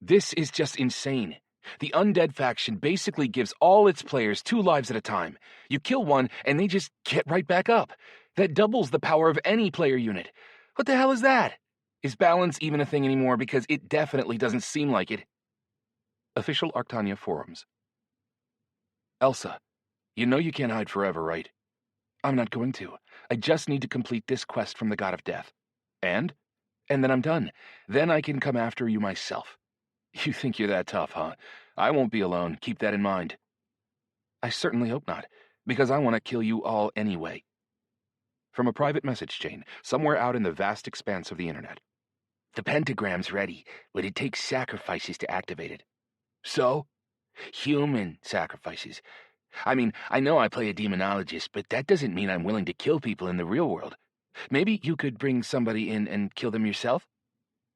This is just insane. The undead faction basically gives all its players 2 lives at a time. You kill one, and they just get right back up. That doubles the power of any player unit. What the hell is that? Is balance even a thing anymore? Because it definitely doesn't seem like it. Official Arctania forums. Elsa, you know you can't hide forever, right? I'm not going to. I just need to complete this quest from the God of Death. And then I'm done. Then I can come after you myself. You think you're that tough, huh? I won't be alone. Keep that in mind. I certainly hope not, because I want to kill you all anyway. From a private message chain, somewhere out in the vast expanse of the internet. The pentagram's ready, but it takes sacrifices to activate it. So? Human sacrifices. I mean, I know I play a demonologist, but that doesn't mean I'm willing to kill people in the real world. Maybe you could bring somebody in and kill them yourself?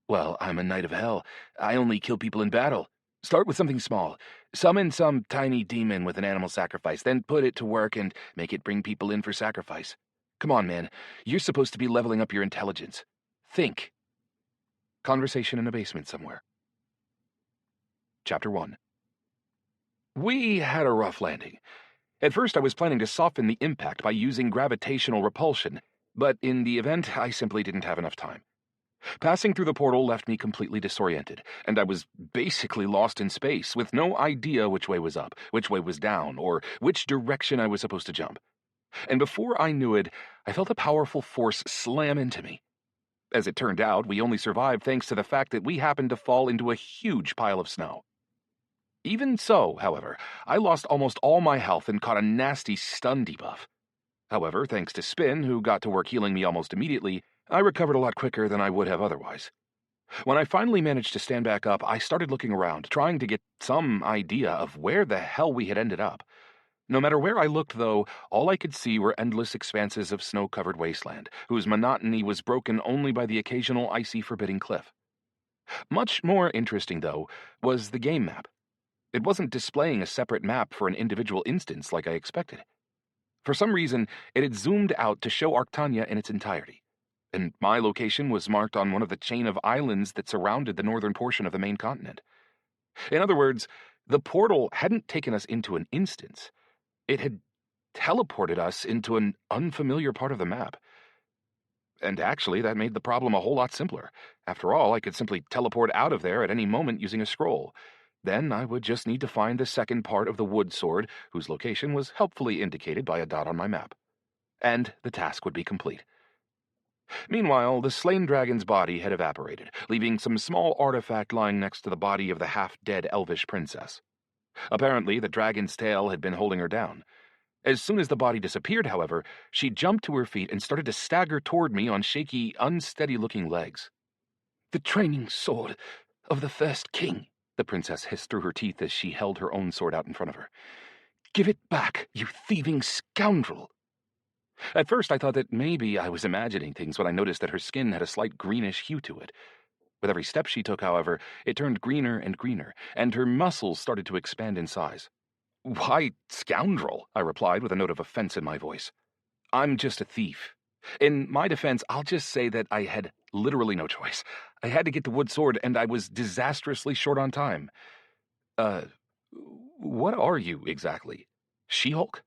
Well, I'm a knight of hell. I only kill people in battle. Start with something small. Summon some tiny demon with an animal sacrifice, then put it to work and make it bring people in for sacrifice. Come on, man. You're supposed to be leveling up your intelligence. Think. Conversation in a basement somewhere. Chapter 1. We had a rough landing. At first, I was planning to soften the impact by using gravitational repulsion, but in the event, I simply didn't have enough time. Passing through the portal left me completely disoriented, and I was basically lost in space, with no idea which way was up, which way was down, or which direction I was supposed to jump. And before I knew it, I felt a powerful force slam into me. As it turned out, we only survived thanks to the fact that we happened to fall into a huge pile of snow. Even so, however, I lost almost all my health and caught a nasty stun debuff. However, thanks to Spin, who got to work healing me almost immediately, I recovered a lot quicker than I would have otherwise. When I finally managed to stand back up, I started looking around, trying to get some idea of where the hell we had ended up. No matter where I looked, though, all I could see were endless expanses of snow-covered wasteland, whose monotony was broken only by the occasional icy forbidding cliff. Much more interesting, though, was the game map. It wasn't displaying a separate map for an individual instance like I expected. For some reason, it had zoomed out to show Arctania in its entirety, and my location was marked on one of the chain of islands that surrounded the northern portion of the main continent. In other words, the portal hadn't taken us into an instance. It had teleported us into an unfamiliar part of the map. And actually, that made the problem a whole lot simpler. After all, I could simply teleport out of there at any moment using a scroll. Then I would just need to find the second part of the wood sword, whose location was helpfully indicated by a dot on my map. And the task would be complete. Meanwhile, the slain dragon's body had evaporated, leaving some small artifact lying next to the body of the half-dead elvish princess. Apparently, the dragon's tail had been holding her down. As soon as the body disappeared, however, she jumped to her feet and started to stagger toward me on shaky, unsteady-looking legs. "The training sword of the first king," the princess hissed through her teeth as she held her own sword out in front of her. "Give it back, you thieving scoundrel!" At first, I thought that maybe I was imagining things when I noticed that her skin had a slight greenish hue to it. With every step she took, however, it turned greener and greener, and her muscles started to expand in size. "Why, scoundrel?" I replied with a note of offense in my voice. "I'm just a thief. In my defense, I'll just say that I had literally no choice. I had to get the wood sword, and I was disastrously short on time." What are you, exactly? She-Hulk?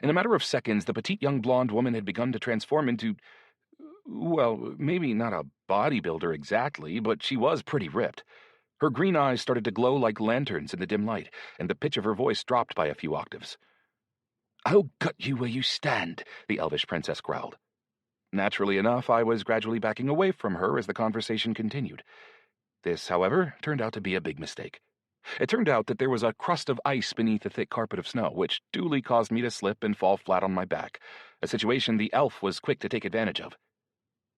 In a matter of seconds, the petite young blonde woman had begun to transform into, well, maybe not a bodybuilder exactly, but she was pretty ripped. Her green eyes started to glow like lanterns in the dim light, and the pitch of her voice dropped by a few octaves. "I'll gut you where you stand," the elvish princess growled. Naturally enough, I was gradually backing away from her as the conversation continued. This, however, turned out to be a big mistake. It turned out that there was a crust of ice beneath a thick carpet of snow, which duly caused me to slip and fall flat on my back, a situation the elf was quick to take advantage of.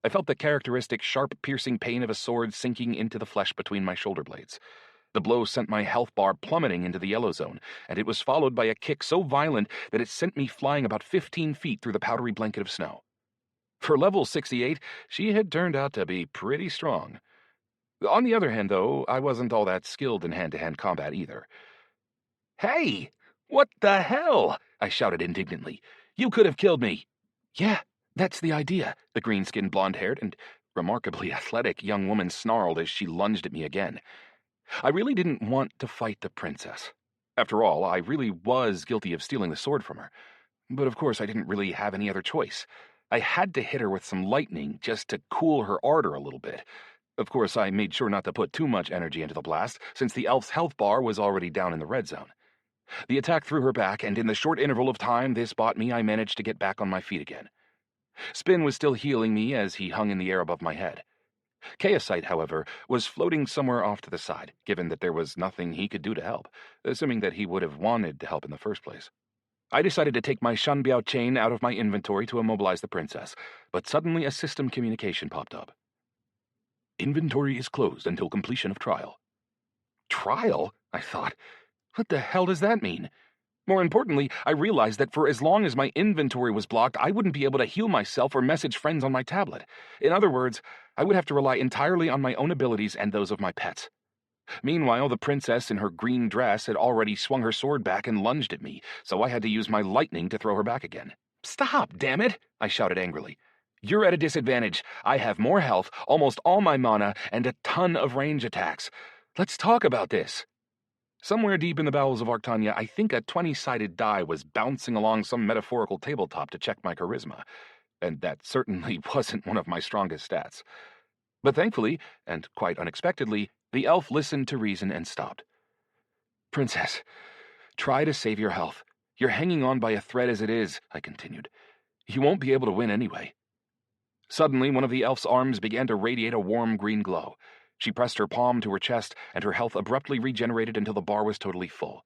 I felt the characteristic sharp, piercing pain of a sword sinking into the flesh between my shoulder blades. The blow sent my health bar plummeting into the yellow zone, and it was followed by a kick so violent that it sent me flying about 15 feet through the powdery blanket of snow. For level 68, she had turned out to be pretty strong. On the other hand, though, I wasn't all that skilled in hand-to-hand combat either. "Hey! What the hell?" I shouted indignantly. "You could have killed me." "Yeah, that's the idea," the green-skinned, blonde-haired, and remarkably athletic young woman snarled as she lunged at me again. I really didn't want to fight the princess. After all, I really was guilty of stealing the sword from her. But of course, I didn't really have any other choice. I had to hit her with some lightning just to cool her ardor a little bit. Of course, I made sure not to put too much energy into the blast, since the elf's health bar was already down in the red zone. The attack threw her back, and in the short interval of time this bought me, I managed to get back on my feet again. Spin was still healing me as he hung in the air above my head. Chaosite, however, was floating somewhere off to the side, given that there was nothing he could do to help, assuming that he would have wanted to help in the first place. I decided to take my Shanbiao chain out of my inventory to immobilize the princess, but suddenly a system communication popped up. Inventory is closed until completion of trial. Trial? I thought. What the hell does that mean? More importantly, I realized that for as long as my inventory was blocked, I wouldn't be able to heal myself or message friends on my tablet. In other words, I would have to rely entirely on my own abilities and those of my pets. Meanwhile, the princess in her green dress had already swung her sword back and lunged at me, so I had to use my lightning to throw her back again. Stop, damn it! I shouted angrily. You're at a disadvantage. I have more health, almost all my mana, and a ton of range attacks. Let's talk about this. Somewhere deep in the bowels of Arctania, I think a 20-sided die was bouncing along some metaphorical tabletop to check my charisma, and that certainly wasn't one of my strongest stats. But thankfully, and quite unexpectedly, the elf listened to reason and stopped. Princess, try to save your health. You're hanging on by a thread as it is, I continued. You won't be able to win anyway. Suddenly, one of the elf's arms began to radiate a warm green glow. She pressed her palm to her chest, and her health abruptly regenerated until the bar was totally full.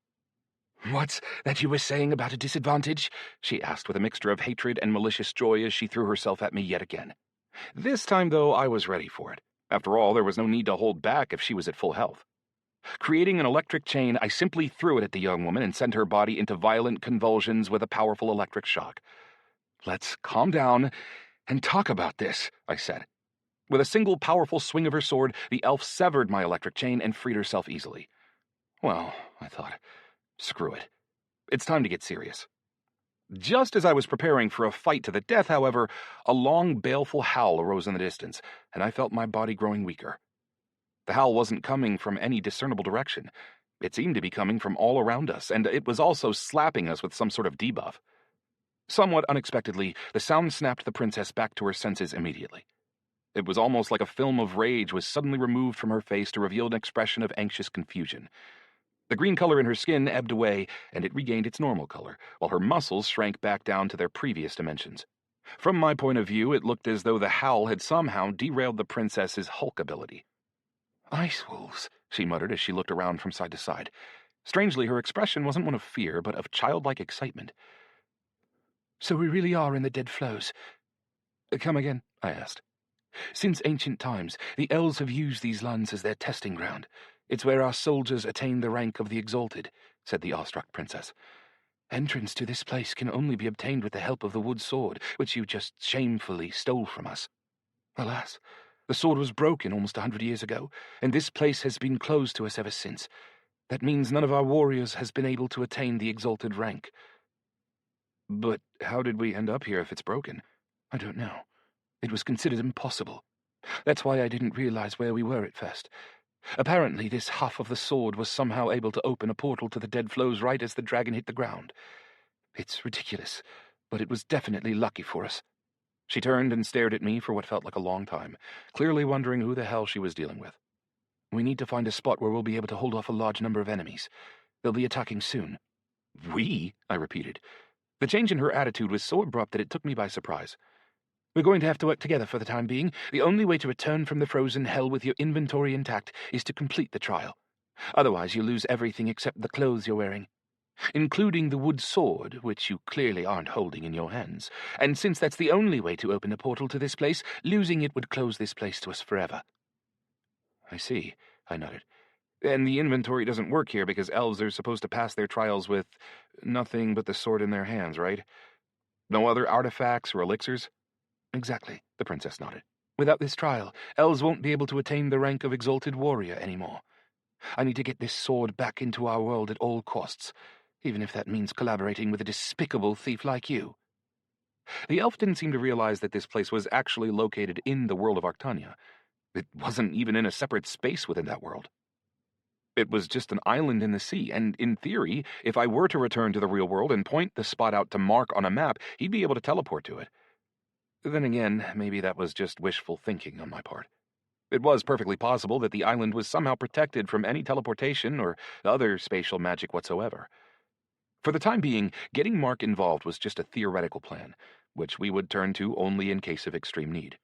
What's that you were saying about a disadvantage? She asked with a mixture of hatred and malicious joy as she threw herself at me yet again. This time, though, I was ready for it. After all, there was no need to hold back if she was at full health. Creating an electric chain, I simply threw it at the young woman and sent her body into violent convulsions with a powerful electric shock. Let's calm down and talk about this, I said. With a single powerful swing of her sword, the elf severed my electric chain and freed herself easily. Well, I thought, screw it. It's time to get serious. Just as I was preparing for a fight to the death, however, a long, baleful howl arose in the distance, and I felt my body growing weaker. The howl wasn't coming from any discernible direction. It seemed to be coming from all around us, and it was also slapping us with some sort of debuff. Somewhat unexpectedly, the sound snapped the princess back to her senses immediately. It was almost like a film of rage was suddenly removed from her face to reveal an expression of anxious confusion. The green color in her skin ebbed away, and it regained its normal color, while her muscles shrank back down to their previous dimensions. From my point of view, it looked as though the howl had somehow derailed the princess's Hulk ability. Ice wolves, she muttered as she looked around from side to side. Strangely, her expression wasn't one of fear, but of childlike excitement. So we really are in the dead flows. Come again? I asked. Since ancient times, the elves have used these lands as their testing ground. It's where our soldiers attain the rank of the exalted, said the awestruck princess. Entrance to this place can only be obtained with the help of the wood sword, which you just shamefully stole from us. Alas, the sword was broken almost 100 years ago, and this place has been closed to us ever since. That means none of our warriors has been able to attain the exalted rank. But how did we end up here if it's broken? I don't know. It was considered impossible. That's why I didn't realize where we were at first. Apparently, this half of the sword was somehow able to open a portal to the dead flows right as the dragon hit the ground. It's ridiculous, but it was definitely lucky for us. She turned and stared at me for what felt like a long time, clearly wondering who the hell she was dealing with. We need to find a spot where we'll be able to hold off a large number of enemies. They'll be attacking soon. We? I repeated. The change in her attitude was so abrupt that it took me by surprise. We're going to have to work together for the time being. The only way to return from the frozen hell with your inventory intact is to complete the trial. Otherwise, you'll lose everything except the clothes you're wearing, including the wood sword, which you clearly aren't holding in your hands. And since that's the only way to open a portal to this place, losing it would close this place to us forever. I see, I nodded. And the inventory doesn't work here because elves are supposed to pass their trials with nothing but the sword in their hands, right? No other artifacts or elixirs? Exactly, the princess nodded. Without this trial, elves won't be able to attain the rank of exalted warrior anymore. I need to get this sword back into our world at all costs, even if that means collaborating with a despicable thief like you. The elf didn't seem to realize that this place was actually located in the world of Arctania. It wasn't even in a separate space within that world. It was just an island in the sea, and in theory, if I were to return to the real world and point the spot out to Mark on a map, he'd be able to teleport to it. Then again, maybe that was just wishful thinking on my part. It was perfectly possible that the island was somehow protected from any teleportation or other spatial magic whatsoever. For the time being, getting Mark involved was just a theoretical plan, which we would turn to only in case of extreme need.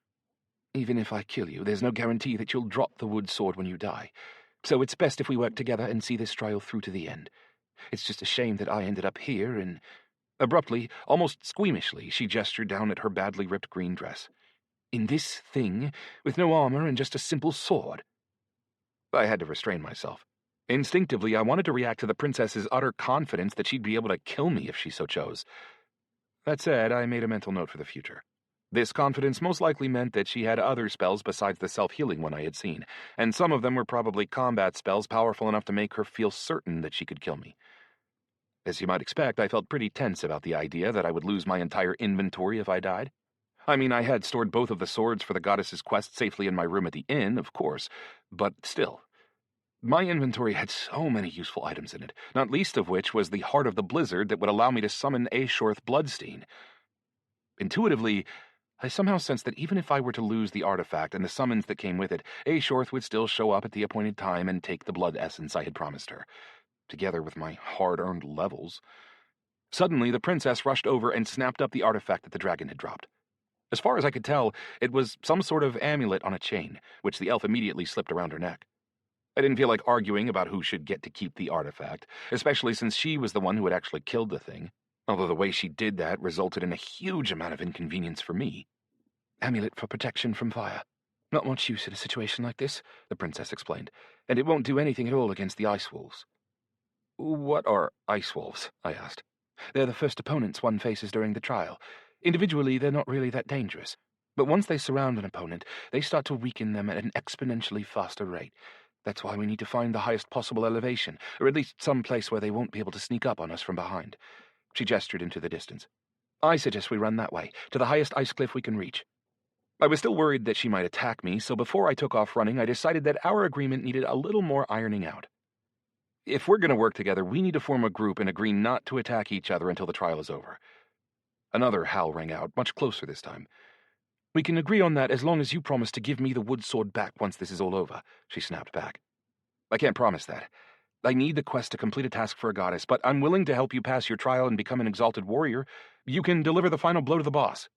Even if I kill you, there's no guarantee that you'll drop the wood sword when you die, so it's best if we work together and see this trial through to the end. It's just a shame that I ended up here and... Abruptly, almost squeamishly, she gestured down at her badly ripped green dress. In this thing, with no armor and just a simple sword. I had to restrain myself. Instinctively, I wanted to react to the princess's utter confidence that she'd be able to kill me if she so chose. That said, I made a mental note for the future. This confidence most likely meant that she had other spells besides the self-healing one I had seen, and some of them were probably combat spells powerful enough to make her feel certain that she could kill me. As you might expect, I felt pretty tense about the idea that I would lose my entire inventory if I died. I mean, I had stored both of the swords for the goddess's quest safely in my room at the inn, of course, but still. My inventory had so many useful items in it, not least of which was the Heart of the Blizzard that would allow me to summon Ashorth Bloodstein. Intuitively, I somehow sensed that even if I were to lose the artifact and the summons that came with it, Ashorth would still show up at the appointed time and take the blood essence I had promised her, together with my hard-earned levels. Suddenly, the princess rushed over and snapped up the artifact that the dragon had dropped. As far as I could tell, it was some sort of amulet on a chain, which the elf immediately slipped around her neck. I didn't feel like arguing about who should get to keep the artifact, especially since she was the one who had actually killed the thing, although the way she did that resulted in a huge amount of inconvenience for me. Amulet for protection from fire. Not much use in a situation like this, the princess explained, and it won't do anything at all against the ice wolves. What are ice wolves? I asked. They're the first opponents one faces during the trial. Individually, they're not really that dangerous, but once they surround an opponent, they start to weaken them at an exponentially faster rate. That's why we need to find the highest possible elevation, or at least some place where they won't be able to sneak up on us from behind. She gestured into the distance. I suggest we run that way, to the highest ice cliff we can reach. I was still worried that she might attack me, so before I took off running, I decided that our agreement needed a little more ironing out. If we're going to work together, we need to form a group and agree not to attack each other until the trial is over. Another howl rang out, much closer this time. We can agree on that as long as you promise to give me the wood sword back once this is all over, she snapped back. I can't promise that. I need the quest to complete a task for a goddess, but I'm willing to help you pass your trial and become an exalted warrior. You can deliver the final blow to the boss.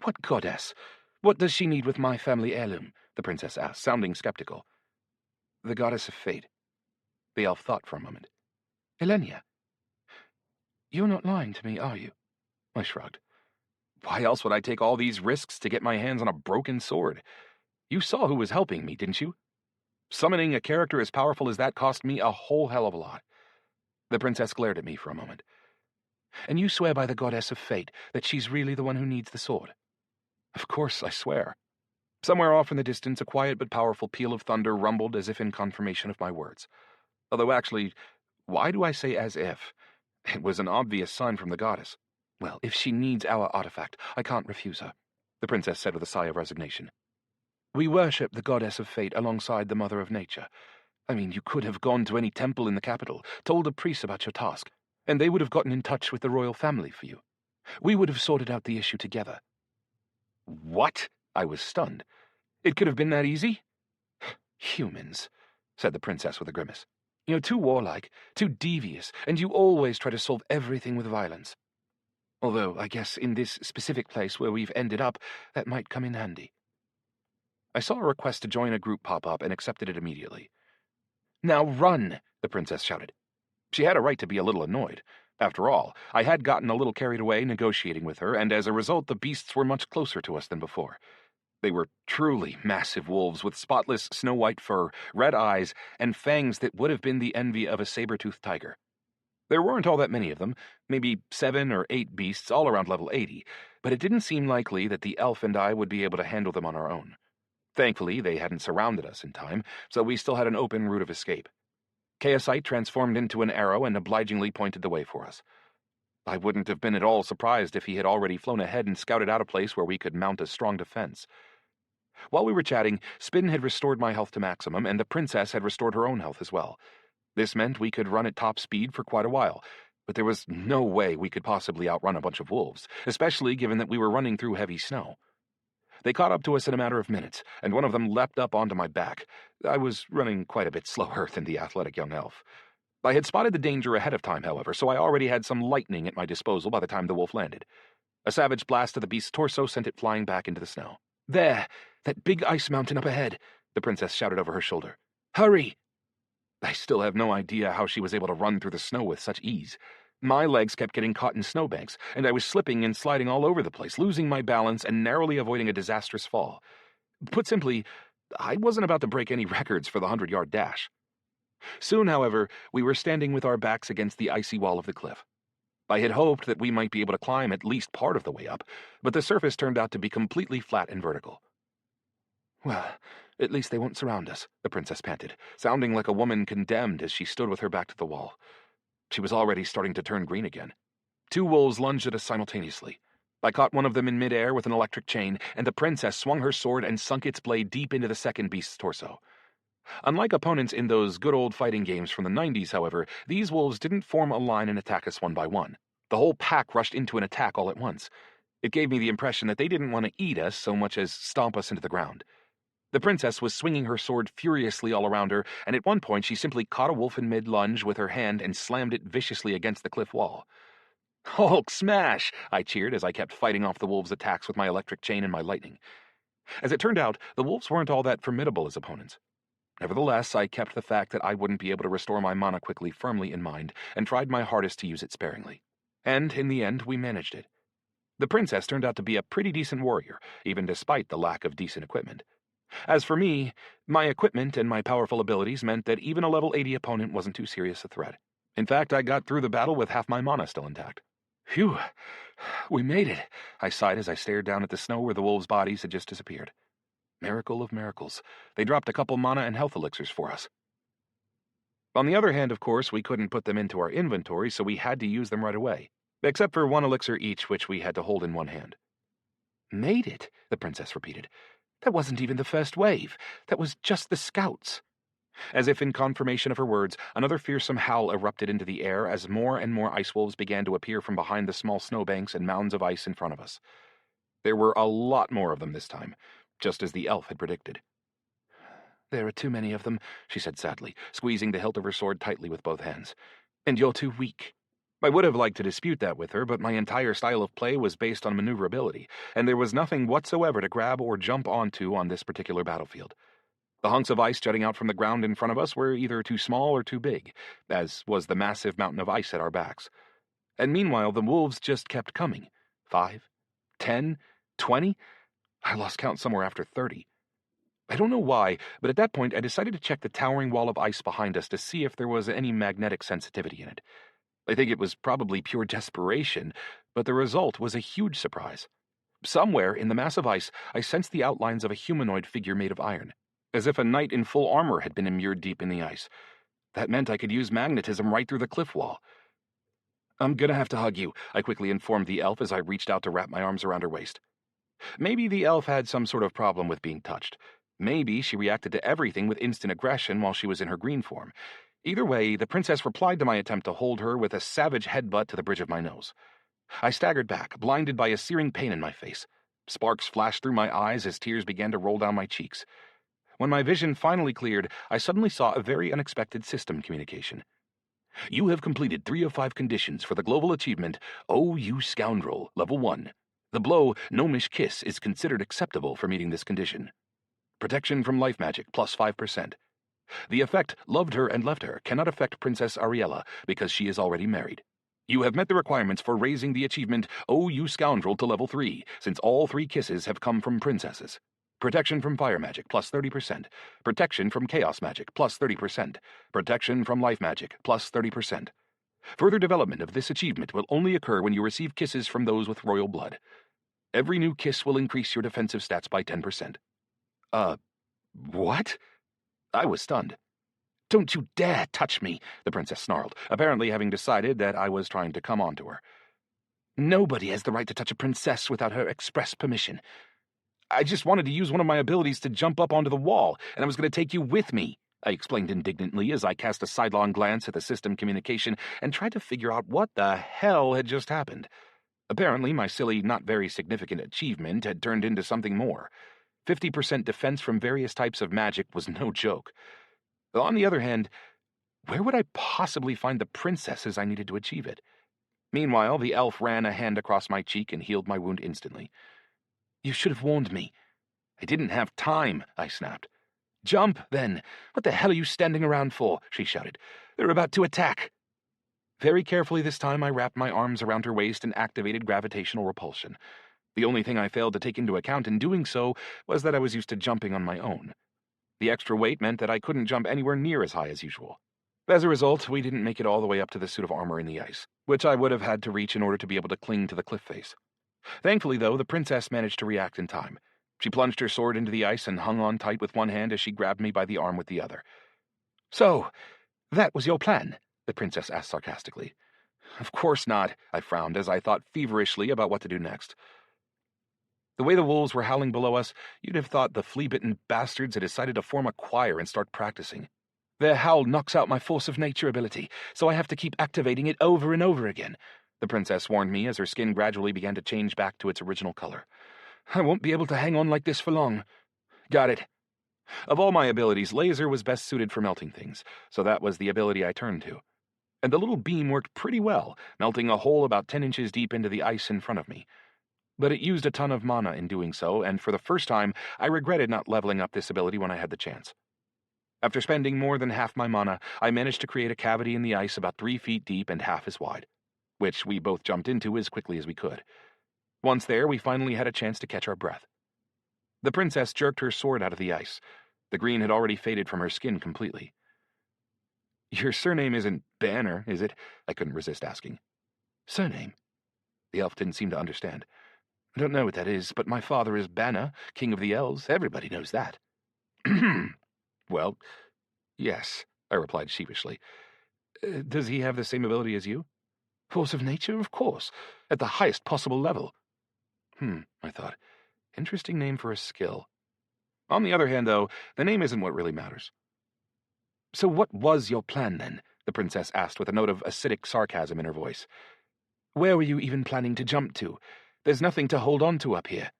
What goddess? What does she need with my family heirloom? The princess asked, sounding skeptical. The goddess of fate. The elf thought for a moment. Elenia? You're not lying to me, are you? I shrugged. Why else would I take all these risks to get my hands on a broken sword? You saw who was helping me, didn't you? Summoning a character as powerful as that cost me a whole hell of a lot. The princess glared at me for a moment. And you swear by the goddess of fate that she's really the one who needs the sword? Of course, I swear. Somewhere off in the distance, a quiet but powerful peal of thunder rumbled as if in confirmation of my words. Although actually, why do I say as if? It was an obvious sign from the goddess. Well, if she needs our artifact, I can't refuse her, the princess said with a sigh of resignation. We worship the goddess of fate alongside the mother of nature. I mean, you could have gone to any temple in the capital, told a priest about your task, and they would have gotten in touch with the royal family for you. We would have sorted out the issue together. What? I was stunned. It could have been that easy? Humans, said the princess with a grimace. You're too warlike, too devious, and you always try to solve everything with violence. Although, I guess in this specific place where we've ended up, that might come in handy. I saw a request to join a group pop up and accepted it immediately. Now run, the princess shouted. She had a right to be a little annoyed. After all, I had gotten a little carried away negotiating with her, and as a result the beasts were much closer to us than before. They were truly massive wolves with spotless snow-white fur, red eyes, and fangs that would have been the envy of a saber-toothed tiger. There weren't all that many of them, maybe 7 or 8 beasts all around level 80, but it didn't seem likely that the elf and I would be able to handle them on our own. Thankfully, they hadn't surrounded us in time, so we still had an open route of escape. Chaosite transformed into an arrow and obligingly pointed the way for us. I wouldn't have been at all surprised if he had already flown ahead and scouted out a place where we could mount a strong defense. While we were chatting, Spin had restored my health to maximum, and the princess had restored her own health as well. This meant we could run at top speed for quite a while, but there was no way we could possibly outrun a bunch of wolves, especially given that we were running through heavy snow. They caught up to us in a matter of minutes, and one of them leapt up onto my back. I was running quite a bit slower than the athletic young elf. I had spotted the danger ahead of time, however, so I already had some lightning at my disposal by the time the wolf landed. A savage blast of the beast's torso sent it flying back into the snow. "There! That big ice mountain up ahead!" the princess shouted over her shoulder. "Hurry!" I still have no idea how she was able to run through the snow with such ease. My legs kept getting caught in snowbanks, and I was slipping and sliding all over the place, losing my balance and narrowly avoiding a disastrous fall. Put simply, I wasn't about to break any records for the 100-yard dash. Soon, however, we were standing with our backs against the icy wall of the cliff. I had hoped that we might be able to climb at least part of the way up, but the surface turned out to be completely flat and vertical. "Well, at least they won't surround us," the princess panted, sounding like a woman condemned as she stood with her back to the wall. She was already starting to turn green again. 2 wolves lunged at us simultaneously. I caught one of them in midair with an electric chain, and the princess swung her sword and sunk its blade deep into the second beast's torso. Unlike opponents in those good old fighting games from the 90s, however, these wolves didn't form a line and attack us one by one. The whole pack rushed into an attack all at once. It gave me the impression that they didn't want to eat us so much as stomp us into the ground. The princess was swinging her sword furiously all around her, and at one point she simply caught a wolf in mid-lunge with her hand and slammed it viciously against the cliff wall. "Hulk smash!" I cheered as I kept fighting off the wolves' attacks with my electric chain and my lightning. As it turned out, the wolves weren't all that formidable as opponents. Nevertheless, I kept the fact that I wouldn't be able to restore my mana quickly firmly in mind, and tried my hardest to use it sparingly. And, in the end, we managed it. The princess turned out to be a pretty decent warrior, even despite the lack of decent equipment. As for me, my equipment and my powerful abilities meant that even a level 80 opponent wasn't too serious a threat. In fact, I got through the battle with half my mana still intact. "Phew, we made it," I sighed as I stared down at the snow where the wolves' bodies had just disappeared. Miracle of miracles. They dropped a couple mana and health elixirs for us. On the other hand, of course, we couldn't put them into our inventory, so we had to use them right away, except for 1 elixir each, which we had to hold in one hand. "Made it," the princess repeated. "That wasn't even the first wave. That was just the scouts." As if in confirmation of her words, another fearsome howl erupted into the air as more and more ice wolves began to appear from behind the small snowbanks and mounds of ice in front of us. There were a lot more of them this time, just as the elf had predicted. "There are too many of them," she said sadly, squeezing the hilt of her sword tightly with both hands. "And you're too weak." I would have liked to dispute that with her, but my entire style of play was based on maneuverability, and there was nothing whatsoever to grab or jump onto on this particular battlefield. The hunks of ice jutting out from the ground in front of us were either too small or too big, as was the massive mountain of ice at our backs. And meanwhile, the wolves just kept coming. 5, 10, 20? I lost count somewhere after 30. I don't know why, but at that point I decided to check the towering wall of ice behind us to see if there was any magnetic sensitivity in it. I think it was probably pure desperation, but the result was a huge surprise. Somewhere in the mass of ice, I sensed the outlines of a humanoid figure made of iron, as if a knight in full armor had been immured deep in the ice. That meant I could use magnetism right through the cliff wall. "I'm gonna have to hug you," I quickly informed the elf as I reached out to wrap my arms around her waist. Maybe the elf had some sort of problem with being touched. Maybe she reacted to everything with instant aggression while she was in her green form. Either way, the princess replied to my attempt to hold her with a savage headbutt to the bridge of my nose. I staggered back, blinded by a searing pain in my face. Sparks flashed through my eyes as tears began to roll down my cheeks. When my vision finally cleared, I suddenly saw a very unexpected system communication. "You have completed 3 of 5 conditions for the global achievement, Oh You Scoundrel, Level 1. The blow, Gnomish Kiss, is considered acceptable for meeting this condition. Protection from life magic, plus 5%. The effect, Loved Her and Left Her, cannot affect Princess Ariella, because she is already married. You have met the requirements for raising the achievement, Oh You Scoundrel, to Level 3, since all 3 kisses have come from princesses. Protection from fire magic, plus 30%. Protection from chaos magic, plus 30%. Protection from life magic, plus 30%. Further development of this achievement will only occur when you receive kisses from those with royal blood. Every new kiss will increase your defensive stats by 10%. What? I was stunned. "Don't you dare touch me," the princess snarled, apparently having decided that I was trying to come on to her. "Nobody has the right to touch a princess without her express permission. I just wanted to use one of my abilities to jump up onto the wall, and I was going to take you with me," I explained indignantly as I cast a sidelong glance at the system communication and tried to figure out what the hell had just happened. Apparently, my silly, not very significant achievement had turned into something more. 50% defense from various types of magic was no joke. On the other hand, where would I possibly find the princesses I needed to achieve it? Meanwhile, the elf ran a hand across my cheek and healed my wound instantly. "You should have warned me." "I didn't have time," I snapped. "Jump, then. What the hell are you standing around for?" she shouted. "They're about to attack." Very carefully this time I wrapped my arms around her waist and activated gravitational repulsion. The only thing I failed to take into account in doing so was that I was used to jumping on my own. The extra weight meant that I couldn't jump anywhere near as high as usual. As a result, we didn't make it all the way up to the suit of armor in the ice, which I would have had to reach in order to be able to cling to the cliff face. Thankfully, though, the princess managed to react in time. She plunged her sword into the ice and hung on tight with one hand as she grabbed me by the arm with the other. "So, that was your plan?" the princess asked sarcastically. "Of course not," I frowned as I thought feverishly about what to do next. The way the wolves were howling below us, you'd have thought the flea-bitten bastards had decided to form a choir and start practicing. "Their howl knocks out my force of nature ability, so I have to keep activating it over and over again," the princess warned me as her skin gradually began to change back to its original color. "I won't be able to hang on like this for long." "Got it." Of all my abilities, laser was best suited for melting things, so that was the ability I turned to. And the little beam worked pretty well, melting a hole about 10 inches deep into the ice in front of me. But it used a ton of mana in doing so, and for the first time, I regretted not leveling up this ability when I had the chance. After spending more than half my mana, I managed to create a cavity in the ice about 3 feet deep and half as wide, which we both jumped into as quickly as we could. Once there, we finally had a chance to catch our breath. The princess jerked her sword out of the ice. The green had already faded from her skin completely. "Your surname isn't Banner, is it?" I couldn't resist asking. "Surname?" The elf didn't seem to understand. "I don't know what that is, but my father is Banner, king of the elves. Everybody knows that." "Well, yes," I replied sheepishly. "Does he have the same ability as you?" "Force of nature, of course, at the highest possible level." I thought. Interesting name for a skill. On the other hand, though, the name isn't what really matters. "So what was your plan, then?" the princess asked with a note of acidic sarcasm in her voice. "Where were you even planning to jump to? There's nothing to hold on to up here."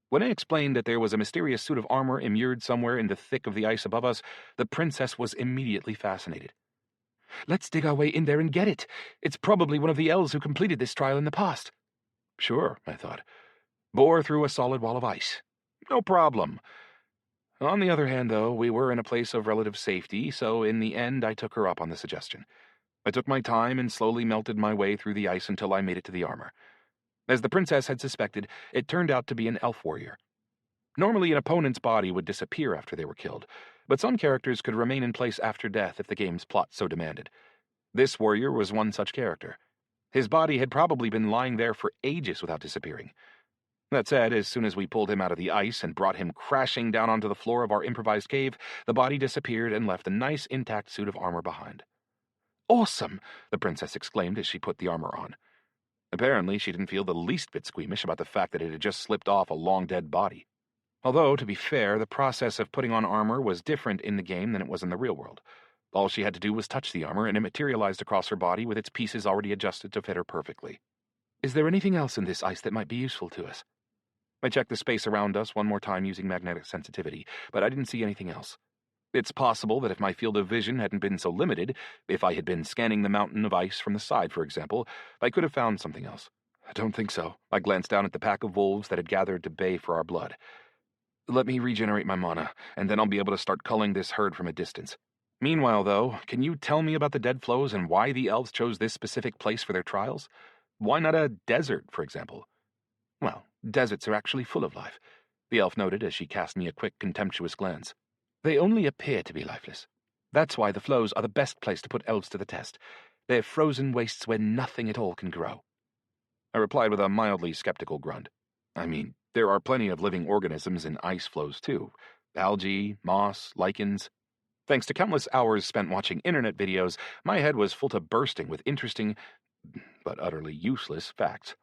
When I explained that there was a mysterious suit of armor immured somewhere in the thick of the ice above us, the princess was immediately fascinated. "Let's dig our way in there and get it. It's probably one of the elves who completed this trial in the past." "Sure," I thought. "Bore through a solid wall of ice. No problem." On the other hand, though, we were in a place of relative safety, so in the end I took her up on the suggestion. I took my time and slowly melted my way through the ice until I made it to the armor. As the princess had suspected, it turned out to be an elf warrior. Normally, an opponent's body would disappear after they were killed, but some characters could remain in place after death if the game's plot so demanded. This warrior was one such character. His body had probably been lying there for ages without disappearing. That said, as soon as we pulled him out of the ice and brought him crashing down onto the floor of our improvised cave, the body disappeared and left a nice intact suit of armor behind. "Awesome!" the princess exclaimed as she put the armor on. Apparently, she didn't feel the least bit squeamish about the fact that it had just slipped off a long-dead body. Although, to be fair, the process of putting on armor was different in the game than it was in the real world. All she had to do was touch the armor, and it materialized across her body with its pieces already adjusted to fit her perfectly. "Is there anything else in this ice that might be useful to us?" I checked the space around us one more time using magnetic sensitivity, but I didn't see anything else. It's possible that if my field of vision hadn't been so limited, if I had been scanning the mountain of ice from the side, for example, I could have found something else. "I don't think so." I glanced down at the pack of wolves that had gathered to bay for our blood. "Let me regenerate my mana, and then I'll be able to start culling this herd from a distance. Meanwhile, though, can you tell me about the dead flows and why the elves chose this specific place for their trials? Why not a desert, for example?" "Well, deserts are actually full of life," the elf noted as she cast me a quick, contemptuous glance. "They only appear to be lifeless. That's why the flows are the best place to put elves to the test. They're frozen wastes where nothing at all can grow." I replied with a mildly skeptical grunt. "I mean, there are plenty of living organisms in ice flows, too. Algae, moss, lichens." Thanks to countless hours spent watching internet videos, my head was full to bursting with interesting, but utterly useless, facts.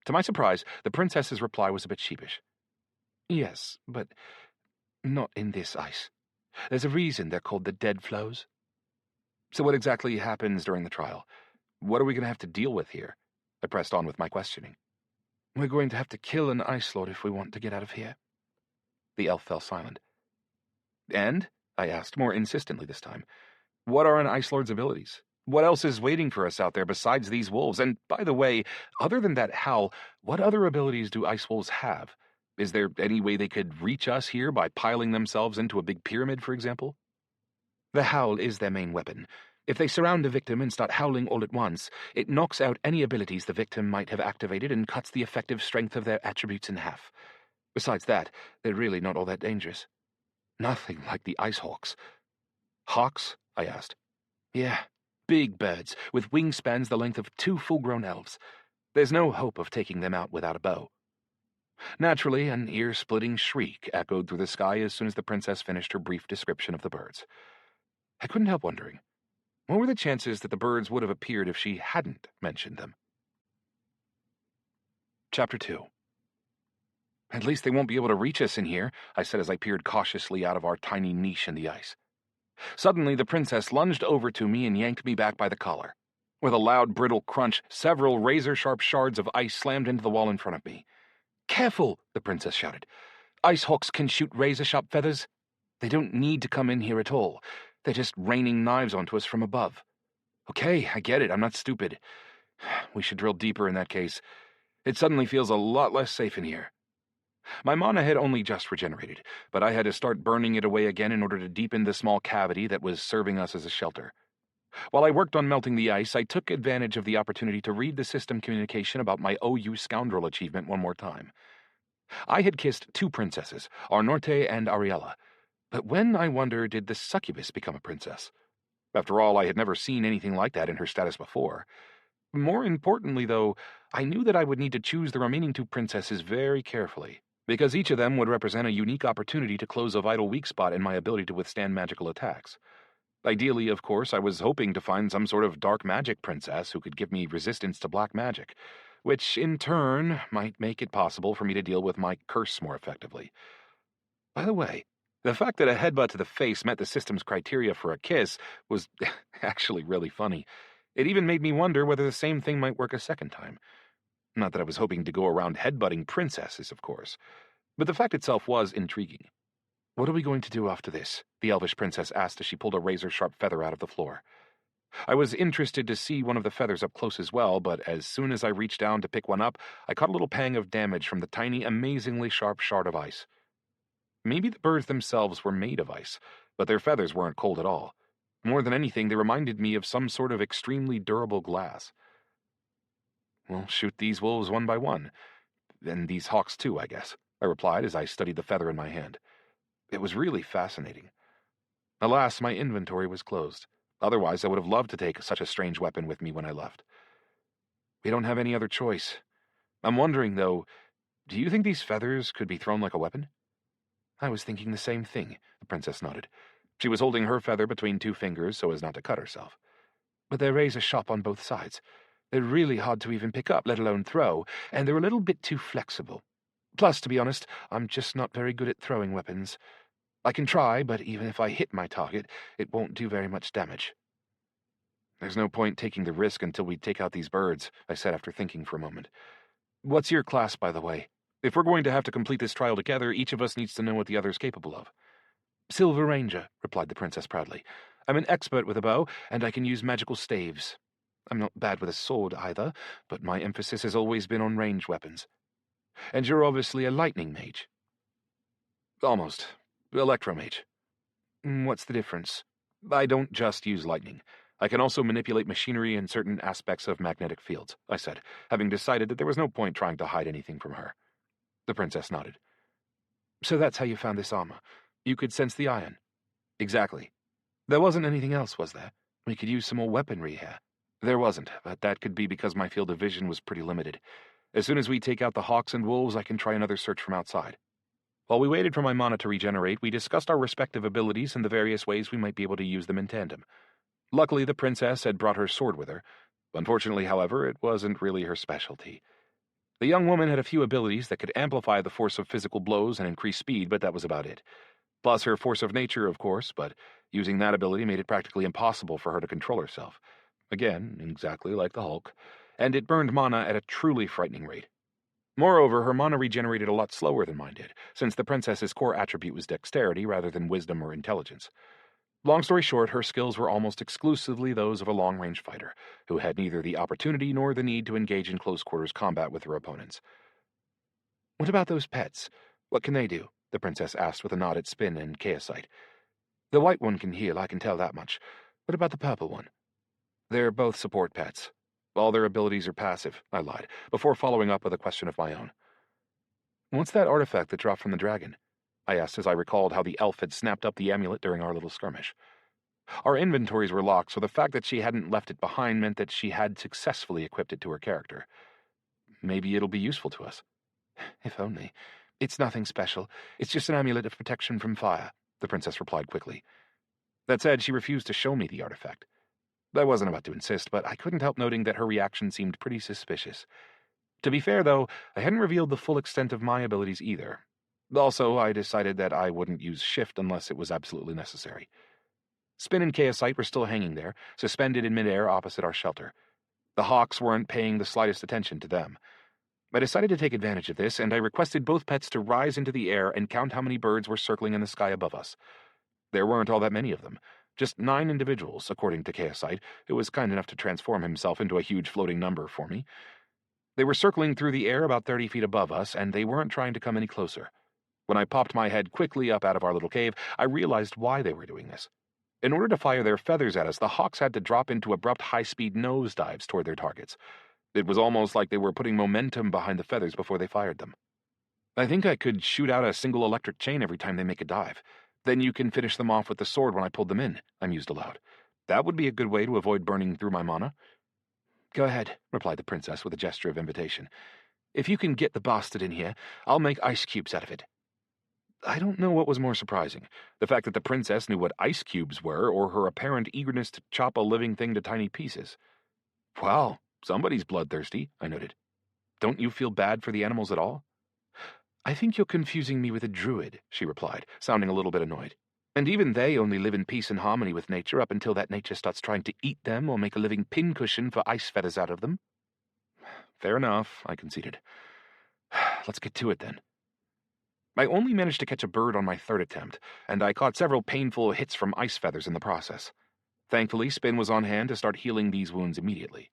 To my surprise, the princess's reply was a bit sheepish. "Yes, but not in this ice." There's a reason they're called the dead flows. So what exactly happens during the trial? What are we going to have to deal with here? I pressed on with my questioning. We're going to have to kill an Ice Lord if we want to get out of here. The elf fell silent. And? I asked, more insistently this time. What are an Ice Lord's abilities? What else is waiting for us out there besides these wolves? And, by the way, other than that howl, what other abilities do Ice Wolves have? Is there any way they could reach us here by piling themselves into a big pyramid, for example? The howl is their main weapon. If they surround a victim and start howling all at once, it knocks out any abilities the victim might have activated and cuts the effective strength of their attributes in half. Besides that, they're really not all that dangerous. Nothing like the ice hawks. Hawks? I asked. Yeah, big birds, with wingspans the length of 2 full-grown elves. There's no hope of taking them out without a bow. Naturally, an ear-splitting shriek echoed through the sky as soon as the princess finished her brief description of the birds. I couldn't help wondering, what were the chances that the birds would have appeared if she hadn't mentioned them? Chapter 2. At least they won't be able to reach us in here, I said as I peered cautiously out of our tiny niche in the ice. Suddenly, the princess lunged over to me and yanked me back by the collar. With a loud, brittle crunch, several razor-sharp shards of ice slammed into the wall in front of me. Careful, the princess shouted. Ice hawks can shoot razor-sharp feathers. They don't need to come in here at all. They're just raining knives onto us from above. Okay, I get it. I'm not stupid. We should drill deeper in that case. It suddenly feels a lot less safe in here. My mana had only just regenerated, but I had to start burning it away again in order to deepen the small cavity that was serving us as a shelter. While I worked on melting the ice, I took advantage of the opportunity to read the system communication about my OU Scoundrel achievement one more time. I had kissed 2 princesses, Arnorte and Ariella, but when, I wonder, did the succubus become a princess? After all, I had never seen anything like that in her status before. More importantly, though, I knew that I would need to choose the remaining 2 princesses very carefully, because each of them would represent a unique opportunity to close a vital weak spot in my ability to withstand magical attacks. Ideally, of course, I was hoping to find some sort of dark magic princess who could give me resistance to black magic, which, in turn, might make it possible for me to deal with my curse more effectively. By the way, the fact that a headbutt to the face met the system's criteria for a kiss was actually really funny. It even made me wonder whether the same thing might work a second time. Not that I was hoping to go around headbutting princesses, of course, but the fact itself was intriguing. What are we going to do after this? The elvish princess asked as she pulled a razor-sharp feather out of the floor. I was interested to see one of the feathers up close as well, but as soon as I reached down to pick one up, I caught a little pang of damage from the tiny, amazingly sharp shard of ice. Maybe the birds themselves were made of ice, but their feathers weren't cold at all. More than anything, they reminded me of some sort of extremely durable glass. We'll shoot these wolves one by one. And these hawks too, I guess, I replied as I studied the feather in my hand. It was really fascinating. Alas, my inventory was closed. Otherwise, I would have loved to take such a strange weapon with me when I left. We don't have any other choice. I'm wondering, though, do you think these feathers could be thrown like a weapon? I was thinking the same thing, the princess nodded. She was holding her feather between 2 fingers so as not to cut herself. But they're razor-sharp on both sides. They're really hard to even pick up, let alone throw, and they're a little bit too flexible. Plus, to be honest, I'm just not very good at throwing weapons. I can try, but even if I hit my target, it won't do very much damage. There's no point taking the risk until we take out these birds, I said after thinking for a moment. What's your class, by the way? If we're going to have to complete this trial together, each of us needs to know what the other's capable of. Silver Ranger, replied the princess proudly. I'm an expert with a bow, and I can use magical staves. I'm not bad with a sword either, but my emphasis has always been on ranged weapons. And you're obviously a lightning mage. Almost. Electromage. What's the difference? I don't just use lightning. I can also manipulate machinery and certain aspects of magnetic fields, I said, having decided that there was no point trying to hide anything from her. The princess nodded. So that's how you found this armor. You could sense the iron. Exactly. There wasn't anything else, was there? We could use some more weaponry here. There wasn't, but that could be because my field of vision was pretty limited. As soon as we take out the hawks and wolves, I can try another search from outside. While we waited for my mana to regenerate, we discussed our respective abilities and the various ways we might be able to use them in tandem. Luckily, the princess had brought her sword with her. Unfortunately, however, it wasn't really her specialty. The young woman had a few abilities that could amplify the force of physical blows and increase speed, but that was about it. Plus her force of nature, of course, but using that ability made it practically impossible for her to control herself. Again, exactly like the Hulk, and it burned mana at a truly frightening rate. Moreover, her mana regenerated a lot slower than mine did, since the princess's core attribute was dexterity rather than wisdom or intelligence. Long story short, her skills were almost exclusively those of a long-range fighter, who had neither the opportunity nor the need to engage in close-quarters combat with her opponents. "What about those pets? What can they do?" the princess asked with a nod at Spin and Chaosite. "The white one can heal, I can tell that much. What about the purple one?" "They're both support pets. All their abilities are passive," I lied, before following up with a question of my own. "What's that artifact that dropped from the dragon?" I asked as I recalled how the elf had snapped up the amulet during our little skirmish. Our inventories were locked, so the fact that she hadn't left it behind meant that she had successfully equipped it to her character. "Maybe it'll be useful to us." "If only. It's nothing special. It's just an amulet of protection from fire," the princess replied quickly. That said, she refused to show me the artifact. I wasn't about to insist, but I couldn't help noting that her reaction seemed pretty suspicious. To be fair, though, I hadn't revealed the full extent of my abilities either. Also, I decided that I wouldn't use Shift unless it was absolutely necessary. Spin and Chaosite were still hanging there, suspended in midair opposite our shelter. The hawks weren't paying the slightest attention to them. I decided to take advantage of this, and I requested both pets to rise into the air and count how many birds were circling in the sky above us. There weren't all that many of them, just 9 individuals, according to Chaosite, who was kind enough to transform himself into a huge floating number for me. They were circling through the air about 30 feet above us, and they weren't trying to come any closer. When I popped my head quickly up out of our little cave, I realized why they were doing this. In order to fire their feathers at us, the hawks had to drop into abrupt high-speed nosedives toward their targets. It was almost like they were putting momentum behind the feathers before they fired them. "I think I could shoot out a single electric chain every time they make a dive. Then you can finish them off with the sword when I pulled them in," I mused aloud. "That would be a good way to avoid burning through my mana." "Go ahead," replied the princess with a gesture of invitation. "If you can get the bastard in here, I'll make ice cubes out of it." I don't know what was more surprising, the fact that the princess knew what ice cubes were, or her apparent eagerness to chop a living thing to tiny pieces. "Wow, somebody's bloodthirsty," I noted. "Don't you feel bad for the animals at all?" "I think you're confusing me with a druid," she replied, sounding a little bit annoyed. "And even they only live in peace and harmony with nature up until that nature starts trying to eat them or make a living pincushion for ice feathers out of them." "Fair enough," I conceded. "Let's get to it then." I only managed to catch a bird on my 3rd attempt, and I caught several painful hits from ice feathers in the process. Thankfully, Spin was on hand to start healing these wounds immediately.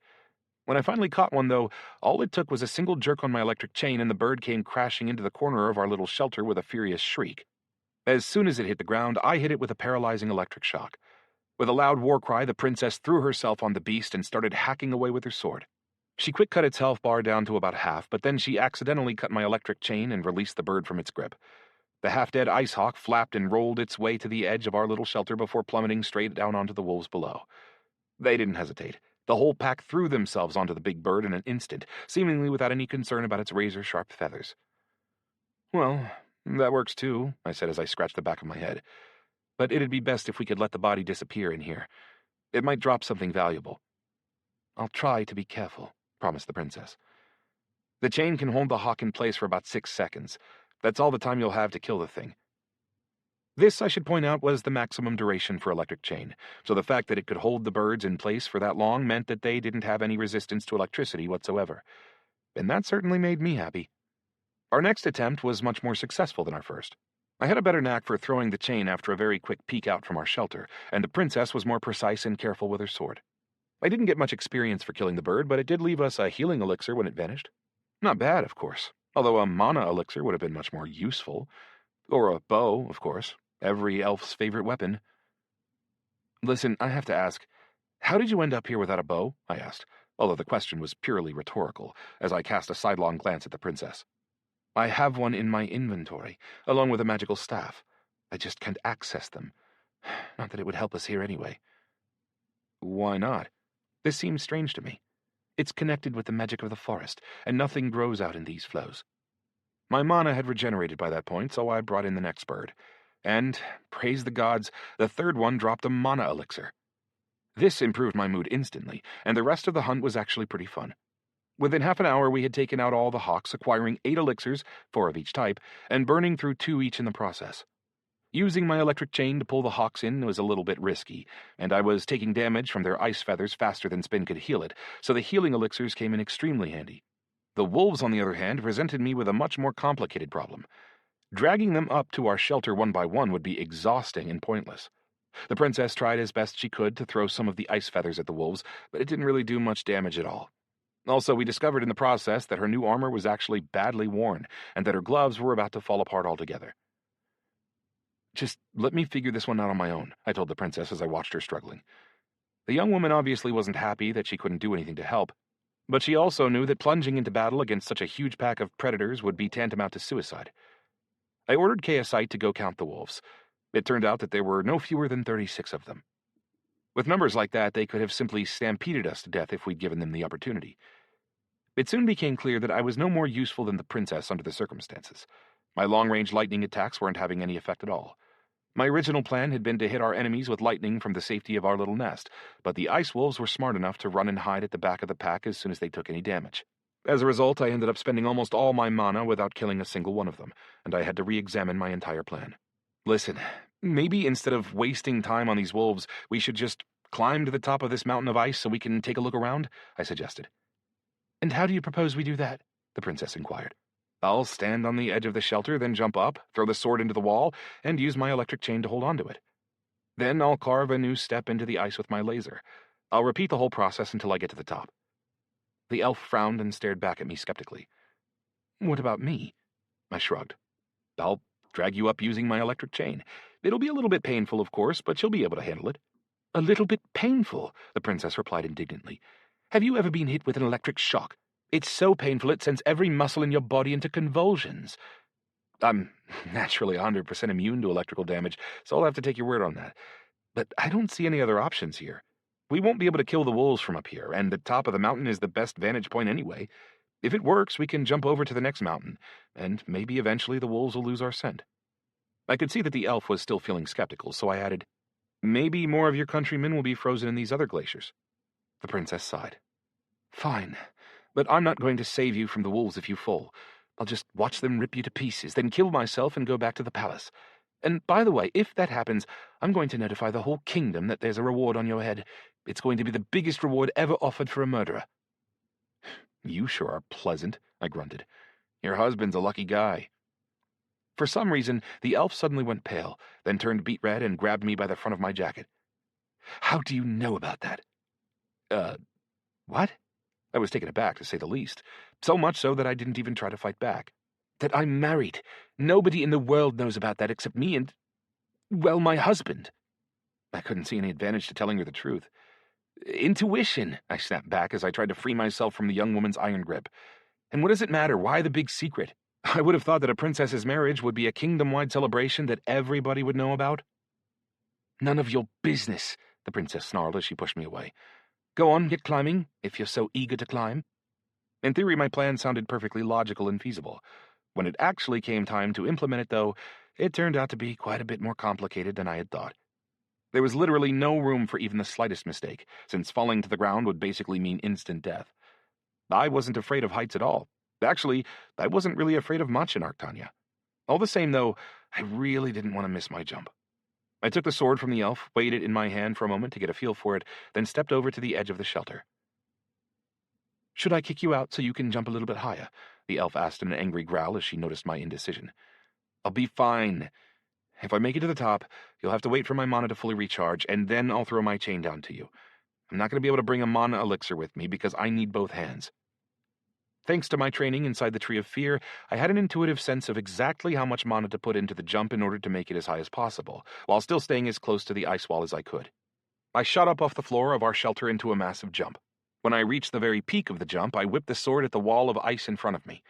When I finally caught one, though, all it took was a single jerk on my electric chain and the bird came crashing into the corner of our little shelter with a furious shriek. As soon as it hit the ground, I hit it with a paralyzing electric shock. With a loud war cry, the princess threw herself on the beast and started hacking away with her sword. She quick cut its health bar down to about half, but then she accidentally cut my electric chain and released the bird from its grip. The half-dead ice hawk flapped and rolled its way to the edge of our little shelter before plummeting straight down onto the wolves below. They didn't hesitate. The whole pack threw themselves onto the big bird in an instant, seemingly without any concern about its razor-sharp feathers. "Well, that works too," I said as I scratched the back of my head. "But it'd be best if we could let the body disappear in here. It might drop something valuable." "I'll try to be careful," promised the princess. "The chain can hold the hawk in place for about 6 seconds. That's all the time you'll have to kill the thing." This, I should point out, was the maximum duration for electric chain, so the fact that it could hold the birds in place for that long meant that they didn't have any resistance to electricity whatsoever. And that certainly made me happy. Our next attempt was much more successful than our first. I had a better knack for throwing the chain after a very quick peek out from our shelter, and the princess was more precise and careful with her sword. I didn't get much experience for killing the bird, but it did leave us a healing elixir when it vanished. Not bad, of course, although a mana elixir would have been much more useful. Or a bow, of course. Every elf's favorite weapon. "Listen, I have to ask, how did you end up here without a bow?" I asked, although the question was purely rhetorical, as I cast a sidelong glance at the princess. "I have one in my inventory, along with a magical staff. I just can't access them. Not that it would help us here anyway." "Why not?" "This seems strange to me. It's connected with the magic of the forest, and nothing grows out in these flows." My mana had regenerated by that point, so I brought in the next bird. And, praise the gods, the 3rd one dropped a mana elixir. This improved my mood instantly, and the rest of the hunt was actually pretty fun. Within half an hour, we had taken out all the hawks, acquiring 8 elixirs, 4 of each type, and burning through 2 each in the process. Using my electric chain to pull the hawks in was a little bit risky, and I was taking damage from their ice feathers faster than Spin could heal it, so the healing elixirs came in extremely handy. The wolves, on the other hand, presented me with a much more complicated problem. Dragging them up to our shelter one by one would be exhausting and pointless. The princess tried as best she could to throw some of the ice feathers at the wolves, but it didn't really do much damage at all. Also, we discovered in the process that her new armor was actually badly worn, and that her gloves were about to fall apart altogether. "Just let me figure this one out on my own," I told the princess as I watched her struggling. The young woman obviously wasn't happy that she couldn't do anything to help, but she also knew that plunging into battle against such a huge pack of predators would be tantamount to suicide. I ordered KSite to go count the wolves. It turned out that there were no fewer than 36 of them. With numbers like that, they could have simply stampeded us to death if we'd given them the opportunity. It soon became clear that I was no more useful than the princess under the circumstances. My long-range lightning attacks weren't having any effect at all. My original plan had been to hit our enemies with lightning from the safety of our little nest, but the ice wolves were smart enough to run and hide at the back of the pack as soon as they took any damage. As a result, I ended up spending almost all my mana without killing a single one of them, and I had to re-examine my entire plan. "Listen, maybe instead of wasting time on these wolves, we should just climb to the top of this mountain of ice so we can take a look around," I suggested. "And how do you propose we do that?" the princess inquired. "I'll stand on the edge of the shelter, then jump up, throw the sword into the wall, and use my electric chain to hold onto it. Then I'll carve a new step into the ice with my laser. I'll repeat the whole process until I get to the top." The elf frowned and stared back at me skeptically. "What about me?" I shrugged. "I'll drag you up using my electric chain. It'll be a little bit painful, of course, but you'll be able to handle it." "A little bit painful?" the princess replied indignantly. "Have you ever been hit with an electric shock? It's so painful it sends every muscle in your body into convulsions." "I'm naturally 100% immune to electrical damage, so I'll have to take your word on that. But I don't see any other options here. We won't be able to kill the wolves from up here, and the top of the mountain is the best vantage point anyway. If it works, we can jump over to the next mountain, and maybe eventually the wolves will lose our scent." I could see that the elf was still feeling skeptical, so I added, "Maybe more of your countrymen will be frozen in these other glaciers." The princess sighed. "Fine, but I'm not going to save you from the wolves if you fall. I'll just watch them rip you to pieces, then kill myself and go back to the palace. And by the way, if that happens, I'm going to notify the whole kingdom that there's a reward on your head. It's going to be the biggest reward ever offered for a murderer." "You sure are pleasant," I grunted. "Your husband's a lucky guy." For some reason, the elf suddenly went pale, then turned beet red and grabbed me by the front of my jacket. "How do you know about that?" What?" I was taken aback, to say the least, so much so that I didn't even try to fight back. "That I'm married. Nobody in the world knows about that except me and, well, my husband." I couldn't see any advantage to telling her the truth. "Intuition," I snapped back as I tried to free myself from the young woman's iron grip. "And what does it matter? Why the big secret? I would have thought that a princess's marriage would be a kingdom-wide celebration that everybody would know about." "None of your business," the princess snarled as she pushed me away. "Go on, get climbing, if you're so eager to climb." In theory, my plan sounded perfectly logical and feasible. When it actually came time to implement it, though, it turned out to be quite a bit more complicated than I had thought. There was literally no room for even the slightest mistake, since falling to the ground would basically mean instant death. I wasn't afraid of heights at all. Actually, I wasn't really afraid of much in Arctania. All the same, though, I really didn't want to miss my jump. I took the sword from the elf, weighed it in my hand for a moment to get a feel for it, then stepped over to the edge of the shelter. "Should I kick you out so you can jump a little bit higher?" the elf asked in an angry growl as she noticed my indecision. "I'll be fine. If I make it to the top, you'll have to wait for my mana to fully recharge, and then I'll throw my chain down to you. I'm not going to be able to bring a mana elixir with me because I need both hands." Thanks to my training inside the Tree of Fear, I had an intuitive sense of exactly how much mana to put into the jump in order to make it as high as possible, while still staying as close to the ice wall as I could. I shot up off the floor of our shelter into a massive jump. When I reached the very peak of the jump, I whipped the sword at the wall of ice in front of me.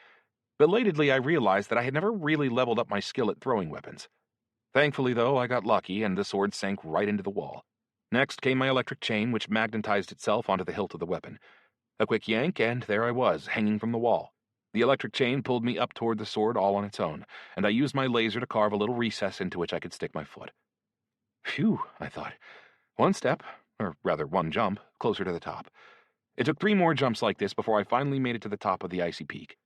Belatedly, I realized that I had never really leveled up my skill at throwing weapons. Thankfully, though, I got lucky, and the sword sank right into the wall. Next came my electric chain, which magnetized itself onto the hilt of the weapon. A quick yank, and there I was, hanging from the wall. The electric chain pulled me up toward the sword all on its own, and I used my laser to carve a little recess into which I could stick my foot. Phew, I thought. One step, or rather one jump, closer to the top. It took 3 more jumps like this before I finally made it to the top of the icy peak.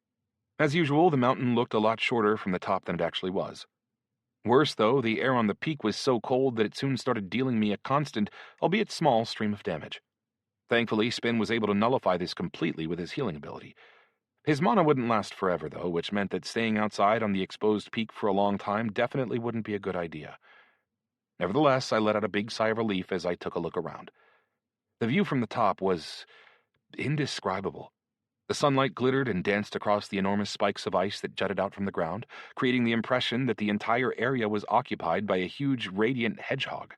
As usual, the mountain looked a lot shorter from the top than it actually was. Worse, though, the air on the peak was so cold that it soon started dealing me a constant, albeit small, stream of damage. Thankfully, Spin was able to nullify this completely with his healing ability. His mana wouldn't last forever, though, which meant that staying outside on the exposed peak for a long time definitely wouldn't be a good idea. Nevertheless, I let out a big sigh of relief as I took a look around. The view from the top was indescribable. The sunlight glittered and danced across the enormous spikes of ice that jutted out from the ground, creating the impression that the entire area was occupied by a huge, radiant hedgehog.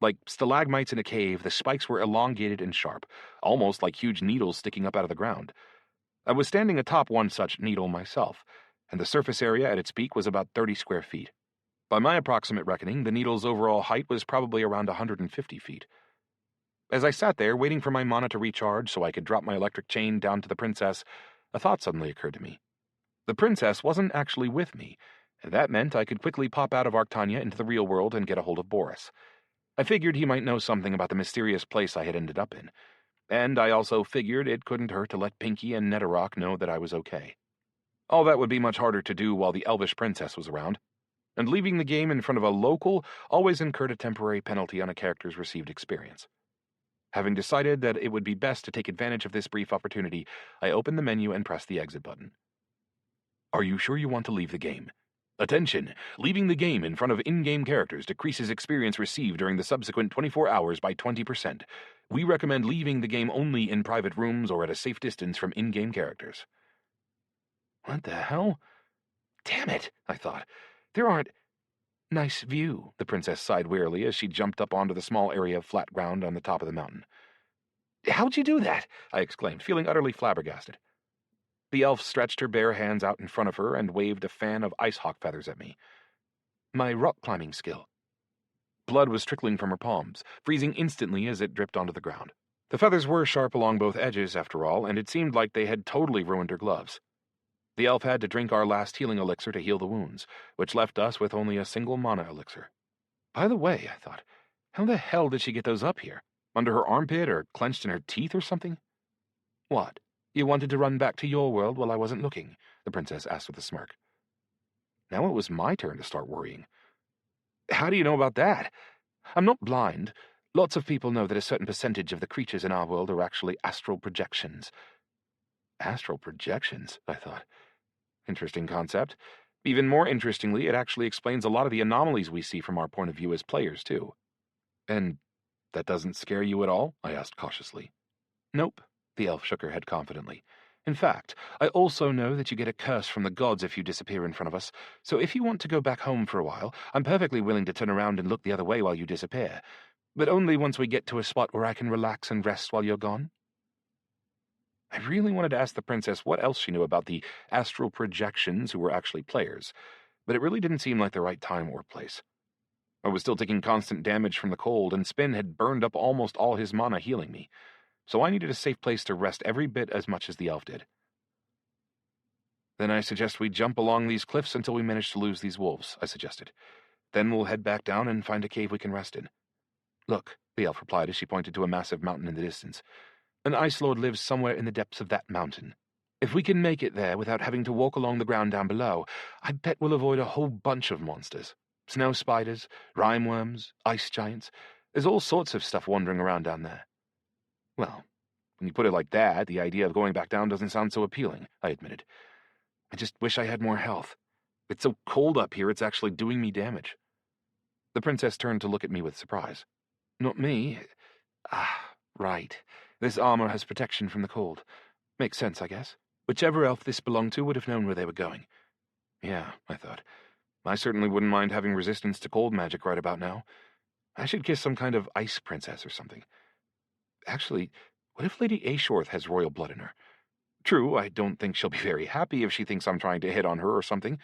Like stalagmites in a cave, the spikes were elongated and sharp, almost like huge needles sticking up out of the ground. I was standing atop one such needle myself, and the surface area at its peak was about 30 square feet. By my approximate reckoning, the needle's overall height was probably around 150 feet. As I sat there, waiting for my mana to recharge so I could drop my electric chain down to the princess, a thought suddenly occurred to me. The princess wasn't actually with me, and that meant I could quickly pop out of Arctania into the real world and get a hold of Boris. I figured he might know something about the mysterious place I had ended up in, and I also figured it couldn't hurt to let Pinky and Netherrock know that I was okay. All that would be much harder to do while the elvish princess was around, and leaving the game in front of a local always incurred a temporary penalty on a character's received experience. Having decided that it would be best to take advantage of this brief opportunity, I opened the menu and pressed the exit button. Are you sure you want to leave the game? Attention! Leaving the game in front of in-game characters decreases experience received during the subsequent 24 hours by 20%. We recommend leaving the game only in private rooms or at a safe distance from in-game characters. What the hell? Damn it, I thought. There aren't... Nice view, the princess sighed wearily as she jumped up onto the small area of flat ground on the top of the mountain. How'd you do that? I exclaimed, feeling utterly flabbergasted. The elf stretched her bare hands out in front of her and waved a fan of ice hawk feathers at me. My rock climbing skill. Blood was trickling from her palms, freezing instantly as it dripped onto the ground. The feathers were sharp along both edges, after all, and it seemed like they had totally ruined her gloves. The elf had to drink our last healing elixir to heal the wounds, which left us with only a single mana elixir. By the way, I thought, how the hell did she get those up here? Under her armpit or clenched in her teeth or something? What? You wanted to run back to your world while I wasn't looking? The princess asked with a smirk. Now it was my turn to start worrying. How do you know about that? I'm not blind. Lots of people know that a certain percentage of the creatures in our world are actually astral projections. Astral projections, I thought. Interesting concept. Even more interestingly, it actually explains a lot of the anomalies we see from our point of view as players, too. And that doesn't scare you at all? I asked cautiously. Nope, the elf shook her head confidently. In fact, I also know that you get a curse from the gods if you disappear in front of us, so if you want to go back home for a while, I'm perfectly willing to turn around and look the other way while you disappear. But only once we get to a spot where I can relax and rest while you're gone. I really wanted to ask the princess what else she knew about the astral projections who were actually players, but it really didn't seem like the right time or place. I was still taking constant damage from the cold, and Spin had burned up almost all his mana healing me, so I needed a safe place to rest every bit as much as the elf did. Then I suggest we jump along these cliffs until we manage to lose these wolves, I suggested. Then we'll head back down and find a cave we can rest in. Look, the elf replied as she pointed to a massive mountain in the distance. An ice lord lives somewhere in the depths of that mountain. If we can make it there without having to walk along the ground down below, I bet we'll avoid a whole bunch of monsters. Snow spiders, rhineworms, ice giants. There's all sorts of stuff wandering around down there. Well, when you put it like that, the idea of going back down doesn't sound so appealing, I admitted. I just wish I had more health. It's so cold up here, it's actually doing me damage. The princess turned to look at me with surprise. Not me. Ah, right. This armor has protection from the cold. Makes sense, I guess. Whichever elf this belonged to would have known where they were going. Yeah, I thought. I certainly wouldn't mind having resistance to cold magic right about now. I should kiss some kind of ice princess or something. Actually, what if Lady Ashorth has royal blood in her? True, I don't think she'll be very happy if she thinks I'm trying to hit on her or something,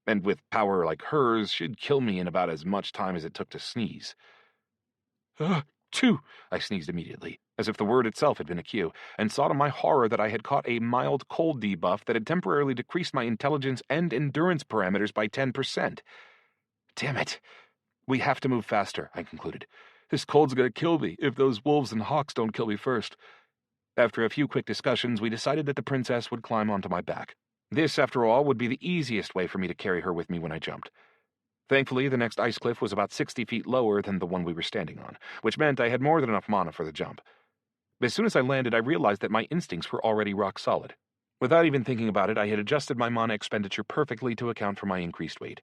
and with power like hers, she'd kill me in about as much time as it took to sneeze. Two! I sneezed immediately, as if the word itself had been a cue, and saw to my horror that I had caught a mild cold debuff that had temporarily decreased my intelligence and endurance parameters by 10%. Damn it. We have to move faster, I concluded. This cold's gonna kill me if those wolves and hawks don't kill me first. After a few quick discussions, we decided that the princess would climb onto my back. This, after all, would be the easiest way for me to carry her with me when I jumped. Thankfully, the next ice cliff was about 60 feet lower than the one we were standing on, which meant I had more than enough mana for the jump. As soon as I landed, I realized that my instincts were already rock solid. Without even thinking about it, I had adjusted my mana expenditure perfectly to account for my increased weight.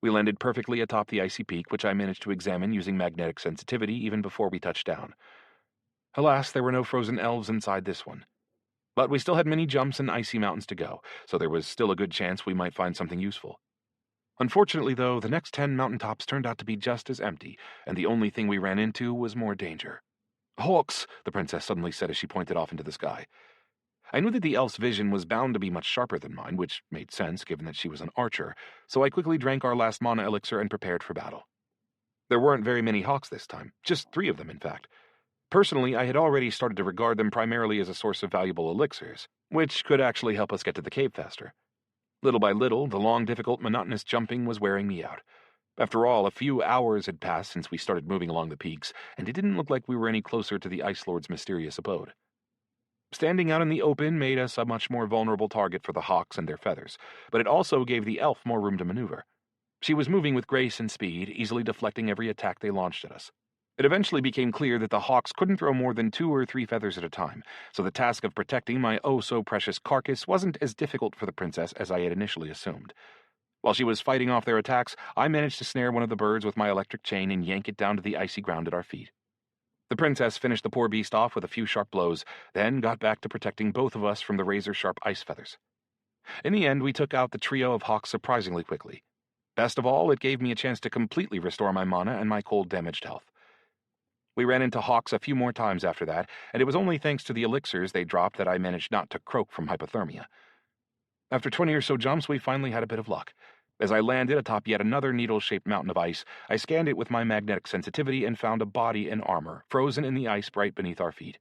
We landed perfectly atop the icy peak, which I managed to examine using magnetic sensitivity even before we touched down. Alas, there were no frozen elves inside this one. But we still had many jumps and icy mountains to go, so there was still a good chance we might find something useful. Unfortunately, though, the next 10 mountaintops turned out to be just as empty, and the only thing we ran into was more danger. "Hawks," the princess suddenly said as she pointed off into the sky. I knew that the elf's vision was bound to be much sharper than mine, which made sense given that she was an archer, so I quickly drank our last mana elixir and prepared for battle. There weren't very many hawks this time, just 3 of them, in fact. Personally, I had already started to regard them primarily as a source of valuable elixirs, which could actually help us get to the cave faster. Little by little, the long, difficult, monotonous jumping was wearing me out. After all, a few hours had passed since we started moving along the peaks, and it didn't look like we were any closer to the Ice Lord's mysterious abode. Standing out in the open made us a much more vulnerable target for the hawks and their feathers, but it also gave the elf more room to maneuver. She was moving with grace and speed, easily deflecting every attack they launched at us. It eventually became clear that the hawks couldn't throw more than 2 or 3 feathers at a time, so the task of protecting my oh-so-precious carcass wasn't as difficult for the princess as I had initially assumed. While she was fighting off their attacks, I managed to snare one of the birds with my electric chain and yank it down to the icy ground at our feet. The princess finished the poor beast off with a few sharp blows, then got back to protecting both of us from the razor-sharp ice feathers. In the end, we took out the trio of hawks surprisingly quickly. Best of all, it gave me a chance to completely restore my mana and my cold-damaged health. We ran into hawks a few more times after that, and it was only thanks to the elixirs they dropped that I managed not to croak from hypothermia. After 20 or so jumps, we finally had a bit of luck. As I landed atop yet another needle-shaped mountain of ice, I scanned it with my magnetic sensitivity and found a body in armor, frozen in the ice right beneath our feet.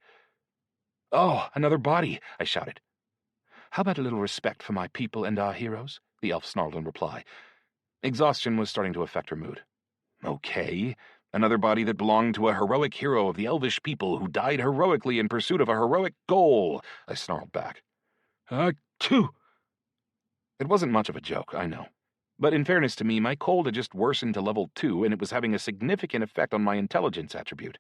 "Oh, another body!" I shouted. "How about a little respect for my people and our heroes?" the elf snarled in reply. Exhaustion was starting to affect her mood. "Okay. Another body that belonged to a heroic hero of the elvish people who died heroically in pursuit of a heroic goal," I snarled back. Achoo! It wasn't much of a joke, I know. But in fairness to me, my cold had just worsened to level 2, and it was having a significant effect on my intelligence attribute.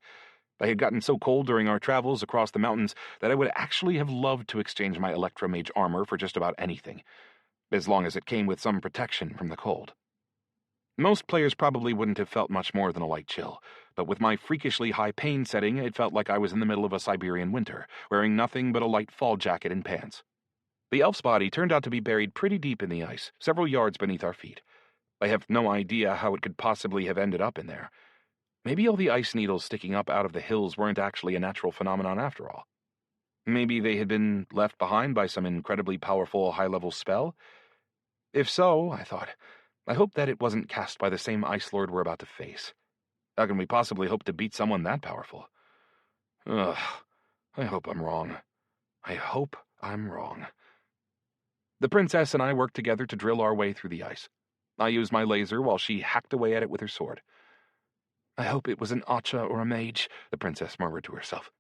I had gotten so cold during our travels across the mountains that I would actually have loved to exchange my electromage armor for just about anything, as long as it came with some protection from the cold. Most players probably wouldn't have felt much more than a light chill, but with my freakishly high pain setting, it felt like I was in the middle of a Siberian winter, wearing nothing but a light fall jacket and pants. The elf's body turned out to be buried pretty deep in the ice, several yards beneath our feet. I have no idea how it could possibly have ended up in there. Maybe all the ice needles sticking up out of the hills weren't actually a natural phenomenon after all. Maybe they had been left behind by some incredibly powerful high-level spell? If so, I thought, I hope that it wasn't cast by the same Ice Lord we're about to face. How can we possibly hope to beat someone that powerful? Ugh, I hope I'm wrong. I hope I'm wrong. The princess and I worked together to drill our way through the ice. I used my laser while she hacked away at it with her sword. "I hope it was an archer or a mage," the princess murmured to herself.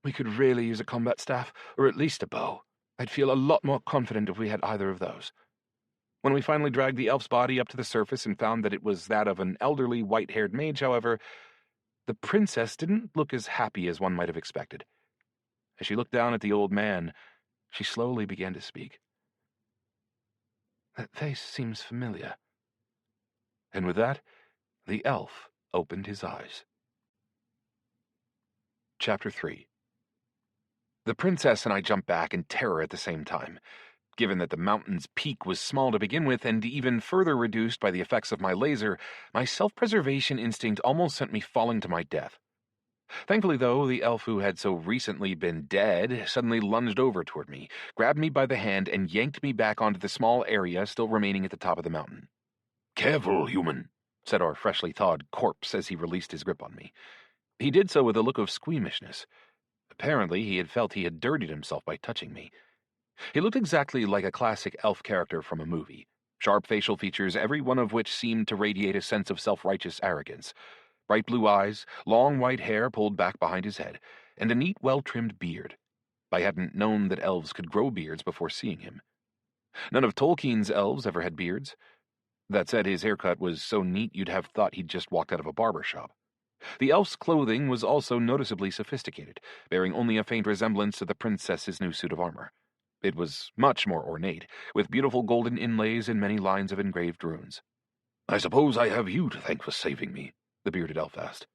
"We could really use a combat staff, or at least a bow. I'd feel a lot more confident if we had either of those." When we finally dragged the elf's body up to the surface and found that it was that of an elderly, white-haired mage, however, the princess didn't look as happy as one might have expected. As she looked down at the old man, she slowly began to speak. "That face seems familiar." And with that, the elf opened his eyes. Chapter 3. The princess and I jumped back in terror at the same time. Given that the mountain's peak was small to begin with and even further reduced by the effects of my laser, my self-preservation instinct almost sent me falling to my death. Thankfully, though, the elf who had so recently been dead suddenly lunged over toward me, grabbed me by the hand, and yanked me back onto the small area still remaining at the top of the mountain. "Careful, human," said our freshly thawed corpse as he released his grip on me. He did so with a look of squeamishness. Apparently, he had felt he had dirtied himself by touching me. He looked exactly like a classic elf character from a movie, sharp facial features, every one of which seemed to radiate a sense of self-righteous arrogance. Bright blue eyes, long white hair pulled back behind his head, and a neat, well-trimmed beard. I hadn't known that elves could grow beards before seeing him. None of Tolkien's elves ever had beards. That said, his haircut was so neat you'd have thought he'd just walked out of a barber shop. The elf's clothing was also noticeably sophisticated, bearing only a faint resemblance to the princess's new suit of armor. It was much more ornate, with beautiful golden inlays and many lines of engraved runes. "I suppose I have you to thank for saving me," the bearded elf asked.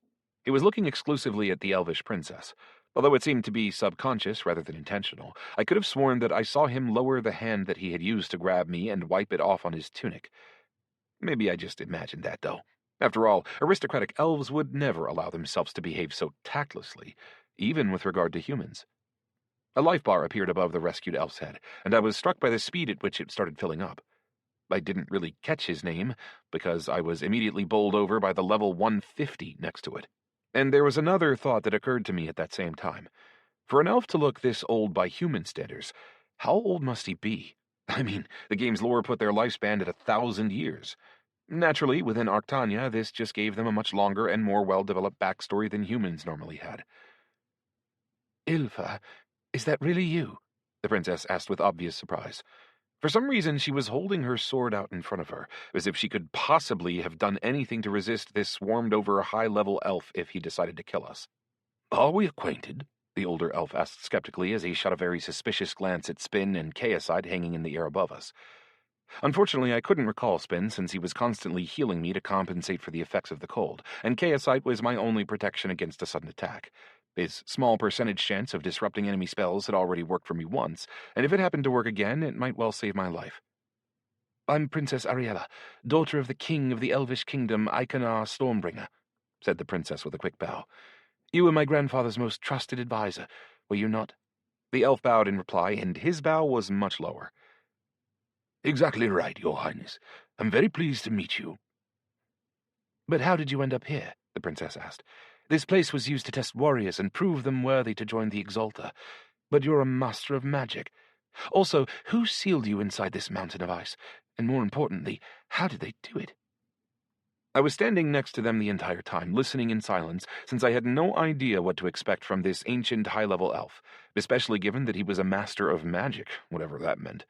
He was looking exclusively at the elvish princess. Although it seemed to be subconscious rather than intentional, I could have sworn that I saw him lower the hand that he had used to grab me and wipe it off on his tunic. Maybe I just imagined that, though. After all, aristocratic elves would never allow themselves to behave so tactlessly, even with regard to humans. A life bar appeared above the rescued elf's head, and I was struck by the speed at which it started filling up. I didn't really catch his name, because I was immediately bowled over by the level 150 next to it. And there was another thought that occurred to me at that same time. For an elf to look this old by human standards, how old must he be? I mean, the game's lore put their lifespan at 1,000 years. Naturally, within Arctania, this just gave them a much longer and more well-developed backstory than humans normally had. "Ilfa, is that really you?" the princess asked with obvious surprise. For some reason, she was holding her sword out in front of her, as if she could possibly have done anything to resist this swarmed-over high-level elf if he decided to kill us. "Are we acquainted?" the older elf asked skeptically as he shot a very suspicious glance at Spin and Chaosite hanging in the air above us. Unfortunately, I couldn't recall Spin since he was constantly healing me to compensate for the effects of the cold, and Chaosite was my only protection against a sudden attack. His small percentage chance of disrupting enemy spells had already worked for me once, and if it happened to work again, it might well save my life. "I'm Princess Ariella, daughter of the king of the elvish kingdom, Iconar Stormbringer," said the princess with a quick bow. "You were my grandfather's most trusted advisor, were you not?" The elf bowed in reply, and his bow was much lower. "Exactly right, Your Highness. I'm very pleased to meet you." "But how did you end up here?" the princess asked. "This place was used to test warriors and prove them worthy to join the Exalter. But you're a master of magic. Also, who sealed you inside this mountain of ice? And more importantly, how did they do it?" I was standing next to them the entire time, listening in silence, since I had no idea what to expect from this ancient high-level elf, especially given that he was a master of magic, whatever that meant.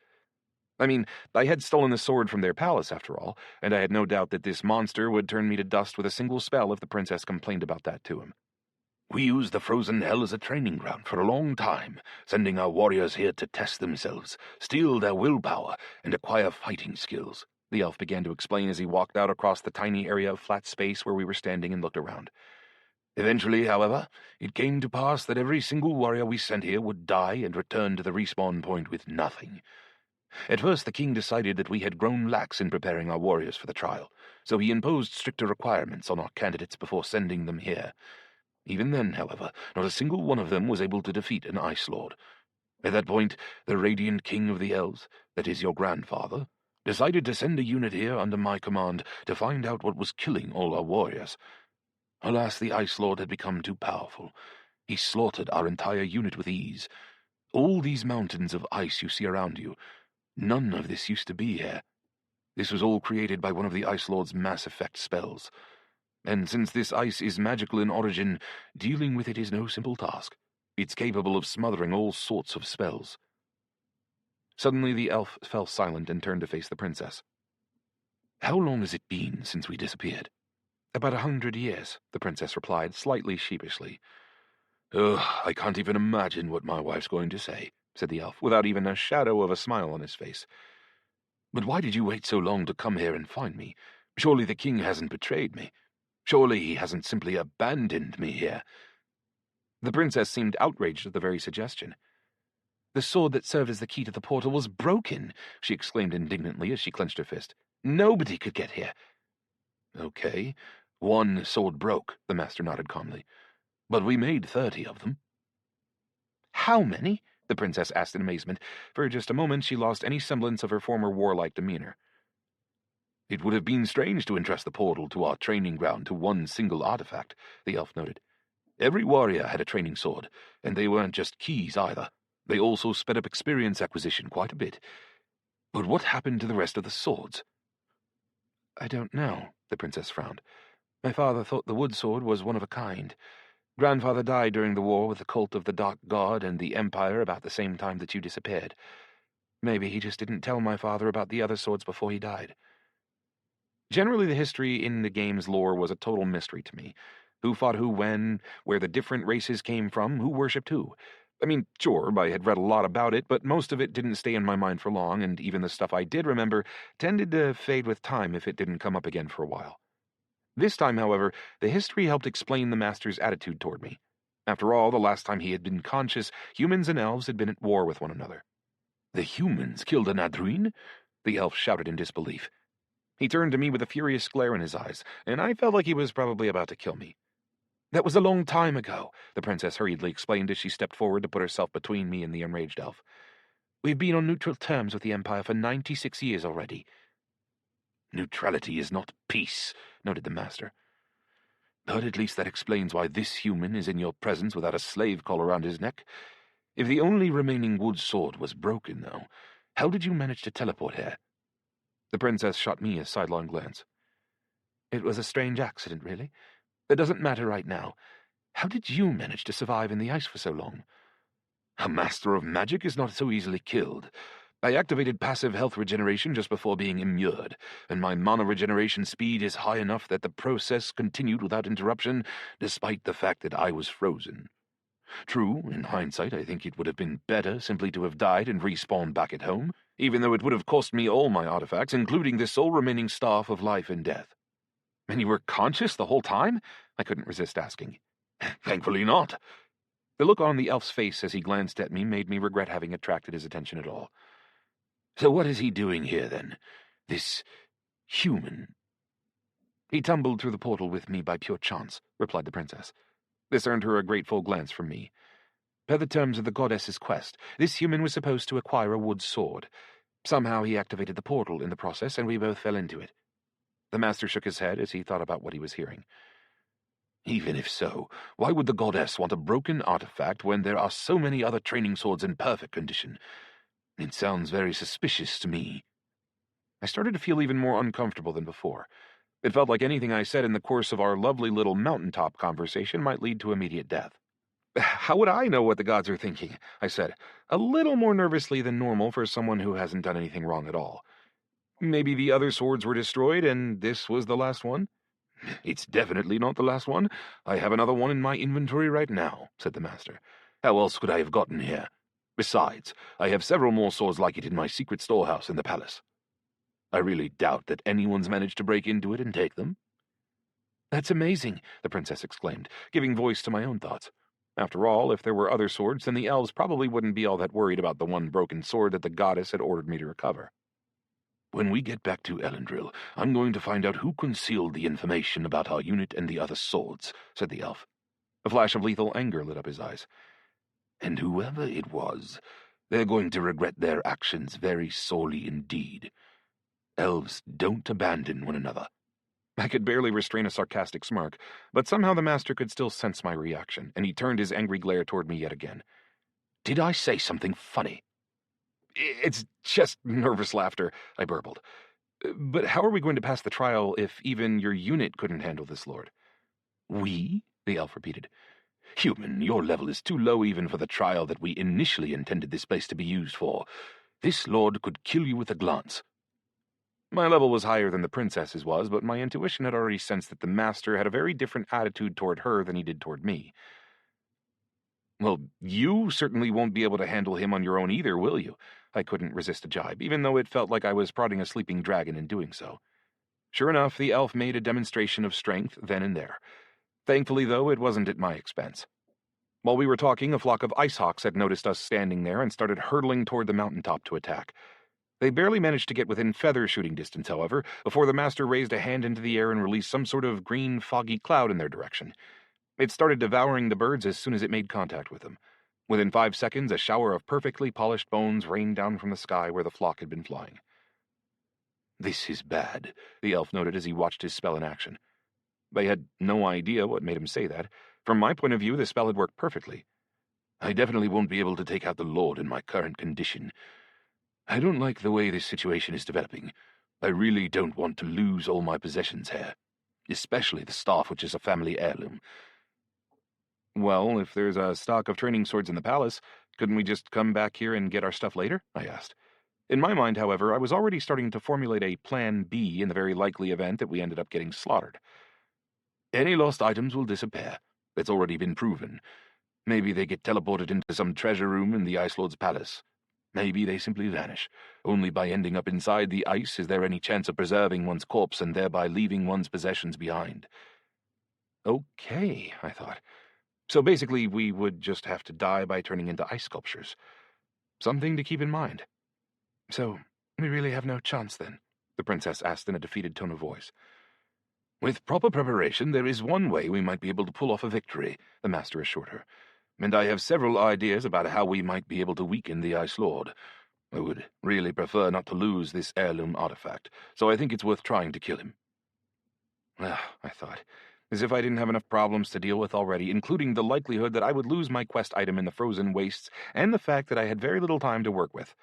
I mean, I had stolen the sword from their palace, after all, and I had no doubt that this monster would turn me to dust with a single spell if the princess complained about that to him. "We used the frozen hell as a training ground for a long time, sending our warriors here to test themselves, steel their willpower, and acquire fighting skills," the elf began to explain as he walked out across the tiny area of flat space where we were standing and looked around. "Eventually, however, it came to pass that every single warrior we sent here would die and return to the respawn point with nothing. At first, the king decided that we had grown lax in preparing our warriors for the trial, so he imposed stricter requirements on our candidates before sending them here. Even then, however, not a single one of them was able to defeat an Ice Lord. At that point, the Radiant King of the Elves, that is your grandfather, decided to send a unit here under my command to find out what was killing all our warriors. Alas, the Ice Lord had become too powerful. He slaughtered our entire unit with ease. All these mountains of ice you see around you, none of this used to be here. This was all created by one of the Ice Lord's mass effect spells. And since this ice is magical in origin, dealing with it is no simple task. It's capable of smothering all sorts of spells." Suddenly the elf fell silent and turned to face the princess. "How long has it been since we disappeared?" "About 100 years, the princess replied, slightly sheepishly. "Oh, I can't even imagine what my wife's going to say," said the elf, without even a shadow of a smile on his face. "But why did you wait so long to come here and find me? Surely the king hasn't betrayed me. Surely he hasn't simply abandoned me here." The princess seemed outraged at the very suggestion. "The sword that served as the key to the portal was broken," she exclaimed indignantly as she clenched her fist. "Nobody could get here." "Okay, one sword broke," the master nodded calmly. "But we made 30 of them." "How many?" the princess asked in amazement. For just a moment she lost any semblance of her former warlike demeanor. "It would have been strange to entrust the portal to our training ground to one single artifact," the elf noted. "Every warrior had a training sword, and they weren't just keys either. They also sped up experience acquisition quite a bit. But what happened to the rest of the swords?" "I don't know," the princess frowned. "My father thought the wood sword was one of a kind. Grandfather died during the war with the cult of the Dark God and the Empire about the same time that you disappeared. Maybe he just didn't tell my father about the other swords before he died." Generally, the history in the game's lore was a total mystery to me. Who fought who when, where the different races came from, who worshipped who. I mean, sure, I had read a lot about it, but most of it didn't stay in my mind for long, and even the stuff I did remember tended to fade with time if it didn't come up again for a while. This time, however, the history helped explain the Master's attitude toward me. After all, the last time he had been conscious, humans and elves had been at war with one another. "The humans killed an Adruin?" the elf shouted in disbelief. He turned to me with a furious glare in his eyes, and I felt like he was probably about to kill me. "That was a long time ago," the princess hurriedly explained as she stepped forward to put herself between me and the enraged elf. "We've been on neutral terms with the Empire for 96 years already." "Neutrality is not peace," noted the Master. "But at least that explains why this human is in your presence without a slave collar around his neck. If the only remaining wood sword was broken, though, how did you manage to teleport here?" The princess shot me a sidelong glance. "It was a strange accident, really. It doesn't matter right now. How did you manage to survive in the ice for so long?" "A master of magic is not so easily killed. I activated passive health regeneration just before being immured, and my mana regeneration speed is high enough that the process continued without interruption, despite the fact that I was frozen. True, in hindsight, I think it would have been better simply to have died and respawned back at home, even though it would have cost me all my artifacts, including the sole remaining staff of life and death." "And you were conscious the whole time?" I couldn't resist asking. "Thankfully not." The look on the elf's face as he glanced at me made me regret having attracted his attention at all. "So what is he doing here, then? This human?" "He tumbled through the portal with me by pure chance," replied the princess. This earned her a grateful glance from me. "Per the terms of the goddess's quest, this human was supposed to acquire a wood sword. Somehow he activated the portal in the process, and we both fell into it." The Master shook his head as he thought about what he was hearing. "Even if so, why would the goddess want a broken artifact when there are so many other training swords in perfect condition? It sounds very suspicious to me." I started to feel even more uncomfortable than before. It felt like anything I said in the course of our lovely little mountaintop conversation might lead to immediate death. "How would I know what the gods are thinking?" I said, a little more nervously than normal for someone who hasn't done anything wrong at all. "Maybe the other swords were destroyed and this was the last one?" "It's definitely not the last one. I have another one in my inventory right now," said the Master. "How else could I have gotten here? Besides, I have several more swords like it in my secret storehouse in the palace. I really doubt that anyone's managed to break into it and take them." "That's amazing," the princess exclaimed, giving voice to my own thoughts. After all, if there were other swords, then the elves probably wouldn't be all that worried about the one broken sword that the goddess had ordered me to recover. "When we get back to Elendril, I'm going to find out who concealed the information about our unit and the other swords," said the elf. A flash of lethal anger lit up his eyes. "And whoever it was, they're going to regret their actions very sorely indeed. Elves don't abandon one another." I could barely restrain a sarcastic smirk, but somehow the Master could still sense my reaction, and he turned his angry glare toward me yet again. "Did I say something funny?" "It's just nervous laughter," I burbled. "But how are we going to pass the trial if even your unit couldn't handle this lord?" "We?" the elf repeated. "Human, your level is too low even for the trial that we initially intended this place to be used for. This lord could kill you with a glance." My level was higher than the princess's was, but my intuition had already sensed that the Master had a very different attitude toward her than he did toward me. "Well, you certainly won't be able to handle him on your own either, will you?" I couldn't resist a jibe, even though it felt like I was prodding a sleeping dragon in doing so. Sure enough, the elf made a demonstration of strength then and there. Thankfully, though, it wasn't at my expense. While we were talking, a flock of ice hawks had noticed us standing there and started hurtling toward the mountaintop to attack. They barely managed to get within feather shooting distance, however, before the Master raised a hand into the air and released some sort of green, foggy cloud in their direction. It started devouring the birds as soon as it made contact with them. Within 5 seconds, a shower of perfectly polished bones rained down from the sky where the flock had been flying. "This is bad," the elf noted as he watched his spell in action. I had no idea what made him say that. From my point of view, the spell had worked perfectly. "I definitely won't be able to take out the Lord in my current condition. I don't like the way this situation is developing. I really don't want to lose all my possessions here, especially the staff, which is a family heirloom." "Well, if there's a stock of training swords in the palace, couldn't we just come back here and get our stuff later?" I asked. In my mind, however, I was already starting to formulate a plan B in the very likely event that we ended up getting slaughtered. Any lost items will disappear. It's already been proven. Maybe they get teleported into some treasure room in the Ice Lord's palace. Maybe they simply vanish. Only by ending up inside the ice is there any chance of preserving one's corpse and thereby leaving one's possessions behind. Okay, I thought. So basically, we would just have to die by turning into ice sculptures. Something to keep in mind. So, we really have no chance then? The princess asked in a defeated tone of voice. With proper preparation, there is one way we might be able to pull off a victory, the master assured her. And I have several ideas about how we might be able to weaken the Ice Lord. I would really prefer not to lose this heirloom artifact, so I think it's worth trying to kill him. I thought, as if I didn't have enough problems to deal with already, including the likelihood that I would lose my quest item in the frozen wastes, and the fact that I had very little time to work with.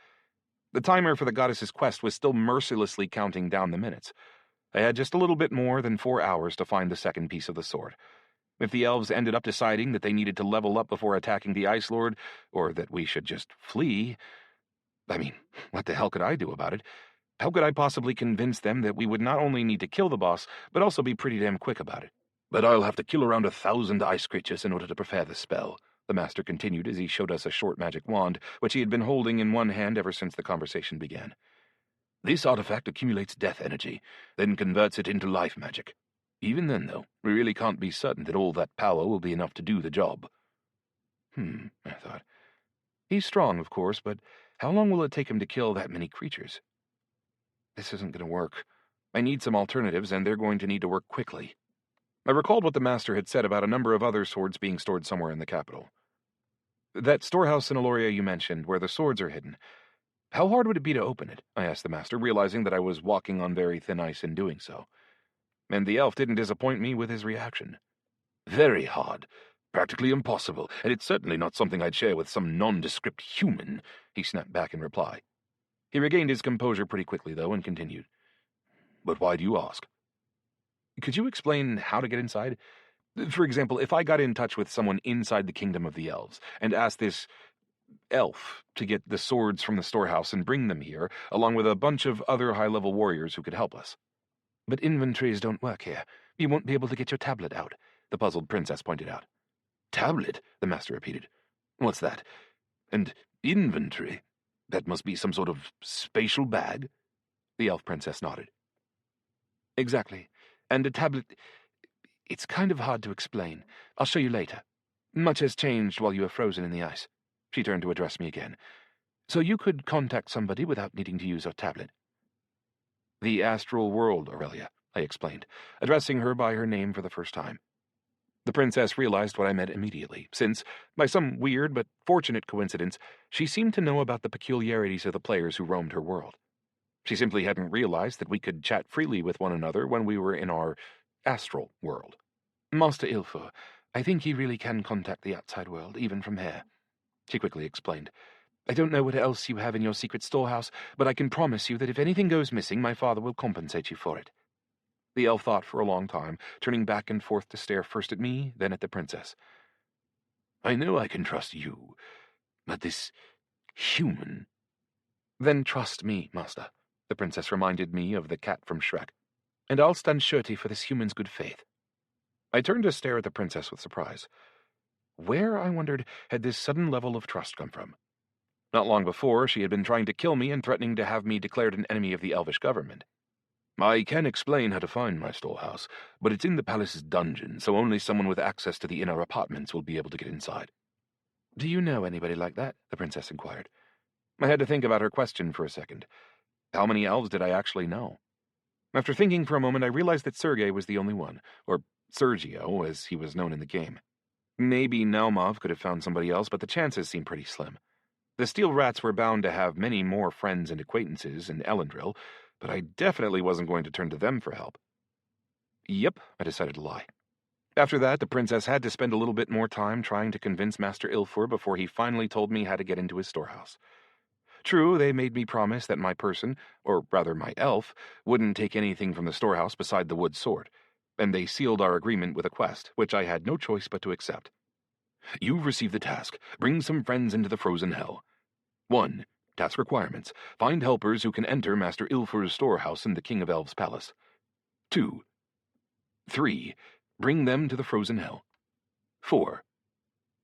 The timer for the goddess's quest was still mercilessly counting down the minutes. I had just a little bit more than 4 hours to find the second piece of the sword. If the elves ended up deciding that they needed to level up before attacking the Ice Lord, or that we should just flee, I mean, what the hell could I do about it? How could I possibly convince them that we would not only need to kill the boss, but also be pretty damn quick about it? But I'll have to kill around 1,000 ice creatures in order to prepare the spell, the master continued as he showed us a short magic wand, which he had been holding in one hand ever since the conversation began. This artifact accumulates death energy, then converts it into life magic. Even then, though, we really can't be certain that all that power will be enough to do the job. I thought. He's strong, of course, but how long will it take him to kill that many creatures? This isn't going to work. I need some alternatives, and they're going to need to work quickly. I recalled what the master had said about a number of other swords being stored somewhere in the capital. That storehouse in Aloria you mentioned, where the swords are hidden. How hard would it be to open it? I asked the master, realizing that I was walking on very thin ice in doing so. And the elf didn't disappoint me with his reaction. Very hard. Practically impossible, and it's certainly not something I'd share with some nondescript human, he snapped back in reply. He regained his composure pretty quickly, though, and continued. But why do you ask? Could you explain how to get inside? For example, if I got in touch with someone inside the kingdom of the elves and asked this elf to get the swords from the storehouse and bring them here, along with a bunch of other high-level warriors who could help us. But inventories don't work here. You won't be able to get your tablet out, the puzzled princess pointed out. Tablet? The master repeated. What's that? And inventory? That must be some sort of spatial bag? The elf princess nodded. Exactly. And a tablet... It's kind of hard to explain. I'll show you later. Much has changed while you were frozen in the ice. She turned to address me again. So you could contact somebody without needing to use a tablet. The astral world, Aurelia, I explained, addressing her by her name for the first time. The princess realized what I meant immediately, since, by some weird but fortunate coincidence, she seemed to know about the peculiarities of the players who roamed her world. She simply hadn't realized that we could chat freely with one another when we were in our astral world. Master Ilfur, I think he really can contact the outside world, even from here, she quickly explained. I don't know what else you have in your secret storehouse, but I can promise you that if anything goes missing, my father will compensate you for it. The elf thought for a long time, turning back and forth to stare first at me, then at the princess. I know I can trust you, but this human... Then trust me, master, the princess reminded me of the cat from Shrek, and I'll stand surety for this human's good faith. I turned to stare at the princess with surprise. Where, I wondered, had this sudden level of trust come from? Not long before, she had been trying to kill me and threatening to have me declared an enemy of the elvish government. I can explain how to find my storehouse, but it's in the palace's dungeon, so only someone with access to the inner apartments will be able to get inside. Do you know anybody like that? The princess inquired. I had to think about her question for a second. How many elves did I actually know? After thinking for a moment, I realized that Sergei was the only one, or Sergio, as he was known in the game. Maybe Naumov could have found somebody else, but the chances seemed pretty slim. The Steel Rats were bound to have many more friends and acquaintances in Elendril, but I definitely wasn't going to turn to them for help. Yep, I decided to lie. After that, the princess had to spend a little bit more time trying to convince Master Ilfur before he finally told me how to get into his storehouse. True, they made me promise that my person, or rather my elf, wouldn't take anything from the storehouse beside the wood sword, and they sealed our agreement with a quest, which I had no choice but to accept. You've received the task. Bring some friends into the frozen hell. 1. Task requirements. Find helpers who can enter Master Ilfur's storehouse in the King of Elves' palace. 2. 3. Bring them to the frozen hell. 4.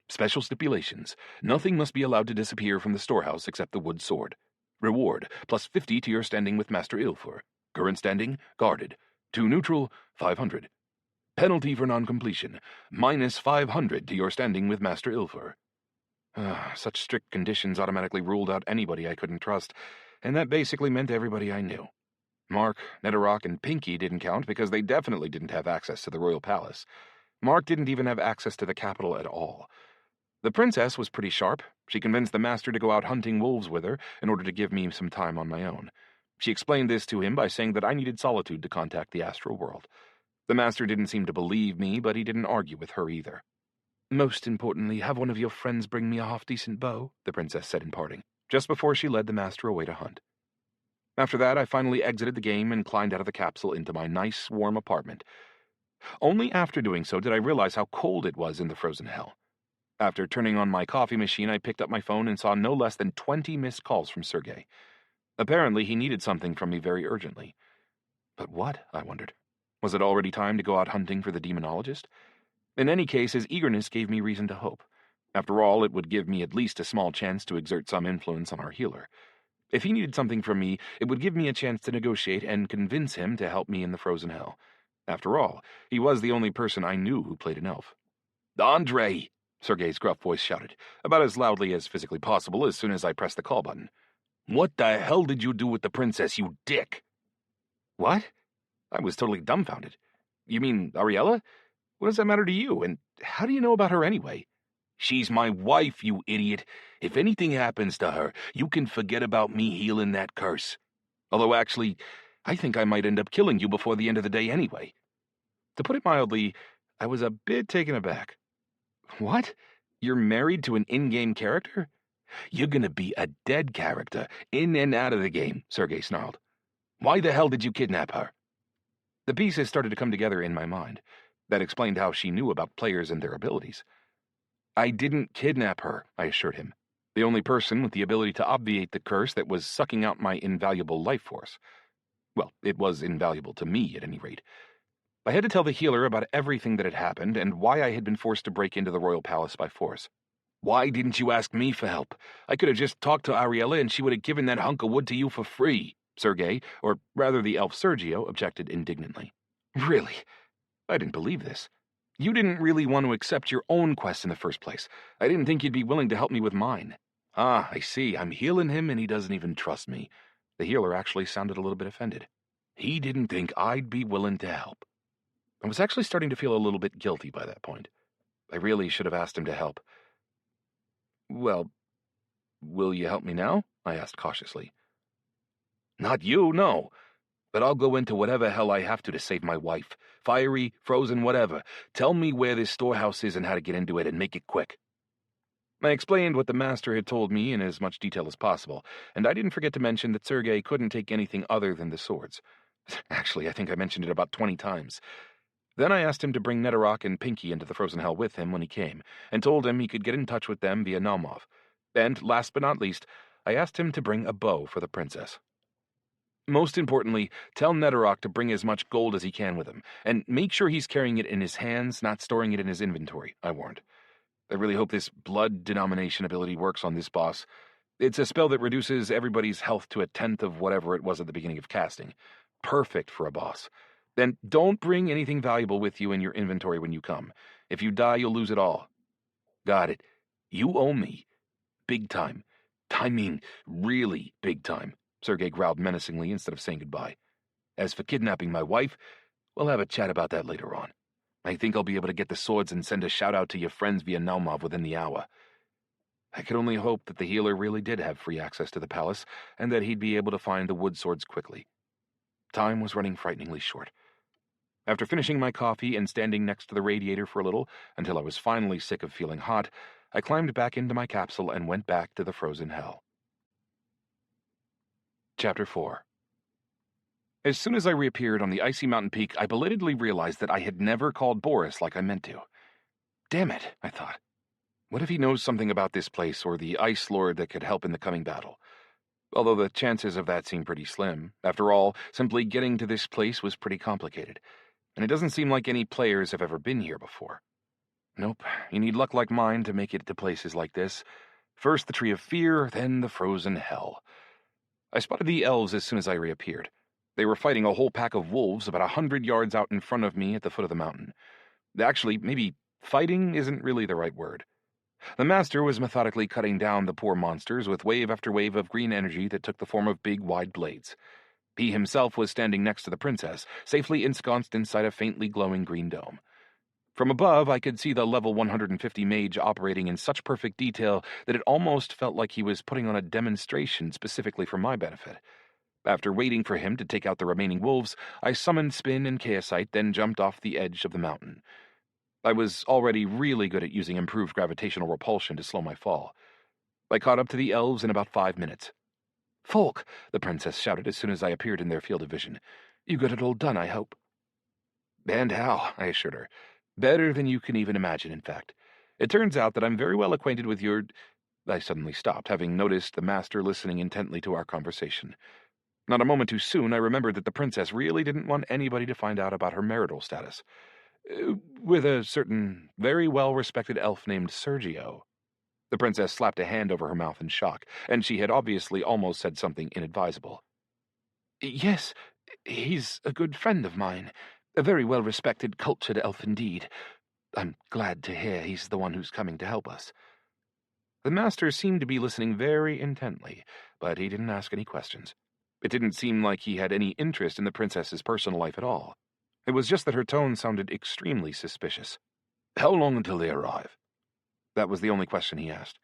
Special stipulations. Nothing must be allowed to disappear from the storehouse except the wood sword. Reward, plus 50 to your standing with Master Ilfur. Current standing, guarded. To neutral, 500. Penalty for non-completion, minus 500 to your standing with Master Ilfur. Such strict conditions automatically ruled out anybody I couldn't trust, and that basically meant everybody I knew. Mark, Netherrock, and Pinky didn't count because they definitely didn't have access to the royal palace. Mark didn't even have access to the capital at all. The princess was pretty sharp. She convinced the master to go out hunting wolves with her in order to give me some time on my own. She explained this to him by saying that I needed solitude to contact the astral world. The master didn't seem to believe me, but he didn't argue with her either. Most importantly, have one of your friends bring me a half-decent bow, the princess said in parting, just before she led the master away to hunt. After that, I finally exited the game and climbed out of the capsule into my nice, warm apartment. Only after doing so did I realize how cold it was in the frozen hell. After turning on my coffee machine, I picked up my phone and saw no less than 20 missed calls from Sergei. Apparently, he needed something from me very urgently. But what, I wondered? Was it already time to go out hunting for the demonologist? In any case, his eagerness gave me reason to hope. After all, it would give me at least a small chance to exert some influence on our healer. If he needed something from me, it would give me a chance to negotiate and convince him to help me in the frozen hell. After all, he was the only person I knew who played an elf. "Andre!" Sergei's gruff voice shouted, about as loudly as physically possible as soon as I pressed the call button. "What the hell did you do with the princess, you dick?" What? I was totally dumbfounded. You mean Ariella? What does that matter to you, and how do you know about her anyway? "She's my wife, you idiot. If anything happens to her, you can forget about me healing that curse. Although, actually, I think I might end up killing you before the end of the day anyway." To put it mildly, I was a bit taken aback. What? You're married to an in-game character? "You're gonna be a dead character, in and out of the game," Sergei snarled. "Why the hell did you kidnap her?" The pieces started to come together in my mind. That explained how she knew about players and their abilities. "I didn't kidnap her," I assured him. The only person with the ability to obviate the curse that was sucking out my invaluable life force. Well, it was invaluable to me, at any rate. I had to tell the healer about everything that had happened and why I had been forced to break into the royal palace by force. "Why didn't you ask me for help? I could have just talked to Ariella and she would have given that hunk of wood to you for free," Sergei, or rather the elf Sergio, objected indignantly. "Really? I didn't believe this. You didn't really want to accept your own quest in the first place. I didn't think you'd be willing to help me with mine." "Ah, I see. I'm healing him and he doesn't even trust me." The healer actually sounded a little bit offended. "He didn't think I'd be willing to help." I was actually starting to feel a little bit guilty by that point. I really should have asked him to help. "Well, will you help me now?" I asked cautiously. "Not you, no. But I'll go into whatever hell I have to save my wife. Fiery, frozen, whatever. Tell me where this storehouse is and how to get into it, and make it quick." I explained what the master had told me in as much detail as possible, and I didn't forget to mention that Sergei couldn't take anything other than the swords. Actually, I think I mentioned it about 20 times. Then I asked him to bring Netherrock and Pinky into the frozen hell with him when he came, and told him he could get in touch with them via Naumov. And, last but not least, I asked him to bring a bow for the princess. Most importantly, tell Netherrock to bring as much gold as he can with him, and make sure he's carrying it in his hands, not storing it in his inventory, I warned. I really hope this blood denomination ability works on this boss. It's a spell that reduces everybody's health to 1/10 of whatever it was at the beginning of casting. Perfect for a boss. Then don't bring anything valuable with you in your inventory when you come. If you die, you'll lose it all. Got it. You owe me. Big time. I mean, really big time, Sergei growled menacingly instead of saying goodbye. As for kidnapping my wife, we'll have a chat about that later on. I think I'll be able to get the swords and send a shout-out to your friends via Naumov within the hour. I could only hope that the healer really did have free access to the palace, and that he'd be able to find the wood swords quickly. Time was running frighteningly short. After finishing my coffee and standing next to the radiator for a little, until I was finally sick of feeling hot, I climbed back into my capsule and went back to the frozen hell. Chapter 4. As soon as I reappeared on the icy mountain peak, I belatedly realized that I had never called Boris like I meant to. Damn it, I thought. What if he knows something about this place or the Ice Lord that could help in the coming battle? although the chances of that seem pretty slim. After all, simply getting to this place was pretty complicated, and it doesn't seem like any players have ever been here before. Nope, you need luck like mine to make it to places like this. First the Tree of Fear, then the Frozen Hell. I spotted the elves as soon as I reappeared. They were fighting a whole pack of wolves about 100 yards out in front of me at the foot of the mountain. Actually, maybe fighting isn't really the right word. The master was methodically cutting down the poor monsters with wave after wave of green energy that took the form of big, wide blades. He himself was standing next to the princess, safely ensconced inside a faintly glowing green dome. From above, I could see the level 150 mage operating in such perfect detail that it almost felt like he was putting on a demonstration specifically for my benefit. After waiting for him to take out the remaining wolves, I summoned Spin and Chaosite, then jumped off the edge of the mountain. I was already really good at using improved gravitational repulsion to slow my fall. I caught up to the elves in about 5 minutes. "Folk," the princess shouted as soon as I appeared in their field of vision. "You got it all done, I hope." "And how," I assured her. "Better than you can even imagine, in fact. It turns out that I'm very well acquainted with your—" I suddenly stopped, having noticed the master listening intently to our conversation. Not a moment too soon, I remembered that the princess really didn't want anybody to find out about her marital status. With a certain very well-respected elf named Sergio. The princess slapped a hand over her mouth in shock, and she had obviously almost said something inadvisable. "Yes, he's a good friend of mine. A very well-respected, cultured elf indeed. I'm glad to hear he's the one who's coming to help us." The master seemed to be listening very intently, but he didn't ask any questions. It didn't seem like he had any interest in the princess's personal life at all. It was just that her tone sounded extremely suspicious. "How long until they arrive?" That was the only question he asked.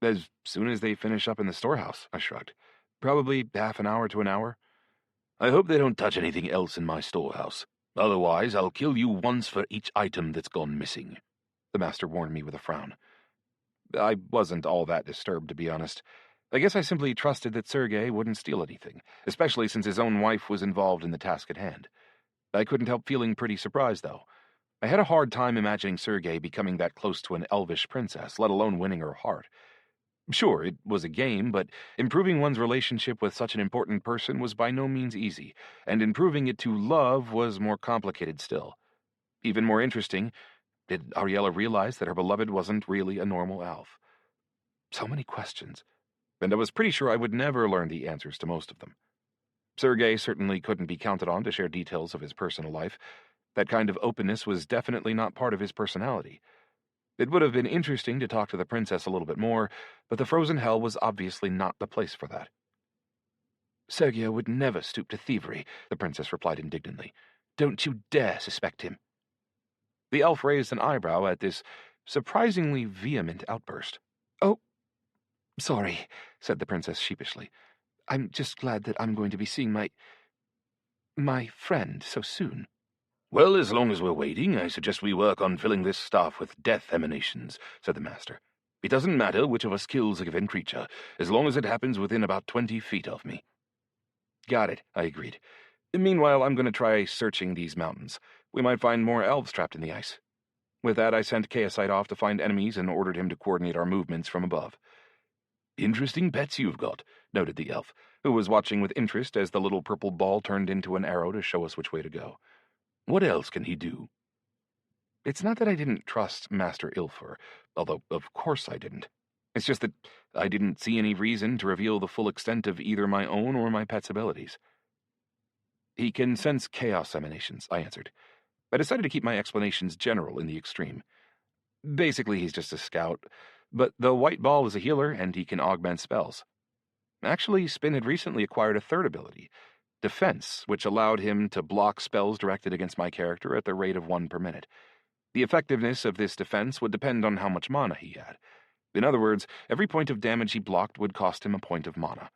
"As soon as they finish up in the storehouse," I shrugged. "Probably half an hour to an hour." "I hope they don't touch anything else in my storehouse. Otherwise, I'll kill you once for each item that's gone missing," the master warned me with a frown. I wasn't all that disturbed, to be honest. I guess I simply trusted that Sergei wouldn't steal anything, especially since his own wife was involved in the task at hand. I couldn't help feeling pretty surprised, though. I had a hard time imagining Sergei becoming that close to an elvish princess, let alone winning her heart. Sure, it was a game, but improving one's relationship with such an important person was by no means easy, and improving it to love was more complicated still. Even more interesting, did Ariella realize that her beloved wasn't really a normal elf? So many questions, and I was pretty sure I would never learn the answers to most of them. Sergei certainly couldn't be counted on to share details of his personal life. That kind of openness was definitely not part of his personality. It would have been interesting to talk to the princess a little bit more, but the frozen hell was obviously not the place for that. "Sergio would never stoop to thievery," the princess replied indignantly. "Don't you dare suspect him." The elf raised an eyebrow at this surprisingly vehement outburst. "Oh, sorry," said the princess sheepishly. "I'm just glad that I'm going to be seeing my friend so soon." "Well, as long as we're waiting, I suggest we work on filling this staff with death emanations," said the master. "It doesn't matter which of us kills a given creature, as long as it happens within about 20 feet of me." "Got it," I agreed. "Meanwhile, I'm going to try searching these mountains. We might find more elves trapped in the ice." With that, I sent Chaosite off to find enemies and ordered him to coordinate our movements from above. "Interesting pets you've got," noted the elf, who was watching with interest as the little purple ball turned into an arrow to show us which way to go. "What else can he do?" It's not that I didn't trust Master Ilfur, although of course I didn't. It's just that I didn't see any reason to reveal the full extent of either my own or my pet's abilities. "He can sense chaos emanations," I answered. I decided to keep my explanations general in the extreme. Basically, he's just a scout, but the white ball is a healer and he can augment spells. Actually, Spin had recently acquired a third ability, Defense, which allowed him to block spells directed against my character at the rate of 1 per minute. The effectiveness of this defense would depend on how much mana he had. In other words, every point of damage he blocked would cost him a point of mana.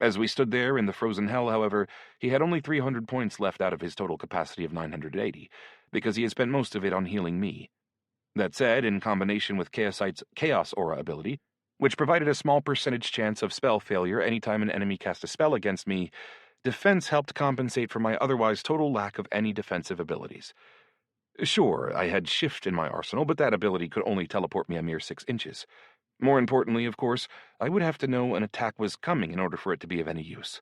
As we stood there in the frozen hell, however, he had only 300 points left out of his total capacity of 980, because he had spent most of it on healing me. That said, in combination with Chaosite's Chaos Aura ability, which provided a small percentage chance of spell failure anytime an enemy cast a spell against me, Defense helped compensate for my otherwise total lack of any defensive abilities. Sure, I had Shift in my arsenal, but that ability could only teleport me a mere 6 inches. More importantly, of course, I would have to know an attack was coming in order for it to be of any use.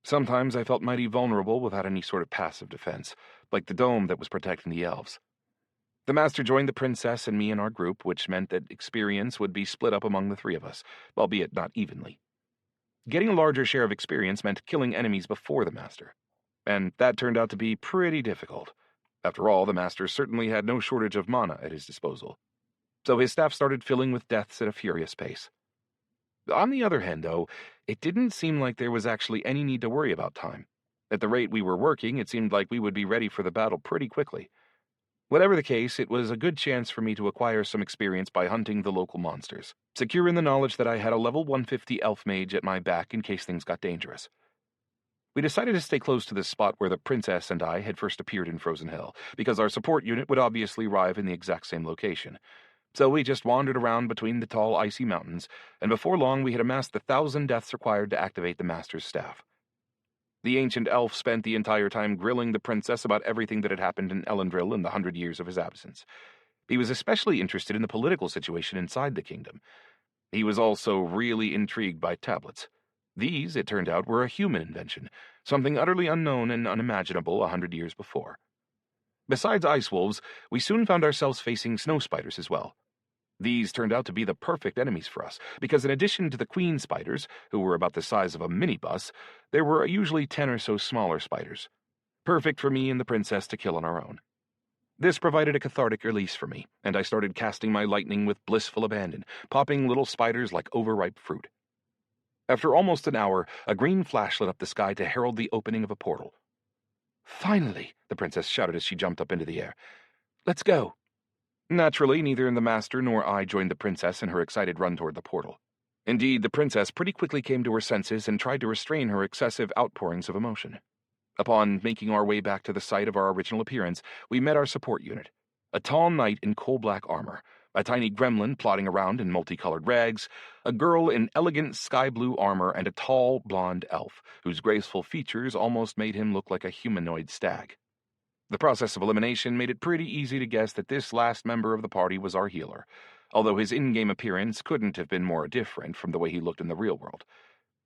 Sometimes I felt mighty vulnerable without any sort of passive defense, like the dome that was protecting the elves. The Master joined the Princess and me in our group, which meant that experience would be split up among the three of us, albeit not evenly. Getting a larger share of experience meant killing enemies before the Master, and that turned out to be pretty difficult. After all, the Master certainly had no shortage of mana at his disposal, so his staff started filling with deaths at a furious pace. On the other hand, though, it didn't seem like there was actually any need to worry about time. At the rate we were working, it seemed like we would be ready for the battle pretty quickly. Whatever the case, it was a good chance for me to acquire some experience by hunting the local monsters, secure in the knowledge that I had a level 150 elf mage at my back in case things got dangerous. We decided to stay close to the spot where the Princess and I had first appeared in Frozen Hill, because our support unit would obviously arrive in the exact same location. So we just wandered around between the tall, icy mountains, and before long we had amassed the 1,000 deaths required to activate the Master's staff. The ancient elf spent the entire time grilling the Princess about everything that had happened in Elendril in the 100 years of his absence. He was especially interested in the political situation inside the kingdom. He was also really intrigued by tablets. These, it turned out, were a human invention, something utterly unknown and unimaginable 100 years before. Besides ice wolves, we soon found ourselves facing snow spiders as well. These turned out to be the perfect enemies for us, because in addition to the queen spiders, who were about the size of a minibus, there were usually 10 or so smaller spiders. Perfect for me and the Princess to kill on our own. This provided a cathartic release for me, and I started casting my lightning with blissful abandon, popping little spiders like overripe fruit. After almost an hour, a green flash lit up the sky to herald the opening of a portal. "Finally!" the Princess shouted as she jumped up into the air. "Let's go!" Naturally, neither the Master nor I joined the Princess in her excited run toward the portal. Indeed, the Princess pretty quickly came to her senses and tried to restrain her excessive outpourings of emotion. Upon making our way back to the site of our original appearance, we met our support unit, a tall knight in coal-black armor, a tiny gremlin plodding around in multicolored rags, a girl in elegant sky-blue armor, and a tall, blonde elf, whose graceful features almost made him look like a humanoid stag. The process of elimination made it pretty easy to guess that this last member of the party was our healer, although his in-game appearance couldn't have been more different from the way he looked in the real world.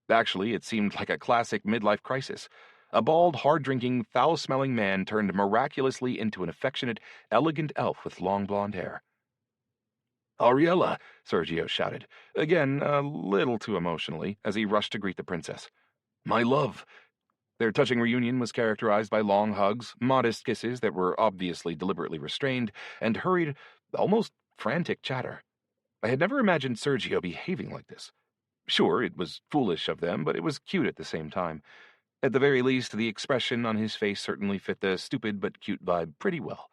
Actually, it seemed like a classic midlife crisis. A bald, hard-drinking, foul-smelling man turned miraculously into an affectionate, elegant elf with long blonde hair. "Ariella!" Sergio shouted, again a little too emotionally, as he rushed to greet the Princess. "My love!" Their touching reunion was characterized by long hugs, modest kisses that were obviously deliberately restrained, and hurried, almost frantic chatter. I had never imagined Sergio behaving like this. Sure, it was foolish of them, but it was cute at the same time. At the very least, the expression on his face certainly fit the stupid but cute vibe pretty well.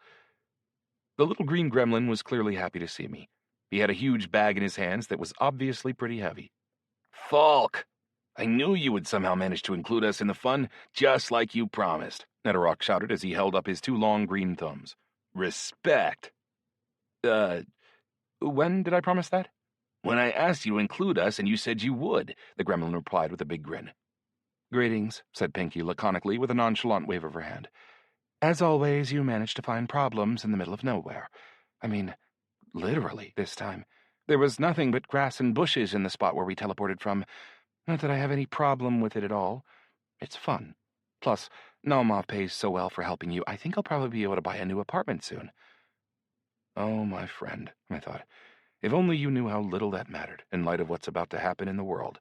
The little green gremlin was clearly happy to see me. He had a huge bag in his hands that was obviously pretty heavy. "Falk! I knew you would somehow manage to include us in the fun, just like you promised," Netherrock shouted as he held up his two long green thumbs. "Respect." When did I promise that?" "When I asked you to include us and you said you would," the gremlin replied with a big grin. "Greetings," said Pinky laconically with a nonchalant wave of her hand. "As always, you managed to find problems in the middle of nowhere. I mean, literally this time. There was nothing but grass and bushes in the spot where we teleported from. Not that I have any problem with it at all. It's fun. Plus, Nalma pays so well for helping you, I think I'll probably be able to buy a new apartment soon." Oh, my friend, I thought. If only you knew how little that mattered in light of what's about to happen in the world.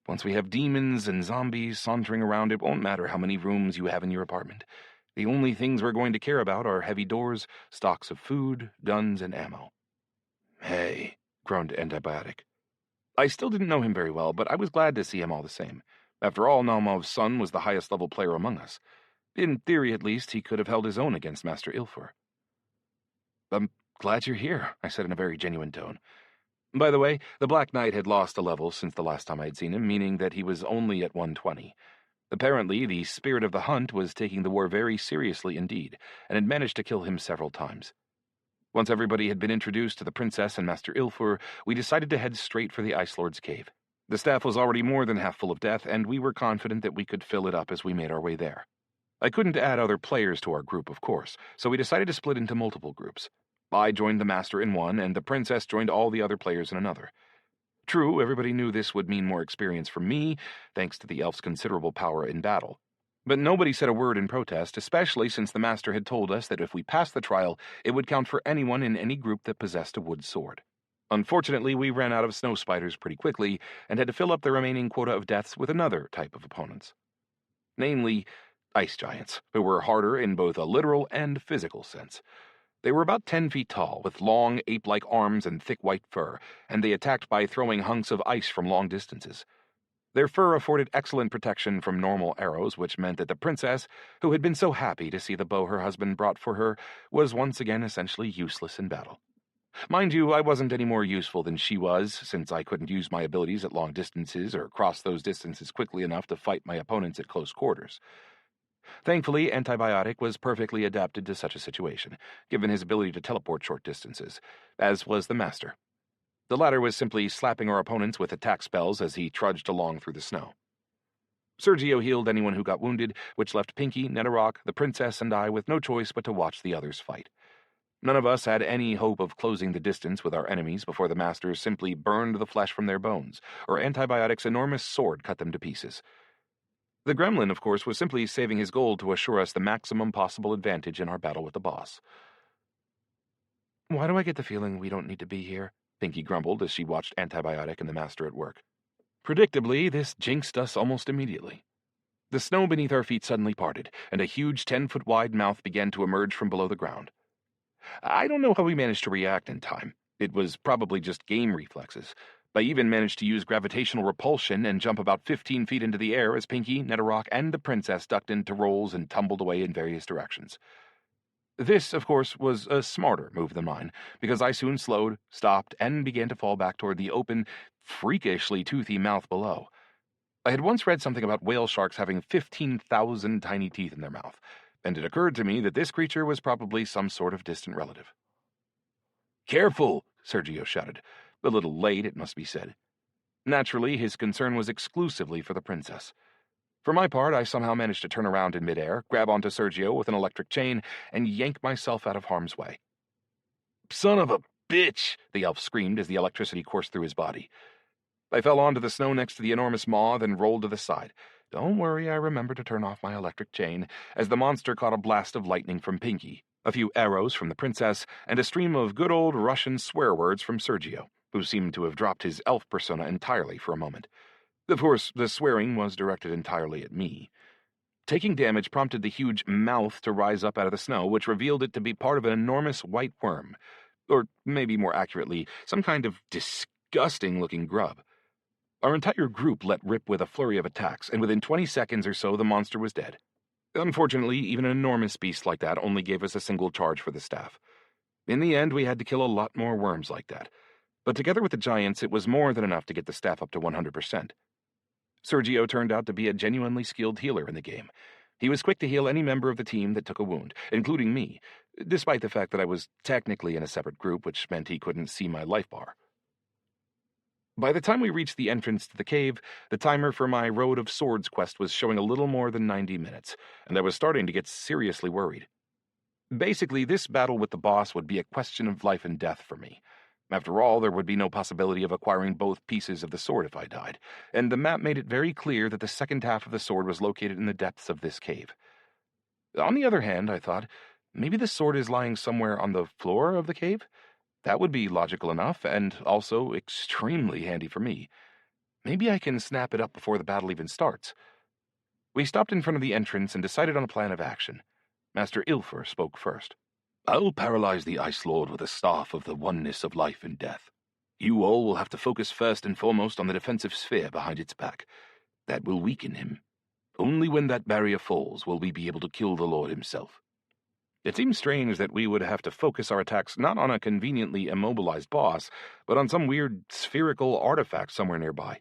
Once we have demons and zombies sauntering around, it won't matter how many rooms you have in your apartment. The only things we're going to care about are heavy doors, stocks of food, guns, and ammo. "Hey," groaned Antibiotic. I still didn't know him very well, but I was glad to see him all the same. After all, Nalmov's son was the highest-level player among us. In theory, at least, he could have held his own against Master Ilfur. "I'm glad you're here," I said in a very genuine tone. By the way, the Black Knight had lost a level since the last time I'd seen him, meaning that he was only at 120. Apparently, the spirit of the hunt was taking the war very seriously indeed, and had managed to kill him several times. Once everybody had been introduced to the Princess and Master Ilfur, we decided to head straight for the Ice Lord's cave. The staff was already more than half full of death, and we were confident that we could fill it up as we made our way there. I couldn't add other players to our group, of course, so we decided to split into multiple groups. I joined the Master in one, and the Princess joined all the other players in another. True, everybody knew this would mean more experience for me, thanks to the elf's considerable power in battle. But nobody said a word in protest, especially since the master had told us that if we passed the trial, it would count for anyone in any group that possessed a wood sword. Unfortunately, we ran out of snow spiders pretty quickly and had to fill up the remaining quota of deaths with another type of opponents. Namely, ice giants, who were harder in both a literal and physical sense. They were about 10 feet tall, with long, ape-like arms and thick white fur, and they attacked by throwing hunks of ice from long distances. Their fur afforded excellent protection from normal arrows, which meant that the princess, who had been so happy to see the bow her husband brought for her, was once again essentially useless in battle. Mind you, I wasn't any more useful than she was, since I couldn't use my abilities at long distances or cross those distances quickly enough to fight my opponents at close quarters. Thankfully, Antibiotic was perfectly adapted to such a situation, given his ability to teleport short distances, as was the master. The latter was simply slapping our opponents with attack spells as he trudged along through the snow. Sergio healed anyone who got wounded, which left Pinky, Netherrock, the princess, and I with no choice but to watch the others fight. None of us had any hope of closing the distance with our enemies before the masters simply burned the flesh from their bones, or Antibiotic's enormous sword cut them to pieces. The gremlin, of course, was simply saving his gold to assure us the maximum possible advantage in our battle with the boss. "Why do I get the feeling we don't need to be here?" Pinky grumbled as she watched Antibiotic and the master at work. Predictably, this jinxed us almost immediately. The snow beneath our feet suddenly parted, and a huge 10-foot-wide mouth began to emerge from below the ground. I don't know how we managed to react in time. It was probably just game reflexes. I even managed to use gravitational repulsion and jump about 15 feet into the air as Pinky, Netherrock, and the princess ducked into rolls and tumbled away in various directions. This, of course, was a smarter move than mine, because I soon slowed, stopped, and began to fall back toward the open, freakishly toothy mouth below. I had once read something about whale sharks having 15,000 tiny teeth in their mouth, and it occurred to me that this creature was probably some sort of distant relative. "Careful!" Sergio shouted, a little late, it must be said. Naturally, his concern was exclusively for the princess. For my part, I somehow managed to turn around in midair, grab onto Sergio with an electric chain, and yank myself out of harm's way. "Son of a bitch!" the elf screamed as the electricity coursed through his body. I fell onto the snow next to the enormous maw, then rolled to the side. Don't worry, I remembered to turn off my electric chain, as the monster caught a blast of lightning from Pinky, a few arrows from the princess, and a stream of good old Russian swear words from Sergio, who seemed to have dropped his elf persona entirely for a moment. Of course, the swearing was directed entirely at me. Taking damage prompted the huge mouth to rise up out of the snow, which revealed it to be part of an enormous white worm. Or maybe more accurately, some kind of disgusting-looking grub. Our entire group let rip with a flurry of attacks, and within 20 seconds or so the monster was dead. Unfortunately, even an enormous beast like that only gave us a single charge for the staff. In the end, we had to kill a lot more worms like that. But together with the giants, it was more than enough to get the staff up to 100%. Sergio turned out to be a genuinely skilled healer in the game. He was quick to heal any member of the team that took a wound, including me, despite the fact that I was technically in a separate group, which meant he couldn't see my life bar. By the time we reached the entrance to the cave, the timer for my Road of Swords quest was showing a little more than 90 minutes, and I was starting to get seriously worried. Basically, this battle with the boss would be a question of life and death for me. After all, there would be no possibility of acquiring both pieces of the sword if I died, and the map made it very clear that the second half of the sword was located in the depths of this cave. On the other hand, I thought, maybe the sword is lying somewhere on the floor of the cave? That would be logical enough, and also extremely handy for me. Maybe I can snap it up before the battle even starts. We stopped in front of the entrance and decided on a plan of action. Master Ilfer spoke first. "I'll paralyze the Ice Lord with a staff of the oneness of life and death. You all will have to focus first and foremost on the defensive sphere behind its back. That will weaken him. Only when that barrier falls will we be able to kill the Lord himself." It seems strange that we would have to focus our attacks not on a conveniently immobilized boss, but on some weird spherical artifact somewhere nearby.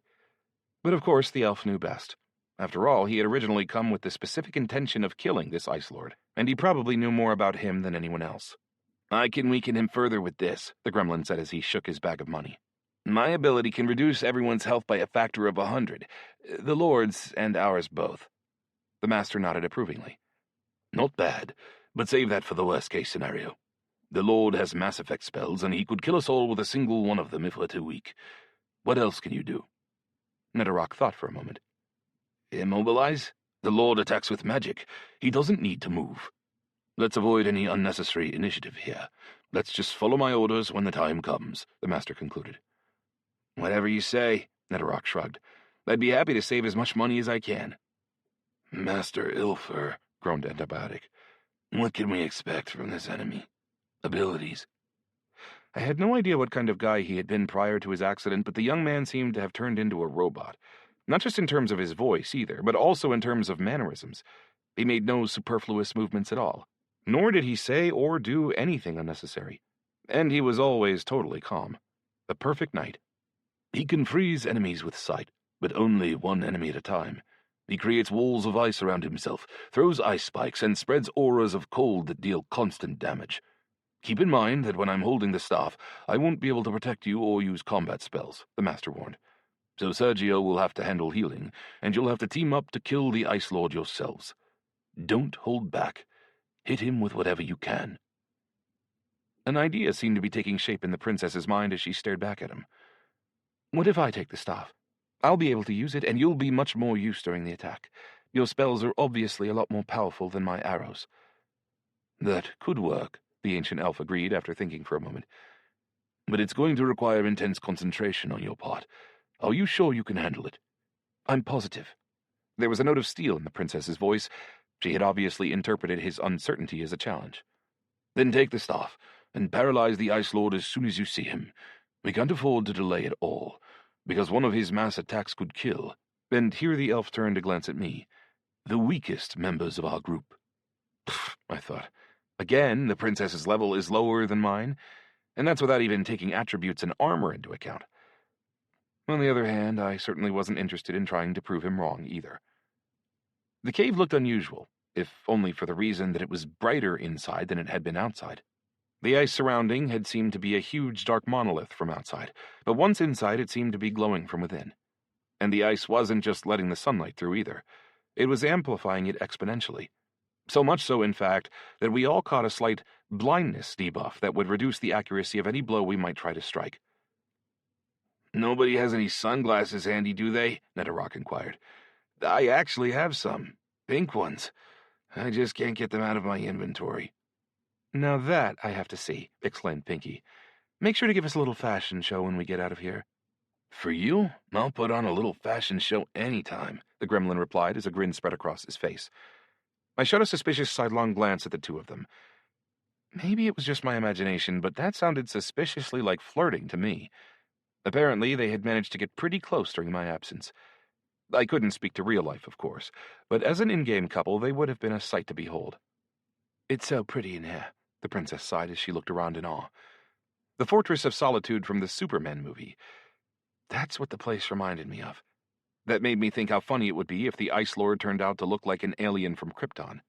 But of course, the elf knew best. After all, he had originally come with the specific intention of killing this Ice Lord, and he probably knew more about him than anyone else. "I can weaken him further with this," the gremlin said as he shook his bag of money. "My ability can reduce everyone's health by a factor of 100. The Lord's and ours both." The master nodded approvingly. "Not bad, but save that for the worst-case scenario. The Lord has Mass Effect spells, and he could kill us all with a single one of them if we're too weak. What else can you do? Netherrock thought for a moment. Immobilize? The Lord attacks with magic. He doesn't need to move. Let's avoid any unnecessary initiative here. Let's just follow my orders when the time comes, the Master concluded. Whatever you say, Netherrock shrugged. I'd be happy to save as much money as I can. Master Ilfer, groaned Antibiotic. What can we expect from this enemy? Abilities? I had no idea what kind of guy he had been prior to his accident, but the young man seemed to have turned into a robot. Not just in terms of his voice, either, but also in terms of mannerisms. He made no superfluous movements at all, nor did he say or do anything unnecessary. And he was always totally calm. A perfect knight. He can freeze enemies with sight, but only one enemy at a time. He creates walls of ice around himself, throws ice spikes, and spreads auras of cold that deal constant damage. Keep in mind that when I'm holding the staff, I won't be able to protect you or use combat spells, the Master warned. So Sergio will have to handle healing, and you'll have to team up to kill the Ice Lord yourselves. Don't hold back. Hit him with whatever you can. An idea seemed to be taking shape in the princess's mind as she stared back at him. What if I take the staff? I'll be able to use it, and you'll be much more use during the attack. Your spells are obviously a lot more powerful than my arrows. That could work, the ancient elf agreed after thinking for a moment. But it's going to require intense concentration on your part. Are you sure you can handle it? I'm positive. There was a note of steel in the princess's voice. She had obviously interpreted his uncertainty as a challenge. Then take the staff, and paralyze the Ice Lord as soon as you see him. We can't afford to delay at all, because one of his mass attacks could kill, and here the elf turned to glance at me, the weakest members of our group. Pfft, I thought. Again, the princess's level is lower than mine, and that's without even taking attributes and armor into account. On the other hand, I certainly wasn't interested in trying to prove him wrong either. The cave looked unusual, if only for the reason that it was brighter inside than it had been outside. The ice surrounding had seemed to be a huge dark monolith from outside, but once inside it seemed to be glowing from within. And the ice wasn't just letting the sunlight through either. It was amplifying it exponentially. So much so, in fact, that we all caught a slight blindness debuff that would reduce the accuracy of any blow we might try to strike. Nobody has any sunglasses handy, do they? Netherrock inquired. I actually have some. Pink ones. I just can't get them out of my inventory. Now that I have to see, exclaimed Pinky. Make sure to give us a little fashion show when we get out of here. For you, I'll put on a little fashion show any time, the gremlin replied as a grin spread across his face. I shot a suspicious sidelong glance at the two of them. Maybe it was just my imagination, but that sounded suspiciously like flirting to me. Apparently, they had managed to get pretty close during my absence. I couldn't speak to real life, of course, but as an in-game couple, they would have been a sight to behold. It's so pretty in here, the princess sighed as she looked around in awe. The Fortress of Solitude from the Superman movie. That's what the place reminded me of. That made me think how funny it would be if the Ice Lord turned out to look like an alien from Krypton.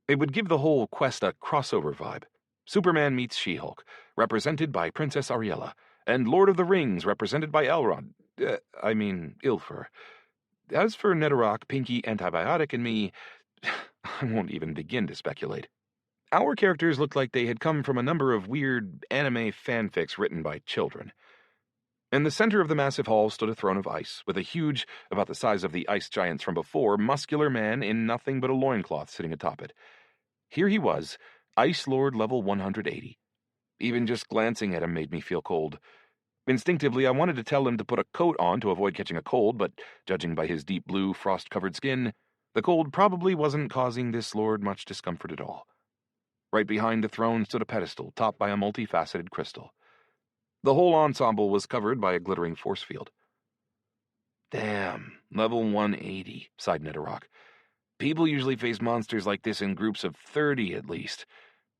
It would give the whole quest a crossover vibe. Superman meets She-Hulk, represented by Princess Ariella, and Lord of the Rings, represented by Elrond. Ilfer. As for Netherrock, Pinky, Antibiotic, and me, I won't even begin to speculate. Our characters looked like they had come from a number of weird anime fanfics written by children. In the center of the massive hall stood a throne of ice, with a huge, about the size of the ice giants from before, muscular man in nothing but a loincloth sitting atop it. Here he was, Ice Lord level 180. Even just glancing at him made me feel cold. Instinctively, I wanted to tell him to put a coat on to avoid catching a cold, but judging by his deep blue, frost-covered skin, the cold probably wasn't causing this lord much discomfort at all. Right behind the throne stood a pedestal, topped by a multifaceted crystal. The whole ensemble was covered by a glittering force field. Damn, level 180, sighed Netherrock. People usually face monsters like this in groups of 30 at least.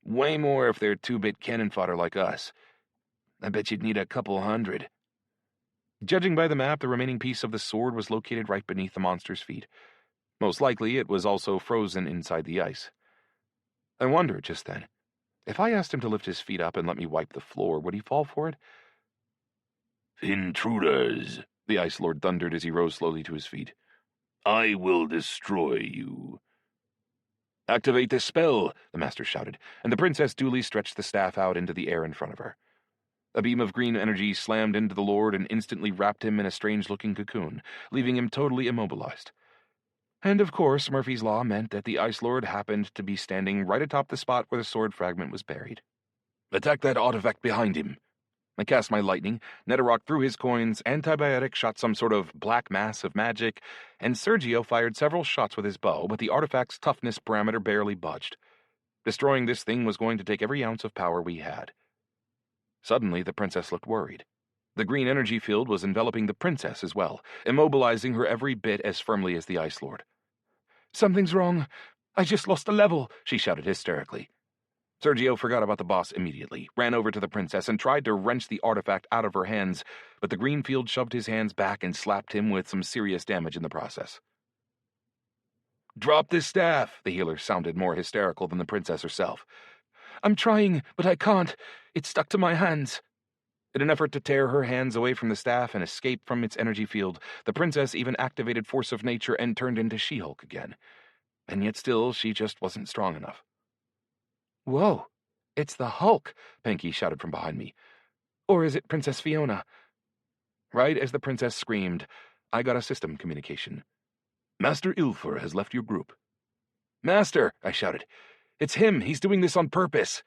Way more if they're 2-bit cannon fodder like us. I bet you'd need a couple hundred. Judging by the map, the remaining piece of the sword was located right beneath the monster's feet. Most likely, it was also frozen inside the ice. I wondered just then, if I asked him to lift his feet up and let me wipe the floor, would he fall for it? Intruders, the Ice Lord thundered as he rose slowly to his feet. I will destroy you. Activate the spell, the master shouted, and the princess duly stretched the staff out into the air in front of her. A beam of green energy slammed into the Lord and instantly wrapped him in a strange-looking cocoon, leaving him totally immobilized. And of course, Murphy's Law meant that the Ice Lord happened to be standing right atop the spot where the sword fragment was buried. "Attack that artifact behind him." I cast my lightning, Netherrock threw his coins, Antibiotic shot some sort of black mass of magic, and Sergio fired several shots with his bow, but the artifact's toughness parameter barely budged. Destroying this thing was going to take every ounce of power we had. Suddenly, the princess looked worried. The green energy field was enveloping the princess as well, immobilizing her every bit as firmly as the Ice Lord. "Something's wrong. I just lost a level," she shouted hysterically. Sergio forgot about the boss immediately, ran over to the princess, and tried to wrench the artifact out of her hands, but the green field shoved his hands back and slapped him with some serious damage in the process. "Drop this staff," the healer sounded more hysterical than the princess herself. "I'm trying, but I can't. It's stuck to my hands." In an effort to tear her hands away from the staff and escape from its energy field, the princess even activated Force of Nature and turned into She-Hulk again. And yet still, she just wasn't strong enough. "Whoa, it's the Hulk," Pinky shouted from behind me. "Or is it Princess Fiona?" Right as the princess screamed, I got a system communication. "Master Ilfur has left your group." "Master," I shouted. "It's him. He's doing this on purpose."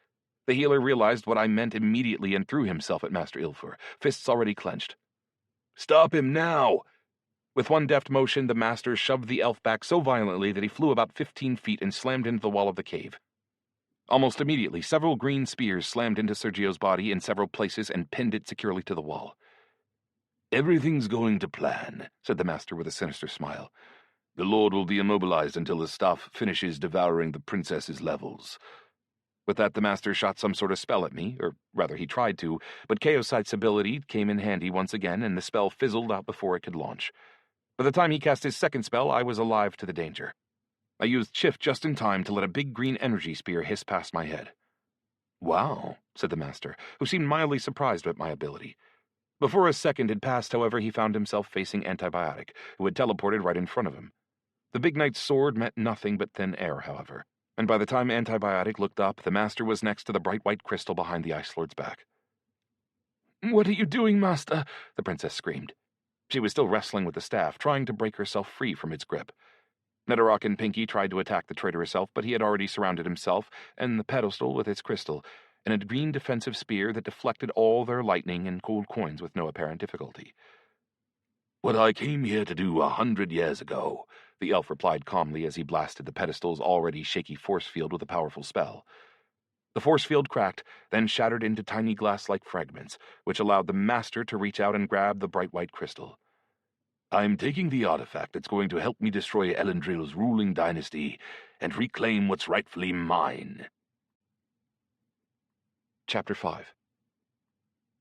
The healer realized what I meant immediately and threw himself at Master Ilfur, fists already clenched. "Stop him now!" With one deft motion, the master shoved the elf back so violently that he flew about 15 feet and slammed into the wall of the cave. Almost immediately, several green spears slammed into Sergio's body in several places and pinned it securely to the wall. "Everything's going to plan," said the master with a sinister smile. "The Lord will be immobilized until the staff finishes devouring the princess's levels." With that, the master shot some sort of spell at me, or rather he tried to, but Chaosite's ability came in handy once again, and the spell fizzled out before it could launch. By the time he cast his second spell, I was alive to the danger. I used Shift just in time to let a big green energy spear hiss past my head. "Wow," said the master, who seemed mildly surprised at my ability. Before a second had passed, however, he found himself facing Antibiotic, who had teleported right in front of him. The big knight's sword meant nothing but thin air, however, and by the time Antibiotic looked up, the master was next to the bright white crystal behind the Ice Lord's back. "What are you doing, master?" the princess screamed. She was still wrestling with the staff, trying to break herself free from its grip. Netherrock and Pinky tried to attack the traitor herself, but he had already surrounded himself and the pedestal with its crystal, and a green defensive spear that deflected all their lightning and gold coins with no apparent difficulty. "What I came here to do 100 years ago," the elf replied calmly as he blasted the pedestal's already shaky force field with a powerful spell. The force field cracked, then shattered into tiny glass-like fragments, which allowed the master to reach out and grab the bright white crystal. "I'm taking the artifact that's going to help me destroy Elendril's ruling dynasty and reclaim what's rightfully mine." Chapter 5.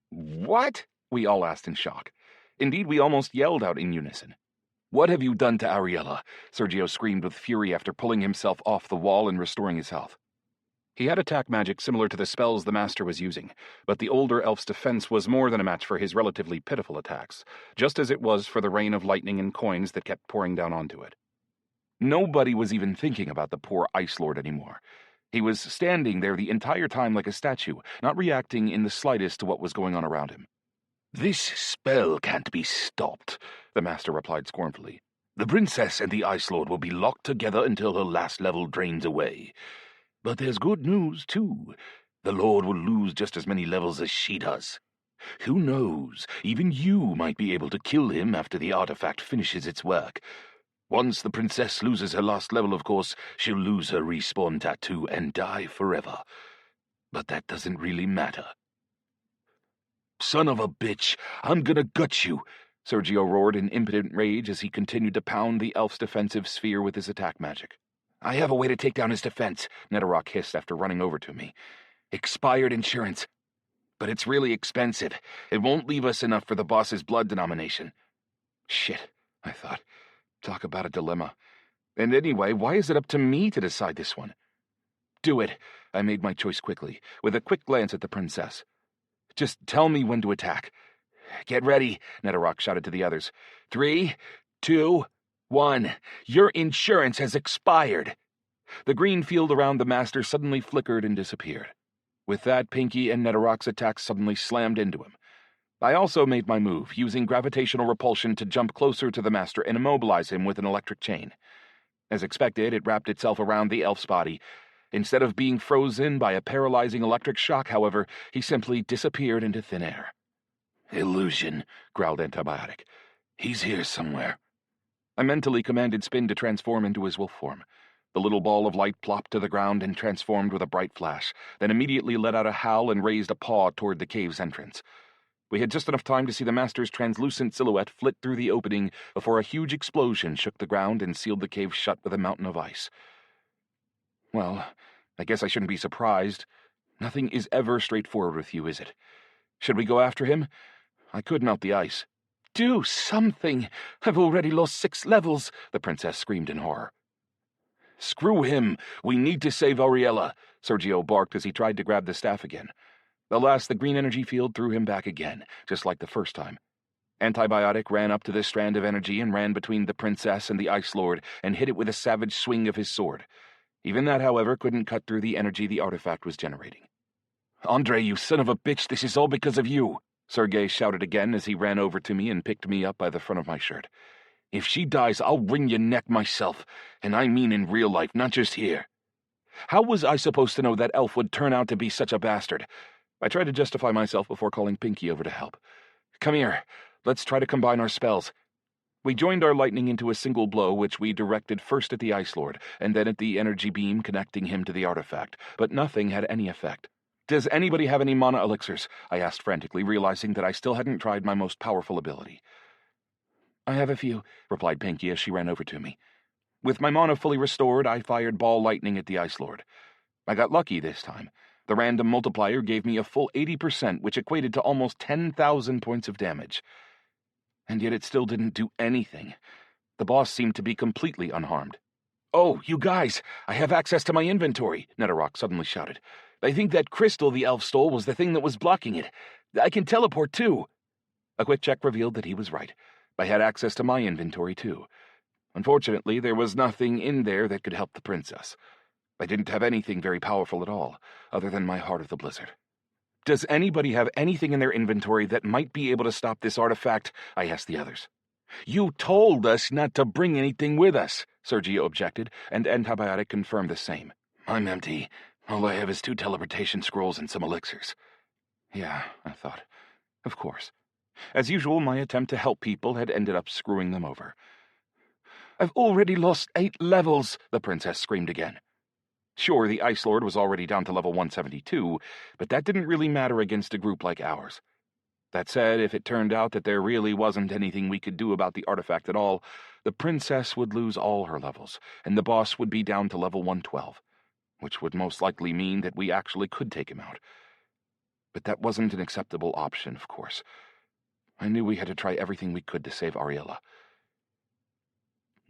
"What?" we all asked in shock. Indeed, we almost yelled out in unison. "What have you done to Ariella?" Sergio screamed with fury after pulling himself off the wall and restoring his health. He had attack magic similar to the spells the master was using, but the older elf's defense was more than a match for his relatively pitiful attacks, just as it was for the rain of lightning and coins that kept pouring down onto it. Nobody was even thinking about the poor Ice Lord anymore. He was standing there the entire time like a statue, not reacting in the slightest to what was going on around him. "This spell can't be stopped," the master replied scornfully. "The princess and the Ice Lord will be locked together until her last level drains away. But there's good news, too. The Lord will lose just as many levels as she does. Who knows, even you might be able to kill him after the artifact finishes its work. Once the princess loses her last level, of course, she'll lose her respawn tattoo and die forever. But that doesn't really matter." "Son of a bitch, I'm gonna gut you," Sergio roared in impotent rage as he continued to pound the elf's defensive sphere with his attack magic. "I have a way to take down his defense," Netherrock hissed after running over to me. "Expired insurance. But it's really expensive. It won't leave us enough for the boss's blood denomination." Shit, I thought. Talk about a dilemma. And anyway, why is it up to me to decide this one? "Do it." I made my choice quickly, with a quick glance at the princess. "Just tell me when to attack." "Get ready," Netherrock shouted to the others. 3, 2, 1. Your insurance has expired." The green field around the master suddenly flickered and disappeared. With that, Pinky and Netherrock's attacks suddenly slammed into him. I also made my move, using gravitational repulsion to jump closer to the Master and immobilize him with an electric chain. As expected, it wrapped itself around the elf's body. Instead of being frozen by a paralyzing electric shock, however, he simply disappeared into thin air. "Illusion," growled Antibiotic. "He's here somewhere." I mentally commanded Spin to transform into his wolf form. The little ball of light plopped to the ground and transformed with a bright flash, then immediately let out a howl and raised a paw toward the cave's entrance. We had just enough time to see the Master's translucent silhouette flit through the opening before a huge explosion shook the ground and sealed the cave shut with a mountain of ice. Well, I guess I shouldn't be surprised. Nothing is ever straightforward with you, is it? Should we go after him? I could melt the ice. "Do something! I've already lost 6 levels," the princess screamed in horror. "Screw him! We need to save Auriella," Sergio barked as he tried to grab the staff again. Alas, the green energy field threw him back again, just like the first time. Antibiotic ran up to this strand of energy and ran between the princess and the Ice Lord and hit it with a savage swing of his sword. Even that, however, couldn't cut through the energy the artifact was generating. "Andre, you son of a bitch, this is all because of you!" Sergei shouted again as he ran over to me and picked me up by the front of my shirt. "If she dies, I'll wring your neck myself, and I mean in real life, not just here." How was I supposed to know that elf would turn out to be such a bastard? I tried to justify myself before calling Pinky over to help. "Come here. Let's try to combine our spells." We joined our lightning into a single blow, which we directed first at the Ice Lord, and then at the energy beam connecting him to the artifact, but nothing had any effect. "Does anybody have any mana elixirs?" I asked frantically, realizing that I still hadn't tried my most powerful ability. "I have a few," replied Pinky as she ran over to me. With my mana fully restored, I fired ball lightning at the Ice Lord. I got lucky this time. The random multiplier gave me a full 80%, which equated to almost 10,000 points of damage. And yet it still didn't do anything. The boss seemed to be completely unharmed. "Oh, you guys, I have access to my inventory," Netherrock suddenly shouted. "I think that crystal the elf stole was the thing that was blocking it. I can teleport too." A quick check revealed that he was right. I had access to my inventory too. Unfortunately, there was nothing in there that could help the princess. I didn't have anything very powerful at all, other than my Heart of the Blizzard. "Does anybody have anything in their inventory that might be able to stop this artifact?" I asked the others. "You told us not to bring anything with us," Sergio objected, and Antibiotic confirmed the same. "I'm empty. All I have is 2 teleportation scrolls and some elixirs." Yeah, I thought. Of course. As usual, my attempt to help people had ended up screwing them over. "I've already lost 8 levels," the princess screamed again. Sure, the Ice Lord was already down to level 172, but that didn't really matter against a group like ours. That said, if it turned out that there really wasn't anything we could do about the artifact at all, the princess would lose all her levels, and the boss would be down to level 112, which would most likely mean that we actually could take him out. But that wasn't an acceptable option, of course. I knew we had to try everything we could to save Auriella.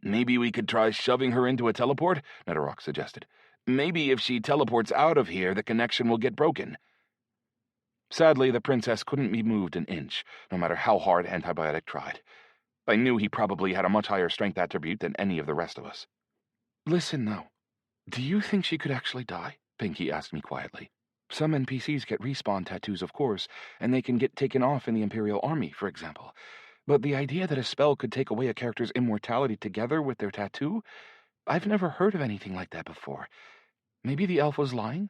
"Maybe we could try shoving her into a teleport?" Netherrock suggested. "Maybe if she teleports out of here, the connection will get broken." Sadly, the princess couldn't be moved an inch, no matter how hard Antibiotic tried. I knew he probably had a much higher strength attribute than any of the rest of us. "Listen, though. Do you think she could actually die?" Pinky asked me quietly. "Some NPCs get respawn tattoos, of course, and they can get taken off in the Imperial Army, for example. But the idea that a spell could take away a character's immortality together with their tattoo? I've never heard of anything like that before. Maybe the elf was lying?"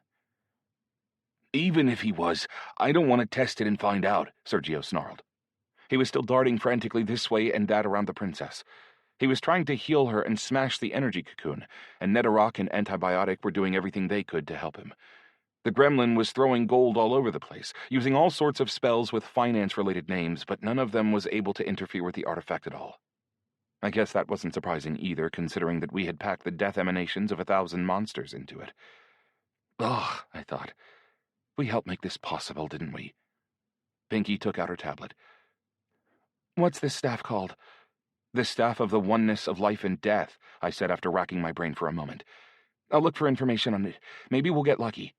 "Even if he was, I don't want to test it and find out," Sergio snarled. He was still darting frantically this way and that around the princess. He was trying to heal her and smash the energy cocoon, and Netherrock and Antibiotic were doing everything they could to help him. The gremlin was throwing gold all over the place, using all sorts of spells with finance-related names, but none of them was able to interfere with the artifact at all. I guess that wasn't surprising either, considering that we had packed the death emanations of 1,000 monsters into it. Ugh, I thought. We helped make this possible, didn't we? Pinky took out her tablet. "What's this staff called?" "The Staff of the Oneness of Life and Death," I said after racking my brain for a moment. "I'll look for information on it. Maybe we'll get lucky."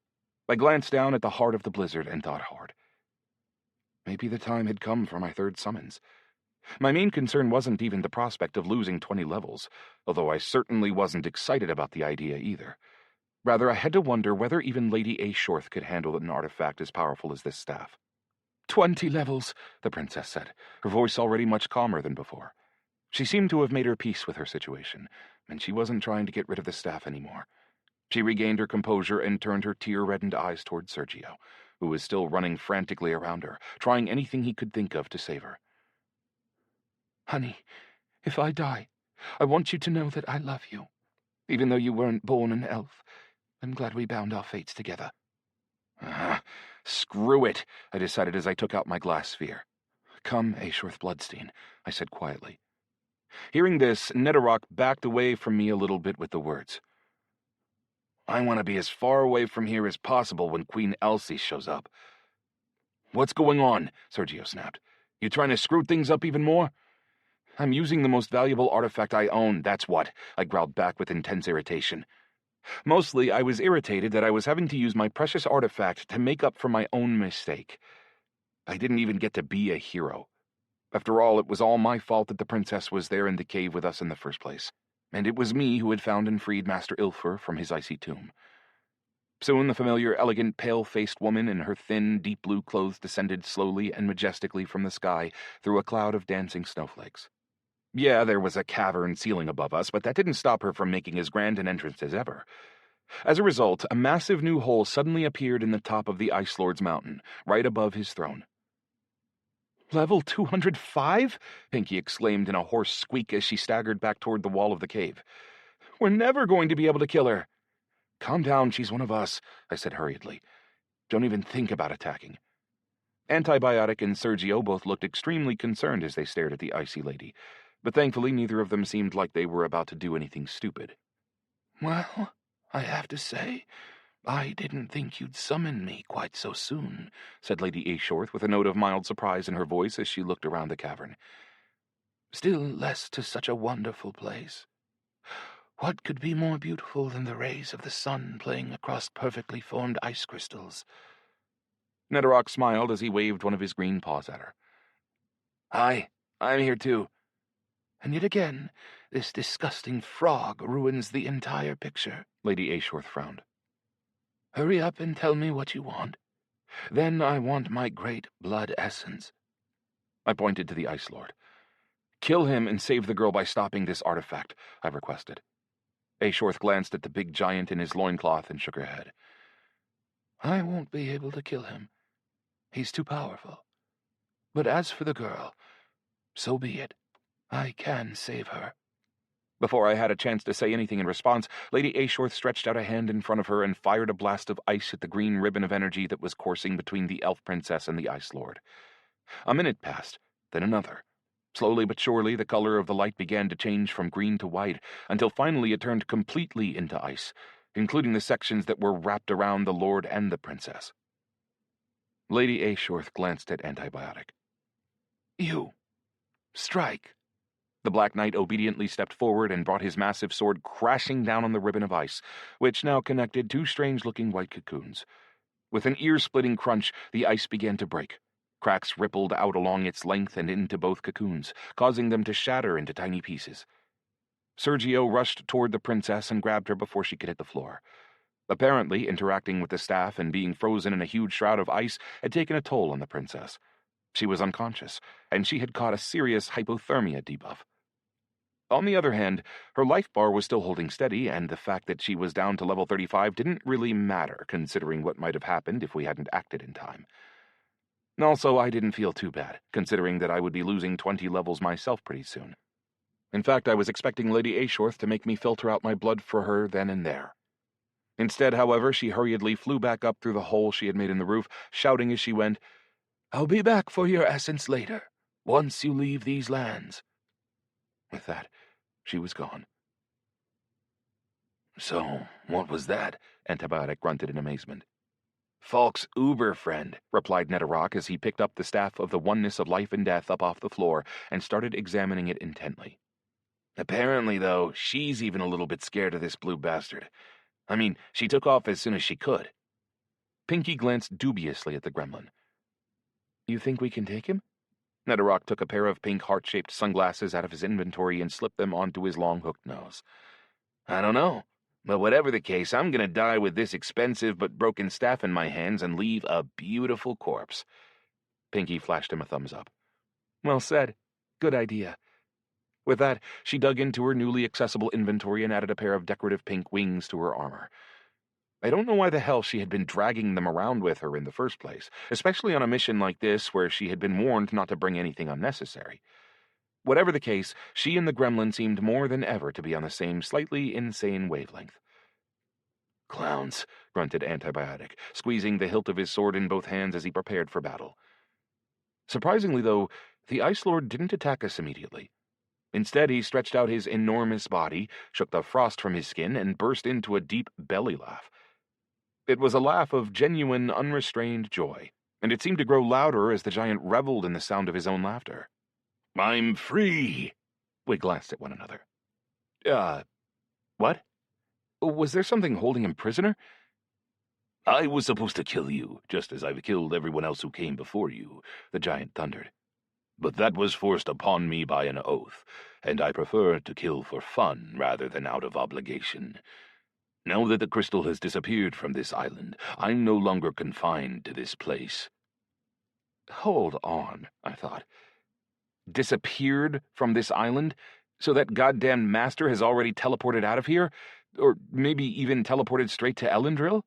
I glanced down at the Heart of the Blizzard and thought hard. Maybe the time had come for my 3rd summons. My main concern wasn't even the prospect of losing 20 levels, although I certainly wasn't excited about the idea either. Rather, I had to wonder whether even Lady Ashorth could handle an artifact as powerful as this staff. 20 levels, the princess said, her voice already much calmer than before. She seemed to have made her peace with her situation, and she wasn't trying to get rid of the staff anymore. She regained her composure and turned her tear-reddened eyes toward Sergio, who was still running frantically around her, trying anything he could think of to save her. Honey, if I die, I want you to know that I love you. Even though you weren't born an elf, I'm glad we bound our fates together. Screw it, I decided as I took out my glass sphere. Come, Ashorth Bloodstein, I said quietly. Hearing this, Netherrock backed away from me a little bit with the words. I want to be as far away from here as possible when Queen Elsie shows up. What's going on? Sergio snapped. You trying to screw things up even more? I'm using the most valuable artifact I own, that's what, I growled back with intense irritation. Mostly, I was irritated that I was having to use my precious artifact to make up for my own mistake. I didn't even get to be a hero. After all, it was all my fault that the princess was there in the cave with us in the first place, and it was me who had found and freed Master Ilfur from his icy tomb. Soon the familiar, elegant, pale-faced woman in her thin, deep blue clothes descended slowly and majestically from the sky through a cloud of dancing snowflakes. Yeah, there was a cavern ceiling above us, but that didn't stop her from making as grand an entrance as ever. As a result, a massive new hole suddenly appeared in the top of the Ice Lord's mountain, right above his throne. Level 205? Pinky exclaimed in a hoarse squeak as she staggered back toward the wall of the cave. We're never going to be able to kill her. Calm down, she's one of us, I said hurriedly. Don't even think about attacking. Antibiotic and Sergio both looked extremely concerned as they stared at the icy lady, but thankfully neither of them seemed like they were about to do anything stupid. Well, I have to say, I didn't think you'd summon me quite so soon, said Lady Ashorth with a note of mild surprise in her voice as she looked around the cavern. Still less to such a wonderful place. What could be more beautiful than the rays of the sun playing across perfectly formed ice crystals? Netherrock smiled as he waved one of his green paws at her. Hi, I'm here too. And yet again, this disgusting frog ruins the entire picture, Lady Ashorth frowned. Hurry up and tell me what you want. Then I want my great blood essence. I pointed to the Ice Lord. Kill him and save the girl by stopping this artifact, I requested. Ashorth glanced at the big giant in his loincloth and shook her head. I won't be able to kill him. He's too powerful. But as for the girl, so be it. I can save her. Before I had a chance to say anything in response, Lady Ashorth stretched out a hand in front of her and fired a blast of ice at the green ribbon of energy that was coursing between the elf princess and the Ice Lord. A minute passed, then another. Slowly but surely, the color of the light began to change from green to white, until finally it turned completely into ice, including the sections that were wrapped around the Lord and the princess. Lady Ashorth glanced at Antibiotic. You. Strike. The Black Knight obediently stepped forward and brought his massive sword crashing down on the ribbon of ice, which now connected two strange-looking white cocoons. With an ear-splitting crunch, the ice began to break. Cracks rippled out along its length and into both cocoons, causing them to shatter into tiny pieces. Sergio rushed toward the princess and grabbed her before she could hit the floor. Apparently, interacting with the staff and being frozen in a huge shroud of ice had taken a toll on the princess. She was unconscious, and she had caught a serious hypothermia debuff. On the other hand, her life bar was still holding steady, and the fact that she was down to level 35 didn't really matter, considering what might have happened if we hadn't acted in time. Also, I didn't feel too bad, considering that I would be losing 20 levels myself pretty soon. In fact, I was expecting Lady Ashorth to make me filter out my blood for her then and there. Instead, however, she hurriedly flew back up through the hole she had made in the roof, shouting as she went, "I'll be back for your essence later, once you leave these lands." With that, she was gone. So, what was that? Antibiotic grunted in amazement. Falk's uber friend, replied Netherrock as he picked up the staff of the oneness of life and death up off the floor and started examining it intently. Apparently, though, she's even a little bit scared of this blue bastard. I mean, she took off as soon as she could. Pinky glanced dubiously at the gremlin. You think we can take him? Netherrock took a pair of pink heart-shaped sunglasses out of his inventory and slipped them onto his long hooked nose. I don't know. But whatever the case, I'm gonna die with this expensive but broken staff in my hands and leave a beautiful corpse. Pinky flashed him a thumbs up. Well said. Good idea. With that, she dug into her newly accessible inventory and added a pair of decorative pink wings to her armor. I don't know why the hell she had been dragging them around with her in the first place, especially on a mission like this where she had been warned not to bring anything unnecessary. Whatever the case, she and the gremlin seemed more than ever to be on the same slightly insane wavelength. Clowns, grunted Antibiotic, squeezing the hilt of his sword in both hands as he prepared for battle. Surprisingly, though, the Ice Lord didn't attack us immediately. Instead, he stretched out his enormous body, shook the frost from his skin, and burst into a deep belly laugh. It was a laugh of genuine, unrestrained joy, and it seemed to grow louder as the giant reveled in the sound of his own laughter. I'm free! We glanced at one another. What? Was there something holding him prisoner? I was supposed to kill you, just as I've killed everyone else who came before you, the giant thundered. But that was forced upon me by an oath, and I prefer to kill for fun rather than out of obligation. Now that the crystal has disappeared from this island, I'm no longer confined to this place. Hold on, I thought. Disappeared from this island? So that goddamn master has already teleported out of here? Or maybe even teleported straight to Elendril?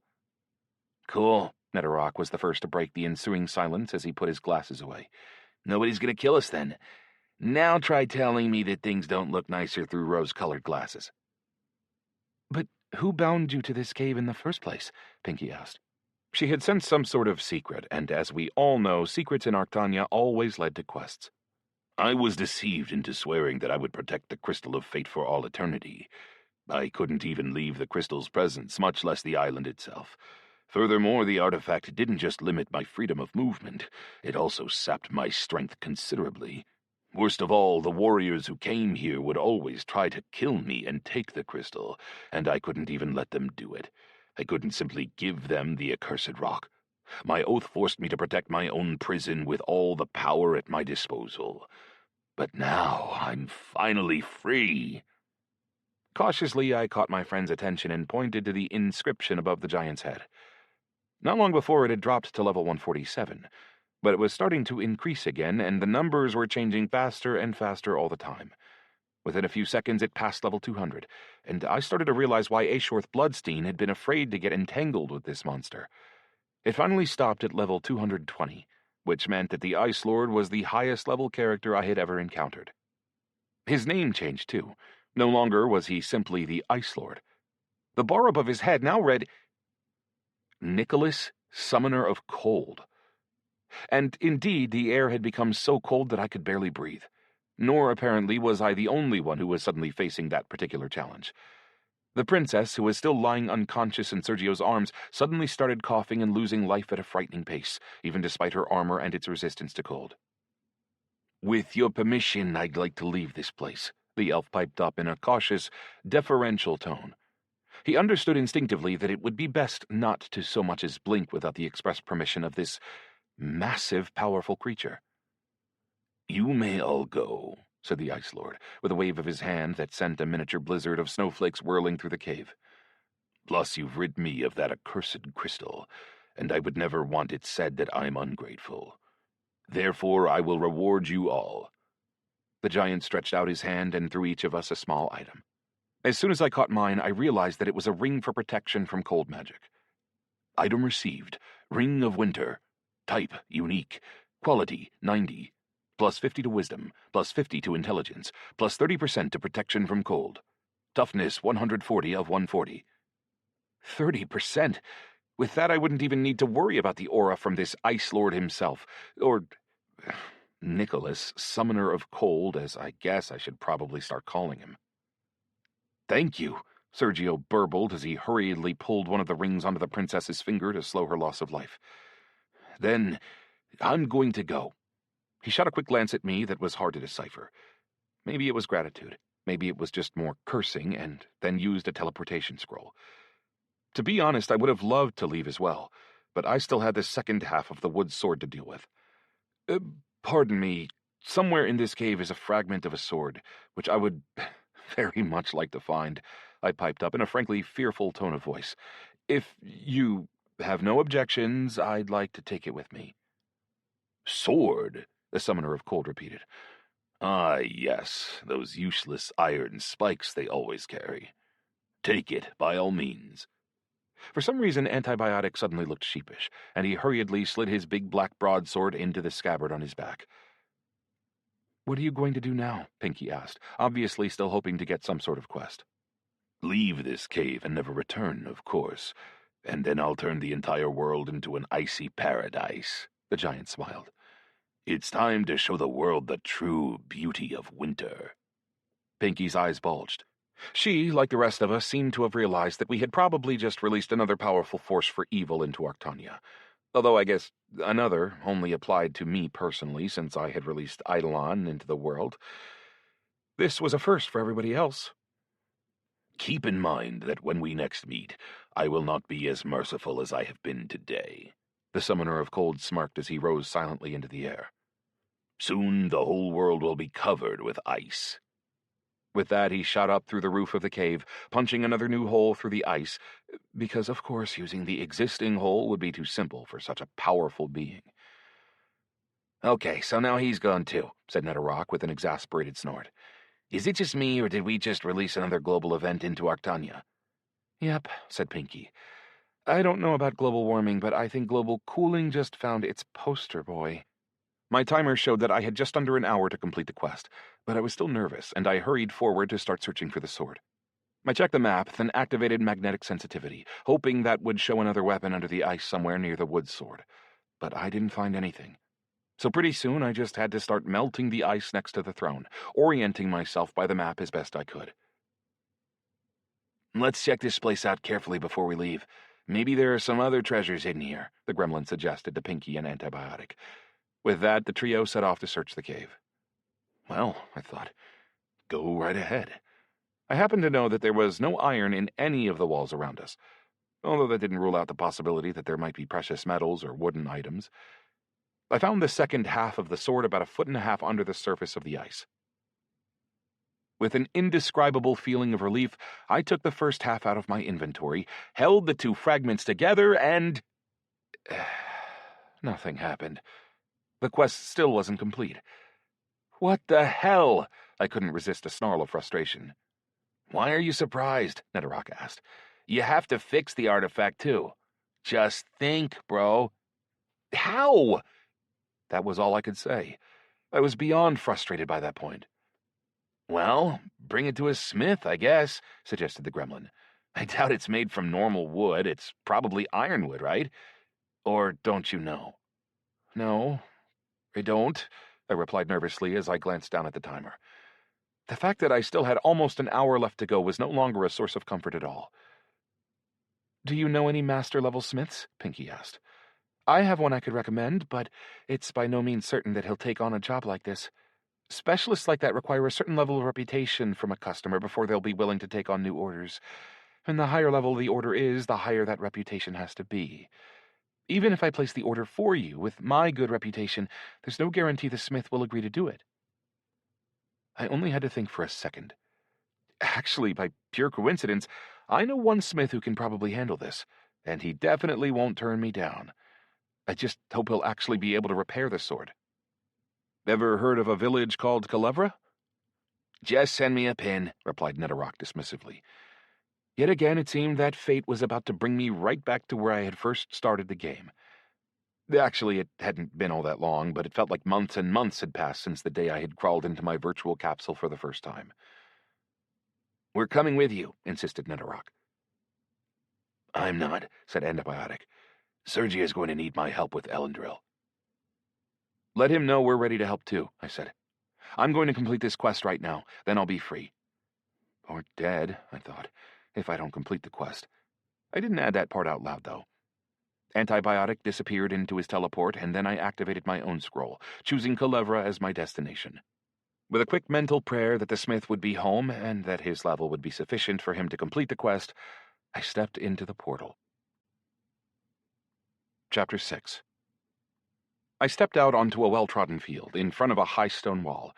Cool. Netherrock was the first to break the ensuing silence as he put his glasses away. Nobody's gonna kill us then. Now try telling me that things don't look nicer through rose-colored glasses. But who bound you to this cave in the first place? Pinky asked. She had sensed some sort of secret, and as we all know, secrets in Arctania always led to quests. I was deceived into swearing that I would protect the Crystal of Fate for all eternity. I couldn't even leave the crystal's presence, much less the island itself. Furthermore, the artifact didn't just limit my freedom of movement, it also sapped my strength considerably. Worst of all, the warriors who came here would always try to kill me and take the crystal, and I couldn't even let them do it. I couldn't simply give them the accursed rock. My oath forced me to protect my own prison with all the power at my disposal. But now I'm finally free. Cautiously, I caught my friend's attention and pointed to the inscription above the giant's head. Not long before, it had dropped to level 147, but it was starting to increase again, and the numbers were changing faster and faster all the time. Within a few seconds, it passed level 200, and I started to realize why Aeshorth Bloodstein had been afraid to get entangled with this monster. It finally stopped at level 220, which meant that the Ice Lord was the highest level character I had ever encountered. His name changed, too. No longer was he simply the Ice Lord. The bar above his head now read, Nicholas, Summoner of Cold. And indeed, the air had become so cold that I could barely breathe. Nor, apparently, was I the only one who was suddenly facing that particular challenge. The princess, who was still lying unconscious in Sergio's arms, suddenly started coughing and losing life at a frightening pace, even despite her armor and its resistance to cold. With your permission, I'd like to leave this place, the elf piped up in a cautious, deferential tone. He understood instinctively that it would be best not to so much as blink without the express permission of this massive, powerful creature. You may all go, said the Ice Lord, with a wave of his hand that sent a miniature blizzard of snowflakes whirling through the cave. Plus, you've rid me of that accursed crystal, and I would never want it said that I'm ungrateful. Therefore, I will reward you all. The giant stretched out his hand and threw each of us a small item. As soon as I caught mine, I realized that it was a ring for protection from cold magic. Item received, Ring of Winter. Type, unique. Quality, 90. Plus 50 to wisdom, plus 50 to intelligence, plus 30% to protection from cold. Toughness, 140 of 140. 30%? With that, I wouldn't even need to worry about the aura from this Ice Lord himself, or Nicholas, Summoner of Cold, as I guess I should probably start calling him. Thank you, Sergio burbled as he hurriedly pulled one of the rings onto the princess's finger to slow her loss of life. Then, I'm going to go. He shot a quick glance at me that was hard to decipher. Maybe it was gratitude. Maybe it was just more cursing, and then used a teleportation scroll. To be honest, I would have loved to leave as well, but I still had the second half of the wood sword to deal with. Pardon me, somewhere in this cave is a fragment of a sword, which I would Very much like to find, I piped up in a frankly fearful tone of voice. If you have no objections, I'd like to take it with me. Sword, the Summoner of Cold repeated. Ah, yes, those useless iron spikes they always carry. Take it, by all means. For some reason, Antibiotic suddenly looked sheepish, and he hurriedly slid his big black broadsword into the scabbard on his back. What are you going to do now? Pinky asked, obviously still hoping to get some sort of quest. Leave this cave and never return, of course, and then I'll turn the entire world into an icy paradise, the giant smiled. It's time to show the world the true beauty of winter. Pinky's eyes bulged. She, like the rest of us, seemed to have realized that we had probably just released another powerful force for evil into Arctania. Although I guess another only applied to me personally, since I had released Eidolon into the world. This was a first for everybody else. Keep in mind that when we next meet, I will not be as merciful as I have been today, the Summoner of Cold smirked as he rose silently into the air. Soon the whole world will be covered with ice. With that, he shot up through the roof of the cave, punching another new hole through the ice, because, of course, using the existing hole would be too simple for such a powerful being. Okay, so now he's gone too, said Netherrock with an exasperated snort. Is it just me, or did we just release another global event into Arctania? Yep, said Pinky. I don't know about global warming, but I think global cooling just found its poster boy. My timer showed that I had just under an hour to complete the quest, but I was still nervous, and I hurried forward to start searching for the sword. I checked the map, then activated magnetic sensitivity, hoping that would show another weapon under the ice somewhere near the wood sword. But I didn't find anything. So pretty soon I just had to start melting the ice next to the throne, orienting myself by the map as best I could. Let's check this place out carefully before we leave. Maybe there are some other treasures hidden here, the gremlin suggested to Pinky and Antibiotic. With that, the trio set off to search the cave. Well, I thought, go right ahead. I happened to know that there was no iron in any of the walls around us, although that didn't rule out the possibility that there might be precious metals or wooden items. I found the second half of the sword about 1.5 feet under the surface of the ice. With an indescribable feeling of relief, I took the first half out of my inventory, held the two fragments together, and nothing happened. The quest still wasn't complete. What the hell? I couldn't resist a snarl of frustration. Why are you surprised? Netherrock asked. You have to fix the artifact, too. Just think, bro. How? That was all I could say. I was beyond frustrated by that point. Well, bring it to a smith, I guess, suggested the gremlin. I doubt it's made from normal wood. It's probably ironwood, right? Or don't you know? No, I don't, I replied nervously as I glanced down at the timer. The fact that I still had almost an hour left to go was no longer a source of comfort at all. Do you know any master-level smiths? Pinky asked. I have one I could recommend, but it's by no means certain that he'll take on a job like this. Specialists like that require a certain level of reputation from a customer before they'll be willing to take on new orders. And the higher level the order is, the higher that reputation has to be. Even if I place the order for you, with my good reputation, there's no guarantee the smith will agree to do it. I only had to think for a second. Actually, by pure coincidence, I know one smith who can probably handle this, and he definitely won't turn me down. I just hope he'll actually be able to repair the sword. Ever heard of a village called Culebra? Just send me a pin, replied Netherrock dismissively. Yet again it seemed that fate was about to bring me right back to where I had first started the game. Actually, it hadn't been all that long, but it felt like months and months had passed since the day I had crawled into my virtual capsule for the first time. We're coming with you, insisted Netherrock. I'm not, said Antibiotic. Sergi is going to need my help with Elendril. Let him know we're ready to help too, I said. I'm going to complete this quest right now, then I'll be free. Or dead, I thought, if I don't complete the quest. I didn't add that part out loud, though. Antibiotic disappeared into his teleport, and then I activated my own scroll, choosing Culebra as my destination. With a quick mental prayer that the smith would be home and that his level would be sufficient for him to complete the quest, I stepped into the portal. Chapter 6. I stepped out onto a well-trodden field in front of a high stone wall.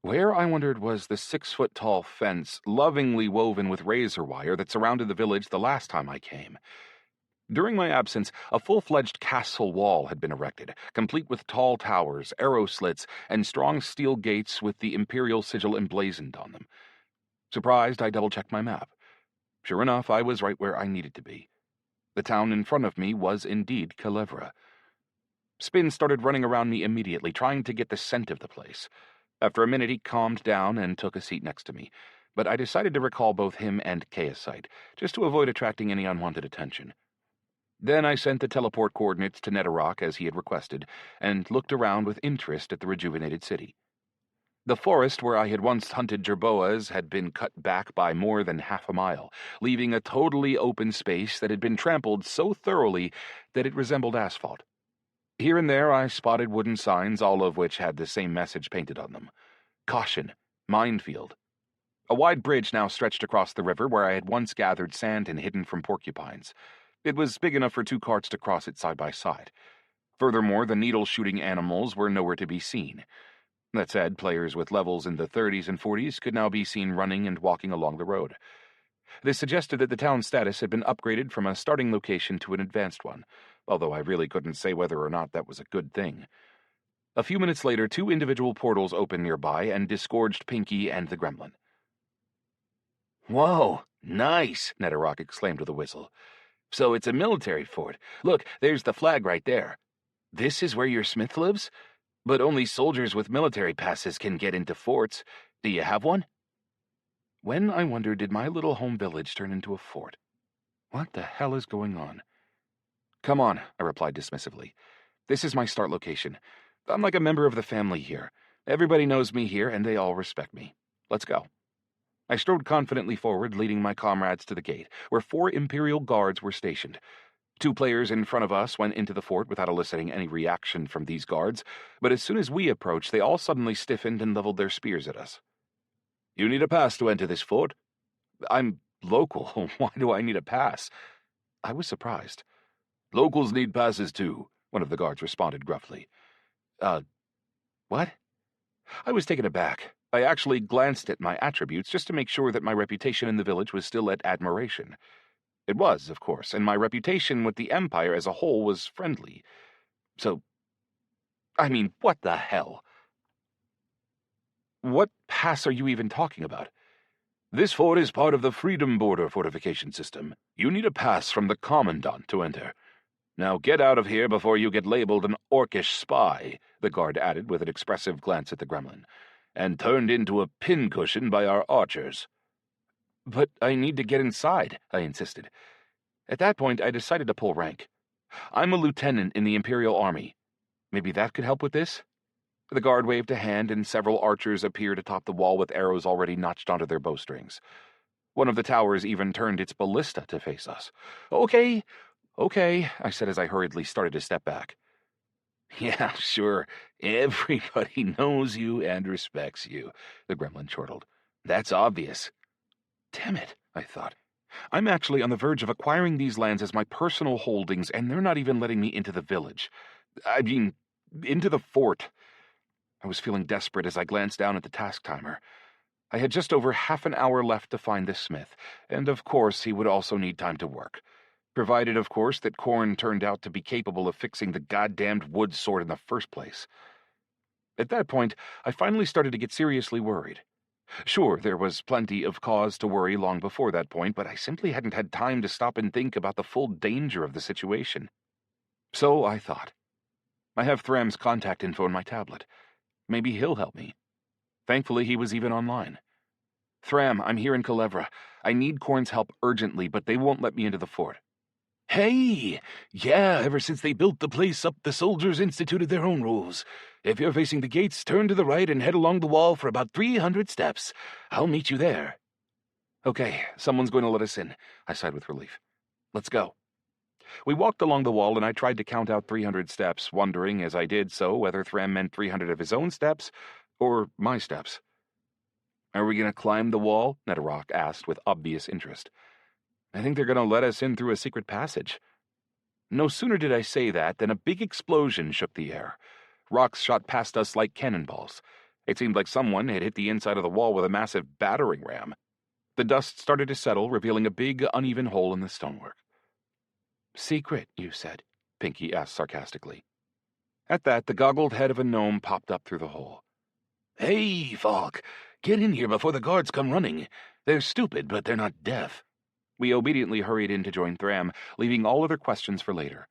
Where, I wondered, was the 6-foot-tall fence lovingly woven with razor wire that surrounded the village the last time I came? During my absence, a full-fledged castle wall had been erected, complete with tall towers, arrow slits, and strong steel gates with the imperial sigil emblazoned on them. Surprised, I double-checked my map. Sure enough, I was right where I needed to be. The town in front of me was indeed Culebra. Spin started running around me immediately, trying to get the scent of the place. After a minute, he calmed down and took a seat next to me, but I decided to recall both him and Chaosite, just to avoid attracting any unwanted attention. Then I sent the teleport coordinates to Netherrock as he had requested, and looked around with interest at the rejuvenated city. The forest where I had once hunted jerboas had been cut back by more than half a mile, leaving a totally open space that had been trampled so thoroughly that it resembled asphalt. Here and there I spotted wooden signs, all of which had the same message painted on them. Caution, minefield. A wide bridge now stretched across the river where I had once gathered sand and hidden from porcupines. It was big enough for 2 carts to cross it side by side. Furthermore, the needle-shooting animals were nowhere to be seen. That said, players with levels in the 30s and 40s could now be seen running and walking along the road. This suggested that the town's status had been upgraded from a starting location to an advanced one, although I really couldn't say whether or not that was a good thing. A few minutes later, 2 individual portals opened nearby and disgorged Pinky and the gremlin. "Whoa, nice," Netherrock exclaimed with a whistle. "So it's a military fort. Look, there's the flag right there. This is where your smith lives? But only soldiers with military passes can get into forts. Do you have one?" When, I wondered, did my little home village turn into a fort? What the hell is going on? "Come on," I replied dismissively. "This is my start location. I'm like a member of the family here. Everybody knows me here, and they all respect me. Let's go." I strode confidently forward, leading my comrades to the gate, where 4 Imperial guards were stationed. 2 players in front of us went into the fort without eliciting any reaction from these guards, but as soon as we approached, they all suddenly stiffened and leveled their spears at us. "You need a pass to enter this fort?" "I'm local. Why do I need a pass?" I was surprised. "Locals need passes too," one of the guards responded gruffly. What?" I was taken aback. I actually glanced at my attributes just to make sure that my reputation in the village was still at admiration. It was, of course, and my reputation with the Empire as a whole was friendly. So, I mean, what the hell? "What pass are you even talking about?" "This fort is part of the Freedom Border fortification system. You need a pass from the Commandant to enter. Now get out of here before you get labeled an orcish spy," the guard added with an expressive glance at the gremlin, "and turned into a pincushion by our archers." "But I need to get inside," I insisted. At that point, I decided to pull rank. "I'm a lieutenant in the Imperial Army. Maybe that could help with this?" The guard waved a hand, and several archers appeared atop the wall with arrows already notched onto their bowstrings. One of the towers even turned its ballista to face us. Okay, I said as I hurriedly started to step back. "Yeah, sure. Everybody knows you and respects you," the gremlin chortled. "That's obvious." Damn it, I thought. I'm actually on the verge of acquiring these lands as my personal holdings, and they're not even letting me into the village. I mean, into the fort. I was feeling desperate as I glanced down at the task timer. I had just over half an hour left to find this smith, and of course he would also need time to work. Provided, of course, that Korn turned out to be capable of fixing the goddamned wood sword in the first place. At that point, I finally started to get seriously worried. Sure, there was plenty of cause to worry long before that point, but I simply hadn't had time to stop and think about the full danger of the situation. So I thought, I have Thram's contact info in my tablet. Maybe he'll help me. Thankfully, he was even online. "Thram, I'm here in Culebra. I need Korn's help urgently, but they won't let me into the fort." "Hey! Yeah, ever since they built the place up, the soldiers instituted their own rules. If you're facing the gates, turn to the right and head along the wall for about 300 steps. I'll meet you there." Okay, someone's going to let us in, I sighed with relief. Let's go. We walked along the wall, and I tried to count out 300 steps, wondering as I did so whether Thram meant 300 of his own steps or my steps. "Are we going to climb the wall?" Netherrock asked with obvious interest. "I think they're going to let us in through a secret passage." No sooner did I say that than a big explosion shook the air. Rocks shot past us like cannonballs. It seemed like someone had hit the inside of the wall with a massive battering ram. The dust started to settle, revealing a big, uneven hole in the stonework. "Secret, you said?" Pinky asked sarcastically. At that, the goggled head of a gnome popped up through the hole. "Hey, Falk, get in here before the guards come running. They're stupid, but they're not deaf." We obediently hurried in to join Thram, leaving all other questions for later.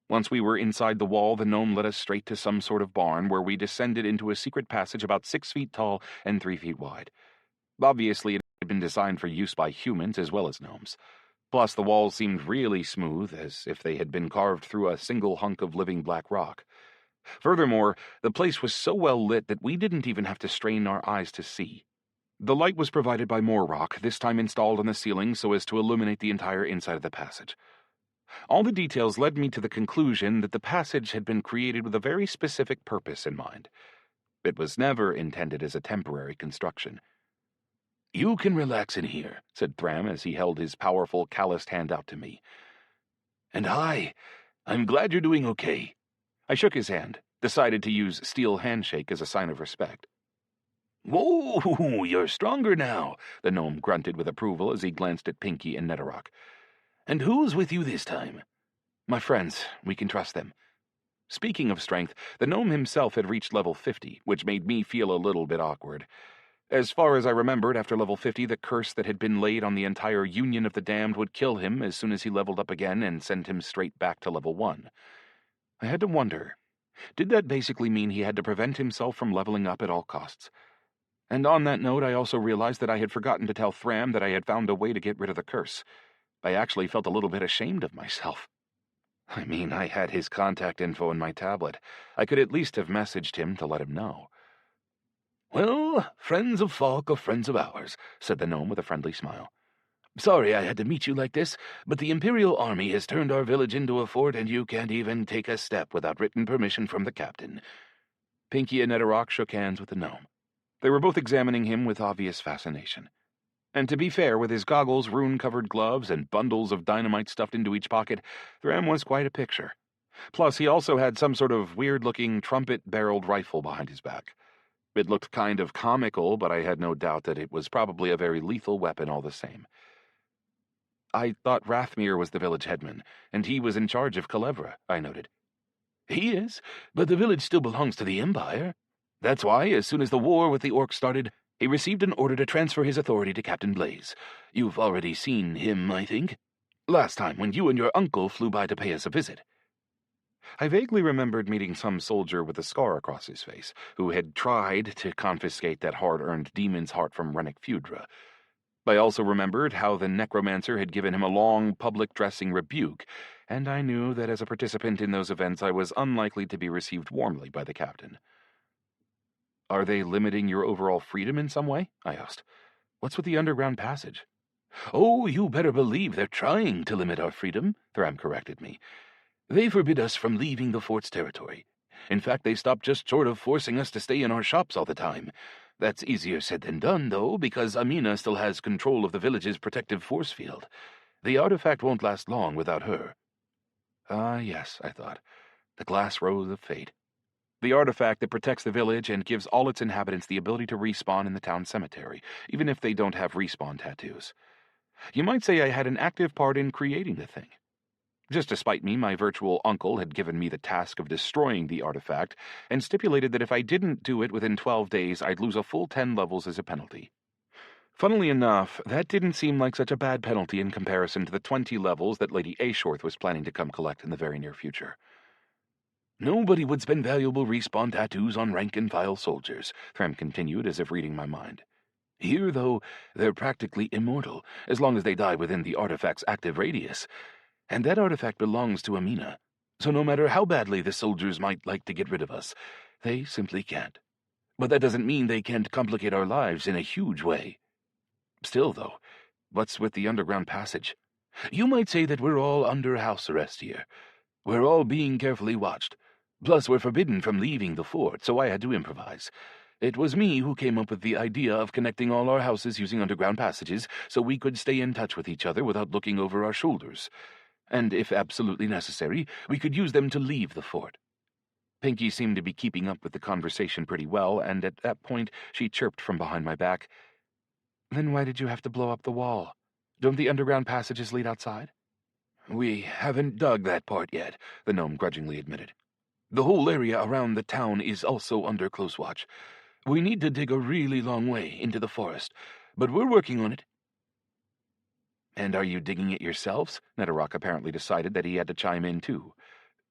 Once we were inside the wall, the gnome led us straight to some sort of barn where we descended into a secret passage about 6 feet tall and 3 feet wide. Obviously, it had been designed for use by humans as well as gnomes. Plus, the walls seemed really smooth, as if they had been carved through a single hunk of living black rock. Furthermore, the place was so well lit that we didn't even have to strain our eyes to see. The light was provided by more rock, this time installed on the ceiling so as to illuminate the entire inside of the passage. All the details led me to the conclusion that the passage had been created with a very specific purpose in mind. It was never intended as a temporary construction. "You can relax in here," said Thram as he held his powerful, calloused hand out to me. "And hi, I'm glad you're doing okay." I shook his hand, decided to use steel handshake as a sign of respect. "Whoa, you're stronger now," the gnome grunted with approval as he glanced at Pinky and Netterock. "And who's with you this time?" "My friends. We can trust them." Speaking of strength, the gnome himself had reached level 50, which made me feel a little bit awkward. As far as I remembered, after level 50, the curse that had been laid on the entire Union of the Damned would kill him as soon as he leveled up again and send him straight back to level 1. I had to wonder, did that basically mean he had to prevent himself from leveling up at all costs? And on that note, I also realized that I had forgotten to tell Thram that I had found a way to get rid of the curse. I actually felt a little bit ashamed of myself. I mean, I had his contact info in my tablet. I could at least have messaged him to let him know. "Well, friends of Falk are friends of ours," said the gnome with a friendly smile. "Sorry I had to meet you like this, but the Imperial Army has turned our village into a fort and you can't even take a step without written permission from the captain." Pinky and Netterock shook hands with the gnome. They were both examining him with obvious fascination. And to be fair, with his goggles, rune-covered gloves, and bundles of dynamite stuffed into each pocket, Thram was quite a picture. Plus, he also had some sort of weird-looking trumpet-barreled rifle behind his back. It looked kind of comical, but I had no doubt that it was probably a very lethal weapon all the same. "I thought Rathmere was the village headman, and he was in charge of Culebra," I noted. "He is, but the village still belongs to the Empire. That's why, as soon as the war with the orcs started, he received an order to transfer his authority to Captain Blaze. You've already seen him, I think. Last time, when you and your uncle flew by to pay us a visit." I vaguely remembered meeting some soldier with a scar across his face, who had tried to confiscate that hard-earned demon's heart from Rennick Fudra. I also remembered how the necromancer had given him a long, public-dressing rebuke, and I knew that as a participant in those events I was unlikely to be received warmly by the captain. "Are they limiting your overall freedom in some way?" I asked. "What's with the underground passage?" "Oh, you better believe they're trying to limit our freedom," Thram corrected me. "They forbid us from leaving the fort's territory. In fact, they stopped just short of forcing us to stay in our shops all the time. That's easier said than done, though, because Amina still has control of the village's protective force field. The artifact won't last long without her." Ah, yes, I thought. The glass rose of fate. The artifact that protects the village and gives all its inhabitants the ability to respawn in the town cemetery, even if they don't have respawn tattoos. You might say I had an active part in creating the thing. Just to spite me, my virtual uncle had given me the task of destroying the artifact and stipulated that if I didn't do it within 12 days, I'd lose a full 10 levels as a penalty. Funnily enough, that didn't seem like such a bad penalty in comparison to the 20 levels that Lady Ashorth was planning to come collect in the very near future. "Nobody would spend valuable respawn tattoos on rank-and-file soldiers," Thram continued, as if reading my mind. "Here, though, they're practically immortal, as long as they die within the artifact's active radius. And that artifact belongs to Amina, so no matter how badly the soldiers might like to get rid of us, they simply can't. But that doesn't mean they can't complicate our lives in a huge way. Still, though, what's with the underground passage? You might say that we're all under house arrest here. We're all being carefully watched. Plus, we're forbidden from leaving the fort, so I had to improvise. It was me who came up with the idea of connecting all our houses using underground passages so we could stay in touch with each other without looking over our shoulders. And if absolutely necessary, we could use them to leave the fort." Pinky seemed to be keeping up with the conversation pretty well, and at that point she chirped from behind my back, "Then why did you have to blow up the wall? Don't the underground passages lead outside?" "We haven't dug that part yet," the gnome grudgingly admitted. "The whole area around the town is also under close watch. We need to dig a really long way into the forest, but we're working on it." "And are you digging it yourselves?" Netherrock apparently decided that he had to chime in too.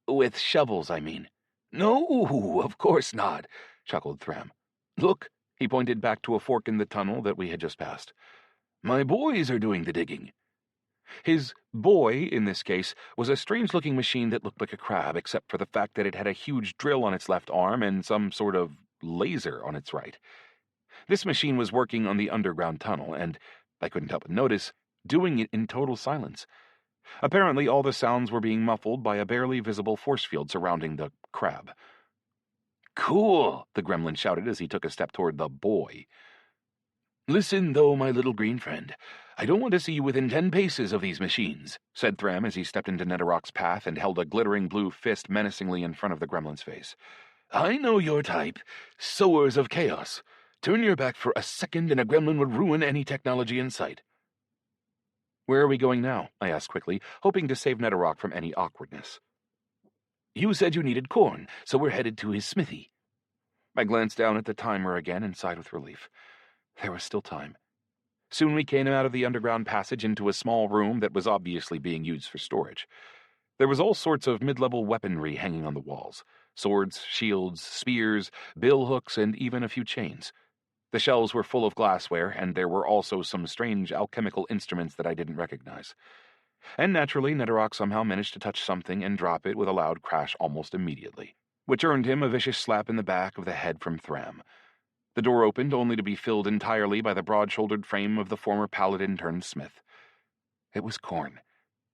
"With shovels, I mean." "No, of course not," chuckled Threm. "Look," he pointed back to a fork in the tunnel that we had just passed. "My boys are doing the digging." His boy, in this case, was a strange-looking machine that looked like a crab, except for the fact that it had a huge drill on its left arm and some sort of laser on its right. This machine was working on the underground tunnel, and, I couldn't help but notice, doing it in total silence. Apparently, all the sounds were being muffled by a barely visible force field surrounding the crab. "Cool," the gremlin shouted as he took a step toward the boy. "Listen, though, my little green friend. I don't want to see you within 10 paces of these machines," said Threm as he stepped into Netherrock's path and held a glittering blue fist menacingly in front of the gremlin's face. "I know your type. Sowers of chaos. Turn your back for a second and a gremlin would ruin any technology in sight." "Where are we going now?" I asked quickly, hoping to save Netherrock from any awkwardness. "You said you needed corn, so we're headed to his smithy." I glanced down at the timer again and sighed with relief. There was still time. Soon we came out of the underground passage into a small room that was obviously being used for storage. There was all sorts of mid-level weaponry hanging on the walls. Swords, shields, spears, billhooks, and even a few chains. The shelves were full of glassware, and there were also some strange alchemical instruments that I didn't recognize. And naturally, Netherrock somehow managed to touch something and drop it with a loud crash almost immediately, which earned him a vicious slap in the back of the head from Threm. The door opened, only to be filled entirely by the broad-shouldered frame of the former paladin turned smith. It was Korn.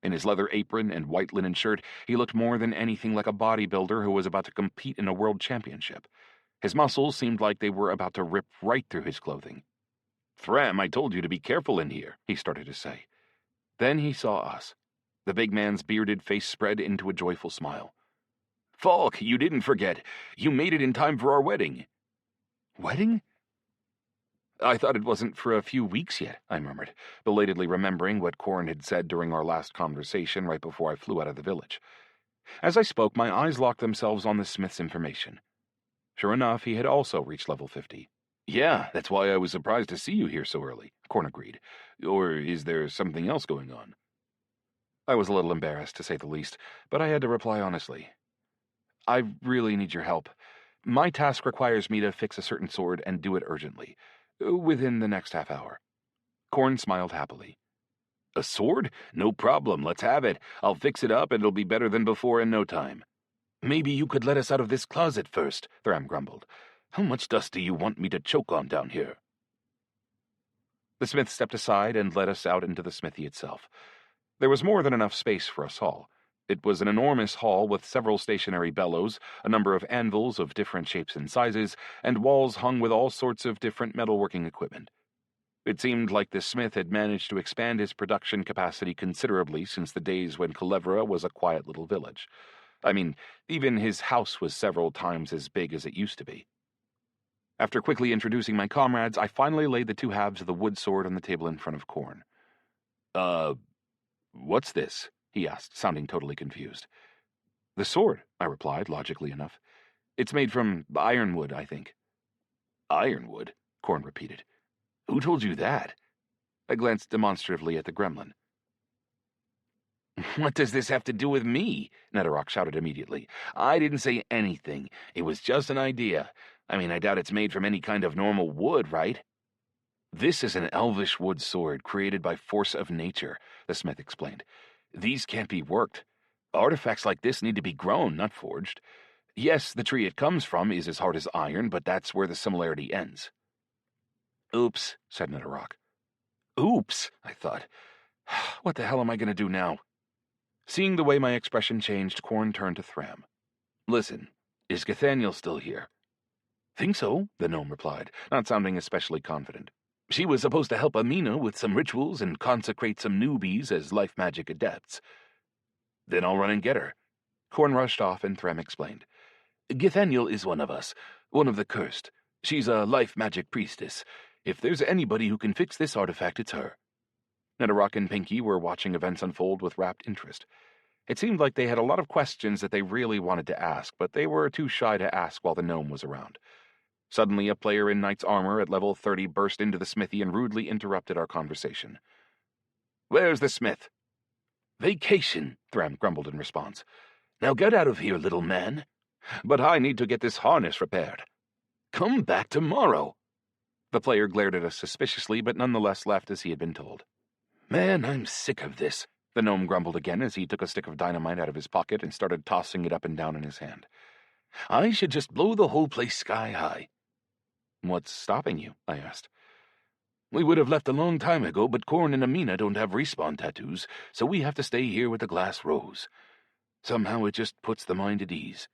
In his leather apron and white linen shirt, he looked more than anything like a bodybuilder who was about to compete in a world championship. His muscles seemed like they were about to rip right through his clothing. "Threm, I told you to be careful in here," he started to say. Then he saw us. The big man's bearded face spread into a joyful smile. "Falk, you didn't forget. You made it in time for our wedding." "Wedding?" "I thought it wasn't for a few weeks yet," I murmured, belatedly remembering what Korn had said during our last conversation right before I flew out of the village. As I spoke, my eyes locked themselves on the smith's information. Sure enough, he had also reached level 50. "Yeah, that's why I was surprised to see you here so early," Korn agreed. "Or is there something else going on?" I was a little embarrassed, to say the least, but I had to reply honestly. "I really need your help. My task requires me to fix a certain sword and do it urgently, within the next half hour." Korn smiled happily. "A sword? No problem, let's have it. I'll fix it up and it'll be better than before in no time." "Maybe you could let us out of this closet first," Thram grumbled. "How much dust do you want me to choke on down here?" The smith stepped aside and led us out into the smithy itself. There was more than enough space for us all. It was an enormous hall with several stationary bellows, a number of anvils of different shapes and sizes, and walls hung with all sorts of different metalworking equipment. It seemed like the smith had managed to expand his production capacity considerably since the days when Culebra was a quiet little village. I mean, even his house was several times as big as it used to be. After quickly introducing my comrades, I finally laid the two halves of the wood sword on the table in front of Korn. What's this?" he asked, sounding totally confused. "The sword," I replied, logically enough. "It's made from ironwood, I think." "Ironwood?" Korn repeated. "Who told you that?" I glanced demonstratively at the gremlin. "What does this have to do with me?" Netherrock shouted immediately. "I didn't say anything. It was just an idea. I mean, I doubt it's made from any kind of normal wood, right?" "This is an elvish wood sword created by force of nature," the smith explained. "These can't be worked. Artifacts like this need to be grown, not forged. Yes, the tree it comes from is as hard as iron, but that's where the similarity ends." "Oops," said Netherrock. "Oops," I thought. What the hell am I going to do now? Seeing the way my expression changed, Korn turned to Thram. "Listen, is Gathaniel still here?" "Think so," the gnome replied, not sounding especially confident. "She was supposed to help Amina with some rituals and consecrate some newbies as life magic adepts." "Then I'll run and get her." Korn rushed off and Thram explained. Githaniel is one of us, one of the cursed. She's a life magic priestess. If there's anybody who can fix this artifact, it's her. Netterock and Pinky were watching events unfold with rapt interest. It seemed like they had a lot of questions that they really wanted to ask, but they were too shy to ask while the gnome was around. Suddenly, a player in knight's armor at level 30 burst into the smithy and rudely interrupted our conversation. "Where's the smith?" "Vacation," Thram grumbled in response. "Now get out of here, little man." "But I need to get this harness repaired." "Come back tomorrow." The player glared at us suspiciously, but nonetheless left as he had been told. "Man, I'm sick of this," the gnome grumbled again as he took a stick of dynamite out of his pocket and started tossing it up and down in his hand. "I should just blow the whole place sky high." "What's stopping you?" I asked. "We would have left a long time ago, but Korn and Amina don't have respawn tattoos, so we have to stay here with the glass rose. Somehow it just puts the mind at ease."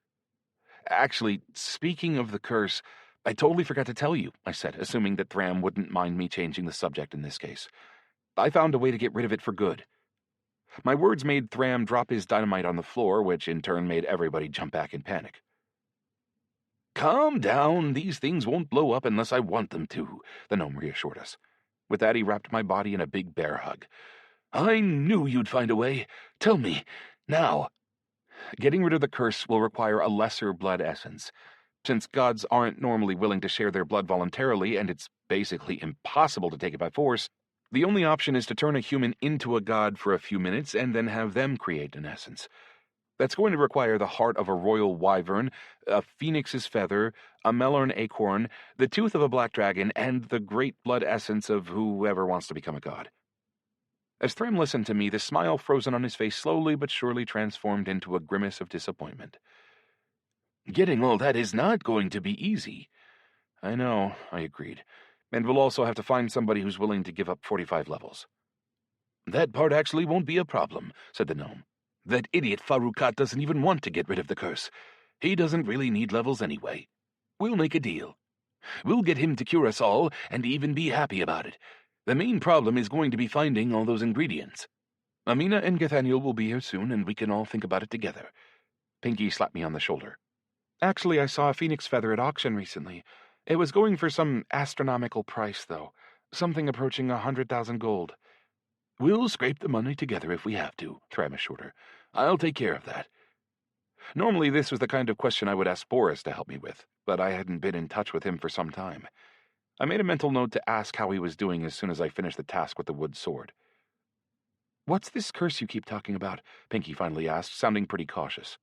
"Actually, speaking of the curse, I totally forgot to tell you," I said, assuming that Thram wouldn't mind me changing the subject in this case. "I found a way to get rid of it for good." My words made Thram drop his dynamite on the floor, which in turn made everybody jump back in panic. "Calm down, these things won't blow up unless I want them to," the gnome reassured us. With that, he wrapped my body in a big bear hug. "I knew you'd find a way. Tell me, now." "Getting rid of the curse will require a lesser blood essence. Since gods aren't normally willing to share their blood voluntarily, and it's basically impossible to take it by force, the only option is to turn a human into a god for a few minutes and then have them create an essence. That's going to require the heart of a royal wyvern, a phoenix's feather, a melon acorn, the tooth of a black dragon, and the great blood essence of whoever wants to become a god." As Thram listened to me, the smile frozen on his face slowly but surely transformed into a grimace of disappointment. "Getting all that is not going to be easy." "I know," I agreed. "And we'll also have to find somebody who's willing to give up 45 levels." "That part actually won't be a problem," said the gnome. "That idiot Farukat doesn't even want to get rid of the curse. He doesn't really need levels anyway. We'll make a deal. We'll get him to cure us all and even be happy about it. The main problem is going to be finding all those ingredients. Amina and Githaniel will be here soon, and we can all think about it together." Pinky slapped me on the shoulder. "Actually, I saw a phoenix feather at auction recently. It was going for some astronomical price, though. Something approaching 100,000 gold. "We'll scrape the money together if we have to," Thram assured her. "I'll take care of that." Normally this was the kind of question I would ask Boris to help me with, but I hadn't been in touch with him for some time. I made a mental note to ask how he was doing as soon as I finished the task with the wood sword. "What's this curse you keep talking about?" Pinky finally asked, sounding pretty cautious.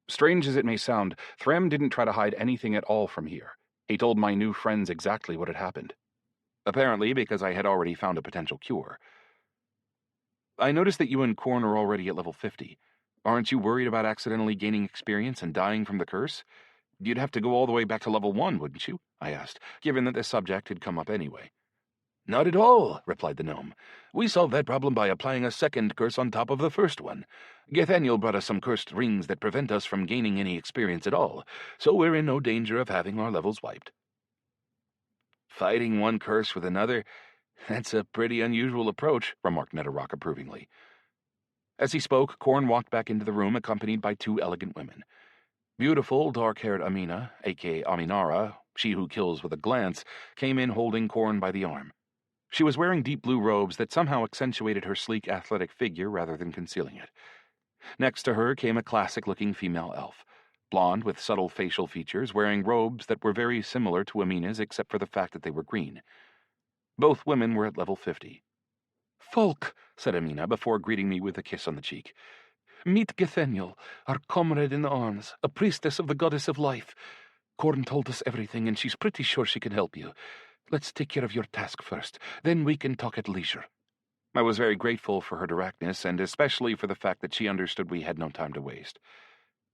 Strange as it may sound, Thram didn't try to hide anything at all from here. He told my new friends exactly what had happened. Apparently because I had already found a potential cure. "I noticed that you and Korn are already at level 50. Aren't you worried about accidentally gaining experience and dying from the curse? You'd have to go all the way back to level 1, wouldn't you?" I asked, given that the subject had come up anyway. "Not at all," replied the gnome. "We solved that problem by applying a second curse on top of the first one. Githaniel brought us some cursed rings that prevent us from gaining any experience at all, so we're in no danger of having our levels wiped." "Fighting one curse with another? That's a pretty unusual approach," remarked Netterock approvingly. As he spoke, Korn walked back into the room accompanied by 2 elegant women. Beautiful, dark-haired Amina, aka Aminara, she who kills with a glance, came in holding Korn by the arm. She was wearing deep blue robes that somehow accentuated her sleek, athletic figure rather than concealing it. Next to her came a classic-looking female elf, blonde with subtle facial features, wearing robes that were very similar to Amina's except for the fact that they were green. Both women were at level 50. "Folk," said Amina before greeting me with a kiss on the cheek. "Meet Githaniel, our comrade in arms, a priestess of the goddess of life. Korn told us everything, and she's pretty sure she can help you. Let's take care of your task first, then we can talk at leisure." I was very grateful for her directness, and especially for the fact that she understood we had no time to waste.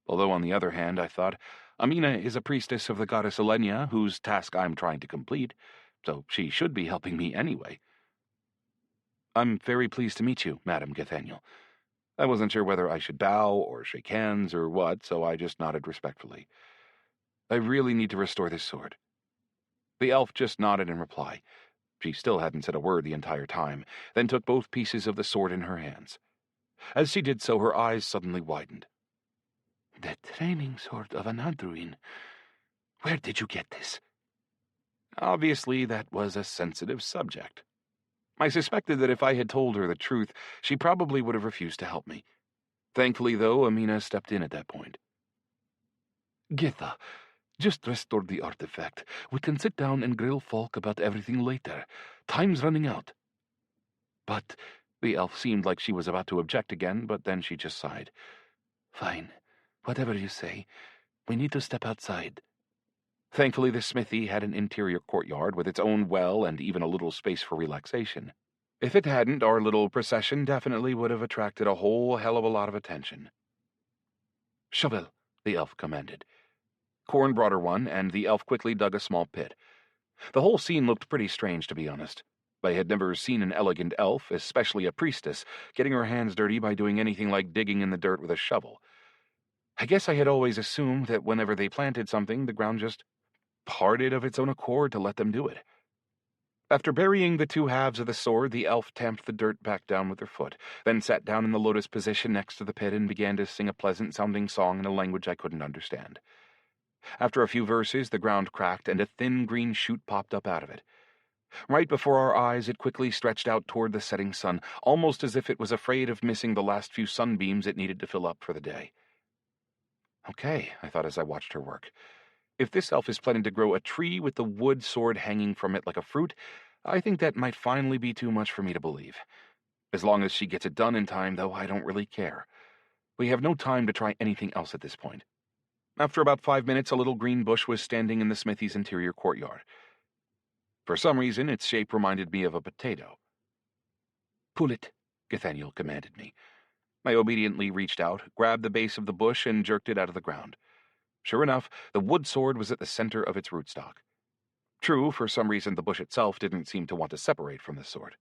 Although, on the other hand, I thought, Amina is a priestess of the goddess Elenia, whose task I'm trying to complete, so she should be helping me anyway. "I'm very pleased to meet you, Madam Githaniel." I wasn't sure whether I should bow or shake hands or what, so I just nodded respectfully. "I really need to restore this sword." The elf just nodded in reply. She still hadn't said a word the entire time, then took both pieces of the sword in her hands. As she did so, her eyes suddenly widened. The training sword of an Anduin. Where did you get this? Obviously, that was a sensitive subject. I suspected that if I had told her the truth, she probably would have refused to help me. Thankfully, though, Amina stepped in at that point. Githa, just restore the artifact. We can sit down and grill Falk about everything later. Time's running out. But the elf seemed like she was about to object again, but then she just sighed. Fine. Whatever you say. We need to step outside. Thankfully, the smithy had an interior courtyard with its own well and even a little space for relaxation. If it hadn't, our little procession definitely would have attracted a whole hell of a lot of attention. Shovel, the elf commanded. Corn brought her one, and the elf quickly dug a small pit. The whole scene looked pretty strange, to be honest. I had never seen an elegant elf, especially a priestess, getting her hands dirty by doing anything like digging in the dirt with a shovel. I guess I had always assumed that whenever they planted something, the ground just parted of its own accord to let them do it. After burying the two halves of the sword, the elf tamped the dirt back down with her foot, then sat down in the lotus position next to the pit and began to sing a pleasant-sounding song in a language I couldn't understand. After a few verses, the ground cracked and a thin green shoot popped up out of it. Right before our eyes, it quickly stretched out toward the setting sun, almost as if it was afraid of missing the last few sunbeams it needed to fill up for the day. Okay, I thought as I watched her work. If this elf is planning to grow a tree with the wood sword hanging from it like a fruit, I think that might finally be too much for me to believe. As long as she gets it done in time, though, I don't really care. We have no time to try anything else at this point. After about 5 minutes, a little green bush was standing in the smithy's interior courtyard. For some reason, its shape reminded me of a potato. Pull it, Gathaniel commanded me. I obediently reached out, grabbed the base of the bush, and jerked it out of the ground. Sure enough, the wood sword was at the center of its rootstock. True, for some reason the bush itself didn't seem to want to separate from the sword.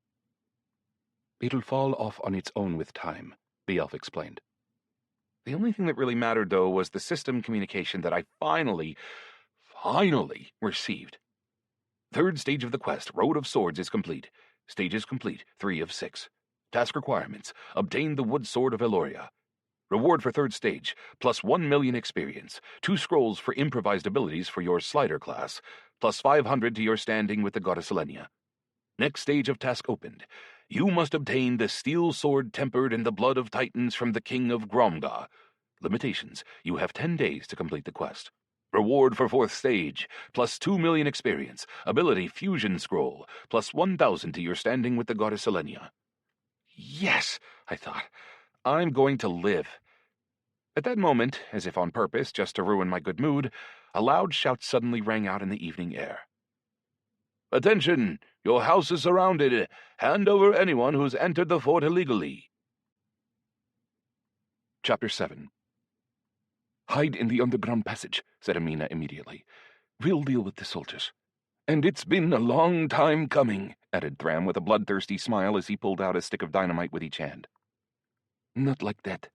It'll fall off on its own with time, the elf explained. The only thing that really mattered, though, was the system communication that I finally received. Third stage of the quest, Road of Swords, is complete. Stages complete, 3 of 6. Task requirements, obtain the wood sword of Eloria. Reward for third stage, plus 1 million experience, 2 scrolls for improvised abilities for your slider class, plus 500 to your standing with the goddess Elenia. Next stage of task opened. You must obtain the steel sword tempered in the blood of titans from the king of Gromga. Limitations, you have 10 days to complete the quest. Reward for fourth stage, plus 2 million experience, ability fusion scroll, plus 1,000 to your standing with the goddess Elenia. Yes, I thought. I'm going to live. At that moment, as if on purpose, just to ruin my good mood, a loud shout suddenly rang out in the evening air. Attention! Your house is surrounded. Hand over anyone who's entered the fort illegally. Chapter 7. Hide in the underground passage, said Amina immediately. We'll deal with the soldiers. And it's been a long time coming, added Thram with a bloodthirsty smile as he pulled out a stick of dynamite with each hand. Not like that.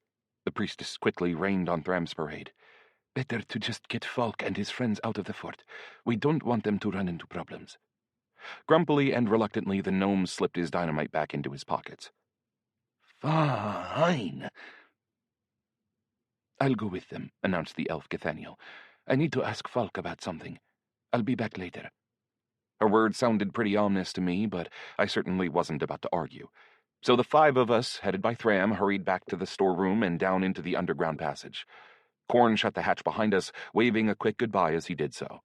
The priestess quickly rained on Thram's parade. Better to just get Falk and his friends out of the fort. We don't want them to run into problems. Grumpily and reluctantly, the gnome slipped his dynamite back into his pockets. Fine. I'll go with them, announced the elf Gathaniel. I need to ask Falk about something. I'll be back later. Her words sounded pretty ominous to me, but I certainly wasn't about to argue. So the 5 of us, headed by Thram, hurried back to the storeroom and down into the underground passage. Korn shut the hatch behind us, waving a quick goodbye as he did so.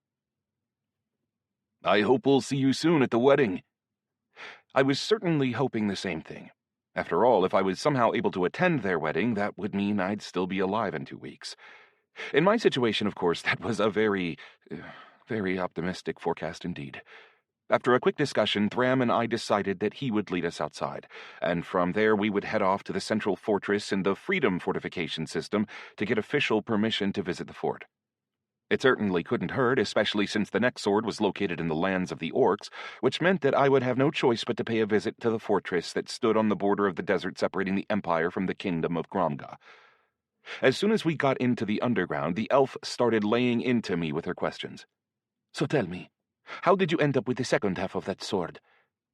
I hope we'll see you soon at the wedding. I was certainly hoping the same thing. After all, if I was somehow able to attend their wedding, that would mean I'd still be alive in 2 weeks. In my situation, of course, that was a very optimistic forecast indeed. After a quick discussion, Thram and I decided that he would lead us outside, and from there we would head off to the central fortress in the Freedom fortification system to get official permission to visit the fort. It certainly couldn't hurt, especially since the next sword was located in the lands of the orcs, which meant that I would have no choice but to pay a visit to the fortress that stood on the border of the desert separating the Empire from the kingdom of Gromga. As soon as we got into the underground, the elf started laying into me with her questions. So tell me, how did you end up with the second half of that sword?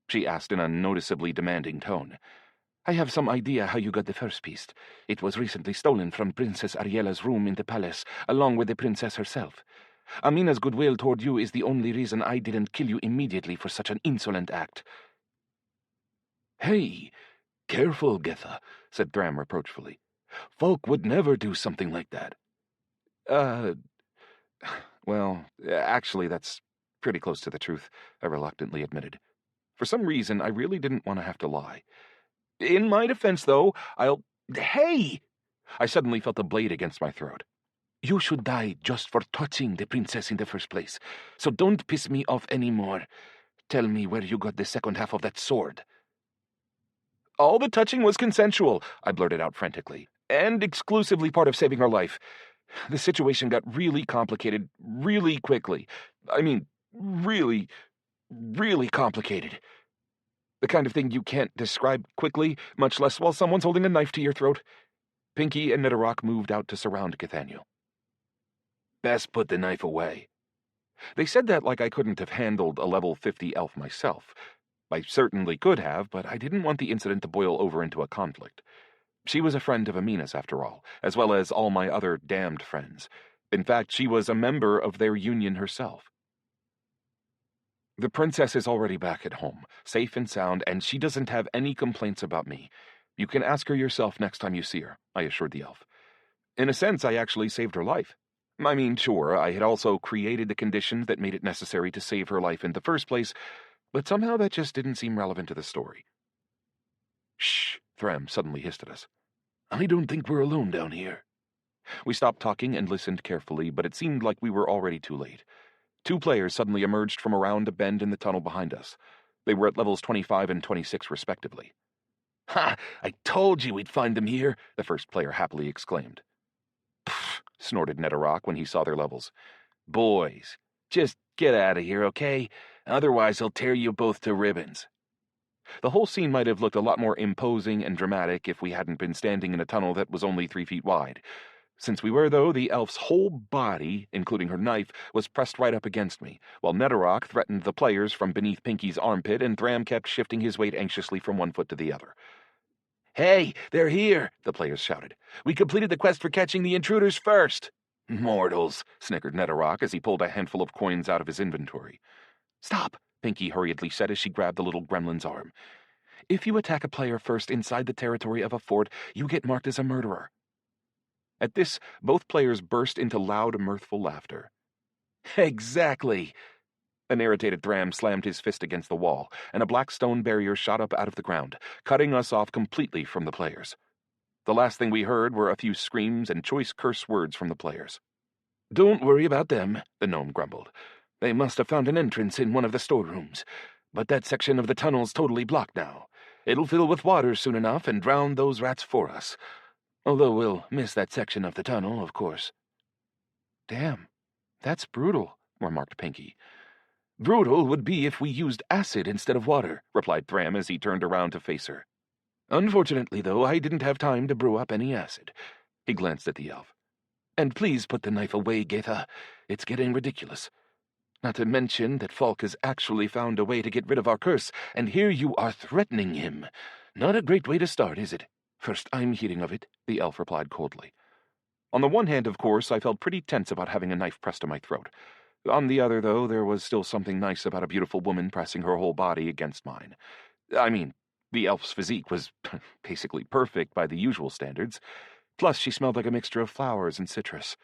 She asked in a noticeably demanding tone. I have some idea how you got the first piece. It was recently stolen from Princess Ariela's room in the palace, along with the princess herself. Amina's goodwill toward you is the only reason I didn't kill you immediately for such an insolent act." "Hey, careful, Getha," said Thram reproachfully. "Folk would never do something like that." Well, actually, that's pretty close to the truth," I reluctantly admitted. For some reason, I really didn't want to have to lie. "In my defense, though, Hey!" I suddenly felt a blade against my throat. "You should die just for touching the princess in the first place, so don't piss me off anymore. Tell me where you got the second half of that sword." "All the touching was consensual," I blurted out frantically, "and exclusively part of saving her life. The situation got really complicated really quickly. I mean, really, really complicated. The kind of thing you can't describe quickly, much less while someone's holding a knife to your throat." Pinky and Netherrock moved out to surround Cathaniel. "Best put the knife away." They said that like I couldn't have handled a level 50 elf myself. I certainly could have, but I didn't want the incident to boil over into a conflict. She was a friend of Amina's, after all, as well as all my other damned friends. In fact, she was a member of their union herself. "The princess is already back at home, safe and sound, and she doesn't have any complaints about me. You can ask her yourself next time you see her," I assured the elf. In a sense, I actually saved her life. I mean, sure, I had also created the conditions that made it necessary to save her life in the first place, but somehow that just didn't seem relevant to the story. "Shh," Thram suddenly hissed at us. "I don't think we're alone down here." We stopped talking and listened carefully, but it seemed like we were already too late. 2 players suddenly emerged from around a bend in the tunnel behind us. They were at levels 25 and 26, respectively. "Ha! I told you we'd find them here," the first player happily exclaimed. "Pfft," snorted Netherrock when he saw their levels. "Boys, just get out of here, okay? Otherwise I'll tear you both to ribbons." The whole scene might have looked a lot more imposing and dramatic if we hadn't been standing in a tunnel that was only 3 feet wide. Since we were, though, the elf's whole body, including her knife, was pressed right up against me, while Netherrock threatened the players from beneath Pinky's armpit, and Thram kept shifting his weight anxiously from one foot to the other. "Hey, they're here!" the players shouted. "We completed the quest for catching the intruders first." "Mortals," snickered Netherrock as he pulled a handful of coins out of his inventory. "Stop," Pinky hurriedly said as she grabbed the little gremlin's arm. "If you attack a player first inside the territory of a fort, you get marked as a murderer." At this, both players burst into loud, mirthful laughter. "Exactly!" An irritated Thram slammed his fist against the wall, and a black stone barrier shot up out of the ground, cutting us off completely from the players. The last thing we heard were a few screams and choice curse words from the players. "Don't worry about them," the gnome grumbled. "They must have found an entrance in one of the storerooms. But that section of the tunnel's totally blocked now. It'll fill with water soon enough and drown those rats for us. Although we'll miss that section of the tunnel, of course." "Damn, that's brutal," remarked Pinky. "Brutal would be if we used acid instead of water," replied Thram as he turned around to face her. "Unfortunately, though, I didn't have time to brew up any acid." He glanced at the elf. "And please put the knife away, Getha. It's getting ridiculous. Not to mention that Falk has actually found a way to get rid of our curse, and here you are threatening him. Not a great way to start, is it?" "First I'm hearing of it," the elf replied coldly. On the one hand, of course, I felt pretty tense about having a knife pressed to my throat. On the other, though, there was still something nice about a beautiful woman pressing her whole body against mine. I mean, the elf's physique was basically perfect by the usual standards. Plus, she smelled like a mixture of flowers and citrus.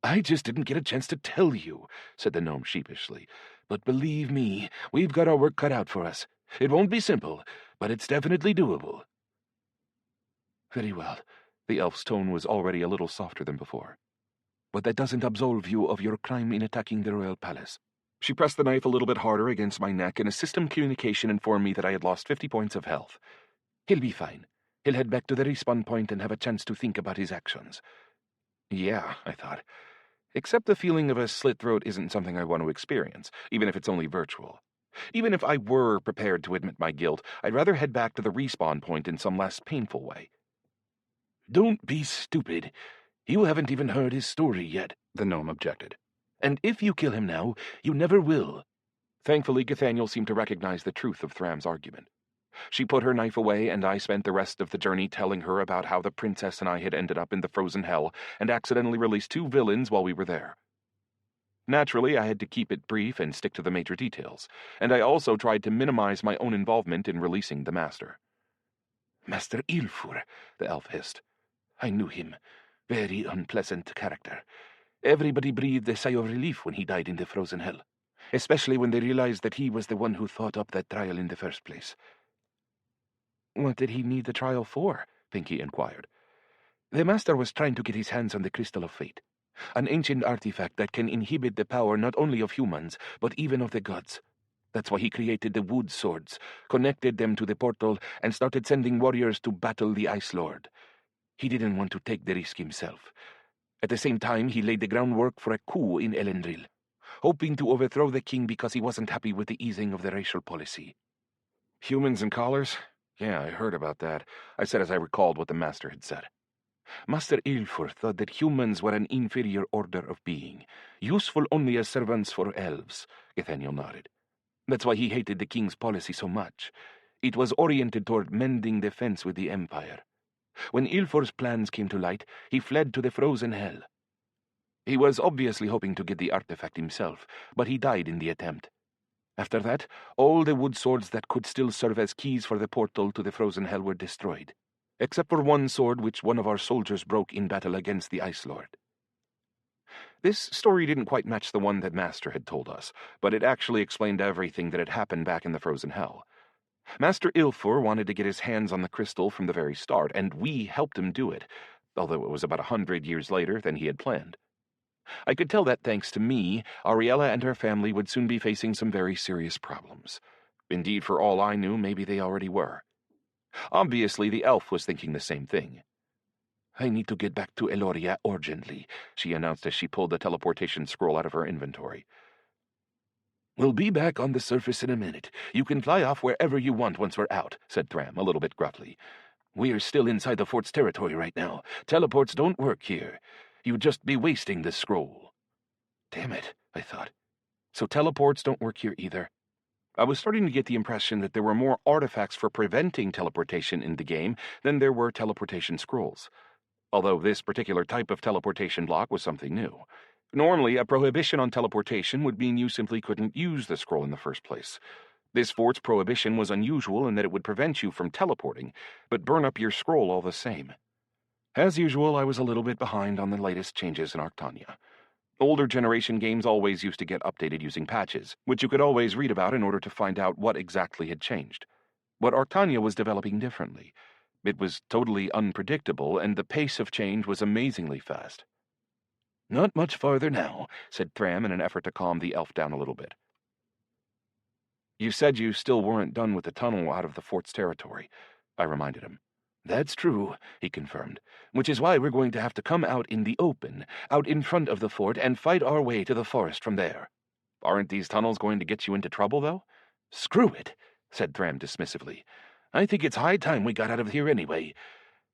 "I just didn't get a chance to tell you," said the gnome sheepishly. "But believe me, we've got our work cut out for us. It won't be simple, but it's definitely doable." "Very well." The elf's tone was already a little softer than before. "But that doesn't absolve you of your crime in attacking the royal palace." She pressed the knife a little bit harder against my neck, and a system communication informed me that I had lost 50 points of health. "He'll be fine. He'll head back to the respawn point and have a chance to think about his actions." Yeah, I thought. Except the feeling of a slit throat isn't something I want to experience, even if it's only virtual. Even if I were prepared to admit my guilt, I'd rather head back to the respawn point in some less painful way. "Don't be stupid. You haven't even heard his story yet," the gnome objected. "And if you kill him now, you never will." Thankfully, Cathaniel seemed to recognize the truth of Thram's argument. She put her knife away, and I spent the rest of the journey telling her about how the princess and I had ended up in the frozen hell and accidentally released 2 villains while we were there. Naturally, I had to keep it brief and stick to the major details, and I also tried to minimize my own involvement in releasing the master. Master Ilfur, the elf hissed. I knew him. Very unpleasant character. Everybody breathed a sigh of relief when he died in the frozen hell, especially when they realized that he was the one who thought up that trial in the first place. What did he need the trial for? Pinky inquired. The master was trying to get his hands on the Crystal of Fate, an ancient artifact that can inhibit the power not only of humans, but even of the gods. That's why he created the wood swords, connected them to the portal, and started sending warriors to battle the Ice Lord. He didn't want to take the risk himself. At the same time, he laid the groundwork for a coup in Elendil, hoping to overthrow the king because he wasn't happy with the easing of the racial policy. Humans and collars? Yeah, I heard about that, I said as I recalled what the master had said. Master Ilfur thought that humans were an inferior order of being, useful only as servants for elves, Nathaniel nodded. That's why he hated the king's policy so much. It was oriented toward mending the fence with the Empire. When Ilfur's plans came to light, he fled to the frozen hell. He was obviously hoping to get the artifact himself, but he died in the attempt. After that, all the wood swords that could still serve as keys for the portal to the frozen hell were destroyed, except for one sword which one of our soldiers broke in battle against the Ice Lord. This story didn't quite match the one that Master had told us, but it actually explained everything that had happened back in the frozen hell. Master Ilfur wanted to get his hands on the crystal from the very start, and we helped him do it, although it was about 100 years later than he had planned. I could tell that thanks to me, Ariella and her family would soon be facing some very serious problems. Indeed, for all I knew, maybe they already were. Obviously, the elf was thinking the same thing. I need to get back to Eloria urgently, she announced as she pulled the teleportation scroll out of her inventory. We'll be back on the surface in a minute. You can fly off wherever you want once we're out, said Thram, a little bit gruffly. We're still inside the fort's territory right now. Teleports don't work here. You'd just be wasting this scroll. Damn it, I thought. So teleports don't work here either. I was starting to get the impression that there were more artifacts for preventing teleportation in the game than there were teleportation scrolls. Although this particular type of teleportation block was something new. Normally, a prohibition on teleportation would mean you simply couldn't use the scroll in the first place. This fort's prohibition was unusual in that it would prevent you from teleporting, but burn up your scroll all the same. As usual, I was a little bit behind on the latest changes in Arctania. Older generation games always used to get updated using patches, which you could always read about in order to find out what exactly had changed. But Arctania was developing differently. It was totally unpredictable, and the pace of change was amazingly fast. Not much farther now, said Thram in an effort to calm the elf down a little bit. You said you still weren't done with the tunnel out of the fort's territory, I reminded him. That's true, he confirmed, which is why we're going to have to come out in the open, out in front of the fort, and fight our way to the forest from there. Aren't these tunnels going to get you into trouble, though? Screw it, said Thram dismissively. I think it's high time we got out of here anyway.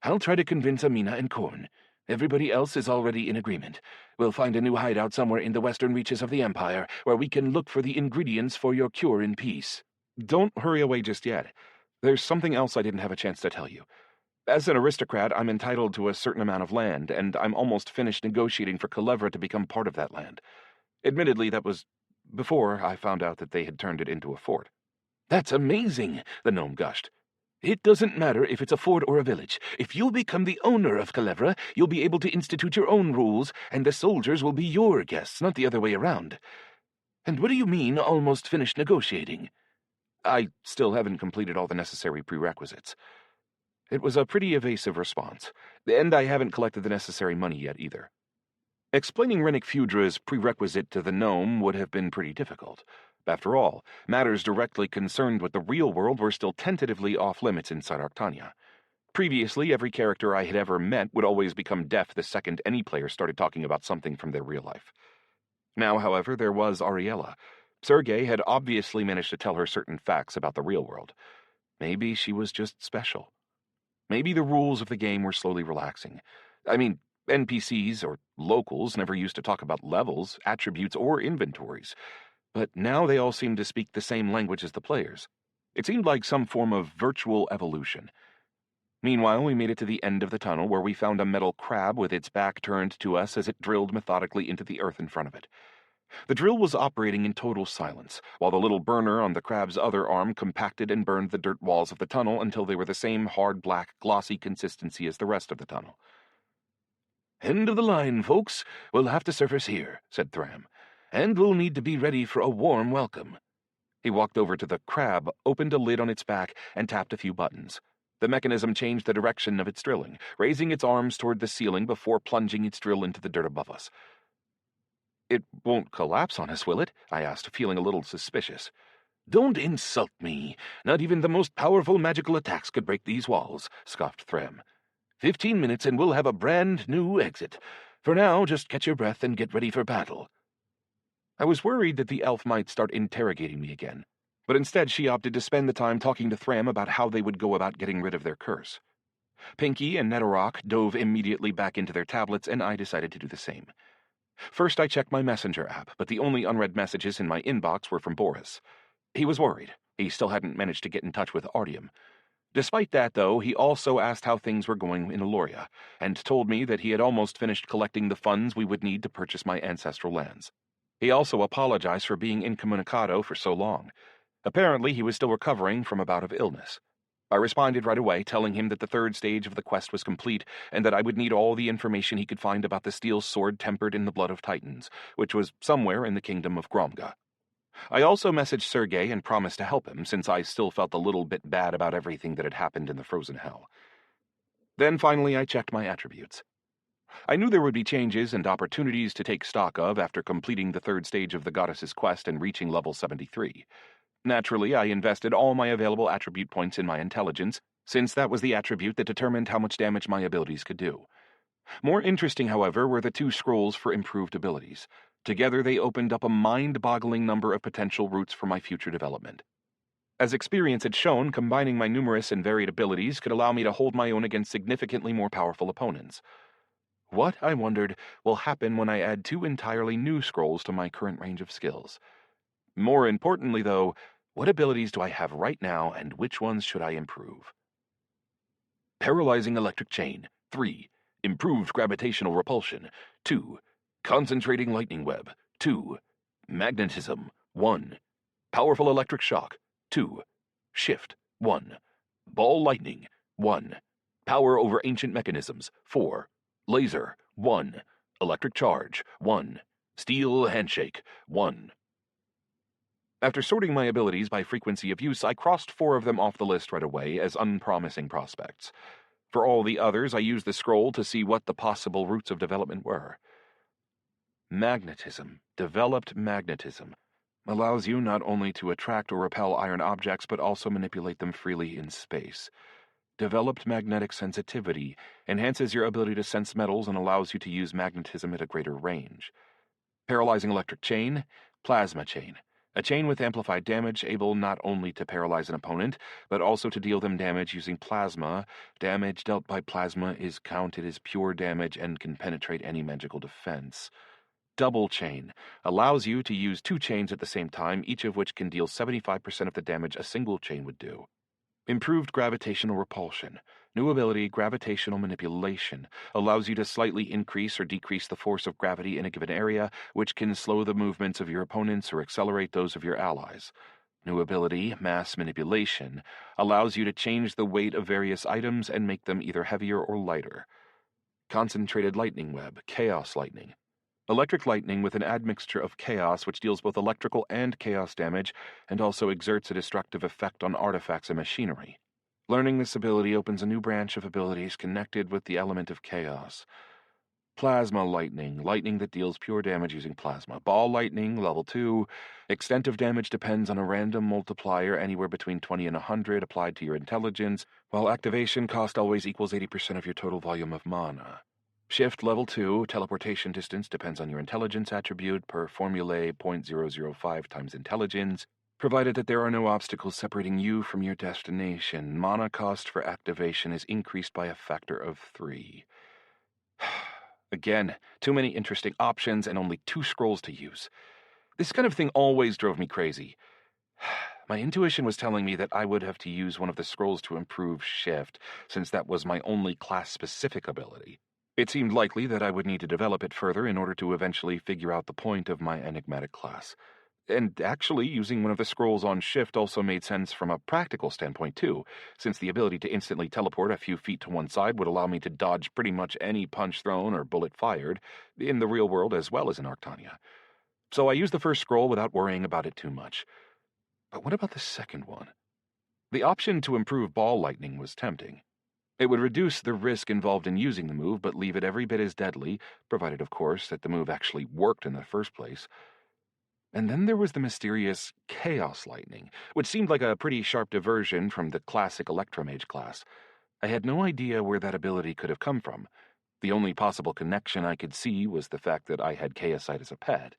I'll try to convince Amina and Korn. Everybody else is already in agreement. We'll find a new hideout somewhere in the western reaches of the Empire, where we can look for the ingredients for your cure in peace. Don't hurry away just yet. There's something else I didn't have a chance to tell you. As an aristocrat, I'm entitled to a certain amount of land, and I'm almost finished negotiating for Culebra to become part of that land. Admittedly, that was before I found out that they had turned it into a fort. That's amazing, the gnome gushed. It doesn't matter if it's a fort or a village. If you become the owner of Culebra, you'll be able to institute your own rules, and the soldiers will be your guests, not the other way around. And what do you mean, almost finished negotiating? I still haven't completed all the necessary prerequisites. It was a pretty evasive response, and I haven't collected the necessary money yet either. Explaining Rennick Fudra's prerequisite to the gnome would have been pretty difficult. After all, matters directly concerned with the real world were still tentatively off-limits inside Arctania. Previously, every character I had ever met would always become deaf the second any player started talking about something from their real life. Now, however, there was Ariella. Sergei had obviously managed to tell her certain facts about the real world. Maybe she was just special. Maybe the rules of the game were slowly relaxing. I mean, NPCs, or locals, never used to talk about levels, attributes, or inventories. But now they all seemed to speak the same language as the players. It seemed like some form of virtual evolution. Meanwhile, we made it to the end of the tunnel where we found a metal crab with its back turned to us as it drilled methodically into the earth in front of it. The drill was operating in total silence, while the little burner on the crab's other arm compacted and burned the dirt walls of the tunnel until they were the same hard, black, glossy consistency as the rest of the tunnel. "End of the line, folks. We'll have to surface here," said Thram. "And we'll need to be ready for a warm welcome." He walked over to the crab, opened a lid on its back, and tapped a few buttons. The mechanism changed the direction of its drilling, raising its arms toward the ceiling before plunging its drill into the dirt above us. "It won't collapse on us, will it?" I asked, feeling a little suspicious. "Don't insult me. Not even the most powerful magical attacks could break these walls," scoffed Thram. 15 minutes and we'll have a brand new exit. For now, just catch your breath and get ready for battle." I was worried that the elf might start interrogating me again, but instead she opted to spend the time talking to Thram about how they would go about getting rid of their curse. Pinky and Netherrock dove immediately back into their tablets, and I decided to do the same. First, I checked my messenger app, but the only unread messages in my inbox were from Boris. He was worried. He still hadn't managed to get in touch with Artyom. Despite that, though, he also asked how things were going in Eloria, and told me that he had almost finished collecting the funds we would need to purchase my ancestral lands. He also apologized for being incommunicado for so long. Apparently, he was still recovering from a bout of illness. I responded right away, telling him that the third stage of the quest was complete, and that I would need all the information he could find about the steel sword tempered in the blood of Titans, which was somewhere in the kingdom of Gromga. I also messaged Sergei and promised to help him, since I still felt a little bit bad about everything that had happened in the frozen hell. Then finally I checked my attributes. I knew there would be changes and opportunities to take stock of after completing the third stage of the goddess's quest and reaching level 73. Naturally, I invested all my available attribute points in my intelligence, since that was the attribute that determined how much damage my abilities could do. More interesting, however, were the 2 scrolls for improved abilities. Together, they opened up a mind-boggling number of potential routes for my future development. As experience had shown, combining my numerous and varied abilities could allow me to hold my own against significantly more powerful opponents. What, I wondered, will happen when I add 2 entirely new scrolls to my current range of skills? More importantly, though, what abilities do I have right now, and which ones should I improve? Paralyzing electric chain, 3. Improved gravitational repulsion, 2. Concentrating lightning web, 2. Magnetism, 1. Powerful electric shock, 2. Shift, 1. Ball lightning, 1. Power over ancient mechanisms, 4. Laser, 1. Electric charge, 1. Steel handshake, 1. After sorting my abilities by frequency of use, I crossed 4 of them off the list right away as unpromising prospects. For all the others, I used the scroll to see what the possible routes of development were. Magnetism, developed magnetism, allows you not only to attract or repel iron objects, but also manipulate them freely in space. Developed magnetic sensitivity enhances your ability to sense metals and allows you to use magnetism at a greater range. Paralyzing electric chain, plasma chain. A chain with amplified damage, able not only to paralyze an opponent, but also to deal them damage using plasma. Damage dealt by plasma is counted as pure damage and can penetrate any magical defense. Double chain allows you to use 2 chains at the same time, each of which can deal 75% of the damage a single chain would do. Improved gravitational repulsion. New ability, gravitational manipulation, allows you to slightly increase or decrease the force of gravity in a given area, which can slow the movements of your opponents or accelerate those of your allies. New ability, mass manipulation, allows you to change the weight of various items and make them either heavier or lighter. Concentrated lightning web, chaos lightning. Electric lightning with an admixture of chaos, which deals both electrical and chaos damage, and also exerts a destructive effect on artifacts and machinery. Learning this ability opens a new branch of abilities connected with the element of chaos. Plasma lightning, lightning that deals pure damage using plasma. Ball lightning, level 2. Extent of damage depends on a random multiplier anywhere between 20 and 100 applied to your intelligence, while activation cost always equals 80% of your total volume of mana. Shift level 2, teleportation distance depends on your intelligence attribute per formulae 0.005 times intelligence, provided that there are no obstacles separating you from your destination. Mana cost for activation is increased by a factor of 3. Again, too many interesting options and only 2 scrolls to use. This kind of thing always drove me crazy. My intuition was telling me that I would have to use one of the scrolls to improve shift, since that was my only class-specific ability. It seemed likely that I would need to develop it further in order to eventually figure out the point of my enigmatic class. And actually, using one of the scrolls on shift also made sense from a practical standpoint, too, since the ability to instantly teleport a few feet to one side would allow me to dodge pretty much any punch thrown or bullet fired, in the real world as well as in Arctania. So I used the first scroll without worrying about it too much. But what about the second one? The option to improve ball lightning was tempting. It would reduce the risk involved in using the move, but leave it every bit as deadly, provided, of course, that the move actually worked in the first place. And then there was the mysterious Chaos Lightning, which seemed like a pretty sharp diversion from the classic Electromage class. I had no idea where that ability could have come from. The only possible connection I could see was the fact that I had Chaosite as a pet.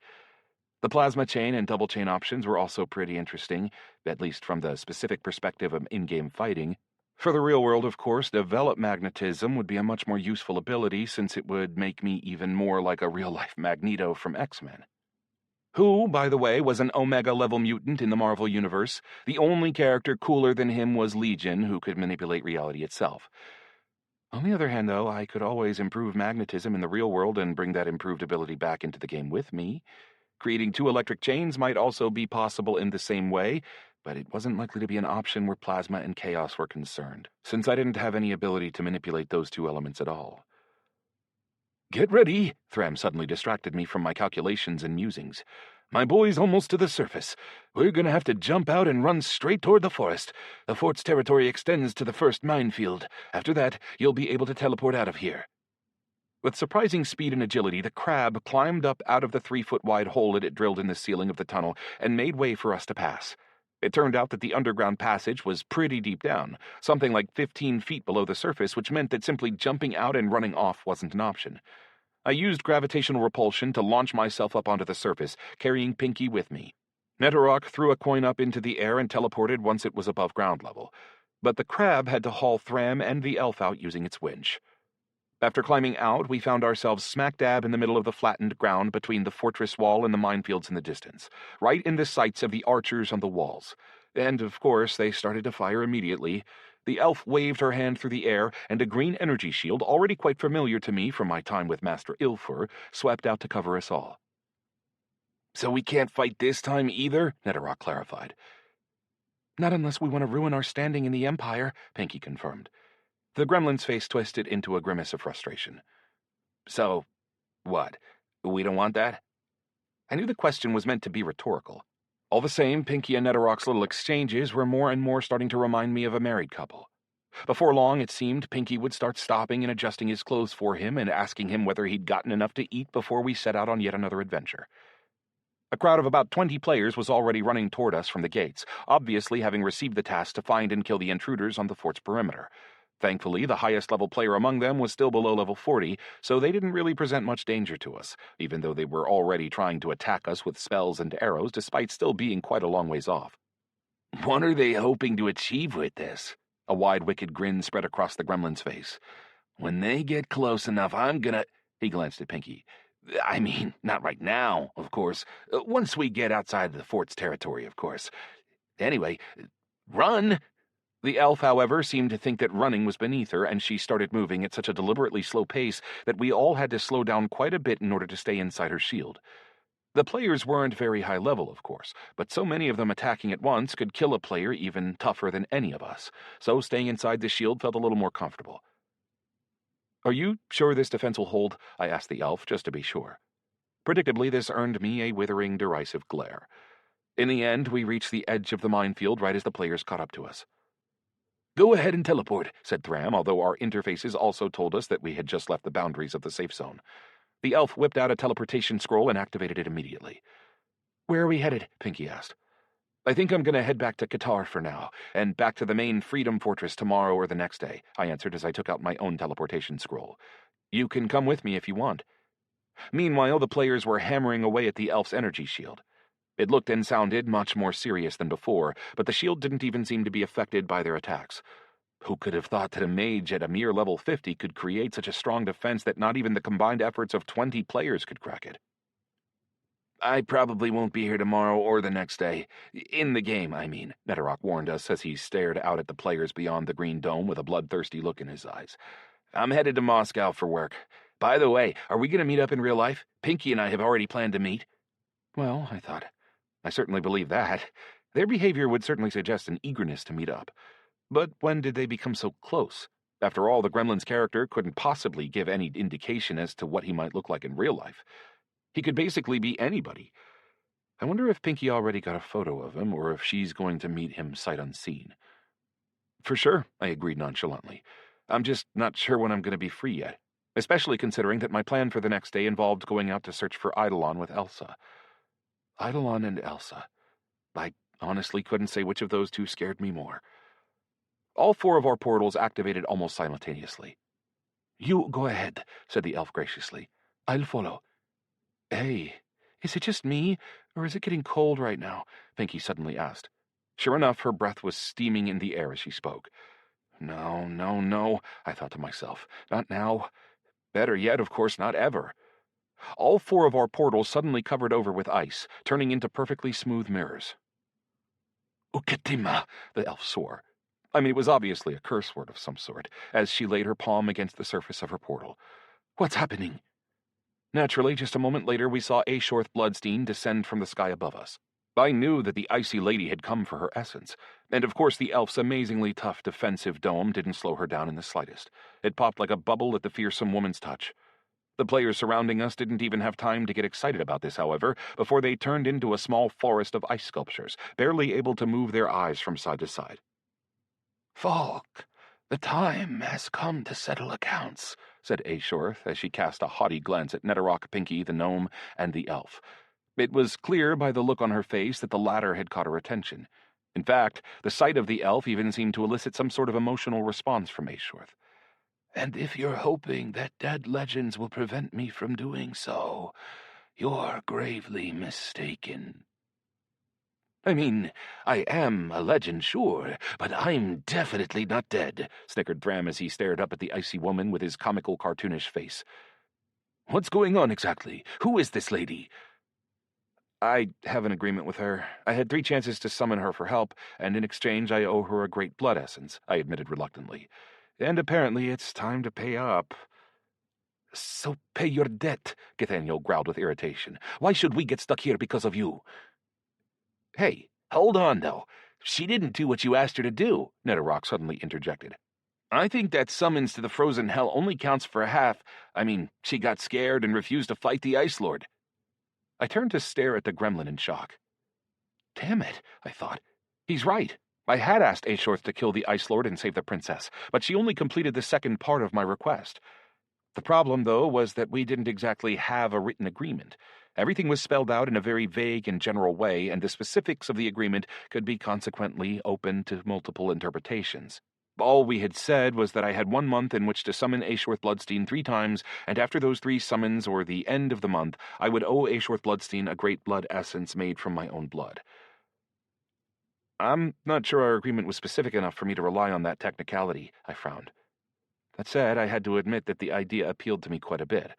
The plasma chain and double chain options were also pretty interesting, at least from the specific perspective of in-game fighting. For the real world, of course, develop magnetism would be a much more useful ability since it would make me even more like a real-life Magneto from X-Men. Who, by the way, was an Omega-level mutant in the Marvel Universe. The only character cooler than him was Legion, who could manipulate reality itself. On the other hand, though, I could always improve magnetism in the real world and bring that improved ability back into the game with me. Creating 2 electric chains might also be possible in the same way, but it wasn't likely to be an option where plasma and chaos were concerned, since I didn't have any ability to manipulate those 2 elements at all. "Get ready," Thram suddenly distracted me from my calculations and musings. "My boy's almost to the surface. We're gonna have to jump out and run straight toward the forest. The fort's territory extends to the first minefield. After that, you'll be able to teleport out of here." With surprising speed and agility, the crab climbed up out of the 3-foot-wide hole it had drilled in the ceiling of the tunnel and made way for us to pass. It turned out that the underground passage was pretty deep down, something like 15 feet below the surface, which meant that simply jumping out and running off wasn't an option. I used gravitational repulsion to launch myself up onto the surface, carrying Pinky with me. Netterok threw a coin up into the air and teleported once it was above ground level, but the crab had to haul Thram and the elf out using its winch. After climbing out, we found ourselves smack dab in the middle of the flattened ground between the fortress wall and the minefields in the distance, right in the sights of the archers on the walls. And, of course, they started to fire immediately. The elf waved her hand through the air, and a green energy shield, already quite familiar to me from my time with Master Ilfur, swept out to cover us all. "So we can't fight this time either?" Netterok clarified. "Not unless we want to ruin our standing in the Empire," Pinky confirmed. The gremlin's face twisted into a grimace of frustration. "So, what? We don't want that?" I knew the question was meant to be rhetorical. All the same, Pinky and Netterok's little exchanges were more and more starting to remind me of a married couple. Before long, it seemed, Pinky would start stopping and adjusting his clothes for him and asking him whether he'd gotten enough to eat before we set out on yet another adventure. A crowd of about 20 players was already running toward us from the gates, obviously having received the task to find and kill the intruders on the fort's perimeter. Thankfully, the highest-level player among them was still below level 40, so they didn't really present much danger to us, even though they were already trying to attack us with spells and arrows, despite still being quite a long ways off. "What are they hoping to achieve with this?" A wide, wicked grin spread across the gremlin's face. "When they get close enough, I'm gonna—" He glanced at Pinky. "I mean, not right now, of course. Once we get outside the fort's territory, of course. Anyway, run!" The elf, however, seemed to think that running was beneath her, and she started moving at such a deliberately slow pace that we all had to slow down quite a bit in order to stay inside her shield. The players weren't very high level, of course, but so many of them attacking at once could kill a player even tougher than any of us, so staying inside the shield felt a little more comfortable. "Are you sure this defense will hold?" I asked the elf, just to be sure. Predictably, this earned me a withering, derisive glare. In the end, we reached the edge of the minefield right as the players caught up to us. "Go ahead and teleport," said Thram, although our interfaces also told us that we had just left the boundaries of the safe zone. The elf whipped out a teleportation scroll and activated it immediately. "Where are we headed?" Pinky asked. "I think I'm going to head back to Qatar for now, and back to the main Freedom Fortress tomorrow or the next day," I answered as I took out my own teleportation scroll. "You can come with me if you want." Meanwhile, the players were hammering away at the elf's energy shield. It looked and sounded much more serious than before, but the shield didn't even seem to be affected by their attacks. Who could have thought that a mage at a mere level 50 could create such a strong defense that not even the combined efforts of 20 players could crack it? I probably won't be here tomorrow or the next day. In the game, I mean, Netterock warned us as he stared out at the players beyond the green dome with a bloodthirsty look in his eyes. I'm headed to Moscow for work. By the way, are we going to meet up in real life? Pinky and I have already planned to meet. Well, I thought, I certainly believe that. Their behavior would certainly suggest an eagerness to meet up. But when did they become so close? After all, the Gremlin's character couldn't possibly give any indication as to what he might look like in real life. He could basically be anybody. I wonder if Pinky already got a photo of him, or if she's going to meet him sight unseen. For sure, I agreed nonchalantly. I'm just not sure when I'm going to be free yet, especially considering that my plan for the next day involved going out to search for Eidolon with Elsa. Eidolon and Elsa. I honestly couldn't say which of those two scared me more. All 4 of our portals activated almost simultaneously. You go ahead, said the elf graciously. I'll follow. Hey, is it just me, or is it getting cold right now? Pinky suddenly asked. Sure enough, her breath was steaming in the air as she spoke. No, I thought to myself. Not now. Better yet, of course, not ever. All 4 of our portals suddenly covered over with ice, turning into perfectly smooth mirrors. Uketima, the elf swore. I mean, it was obviously a curse word of some sort, as she laid her palm against the surface of her portal. What's happening? Naturally, just a moment later, we saw Ashorth Bloodstein descend from the sky above us. I knew that the icy lady had come for her essence, and of course the elf's amazingly tough defensive dome didn't slow her down in the slightest. It popped like a bubble at the fearsome woman's touch. The players surrounding us didn't even have time to get excited about this, however, before they turned into a small forest of ice sculptures, barely able to move their eyes from side to side. Falk, the time has come to settle accounts, said Ashorth as she cast a haughty glance at Netterock, Pinky, the gnome, and the elf. It was clear by the look on her face that the latter had caught her attention. In fact, the sight of the elf even seemed to elicit some sort of emotional response from Ashorth. And if you're hoping that dead legends will prevent me from doing so, you're gravely mistaken. I mean, I am a legend, sure, but I'm definitely not dead, snickered Thram as he stared up at the icy woman with his comical, cartoonish face. What's going on exactly? Who is this lady? I have an agreement with her. I had 3 chances to summon her for help, and in exchange I owe her a great blood essence, I admitted reluctantly. And apparently it's time to pay up. So pay your debt, Gathaniel growled with irritation. Why should we get stuck here because of you? Hey, hold on, though. She didn't do what you asked her to do, Netterock suddenly interjected. I think that summons to the frozen hell only counts for half. I mean, she got scared and refused to fight the Ice Lord. I turned to stare at the gremlin in shock. Damn it, I thought. He's right. I had asked Ashorth to kill the Ice Lord and save the princess, but she only completed the second part of my request. The problem, though, was that we didn't exactly have a written agreement. Everything was spelled out in a very vague and general way, and the specifics of the agreement could be consequently open to multiple interpretations. All we had said was that I had 1 month in which to summon Ashorth Bloodstein 3 times, and after those 3 summons, or the end of the month, I would owe Ashorth Bloodstein a great blood essence made from my own blood. I'm not sure our agreement was specific enough for me to rely on that technicality, I frowned. That said, I had to admit that the idea appealed to me quite a bit.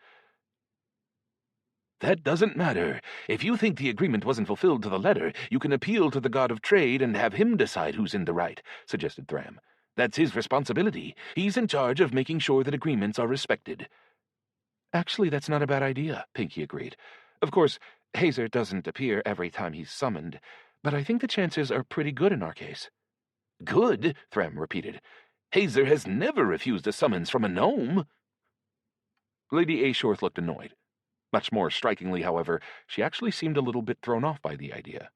That doesn't matter. If you think the agreement wasn't fulfilled to the letter, you can appeal to the god of trade and have him decide who's in the right, suggested Thram. That's his responsibility. He's in charge of making sure that agreements are respected. Actually, that's not a bad idea, Pinky agreed. Of course, Hazer doesn't appear every time he's summoned, but I think the chances are pretty good in our case. Good, Thram repeated. Hazer has never refused a summons from a gnome. Lady Ashorth looked annoyed. Much more strikingly, however, she actually seemed a little bit thrown off by the idea.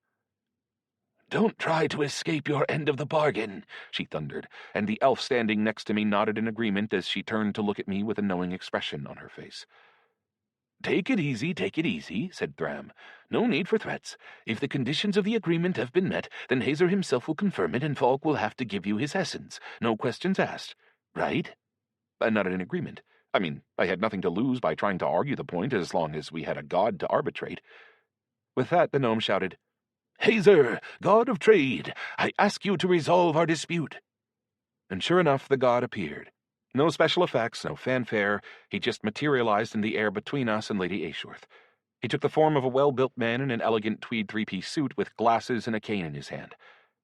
Don't try to escape your end of the bargain, she thundered, and the elf standing next to me nodded in agreement as she turned to look at me with a knowing expression on her face. Take it easy, said Thram. No need for threats. If the conditions of the agreement have been met, then Hazer himself will confirm it and Falk will have to give you his essence. No questions asked. Right? I nodded in agreement. I mean, I had nothing to lose by trying to argue the point as long as we had a god to arbitrate. With that, the gnome shouted, Hazer, god of trade, I ask you to resolve our dispute. And sure enough, the god appeared. No special effects, no fanfare. He just materialized in the air between us and Lady Ashorth. He took the form of a well-built man in an elegant tweed three-piece suit with glasses and a cane in his hand,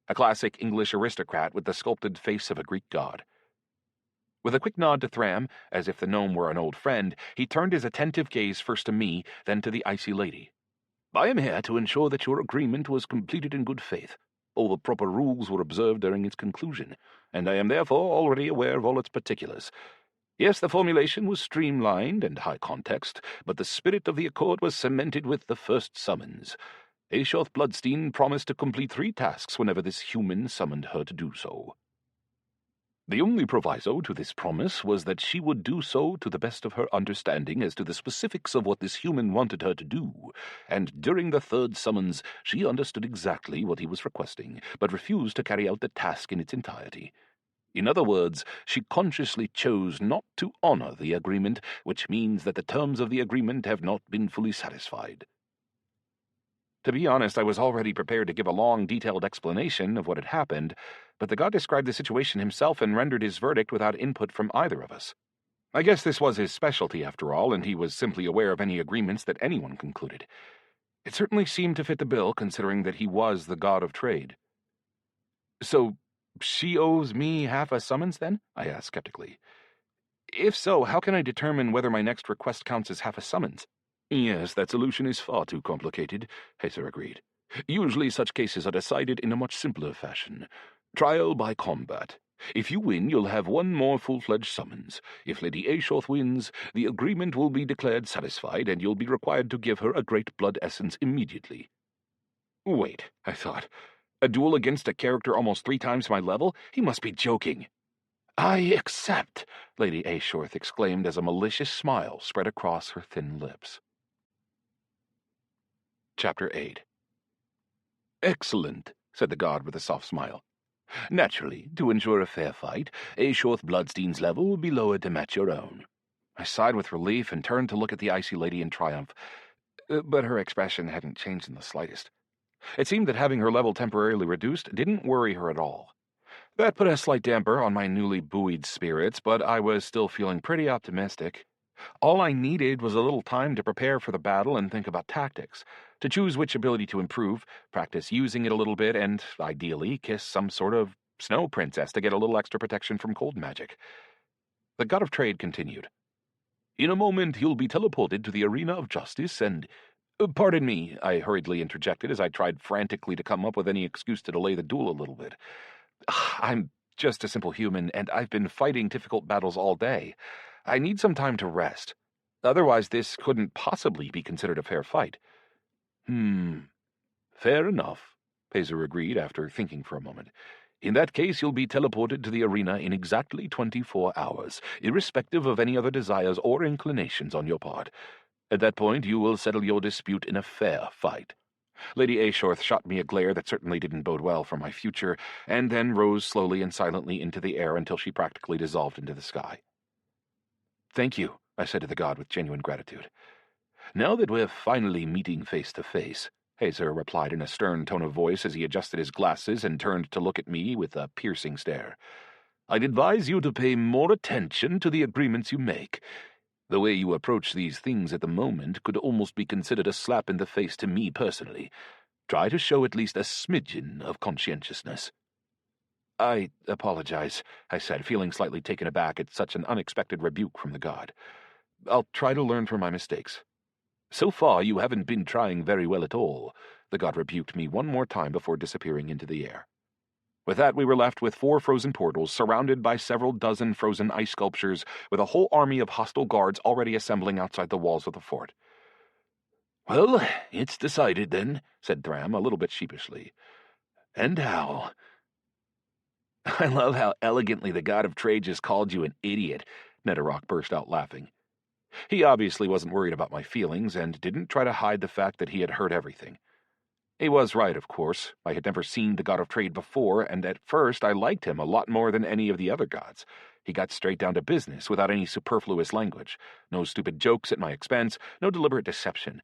a classic English aristocrat with the sculpted face of a Greek god. With a quick nod to Thram, as if the gnome were an old friend, he turned his attentive gaze first to me, then to the icy lady. "I am here to ensure that your agreement was completed in good faith. All the proper rules were observed during its conclusion, and I am therefore already aware of all its particulars. Yes, the formulation was streamlined and high context, but the spirit of the accord was cemented with the first summons. Aeshoth Bloodstein promised to complete 3 tasks whenever this human summoned her to do so. The only proviso to this promise was that she would do so to the best of her understanding as to the specifics of what this human wanted her to do, and during the 3rd summons she understood exactly what he was requesting, but refused to carry out the task in its entirety. In other words, she consciously chose not to honor the agreement, which means that the terms of the agreement have not been fully satisfied." To be honest, I was already prepared to give a long, detailed explanation of what had happened, but the god described the situation himself and rendered his verdict without input from either of us. I guess this was his specialty, after all, and he was simply aware of any agreements that anyone concluded. It certainly seemed to fit the bill, considering that he was the god of trade. "So, she owes me half a summons, then?" I asked skeptically. "If so, how can I determine whether my next request counts as half a summons?" "Yes, that solution is far too complicated," Hazer agreed. "Usually such cases are decided in a much simpler fashion. Trial by combat. If you win, you'll have 1 more full-fledged summons. If Lady Aeshoth wins, the agreement will be declared satisfied, and you'll be required to give her a great blood essence immediately." Wait, I thought. A duel against a character almost 3 times my level? He must be joking. "I accept," Lady Aeshoth exclaimed as a malicious smile spread across her thin lips. Chapter 8. "Excellent," said the god with a soft smile. "Naturally, to ensure a fair fight, Aeshoth Bloodstein's level will be lowered to match your own." I sighed with relief and turned to look at the icy lady in triumph, but her expression hadn't changed in the slightest. It seemed that having her level temporarily reduced didn't worry her at all. That put a slight damper on my newly buoyed spirits, but I was still feeling pretty optimistic. All I needed was a little time to prepare for the battle and think about tactics, to choose which ability to improve, practice using it a little bit, and, ideally, kiss some sort of snow princess to get a little extra protection from cold magic. The god of trade continued. "In a moment you'll be teleported to the arena of justice and—" "Pardon me," I hurriedly interjected as I tried frantically to come up with any excuse to delay the duel a little bit. "I'm just a simple human, and I've been fighting difficult battles all day. I need some time to rest. Otherwise, this couldn't possibly be considered a fair fight." Fair enough," Pazer agreed after thinking for a moment. "In that case, you'll be teleported to the arena in exactly 24 hours, irrespective of any other desires or inclinations on your part. At that point, you will settle your dispute in a fair fight." Lady Aeshoth shot me a glare that certainly didn't bode well for my future, and then rose slowly and silently into the air until she practically dissolved into the sky. "Thank you," I said to the god with genuine gratitude. "Now that we're finally meeting face to face," Hazer replied in a stern tone of voice as he adjusted his glasses and turned to look at me with a piercing stare, "I'd advise you to pay more attention to the agreements you make. The way you approach these things at the moment could almost be considered a slap in the face to me personally. Try to show at least a smidgen of conscientiousness." "I apologize," I said, feeling slightly taken aback at such an unexpected rebuke from the god. "I'll try to learn from my mistakes." "So far you haven't been trying very well at all," the god rebuked me one more time before disappearing into the air. With that, we were left with 4 frozen portals, surrounded by several dozen frozen ice sculptures, with a whole army of hostile guards already assembling outside the walls of the fort. "Well, it's decided, then," said Thram, a little bit sheepishly. "And how?" "I love how elegantly the god of trade just called you an idiot," Netherrock burst out laughing. He obviously wasn't worried about my feelings, and didn't try to hide the fact that he had heard everything. He was right, of course. I had never seen the god of trade before, and at first I liked him a lot more than any of the other gods. He got straight down to business, without any superfluous language. No stupid jokes at my expense, no deliberate deception.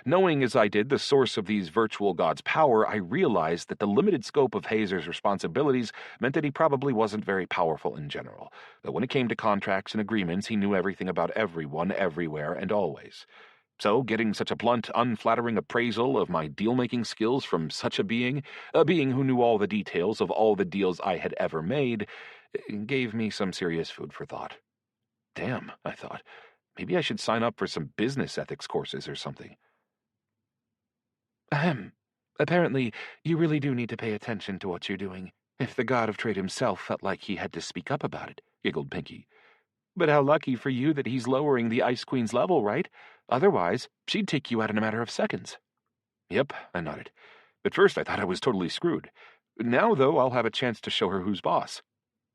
Knowing as I did the source of these virtual gods' power, I realized that the limited scope of Hazer's responsibilities meant that he probably wasn't very powerful in general. But when it came to contracts and agreements, he knew everything about everyone, everywhere, and always. So, getting such a blunt, unflattering appraisal of my deal-making skills from such a being who knew all the details of all the deals I had ever made, gave me some serious food for thought. Damn, I thought. Maybe I should sign up for some business ethics courses or something. Ahem. Apparently, you really do need to pay attention to what you're doing. If the god of trade himself felt like he had to speak up about it, giggled Pinky. But how lucky for you that he's lowering the Ice Queen's level, right? Otherwise, she'd take you out in a matter of seconds. Yep, I nodded. At first I thought I was totally screwed. Now, though, I'll have a chance to show her who's boss.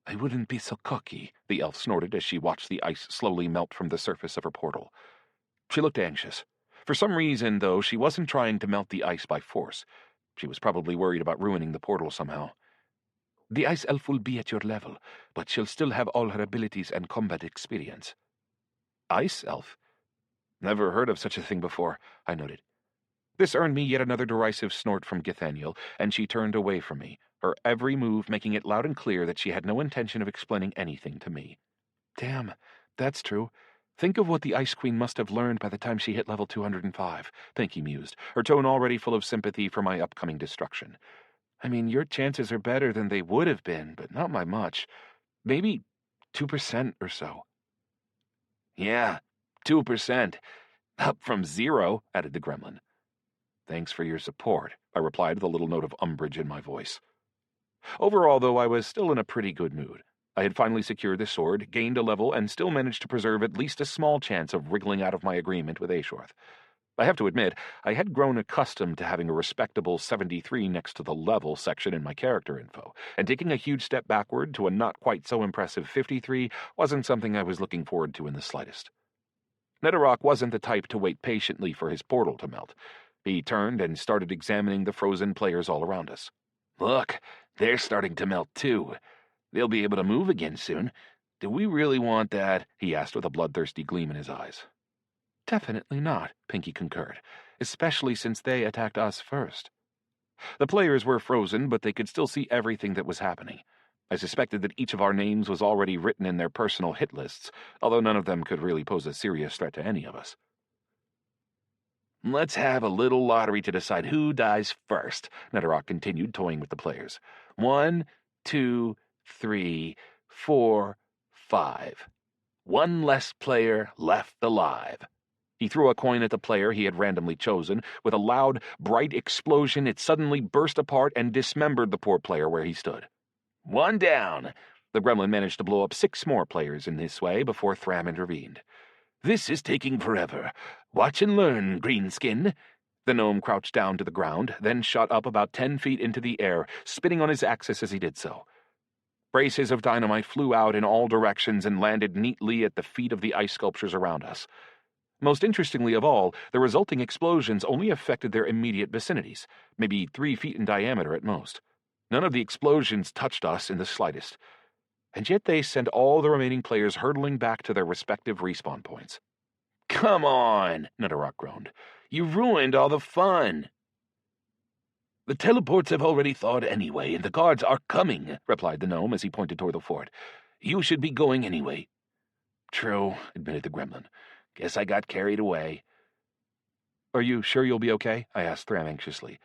I wouldn't be so cocky, the elf snorted as she watched the ice slowly melt from the surface of her portal. She looked anxious. For some reason, though, she wasn't trying to melt the ice by force. She was probably worried about ruining the portal somehow. The ice elf will be at your level, but she'll still have all her abilities and combat experience. Ice elf? Never heard of such a thing before, I noted. This earned me yet another derisive snort from Githaniel, and she turned away from me, her every move making it loud and clear that she had no intention of explaining anything to me. Damn, that's true. Think of what the Ice Queen must have learned by the time she hit level 205, Pinky mused, her tone already full of sympathy for my upcoming destruction. I mean, your chances are better than they would have been, but not by much. Maybe 2% or so. Yeah, 2%. Up from 0, added the gremlin. Thanks for your support, I replied with a little note of umbrage in my voice. Overall, though, I was still in a pretty good mood. I had finally secured the sword, gained a level, and still managed to preserve at least a small chance of wriggling out of my agreement with Ashorth. I have to admit, I had grown accustomed to having a respectable 73 next to the level section in my character info, and taking a huge step backward to a not-quite-so-impressive 53 wasn't something I was looking forward to in the slightest. Netherrock wasn't the type to wait patiently for his portal to melt. He turned and started examining the frozen players all around us. Look, they're starting to melt too. They'll be able to move again soon. Do we really want that? He asked with a bloodthirsty gleam in his eyes. Definitely not, Pinky concurred, especially since they attacked us first. The players were frozen, but they could still see everything that was happening. I suspected that each of our names was already written in their personal hit lists, although none of them could really pose a serious threat to any of us. Let's have a little lottery to decide who dies first, Netherrock continued, toying with the players. 1, 2, 3, 4, 5. One less player left alive. He threw a coin at the player he had randomly chosen. With a loud, bright explosion, it suddenly burst apart and dismembered the poor player where he stood. 1 down. The gremlin managed to blow up 6 more players in this way before Thram intervened. This is taking forever. Watch and learn, Greenskin. The gnome crouched down to the ground, then shot up about 10 feet into the air, spinning on his axis as he did so. Braces of dynamite flew out in all directions and landed neatly at the feet of the ice sculptures around us. Most interestingly of all, the resulting explosions only affected their immediate vicinities, maybe 3 feet in diameter at most. None of the explosions touched us in the slightest. And yet they sent all the remaining players hurtling back to their respective respawn points. Come on, Netherrock groaned. You ruined all the fun. The teleports have already thawed anyway, and the guards are coming, replied the gnome as he pointed toward the fort. You should be going anyway. True, admitted the gremlin. Guess I got carried away. Are you sure you'll be okay? I asked Thram anxiously.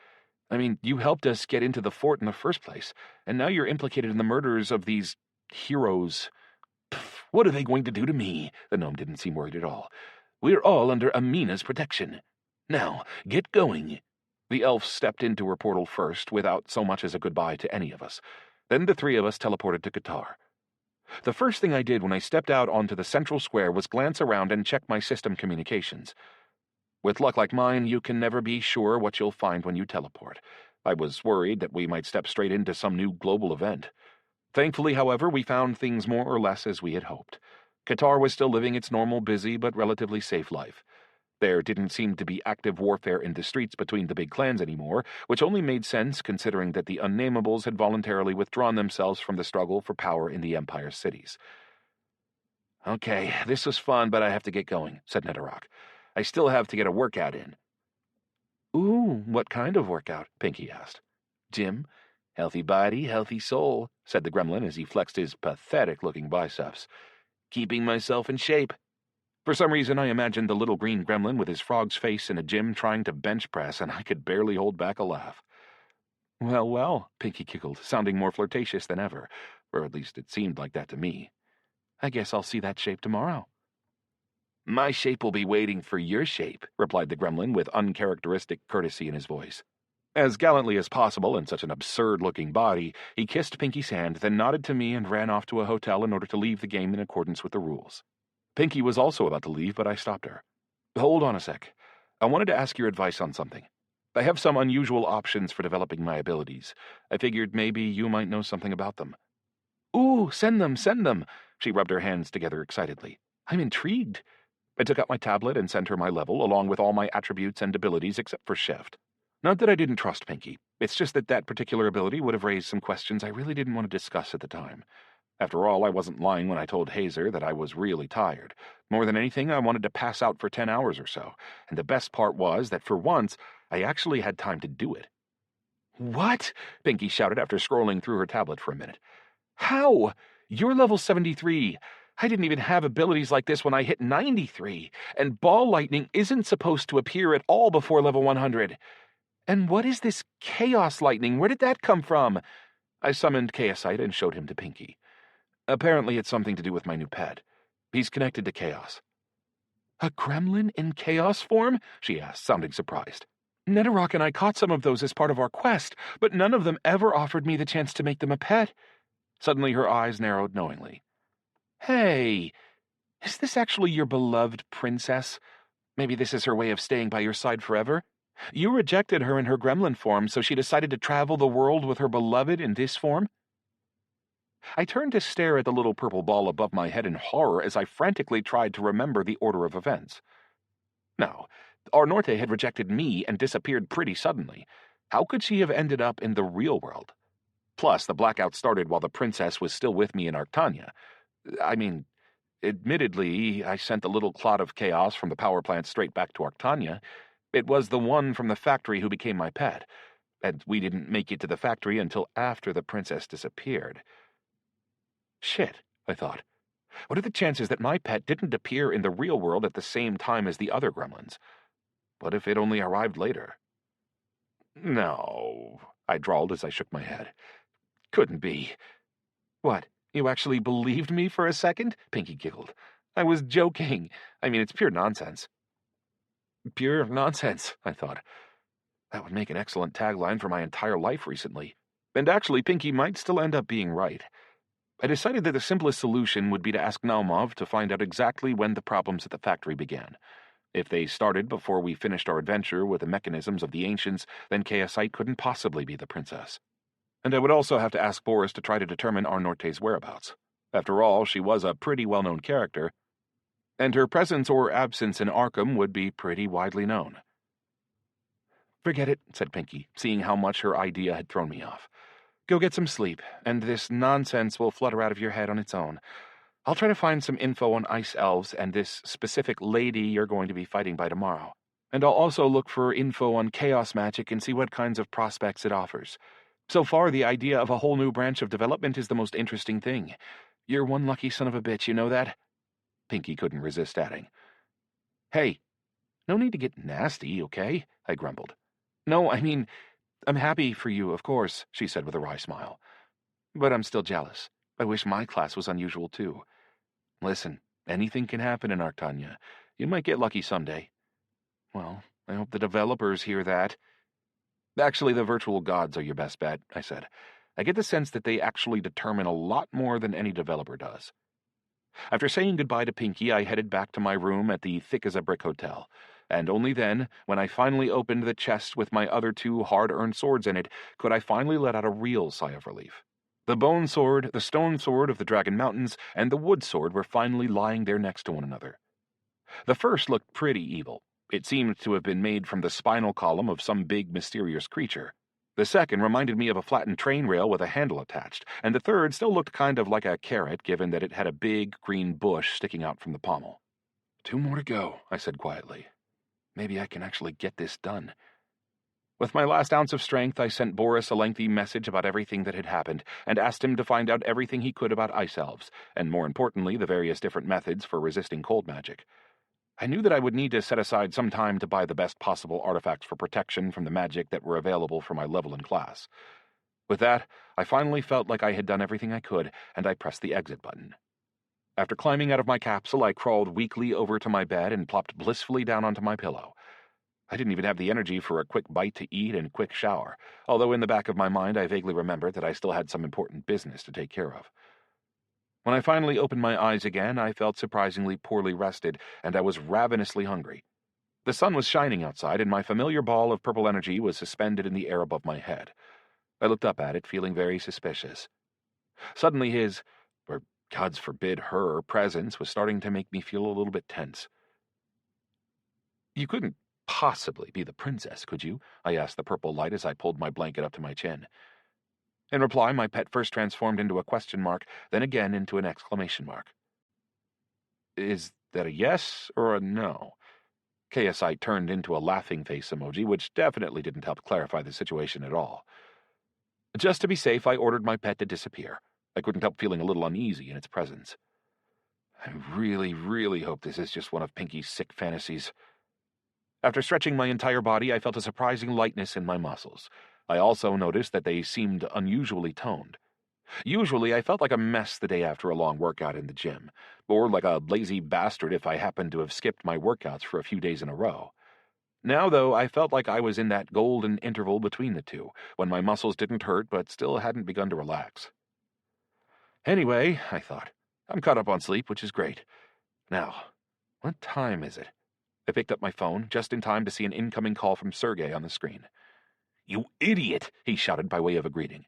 I mean, you helped us get into the fort in the first place, and now you're implicated in the murders of these heroes. Pff, what are they going to do to me? The gnome didn't seem worried at all. We're all under Amina's protection. Now, get going. The elf stepped into her portal first, without so much as a goodbye to any of us. Then the 3 of us teleported to Qatar. The first thing I did when I stepped out onto the central square was glance around and check my system communications. With luck like mine, you can never be sure what you'll find when you teleport. I was worried that we might step straight into some new global event. Thankfully, however, we found things more or less as we had hoped. Qatar was still living its normal, busy, but relatively safe life. There didn't seem to be active warfare in the streets between the big clans anymore, which only made sense considering that the Unnamables had voluntarily withdrawn themselves from the struggle for power in the Empire's cities. Okay, this was fun, but I have to get going, said Netherrock. I still have to get a workout in. Ooh, what kind of workout? Pinky asked. Gym. Healthy body, healthy soul, said the gremlin as he flexed his pathetic-looking biceps. Keeping myself in shape. For some reason, I imagined the little green gremlin with his frog's face in a gym trying to bench press, and I could barely hold back a laugh. Well, well, Pinky giggled, sounding more flirtatious than ever, or at least it seemed like that to me. I guess I'll see that shape tomorrow. My shape will be waiting for your shape, replied the gremlin with uncharacteristic courtesy in his voice. As gallantly as possible in such an absurd-looking body, he kissed Pinky's hand, then nodded to me and ran off to a hotel in order to leave the game in accordance with the rules. Pinky was also about to leave, but I stopped her. Hold on a sec. I wanted to ask your advice on something. I have some unusual options for developing my abilities. I figured maybe you might know something about them. Ooh, send them, she rubbed her hands together excitedly. I'm intrigued. I took out my tablet and sent her my level, along with all my attributes and abilities except for Shift. Not that I didn't trust Pinky. It's just that particular ability would have raised some questions I really didn't want to discuss at the time. After all, I wasn't lying when I told Hazer that I was really tired. More than anything, I wanted to pass out for 10 hours or so, and the best part was that for once, I actually had time to do it. What? Pinky shouted after scrolling through her tablet for a minute. How? You're level 73. I didn't even have abilities like this when I hit 93, and ball lightning isn't supposed to appear at all before level 100. And what is this chaos lightning? Where did that come from? I summoned Chaosite and showed him to Pinky. Apparently it's something to do with my new pet. He's connected to chaos. A gremlin in chaos form? She asked, sounding surprised. Netherrock and I caught some of those as part of our quest, but none of them ever offered me the chance to make them a pet. Suddenly her eyes narrowed knowingly. Hey, is this actually your beloved princess? Maybe this is her way of staying by your side forever? You rejected her in her gremlin form, so she decided to travel the world with her beloved in this form? I turned to stare at the little purple ball above my head in horror as I frantically tried to remember the order of events. Now, Arnorte had rejected me and disappeared pretty suddenly. How could she have ended up in the real world? Plus, the blackout started while the princess was still with me in Arctania. I mean, admittedly, I sent the little clot of chaos from the power plant straight back to Arctania. It was the one from the factory who became my pet, and we didn't make it to the factory until after the princess disappeared. Shit, I thought. What are the chances that my pet didn't appear in the real world at the same time as the other gremlins? What if it only arrived later? No, I drawled as I shook my head. Couldn't be. What, you actually believed me for a second? Pinky giggled. I was joking. I mean, it's pure nonsense. Pure nonsense, I thought. That would make an excellent tagline for my entire life recently. And actually, Pinky might still end up being right. I decided that the simplest solution would be to ask Naumov to find out exactly when the problems at the factory began. If they started before we finished our adventure with the mechanisms of the ancients, then Chaosite couldn't possibly be the princess. And I would also have to ask Boris to try to determine Arnorte's whereabouts. After all, she was a pretty well-known character, and her presence or absence in Arkham would be pretty widely known. Forget it, said Pinky, seeing how much her idea had thrown me off. Go get some sleep, and this nonsense will flutter out of your head on its own. I'll try to find some info on ice elves and this specific lady you're going to be fighting by tomorrow. And I'll also look for info on chaos magic and see what kinds of prospects it offers. So far, the idea of a whole new branch of development is the most interesting thing. You're one lucky son of a bitch, you know that? Pinky couldn't resist adding. Hey, no need to get nasty, okay? I grumbled. No, I mean, I'm happy for you, of course, she said with a wry smile. But I'm still jealous. I wish my class was unusual, too. Listen, anything can happen in Arctania. You might get lucky someday. Well, I hope the developers hear that. Actually, the virtual gods are your best bet, I said. I get the sense that they actually determine a lot more than any developer does. After saying goodbye to Pinky, I headed back to my room at the thick-as-a-brick hotel, and only then, when I finally opened the chest with my other 2 hard-earned swords in it, could I finally let out a real sigh of relief. The bone sword, the stone sword of the Dragon Mountains, and the wood sword were finally lying there next to one another. The first looked pretty evil. It seemed to have been made from the spinal column of some big, mysterious creature. The second reminded me of a flattened train rail with a handle attached, and the third still looked kind of like a carrot, given that it had a big, green bush sticking out from the pommel. 2 more to go, I said quietly. Maybe I can actually get this done. With my last ounce of strength, I sent Boris a lengthy message about everything that had happened, and asked him to find out everything he could about ice elves, and more importantly, the various different methods for resisting cold magic. I knew that I would need to set aside some time to buy the best possible artifacts for protection from the magic that were available for my level and class. With that, I finally felt like I had done everything I could, and I pressed the exit button. After climbing out of my capsule, I crawled weakly over to my bed and plopped blissfully down onto my pillow. I didn't even have the energy for a quick bite to eat and quick shower, although in the back of my mind I vaguely remembered that I still had some important business to take care of. When I finally opened my eyes again, I felt surprisingly poorly rested, and I was ravenously hungry. The sun was shining outside, and my familiar ball of purple energy was suspended in the air above my head. I looked up at it, feeling very suspicious. Suddenly or God's forbid her, presence was starting to make me feel a little bit tense. "You couldn't possibly be the princess, could you?" I asked the purple light as I pulled my blanket up to my chin. In reply, my pet first transformed into a question mark, then again into an exclamation mark. "Is that a yes or a no?" KSI turned into a laughing face emoji, which definitely didn't help clarify the situation at all. Just to be safe, I ordered my pet to disappear. I couldn't help feeling a little uneasy in its presence. I really, really hope this is just one of Pinky's sick fantasies. After stretching my entire body, I felt a surprising lightness in my muscles. I also noticed that they seemed unusually toned. Usually, I felt like a mess the day after a long workout in the gym, or like a lazy bastard if I happened to have skipped my workouts for a few days in a row. Now, though, I felt like I was in that golden interval between the two, when my muscles didn't hurt but still hadn't begun to relax. Anyway, I thought, I'm caught up on sleep, which is great. Now, what time is it? I picked up my phone just in time to see an incoming call from Sergei on the screen. "You idiot!" he shouted by way of a greeting.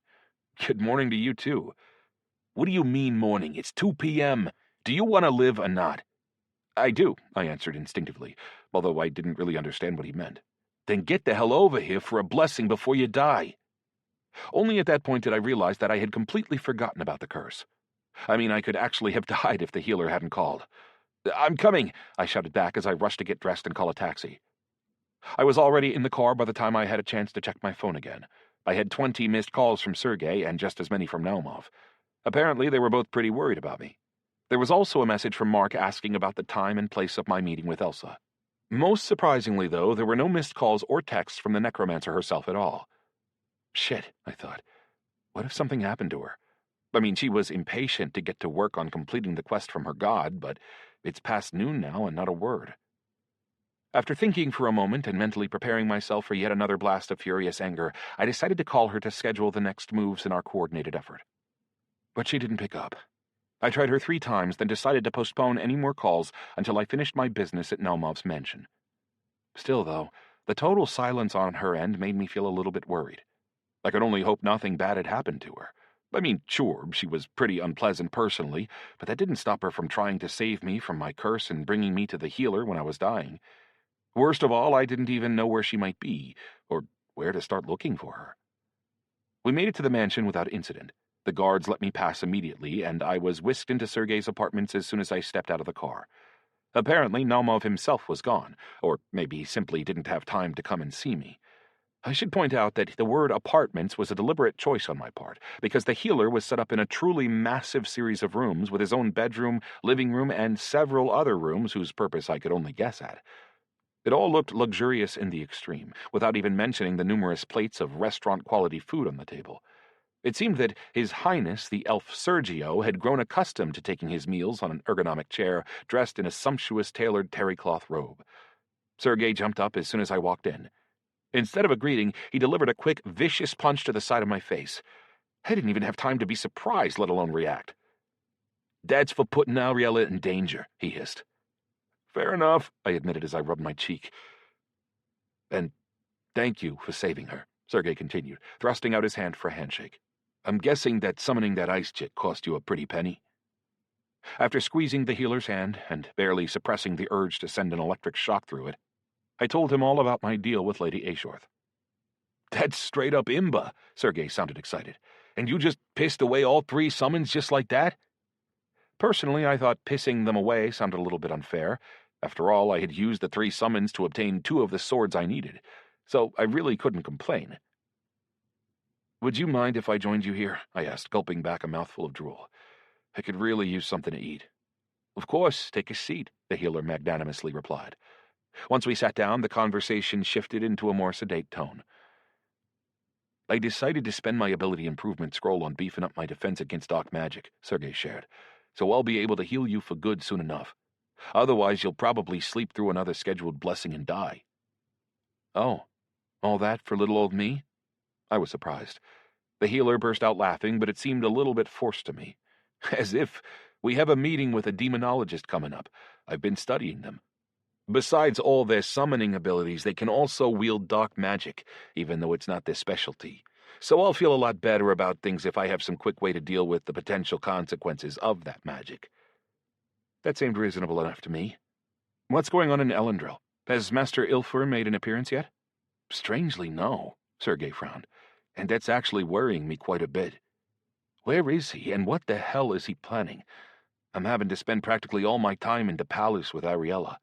"Good morning to you, too." "What do you mean morning? It's 2 p.m. Do you want to live or not?" "I do," I answered instinctively, although I didn't really understand what he meant. "Then get the hell over here for a blessing before you die." Only at that point did I realize that I had completely forgotten about the curse. I mean, I could actually have died if the healer hadn't called. "I'm coming," I shouted back as I rushed to get dressed and call a taxi. I was already in the car by the time I had a chance to check my phone again. I had 20 missed calls from Sergei and just as many from Naumov. Apparently, they were both pretty worried about me. There was also a message from Mark asking about the time and place of my meeting with Elsa. Most surprisingly, though, there were no missed calls or texts from the necromancer herself at all. Shit, I thought. What if something happened to her? I mean, she was impatient to get to work on completing the quest from her god, but it's past noon now and not a word. After thinking for a moment and mentally preparing myself for yet another blast of furious anger, I decided to call her to schedule the next moves in our coordinated effort. But she didn't pick up. I tried her 3 times, then decided to postpone any more calls until I finished my business at Naumov's mansion. Still, though, the total silence on her end made me feel a little bit worried. I could only hope nothing bad had happened to her. I mean, sure, she was pretty unpleasant personally, but that didn't stop her from trying to save me from my curse and bringing me to the healer when I was dying. Worst of all, I didn't even know where she might be, or where to start looking for her. We made it to the mansion without incident. The guards let me pass immediately, and I was whisked into Sergei's apartments as soon as I stepped out of the car. Apparently, Naumov himself was gone, or maybe he simply didn't have time to come and see me. I should point out that the word apartments was a deliberate choice on my part, because the healer was set up in a truly massive series of rooms with his own bedroom, living room, and several other rooms whose purpose I could only guess at. It all looked luxurious in the extreme, without even mentioning the numerous plates of restaurant-quality food on the table. It seemed that His Highness, the elf Sergio, had grown accustomed to taking his meals on an ergonomic chair, dressed in a sumptuous tailored terry-cloth robe. Sergei jumped up as soon as I walked in. Instead of a greeting, he delivered a quick, vicious punch to the side of my face. I didn't even have time to be surprised, let alone react. "That's for putting Ariella in danger," he hissed. "Fair enough," I admitted as I rubbed my cheek. "And thank you for saving her," Sergei continued, thrusting out his hand for a handshake. "I'm guessing that summoning that ice chick cost you a pretty penny." After squeezing the healer's hand and barely suppressing the urge to send an electric shock through it, I told him all about my deal with Lady Ashorth. "That's straight up imba," Sergei sounded excited. "And you just pissed away all 3 summons just like that?" Personally, I thought pissing them away sounded a little bit unfair. After all, I had used the 3 summons to obtain 2 of the swords I needed, so I really couldn't complain. "Would you mind if I joined you here?" I asked, gulping back a mouthful of drool. I could really use something to eat. Of course, take a seat, the healer magnanimously replied. Once we sat down, the conversation shifted into a more sedate tone. I decided to spend my ability improvement scroll on beefing up my defense against dark magic, Sergei shared, so I'll be able to heal you for good soon enough. Otherwise, you'll probably sleep through another scheduled blessing and die. Oh, all that for little old me? I was surprised. The healer burst out laughing, but it seemed a little bit forced to me. As if, we have a meeting with a demonologist coming up. I've been studying them. Besides all their summoning abilities, they can also wield dark magic, even though it's not their specialty. So I'll feel a lot better about things if I have some quick way to deal with the potential consequences of that magic. That seemed reasonable enough to me. What's going on in Elendril? Has Master Ilfur made an appearance yet? Strangely, no, Sergei frowned, and that's actually worrying me quite a bit. Where is he, and what the hell is he planning? I'm having to spend practically all my time in the palace with Ariella.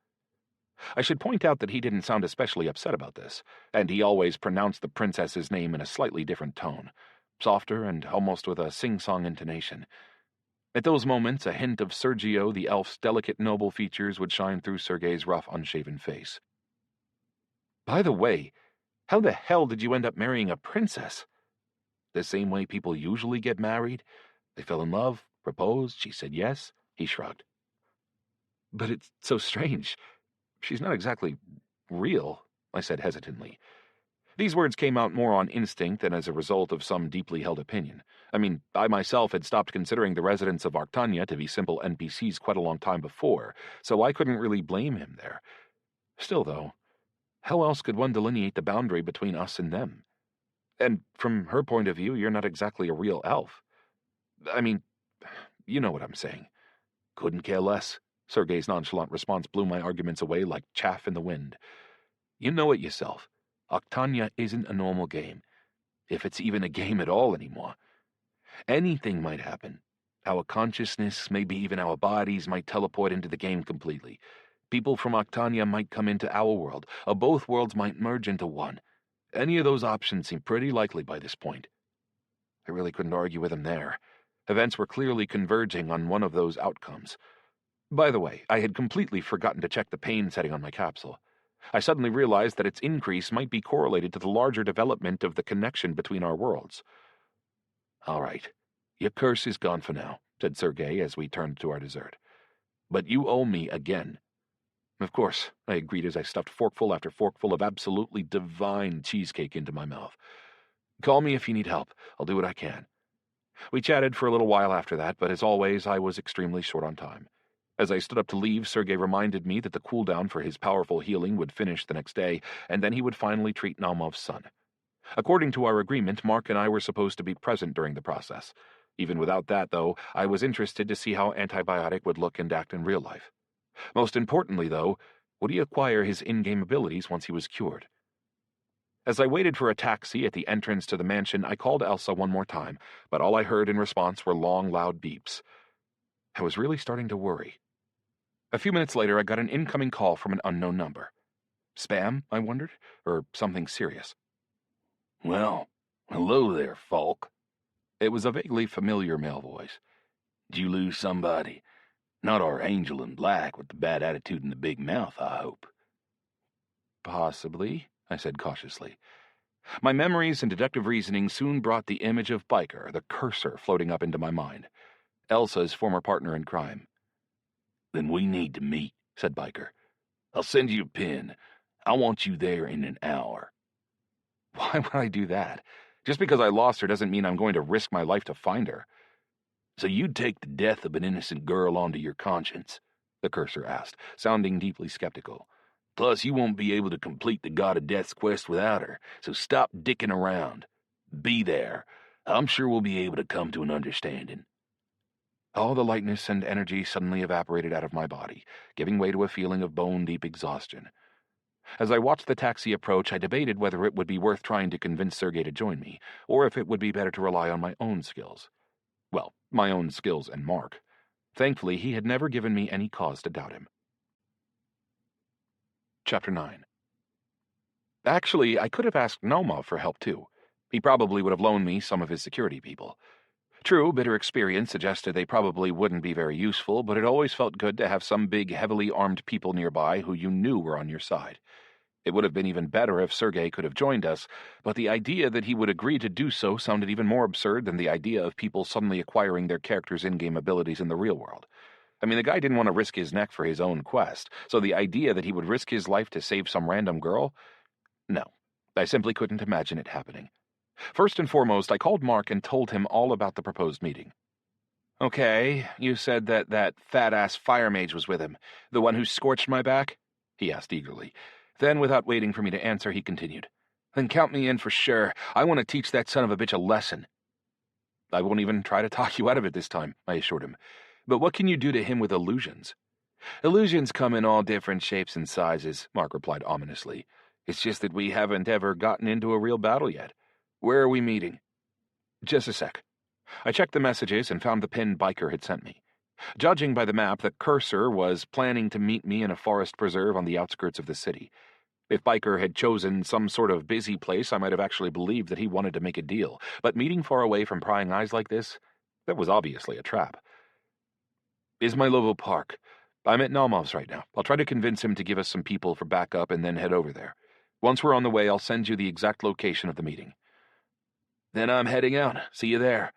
I should point out that he didn't sound especially upset about this, and he always pronounced the princess's name in a slightly different tone, softer and almost with a sing-song intonation. At those moments, a hint of Sergio the elf's delicate noble features would shine through Sergei's rough, unshaven face. By the way, how the hell did you end up marrying a princess? The same way people usually get married? They fell in love, proposed, she said yes. He shrugged. But it's so strange. She's not exactly real, I said hesitantly. These words came out more on instinct than as a result of some deeply held opinion. I mean, I myself had stopped considering the residents of Arctania to be simple NPCs quite a long time before, so I couldn't really blame him there. Still, though, how else could one delineate the boundary between us and them? And from her point of view, you're not exactly a real elf. I mean, you know what I'm saying. Couldn't care less. Sergei's nonchalant response blew my arguments away like chaff in the wind. You know it yourself. Octania isn't a normal game, if it's even a game at all anymore. Anything might happen. Our consciousness, maybe even our bodies, might teleport into the game completely. People from Octania might come into our world, or both worlds might merge into one. Any of those options seem pretty likely by this point. I really couldn't argue with him there. Events were clearly converging on one of those outcomes. By the way, I had completely forgotten to check the pain setting on my capsule. I suddenly realized that its increase might be correlated to the larger development of the connection between our worlds. All right, your curse is gone for now, said Sergei as we turned to our dessert. But you owe me again. Of course, I agreed as I stuffed forkful after forkful of absolutely divine cheesecake into my mouth. Call me if you need help. I'll do what I can. We chatted for a little while after that, but as always, I was extremely short on time. As I stood up to leave, Sergei reminded me that the cooldown for his powerful healing would finish the next day, and then he would finally treat Naumov's son. According to our agreement, Mark and I were supposed to be present during the process. Even without that, though, I was interested to see how Antibiotic would look and act in real life. Most importantly, though, would he acquire his in-game abilities once he was cured? As I waited for a taxi at the entrance to the mansion, I called Elsa one more time, but all I heard in response were long, loud beeps. I was really starting to worry. A few minutes later, I got an incoming call from an unknown number. Spam, I wondered, or something serious. Well, hello there, Falk. It was a vaguely familiar male voice. Did you lose somebody? Not our angel in black with the bad attitude and the big mouth, I hope. Possibly, I said cautiously. My memories and deductive reasoning soon brought the image of Biker, the cursor, floating up into my mind. Elsa's former partner in crime. Then we need to meet, said Biker. I'll send you a pin. I want you there in an hour. Why would I do that? Just because I lost her doesn't mean I'm going to risk my life to find her. So you'd take the death of an innocent girl onto your conscience? The cursor asked, sounding deeply skeptical. Plus, you won't be able to complete the God of Death's quest without her, so stop dicking around. Be there. I'm sure we'll be able to come to an understanding. All the lightness and energy suddenly evaporated out of my body, giving way to a feeling of bone-deep exhaustion. As I watched the taxi approach, I debated whether it would be worth trying to convince Sergei to join me, or if it would be better to rely on my own skills. Well, my own skills and Mark. Thankfully, he had never given me any cause to doubt him. Chapter 9. Actually, I could have asked Naumov for help, too. He probably would have loaned me some of his security people. True, bitter experience suggested they probably wouldn't be very useful, but it always felt good to have some big, heavily armed people nearby who you knew were on your side. It would have been even better if Sergei could have joined us, but the idea that he would agree to do so sounded even more absurd than the idea of people suddenly acquiring their characters' in-game abilities in the real world. I mean, the guy didn't want to risk his neck for his own quest, so the idea that he would risk his life to save some random girl? No, I simply couldn't imagine it happening. First and foremost, I called Mark and told him all about the proposed meeting. Okay, you said that fat-ass fire mage was with him, the one who scorched my back? He asked eagerly. Then, without waiting for me to answer, he continued. Then count me in for sure. I want to teach that son of a bitch a lesson. I won't even try to talk you out of it this time, I assured him. But what can you do to him with illusions? Illusions come in all different shapes and sizes, Mark replied ominously. It's just that we haven't ever gotten into a real battle yet. Where are we meeting? Just a sec. I checked the messages and found the pin Biker had sent me. Judging by the map, the cursor was planning to meet me in a forest preserve on the outskirts of the city. If Biker had chosen some sort of busy place, I might have actually believed that he wanted to make a deal. But meeting far away from prying eyes like this, that was obviously a trap. Izmailovo Park. I'm at Naumov's right now. I'll try to convince him to give us some people for backup and then head over there. Once we're on the way, I'll send you the exact location of the meeting. Then I'm heading out. See you there.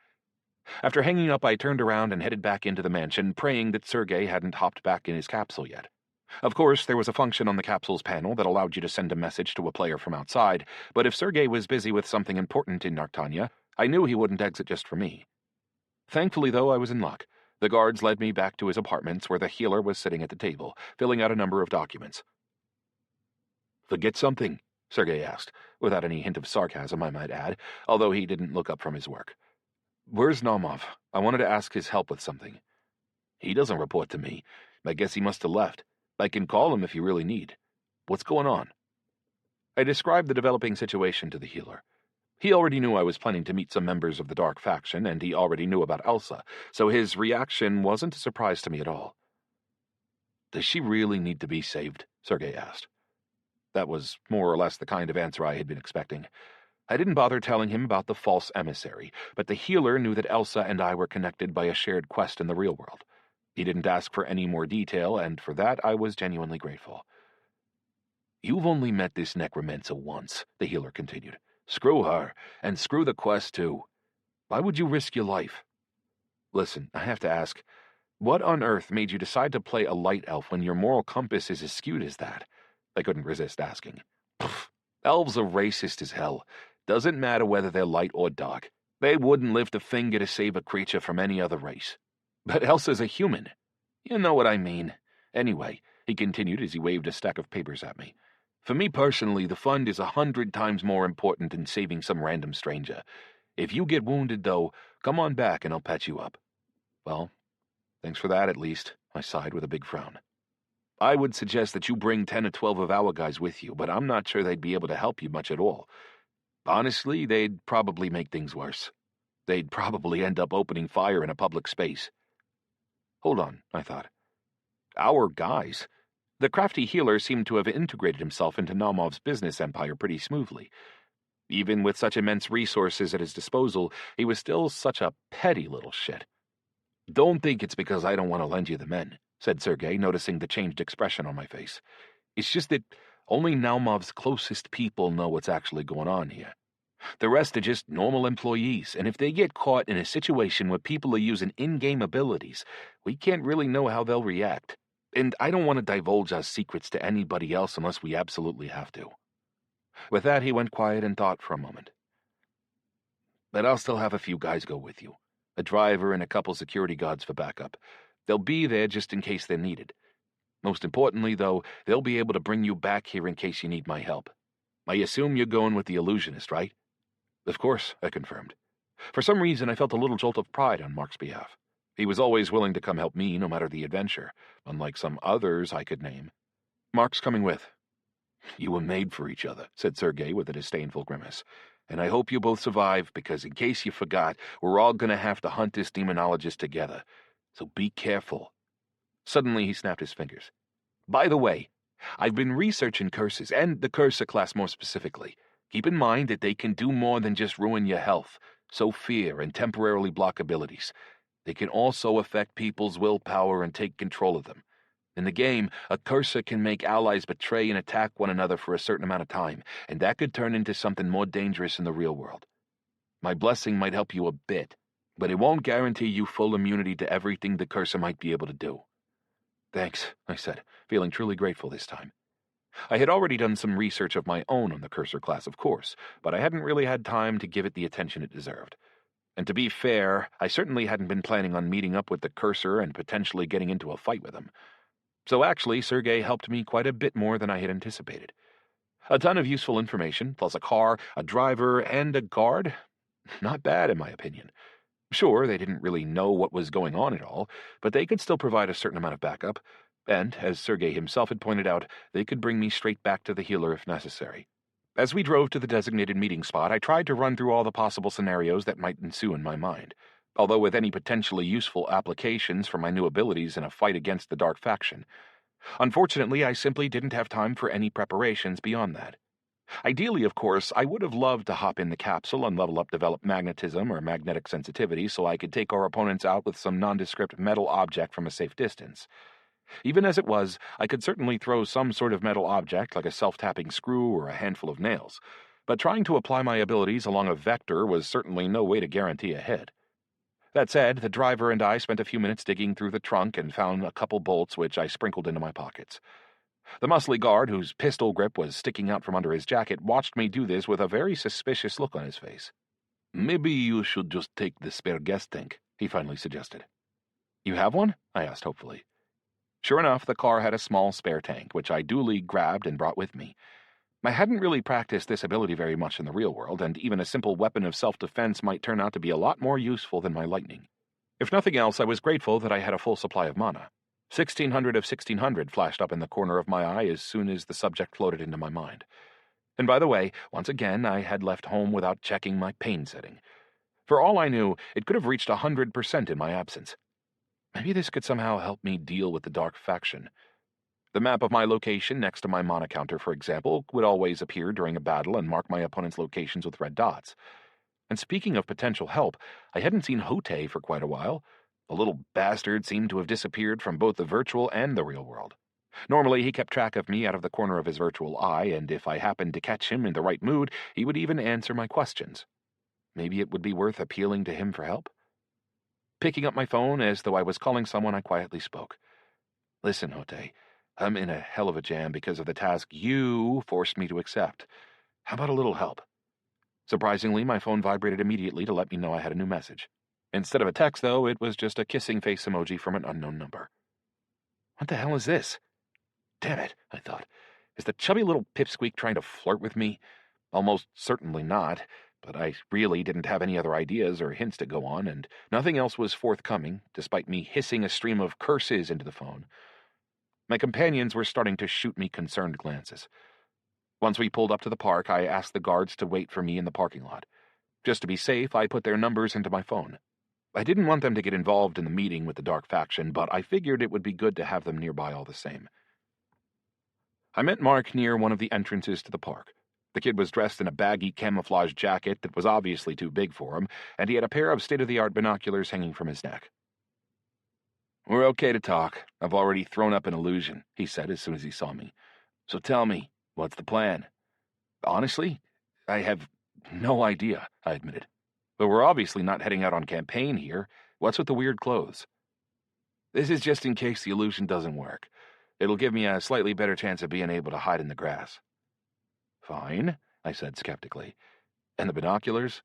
After hanging up, I turned around and headed back into the mansion, praying that Sergei hadn't hopped back in his capsule yet. Of course, there was a function on the capsule's panel that allowed you to send a message to a player from outside, but if Sergei was busy with something important in Nartanya, I knew he wouldn't exit just for me. Thankfully, though, I was in luck. The guards led me back to his apartments where the healer was sitting at the table, filling out a number of documents. Forget something? Sergei asked, without any hint of sarcasm, I might add, although he didn't look up from his work. Where's Naumov? I wanted to ask his help with something. He doesn't report to me. I guess he must have left. I can call him if you really need. What's going on? I described the developing situation to the healer. He already knew I was planning to meet some members of the Dark Faction, and he already knew about Elsa, so his reaction wasn't a surprise to me at all. Does she really need to be saved? Sergei asked. That was more or less the kind of answer I had been expecting. I didn't bother telling him about the false emissary, but the healer knew that Elsa and I were connected by a shared quest in the real world. He didn't ask for any more detail, and for that I was genuinely grateful. You've only met this necromancer once, the healer continued. Screw her, and screw the quest too. Why would you risk your life? Listen, I have to ask, what on earth made you decide to play a light elf when your moral compass is as skewed as that? I couldn't resist asking. Pfft, elves are racist as hell. Doesn't matter whether they're light or dark. They wouldn't lift a finger to save a creature from any other race. But Elsa's a human. You know what I mean. Anyway, he continued as he waved a stack of papers at me. For me personally, the fund is 100 times more important than saving some random stranger. If you get wounded, though, come on back and I'll patch you up. Well, thanks for that at least, I sighed with a big frown. I would suggest that you bring 10 or 12 of our guys with you, but I'm not sure they'd be able to help you much at all. Honestly, they'd probably make things worse. They'd probably end up opening fire in a public space. Hold on, I thought. Our guys? The crafty healer seemed to have integrated himself into Naumov's business empire pretty smoothly. Even with such immense resources at his disposal, he was still such a petty little shit. Don't think it's because I don't want to lend you the men, said Sergei, noticing the changed expression on my face. It's just that only Naumov's closest people know what's actually going on here. The rest are just normal employees, and if they get caught in a situation where people are using in-game abilities, we can't really know how they'll react. And I don't want to divulge our secrets to anybody else unless we absolutely have to. With that, he went quiet and thought for a moment. But I'll still have a few guys go with you. A driver and a couple security guards for backup. They'll be there just in case they're needed. Most importantly, though, they'll be able to bring you back here in case you need my help. I assume you're going with the illusionist, right? Of course, I confirmed. For some reason, I felt a little jolt of pride on Mark's behalf. He was always willing to come help me, no matter the adventure, unlike some others I could name. Mark's coming with. You were made for each other, said Sergei with a disdainful grimace. And I hope you both survive, because in case you forgot, we're all going to have to hunt this demonologist together. So be careful. Suddenly he snapped his fingers. By the way, I've been researching curses, and the cursor class more specifically. Keep in mind that they can do more than just ruin your health, sow fear, and temporarily block abilities. They can also affect people's willpower and take control of them. In the game, a cursor can make allies betray and attack one another for a certain amount of time, and that could turn into something more dangerous in the real world. My blessing might help you a bit, but it won't guarantee you full immunity to everything the cursor might be able to do. Thanks, I said, feeling truly grateful this time. I had already done some research of my own on the cursor class, of course, but I hadn't really had time to give it the attention it deserved. And to be fair, I certainly hadn't been planning on meeting up with the cursor and potentially getting into a fight with him. So actually, Sergei helped me quite a bit more than I had anticipated. A ton of useful information, plus a car, a driver, and a guard. Not bad, in my opinion. Sure, they didn't really know what was going on at all, but they could still provide a certain amount of backup, and, as Sergei himself had pointed out, they could bring me straight back to the healer if necessary. As we drove to the designated meeting spot, I tried to run through all the possible scenarios that might ensue in my mind, although with any potentially useful applications for my new abilities in a fight against the Dark Faction. Unfortunately, I simply didn't have time for any preparations beyond that. Ideally, of course, I would have loved to hop in the capsule and level up develop magnetism or magnetic sensitivity so I could take our opponents out with some nondescript metal object from a safe distance. Even as it was, I could certainly throw some sort of metal object like a self-tapping screw or a handful of nails, but trying to apply my abilities along a vector was certainly no way to guarantee a hit. That said, the driver and I spent a few minutes digging through the trunk and found a couple bolts which I sprinkled into my pockets. The muscly guard, whose pistol grip was sticking out from under his jacket, watched me do this with a very suspicious look on his face. "Maybe you should just take the spare gas tank," he finally suggested. "You have one?" I asked hopefully. Sure enough, the car had a small spare tank, which I duly grabbed and brought with me. I hadn't really practiced this ability very much in the real world, and even a simple weapon of self-defense might turn out to be a lot more useful than my lightning. If nothing else, I was grateful that I had a full supply of mana. 1600 of 1600 flashed up in the corner of my eye as soon as the subject floated into my mind. And by the way, once again, I had left home without checking my pain setting. For all I knew, it could have reached 100% in my absence. Maybe this could somehow help me deal with the Dark Faction. The map of my location next to my mana counter, for example, would always appear during a battle and mark my opponent's locations with red dots. And speaking of potential help, I hadn't seen Hote for quite a while. The little bastard seemed to have disappeared from both the virtual and the real world. Normally, he kept track of me out of the corner of his virtual eye, and if I happened to catch him in the right mood, he would even answer my questions. Maybe it would be worth appealing to him for help? Picking up my phone as though I was calling someone, I quietly spoke. "Listen, Hote, I'm in a hell of a jam because of the task you forced me to accept. How about a little help?" Surprisingly, my phone vibrated immediately to let me know I had a new message. Instead of a text, though, it was just a kissing face emoji from an unknown number. What the hell is this? Damn it, I thought. Is the chubby little pipsqueak trying to flirt with me? Almost certainly not, but I really didn't have any other ideas or hints to go on, and nothing else was forthcoming, despite me hissing a stream of curses into the phone. My companions were starting to shoot me concerned glances. Once we pulled up to the park, I asked the guards to wait for me in the parking lot. Just to be safe, I put their numbers into my phone. I didn't want them to get involved in the meeting with the Dark Faction, but I figured it would be good to have them nearby all the same. I met Mark near one of the entrances to the park. The kid was dressed in a baggy camouflage jacket that was obviously too big for him, and he had a pair of state-of-the-art binoculars hanging from his neck. "We're okay to talk. I've already thrown up an illusion," he said as soon as he saw me. "So tell me, what's the plan?" "Honestly, I have no idea," I admitted. "But we're obviously not heading out on campaign here. What's with the weird clothes?" "This is just in case the illusion doesn't work. It'll give me a slightly better chance of being able to hide in the grass." "Fine," I said skeptically. "And the binoculars?"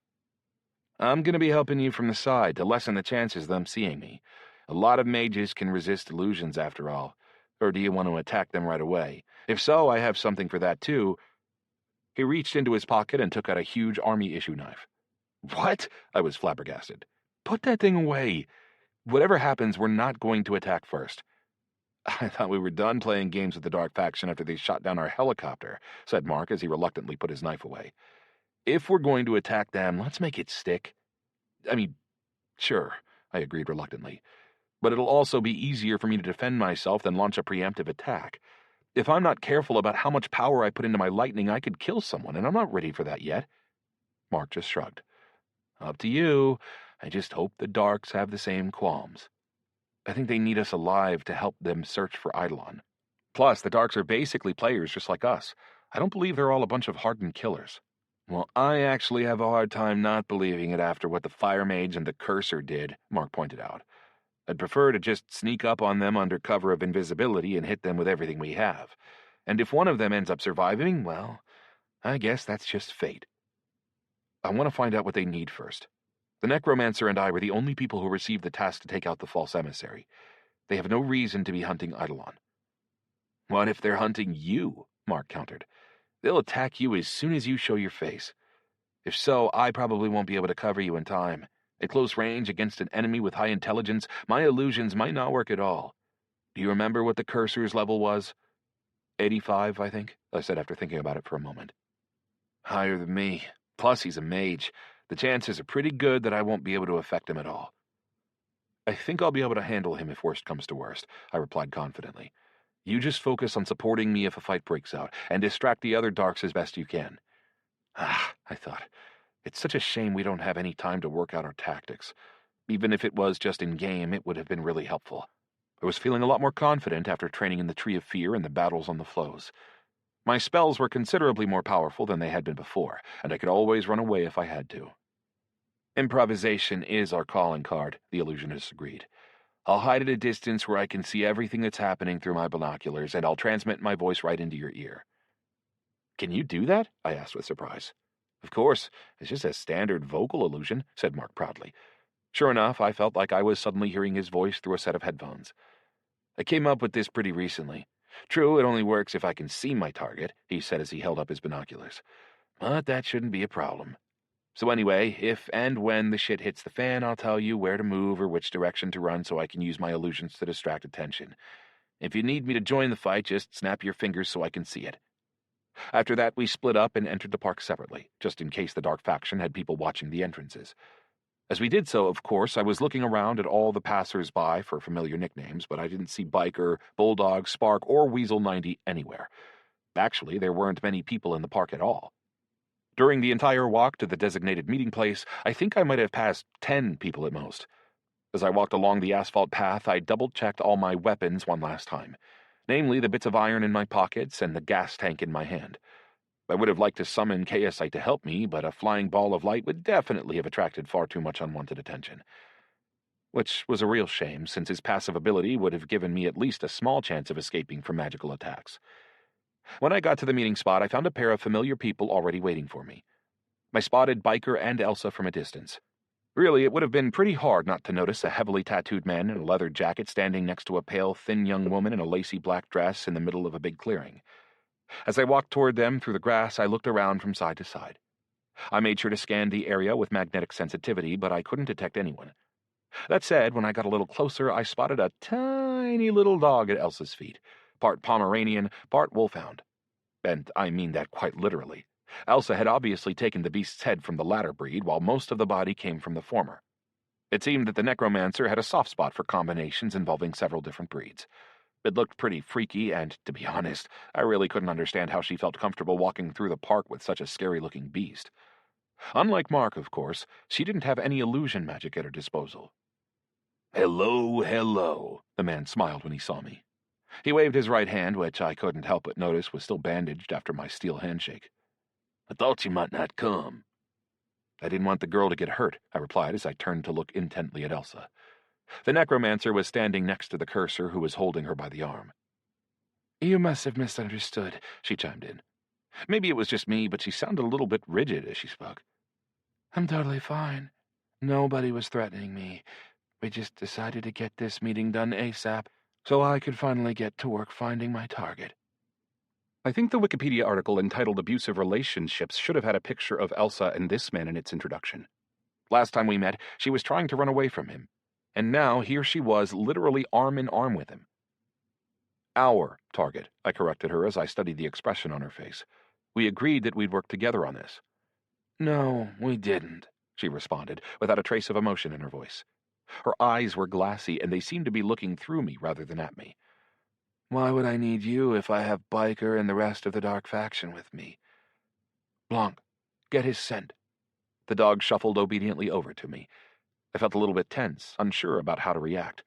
"I'm going to be helping you from the side to lessen the chances of them seeing me. A lot of mages can resist illusions after all. Or do you want to attack them right away? If so, I have something for that too." He reached into his pocket and took out a huge army-issue knife. "What?" I was flabbergasted. "Put that thing away. Whatever happens, we're not going to attack first." "I thought we were done playing games with the Dark Faction after they shot down our helicopter," said Mark as he reluctantly put his knife away. "If we're going to attack them, let's make it stick." "I mean, sure," I agreed reluctantly. "But it'll also be easier for me to defend myself than launch a preemptive attack. If I'm not careful about how much power I put into my lightning, I could kill someone, and I'm not ready for that yet." Mark just shrugged. Up to you. I just hope the Darks have the same qualms. I think they need us alive to help them search for Eidolon. Plus, the Darks are basically players just like us. I don't believe they're all a bunch of hardened killers. Well, I actually have a hard time not believing it after what the Fire Mage and the Cursor did, Mark pointed out. I'd prefer to just sneak up on them under cover of invisibility and hit them with everything we have. And if one of them ends up surviving, well, I guess that's just fate. I want to find out what they need first. The Necromancer and I were the only people who received the task to take out the false emissary. They have no reason to be hunting Eidolon. What if they're hunting you? Mark countered. They'll attack you as soon as you show your face. If so, I probably won't be able to cover you in time. At close range against an enemy with high intelligence, my illusions might not work at all. Do you remember what the Cursor's level was? 85, I think, I said after thinking about it for a moment. Higher than me. Plus, he's a mage. The chances are pretty good that I won't be able to affect him at all. I think I'll be able to handle him if worst comes to worst, I replied confidently. You just focus on supporting me if a fight breaks out, and distract the other Darks as best you can. I thought, it's such a shame we don't have any time to work out our tactics. Even if it was just in-game, it would have been really helpful. I was feeling a lot more confident after training in the Tree of Fear and the battles on the flows. My spells were considerably more powerful than they had been before, and I could always run away if I had to. Improvisation is our calling card, the illusionist agreed. I'll hide at a distance where I can see everything that's happening through my binoculars, and I'll transmit my voice right into your ear. Can you do that? I asked with surprise. Of course, it's just a standard vocal illusion, said Mark proudly. Sure enough, I felt like I was suddenly hearing his voice through a set of headphones. I came up with this pretty recently. True, it only works if I can see my target, he said as he held up his binoculars. But that shouldn't be a problem. So anyway, if and when the shit hits the fan, I'll tell you where to move or which direction to run so I can use my illusions to distract attention. If you need me to join the fight, just snap your fingers so I can see it. After that, we split up and entered the park separately, just in case the Dark Faction had people watching the entrances. As we did so, of course, I was looking around at all the passers-by for familiar nicknames, but I didn't see Biker, Bulldog, Spark, or Weasel 90 anywhere. Actually, there weren't many people in the park at all. During the entire walk to the designated meeting place, I think I might have passed 10 people at most. As I walked along the asphalt path, I double-checked all my weapons one last time, namely the bits of iron in my pockets and the gas tank in my hand. I would have liked to summon Chaosite to help me, but a flying ball of light would definitely have attracted far too much unwanted attention. Which was a real shame, since his passive ability would have given me at least a small chance of escaping from magical attacks. When I got to the meeting spot, I found a pair of familiar people already waiting for me. I spotted Biker and Elsa from a distance. Really, it would have been pretty hard not to notice a heavily tattooed man in a leather jacket standing next to a pale, thin young woman in a lacy black dress in the middle of a big clearing. As I walked toward them through the grass, I looked around from side to side. I made sure to scan the area with magnetic sensitivity, but I couldn't detect anyone. That said, when I got a little closer, I spotted a tiny little dog at Elsa's feet, part Pomeranian, part wolfhound. And I mean that quite literally. Elsa had obviously taken the beast's head from the latter breed, while most of the body came from the former. It seemed that the Necromancer had a soft spot for combinations involving several different breeds. It looked pretty freaky, and, to be honest, I really couldn't understand how she felt comfortable walking through the park with such a scary-looking beast. Unlike Mark, of course, she didn't have any illusion magic at her disposal. "Hello, hello," the man smiled when he saw me. He waved his right hand, which I couldn't help but notice was still bandaged after my steel handshake. "I thought you might not come." "I didn't want the girl to get hurt," I replied as I turned to look intently at Elsa. The Necromancer was standing next to the Cursor, who was holding her by the arm. "You must have misunderstood," she chimed in. Maybe it was just me, but she sounded a little bit rigid as she spoke. "I'm totally fine. Nobody was threatening me. We just decided to get this meeting done ASAP, so I could finally get to work finding my target." I think the Wikipedia article entitled Abusive Relationships should have had a picture of Elsa and this man in its introduction. Last time we met, she was trying to run away from him, and now here she was, literally arm in arm with him. "Our target," I corrected her as I studied the expression on her face. "We agreed that we'd work together on this." "No, we didn't," she responded, without a trace of emotion in her voice. Her eyes were glassy, and they seemed to be looking through me rather than at me. "Why would I need you if I have Biker and the rest of the Dark Faction with me? Blanc, get his scent." The dog shuffled obediently over to me. I felt a little bit tense, unsure about how to react.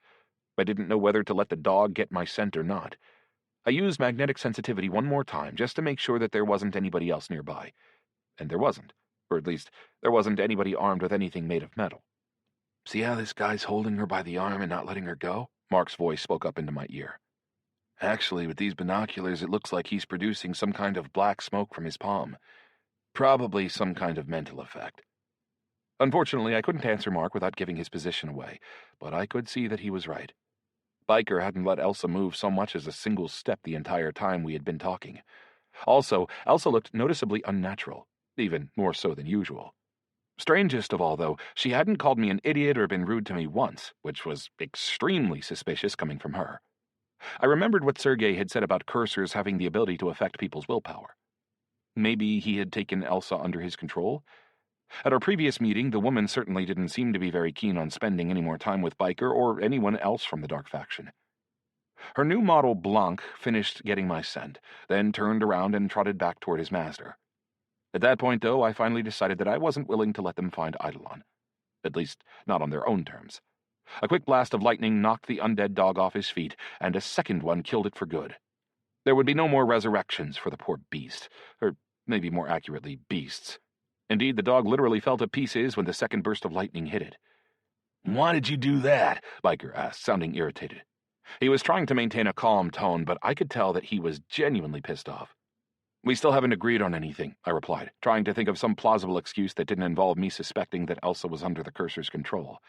I didn't know whether to let the dog get my scent or not. I used magnetic sensitivity one more time just to make sure that there wasn't anybody else nearby. And there wasn't. Or at least, there wasn't anybody armed with anything made of metal. See how this guy's holding her by the arm and not letting her go? Mark's voice spoke up into my ear. Actually, with these binoculars, it looks like he's producing some kind of black smoke from his palm. Probably some kind of mental effect. Unfortunately, I couldn't answer Mark without giving his position away, but I could see that he was right. Biker hadn't let Elsa move so much as a single step the entire time we had been talking. Also, Elsa looked noticeably unnatural, even more so than usual. Strangest of all, though, she hadn't called me an idiot or been rude to me once, which was extremely suspicious coming from her. I remembered what Sergei had said about cursors having the ability to affect people's willpower. Maybe he had taken Elsa under his control? At our previous meeting, the woman certainly didn't seem to be very keen on spending any more time with Biker or anyone else from the Dark Faction. Her new model Blanc finished getting my scent, then turned around and trotted back toward his master. At that point, though, I finally decided that I wasn't willing to let them find Eidolon. At least, not on their own terms. A quick blast of lightning knocked the undead dog off his feet, and a second one killed it for good. There would be no more resurrections for the poor beast, or maybe more accurately, beasts. Indeed, the dog literally fell to pieces when the second burst of lightning hit it. "Why did you do that?" Biker asked, sounding irritated. He was trying to maintain a calm tone, but I could tell that he was genuinely pissed off. "We still haven't agreed on anything," I replied, trying to think of some plausible excuse that didn't involve me suspecting that Elsa was under the cursor's control.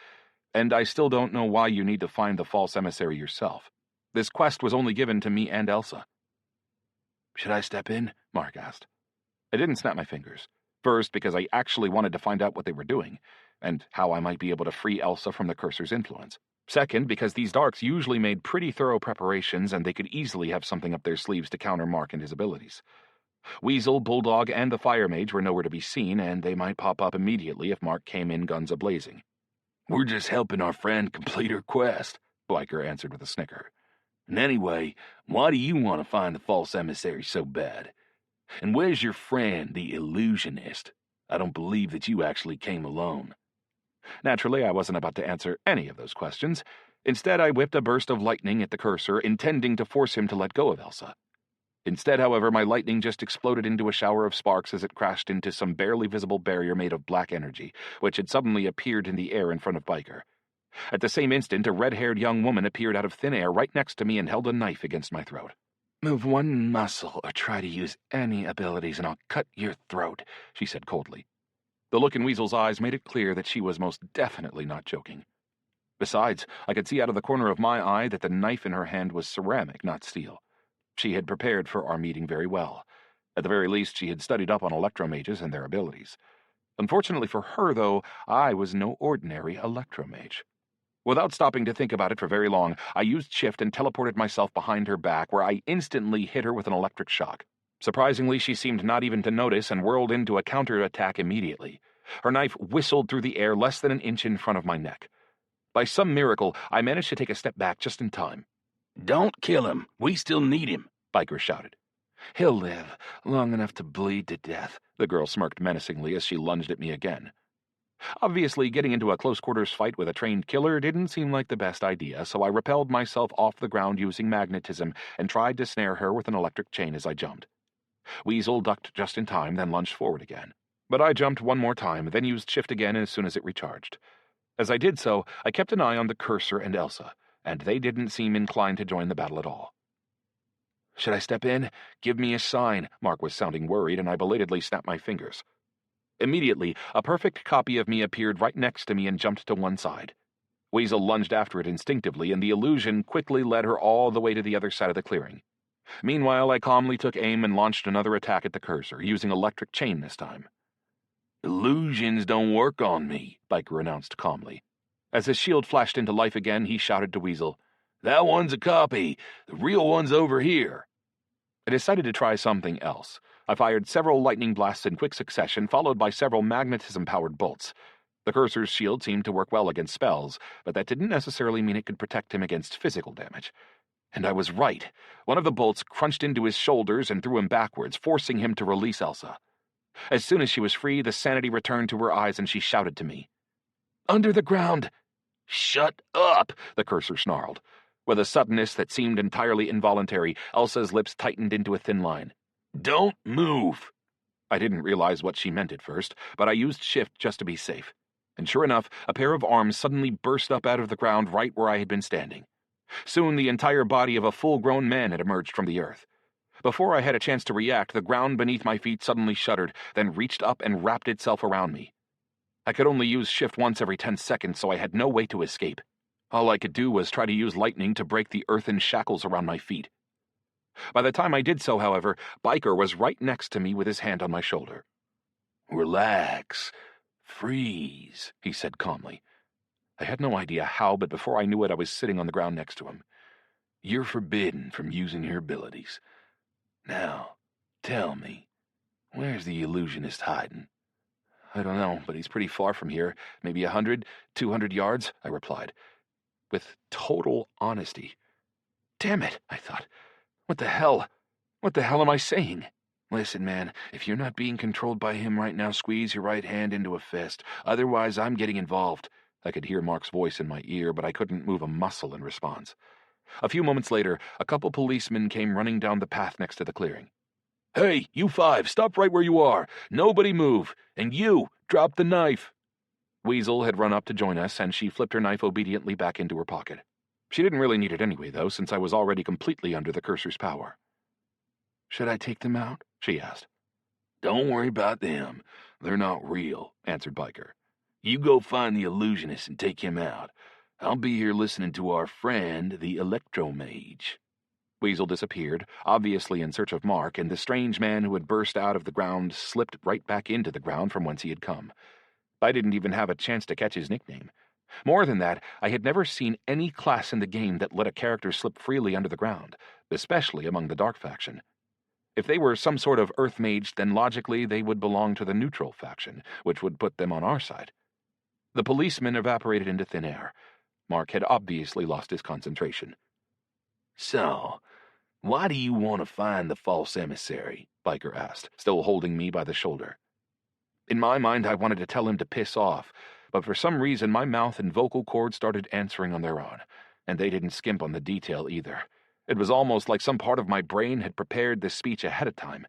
"And I still don't know why you need to find the false emissary yourself. This quest was only given to me and Elsa." "Should I step in?" Mark asked. I didn't snap my fingers. First, because I actually wanted to find out what they were doing, and how I might be able to free Elsa from the cursor's influence. Second, because these Darks usually made pretty thorough preparations, and they could easily have something up their sleeves to counter Mark and his abilities. Weasel, Bulldog, and the Fire Mage were nowhere to be seen, and they might pop up immediately if Mark came in guns a-blazing. "We're just helping our friend complete her quest," Biker answered with a snicker. "And anyway, why do you want to find the false emissary so bad? And where's your friend, the illusionist? I don't believe that you actually came alone." Naturally, I wasn't about to answer any of those questions. Instead, I whipped a burst of lightning at the cursor, intending to force him to let go of Elsa. Instead, however, my lightning just exploded into a shower of sparks as it crashed into some barely visible barrier made of black energy, which had suddenly appeared in the air in front of Biker. At the same instant, a red-haired young woman appeared out of thin air right next to me and held a knife against my throat. "Move one muscle or try to use any abilities and I'll cut your throat," she said coldly. The look in Weasel's eyes made it clear that she was most definitely not joking. Besides, I could see out of the corner of my eye that the knife in her hand was ceramic, not steel. She had prepared for our meeting very well. At the very least, she had studied up on electromages and their abilities. Unfortunately for her, though, I was no ordinary electromage. Without stopping to think about it for very long, I used shift and teleported myself behind her back, where I instantly hit her with an electric shock. Surprisingly, she seemed not even to notice and whirled into a counterattack immediately. Her knife whistled through the air less than an inch in front of my neck. By some miracle, I managed to take a step back just in time. "Don't kill him. We still need him," Biker shouted. "He'll live long enough to bleed to death," the girl smirked menacingly as she lunged at me again. Obviously, getting into a close-quarters fight with a trained killer didn't seem like the best idea, so I repelled myself off the ground using magnetism and tried to snare her with an electric chain as I jumped. Weasel ducked just in time, then lunged forward again. But I jumped one more time, then used shift again as soon as it recharged. As I did so, I kept an eye on the cursor and Elsa, and they didn't seem inclined to join the battle at all. "Should I step in? Give me a sign." Mark was sounding worried, and I belatedly snapped my fingers. Immediately, a perfect copy of me appeared right next to me and jumped to one side. Weasel lunged after it instinctively, and the illusion quickly led her all the way to the other side of the clearing. Meanwhile, I calmly took aim and launched another attack at the cursor, using electric chain this time. "Illusions don't work on me," Biker announced calmly. As his shield flashed into life again, he shouted to Weasel, "That one's a copy. The real one's over here." I decided to try something else. I fired several lightning blasts in quick succession, followed by several magnetism-powered bolts. The cursor's shield seemed to work well against spells, but that didn't necessarily mean it could protect him against physical damage. And I was right. One of the bolts crunched into his shoulders and threw him backwards, forcing him to release Elsa. As soon as she was free, the sanity returned to her eyes and she shouted to me. "Under the ground!" "Shut up!" the cursor snarled. With a suddenness that seemed entirely involuntary, Elsa's lips tightened into a thin line. "Don't move!" I didn't realize what she meant at first, but I used shift just to be safe. And sure enough, a pair of arms suddenly burst up out of the ground right where I had been standing. Soon the entire body of a full-grown man had emerged from the earth. Before I had a chance to react, the ground beneath my feet suddenly shuddered, then reached up and wrapped itself around me. I could only use shift once every 10 seconds, so I had no way to escape. All I could do was try to use lightning to break the earthen shackles around my feet. By the time I did so, however, Biker was right next to me with his hand on my shoulder. "Relax. Freeze," he said calmly. I had no idea how, but before I knew it, I was sitting on the ground next to him. "You're forbidden from using your abilities. Now, tell me, where's the illusionist hiding?" "I don't know, but he's pretty far from here. Maybe 100, 200 yards, I replied, with total honesty. Damn it, I thought. What the hell? What the hell am I saying? "Listen, man, if you're not being controlled by him right now, squeeze your right hand into a fist. Otherwise, I'm getting involved." I could hear Mark's voice in my ear, but I couldn't move a muscle in response. A few moments later, a couple policemen came running down the path next to the clearing. "Hey, you five, stop right where you are. Nobody move. And you, drop the knife." Weasel had run up to join us, and she flipped her knife obediently back into her pocket. She didn't really need it anyway, though, since I was already completely under the cursor's power. "Should I take them out?" she asked. "Don't worry about them. They're not real," answered Biker. "You go find the illusionist and take him out. I'll be here listening to our friend, the electromage." Weasel disappeared, obviously in search of Mark, and the strange man who had burst out of the ground slipped right back into the ground from whence he had come. I didn't even have a chance to catch his nickname. More than that, I had never seen any class in the game that let a character slip freely under the ground, especially among the Dark faction. If they were some sort of Earth mage, then logically they would belong to the neutral faction, which would put them on our side. The policeman evaporated into thin air. Mark had obviously lost his concentration. "So, why do you want to find the false emissary?" Biker asked, still holding me by the shoulder. In my mind, I wanted to tell him to piss off, but for some reason my mouth and vocal cords started answering on their own, and they didn't skimp on the detail either. It was almost like some part of my brain had prepared this speech ahead of time.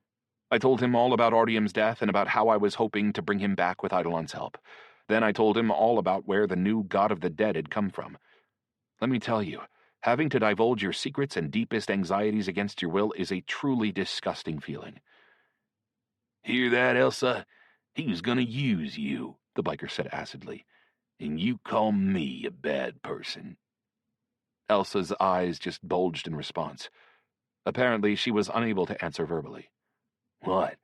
I told him all about Artyom's death and about how I was hoping to bring him back with Eidolon's help. Then I told him all about where the new god of the dead had come from. Let me tell you, having to divulge your secrets and deepest anxieties against your will is a truly disgusting feeling. "Hear that, Elsa? He was gonna use you," the biker said acidly. "And you call me a bad person." Elsa's eyes just bulged in response. Apparently, she was unable to answer verbally. "What?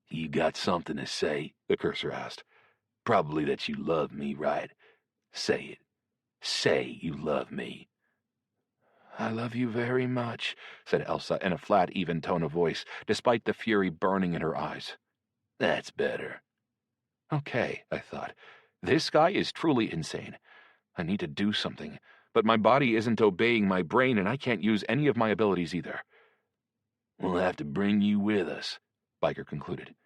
You got something to say?" the cursor asked. "Probably that you love me, right? Say it. Say you love me." "I love you very much," said Elsa in a flat, even tone of voice, despite the fury burning in her eyes. "That's better." Okay, I thought. This guy is truly insane. I need to do something, but my body isn't obeying my brain, and I can't use any of my abilities either. "We'll have to bring you with us," Biker concluded.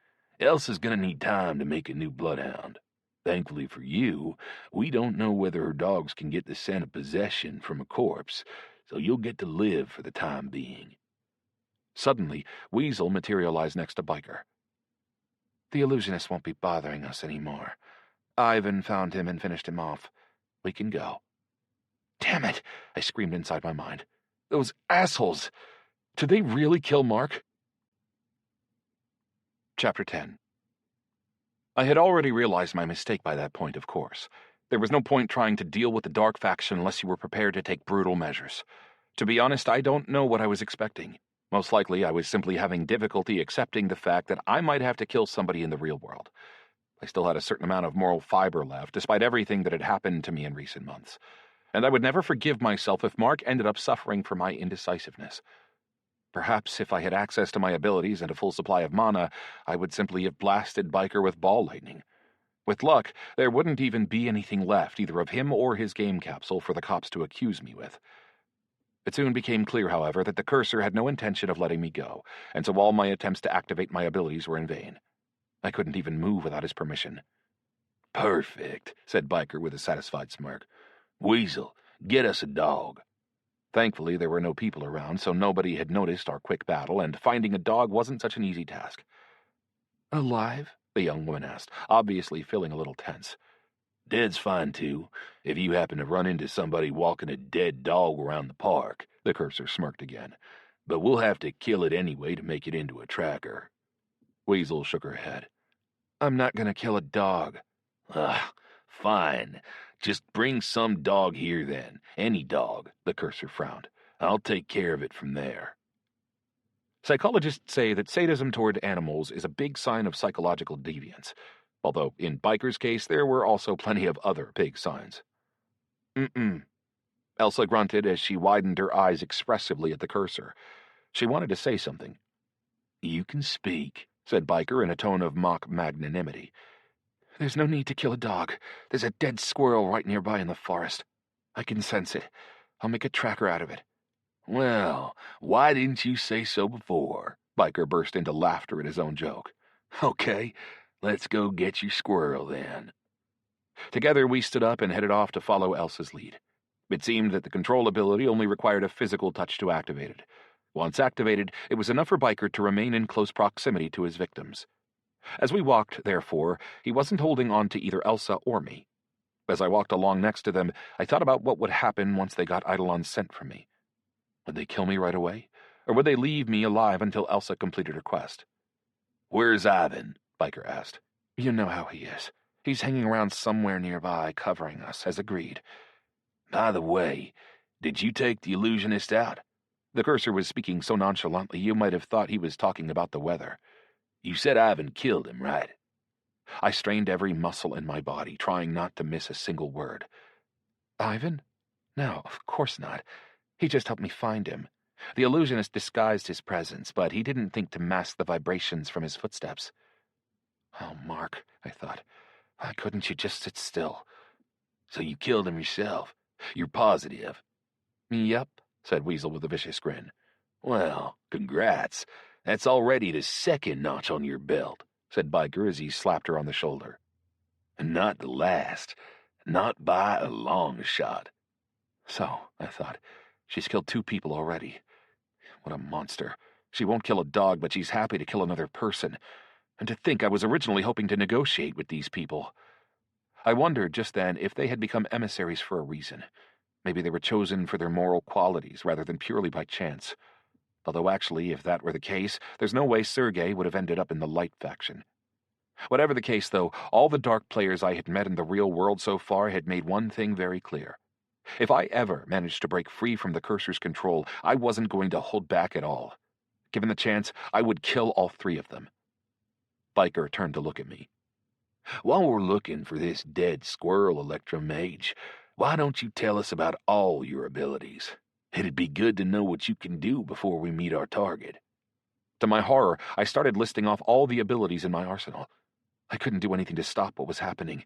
"Elsa's gonna need time to make a new bloodhound. Thankfully for you, we don't know whether her dogs can get the scent of possession from a corpse, so you'll get to live for the time being." Suddenly, Weasel materialized next to Biker. "The illusionist won't be bothering us anymore. Ivan found him and finished him off. We can go." Damn it, I screamed inside my mind. Those assholes! Did they really kill Mark? Chapter 10. I had already realized my mistake by that point, of course. There was no point trying to deal with the Dark faction unless you were prepared to take brutal measures. To be honest, I don't know what I was expecting. Most likely, I was simply having difficulty accepting the fact that I might have to kill somebody in the real world. I still had a certain amount of moral fiber left, despite everything that had happened to me in recent months. And I would never forgive myself if Mark ended up suffering for my indecisiveness. Perhaps if I had access to my abilities and a full supply of mana, I would simply have blasted Biker with ball lightning. With luck, there wouldn't even be anything left, either of him or his game capsule, for the cops to accuse me with. It soon became clear, however, that the cursor had no intention of letting me go, and so all my attempts to activate my abilities were in vain. I couldn't even move without his permission. Perfect, said Biker with a satisfied smirk. Weasel, get us a dog. Thankfully, there were no people around, so nobody had noticed our quick battle, and finding a dog wasn't such an easy task. Alive? The young woman asked, obviously feeling a little tense. Dead's fine, too, if you happen to run into somebody walking a dead dog around the park, the cursor smirked again. But we'll have to kill it anyway to make it into a tracker. Weasel shook her head. I'm not going to kill a dog. Fine. Just bring some dog here then. Any dog, the cursor frowned. I'll take care of it from there. Psychologists say that sadism toward animals is a big sign of psychological deviance, although in Biker's case there were also plenty of other big signs. Elsa grunted as she widened her eyes expressively at the cursor. She wanted to say something. You can speak, said Biker in a tone of mock magnanimity. There's no need to kill a dog. There's a dead squirrel right nearby in the forest. I can sense it. I'll make a tracker out of it. Well, why didn't you say so before? Biker burst into laughter at his own joke. Okay, let's go get your squirrel then. Together we stood up and headed off to follow Elsa's lead. It seemed that the control ability only required a physical touch to activate it. Once activated, it was enough for Biker to remain in close proximity to his victims. As we walked, therefore, he wasn't holding on to either Elsa or me. As I walked along next to them, I thought about what would happen once they got Eidolon's scent from me. Would they kill me right away? Or would they leave me alive until Elsa completed her quest? Where's Ivan? Biker asked. You know how he is. He's hanging around somewhere nearby, covering us, as agreed. By the way, did you take the illusionist out? The cursor was speaking so nonchalantly you might have thought he was talking about the weather. You said Ivan killed him, right? I strained every muscle in my body, trying not to miss a single word. Ivan? No, of course not. He just helped me find him. The illusionist disguised his presence, but he didn't think to mask the vibrations from his footsteps. Oh, Mark, I thought. Why couldn't you just sit still? So you killed him yourself? You're positive? Yep, said Weasel with a vicious grin. Well, congrats. That's already the second notch on your belt, said Biker as he slapped her on the shoulder. And not the last. Not by a long shot. So, I thought, she's killed 2 people already. What a monster. She won't kill a dog, but she's happy to kill another person. And to think I was originally hoping to negotiate with these people. I wondered just then if they had become emissaries for a reason. Maybe they were chosen for their moral qualities rather than purely by chance. Although actually, if that were the case, there's no way Sergei would have ended up in the Light faction. Whatever the case, though, all the dark players I had met in the real world so far had made one thing very clear. If I ever managed to break free from the cursor's control, I wasn't going to hold back at all. Given the chance, I would kill all 3 of them. Biker turned to look at me. While we're looking for this dead squirrel, Electromage, why don't you tell us about all your abilities? It'd be good to know what you can do before we meet our target. To my horror, I started listing off all the abilities in my arsenal. I couldn't do anything to stop what was happening.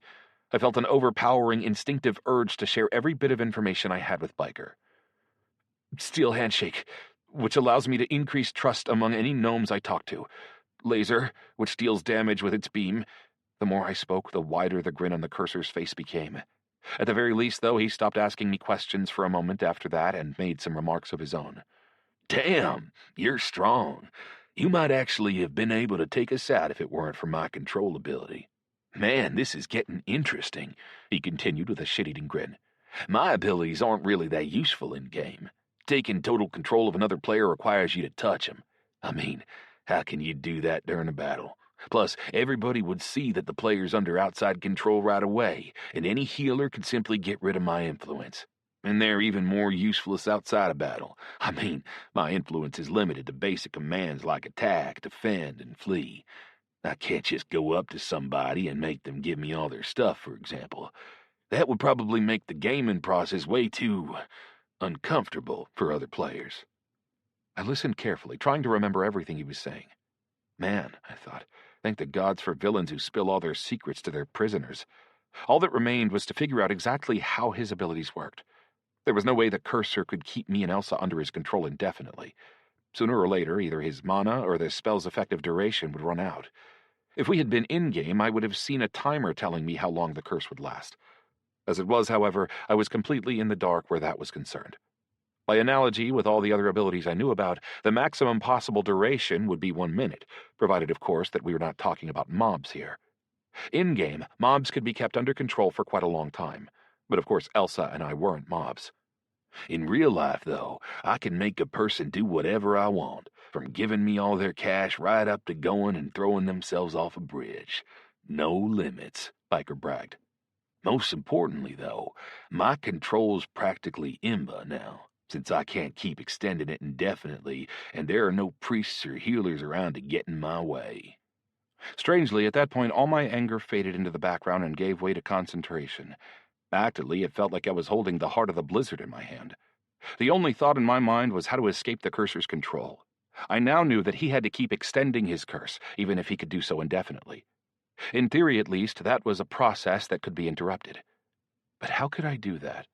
I felt an overpowering instinctive urge to share every bit of information I had with Biker. Steel Handshake, which allows me to increase trust among any gnomes I talk to. Laser, which deals damage with its beam. The more I spoke, the wider the grin on the cursor's face became. At the very least, though, he stopped asking me questions for a moment after that and made some remarks of his own. Damn, you're strong. You might actually have been able to take us out if it weren't for my control ability. Man, this is getting interesting, he continued with a shit-eating grin. My abilities aren't really that useful in-game. Taking total control of another player requires you to touch him. I mean, how can you do that during a battle? Plus, everybody would see that the player's under outside control right away, and any healer could simply get rid of my influence. And they're even more useless outside of battle. I mean, my influence is limited to basic commands like attack, defend, and flee. I can't just go up to somebody and make them give me all their stuff, for example. That would probably make the gaming process way too uncomfortable for other players. I listened carefully, trying to remember everything he was saying. Man, I thought, thank the gods for villains who spill all their secrets to their prisoners. All that remained was to figure out exactly how his abilities worked. There was no way the cursor could keep me and Elsa under his control indefinitely. Sooner or later, either his mana or the spell's effective duration would run out. If we had been in-game, I would have seen a timer telling me how long the curse would last. As it was, however, I was completely in the dark where that was concerned. By analogy, with all the other abilities I knew about, the maximum possible duration would be 1 minute, provided, of course, that we were not talking about mobs here. In-game, mobs could be kept under control for quite a long time, but of course Elsa and I weren't mobs. In real life, though, I can make a person do whatever I want, from giving me all their cash right up to going and throwing themselves off a bridge. No limits, Biker bragged. Most importantly, though, my control's practically imba now, since I can't keep extending it indefinitely, and there are no priests or healers around to get in my way. Strangely, at that point, all my anger faded into the background and gave way to concentration. Actually, it felt like I was holding the heart of the blizzard in my hand. The only thought in my mind was how to escape the cursor's control. I now knew that he had to keep extending his curse, even if he could do so indefinitely. In theory, at least, that was a process that could be interrupted. But how could I do that?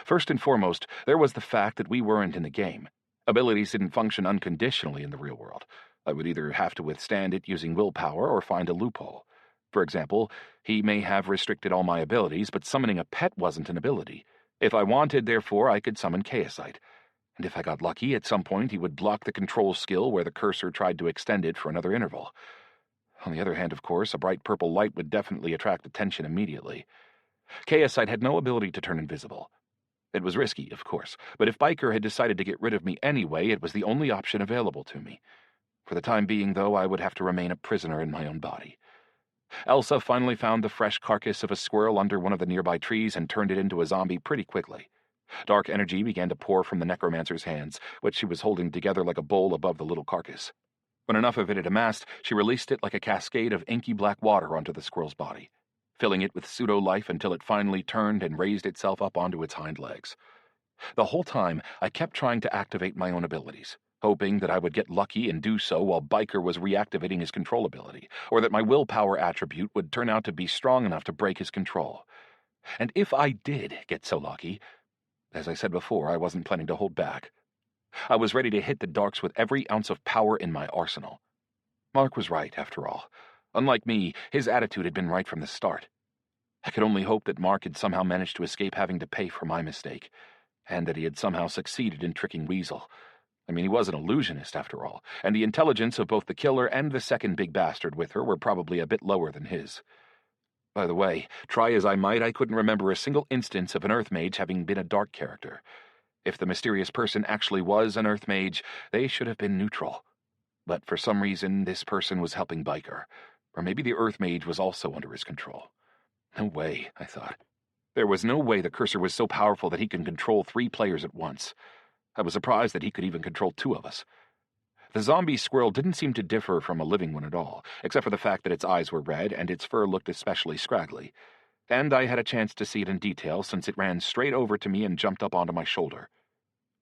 First and foremost, there was the fact that we weren't in the game. Abilities didn't function unconditionally in the real world. I would either have to withstand it using willpower or find a loophole. For example, he may have restricted all my abilities, but summoning a pet wasn't an ability. If I wanted, therefore, I could summon Chaosite. And if I got lucky, at some point he would block the control skill where the cursor tried to extend it for another interval. On the other hand, of course, a bright purple light would definitely attract attention immediately. Chaosite had no ability to turn invisible. It was risky, of course, but if Biker had decided to get rid of me anyway, it was the only option available to me. For the time being, though, I would have to remain a prisoner in my own body. Elsa finally found the fresh carcass of a squirrel under one of the nearby trees and turned it into a zombie pretty quickly. Dark energy began to pour from the necromancer's hands, which she was holding together like a bowl above the little carcass. When enough of it had amassed, she released it like a cascade of inky black water onto the squirrel's body, filling it with pseudo-life until it finally turned and raised itself up onto its hind legs. The whole time, I kept trying to activate my own abilities, hoping that I would get lucky and do so while Biker was reactivating his control ability, or that my willpower attribute would turn out to be strong enough to break his control. And if I did get so lucky, as I said before, I wasn't planning to hold back. I was ready to hit the darks with every ounce of power in my arsenal. Mark was right, after all. Unlike me, his attitude had been right from the start. I could only hope that Mark had somehow managed to escape having to pay for my mistake, and that he had somehow succeeded in tricking Weasel. I mean, he was an illusionist, after all, and the intelligence of both the killer and the second big bastard with her were probably a bit lower than his. By the way, try as I might, I couldn't remember a single instance of an Earth Mage having been a dark character. If the mysterious person actually was an Earth Mage, they should have been neutral. But for some reason, this person was helping Biker, or maybe the Earth Mage was also under his control. No way, I thought. There was no way the cursor was so powerful that he could control 3 players at once. I was surprised that he could even control 2 of us. The zombie squirrel didn't seem to differ from a living one at all, except for the fact that its eyes were red and its fur looked especially scraggly. And I had a chance to see it in detail since it ran straight over to me and jumped up onto my shoulder.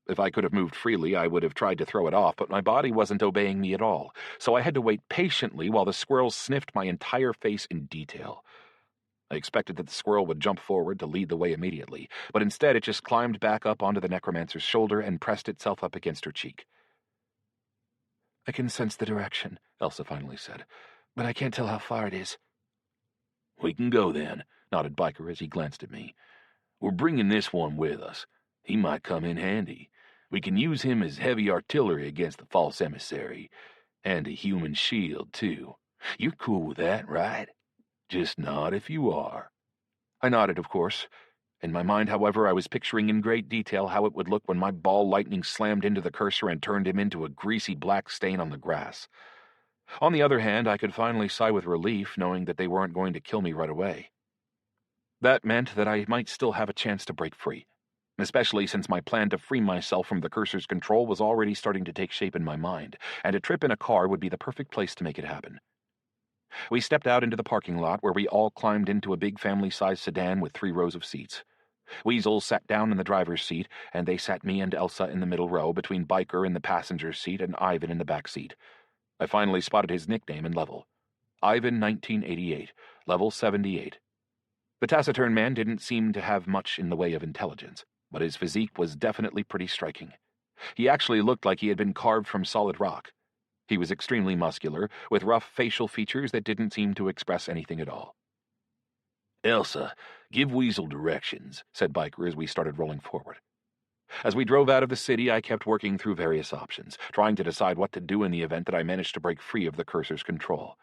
If I could have moved freely, I would have tried to throw it off, but my body wasn't obeying me at all, so I had to wait patiently while the squirrel sniffed my entire face in detail. I expected that the squirrel would jump forward to lead the way immediately, but instead it just climbed back up onto the necromancer's shoulder and pressed itself up against her cheek. "I can sense the direction," Elsa finally said, "but I can't tell how far it is." "We can go then," nodded Biker as he glanced at me. "We're bringing this one with us. He might come in handy. We can use him as heavy artillery against the false emissary, and a human shield, too. You're cool with that, right? Just nod if you are." I nodded, of course. In my mind, however, I was picturing in great detail how it would look when my ball lightning slammed into the cursor and turned him into a greasy black stain on the grass. On the other hand, I could finally sigh with relief knowing that they weren't going to kill me right away. That meant that I might still have a chance to break free, especially since my plan to free myself from the cursor's control was already starting to take shape in my mind, and a trip in a car would be the perfect place to make it happen. We stepped out into the parking lot where we all climbed into a big family-sized sedan with 3 rows of seats. Weasel sat down in the driver's seat, and they sat me and Elsa in the middle row between Biker in the passenger's seat and Ivan in the back seat. I finally spotted his nickname and level. Ivan 1988, level 78. The taciturn man didn't seem to have much in the way of intelligence, but his physique was definitely pretty striking. He actually looked like he had been carved from solid rock. He was extremely muscular, with rough facial features that didn't seem to express anything at all. "Elsa, give Weasel directions," said Biker as we started rolling forward. As we drove out of the city, I kept working through various options, trying to decide what to do in the event that I managed to break free of the cursor's control.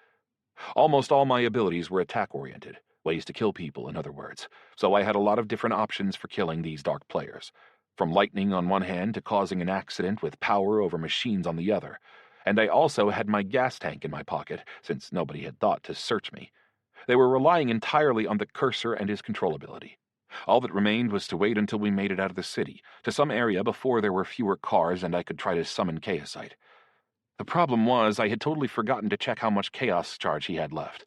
Almost all my abilities were attack-oriented, ways to kill people, in other words, so I had a lot of different options for killing these dark players, from lightning on one hand to causing an accident with power over machines on the other. And I also had my gas tank in my pocket, since nobody had thought to search me. They were relying entirely on the cursor and his control ability. All that remained was to wait until we made it out of the city, to some area before there were fewer cars and I could try to summon Chaosite. The problem was I had totally forgotten to check how much chaos charge he had left.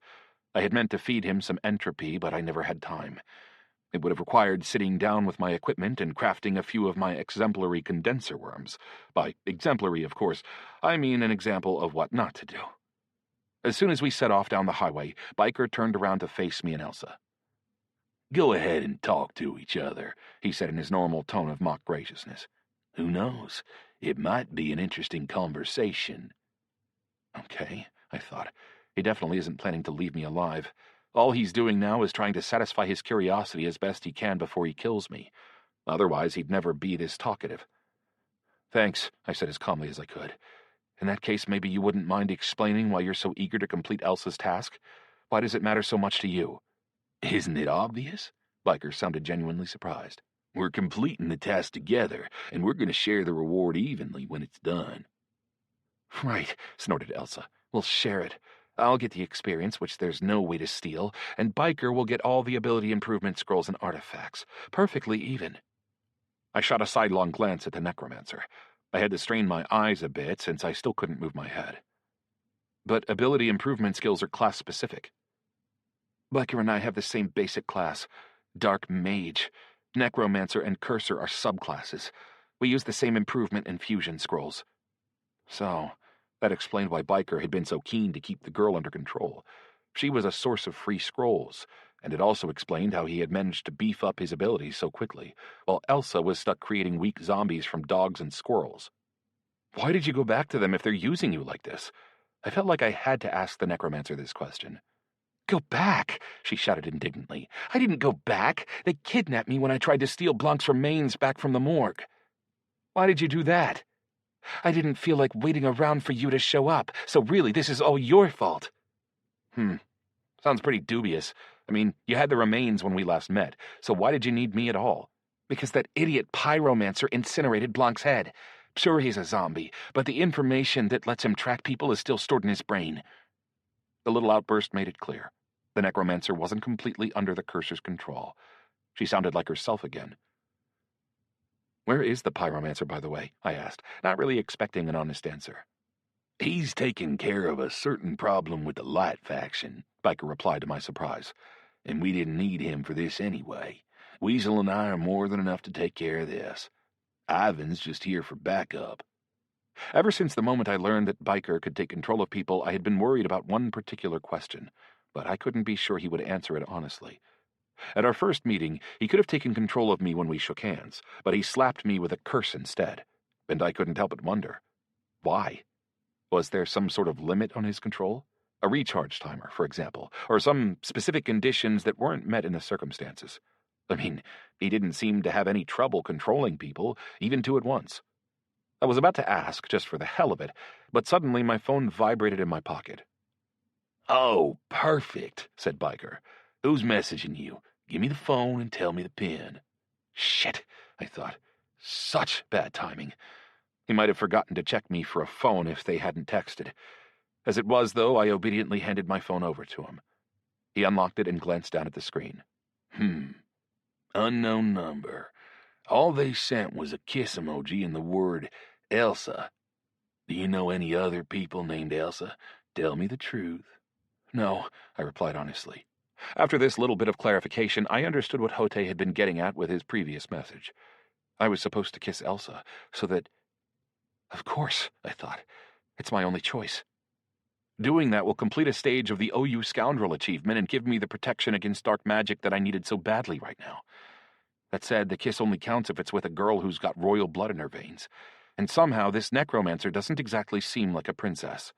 I had meant to feed him some entropy, but I never had time. It would have required sitting down with my equipment and crafting a few of my exemplary condenser worms. By exemplary, of course, I mean an example of what not to do. As soon as we set off down the highway, Biker turned around to face me and Elsa. "Go ahead and talk to each other," he said in his normal tone of mock graciousness. "Who knows? It might be an interesting conversation." Okay, I thought. He definitely isn't planning to leave me alive. All he's doing now is trying to satisfy his curiosity as best he can before he kills me. Otherwise, he'd never be this talkative. "Thanks," I said as calmly as I could. "In that case, maybe you wouldn't mind explaining why you're so eager to complete Elsa's task? Why does it matter so much to you?" "Isn't it obvious?" Biker sounded genuinely surprised. "We're completing the task together, and we're going to share the reward evenly when it's done." "Right," snorted Elsa. "We'll share it. I'll get the experience, which there's no way to steal, and Biker will get all the ability improvement scrolls and artifacts. Perfectly even." I shot a sidelong glance at the necromancer. I had to strain my eyes a bit since I still couldn't move my head. "But ability improvement skills are class-specific." "Biker and I have the same basic class. Dark Mage. Necromancer and Cursor are subclasses. We use the same improvement and fusion scrolls." So, that explained why Biker had been so keen to keep the girl under control. She was a source of free scrolls, and it also explained how he had managed to beef up his abilities so quickly, while Elsa was stuck creating weak zombies from dogs and squirrels. "Why did you go back to them if they're using you like this?" I felt like I had to ask the necromancer this question. "Go back!" she shouted indignantly. "I didn't go back. They kidnapped me when I tried to steal Blanc's remains back from the morgue." "Why did you do that?" "I didn't feel like waiting around for you to show up, so really this is all your fault." Sounds pretty dubious. I mean, you had the remains when we last met, so why did you need me at all? "Because that idiot pyromancer incinerated Blanc's head. Sure, he's a zombie, but the information that lets him track people is still stored in his brain." The little outburst made it clear. The necromancer wasn't completely under the cursor's control. She sounded like herself again. "Where is the pyromancer, by the way?" I asked, not really expecting an honest answer. "He's taking care of a certain problem with the Light faction," Biker replied to my surprise. "And we didn't need him for this anyway. Weasel and I are more than enough to take care of this. Ivan's just here for backup." Ever since the moment I learned that Biker could take control of people, I had been worried about one particular question, but I couldn't be sure he would answer it honestly. At our first meeting, he could have taken control of me when we shook hands, but he slapped me with a curse instead, and I couldn't help but wonder. Why? Was there some sort of limit on his control? A recharge timer, for example, or some specific conditions that weren't met in the circumstances? I mean, he didn't seem to have any trouble controlling people, even two at once. I was about to ask, just for the hell of it, but suddenly my phone vibrated in my pocket. "Oh, perfect," said Biker. "Who's messaging you? Give me the phone and tell me the pin." Shit, I thought. Such bad timing. He might have forgotten to check me for a phone if they hadn't texted. As it was, though, I obediently handed my phone over to him. He unlocked it and glanced down at the screen. Unknown number. All they sent was a kiss emoji and the word Elsa. Do you know any other people named Elsa? Tell me the truth." "No," I replied honestly. After this little bit of clarification, I understood what Hote had been getting at with his previous message. I was supposed to kiss Elsa, so that... Of course, I thought. It's my only choice. Doing that will complete a stage of the OU Scoundrel achievement and give me the protection against dark magic that I needed so badly right now. That said, the kiss only counts if it's with a girl who's got royal blood in her veins. And somehow this necromancer doesn't exactly seem like a princess.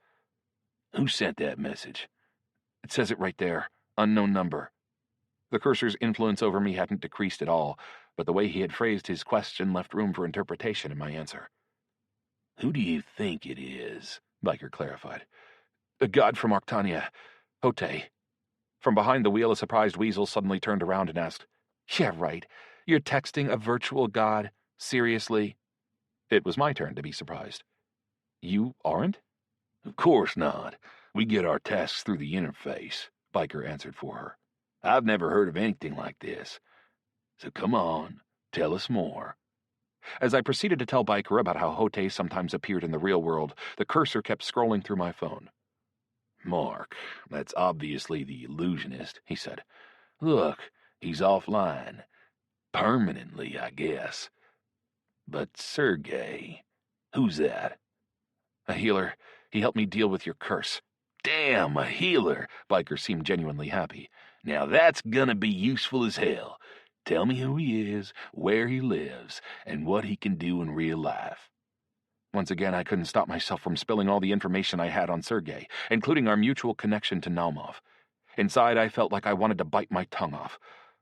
Who sent that message? It says it right there. Unknown number. The cursor's influence over me hadn't decreased at all, but the way he had phrased his question left room for interpretation in my answer. Who do you think it is? Biker clarified. A god from Arctania. Hote. From behind the wheel, a surprised Weasel suddenly turned around and asked, Yeah, right. You're texting a virtual god? Seriously? It was my turn to be surprised. You aren't? Of course not. We get our tasks through the interface, Biker answered for her. I've never heard of anything like this. So come on, tell us more. As I proceeded to tell Biker about how Hote sometimes appeared in the real world, the cursor kept scrolling through my phone. Mark, that's obviously the illusionist, he said. Look, he's offline. Permanently, I guess. But Sergey, who's that? A healer. He helped me deal with your curse. Damn, a healer! Biker seemed genuinely happy. Now that's gonna be useful as hell. Tell me who he is, where he lives, and what he can do in real life. Once again, I couldn't stop myself from spilling all the information I had on Sergey, including our mutual connection to Naumov. Inside, I felt like I wanted to bite my tongue off.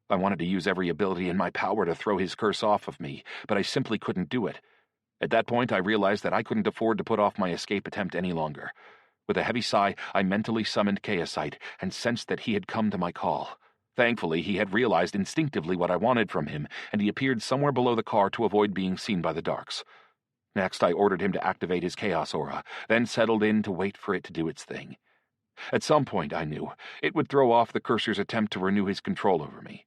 I wanted to use every ability in my power to throw his curse off of me, but I simply couldn't do it. At that point, I realized that I couldn't afford to put off my escape attempt any longer. With a heavy sigh, I mentally summoned Chaosite and sensed that he had come to my call. Thankfully, he had realized instinctively what I wanted from him, and he appeared somewhere below the car to avoid being seen by the darks. Next, I ordered him to activate his chaos aura, then settled in to wait for it to do its thing. At some point, I knew, it would throw off the cursor's attempt to renew his control over me.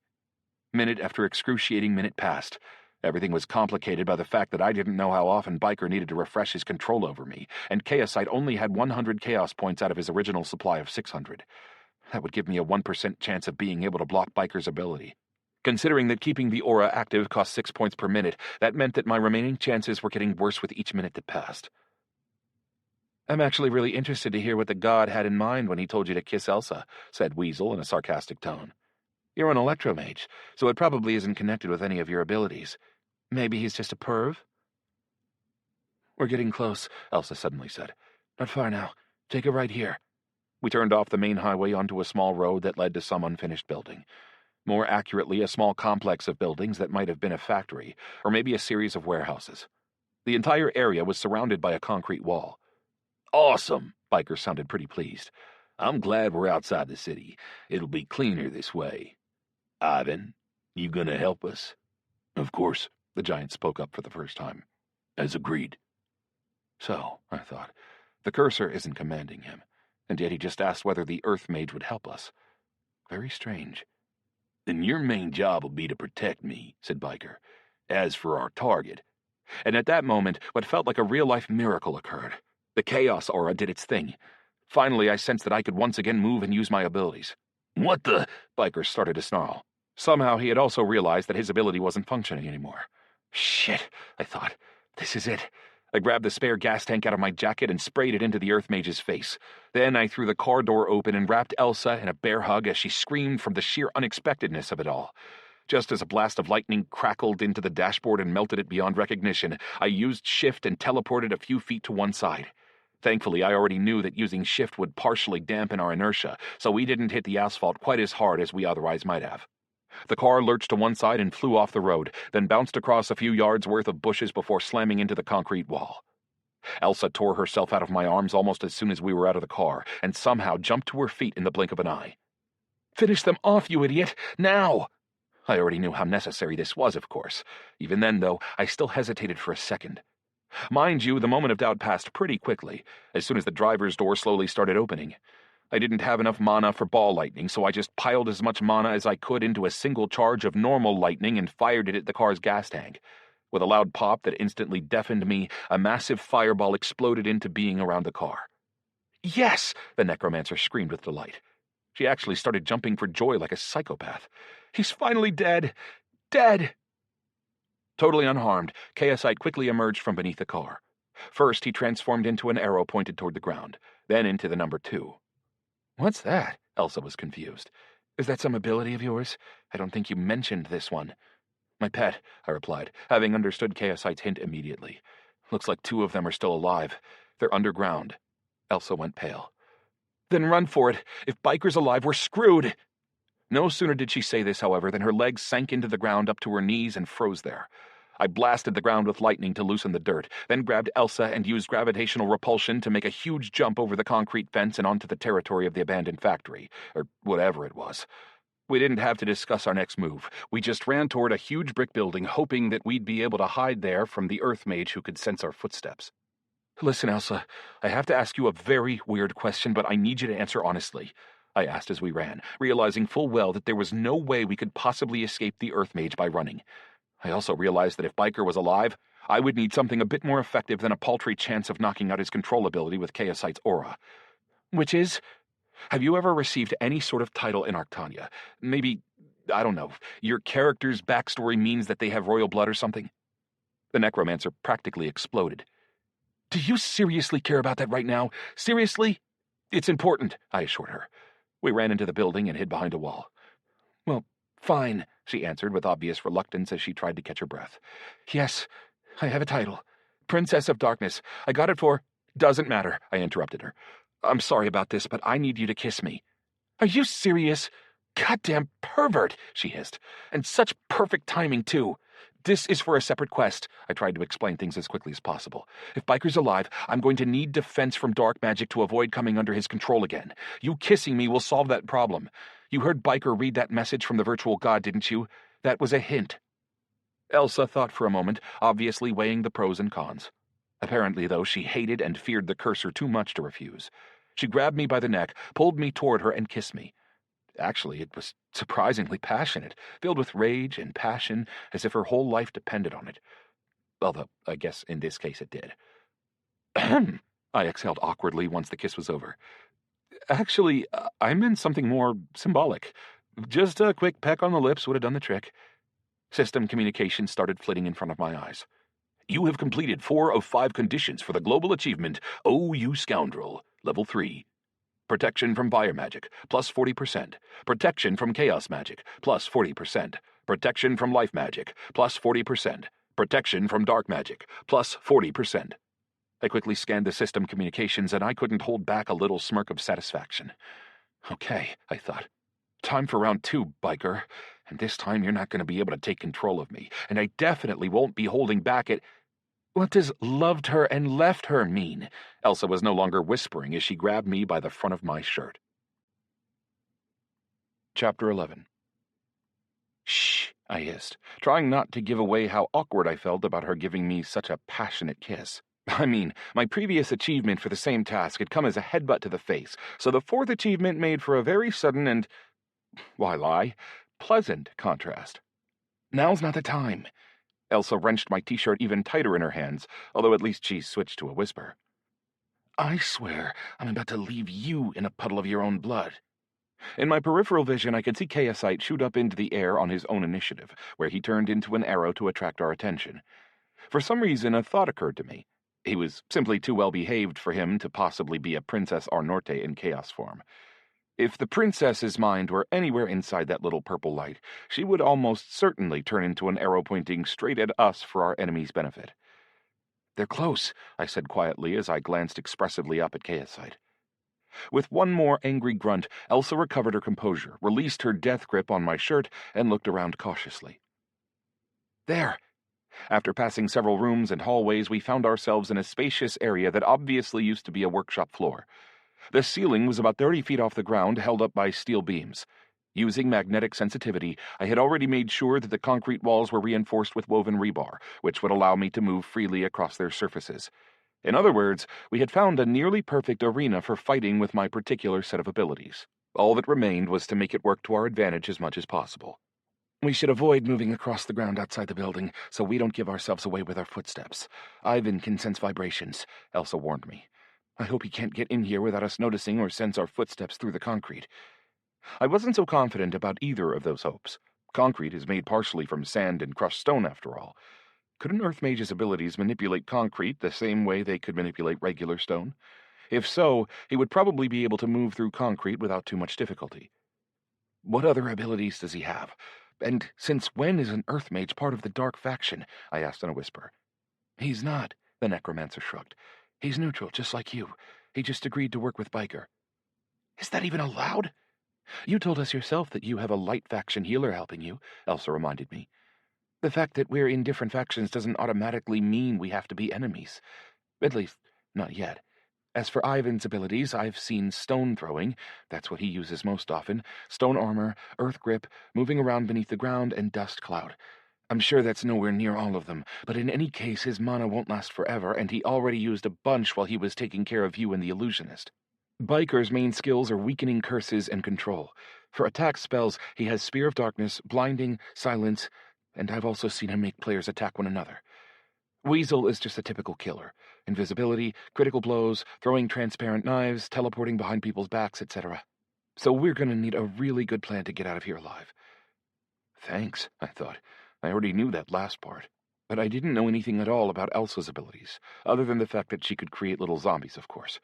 Minute after excruciating minute passed. Everything was complicated by the fact that I didn't know how often Biker needed to refresh his control over me, and Chaosite only had 100 chaos points out of his original supply of 600. That would give me a 1% chance of being able to block Biker's ability. Considering that keeping the aura active cost 6 points per minute, that meant that my remaining chances were getting worse with each minute that passed. I'm actually really interested to hear what the god had in mind when he told you to kiss Elsa, said Weasel in a sarcastic tone. You're an electromage, so it probably isn't connected with any of your abilities. Maybe he's just a perv? We're getting close, Elsa suddenly said. Not far now. Take a right here. We turned off the main highway onto a small road that led to some unfinished building. More accurately, a small complex of buildings that might have been a factory, or maybe a series of warehouses. The entire area was surrounded by a concrete wall. Awesome, Biker sounded pretty pleased. I'm glad we're outside the city. It'll be cleaner this way. Ivan, you gonna help us? Of course, the giant spoke up for the first time. As agreed. So, I thought, the cursor isn't commanding him, and yet he just asked whether the Earth Mage would help us. Very strange. Then your main job will be to protect me, said Biker. As for our target. And at that moment, what felt like a real-life miracle occurred. The chaos aura did its thing. Finally, I sensed that I could once again move and use my abilities. What the? Biker started to snarl. Somehow he had also realized that his ability wasn't functioning anymore. Shit, I thought. This is it. I grabbed the spare gas tank out of my jacket and sprayed it into the Earth Mage's face. Then I threw the car door open and wrapped Elsa in a bear hug as she screamed from the sheer unexpectedness of it all. Just as a blast of lightning crackled into the dashboard and melted it beyond recognition, I used Shift and teleported a few feet to one side. Thankfully, I already knew that using Shift would partially dampen our inertia, so we didn't hit the asphalt quite as hard as we otherwise might have. The car lurched to one side and flew off the road, then bounced across a few yards worth of bushes before slamming into the concrete wall. Elsa tore herself out of my arms almost as soon as we were out of the car, and somehow jumped to her feet in the blink of an eye. Finish them off, you idiot! Now! I already knew how necessary this was, of course. Even then, though, I still hesitated for a second. Mind you, the moment of doubt passed pretty quickly, as soon as the driver's door slowly started opening. I didn't have enough mana for ball lightning, so I just piled as much mana as I could into a single charge of normal lightning and fired it at the car's gas tank. With a loud pop that instantly deafened me, a massive fireball exploded into being around the car. Yes! The necromancer screamed with delight. She actually started jumping for joy like a psychopath. He's finally dead! Dead! Totally unharmed, Chaosite quickly emerged from beneath the car. First, he transformed into an arrow pointed toward the ground, then into the number 2. What's that? Elsa was confused. Is that some ability of yours? I don't think you mentioned this one. My pet, I replied, having understood Chaosite's hint immediately. Looks like 2 of them are still alive. They're underground. Elsa went pale. Then run for it. If Biker's alive, we're screwed. No sooner did she say this, however, than her legs sank into the ground up to her knees and froze there. I blasted the ground with lightning to loosen the dirt, then grabbed Elsa and used gravitational repulsion to make a huge jump over the concrete fence and onto the territory of the abandoned factory, or whatever it was. We didn't have to discuss our next move. We just ran toward a huge brick building, hoping that we'd be able to hide there from the Earth Mage who could sense our footsteps. Listen, Elsa, I have to ask you a very weird question, but I need you to answer honestly, I asked as we ran, realizing full well that there was no way we could possibly escape the Earth Mage by running. I also realized that if Biker was alive, I would need something a bit more effective than a paltry chance of knocking out his control ability with Chaosite's aura. Which is, have you ever received any sort of title in Arctania? Maybe, I don't know, your character's backstory means that they have royal blood or something? The necromancer practically exploded. Do you seriously care about that right now? Seriously? It's important, I assured her. We ran into the building and hid behind a wall. Well, fine, she answered with obvious reluctance as she tried to catch her breath. Yes, I have a title. Princess of Darkness. I got it for... Doesn't matter, I interrupted her. I'm sorry about this, but I need you to kiss me. Are you serious? Goddamn pervert, she hissed. And such perfect timing, too. This is for a separate quest. I tried to explain things as quickly as possible. If Biker's alive, I'm going to need defense from dark magic to avoid coming under his control again. You kissing me will solve that problem. You heard Biker read that message from the virtual god, didn't you? That was a hint. Elsa thought for a moment, obviously weighing the pros and cons. Apparently, though, she hated and feared the cursor too much to refuse. She grabbed me by the neck, pulled me toward her, and kissed me. Actually, it was surprisingly passionate, filled with rage and passion, as if her whole life depended on it. Although, I guess in this case it did. Ahem, I exhaled awkwardly once the kiss was over. Actually, I meant something more symbolic. Just a quick peck on the lips would have done the trick. System communication started flitting in front of my eyes. You have completed 4 of 5 conditions for the global achievement, Oh You Scoundrel, Level 3. Protection from fire magic, plus 40%. Protection from chaos magic, plus 40%. Protection from life magic, plus 40%. Protection from dark magic, plus 40%. I quickly scanned the system communications, and I couldn't hold back a little smirk of satisfaction. Okay, I thought. Time for round 2, Biker. And this time you're not going to be able to take control of me, and I definitely won't be holding back it. What does loved her and left her mean? Elsa was no longer whispering as she grabbed me by the front of my shirt. Chapter 11. Shh, I hissed, trying not to give away how awkward I felt about her giving me such a passionate kiss. I mean, my previous achievement for the same task had come as a headbutt to the face, so the 4th achievement made for a very sudden and, why lie, pleasant contrast. Now's not the time. Elsa wrenched my t-shirt even tighter in her hands, although at least she switched to a whisper. I swear I'm about to leave you in a puddle of your own blood. In my peripheral vision, I could see Chaosite shoot up into the air on his own initiative, where he turned into an arrow to attract our attention. For some reason, a thought occurred to me. He was simply too well behaved for him to possibly be a Princess Arnorte in chaos form. If the princess's mind were anywhere inside that little purple light, she would almost certainly turn into an arrow pointing straight at us for our enemy's benefit. They're close, I said quietly as I glanced expressively up at Chaosite. With one more angry grunt, Elsa recovered her composure, released her death grip on my shirt, and looked around cautiously. There! After passing several rooms and hallways, we found ourselves in a spacious area that obviously used to be a workshop floor. The ceiling was about 30 feet off the ground, held up by steel beams. Using magnetic sensitivity, I had already made sure that the concrete walls were reinforced with woven rebar, which would allow me to move freely across their surfaces. In other words, we had found a nearly perfect arena for fighting with my particular set of abilities. All that remained was to make it work to our advantage as much as possible. We should avoid moving across the ground outside the building, so we don't give ourselves away with our footsteps. Ivan can sense vibrations, Elsa warned me. I hope he can't get in here without us noticing or sense our footsteps through the concrete. I wasn't so confident about either of those hopes. Concrete is made partially from sand and crushed stone, after all. Could an Earth Mage's abilities manipulate concrete the same way they could manipulate regular stone? If so, he would probably be able to move through concrete without too much difficulty. What other abilities does he have? And since when is an Earth Mage part of the Dark Faction? I asked in a whisper. He's not, The necromancer shrugged. He's neutral, just like you. He just agreed to work with Biker. Is that even allowed? You told us yourself that you have a light faction healer helping you, Elsa reminded me. The fact that we're in different factions doesn't automatically mean we have to be enemies. At least, not yet. As for Ivan's abilities, I've seen stone throwing, that's what he uses most often, stone armor, earth grip, moving around beneath the ground, and dust cloud. I'm sure that's nowhere near all of them, but in any case his mana won't last forever, and he already used a bunch while he was taking care of you and the illusionist. Biker's main skills are weakening curses and control. For attack spells, he has Spear of Darkness, Blinding, Silence, and I've also seen him make players attack one another. Weasel is just a typical killer. Invisibility, critical blows, throwing transparent knives, teleporting behind people's backs, etc. So we're gonna need a really good plan to get out of here alive. Thanks, I thought. I already knew that last part. But I didn't know anything at all about Elsa's abilities, other than the fact that she could create little zombies, of course.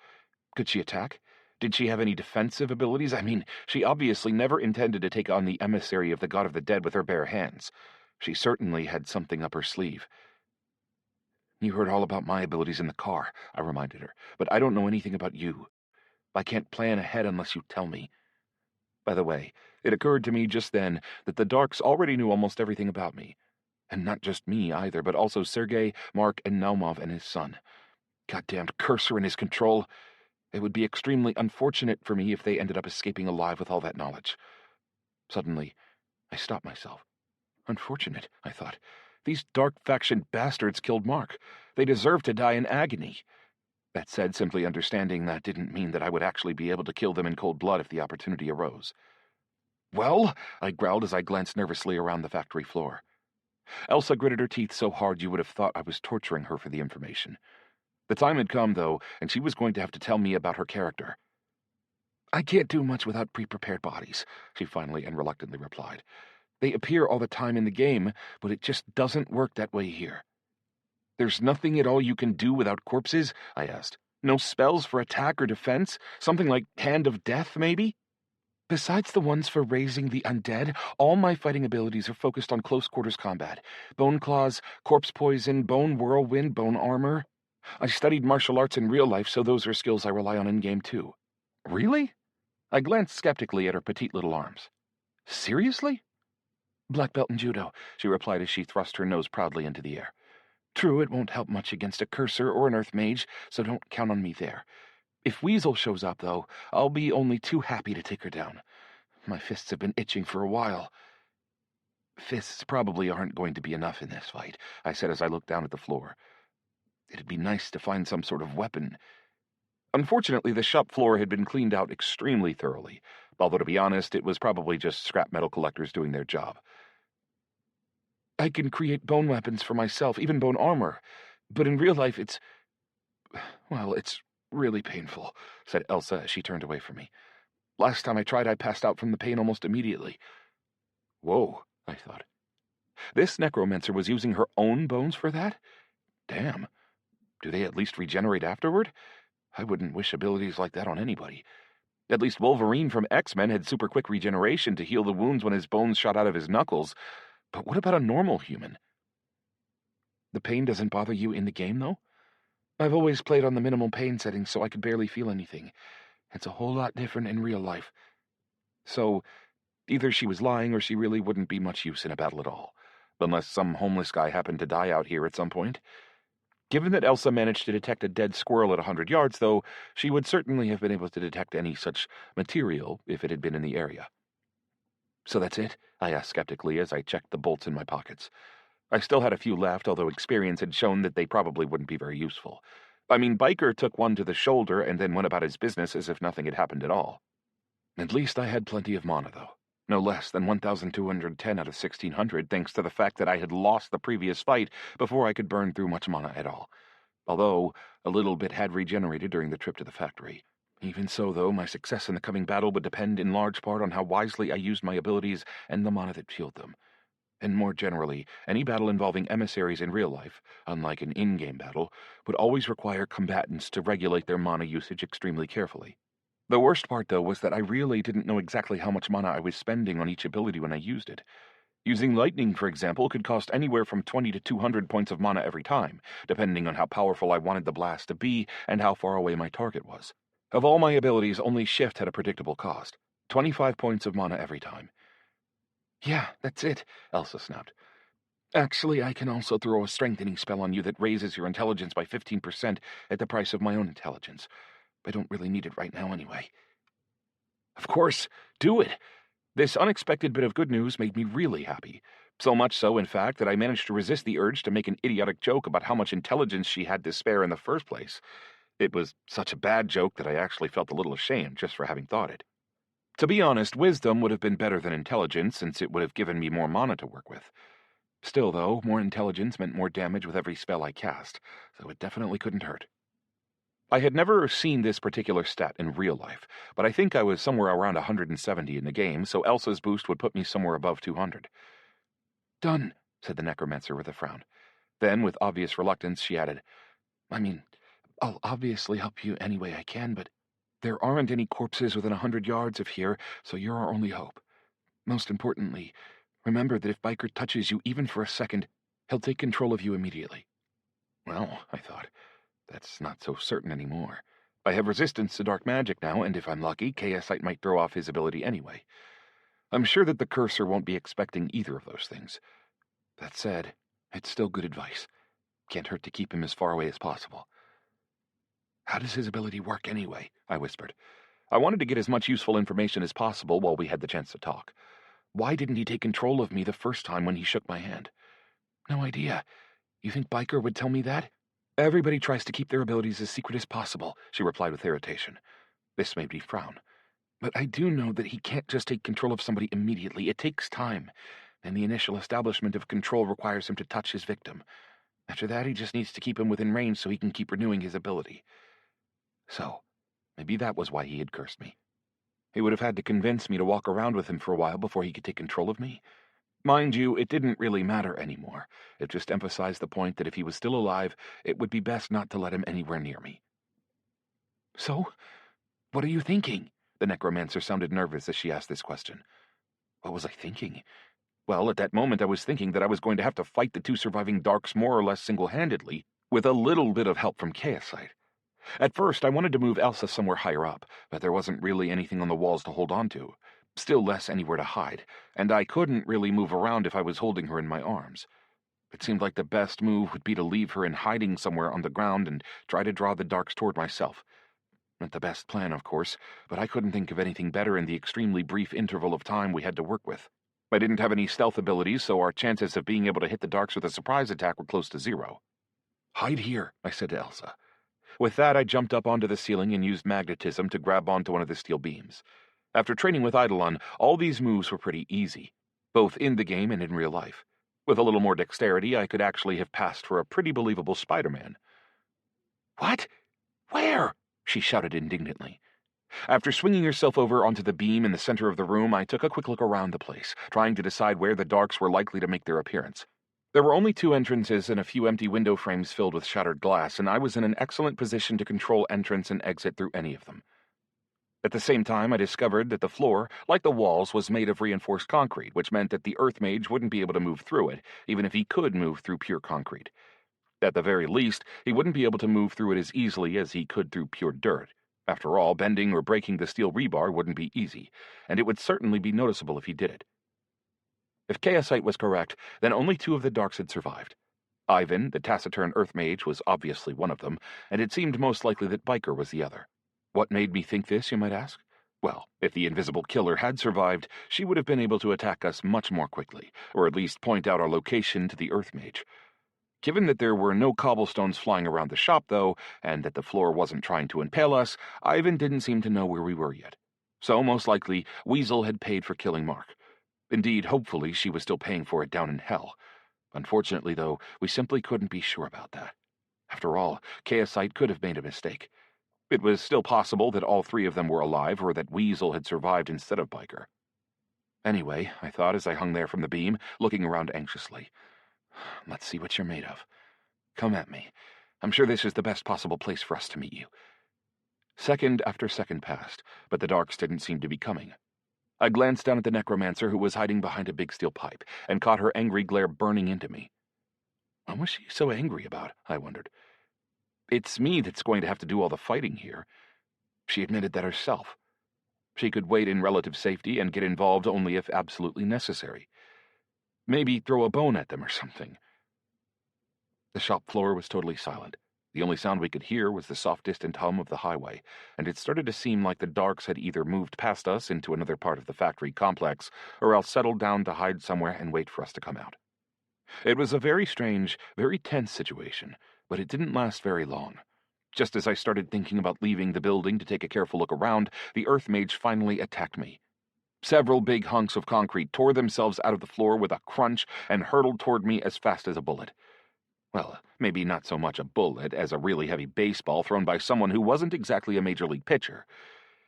Could she attack? Did she have any defensive abilities? I mean, she obviously never intended to take on the emissary of the god of the dead with her bare hands. She certainly had something up her sleeve. You heard all about my abilities in the car, I reminded her, but I don't know anything about you. I can't plan ahead unless you tell me. By the way, it occurred to me just then that the Darks already knew almost everything about me. And not just me either, but also Sergei, Mark, and Naumov and his son. Goddamned cursor in his control. It would be extremely unfortunate for me if they ended up escaping alive with all that knowledge. Suddenly, I stopped myself. Unfortunate, I thought. These Dark faction bastards killed Mark. They deserve to die in agony. That said, simply understanding that didn't mean that I would actually be able to kill them in cold blood if the opportunity arose. Well, I growled as I glanced nervously around the factory floor. Elsa gritted her teeth so hard you would have thought I was torturing her for the information. The time had come, though, and she was going to have to tell me about her character. I can't do much without pre-prepared bodies, she finally and reluctantly replied. They appear all the time in the game, but it just doesn't work that way here. There's nothing at all you can do without corpses? I asked. No spells for attack or defense? Something like Hand of Death, maybe? Besides the ones for raising the undead, all my fighting abilities are focused on close-quarters combat. Bone claws, corpse poison, bone whirlwind, bone armor. I studied martial arts in real life, so those are skills I rely on in-game too. Really? I glanced skeptically at her petite little arms. Seriously? Black belt in judo, she replied as she thrust her nose proudly into the air. True, it won't help much against a cursor or an earth mage, so don't count on me there. If Weasel shows up, though, I'll be only too happy to take her down. My fists have been itching for a while. Fists probably aren't going to be enough in this fight, I said as I looked down at the floor. It'd be nice to find some sort of weapon. Unfortunately, the shop floor had been cleaned out extremely thoroughly, although to be honest, it was probably just scrap metal collectors doing their job. I can create bone weapons for myself, even bone armor, but in real life it's really painful, said Elsa as she turned away from me. Last time I tried, I passed out from the pain almost immediately. Whoa, I thought. This necromancer was using her own bones for that? Damn. Do they at least regenerate afterward? I wouldn't wish abilities like that on anybody. At least Wolverine from X-Men had super quick regeneration to heal the wounds when his bones shot out of his knuckles. But what about a normal human? The pain doesn't bother you in the game, though? I've always played on the minimal pain setting, so I could barely feel anything. It's a whole lot different in real life. So, either she was lying or she really wouldn't be much use in a battle at all, unless some homeless guy happened to die out here at some point. Given that Elsa managed to detect a dead squirrel at 100 yards, though, she would certainly have been able to detect any such material if it had been in the area. So that's it? I asked skeptically as I checked the bolts in my pockets. I still had a few left, although experience had shown that they probably wouldn't be very useful. I mean, Biker took one to the shoulder and then went about his business as if nothing had happened at all. At least I had plenty of mana, though. No less than 1,210 out of 1,600, thanks to the fact that I had lost the previous fight before I could burn through much mana at all. Although, a little bit had regenerated during the trip to the factory. Even so, though, my success in the coming battle would depend in large part on how wisely I used my abilities and the mana that fueled them. And more generally, any battle involving emissaries in real life, unlike an in-game battle, would always require combatants to regulate their mana usage extremely carefully. The worst part, though, was that I really didn't know exactly how much mana I was spending on each ability when I used it. Using lightning, for example, could cost anywhere from 20 to 200 points of mana every time, depending on how powerful I wanted the blast to be and how far away my target was. Of all my abilities, only Shift had a predictable cost. 25 points of mana every time. Yeah, that's it, Elsa snapped. Actually, I can also throw a strengthening spell on you that raises your intelligence by 15% at the price of my own intelligence. I don't really need it right now anyway. Of course, do it! This unexpected bit of good news made me really happy. So much so, in fact, that I managed to resist the urge to make an idiotic joke about how much intelligence she had to spare in the first place. It was such a bad joke that I actually felt a little ashamed just for having thought it. To be honest, wisdom would have been better than intelligence, since it would have given me more mana to work with. Still, though, more intelligence meant more damage with every spell I cast, so it definitely couldn't hurt. I had never seen this particular stat in real life, but I think I was somewhere around 170 in the game, so Elsa's boost would put me somewhere above 200. Done, said the necromancer with a frown. Then, with obvious reluctance, she added, I'll obviously help you any way I can, but there aren't any corpses within 100 yards of here, so you're our only hope. Most importantly, remember that if Biker touches you even for a second, he'll take control of you immediately. Well, I thought, that's not so certain anymore. I have resistance to dark magic now, and if I'm lucky, Chaosite might throw off his ability anyway. I'm sure that the Cursor won't be expecting either of those things. That said, it's still good advice. Can't hurt to keep him as far away as possible. How does his ability work anyway? I whispered. I wanted to get as much useful information as possible while we had the chance to talk. Why didn't he take control of me the first time when he shook my hand? No idea. You think Biker would tell me that? Everybody tries to keep their abilities as secret as possible, she replied with irritation. This made me frown. But I do know that he can't just take control of somebody immediately. It takes time, and the initial establishment of control requires him to touch his victim. After that, he just needs to keep him within range so he can keep renewing his ability. So, maybe that was why he had cursed me. He would have had to convince me to walk around with him for a while before he could take control of me. Mind you, it didn't really matter anymore. It just emphasized the point that if he was still alive, it would be best not to let him anywhere near me. So, what are you thinking? The necromancer sounded nervous as she asked this question. What was I thinking? Well, at that moment I was thinking that I was going to have to fight the two surviving Darks more or less single-handedly, with a little bit of help from Chaosite. At first, I wanted to move Elsa somewhere higher up, but there wasn't really anything on the walls to hold on to. Still less anywhere to hide, and I couldn't really move around if I was holding her in my arms. It seemed like the best move would be to leave her in hiding somewhere on the ground and try to draw the Darks toward myself. Not the best plan, of course, but I couldn't think of anything better in the extremely brief interval of time we had to work with. I didn't have any stealth abilities, so our chances of being able to hit the Darks with a surprise attack were close to zero. Hide here, I said to Elsa. With that, I jumped up onto the ceiling and used magnetism to grab onto one of the steel beams. After training with Eidolon, all these moves were pretty easy, both in the game and in real life. With a little more dexterity, I could actually have passed for a pretty believable Spider-Man. What? Where? She shouted indignantly. After swinging herself over onto the beam in the center of the room, I took a quick look around the place, trying to decide where the Darks were likely to make their appearance. There were only 2 entrances and a few empty window frames filled with shattered glass, and I was in an excellent position to control entrance and exit through any of them. At the same time, I discovered that the floor, like the walls, was made of reinforced concrete, which meant that the Earth Mage wouldn't be able to move through it, even if he could move through pure concrete. At the very least, he wouldn't be able to move through it as easily as he could through pure dirt. After all, bending or breaking the steel rebar wouldn't be easy, and it would certainly be noticeable if he did it. If Chaosite was correct, then only 2 of the Darks had survived. Ivan, the taciturn Earth Mage, was obviously one of them, and it seemed most likely that Biker was the other. What made me think this, you might ask? Well, if the invisible killer had survived, she would have been able to attack us much more quickly, or at least point out our location to the Earth Mage. Given that there were no cobblestones flying around the shop, though, and that the floor wasn't trying to impale us, Ivan didn't seem to know where we were yet. So, most likely, Weasel had paid for killing Mark. Indeed, hopefully, she was still paying for it down in hell. Unfortunately, though, we simply couldn't be sure about that. After all, Chaosite could have made a mistake. It was still possible that all 3 of them were alive, or that Weasel had survived instead of Biker. Anyway, I thought as I hung there from the beam, looking around anxiously. Let's see what you're made of. Come at me. I'm sure this is the best possible place for us to meet you. Second after second passed, but the Darks didn't seem to be coming. I glanced down at the necromancer who was hiding behind a big steel pipe and caught her angry glare burning into me. What was she so angry about? I wondered. It's me that's going to have to do all the fighting here. She admitted that herself. She could wait in relative safety and get involved only if absolutely necessary. Maybe throw a bone at them or something. The shop floor was totally silent. The only sound we could hear was the soft, distant hum of the highway, and it started to seem like the darks had either moved past us into another part of the factory complex, or else settled down to hide somewhere and wait for us to come out. It was a very strange, very tense situation, but it didn't last very long. Just as I started thinking about leaving the building to take a careful look around, the Earth Mage finally attacked me. Several big hunks of concrete tore themselves out of the floor with a crunch and hurtled toward me as fast as a bullet. Well, maybe not so much a bullet as a really heavy baseball thrown by someone who wasn't exactly a major league pitcher.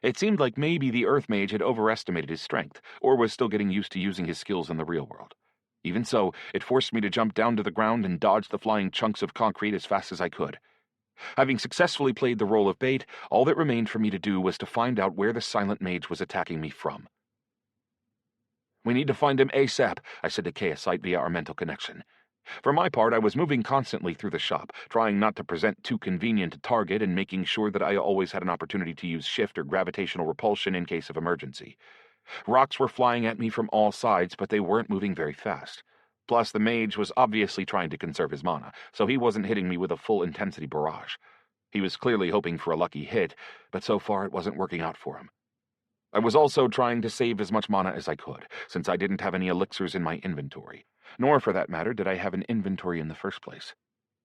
It seemed like maybe the Earth Mage had overestimated his strength, or was still getting used to using his skills in the real world. Even so, it forced me to jump down to the ground and dodge the flying chunks of concrete as fast as I could. Having successfully played the role of bait, all that remained for me to do was to find out where the silent mage was attacking me from. "We need to find him ASAP," I said to Chaosite via our mental connection. For my part, I was moving constantly through the shop, trying not to present too convenient a target and making sure that I always had an opportunity to use shift or gravitational repulsion in case of emergency. Rocks were flying at me from all sides, but they weren't moving very fast. Plus, the mage was obviously trying to conserve his mana, so he wasn't hitting me with a full-intensity barrage. He was clearly hoping for a lucky hit, but so far it wasn't working out for him. I was also trying to save as much mana as I could, since I didn't have any elixirs in my inventory. Nor, for that matter, did I have an inventory in the first place.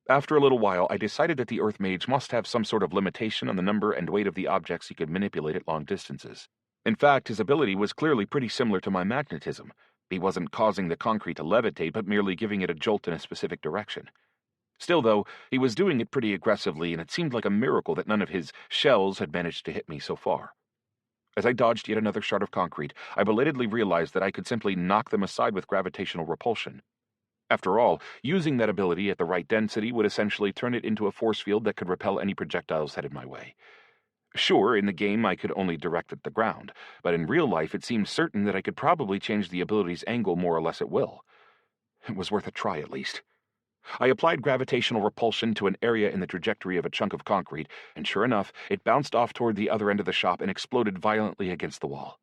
After a little while, I decided that the Earth Mage must have some sort of limitation on the number and weight of the objects he could manipulate at long distances. In fact, his ability was clearly pretty similar to my magnetism. He wasn't causing the concrete to levitate, but merely giving it a jolt in a specific direction. Still, though, he was doing it pretty aggressively, and it seemed like a miracle that none of his shells had managed to hit me so far. As I dodged yet another shard of concrete, I belatedly realized that I could simply knock them aside with gravitational repulsion. After all, using that ability at the right density would essentially turn it into a force field that could repel any projectiles headed my way. Sure, in the game I could only direct at the ground, but in real life it seemed certain that I could probably change the ability's angle more or less at will. It was worth a try, at least. I applied gravitational repulsion to an area in the trajectory of a chunk of concrete, and sure enough, it bounced off toward the other end of the shop and exploded violently against the wall.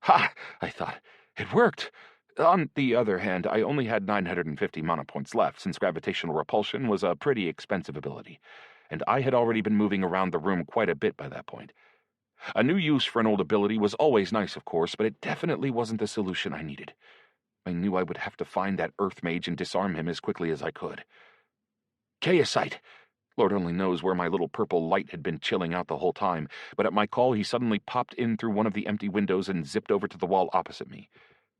Ha! I thought. It worked! On the other hand, I only had 950 mana points left, since gravitational repulsion was a pretty expensive ability, and I had already been moving around the room quite a bit by that point. A new use for an old ability was always nice, of course, but it definitely wasn't the solution I needed. I knew I would have to find that Earth Mage and disarm him as quickly as I could. Chaosite! Lord only knows where my little purple light had been chilling out the whole time, but at my call he suddenly popped in through one of the empty windows and zipped over to the wall opposite me.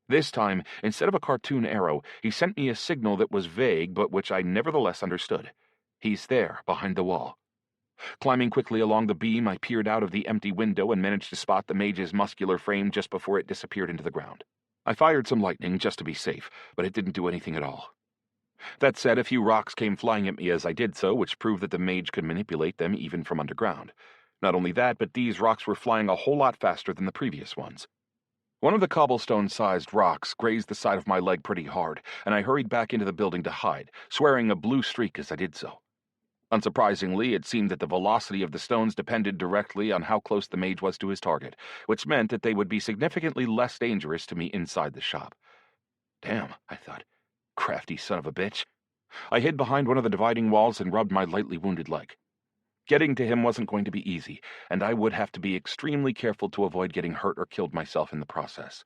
This time, instead of a cartoon arrow, he sent me a signal that was vague, but which I nevertheless understood. He's there, behind the wall. Climbing quickly along the beam, I peered out of the empty window and managed to spot the mage's muscular frame just before it disappeared into the ground. I fired some lightning just to be safe, but it didn't do anything at all. That said, a few rocks came flying at me as I did so, which proved that the mage could manipulate them even from underground. Not only that, but these rocks were flying a whole lot faster than the previous ones. One of the cobblestone-sized rocks grazed the side of my leg pretty hard, and I hurried back into the building to hide, swearing a blue streak as I did so. Unsurprisingly, it seemed that the velocity of the stones depended directly on how close the mage was to his target, which meant that they would be significantly less dangerous to me inside the shop. Damn, I thought. Crafty son of a bitch. I hid behind one of the dividing walls and rubbed my lightly wounded leg. Getting to him wasn't going to be easy, and I would have to be extremely careful to avoid getting hurt or killed myself in the process.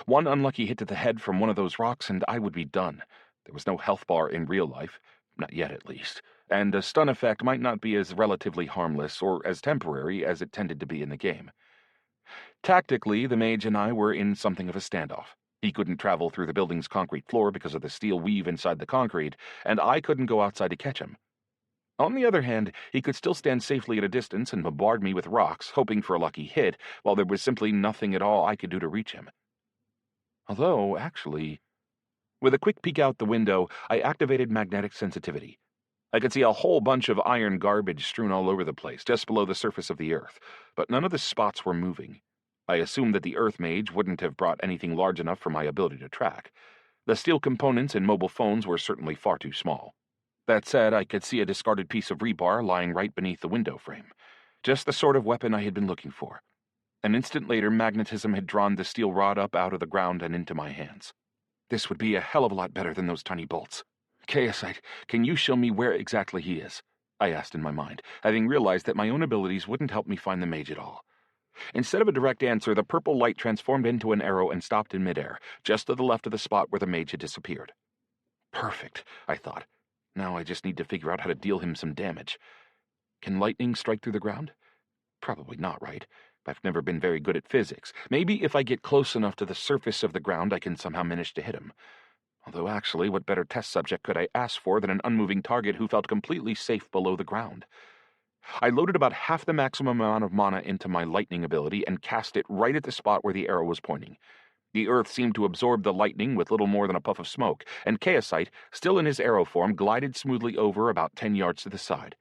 One unlucky hit to the head from one of those rocks, and I would be done. There was no health bar in real life, not yet at least, and a stun effect might not be as relatively harmless or as temporary as it tended to be in the game. Tactically, the mage and I were in something of a standoff. He couldn't travel through the building's concrete floor because of the steel weave inside the concrete, and I couldn't go outside to catch him. On the other hand, he could still stand safely at a distance and bombard me with rocks, hoping for a lucky hit, while there was simply nothing at all I could do to reach him. Although, actually, with a quick peek out the window, I activated magnetic sensitivity. I could see a whole bunch of iron garbage strewn all over the place, just below the surface of the earth, but none of the spots were moving. I assumed that the Earth Mage wouldn't have brought anything large enough for my ability to track. The steel components in mobile phones were certainly far too small. That said, I could see a discarded piece of rebar lying right beneath the window frame. Just the sort of weapon I had been looking for. An instant later, magnetism had drawn the steel rod up out of the ground and into my hands. This would be a hell of a lot better than those tiny bolts. Chaosite, can you show me where exactly he is? I asked in my mind, having realized that my own abilities wouldn't help me find the mage at all. Instead of a direct answer, the purple light transformed into an arrow and stopped in midair, just to the left of the spot where the mage had disappeared. Perfect, I thought. Now I just need to figure out how to deal him some damage. Can lightning strike through the ground? Probably not, right? I've never been very good at physics. Maybe if I get close enough to the surface of the ground, I can somehow manage to hit him. Although actually, what better test subject could I ask for than an unmoving target who felt completely safe below the ground? I loaded about half the maximum amount of mana into my lightning ability and cast it right at the spot where the arrow was pointing. The earth seemed to absorb the lightning with little more than a puff of smoke, and Chaosite, still in his arrow form, glided smoothly over about 10 yards to the side.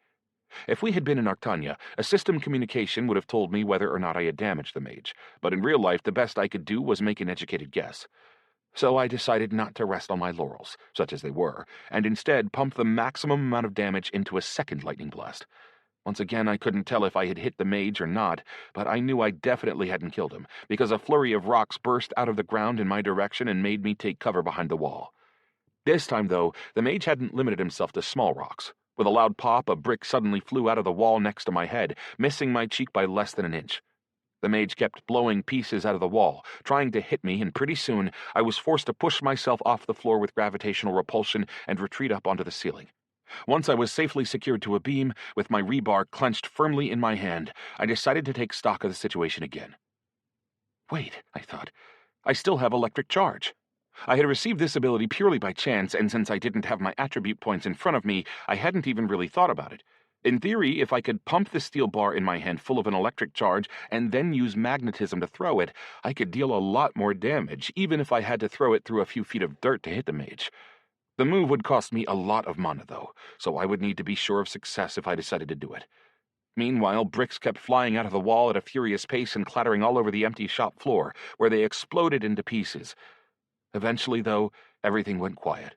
If we had been in Arctania, a system communication would have told me whether or not I had damaged the mage, but in real life the best I could do was make an educated guess. So I decided not to rest on my laurels, such as they were, and instead pumped the maximum amount of damage into a second lightning blast. Once again, I couldn't tell if I had hit the mage or not, but I knew I definitely hadn't killed him, because a flurry of rocks burst out of the ground in my direction and made me take cover behind the wall. This time, though, the mage hadn't limited himself to small rocks. With a loud pop, a brick suddenly flew out of the wall next to my head, missing my cheek by less than an inch. The mage kept blowing pieces out of the wall, trying to hit me, and pretty soon I was forced to push myself off the floor with gravitational repulsion and retreat up onto the ceiling. Once I was safely secured to a beam, with my rebar clenched firmly in my hand, I decided to take stock of the situation again. Wait, I thought, I still have electric charge. I had received this ability purely by chance, and since I didn't have my attribute points in front of me, I hadn't even really thought about it. In theory, if I could pump the steel bar in my hand full of an electric charge and then use magnetism to throw it, I could deal a lot more damage, even if I had to throw it through a few feet of dirt to hit the mage. The move would cost me a lot of mana, though, so I would need to be sure of success if I decided to do it. Meanwhile, bricks kept flying out of the wall at a furious pace and clattering all over the empty shop floor, where they exploded into pieces. Eventually, though, everything went quiet.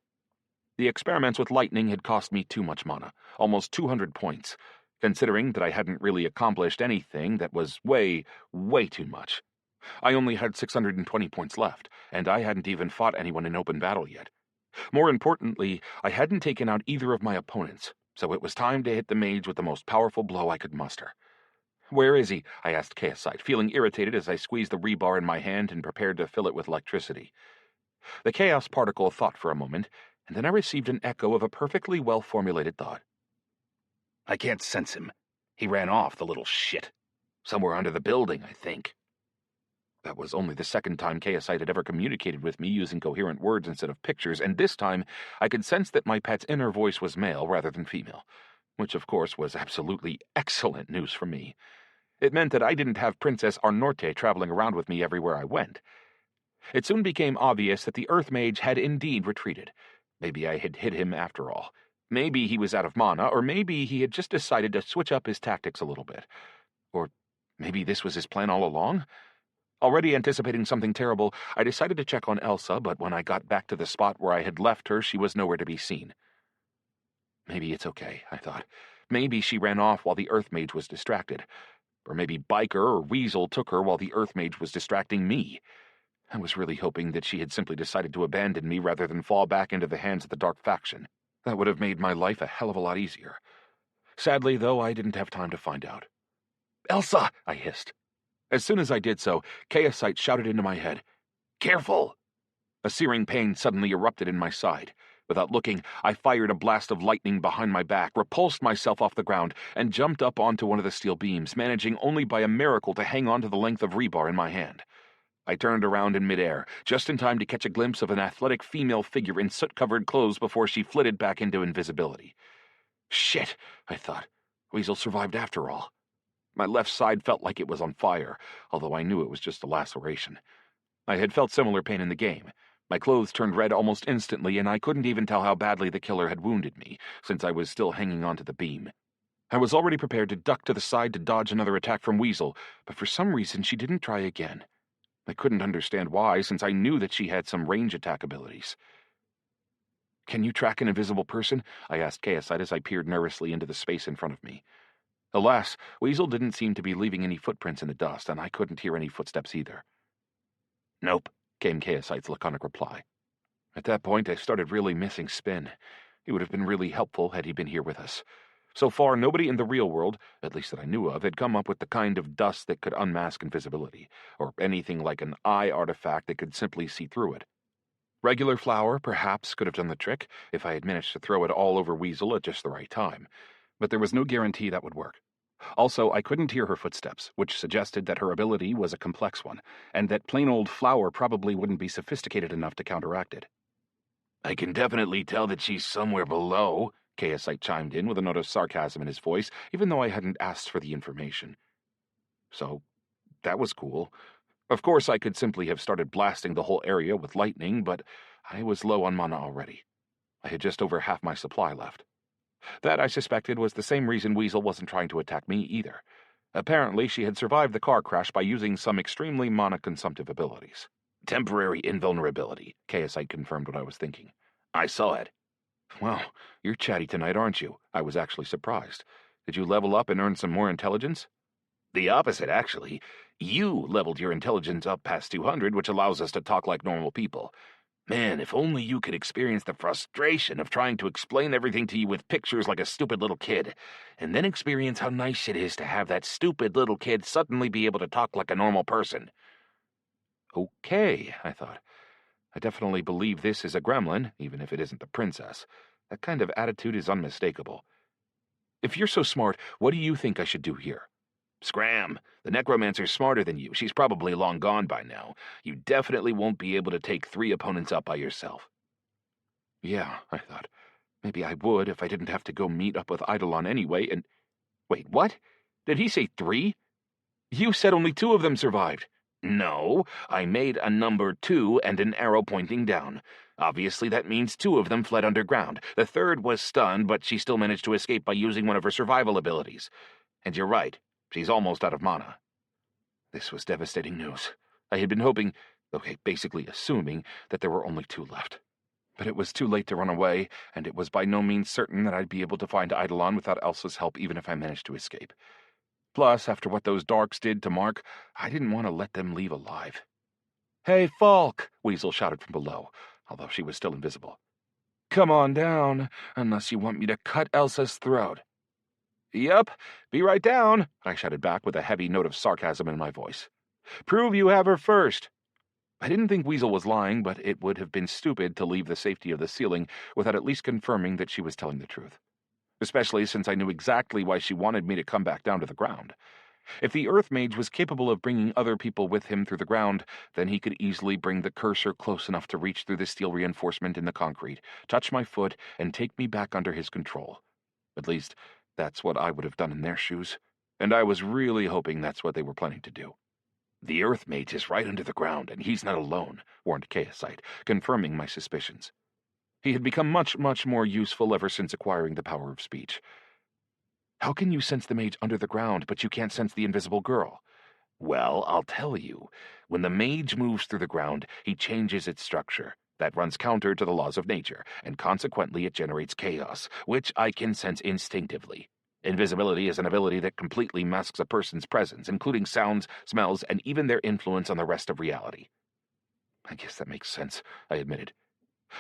The experiments with lightning had cost me too much mana, almost 200 points, considering that I hadn't really accomplished anything. That was way, way too much. I only had 620 points left, and I hadn't even fought anyone in open battle yet. More importantly, I hadn't taken out either of my opponents, so it was time to hit the mage with the most powerful blow I could muster. "Where is he?" I asked Chaosite, feeling irritated as I squeezed the rebar in my hand and prepared to fill it with electricity. The chaos particle thought for a moment, and then I received an echo of a perfectly well-formulated thought. "I can't sense him. He ran off, the little shit. Somewhere under the building, I think." That was only the second time Chaosite had ever communicated with me using coherent words instead of pictures, and this time I could sense that my pet's inner voice was male rather than female, which of course was absolutely excellent news for me. It meant that I didn't have Princess Arnorte traveling around with me everywhere I went. It soon became obvious that the Earth Mage had indeed retreated. Maybe I had hit him after all. Maybe he was out of mana, or maybe he had just decided to switch up his tactics a little bit. Or maybe this was his plan all along? Already anticipating something terrible, I decided to check on Elsa, but when I got back to the spot where I had left her, she was nowhere to be seen. Maybe it's okay, I thought. Maybe she ran off while the Earth Mage was distracted. Or maybe Biker or Weasel took her while the Earth Mage was distracting me. I was really hoping that she had simply decided to abandon me rather than fall back into the hands of the Dark Faction. That would have made my life a hell of a lot easier. Sadly, though, I didn't have time to find out. "Elsa!" I hissed. As soon as I did so, Chaosite shouted into my head, "Careful!" A searing pain suddenly erupted in my side. Without looking, I fired a blast of lightning behind my back, repulsed myself off the ground, and jumped up onto one of the steel beams, managing only by a miracle to hang on to the length of rebar in my hand. I turned around in midair, just in time to catch a glimpse of an athletic female figure in soot-covered clothes before she flitted back into invisibility. Shit, I thought. Weasel survived after all. My left side felt like it was on fire, although I knew it was just a laceration. I had felt similar pain in the game. My clothes turned red almost instantly, and I couldn't even tell how badly the killer had wounded me, since I was still hanging onto the beam. I was already prepared to duck to the side to dodge another attack from Weasel, but for some reason she didn't try again. I couldn't understand why, since I knew that she had some range attack abilities. "Can you track an invisible person?" I asked Chaosite as I peered nervously into the space in front of me. Alas, Weasel didn't seem to be leaving any footprints in the dust, and I couldn't hear any footsteps either. "Nope," came Chaosite's laconic reply. At that point, I started really missing Spin. He would have been really helpful had he been here with us. So far, nobody in the real world, at least that I knew of, had come up with the kind of dust that could unmask invisibility, or anything like an eye artifact that could simply see through it. Regular flour, perhaps, could have done the trick if I had managed to throw it all over Weasel at just the right time, but there was no guarantee that would work. Also, I couldn't hear her footsteps, which suggested that her ability was a complex one, and that plain old flour probably wouldn't be sophisticated enough to counteract it. "I can definitely tell that she's somewhere below," Chaosite chimed in with a note of sarcasm in his voice, even though I hadn't asked for the information. So, that was cool. Of course, I could simply have started blasting the whole area with lightning, but I was low on mana already. I had just over half my supply left. That, I suspected, was the same reason Weasel wasn't trying to attack me either. Apparently, she had survived the car crash by using some extremely mana-consumptive abilities. "Temporary invulnerability," Chaosite confirmed what I was thinking. "I saw it." "Well, you're chatty tonight, aren't you?" I was actually surprised. "Did you level up and earn some more intelligence?" "The opposite, actually. You leveled your intelligence up past 200, which allows us to talk like normal people. Man, if only you could experience the frustration of trying to explain everything to you with pictures like a stupid little kid, and then experience how nice it is to have that stupid little kid suddenly be able to talk like a normal person." Okay, I thought. I definitely believe this is a gremlin, even if it isn't the princess. That kind of attitude is unmistakable. "If you're so smart, what do you think I should do here?" "Scram! The necromancer's smarter than you. She's probably long gone by now. You definitely won't be able to take 3 opponents up by yourself." Yeah, I thought. Maybe I would if I didn't have to go meet up with Eidolon anyway, and... Wait, what? Did he say 3? You said only 2 of them survived. "No, I made a number 2 and an arrow pointing down. Obviously, that means 2 of them fled underground. The third was stunned, but she still managed to escape by using one of her survival abilities. And you're right, she's almost out of mana." This was devastating news. I had been hoping, okay, basically assuming, that there were only 2 left. But it was too late to run away, and it was by no means certain that I'd be able to find Eidolon without Elsa's help even if I managed to escape. Plus, after what those darks did to Mark, I didn't want to let them leave alive. "Hey, Falk!" Weasel shouted from below, although she was still invisible. "Come on down, unless you want me to cut Elsa's throat." "Yup, be right down," I shouted back with a heavy note of sarcasm in my voice. "Prove you have her first." I didn't think Weasel was lying, but it would have been stupid to leave the safety of the ceiling without at least confirming that she was telling the truth. Especially since I knew exactly why she wanted me to come back down to the ground. If the Earth Mage was capable of bringing other people with him through the ground, then he could easily bring the cursor close enough to reach through the steel reinforcement in the concrete, touch my foot, and take me back under his control. At least, that's what I would have done in their shoes, and I was really hoping that's what they were planning to do. "The Earth Mage is right under the ground, and he's not alone," warned Chaosite, confirming my suspicions. He had become much, much more useful ever since acquiring the power of speech. "How can you sense the mage under the ground, but you can't sense the invisible girl?" "Well, I'll tell you. When the mage moves through the ground, he changes its structure. That runs counter to the laws of nature, and consequently it generates chaos, which I can sense instinctively. Invisibility is an ability that completely masks a person's presence, including sounds, smells, and even their influence on the rest of reality." "I guess that makes sense," I admitted.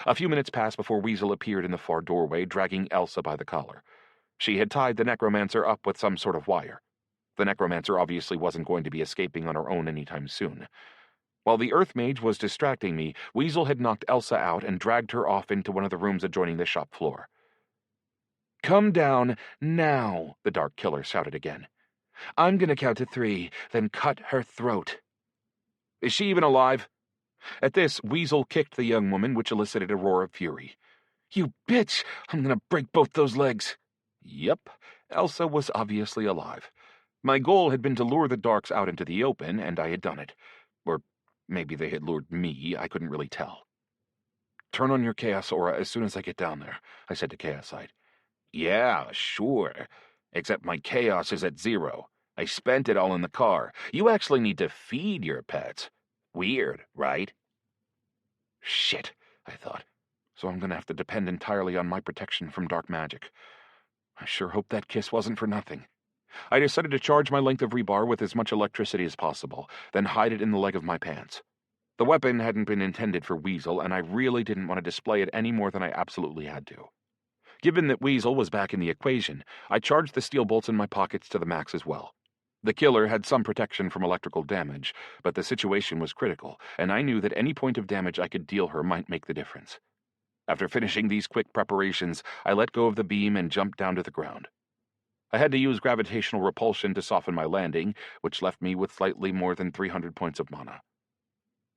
A few minutes passed before Weasel appeared in the far doorway, dragging Elsa by the collar. She had tied the necromancer up with some sort of wire. The necromancer obviously wasn't going to be escaping on her own anytime soon. While the Earth Mage was distracting me, Weasel had knocked Elsa out and dragged her off into one of the rooms adjoining the shop floor. "Come down, now," the Dark Killer shouted again. "I'm gonna count to 3, then cut her throat." "Is she even alive?" At this, Weasel kicked the young woman, which elicited a roar of fury. "You bitch! I'm gonna break both those legs." Yep, Elsa was obviously alive. My goal had been to lure the Darks out into the open, and I had done it. Or maybe they had lured me, I couldn't really tell. "Turn on your Chaos Aura as soon as I get down there," I said to Chaosite. "Yeah, sure." Except my chaos is at 0. I spent it all in the car. You actually need to feed your pets. Weird, right? Shit, I thought. So I'm gonna have to depend entirely on my protection from dark magic. I sure hope that kiss wasn't for nothing. I decided to charge my length of rebar with as much electricity as possible, then hide it in the leg of my pants. The weapon hadn't been intended for Weasel, and I really didn't want to display it any more than I absolutely had to. Given that Weasel was back in the equation, I charged the steel bolts in my pockets to the max as well. The killer had some protection from electrical damage, but the situation was critical, and I knew that any point of damage I could deal her might make the difference. After finishing these quick preparations, I let go of the beam and jumped down to the ground. I had to use gravitational repulsion to soften my landing, which left me with slightly more than 300 points of mana.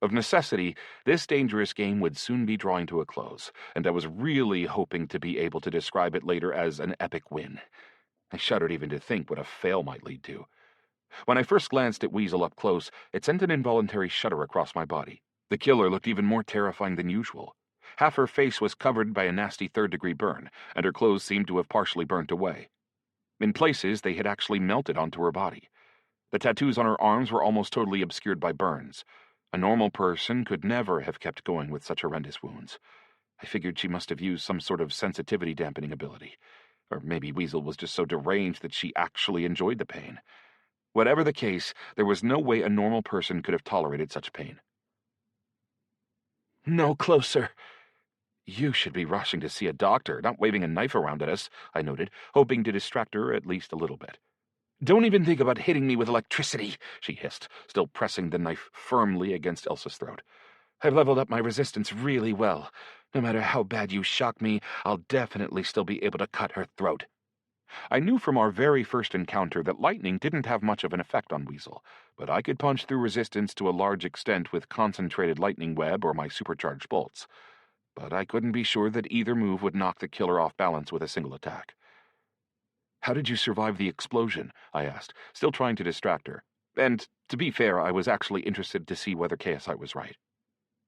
Of necessity, this dangerous game would soon be drawing to a close, and I was really hoping to be able to describe it later as an epic win. I shuddered even to think what a fail might lead to. When I first glanced at Weasel up close, it sent an involuntary shudder across my body. The killer looked even more terrifying than usual. Half her face was covered by a nasty third-degree burn, and her clothes seemed to have partially burnt away. In places, they had actually melted onto her body. The tattoos on her arms were almost totally obscured by burns. A normal person could never have kept going with such horrendous wounds. I figured she must have used some sort of sensitivity dampening ability. Or maybe Weasel was just so deranged that she actually enjoyed the pain. Whatever the case, there was no way a normal person could have tolerated such pain. "No closer." "You should be rushing to see a doctor, not waving a knife around at us," I noted, hoping to distract her at least a little bit. "Don't even think about hitting me with electricity," she hissed, still pressing the knife firmly against Elsa's throat. "I've leveled up my resistance really well. No matter how bad you shock me, I'll definitely still be able to cut her throat." I knew from our very first encounter that lightning didn't have much of an effect on Weasel, but I could punch through resistance to a large extent with concentrated lightning web or my supercharged bolts. But I couldn't be sure that either move would knock the killer off balance with a single attack. "How did you survive the explosion?" I asked, still trying to distract her. And, to be fair, I was actually interested to see whether KSI was right.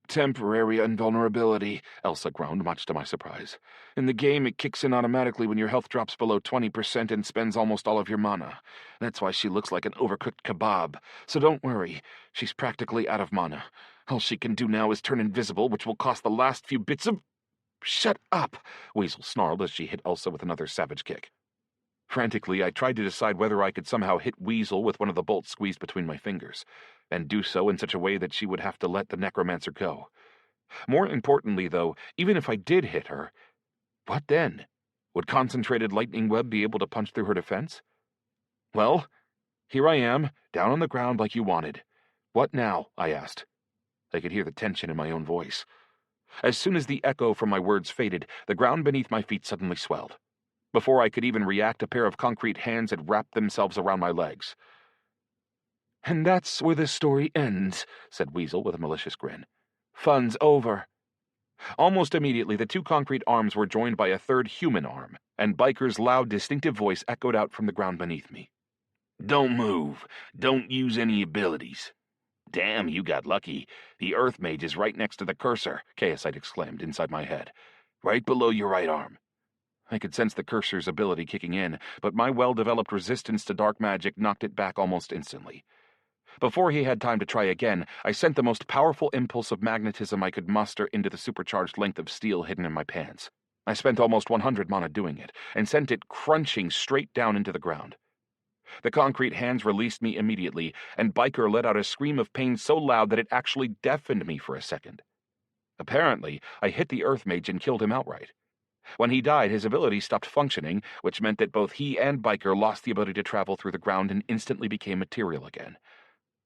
"Temporary invulnerability," Elsa groaned, much to my surprise. "In the game, it kicks in automatically when your health drops below 20% and spends almost all of your mana. That's why she looks like an overcooked kebab. So don't worry, she's practically out of mana. All she can do now is turn invisible, which will cost the last few bits of—" "Shut up!" Weasel snarled as she hit Elsa with another savage kick. Frantically, I tried to decide whether I could somehow hit Weasel with one of the bolts squeezed between my fingers, and do so in such a way that she would have to let the necromancer go. More importantly, though, even if I did hit her, what then? Would concentrated lightning web be able to punch through her defense? "Well, here I am, down on the ground like you wanted. What now?" I asked. I could hear the tension in my own voice. As soon as the echo from my words faded, the ground beneath my feet suddenly swelled. Before I could even react, a pair of concrete hands had wrapped themselves around my legs. "And that's where the story ends," said Weasel with a malicious grin. "Fun's over." Almost immediately, the two concrete arms were joined by a third human arm, and Biker's loud, distinctive voice echoed out from the ground beneath me. Don't move. Don't use any abilities. Damn, you got lucky. The Earth Mage is right next to the cursor, KSI exclaimed inside my head. Right below your right arm. I could sense the cursor's ability kicking in, but my well-developed resistance to dark magic knocked it back almost instantly. Before he had time to try again, I sent the most powerful impulse of magnetism I could muster into the supercharged length of steel hidden in my pants. I spent almost 100 mana doing it, and sent it crunching straight down into the ground. The concrete hands released me immediately, and Biker let out a scream of pain so loud that it actually deafened me for a second. Apparently, I hit the Earth Mage and killed him outright. When he died, his ability stopped functioning, which meant that both he and Biker lost the ability to travel through the ground and instantly became material again.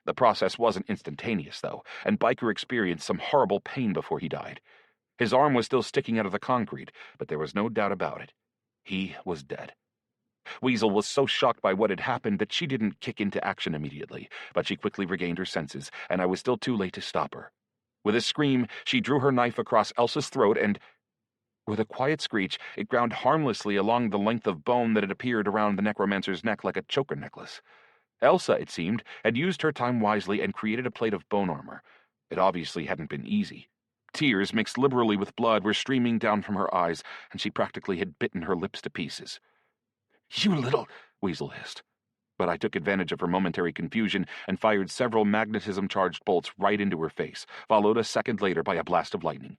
The process wasn't instantaneous, though, and Biker experienced some horrible pain before he died. His arm was still sticking out of the concrete, but there was no doubt about it. He was dead. Weasel was so shocked by what had happened that she didn't kick into action immediately, but she quickly regained her senses, and I was still too late to stop her. With a scream, she drew her knife across Elsa's throat and... With a quiet screech, it ground harmlessly along the length of bone that had appeared around the necromancer's neck like a choker necklace. Elsa, it seemed, had used her time wisely and created a plate of bone armor. It obviously hadn't been easy. Tears, mixed liberally with blood, were streaming down from her eyes, and she practically had bitten her lips to pieces. "You little..." Weasel hissed. But I took advantage of her momentary confusion and fired several magnetism-charged bolts right into her face, followed a second later by a blast of lightning.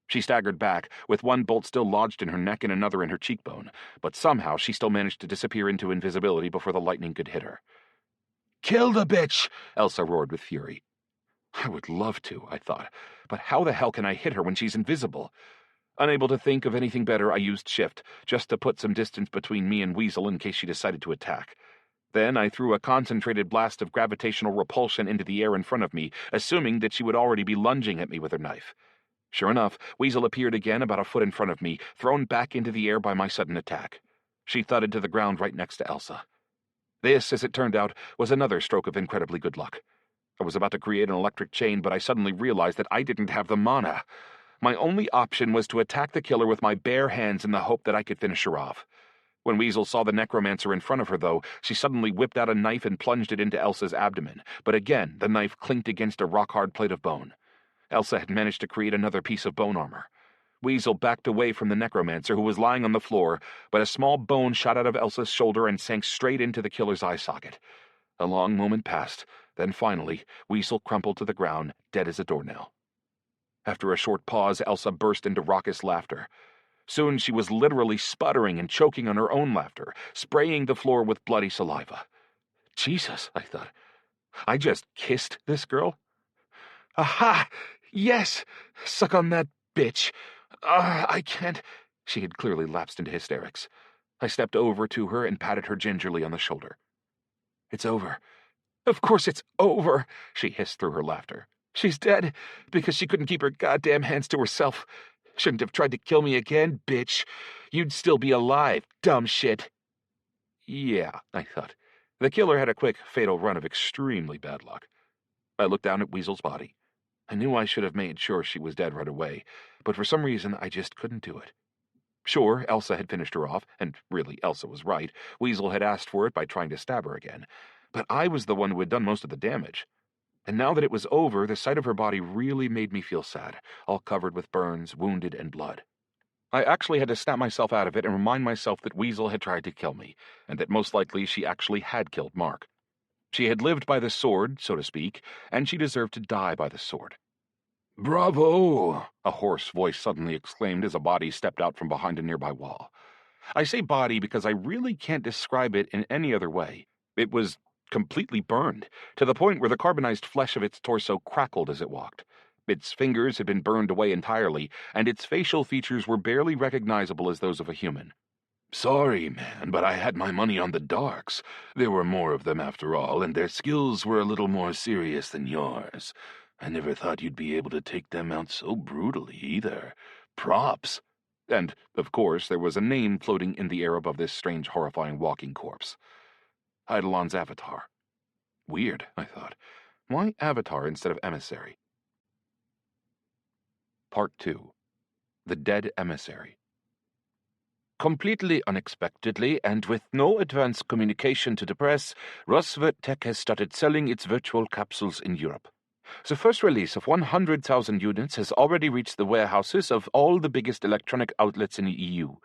She staggered back, with one bolt still lodged in her neck and another in her cheekbone, but somehow she still managed to disappear into invisibility before the lightning could hit her. "Kill the bitch!" Elsa roared with fury. I would love to, I thought, but how the hell can I hit her when she's invisible? Unable to think of anything better, I used shift, just to put some distance between me and Weasel in case she decided to attack. Then I threw a concentrated blast of gravitational repulsion into the air in front of me, assuming that she would already be lunging at me with her knife. Sure enough, Weasel appeared again about a foot in front of me, thrown back into the air by my sudden attack. She thudded to the ground right next to Elsa. This, as it turned out, was another stroke of incredibly good luck. I was about to create an electric chain, but I suddenly realized that I didn't have the mana. My only option was to attack the killer with my bare hands in the hope that I could finish her off. When Weasel saw the necromancer in front of her, though, she suddenly whipped out a knife and plunged it into Elsa's abdomen, but again the knife clinked against a rock-hard plate of bone. Elsa had managed to create another piece of bone armor. Weasel backed away from the necromancer, who was lying on the floor, but a small bone shot out of Elsa's shoulder and sank straight into the killer's eye socket. A long moment passed, then finally, Weasel crumpled to the ground, dead as a doornail. After a short pause, Elsa burst into raucous laughter. Soon she was literally sputtering and choking on her own laughter, spraying the floor with bloody saliva. Jesus, I thought. I just kissed this girl? Aha! Yes! Suck on that, bitch! I can't... She had clearly lapsed into hysterics. I stepped over to her and patted her gingerly on the shoulder. It's over. Of course it's over, she hissed through her laughter. She's dead, because she couldn't keep her goddamn hands to herself. Shouldn't have tried to kill me again, bitch. You'd still be alive, dumb shit. Yeah, I thought. The killer had a quick, fatal run of extremely bad luck. I looked down at Weasel's body. I knew I should have made sure she was dead right away, but for some reason I just couldn't do it. Sure, Elsa had finished her off, and really, Elsa was right. Weasel had asked for it by trying to stab her again. But I was the one who had done most of the damage. And now that it was over, the sight of her body really made me feel sad, all covered with burns, wounded, and blood. I actually had to snap myself out of it and remind myself that Weasel had tried to kill me, and that most likely she actually had killed Mark. She had lived by the sword, so to speak, and she deserved to die by the sword. "Bravo!" a hoarse voice suddenly exclaimed as a body stepped out from behind a nearby wall. I say body because I really can't describe it in any other way. It was completely burned, to the point where the carbonized flesh of its torso crackled as it walked. Its fingers had been burned away entirely, and its facial features were barely recognizable as those of a human. "Sorry, man, but I had my money on the Darks. There were more of them after all, and their skills were a little more serious than yours. I never thought you'd be able to take them out so brutally, either. Props." And, of course, there was a name floating in the air above this strange, horrifying walking corpse. Eidolon's avatar. Weird, I thought. Why avatar instead of emissary? Part 2. The Dead Emissary. Completely unexpectedly, and with no advance communication to the press, Rivalries has started selling its virtual capsules in Europe. The first release of 100,000 units has already reached the warehouses of all the biggest electronic outlets in the EU.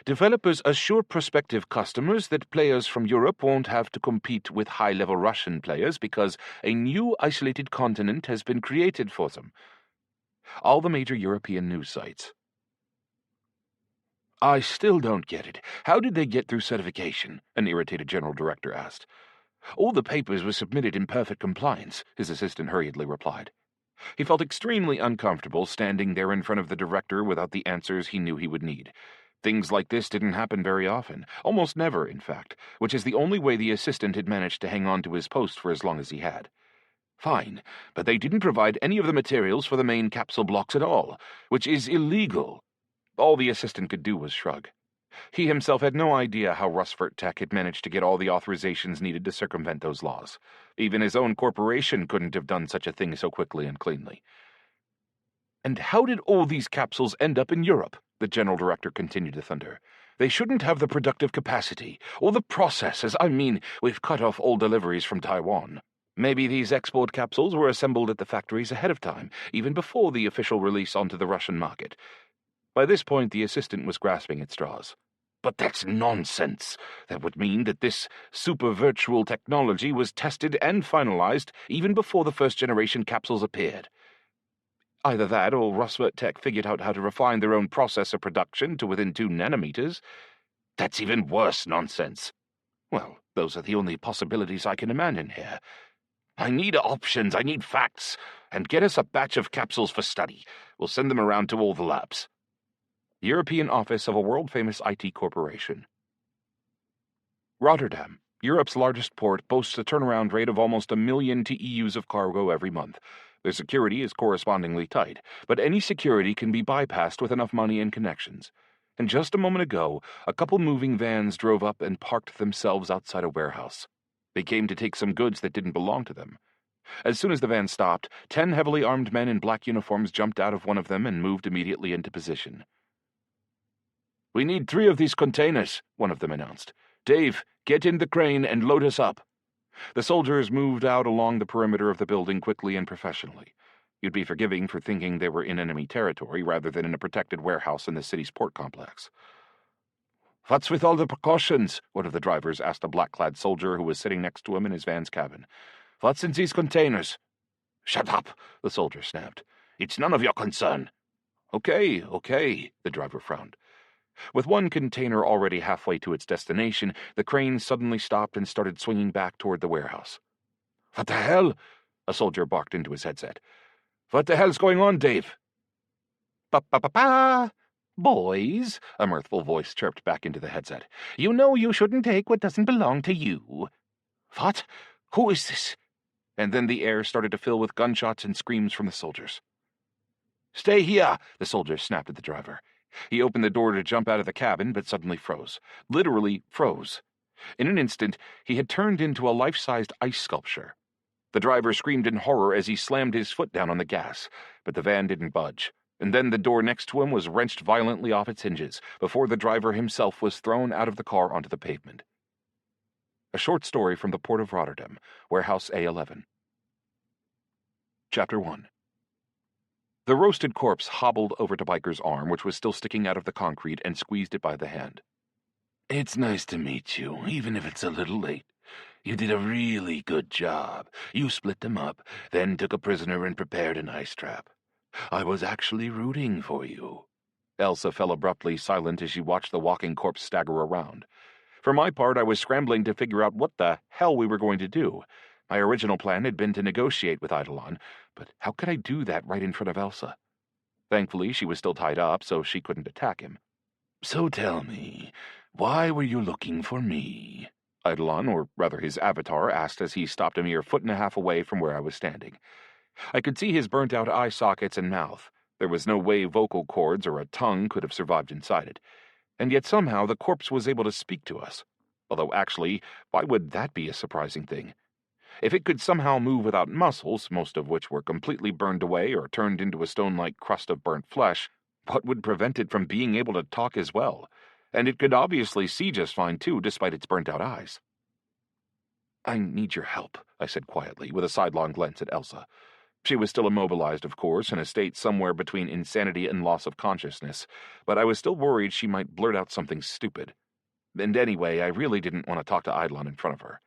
Developers assure prospective customers that players from Europe won't have to compete with high-level Russian players because a new isolated continent has been created for them. All the major European news sites. "I still don't get it. How did they get through certification?" an irritated general director asked. "All the papers were submitted in perfect compliance," his assistant hurriedly replied. He felt extremely uncomfortable standing there in front of the director without the answers he knew he would need. Things like this didn't happen very often, almost never, in fact, which is the only way the assistant had managed to hang on to his post for as long as he had. Fine, but they didn't provide any of the materials for the main capsule blocks at all, which is illegal. All the assistant could do was shrug. He himself had no idea how Rivalries had managed to get all the authorizations needed to circumvent those laws. Even his own corporation couldn't have done such a thing so quickly and cleanly. "And how did all these capsules end up in Europe?" the general director continued to thunder. "They shouldn't have the productive capacity, or the processes. I mean, we've cut off all deliveries from Taiwan. Maybe these export capsules were assembled at the factories ahead of time, even before the official release onto the Russian market." By this point, the assistant was grasping at straws. But that's nonsense. That would mean that this super-virtual technology was tested and finalized even before the first-generation capsules appeared. Either that, or Rosvert Tech figured out how to refine their own process of production to within 2 nanometers. That's even worse nonsense. Well, those are the only possibilities I can imagine here. I need options, I need facts, and get us a batch of capsules for study. We'll send them around to all the labs. European office of a world-famous IT corporation. Rotterdam, Europe's largest port, boasts a turnaround rate of almost 1 million TEUs of cargo every month. Their security is correspondingly tight, but any security can be bypassed with enough money and connections. And just a moment ago, a couple moving vans drove up and parked themselves outside a warehouse. They came to take some goods that didn't belong to them. As soon as the van stopped, 10 heavily armed men in black uniforms jumped out of one of them and moved immediately into position. "We need 3 of these containers," one of them announced. "Dave, get in the crane and load us up." The soldiers moved out along the perimeter of the building quickly and professionally. You'd be forgiving for thinking they were in enemy territory rather than in a protected warehouse in the city's port complex. "What's with all the precautions?" one of the drivers asked a black-clad soldier who was sitting next to him in his van's cabin. "What's in these containers?" "Shut up," the soldier snapped. "It's none of your concern." Okay, the driver frowned. With one container already halfway to its destination, the crane suddenly stopped and started swinging back toward the warehouse. "What the hell?" a soldier barked into his headset. "What the hell's going on, Dave?" "Pa-pa-pa-pa! Boys," a mirthful voice chirped back into the headset. "You know you shouldn't take what doesn't belong to you." "What? Who is this?" And then the air started to fill with gunshots and screams from the soldiers. "Stay here," the soldier snapped at the driver. He opened the door to jump out of the cabin, but suddenly froze. Literally froze. In an instant, he had turned into a life-sized ice sculpture. The driver screamed in horror as he slammed his foot down on the gas, but the van didn't budge. And then the door next to him was wrenched violently off its hinges, before the driver himself was thrown out of the car onto the pavement. A short story from the Port of Rotterdam, Warehouse A11. Chapter 1. The roasted corpse hobbled over to Biker's arm, which was still sticking out of the concrete, and squeezed it by the hand. "It's nice to meet you, even if it's a little late. You did a really good job. You split them up, then took a prisoner and prepared an ice trap. I was actually rooting for you." Elsa fell abruptly silent as she watched the walking corpse stagger around. For my part, I was scrambling to figure out what the hell we were going to do. My original plan had been to negotiate with Eidolon, but how could I do that right in front of Elsa? Thankfully, she was still tied up, so she couldn't attack him. "So tell me, why were you looking for me?" Eidolon, or rather his avatar, asked as he stopped a mere 1.5 feet away from where I was standing. I could see his burnt-out eye sockets and mouth. There was no way vocal cords or a tongue could have survived inside it. And yet somehow the corpse was able to speak to us. Although actually, why would that be a surprising thing? If it could somehow move without muscles, most of which were completely burned away or turned into a stone-like crust of burnt flesh, what would prevent it from being able to talk as well? And it could obviously see just fine, too, despite its burnt-out eyes. "I need your help," I said quietly, with a sidelong glance at Elsa. She was still immobilized, of course, in a state somewhere between insanity and loss of consciousness, but I was still worried she might blurt out something stupid. And anyway, I really didn't want to talk to Eidolon in front of her.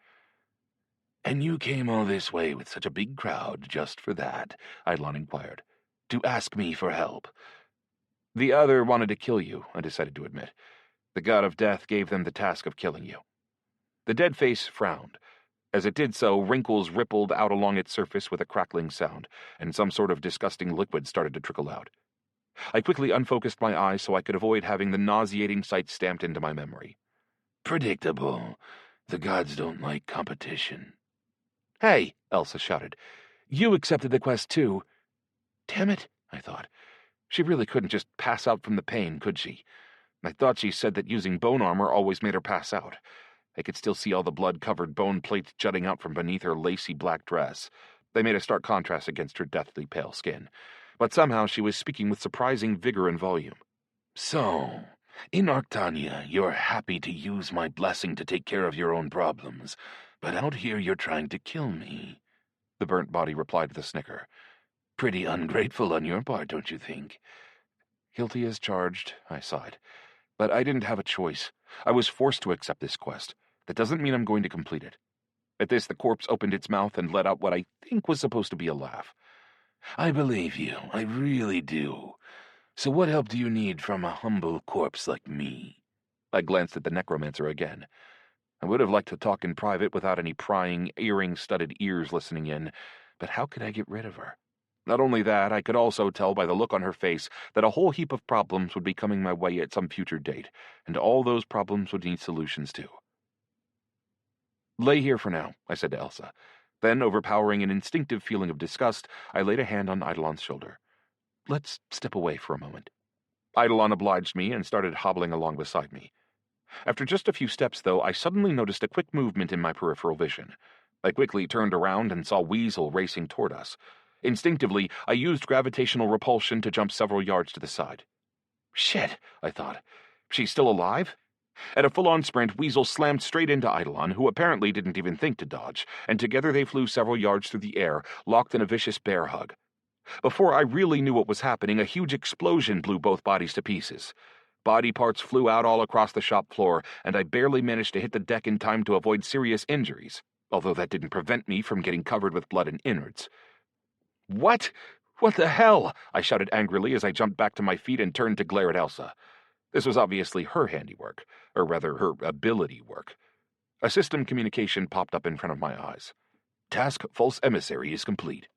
"And you came all this way with such a big crowd just for that?" Eidolon inquired. "To ask me for help?" "The other wanted to kill you," I decided to admit. "The god of death gave them the task of killing you." The dead face frowned. As it did so, wrinkles rippled out along its surface with a crackling sound, and some sort of disgusting liquid started to trickle out. I quickly unfocused my eyes so I could avoid having the nauseating sight stamped into my memory. "Predictable. The gods don't like competition." "Hey!" Elsa shouted. "You accepted the quest, too." Damn it, I thought. She really couldn't just pass out from the pain, could she? I thought she said that using bone armor always made her pass out. I could still see all the blood-covered bone plates jutting out from beneath her lacy black dress. They made a stark contrast against her deathly pale skin. But somehow she was speaking with surprising vigor and volume. "So, in Arctania, you're happy to use my blessing to take care of your own problems, but out here you're trying to kill me," the burnt body replied with a snicker. "Pretty ungrateful on your part, don't you think?" "Guilty as charged," I sighed. But I didn't have a choice. I was forced to accept this quest. That doesn't mean I'm going to complete it. At this, the corpse opened its mouth and let out what I think was supposed to be a laugh. I believe you. I really do. So what help do you need from a humble corpse like me? I glanced at the necromancer again. I would have liked to talk in private without any prying, earring-studded ears listening in, but how could I get rid of her? Not only that, I could also tell by the look on her face that a whole heap of problems would be coming my way at some future date, and all those problems would need solutions too. Lay here for now, I said to Elsa. Then, overpowering an instinctive feeling of disgust, I laid a hand on Eidolon's shoulder. Let's step away for a moment. Eidolon obliged me and started hobbling along beside me. After just a few steps, though, I suddenly noticed a quick movement in my peripheral vision. I quickly turned around and saw Weasel racing toward us. Instinctively, I used gravitational repulsion to jump several yards to the side. Shit, I thought. She's still alive? At a full-on sprint, Weasel slammed straight into Eidolon, who apparently didn't even think to dodge, and together they flew several yards through the air, locked in a vicious bear hug. Before I really knew what was happening, a huge explosion blew both bodies to pieces. Body parts flew out all across the shop floor, and I barely managed to hit the deck in time to avoid serious injuries, although that didn't prevent me from getting covered with blood and innards. What? What the hell? I shouted angrily as I jumped back to my feet and turned to glare at Elsa. This was obviously her handiwork, or rather her ability work. A system communication popped up in front of my eyes. Task False Emissary is complete.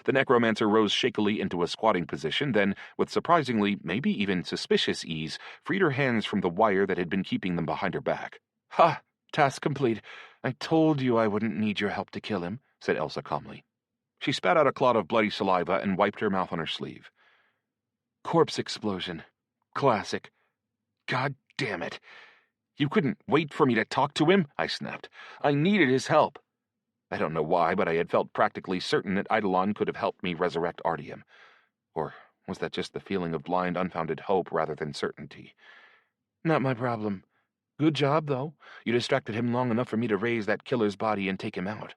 The necromancer rose shakily into a squatting position, then, with surprisingly, maybe even suspicious ease, freed her hands from the wire that had been keeping them behind her back. Ha! Task complete. I told you I wouldn't need your help to kill him, said Elsa calmly. She spat out a clot of bloody saliva and wiped her mouth on her sleeve. Corpse explosion. Classic. God damn it. You couldn't wait for me to talk to him? I snapped. I needed his help. I don't know why, but I had felt practically certain that Eidolon could have helped me resurrect Artyom. Or was that just the feeling of blind, unfounded hope rather than certainty? Not my problem. Good job, though. You distracted him long enough for me to raise that killer's body and take him out.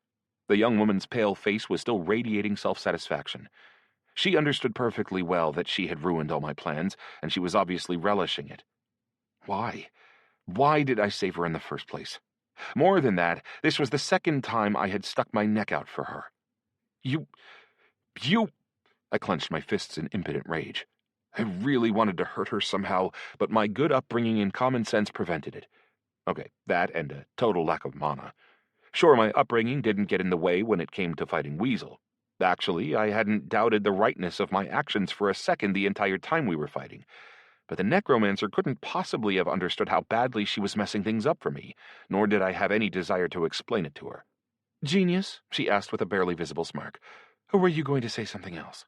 The young woman's pale face was still radiating self-satisfaction. She understood perfectly well that she had ruined all my plans, and she was obviously relishing it. Why? Why did I save her in the first place? More than that, this was the second time I had stuck my neck out for her. You... I clenched my fists in impotent rage. I really wanted to hurt her somehow, but my good upbringing and common sense prevented it. Okay, that and a total lack of mana. Sure, my upbringing didn't get in the way when it came to fighting Weasel. Actually, I hadn't doubted the rightness of my actions for a second the entire time we were fighting. But the necromancer couldn't possibly have understood how badly she was messing things up for me, nor did I have any desire to explain it to her. Genius? She asked with a barely visible smirk. Or were you going to say something else?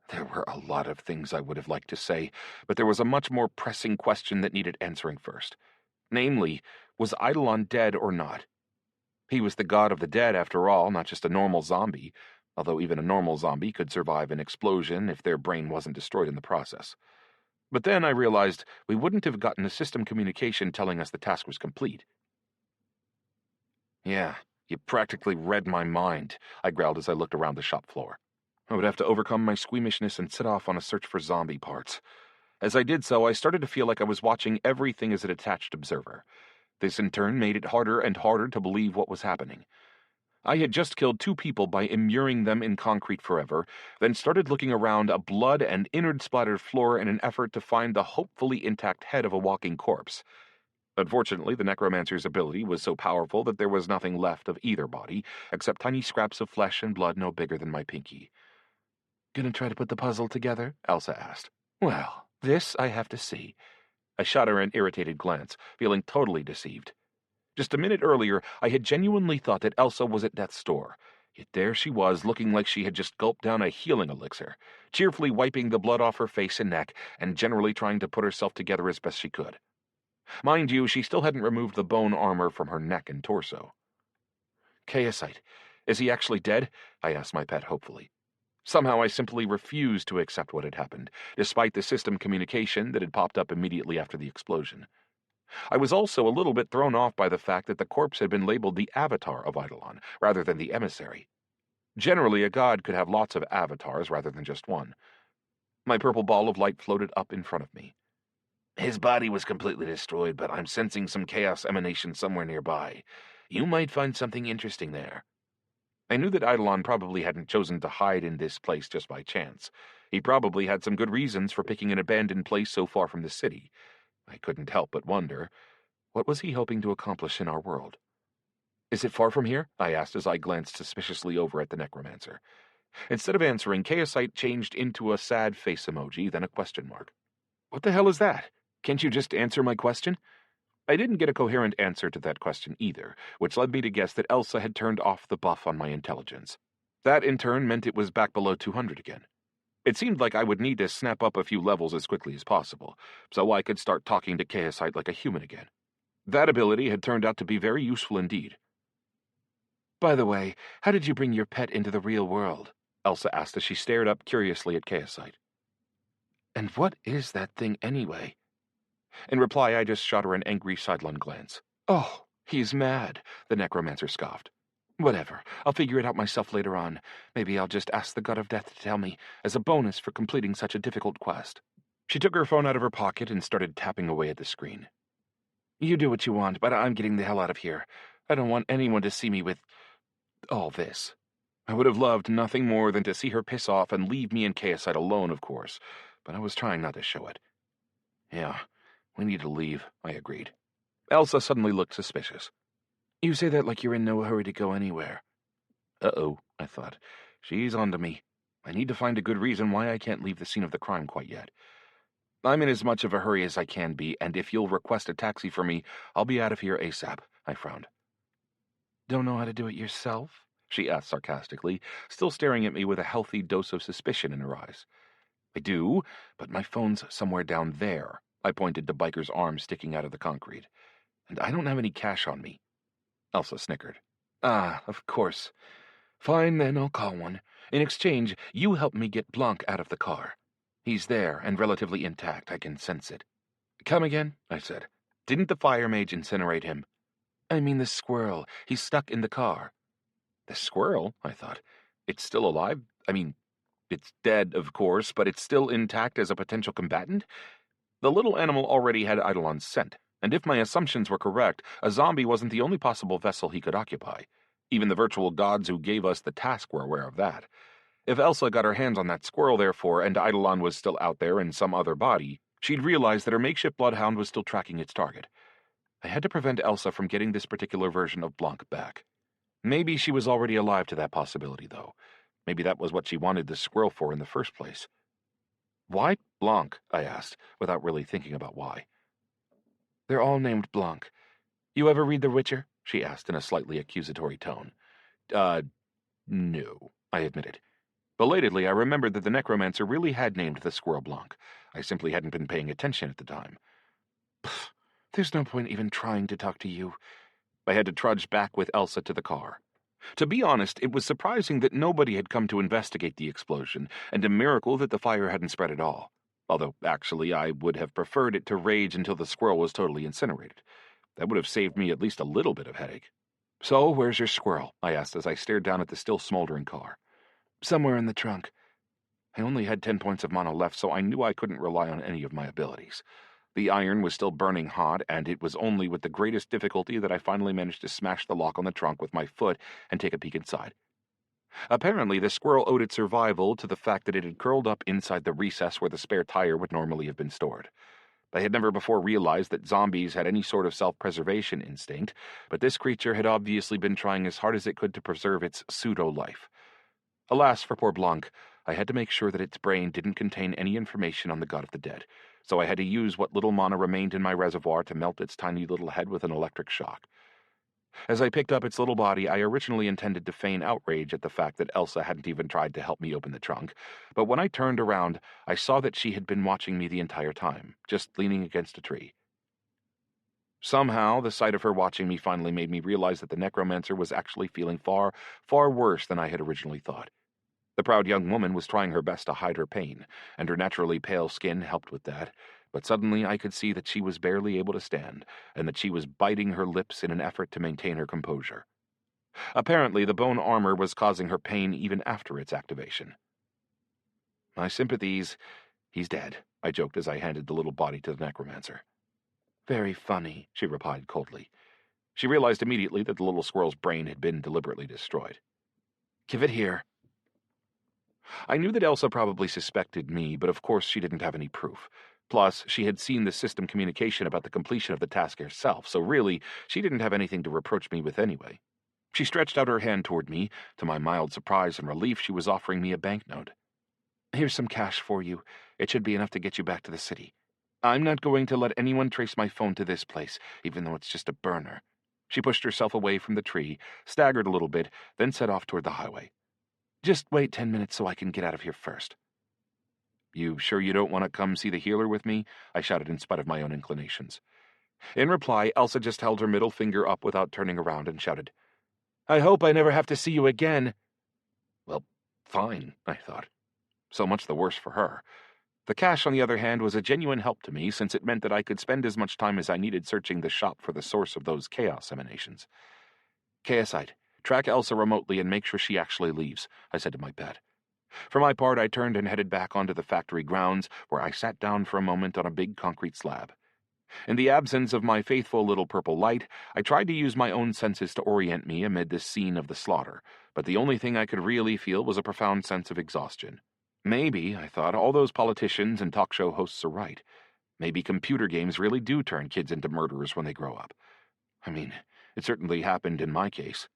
There were a lot of things I would have liked to say, but there was a much more pressing question that needed answering first. Namely, was Eidolon dead or not? He was the god of the dead, after all, not just a normal zombie, although even a normal zombie could survive an explosion if their brain wasn't destroyed in the process. But then I realized we wouldn't have gotten a system communication telling us the task was complete. Yeah, you practically read my mind, I growled as I looked around the shop floor. I would have to overcome my squeamishness and set off on a search for zombie parts. As I did so, I started to feel like I was watching everything as a detached observer. This in turn made it harder and harder to believe what was happening. I had just killed 2 people by immuring them in concrete forever, then started looking around a blood and innard-splattered floor in an effort to find the hopefully intact head of a walking corpse. Unfortunately, the necromancer's ability was so powerful that there was nothing left of either body, except tiny scraps of flesh and blood no bigger than my pinky. Gonna try to put the puzzle together? Elsa asked. Well, this I have to see. I shot her an irritated glance, feeling totally deceived. Just a minute earlier, I had genuinely thought that Elsa was at death's door. Yet there she was, looking like she had just gulped down a healing elixir, cheerfully wiping the blood off her face and neck, and generally trying to put herself together as best she could. Mind you, she still hadn't removed the bone armor from her neck and torso. Chaosite. Is he actually dead? I asked my pet hopefully. Somehow I simply refused to accept what had happened, despite the system communication that had popped up immediately after the explosion. I was also a little bit thrown off by the fact that the corpse had been labeled the avatar of Eidolon, rather than the emissary. Generally, a god could have lots of avatars rather than just one. My purple ball of light floated up in front of me. His body was completely destroyed, but I'm sensing some chaos emanation somewhere nearby. You might find something interesting there. I knew that Eidolon probably hadn't chosen to hide in this place just by chance. He probably had some good reasons for picking an abandoned place so far from the city. I couldn't help but wonder, what was he hoping to accomplish in our world? Is it far from here? I asked as I glanced suspiciously over at the necromancer. Instead of answering, Chaosite changed into a sad face emoji, then a question mark. What the hell is that? Can't you just answer my question? I didn't get a coherent answer to that question either, which led me to guess that Elsa had turned off the buff on my intelligence. That, in turn, meant it was back below 200 again. It seemed like I would need to snap up a few levels as quickly as possible, so I could start talking to Chaosite like a human again. That ability had turned out to be very useful indeed. By the way, how did you bring your pet into the real world? Elsa asked as she stared up curiously at Chaosite. And what is that thing anyway? In reply, I just shot her an angry sidelong glance. Oh, he's mad, the necromancer scoffed. Whatever, I'll figure it out myself later on. Maybe I'll just ask the god of death to tell me, as a bonus for completing such a difficult quest. She took her phone out of her pocket and started tapping away at the screen. You do what you want, but I'm getting the hell out of here. I don't want anyone to see me with all this. I would have loved nothing more than to see her piss off and leave me and Chaosite alone, of course, but I was trying not to show it. Yeah, we need to leave, I agreed. Elsa suddenly looked suspicious. You say that like you're in no hurry to go anywhere. Uh-oh, I thought. She's onto me. I need to find a good reason why I can't leave the scene of the crime quite yet. I'm in as much of a hurry as I can be, and if you'll request a taxi for me, I'll be out of here ASAP, I frowned. Don't know how to do it yourself? She asked sarcastically, still staring at me with a healthy dose of suspicion in her eyes. I do, but my phone's somewhere down there. I pointed to Biker's arm sticking out of the concrete. And I don't have any cash on me. Elsa snickered. Ah, of course. Fine, then I'll call one. In exchange, you help me get Blanc out of the car. He's there and relatively intact. I can sense it. Come again, I said. Didn't the fire mage incinerate him? I mean the squirrel. He's stuck in the car. The squirrel? I thought. It's still alive? I mean, it's dead, of course, but it's still intact as a potential combatant? The little animal already had Eidolon's scent, and if my assumptions were correct, a zombie wasn't the only possible vessel he could occupy. Even the virtual gods who gave us the task were aware of that. If Elsa got her hands on that squirrel, therefore, and Eidolon was still out there in some other body, she'd realize that her makeshift bloodhound was still tracking its target. I had to prevent Elsa from getting this particular version of Blanc back. Maybe she was already alive to that possibility, though. Maybe that was what she wanted the squirrel for in the first place. Why Blanc? I asked, without really thinking about why. They're all named Blanc. You ever read The Witcher? She asked in a slightly accusatory tone. No, I admitted. Belatedly, I remembered that the necromancer really had named the squirrel Blanc. I simply hadn't been paying attention at the time. Pfft, there's no point even trying to talk to you. I had to trudge back with Elsa to the car. To be honest, it was surprising that nobody had come to investigate the explosion, and a miracle that the fire hadn't spread at all. Although, actually, I would have preferred it to rage until the squirrel was totally incinerated. That would have saved me at least a little bit of headache. So, where's your squirrel? I asked as I stared down at the still smoldering car. Somewhere in the trunk. I only had 10 points of mana left, so I knew I couldn't rely on any of my abilities. The iron was still burning hot, and it was only with the greatest difficulty that I finally managed to smash the lock on the trunk with my foot and take a peek inside. Apparently, the squirrel owed its survival to the fact that it had curled up inside the recess where the spare tire would normally have been stored. I had never before realized that zombies had any sort of self-preservation instinct, but this creature had obviously been trying as hard as it could to preserve its pseudo-life. Alas for poor Blanc, I had to make sure that its brain didn't contain any information on the god of the dead, so I had to use what little mana remained in my reservoir to melt its tiny little head with an electric shock. As I picked up its little body, I originally intended to feign outrage at the fact that Elsa hadn't even tried to help me open the trunk, but when I turned around, I saw that she had been watching me the entire time, just leaning against a tree. Somehow, the sight of her watching me finally made me realize that the necromancer was actually feeling far, far worse than I had originally thought. The proud young woman was trying her best to hide her pain, and her naturally pale skin helped with that, but suddenly I could see that she was barely able to stand, and that she was biting her lips in an effort to maintain her composure. Apparently, the bone armor was causing her pain even after its activation. My sympathies, "He's dead," I joked as I handed the little body to the necromancer. "Very funny," she replied coldly. She realized immediately that the little squirrel's brain had been deliberately destroyed. "Give it here." I knew that Elsa probably suspected me, but of course she didn't have any proof. Plus, she had seen the system communication about the completion of the task herself, so really, she didn't have anything to reproach me with anyway. She stretched out her hand toward me. To my mild surprise and relief, she was offering me a banknote. "Here's some cash for you. It should be enough to get you back to the city. I'm not going to let anyone trace my phone to this place, even though it's just a burner." She pushed herself away from the tree, staggered a little bit, then set off toward the highway. "Just wait 10 minutes so I can get out of here first." "You sure you don't want to come see the healer with me?" I shouted in spite of my own inclinations. In reply, Elsa just held her middle finger up without turning around and shouted, "I hope I never have to see you again." Well, fine, I thought. So much the worse for her. The cash, on the other hand, was a genuine help to me, since it meant that I could spend as much time as I needed searching the shop for the source of those chaos emanations. "Chaosite, track Elsa remotely and make sure she actually leaves," I said to my pet. For my part, I turned and headed back onto the factory grounds, where I sat down for a moment on a big concrete slab. In the absence of my faithful little purple light, I tried to use my own senses to orient me amid this scene of the slaughter, but the only thing I could really feel was a profound sense of exhaustion. Maybe, I thought, all those politicians and talk show hosts are right. Maybe computer games really do turn kids into murderers when they grow up. I mean, it certainly happened in my case.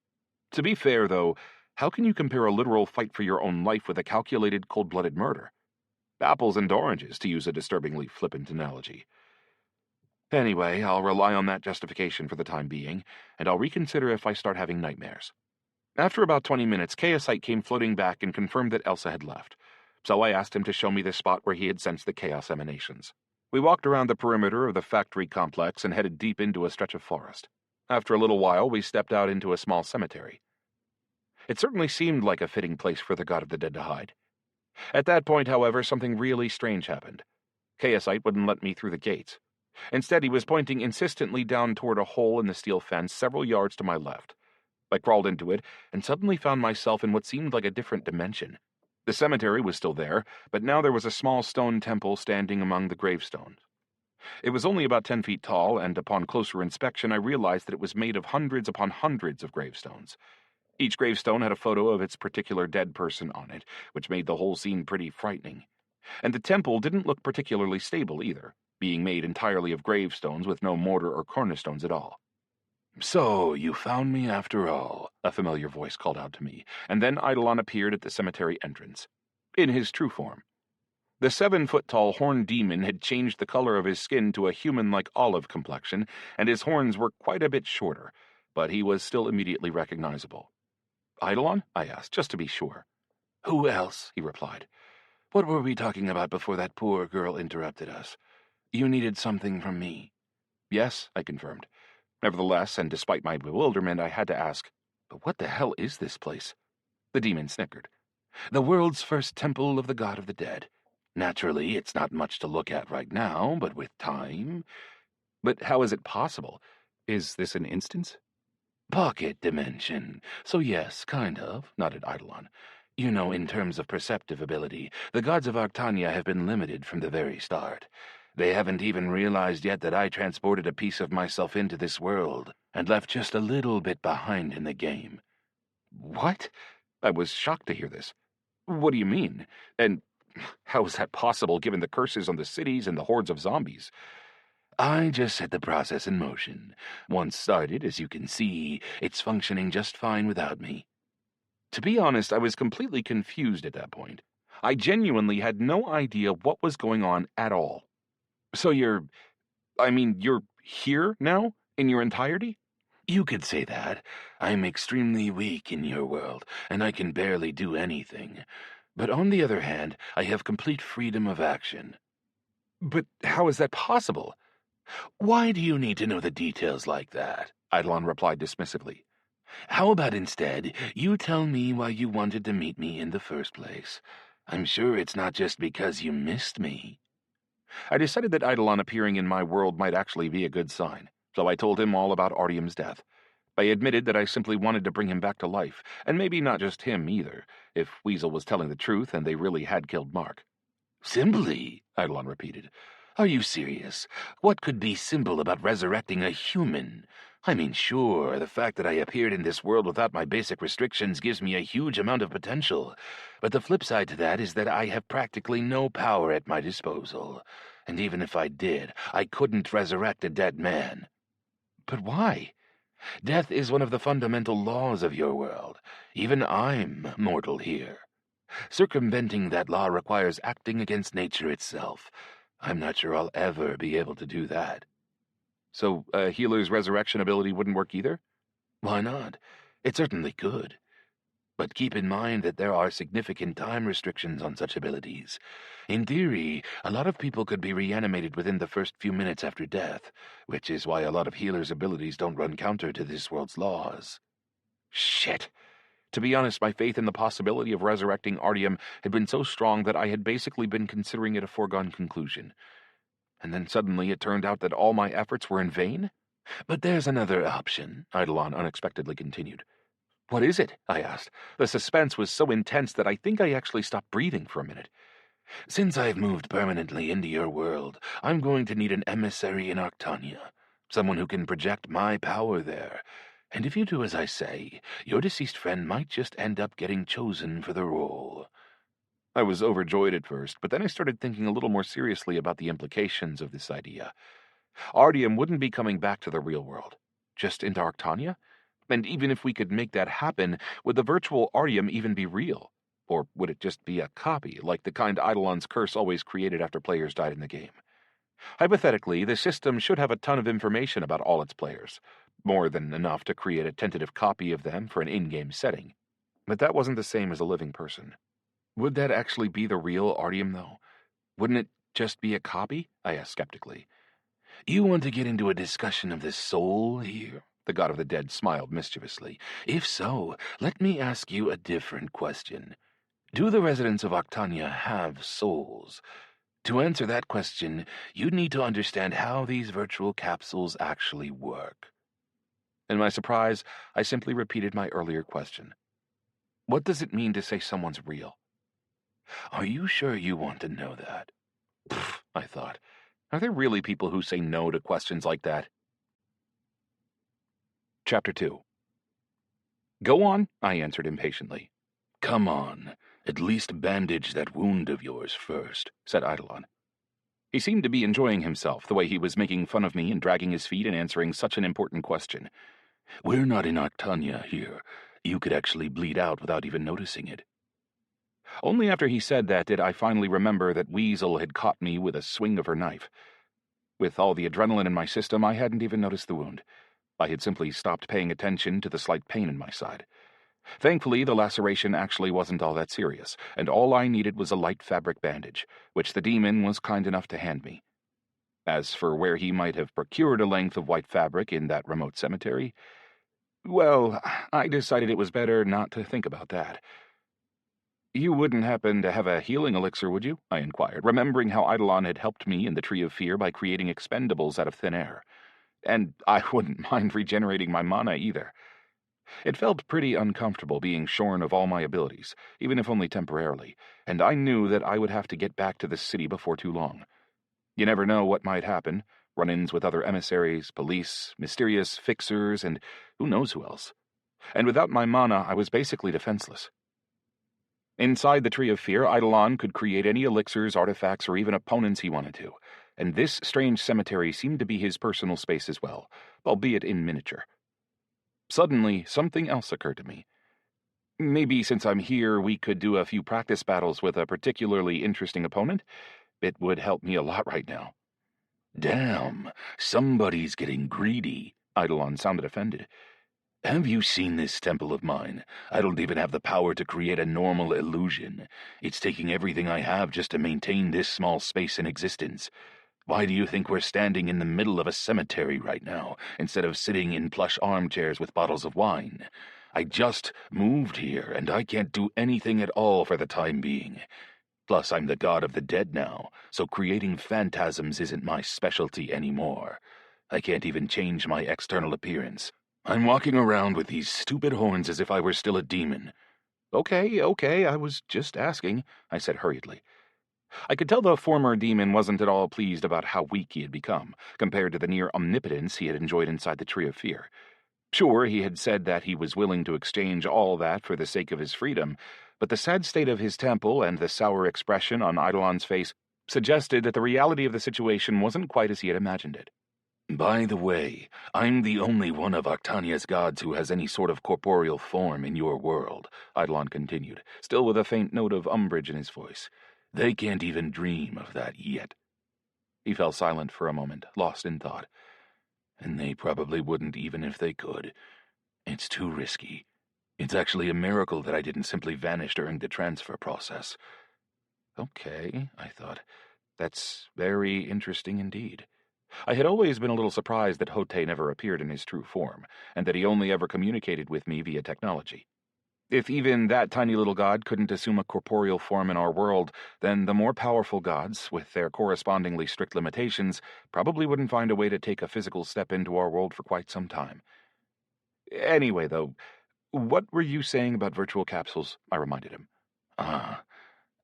To be fair, though, how can you compare a literal fight for your own life with a calculated, cold-blooded murder? Apples and oranges, to use a disturbingly flippant analogy. Anyway, I'll rely on that justification for the time being, and I'll reconsider if I start having nightmares. After about 20 minutes, Chaosite came floating back and confirmed that Elsa had left. So I asked him to show me the spot where he had sensed the chaos emanations. We walked around the perimeter of the factory complex and headed deep into a stretch of forest. After a little while, we stepped out into a small cemetery. It certainly seemed like a fitting place for the god of the dead to hide. At that point, however, something really strange happened. Chaosite wouldn't let me through the gates. Instead, he was pointing insistently down toward a hole in the steel fence several yards to my left. I crawled into it and suddenly found myself in what seemed like a different dimension. The cemetery was still there, but now there was a small stone temple standing among the gravestones. It was only about 10 feet tall, and upon closer inspection I realized that it was made of hundreds upon hundreds of gravestones. Each gravestone had a photo of its particular dead person on it, which made the whole scene pretty frightening. And the temple didn't look particularly stable either, being made entirely of gravestones with no mortar or cornerstones at all. "So, you found me after all," a familiar voice called out to me, and then Eidolon appeared at the cemetery entrance. In his true form. The 7-foot-tall horned demon had changed the color of his skin to a human-like olive complexion, and his horns were quite a bit shorter, but he was still immediately recognizable. "Eidolon?" I asked, just to be sure. "Who else?" he replied. "What were we talking about before that poor girl interrupted us? You needed something from me." "Yes," I confirmed. Nevertheless, and despite my bewilderment, I had to ask, "But what the hell is this place?" The demon snickered. "The world's first temple of the god of the dead. Naturally, it's not much to look at right now, but with time..." "But how is it possible? Is this an instance?" "Pocket dimension. So yes, kind of," nodded Eidolon. "You know, in terms of perceptive ability, the gods of Arctania have been limited from the very start. They haven't even realized yet that I transported a piece of myself into this world and left just a little bit behind in the game." "What?" I was shocked to hear this. "What do you mean? And how is that possible given the curses on the cities and the hordes of zombies?" "I just set the process in motion. Once started, as you can see, it's functioning just fine without me." To be honest, I was completely confused at that point. I genuinely had no idea what was going on at all. "So you're here now, in your entirety?" "You could say that. I'm extremely weak in your world, and I can barely do anything. But on the other hand, I have complete freedom of action." "But how is that possible?" "Why do you need to know the details like that?" Eidolon replied dismissively. "How about instead, you tell me why you wanted to meet me in the first place? I'm sure it's not just because you missed me." I decided that Eidolon appearing in my world might actually be a good sign, so I told him all about Artyom's death. I admitted that I simply wanted to bring him back to life, and maybe not just him either, if Weasel was telling the truth and they really had killed Mark. Simply, Eidolon repeated. Are you serious? What could be simple about resurrecting a human? I mean, sure, the fact that I appeared in this world without my basic restrictions gives me a huge amount of potential, but the flip side to that is that I have practically no power at my disposal. And even if I did, I couldn't resurrect a dead man. But why? Death is one of the fundamental laws of your world. Even I'm mortal here. Circumventing that law requires acting against nature itself. I'm not sure I'll ever be able to do that. So a healer's resurrection ability wouldn't work either? Why not? It certainly could. But keep in mind that there are significant time restrictions on such abilities. In theory, a lot of people could be reanimated within the first few minutes after death, which is why a lot of healers' abilities don't run counter to this world's laws. Shit. To be honest, my faith in the possibility of resurrecting Artyom had been so strong that I had basically been considering it a foregone conclusion. And then suddenly it turned out that all my efforts were in vain? But there's another option, Eidolon unexpectedly continued. What is it? I asked. The suspense was so intense that I think I actually stopped breathing for a minute. Since I've moved permanently into your world, I'm going to need an emissary in Octania, someone who can project my power there. And if you do as I say, your deceased friend might just end up getting chosen for the role. I was overjoyed at first, but then I started thinking a little more seriously about the implications of this idea. Artyom wouldn't be coming back to the real world, just into Octania? And even if we could make that happen, would the virtual Artyom even be real? Or would it just be a copy, like the kind Eidolon's curse always created after players died in the game? Hypothetically, the system should have a ton of information about all its players, more than enough to create a tentative copy of them for an in-game setting. But that wasn't the same as a living person. Would that actually be the real Artyom, though? Wouldn't it just be a copy? I asked skeptically. You want to get into a discussion of the soul here? The god of the dead smiled mischievously. If so, let me ask you a different question. Do the residents of Octania have souls? To answer that question, you'd need to understand how these virtual capsules actually work. In my surprise, I simply repeated my earlier question. What does it mean to say someone's real? Are you sure you want to know that? Pfft, I thought. Are there really people who say no to questions like that? Chapter 2. Go on, I answered impatiently. Come on, at least bandage that wound of yours first, said Eidolon. He seemed to be enjoying himself, the way he was making fun of me and dragging his feet and answering such an important question. We're not in Octania here. You could actually bleed out without even noticing it. Only after he said that did I finally remember that Weasel had caught me with a swing of her knife. With all the adrenaline in my system, I hadn't even noticed the wound. I had simply stopped paying attention to the slight pain in my side. Thankfully, the laceration actually wasn't all that serious, and all I needed was a light fabric bandage, which the demon was kind enough to hand me. As for where he might have procured a length of white fabric in that remote cemetery, well, I decided it was better not to think about that. You wouldn't happen to have a healing elixir, would you? I inquired, remembering how Eidolon had helped me in the Tree of Fear by creating expendables out of thin air. And I wouldn't mind regenerating my mana either. It felt pretty uncomfortable being shorn of all my abilities, even if only temporarily, and I knew that I would have to get back to the city before too long. You never know what might happen, run-ins with other emissaries, police, mysterious fixers, and who knows who else. And without my mana, I was basically defenseless. Inside the Tree of Fear, Eidolon could create any elixirs, artifacts, or even opponents he wanted to, and this strange cemetery seemed to be his personal space as well, albeit in miniature. Suddenly, something else occurred to me. Maybe since I'm here, we could do a few practice battles with a particularly interesting opponent? It would help me a lot right now. Damn, somebody's getting greedy, Eidolon sounded offended. Have you seen this temple of mine? I don't even have the power to create a normal illusion. It's taking everything I have just to maintain this small space in existence. Why do you think we're standing in the middle of a cemetery right now, instead of sitting in plush armchairs with bottles of wine? I just moved here, and I can't do anything at all for the time being. Plus, I'm the god of the dead now, so creating phantasms isn't my specialty anymore. I can't even change my external appearance. I'm walking around with these stupid horns as if I were still a demon. Okay, I was just asking, I said hurriedly. I could tell the former demon wasn't at all pleased about how weak he had become, compared to the near omnipotence he had enjoyed inside the Tree of Fear. Sure, he had said that he was willing to exchange all that for the sake of his freedom, but the sad state of his temple and the sour expression on Eidolon's face suggested that the reality of the situation wasn't quite as he had imagined it. By the way, I'm the only one of Octania's gods who has any sort of corporeal form in your world, Eidolon continued, still with a faint note of umbrage in his voice. They can't even dream of that yet. He fell silent for a moment, lost in thought. And they probably wouldn't even if they could. It's too risky. It's actually a miracle that I didn't simply vanish during the transfer process. Okay, I thought. That's very interesting indeed. I had always been a little surprised that Hote never appeared in his true form, and that he only ever communicated with me via technology. If even that tiny little god couldn't assume a corporeal form in our world, then the more powerful gods, with their correspondingly strict limitations, probably wouldn't find a way to take a physical step into our world for quite some time. Anyway, though, what were you saying about virtual capsules? I reminded him.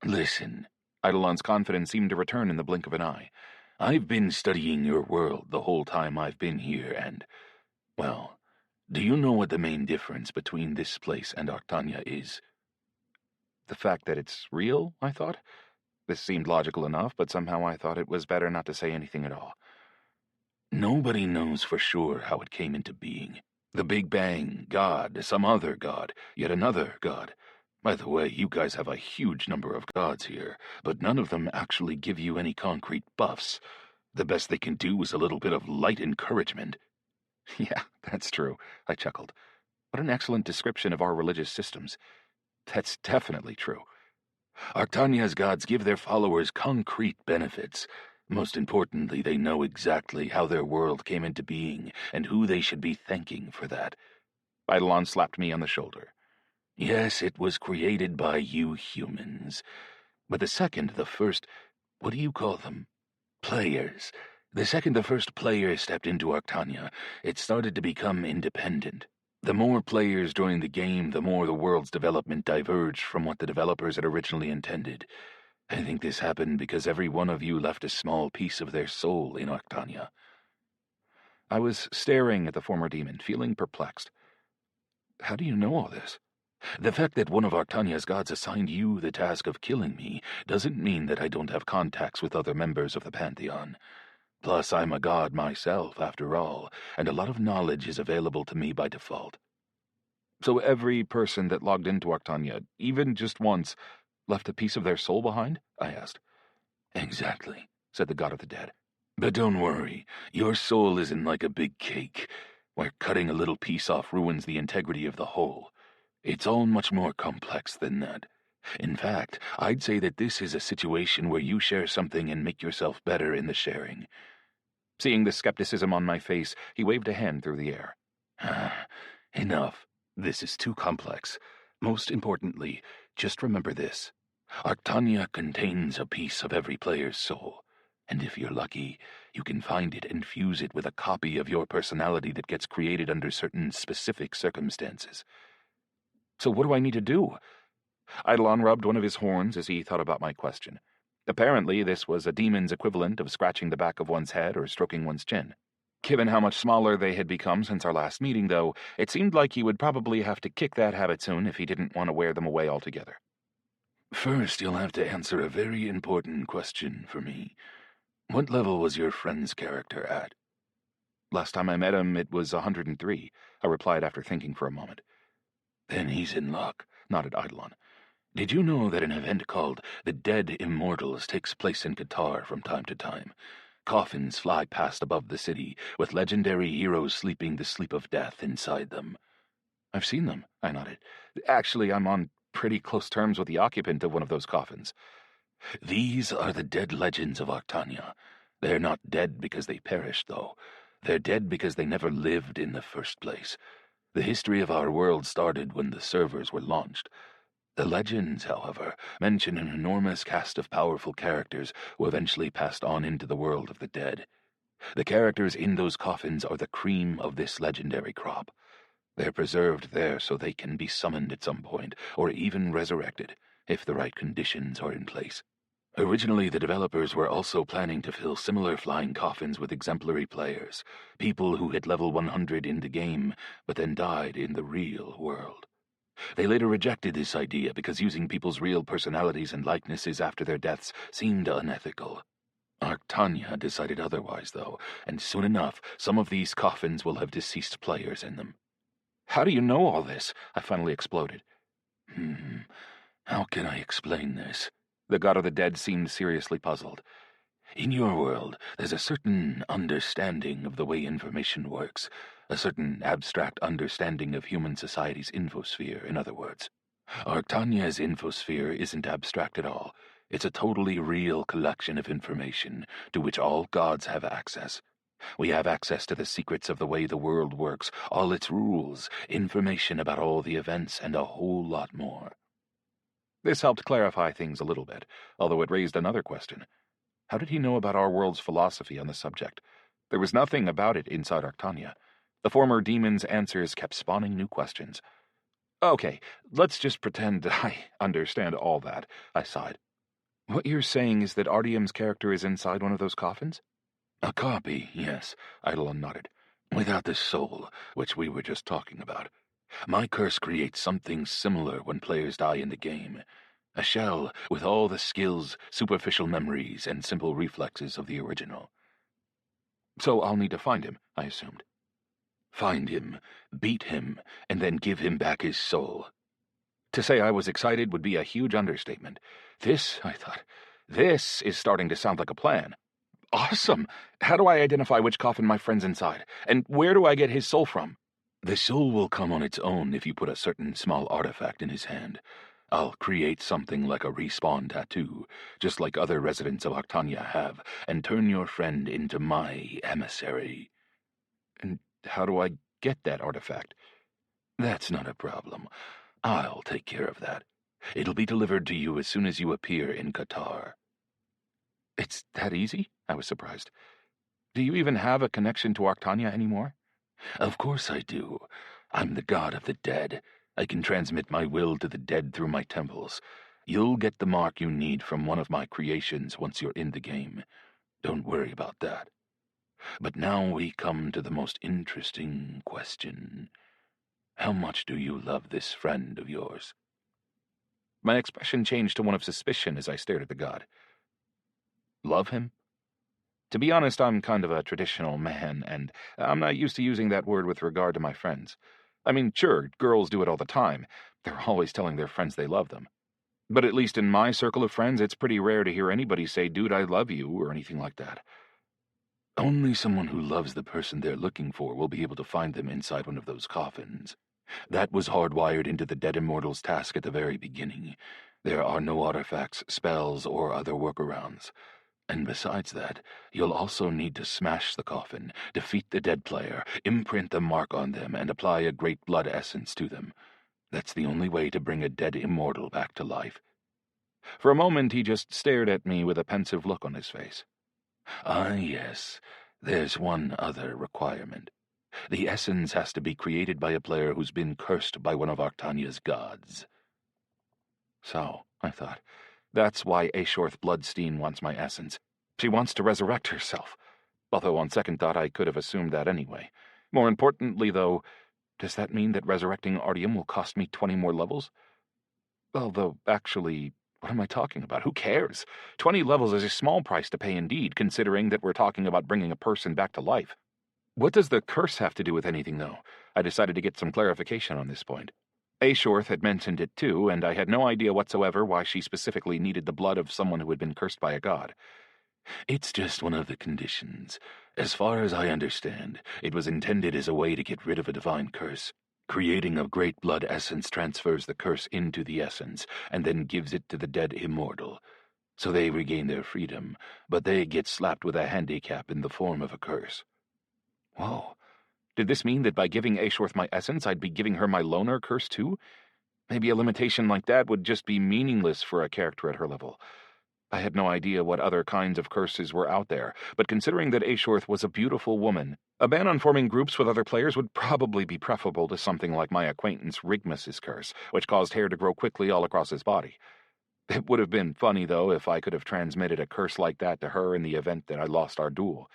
Listen. Eidolon's confidence seemed to return in the blink of an eye. I've been studying your world the whole time I've been here, and, well, do you know what the main difference between this place and Octania is? The fact that it's real, I thought. This seemed logical enough, but somehow I thought it was better not to say anything at all. Nobody knows for sure how it came into being. The Big Bang, God, some other God, yet another God. By the way, you guys have a huge number of gods here, but none of them actually give you any concrete buffs. The best they can do is a little bit of light encouragement. Yeah, that's true, I chuckled. What an excellent description of our religious systems. That's definitely true. Octania's gods give their followers concrete benefits. Most importantly, they know exactly how their world came into being and who they should be thanking for that. Eidolon slapped me on the shoulder. Yes, it was created by you humans. But the first, what do you call them? Players. The second the first player stepped into Octania, it started to become independent. The more players joined the game, the more the world's development diverged from what the developers had originally intended. I think this happened because every one of you left a small piece of their soul in Octania. I was staring at the former demon, feeling perplexed. How do you know all this? The fact that one of Octania's gods assigned you the task of killing me doesn't mean that I don't have contacts with other members of the Pantheon. Plus, I'm a god myself, after all, and a lot of knowledge is available to me by default. So every person that logged into Octania, even just once, left a piece of their soul behind? I asked. Exactly, said the god of the dead. But don't worry, your soul isn't like a big cake, where cutting a little piece off ruins the integrity of the whole. It's all much more complex than that. In fact, I'd say that this is a situation where you share something and make yourself better in the sharing. Seeing the skepticism on my face, he waved a hand through the air. Enough. This is too complex. Most importantly, just remember this. Octania contains a piece of every player's soul, and if you're lucky, you can find it and fuse it with a copy of your personality that gets created under certain specific circumstances. So what do I need to do? Eidolon rubbed one of his horns as he thought about my question. Apparently, this was a demon's equivalent of scratching the back of one's head or stroking one's chin. Given how much smaller they had become since our last meeting, though, it seemed like he would probably have to kick that habit soon if he didn't want to wear them away altogether. First, you'll have to answer a very important question for me. What level was your friend's character at? Last time I met him, it was 103, I replied after thinking for a moment. Then he's in luck, nodded Eidolon. Did you know that an event called the Dead Immortals takes place in Qatar from time to time? Coffins fly past above the city, with legendary heroes sleeping the sleep of death inside them. I've seen them, I nodded. Actually, I'm on pretty close terms with the occupant of one of those coffins. These are the dead legends of Octania. They're not dead because they perished, though. They're dead because they never lived in the first place. The history of our world started when the servers were launched. The legends, however, mention an enormous cast of powerful characters who eventually passed on into the world of the dead. The characters in those coffins are the cream of this legendary crop. They're preserved there so they can be summoned at some point, or even resurrected, if the right conditions are in place. Originally, the developers were also planning to fill similar flying coffins with exemplary players, people who hit level 100 in the game, but then died in the real world. They later rejected this idea because using people's real personalities and likenesses after their deaths seemed unethical. Arctania decided otherwise, though, and soon enough, some of these coffins will have deceased players in them. How do you know all this? I finally exploded. How can I explain this? The god of the dead seemed seriously puzzled. In your world, there's a certain understanding of the way information works, a certain abstract understanding of human society's infosphere, in other words. Arctania's infosphere isn't abstract at all. It's a totally real collection of information to which all gods have access. We have access to the secrets of the way the world works, all its rules, information about all the events, and a whole lot more. This helped clarify things a little bit, although it raised another question. How did he know about our world's philosophy on the subject? There was nothing about it inside Arctania. The former demon's answers kept spawning new questions. Okay, let's just pretend I understand all that, I sighed. What you're saying is that Artyom's character is inside one of those coffins? A copy, yes, Eidolon nodded. Without the soul, which we were just talking about. My curse creates something similar when players die in the game. A shell with all the skills, superficial memories, and simple reflexes of the original. So I'll need to find him, I assumed. Find him, beat him, and then give him back his soul. To say I was excited would be a huge understatement. This, I thought, this is starting to sound like a plan. Awesome! How do I identify which coffin my friend's inside? And where do I get his soul from? The soul will come on its own if you put a certain small artifact in his hand. I'll create something like a respawn tattoo, just like other residents of Arctania have, and turn your friend into my emissary. And how do I get that artifact? That's not a problem. I'll take care of that. It'll be delivered to you as soon as you appear in Qatar. It's that easy? I was surprised. Do you even have a connection to Arctania anymore? Of course I do. I'm the god of the dead. I can transmit my will to the dead through my temples. You'll get the mark you need from one of my creations once you're in the game. Don't worry about that. But now we come to the most interesting question. How much do you love this friend of yours? My expression changed to one of suspicion as I stared at the god. Love him? To be honest, I'm kind of a traditional man, and I'm not used to using that word with regard to my friends. I mean, sure, girls do it all the time. They're always telling their friends they love them. But at least in my circle of friends, it's pretty rare to hear anybody say, "Dude, I love you," or anything like that. Only someone who loves the person they're looking for will be able to find them inside one of those coffins. That was hardwired into the Dead Immortal's task at the very beginning. There are no artifacts, spells, or other workarounds. And besides that, you'll also need to smash the coffin, defeat the dead player, imprint the mark on them, and apply a great blood essence to them. That's the only way to bring a dead immortal back to life. For a moment, he just stared at me with a pensive look on his face. Ah, yes. There's one other requirement. The essence has to be created by a player who's been cursed by one of Arctania's gods. So, I thought, that's why Ashorth Bloodstein wants my essence. She wants to resurrect herself. Although on second thought I could have assumed that anyway. More importantly, though, does that mean that resurrecting Artyom will cost me 20 more levels? Although, actually, what am I talking about? Who cares? 20 levels is a small price to pay indeed, considering that we're talking about bringing a person back to life. What does the curse have to do with anything, though? I decided to get some clarification on this point. Ashorth had mentioned it too, and I had no idea whatsoever why she specifically needed the blood of someone who had been cursed by a god. It's just one of the conditions. As far as I understand, it was intended as a way to get rid of a divine curse. Creating a great blood essence transfers the curse into the essence, and then gives it to the dead immortal. So they regain their freedom, but they get slapped with a handicap in the form of a curse. Whoa. Did this mean that by giving Ashorth my essence, I'd be giving her my loner curse too? Maybe a limitation like that would just be meaningless for a character at her level. I had no idea what other kinds of curses were out there, but considering that Ashorth was a beautiful woman, a ban on forming groups with other players would probably be preferable to something like my acquaintance Rigmus's curse, which caused hair to grow quickly all across his body. It would have been funny, though, if I could have transmitted a curse like that to her in the event that I lost our duel.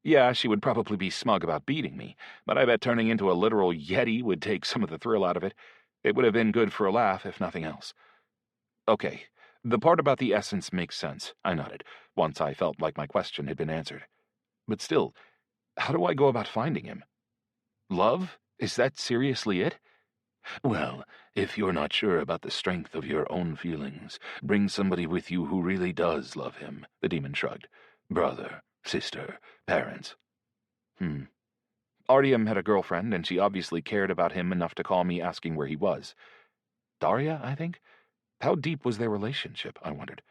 Yeah, she would probably be smug about beating me, but I bet turning into a literal yeti would take some of the thrill out of it. It would have been good for a laugh, if nothing else. Okay, the part about the essence makes sense, I nodded, once I felt like my question had been answered. But still, how do I go about finding him? Love? Is that seriously it? Well, if you're not sure about the strength of your own feelings, bring somebody with you who really does love him, the demon shrugged. Brother, sister, parents. Artyom had a girlfriend, and she obviously cared about him enough to call me asking where he was. Daria, I think? How deep was their relationship, I wondered.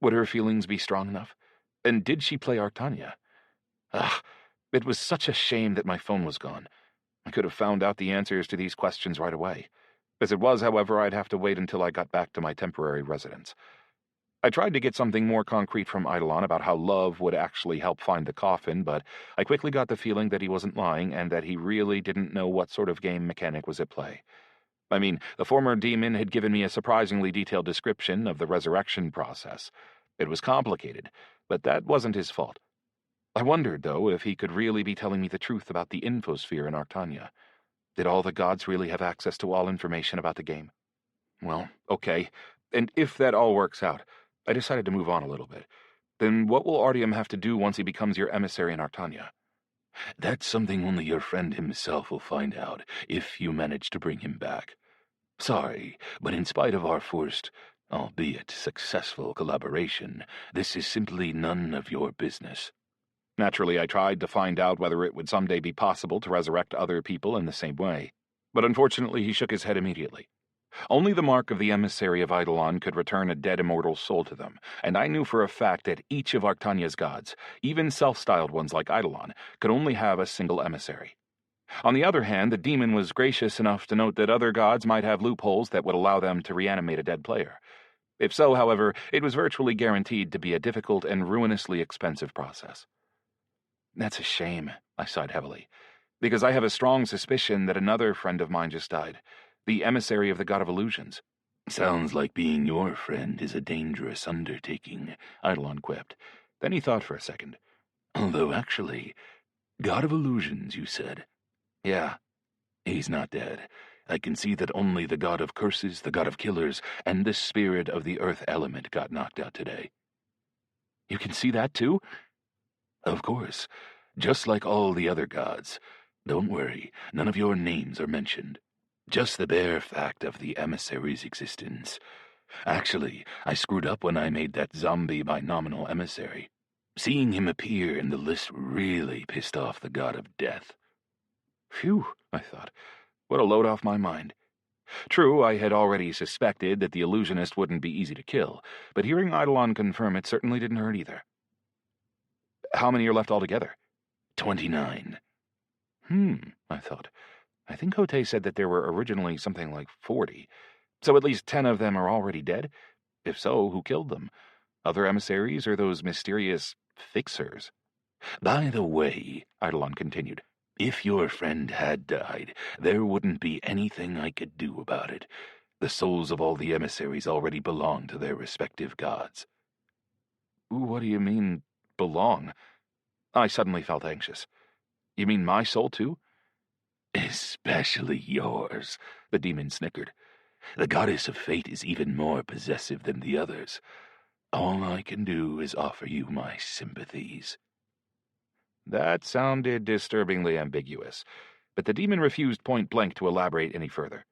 Would her feelings be strong enough? And did she play Artanya? It was such a shame that my phone was gone. I could have found out the answers to these questions right away. As it was, however, I'd have to wait until I got back to my temporary residence. I tried to get something more concrete from Eidolon about how love would actually help find the coffin, but I quickly got the feeling that he wasn't lying and that he really didn't know what sort of game mechanic was at play. I mean, the former demon had given me a surprisingly detailed description of the resurrection process. It was complicated, but that wasn't his fault. I wondered, though, if he could really be telling me the truth about the infosphere in Artanya. Did all the gods really have access to all information about the game? Well, okay, and if that all works out, I decided to move on a little bit. Then what will Artyom have to do once he becomes your emissary in Artanya? That's something only your friend himself will find out, if you manage to bring him back. Sorry, but in spite of our forced, albeit successful collaboration, this is simply none of your business. Naturally, I tried to find out whether it would someday be possible to resurrect other people in the same way. But unfortunately, he shook his head immediately. Only the mark of the emissary of Eidolon could return a dead immortal soul to them, and I knew for a fact that each of Artanya's gods, even self-styled ones like Eidolon, could only have a single emissary. On the other hand, the demon was gracious enough to note that other gods might have loopholes that would allow them to reanimate a dead player. If so, however, it was virtually guaranteed to be a difficult and ruinously expensive process. That's a shame, I sighed heavily, because I have a strong suspicion that another friend of mine just died, the emissary of the god of illusions. Sounds like being your friend is a dangerous undertaking, Eidolon quipped. Then he thought for a second. Although actually, god of illusions, you said? Yeah. He's not dead. I can see that only the god of curses, the god of killers, and the spirit of the earth element got knocked out today. You can see that too? Of course. Just like all the other gods. Don't worry, none of your names are mentioned. Just the bare fact of the emissary's existence. Actually, I screwed up when I made that zombie binominal emissary. Seeing him appear in the list really pissed off the god of death. Phew, I thought. What a load off my mind. True, I had already suspected that the illusionist wouldn't be easy to kill, but hearing Eidolon confirm it certainly didn't hurt either. How many are left altogether? 29. I thought. I think Hote said that there were originally something like 40. So at least 10 of them are already dead? If so, who killed them? Other emissaries or those mysterious fixers? By the way, Eidolon continued, if your friend had died, there wouldn't be anything I could do about it. The souls of all the emissaries already belong to their respective gods. What do you mean, belong? I suddenly felt anxious. You mean my soul, too? Especially yours, the demon snickered. The goddess of fate is even more possessive than the others. All I can do is offer you my sympathies. That sounded disturbingly ambiguous, but the demon refused point-blank to elaborate any further.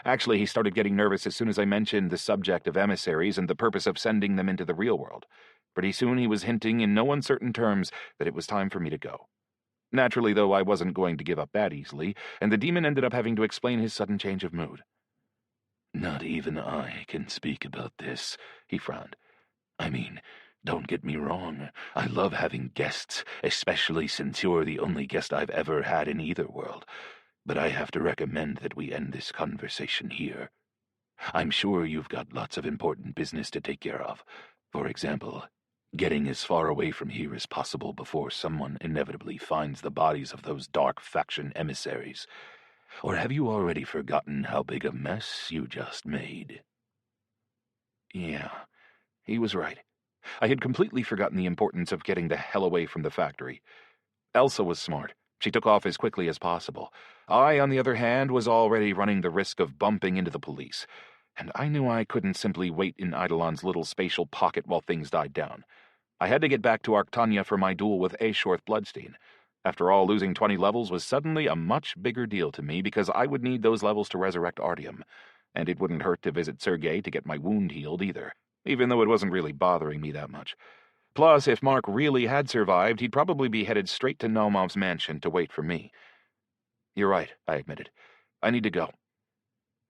Actually, he started getting nervous as soon as I mentioned the subject of emissaries and the purpose of sending them into the real world. Pretty soon he was hinting in no uncertain terms that it was time for me to go. Naturally, though, I wasn't going to give up that easily, and the demon ended up having to explain his sudden change of mood. Not even I can speak about this, he frowned. I mean, don't get me wrong, I love having guests, especially since you're the only guest I've ever had in either world, but I have to recommend that we end this conversation here. I'm sure you've got lots of important business to take care of. For example, getting as far away from here as possible before someone inevitably finds the bodies of those dark faction emissaries. Or have you already forgotten how big a mess you just made? Yeah, he was right. I had completely forgotten the importance of getting the hell away from the factory. Elsa was smart. She took off as quickly as possible. I, on the other hand, was already running the risk of bumping into the police, and I knew I couldn't simply wait in Eidolon's little spatial pocket while things died down. I had to get back to Arctania for my duel with Aeshorth Bloodstein. After all, losing 20 levels was suddenly a much bigger deal to me because I would need those levels to resurrect Artyom, and it wouldn't hurt to visit Sergei to get my wound healed either, even though it wasn't really bothering me that much. Plus, if Mark really had survived, he'd probably be headed straight to Naumov's mansion to wait for me. You're right, I admitted. I need to go.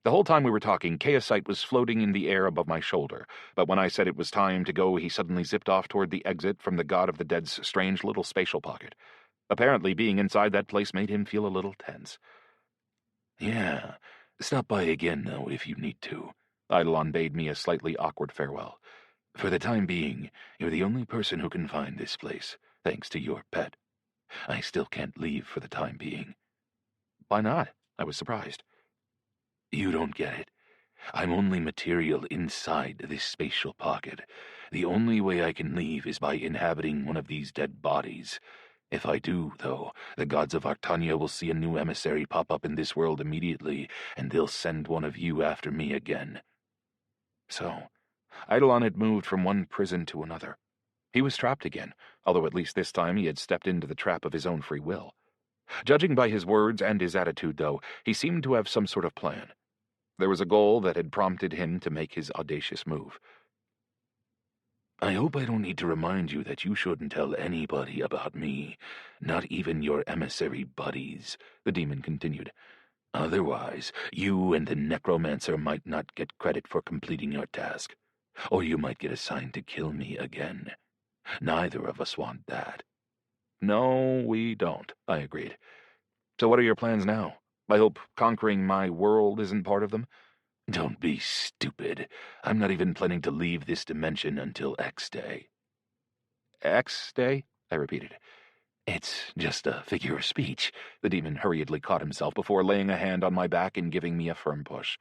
The whole time we were talking, Chaosite was floating in the air above my shoulder, but when I said it was time to go, he suddenly zipped off toward the exit from the God of the Dead's strange little spatial pocket. Apparently, being inside that place made him feel a little tense. Yeah, stop by again, though, if you need to. Eidolon bade me a slightly awkward farewell. For the time being, you're the only person who can find this place, thanks to your pet. I still can't leave for the time being. Why not? I was surprised. You don't get it. I'm only material inside this spatial pocket. The only way I can leave is by inhabiting one of these dead bodies. If I do, though, the gods of Arctania will see a new emissary pop up in this world immediately, and they'll send one of you after me again. So, Eidolon had moved from one prison to another. He was trapped again, although at least this time he had stepped into the trap of his own free will. Judging by his words and his attitude, though, he seemed to have some sort of plan. There was a goal that had prompted him to make his audacious move. I hope I don't need to remind you that you shouldn't tell anybody about me, not even your emissary buddies, the demon continued. Otherwise, you and the necromancer might not get credit for completing your task, or you might get assigned to kill me again. Neither of us want that. No, we don't, I agreed. So what are your plans now? I hope conquering my world isn't part of them? Don't be stupid. I'm not even planning to leave this dimension until X-Day. X-Day? I repeated. It's just a figure of speech. The demon hurriedly caught himself before laying a hand on my back and giving me a firm push.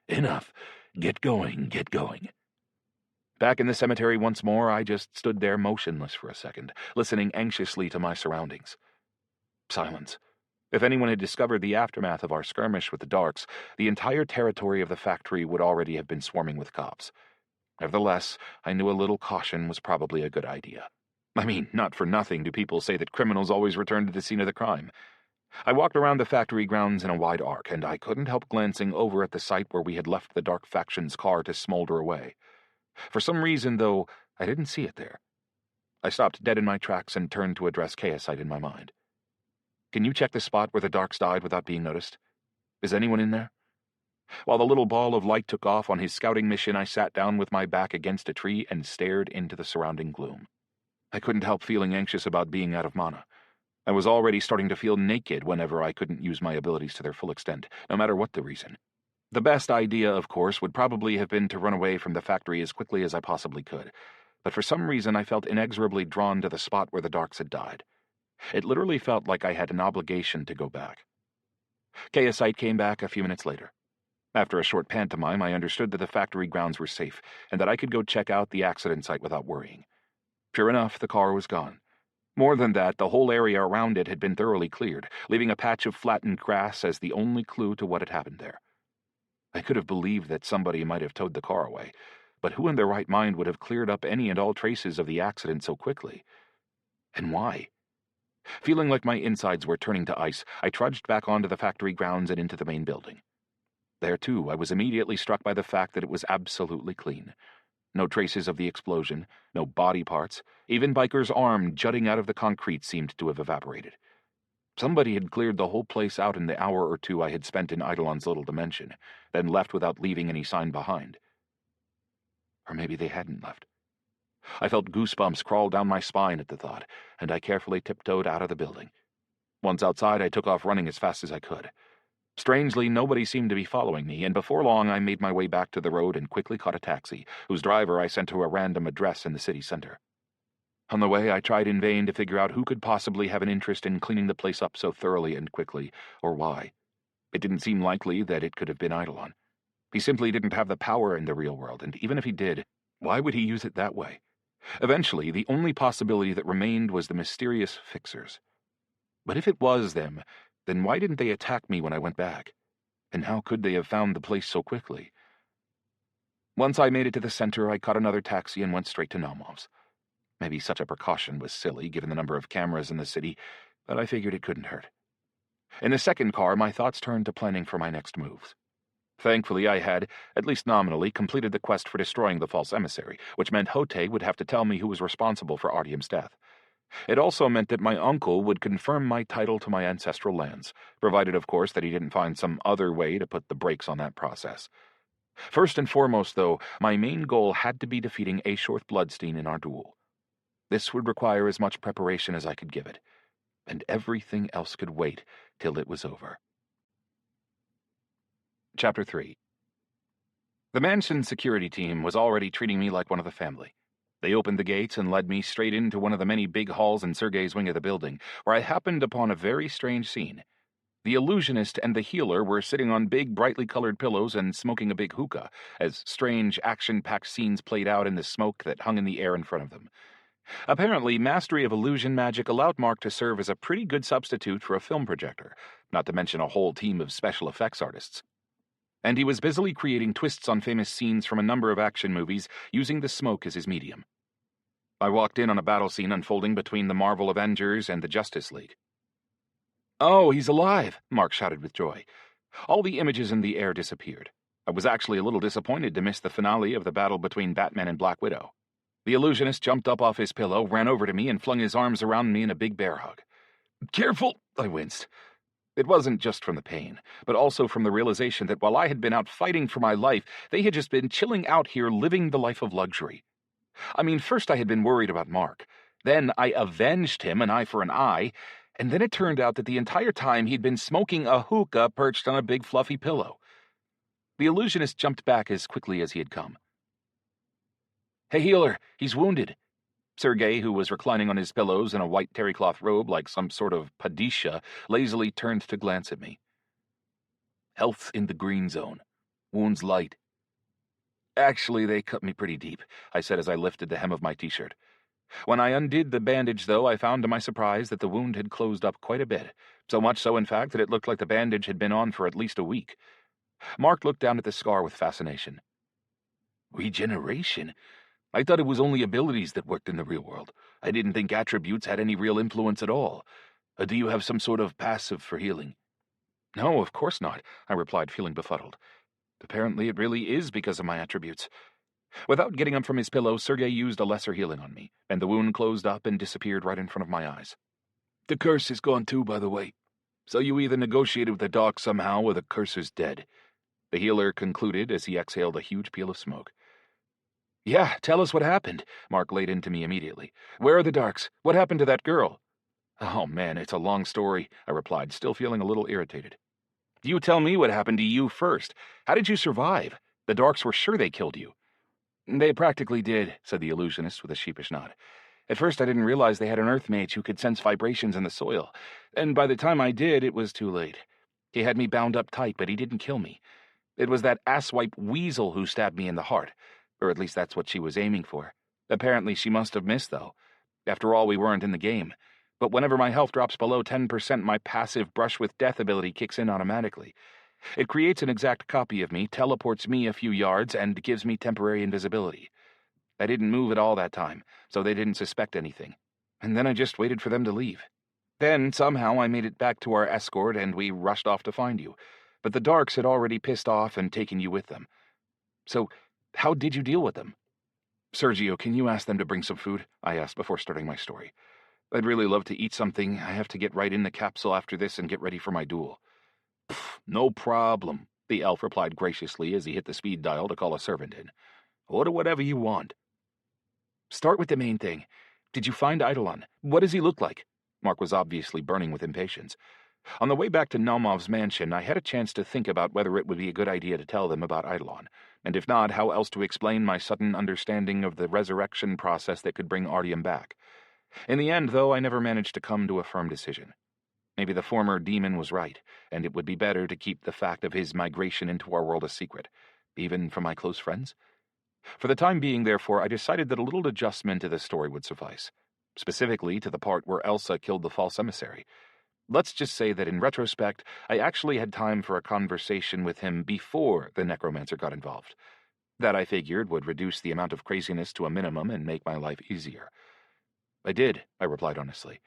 Enough. Get going, get going. Back in the cemetery once more, I just stood there motionless for a second, listening anxiously to my surroundings. Silence. If anyone had discovered the aftermath of our skirmish with the Darks, the entire territory of the factory would already have been swarming with cops. Nevertheless, I knew a little caution was probably a good idea. I mean, not for nothing do people say that criminals always return to the scene of the crime. I walked around the factory grounds in a wide arc, and I couldn't help glancing over at the site where we had left the Dark Faction's car to smolder away. For some reason, though, I didn't see it there. I stopped dead in my tracks and turned to address Chaosite in my mind. Can you check the spot where the Darks died without being noticed? Is anyone in there? While the little ball of light took off on his scouting mission, I sat down with my back against a tree and stared into the surrounding gloom. I couldn't help feeling anxious about being out of mana. I was already starting to feel naked whenever I couldn't use my abilities to their full extent, no matter what the reason. The best idea, of course, would probably have been to run away from the factory as quickly as I possibly could, but for some reason I felt inexorably drawn to the spot where the Darks had died. It literally felt like I had an obligation to go back. Chaosite came back a few minutes later. After a short pantomime, I understood that the factory grounds were safe, and that I could go check out the accident site without worrying. Sure enough, the car was gone. More than that, the whole area around it had been thoroughly cleared, leaving a patch of flattened grass as the only clue to what had happened there. I could have believed that somebody might have towed the car away, but who in their right mind would have cleared up any and all traces of the accident so quickly? And why? Feeling like my insides were turning to ice, I trudged back onto the factory grounds and into the main building. There, too, I was immediately struck by the fact that it was absolutely clean. No traces of the explosion, no body parts, even Biker's arm jutting out of the concrete seemed to have evaporated. Somebody had cleared the whole place out in the hour or two I had spent in Eidolon's little dimension, then left without leaving any sign behind. Or maybe they hadn't left. I felt goosebumps crawl down my spine at the thought, and I carefully tiptoed out of the building. Once outside, I took off running as fast as I could. Strangely, nobody seemed to be following me, and before long I made my way back to the road and quickly caught a taxi, whose driver I sent to a random address in the city center. On the way, I tried in vain to figure out who could possibly have an interest in cleaning the place up so thoroughly and quickly, or why. It didn't seem likely that it could have been Eidolon. He simply didn't have the power in the real world, and even if he did, why would he use it that way? Eventually, the only possibility that remained was the mysterious fixers. But if it was them, then why didn't they attack me when I went back? And how could they have found the place so quickly? Once I made it to the center, I caught another taxi and went straight to Naumov's. Maybe such a precaution was silly, given the number of cameras in the city, but I figured it couldn't hurt. In the second car, my thoughts turned to planning for my next moves. Thankfully, I had, at least nominally, completed the quest for destroying the false emissary, which meant Hote would have to tell me who was responsible for Artyom's death. It also meant that my uncle would confirm my title to my ancestral lands, provided, of course, that he didn't find some other way to put the brakes on that process. First and foremost, though, my main goal had to be defeating Ashorth Bloodstein in our duel. This would require as much preparation as I could give it, and everything else could wait till it was over. Chapter 3. The mansion's security team was already treating me like one of the family. They opened the gates and led me straight into one of the many big halls in Sergei's wing of the building, where I happened upon a very strange scene. The illusionist and the healer were sitting on big, brightly colored pillows and smoking a big hookah, as strange, action-packed scenes played out in the smoke that hung in the air in front of them. Apparently, mastery of illusion magic allowed Mark to serve as a pretty good substitute for a film projector, not to mention a whole team of special effects artists. And he was busily creating twists on famous scenes from a number of action movies, using the smoke as his medium. I walked in on a battle scene unfolding between the Marvel Avengers and the Justice League. "Oh, he's alive!" Mark shouted with joy. All the images in the air disappeared. I was actually a little disappointed to miss the finale of the battle between Batman and Black Widow. The illusionist jumped up off his pillow, ran over to me, and flung his arms around me in a big bear hug. "Careful!" I winced. It wasn't just from the pain, but also from the realization that while I had been out fighting for my life, they had just been chilling out here living the life of luxury. I mean, first I had been worried about Mark. Then I avenged him, an eye for an eye, and then it turned out that the entire time he'd been smoking a hookah perched on a big fluffy pillow. The illusionist jumped back as quickly as he had come. "Hey, healer, he's wounded." Sergei, who was reclining on his pillows in a white terrycloth robe like some sort of padisha, lazily turned to glance at me. "Health's in the green zone. Wounds light." "Actually, they cut me pretty deep," I said as I lifted the hem of my t-shirt. When I undid the bandage, though, I found to my surprise that the wound had closed up quite a bit, so much so, in fact, that it looked like the bandage had been on for at least a week. Mark looked down at the scar with fascination. "Regeneration? I thought it was only abilities that worked in the real world. I didn't think attributes had any real influence at all. Do you have some sort of passive for healing?" "No, of course not," I replied, feeling befuddled. "Apparently it really is because of my attributes." Without getting up from his pillow, Sergei used a lesser healing on me, and the wound closed up and disappeared right in front of my eyes. "The curse is gone too, by the way. So you either negotiated with the dark somehow, or the curse is dead," the healer concluded as he exhaled a huge peal of smoke. "Yeah, tell us what happened," Mark laid into me immediately. "Where are the darks? What happened to that girl?" "Oh, man, it's a long story," I replied, still feeling a little irritated. "You tell me what happened to you first. How did you survive? The darks were sure they killed you." "They practically did," said the illusionist with a sheepish nod. "At first I didn't realize they had an earth mage who could sense vibrations in the soil, and by the time I did, it was too late. He had me bound up tight, but he didn't kill me. It was that asswipe weasel who stabbed me in the heart. Or at least that's what she was aiming for. Apparently she must have missed, though. After all, we weren't in the game. But whenever my health drops below 10%, my passive brush with death ability kicks in automatically. It creates an exact copy of me, teleports me a few yards, and gives me temporary invisibility. I didn't move at all that time, so they didn't suspect anything. And then I just waited for them to leave. Then, somehow, I made it back to our escort, and we rushed off to find you. But the darks had already pissed off and taken you with them. So, how did you deal with them?" "Sergio, can you ask them to bring some food?" I asked before starting my story. "I'd really love to eat something. I have to get right in the capsule after this and get ready for my duel." "No problem," the elf replied graciously as he hit the speed dial to call a servant in. "Order whatever you want." "Start with the main thing. Did you find Eidolon? What does he look like?" Mark was obviously burning with impatience. On the way back to Naumov's mansion, I had a chance to think about whether it would be a good idea to tell them about Eidolon, and if not, how else to explain my sudden understanding of the resurrection process that could bring Artyom back. In the end, though, I never managed to come to a firm decision. Maybe the former demon was right, and it would be better to keep the fact of his migration into our world a secret. even from my close friends? For the time being, therefore, I decided that a little adjustment to this story would suffice, specifically to the part where Elsa killed the false emissary. Let's just say that in retrospect, I actually had time for a conversation with him before the necromancer got involved. That, I figured, would reduce the amount of craziness to a minimum and make my life easier. I did, I replied honestly.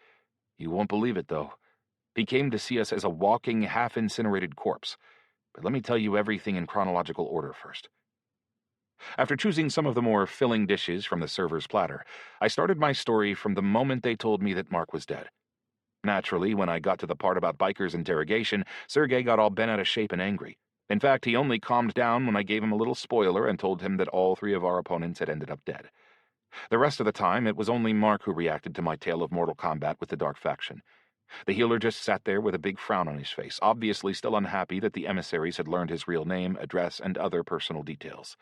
You won't believe it, though. He came to see us as a walking, half-incinerated corpse. But let me tell you everything in chronological order first. After choosing some of the more filling dishes from the server's platter, I started my story from the moment they told me that Mark was dead. Naturally, when I got to the part about Biker's interrogation, Sergei got all bent out of shape and angry. In fact, he only calmed down when I gave him a little spoiler and told him that all three of our opponents had ended up dead. The rest of the time, it was only Mark who reacted to my tale of mortal combat with the Dark Faction. The healer just sat there with a big frown on his face, obviously still unhappy that the emissaries had learned his real name, address, and other personal details.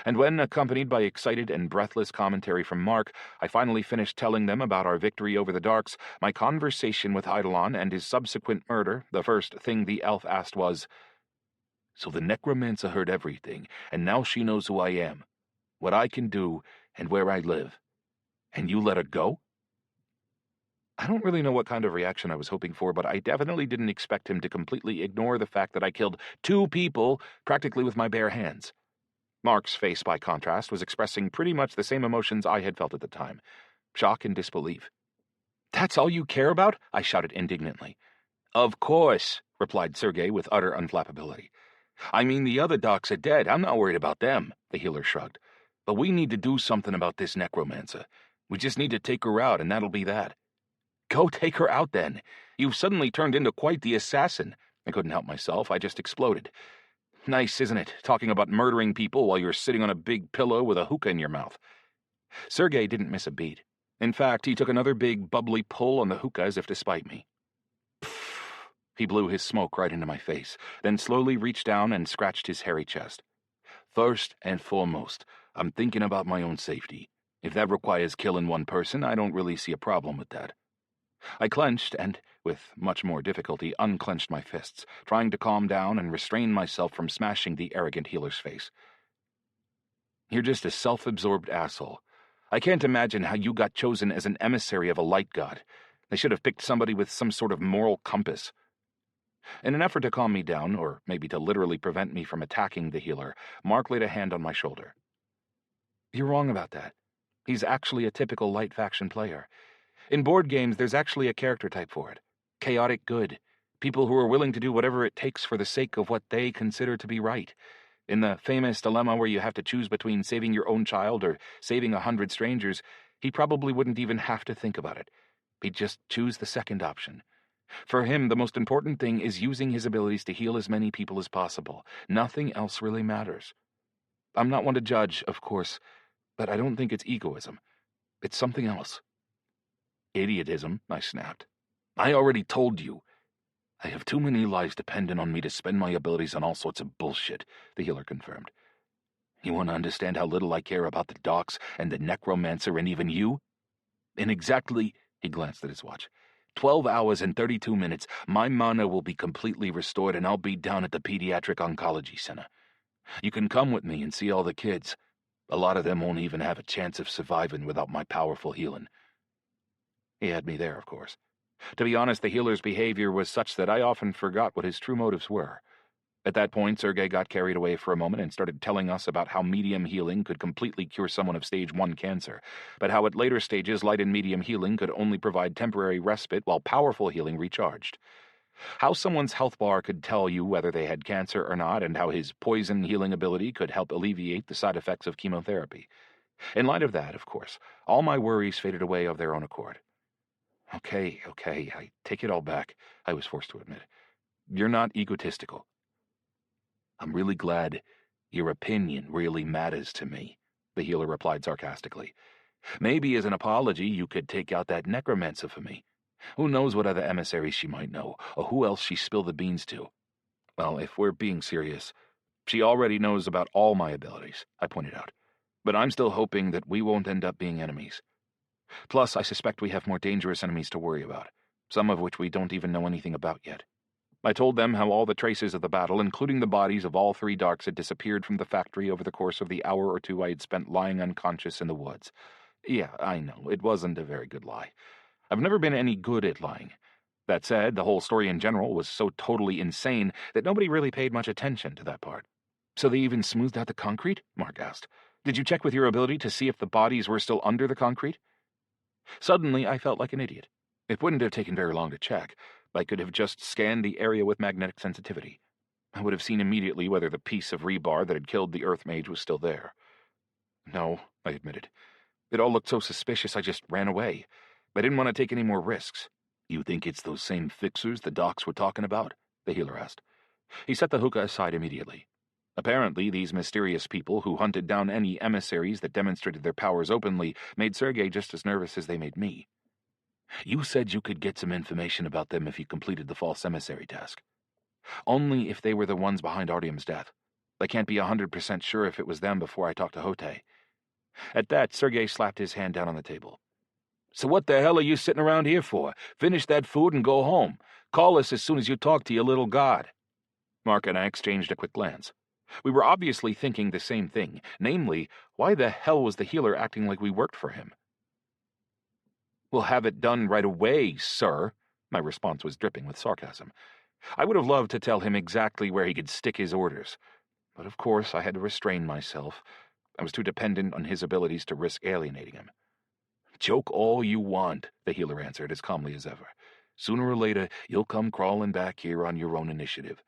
And when, accompanied by excited and breathless commentary from Mark, I finally finished telling them about our victory over the Darks, my conversation with Eidolon and his subsequent murder, the first thing the elf asked was, "So the necromancer heard everything, and now she knows who I am, what I can do, and where I live. And you let her go?" I don't really know what kind of reaction I was hoping for, but I definitely didn't expect him to completely ignore the fact that I killed 2 people practically with my bare hands. Mark's face, by contrast, was expressing pretty much the same emotions I had felt at the time: shock and disbelief. "That's all you care about?" I shouted indignantly. "Of course," replied Sergei with utter unflappability. "I mean, the other docs are dead. I'm not worried about them," the healer shrugged. "But we need to do something about this necromancer. We just need to take her out, and that'll be that." "Go take her out, then. You've suddenly turned into quite the assassin." I couldn't help myself. I just exploded. "Nice, isn't it, talking about murdering people while you're sitting on a big pillow with a hookah in your mouth?" Sergei didn't miss a beat. In fact, he took another big, bubbly pull on the hookah as if to spite me. Pfft. He blew his smoke right into my face, then slowly reached down and scratched his hairy chest. "First and foremost, I'm thinking about my own safety. If that requires killing one person, I don't really see a problem with that." I clenched and, with much more difficulty, unclenched my fists, trying to calm down and restrain myself from smashing the arrogant healer's face. "You're just a self-absorbed asshole. I can't imagine how you got chosen as an emissary of a light god. They should have picked somebody with some sort of moral compass." In an effort to calm me down, or maybe to literally prevent me from attacking the healer, Mark laid a hand on my shoulder. "You're wrong about that. He's actually a typical light faction player. In board games, there's actually a character type for it. Chaotic good. People who are willing to do whatever it takes for the sake of what they consider to be right. In the famous dilemma where you have to choose between saving your own child or saving 100 strangers, he probably wouldn't even have to think about it. He'd just choose the second option. For him, the most important thing is using his abilities to heal as many people as possible. Nothing else really matters. I'm not one to judge, of course, but I don't think it's egoism. It's something else." "Idiotism," I snapped. "I already told you. I have too many lives dependent on me to spend my abilities on all sorts of bullshit," the healer confirmed. "You want to understand how little I care about the docks and the necromancer and even you? In exactly," he glanced at his watch, 12 hours and 32 minutes, my mana will be completely restored and I'll be down at the Pediatric Oncology Center. You can come with me and see all the kids. A lot of them won't even have a chance of surviving without my powerful healing." He had me there, of course. To be honest, the healer's behavior was such that I often forgot what his true motives were. At that point, Sergei got carried away for a moment and started telling us about how medium healing could completely cure someone of stage 1 cancer, but how at later stages light and medium healing could only provide temporary respite while powerful healing recharged. How someone's health bar could tell you whether they had cancer or not, and how his poison healing ability could help alleviate the side effects of chemotherapy. In light of that, of course, all my worries faded away of their own accord. Okay, I take it all back, I was forced to admit. You're not egotistical. I'm really glad your opinion really matters to me, the healer replied sarcastically. Maybe as an apology you could take out that necromancer for me. Who knows what other emissaries she might know, or who else she spilled the beans to. Well, if we're being serious, she already knows about all my abilities, I pointed out. But I'm still hoping that we won't end up being enemies. Plus, I suspect we have more dangerous enemies to worry about, some of which we don't even know anything about yet. I told them how all the traces of the battle, including the bodies of all 3 darks, had disappeared from the factory over the course of the hour or 2 I had spent lying unconscious in the woods. Yeah, I know, it wasn't a very good lie. I've never been any good at lying. That said, the whole story in general was so totally insane that nobody really paid much attention to that part. So they even smoothed out the concrete? Mark asked. Did you check with your ability to see if the bodies were still under the concrete? Suddenly, I felt like an idiot. It wouldn't have taken very long to check. I could have just scanned the area with magnetic sensitivity. I would have seen immediately whether the piece of rebar that had killed the Earth Mage was still there. No, I admitted. It all looked so suspicious I just ran away. I didn't want to take any more risks. You think it's those same fixers the docs were talking about? The healer asked. He set the hookah aside immediately. Apparently, these mysterious people who hunted down any emissaries that demonstrated their powers openly made Sergei just as nervous as they made me. You said you could get some information about them if you completed the false emissary task. Only if they were the ones behind Artyom's death. I can't be 100% sure if it was them before I talked to Hote. At that, Sergei slapped his hand down on the table. So what the hell are you sitting around here for? Finish that food and go home. Call us as soon as you talk to your little god. Mark and I exchanged a quick glance. We were obviously thinking the same thing, namely, why the hell was the healer acting like we worked for him? We'll have it done right away, sir. My response was dripping with sarcasm. I would have loved to tell him exactly where he could stick his orders. But of course I had to restrain myself. I was too dependent on his abilities to risk alienating him. Joke all you want, the healer answered as calmly as ever. Sooner or later, you'll come crawling back here on your own initiative.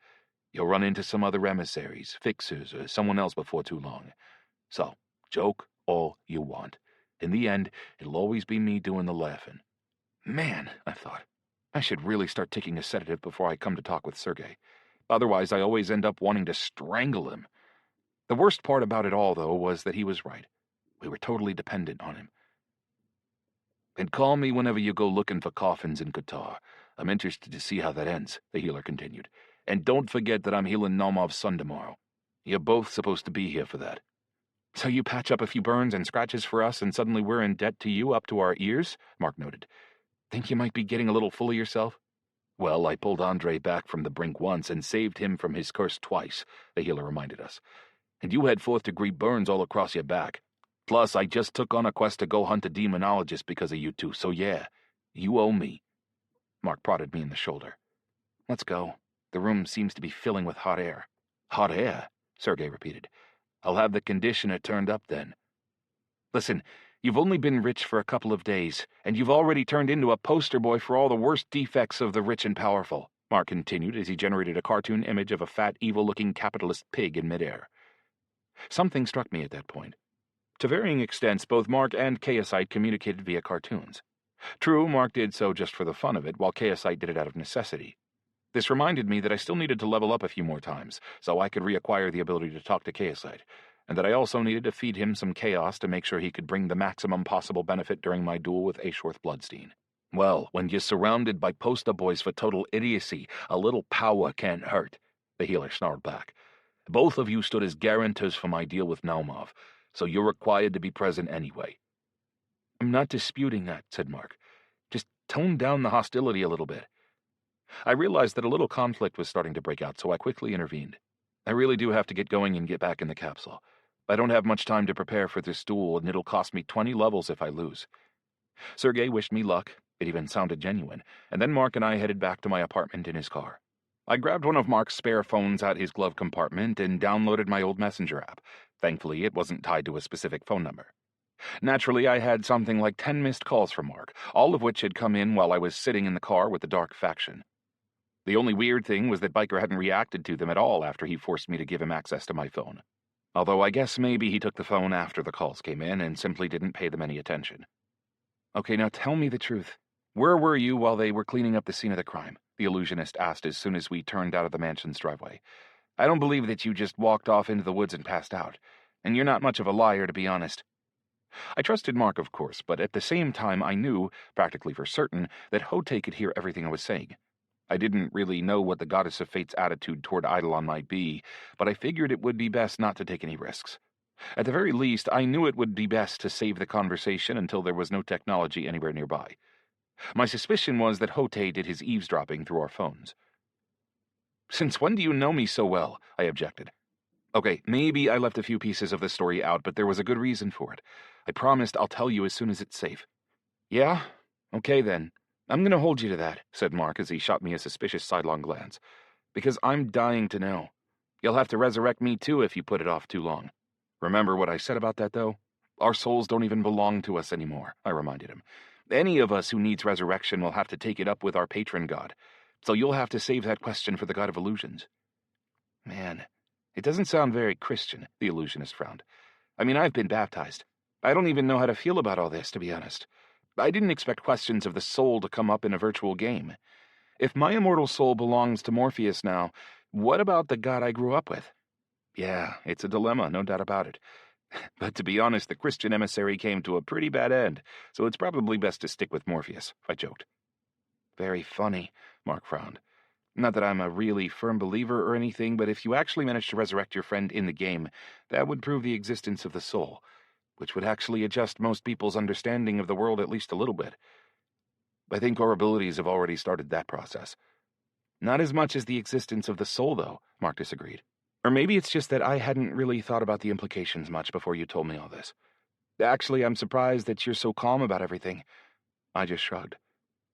You'll run into some other emissaries, fixers, or someone else before too long. So, joke all you want. In the end, it'll always be me doing the laughing. Man, I thought, I should really start taking a sedative before I come to talk with Sergei. Otherwise, I always end up wanting to strangle him. The worst part about it all, though, was that he was right. We were totally dependent on him. And call me whenever you go looking for coffins in Qatar. I'm interested to see how that ends, the healer continued. And don't forget that I'm healing Naumov's son tomorrow. You're both supposed to be here for that. So you patch up a few burns and scratches for us and suddenly we're in debt to you up to our ears? Mark noted. Think you might be getting a little full of yourself? Well, I pulled Andre back from the brink once and saved him from his curse twice, the healer reminded us. And you had 4th-degree burns all across your back. Plus, I just took on a quest to go hunt a demonologist because of you two, so yeah, you owe me. Mark prodded me in the shoulder. Let's go. The room seems to be filling with hot air. Hot air? Sergei repeated. I'll have the conditioner turned up then. Listen, you've only been rich for a couple of days, and you've already turned into a poster boy for all the worst defects of the rich and powerful, Mark continued as he generated a cartoon image of a fat, evil-looking capitalist pig in midair. Something struck me at that point. To varying extents, both Mark and Chaosite communicated via cartoons. True, Mark did so just for the fun of it, while Chaosite did it out of necessity. This reminded me that I still needed to level up a few more times, so I could reacquire the ability to talk to Chaosite, and that I also needed to feed him some chaos to make sure he could bring the maximum possible benefit during my duel with Ashworth Bloodstein. Well, when you're surrounded by poster boys for total idiocy, a little power can't hurt, the healer snarled back. Both of you stood as guarantors for my deal with Naumov, so you're required to be present anyway. I'm not disputing that, said Mark. Just tone down the hostility a little bit. I realized that a little conflict was starting to break out, so I quickly intervened. I really do have to get going and get back in the capsule. I don't have much time to prepare for this duel, and it'll cost me 20 levels if I lose. Sergei wished me luck. It even sounded genuine, and then Mark and I headed back to my apartment in his car. I grabbed one of Mark's spare phones out his glove compartment and downloaded my old messenger app. Thankfully, it wasn't tied to a specific phone number. Naturally, I had something like 10 missed calls from Mark, all of which had come in while I was sitting in the car with the Dark Faction. The only weird thing was that Biker hadn't reacted to them at all after he forced me to give him access to my phone. Although I guess maybe he took the phone after the calls came in and simply didn't pay them any attention. Okay, now tell me the truth. Where were you while they were cleaning up the scene of the crime? The illusionist asked as soon as we turned out of the mansion's driveway. I don't believe that you just walked off into the woods and passed out. And you're not much of a liar, to be honest. I trusted Mark, of course, but at the same time I knew, practically for certain, that Hote could hear everything I was saying. I didn't really know what the Goddess of Fate's attitude toward Eidolon might be, but I figured it would be best not to take any risks. At the very least, I knew it would be best to save the conversation until there was no technology anywhere nearby. My suspicion was that Hote did his eavesdropping through our phones. Since when do you know me so well? I objected. Okay, maybe I left a few pieces of the story out, but there was a good reason for it. I promised I'll tell you as soon as it's safe. Yeah? Okay then. I'm gonna hold you to that, said Mark as he shot me a suspicious sidelong glance. Because I'm dying to know. You'll have to resurrect me too if you put it off too long. Remember what I said about that, though? Our souls don't even belong to us anymore, I reminded him. Any of us who needs resurrection will have to take it up with our patron god. So you'll have to save that question for the god of illusions. Man, it doesn't sound very Christian, the illusionist frowned. I mean, I've been baptized. I don't even know how to feel about all this, to be honest. I didn't expect questions of the soul to come up in a virtual game. If my immortal soul belongs to Morpheus now, what about the god I grew up with? Yeah, it's a dilemma, no doubt about it. But to be honest, the Christian emissary came to a pretty bad end, so it's probably best to stick with Morpheus, I joked. Very funny, Mark frowned. Not that I'm a really firm believer or anything, but if you actually managed to resurrect your friend in the game, that would prove the existence of the soul, which would actually adjust most people's understanding of the world at least a little bit. I think our abilities have already started that process. Not as much as the existence of the soul, though, Mark disagreed. Or maybe it's just that I hadn't really thought about the implications much before you told me all this. Actually, I'm surprised that you're so calm about everything. I just shrugged.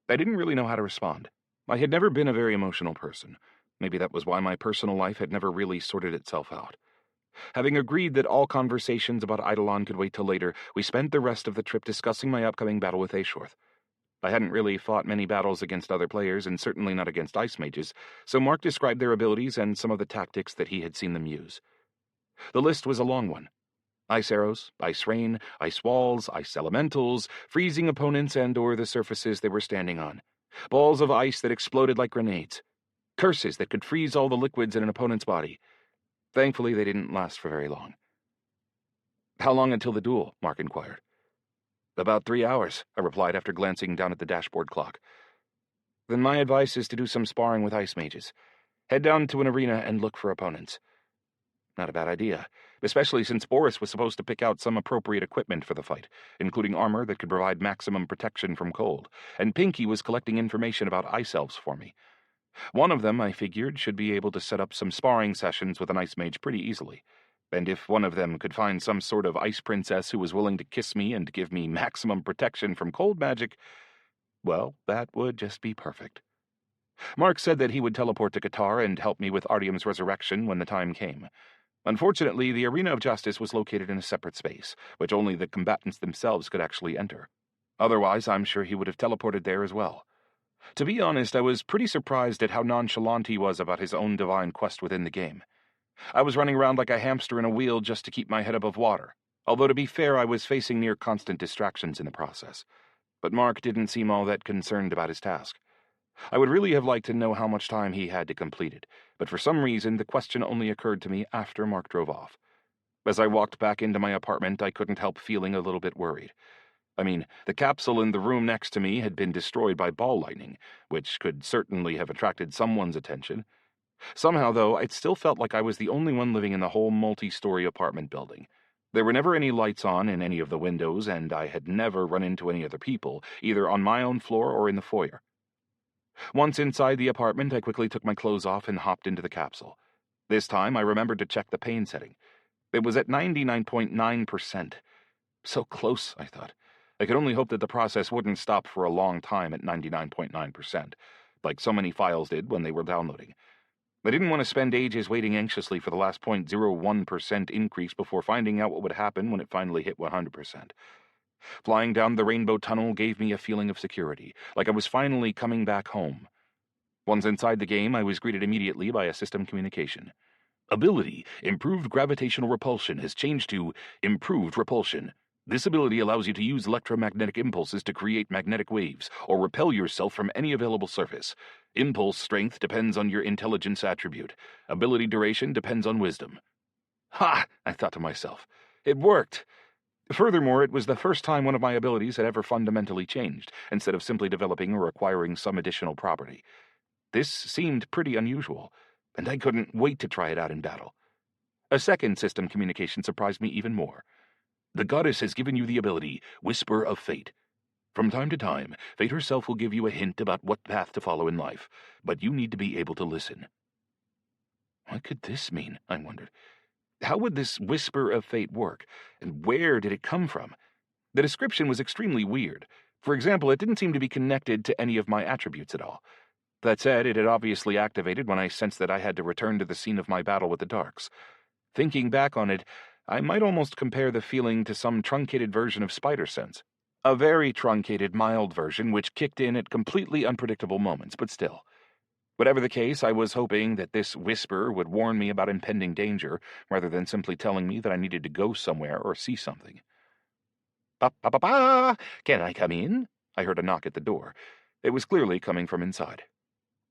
I didn't really know how to respond. I had never been a very emotional person. Maybe that was why my personal life had never really sorted itself out. Having agreed that all conversations about Eidolon could wait till later, we spent the rest of the trip discussing my upcoming battle with Aeshorth. I hadn't really fought many battles against other players, and certainly not against ice mages, so Mark described their abilities and some of the tactics that he had seen them use. The list was a long one. Ice arrows, ice rain, ice walls, ice elementals, freezing opponents and/or the surfaces they were standing on, balls of ice that exploded like grenades, curses that could freeze all the liquids in an opponent's body. Thankfully, they didn't last for very long. How long until the duel? Mark inquired. About 3 hours, I replied after glancing down at the dashboard clock. Then my advice is to do some sparring with ice mages. Head down to an arena and look for opponents. Not a bad idea, especially since Boris was supposed to pick out some appropriate equipment for the fight, including armor that could provide maximum protection from cold, and Pinky was collecting information about ice elves for me. One of them, I figured, should be able to set up some sparring sessions with an ice mage pretty easily. And if one of them could find some sort of ice princess who was willing to kiss me and give me maximum protection from cold magic, well, that would just be perfect. Mark said that he would teleport to Qatar and help me with Artyom's resurrection when the time came. Unfortunately, the Arena of Justice was located in a separate space, which only the combatants themselves could actually enter. Otherwise, I'm sure he would have teleported there as well. To be honest, I was pretty surprised at how nonchalant he was about his own divine quest within the game. I was running around like a hamster in a wheel just to keep my head above water, although to be fair, I was facing near constant distractions in the process. But Mark didn't seem all that concerned about his task. I would really have liked to know how much time he had to complete it, but for some reason the question only occurred to me after Mark drove off. As I walked back into my apartment, I couldn't help feeling a little bit worried. I mean, the capsule in the room next to me had been destroyed by ball lightning, which could certainly have attracted someone's attention. Somehow, though, it still felt like I was the only one living in the whole multi-story apartment building. There were never any lights on in any of the windows, and I had never run into any other people, either on my own floor or in the foyer. Once inside the apartment, I quickly took my clothes off and hopped into the capsule. This time, I remembered to check the pain setting. It was at 99.9%. So close, I thought. I could only hope that the process wouldn't stop for a long time at 99.9%, like so many files did when they were downloading. I didn't want to spend ages waiting anxiously for the last 0.01% increase before finding out what would happen when it finally hit 100%. Flying down the rainbow tunnel gave me a feeling of security, like I was finally coming back home. Once inside the game, I was greeted immediately by a system communication. Ability, improved gravitational repulsion, has changed to improved repulsion. This ability allows you to use electromagnetic impulses to create magnetic waves, or repel yourself from any available surface. Impulse strength depends on your intelligence attribute. Ability duration depends on wisdom. Ha! I thought to myself. It worked! Furthermore, it was the first time one of my abilities had ever fundamentally changed, instead of simply developing or acquiring some additional property. This seemed pretty unusual, and I couldn't wait to try it out in battle. A second system communication surprised me even more. The goddess has given you the ability, Whisper of Fate. From time to time, Fate herself will give you a hint about what path to follow in life, but you need to be able to listen. What could this mean? I wondered. How would this whisper of fate work, and where did it come from? The description was extremely weird. For example, it didn't seem to be connected to any of my attributes at all. That said, it had obviously activated when I sensed that I had to return to the scene of my battle with the Darks. Thinking back on it, I might almost compare the feeling to some truncated version of spider sense. A very truncated, mild version which kicked in at completely unpredictable moments, but still. Whatever the case, I was hoping that this whisper would warn me about impending danger, rather than simply telling me that I needed to go somewhere or see something. "Ba-ba-ba-ba! Can I come in?" I heard a knock at the door. It was clearly coming from inside.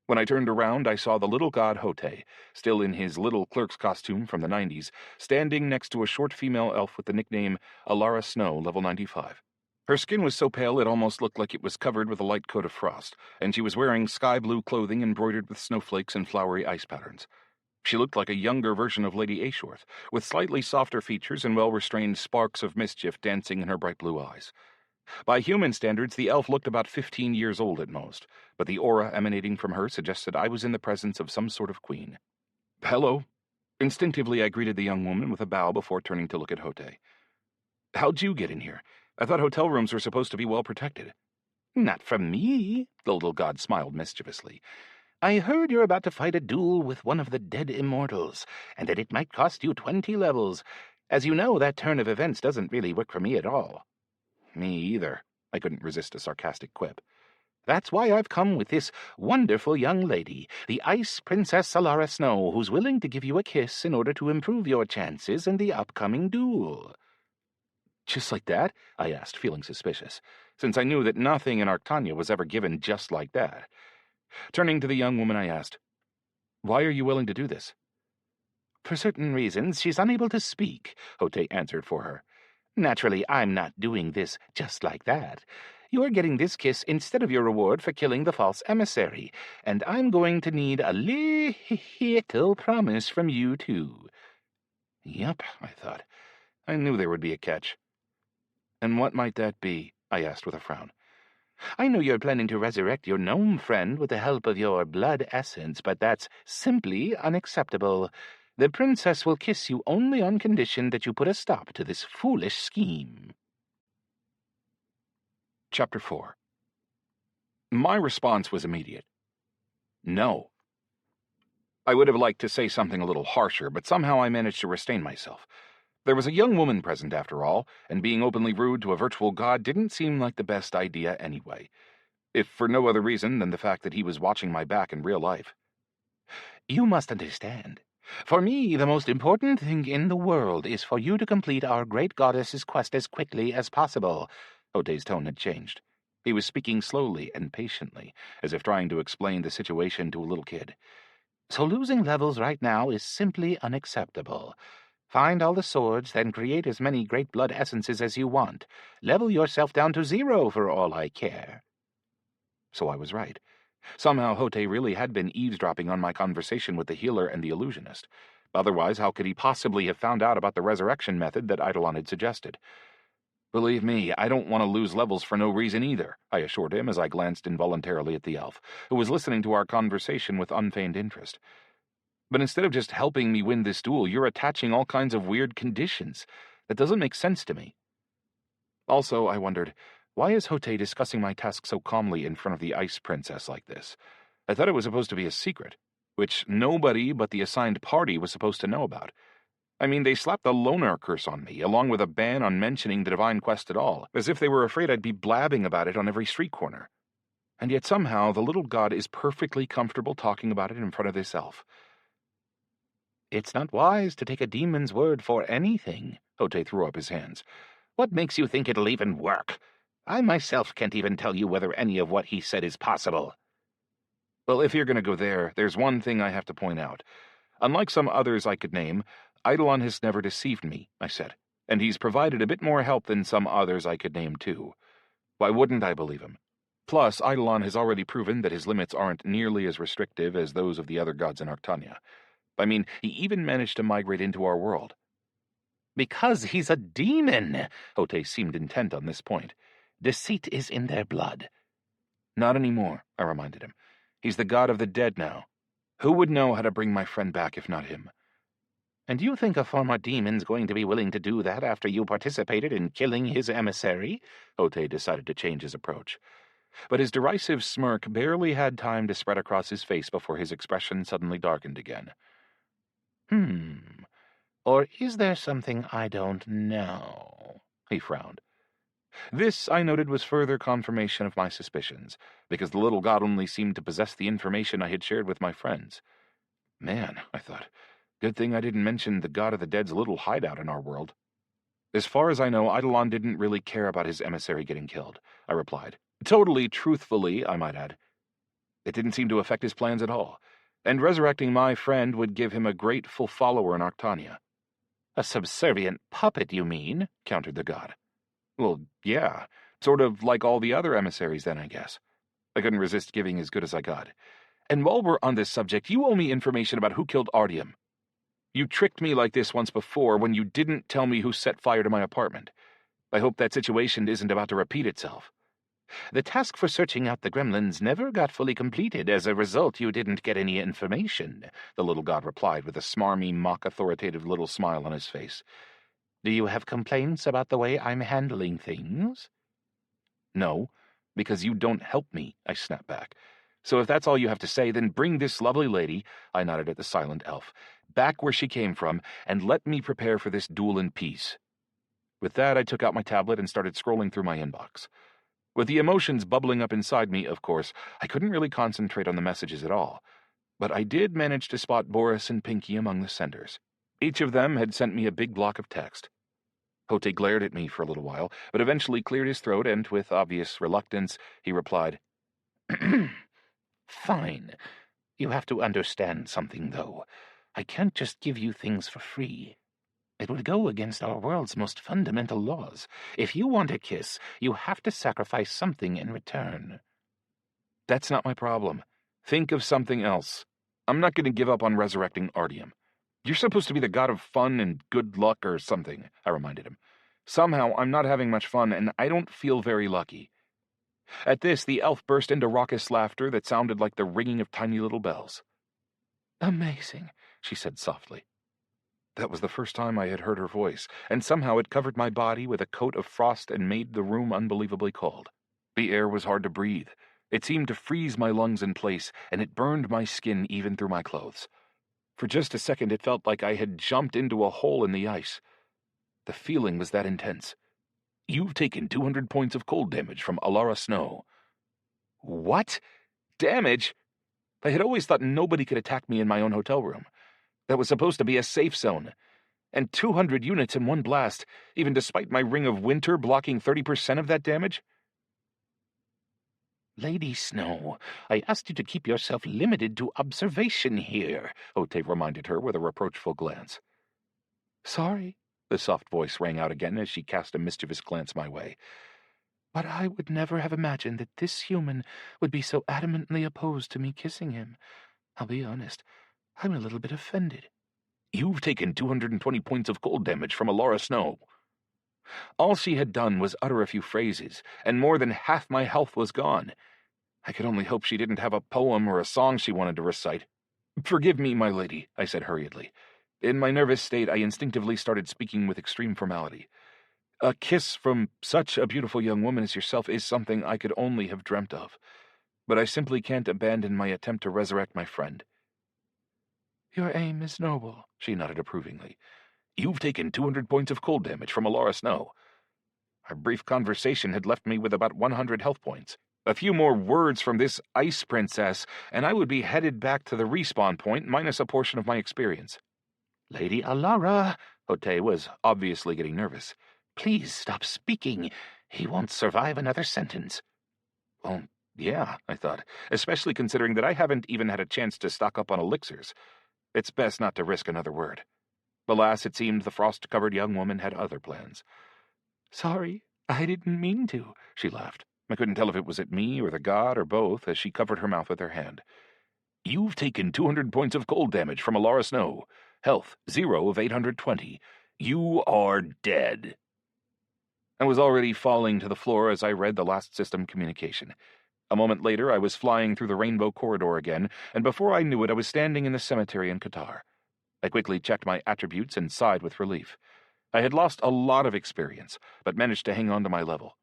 When I turned around, I saw the little god Hote, still in his little clerk's costume from the 90s, standing next to a short female elf with the nickname Alara Snow, level 95. Her skin was so pale it almost looked like it was covered with a light coat of frost, and she was wearing sky-blue clothing embroidered with snowflakes and flowery ice patterns. She looked like a younger version of Lady Ashworth, with slightly softer features and well-restrained sparks of mischief dancing in her bright blue eyes. By human standards, the elf looked about 15 years old at most, but the aura emanating from her suggested I was in the presence of some sort of queen. "Hello." Instinctively, I greeted the young woman with a bow before turning to look at Hote. "How'd you get in here? I thought hotel rooms were supposed to be well protected." "Not from me," the little god smiled mischievously. "I heard you're about to fight a duel with one of the dead immortals, and that it might cost you 20 levels. As you know, that turn of events doesn't really work for me at all." "Me either." I couldn't resist a sarcastic quip. "That's why I've come with this wonderful young lady, the Ice Princess Alara Snow, who's willing to give you a kiss in order to improve your chances in the upcoming duel." "Just like that?" I asked, feeling suspicious, since I knew that nothing in Arctania was ever given just like that. Turning to the young woman, I asked, "Why are you willing to do this?" "For certain reasons, she's unable to speak," Hote answered for her. "Naturally, I'm not doing this just like that. You're getting this kiss instead of your reward for killing the false emissary, and I'm going to need a little promise from you, too." Yep, I thought. I knew there would be a catch. "And what might that be?" I asked with a frown. "I know you're planning to resurrect your gnome friend with the help of your blood essence, but that's simply unacceptable. The princess will kiss you only on condition that you put a stop to this foolish scheme." Chapter 4. My response was immediate. No. I would have liked to say something a little harsher, but somehow I managed to restrain myself. There was a young woman present after all, and being openly rude to a virtual god didn't seem like the best idea anyway, if for no other reason than the fact that he was watching my back in real life. "You must understand. For me, the most important thing in the world is for you to complete our great goddess's quest as quickly as possible." Hote's tone had changed. He was speaking slowly and patiently, as if trying to explain the situation to a little kid. "So losing levels right now is simply unacceptable. Find all the swords, then create as many great blood essences as you want. Level yourself down to 0 for all I care." So I was right. Somehow Hote really had been eavesdropping on my conversation with the healer and the illusionist. Otherwise, how could he possibly have found out about the resurrection method that Eidolon had suggested? "Believe me, I don't want to lose levels for no reason either," I assured him as I glanced involuntarily at the elf, who was listening to our conversation with unfeigned interest. "But instead of just helping me win this duel, you're attaching all kinds of weird conditions. That doesn't make sense to me." Also, I wondered, why is Hote discussing my task so calmly in front of the Ice Princess like this? I thought it was supposed to be a secret, which nobody but the assigned party was supposed to know about. I mean, they slapped the loner curse on me, along with a ban on mentioning the Divine Quest at all, as if they were afraid I'd be blabbing about it on every street corner. And yet somehow the little god is perfectly comfortable talking about it in front of this elf. "It's not wise to take a demon's word for anything," Hote threw up his hands. "What makes you think it'll even work? I myself can't even tell you whether any of what he said is possible." "Well, if you're going to go there, there's one thing I have to point out. Unlike some others I could name, Eidolon has never deceived me," I said, "and he's provided a bit more help than some others I could name, too. Why wouldn't I believe him? Plus, Eidolon has already proven that his limits aren't nearly as restrictive as those of the other gods in Arctania. I mean, he even managed to migrate into our world." "Because he's a demon," Hote seemed intent on this point. "Deceit is in their blood." "Not anymore," I reminded him. "He's the god of the dead now." Who would know how to bring my friend back if not him? And you think a former demon's going to be willing to do that after you participated in killing his emissary? Ote decided to change his approach. But his derisive smirk barely had time to spread across his face before his expression suddenly darkened again. Or is there something I don't know? He frowned. This, I noted, was further confirmation of my suspicions, because the little god only seemed to possess the information I had shared with my friends. Man, I thought, good thing I didn't mention the god of the dead's little hideout in our world. As far as I know, Eidolon didn't really care about his emissary getting killed, I replied. Totally truthfully, I might add. It didn't seem to affect his plans at all, and resurrecting my friend would give him a grateful follower in Arctania. A subservient puppet, you mean? Countered the god. Well, yeah, sort of like all the other emissaries then, I guess. I couldn't resist giving as good as I got. And while we're on this subject, you owe me information about who killed Artyom. You tricked me like this once before when you didn't tell me who set fire to my apartment. I hope that situation isn't about to repeat itself. The task for searching out the gremlins never got fully completed. As a result, you didn't get any information, the little god replied with a smarmy, mock-authoritative little smile on his face. Do you have complaints about the way I'm handling things? No, because you don't help me, I snapped back. So if that's all you have to say, then bring this lovely lady, I nodded at the silent elf, back where she came from, and let me prepare for this duel in peace. With that, I took out my tablet and started scrolling through my inbox. With the emotions bubbling up inside me, of course, I couldn't really concentrate on the messages at all. But I did manage to spot Boris and Pinky among the senders. Each of them had sent me a big block of text. Hote glared at me for a little while, but eventually cleared his throat and, with obvious reluctance, he replied, Fine. You have to understand something, though. I can't just give you things for free. It would go against our world's most fundamental laws. If you want a kiss, you have to sacrifice something in return. That's not my problem. Think of something else. I'm not going to give up on resurrecting Artyom. You're supposed to be the god of fun and good luck or something, I reminded him. Somehow, I'm not having much fun, and I don't feel very lucky. At this, the elf burst into raucous laughter that sounded like the ringing of tiny little bells. Amazing, she said softly. That was the first time I had heard her voice, and somehow it covered my body with a coat of frost and made the room unbelievably cold. The air was hard to breathe. It seemed to freeze my lungs in place, and it burned my skin even through my clothes. For just a second, it felt like I had jumped into a hole in the ice. The feeling was that intense. You've taken 200 points of cold damage from Alara Snow. What? Damage? I had always thought nobody could attack me in my own hotel room. That was supposed to be a safe zone. And 200 units in one blast, even despite my Ring of Winter blocking 30% of that damage? Lady Snow, I asked you to keep yourself limited to observation here, Ote reminded her with a reproachful glance. Sorry, the soft voice rang out again as she cast a mischievous glance my way. But I would never have imagined that this human would be so adamantly opposed to me kissing him. I'll be honest, I'm a little bit offended. You've taken 220 points of cold damage from Alara Snow. All she had done was utter a few phrases, and more than half my health was gone. I could only hope she didn't have a poem or a song she wanted to recite. Forgive me, my lady, I said hurriedly. In my nervous state, I instinctively started speaking with extreme formality. A kiss from such a beautiful young woman as yourself is something I could only have dreamt of. But I simply can't abandon my attempt to resurrect my friend. Your aim is noble, she nodded approvingly. You've taken 200 points of cold damage from Alara Snow. Our brief conversation had left me with about 100 health points. A few more words from this ice princess, and I would be headed back to the respawn point minus a portion of my experience. Lady Alara, Hote was obviously getting nervous. Please stop speaking. He won't survive another sentence. Well, yeah, I thought, especially considering that I haven't even had a chance to stock up on elixirs. It's best not to risk another word. Alas, it seemed the frost-covered young woman had other plans. Sorry, I didn't mean to, she laughed. I couldn't tell if it was at me or the god or both as she covered her mouth with her hand. You've taken 200 points of cold damage from Alara Snow. Health, 0 of 820. You are dead. I was already falling to the floor as I read the last system communication. A moment later, I was flying through the rainbow corridor again, and before I knew it, I was standing in the cemetery in Qatar. I quickly checked my attributes and sighed with relief. I had lost a lot of experience, but managed to hang on to my level.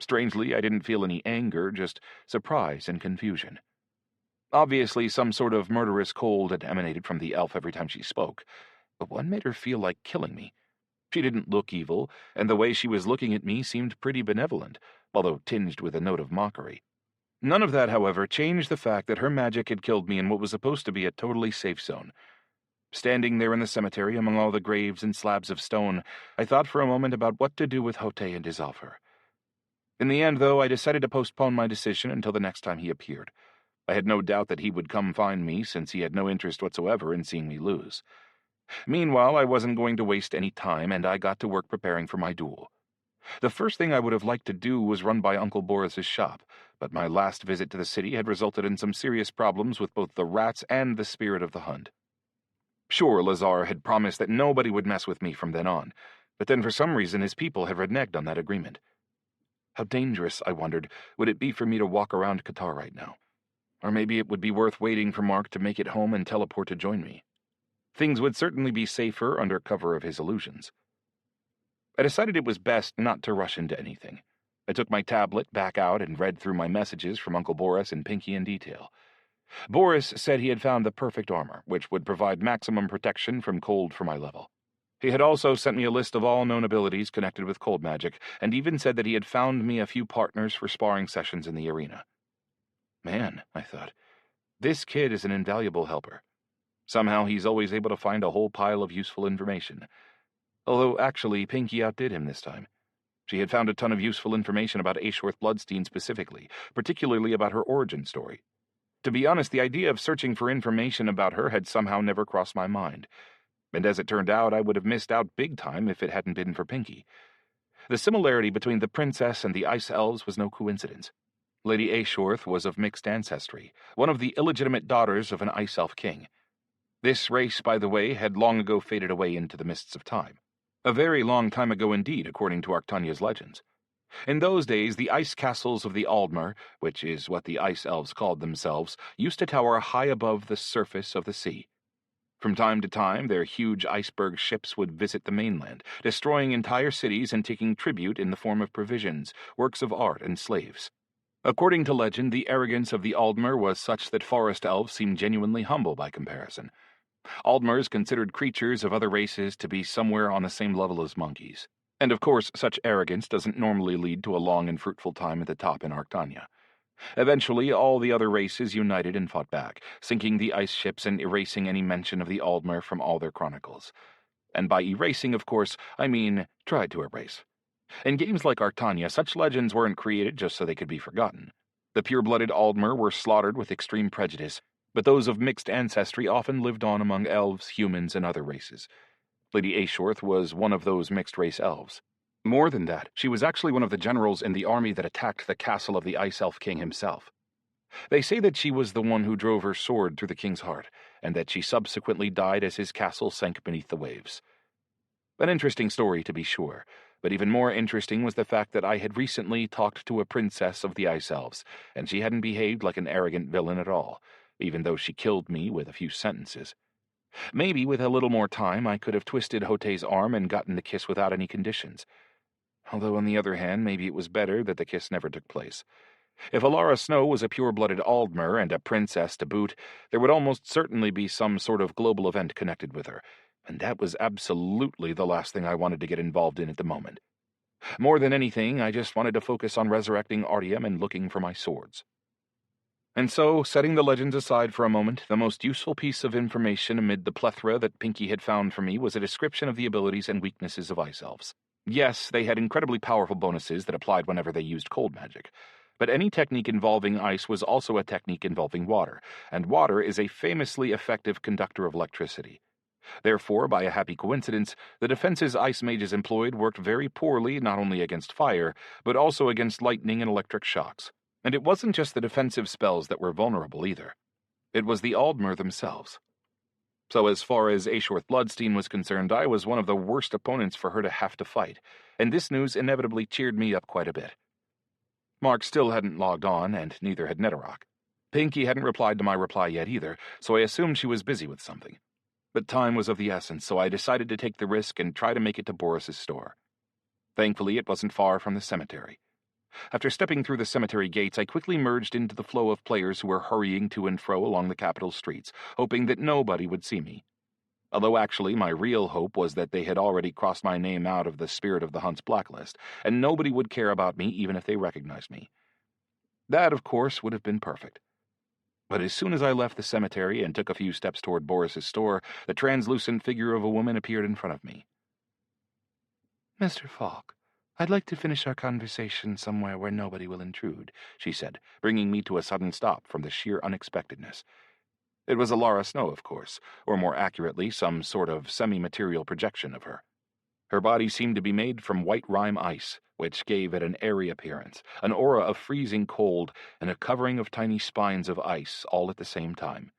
Strangely, I didn't feel any anger, just surprise and confusion. Obviously, some sort of murderous cold had emanated from the elf every time she spoke, but what made her feel like killing me? She didn't look evil, and the way she was looking at me seemed pretty benevolent, although tinged with a note of mockery. None of that, however, changed the fact that her magic had killed me in what was supposed to be a totally safe zone. Standing there in the cemetery among all the graves and slabs of stone, I thought for a moment about what to do with Hote and his offer. In the end, though, I decided to postpone my decision until the next time he appeared. I had no doubt that he would come find me, since he had no interest whatsoever in seeing me lose. Meanwhile, I wasn't going to waste any time, and I got to work preparing for my duel. The first thing I would have liked to do was run by Uncle Boris's shop, but my last visit to the city had resulted in some serious problems with both the rats and the spirit of the hunt. Sure, Lazar had promised that nobody would mess with me from then on, but then for some reason his people had reneged on that agreement. How dangerous, I wondered, would it be for me to walk around Qatar right now? Or maybe it would be worth waiting for Mark to make it home and teleport to join me. Things would certainly be safer under cover of his illusions. I decided it was best not to rush into anything. I took my tablet back out and read through my messages from Uncle Boris and Pinky in detail. Boris said he had found the perfect armor, which would provide maximum protection from cold for my level. He had also sent me a list of all known abilities connected with cold magic, and even said that he had found me a few partners for sparring sessions in the arena. Man, I thought, this kid is an invaluable helper. Somehow he's always able to find a whole pile of useful information. Although, actually, Pinky outdid him this time. She had found a ton of useful information about Aishworth Bloodstein specifically, particularly about her origin story. To be honest, the idea of searching for information about her had somehow never crossed my mind. And as it turned out, I would have missed out big time if it hadn't been for Pinky. The similarity between the princess and the ice elves was no coincidence. Lady Aishworth was of mixed ancestry, one of the illegitimate daughters of an ice elf king. This race, by the way, had long ago faded away into the mists of time. A very long time ago indeed, according to Arctania's legends. In those days, the ice castles of the Aldmer, which is what the ice elves called themselves, used to tower high above the surface of the sea. From time to time, their huge iceberg ships would visit the mainland, destroying entire cities and taking tribute in the form of provisions, works of art, and slaves. According to legend, the arrogance of the Aldmer was such that forest elves seemed genuinely humble by comparison. Aldmers considered creatures of other races to be somewhere on the same level as monkeys. And of course, such arrogance doesn't normally lead to a long and fruitful time at the top in Arctania. Eventually, all the other races united and fought back, sinking the ice ships and erasing any mention of the Aldmer from all their chronicles. And by erasing, of course, I mean tried to erase. In games like Arctania, such legends weren't created just so they could be forgotten. The pure-blooded Aldmer were slaughtered with extreme prejudice, but those of mixed ancestry often lived on among elves, humans, and other races. Lady Aishworth was one of those mixed-race elves. More than that, she was actually one of the generals in the army that attacked the castle of the Ice Elf King himself. They say that she was the one who drove her sword through the king's heart, and that she subsequently died as his castle sank beneath the waves. An interesting story, to be sure, but even more interesting was the fact that I had recently talked to a princess of the Ice Elves, and she hadn't behaved like an arrogant villain at all, even though she killed me with a few sentences. Maybe with a little more time I could have twisted Hote's arm and gotten the kiss without any conditions. Although on the other hand, maybe it was better that the kiss never took place. If Alara Snow was a pure-blooded Aldmer and a princess to boot, there would almost certainly be some sort of global event connected with her, and that was absolutely the last thing I wanted to get involved in at the moment. More than anything, I just wanted to focus on resurrecting Artyom and looking for my swords. And so, setting the legends aside for a moment, the most useful piece of information amid the plethora that Pinky had found for me was a description of the abilities and weaknesses of ice elves. Yes, they had incredibly powerful bonuses that applied whenever they used cold magic, but any technique involving ice was also a technique involving water, and water is a famously effective conductor of electricity. Therefore, by a happy coincidence, the defenses ice mages employed worked very poorly not only against fire, but also against lightning and electric shocks. And it wasn't just the defensive spells that were vulnerable either. It was the Aldmer themselves. So as far as Aishworth Bloodstein was concerned, I was one of the worst opponents for her to have to fight, and this news inevitably cheered me up quite a bit. Mark still hadn't logged on, and neither had Netterock. Pinky hadn't replied to my reply yet either, so I assumed she was busy with something. But time was of the essence, so I decided to take the risk and try to make it to Boris's store. Thankfully, it wasn't far from the cemetery. After stepping through the cemetery gates, I quickly merged into the flow of players who were hurrying to and fro along the capital streets, hoping that nobody would see me. Although actually, my real hope was that they had already crossed my name out of the Spirit of the Hunt's blacklist, and nobody would care about me even if they recognized me. That, of course, would have been perfect. But as soon as I left the cemetery and took a few steps toward Boris's store, the translucent figure of a woman appeared in front of me. "Mr. Falk, I'd like to finish our conversation somewhere where nobody will intrude," she said, bringing me to a sudden stop from the sheer unexpectedness. It was Alara Snow, of course, or more accurately, some sort of semi-material projection of her. Her body seemed to be made from white rime ice, which gave it an airy appearance, an aura of freezing cold, and a covering of tiny spines of ice all at the same time.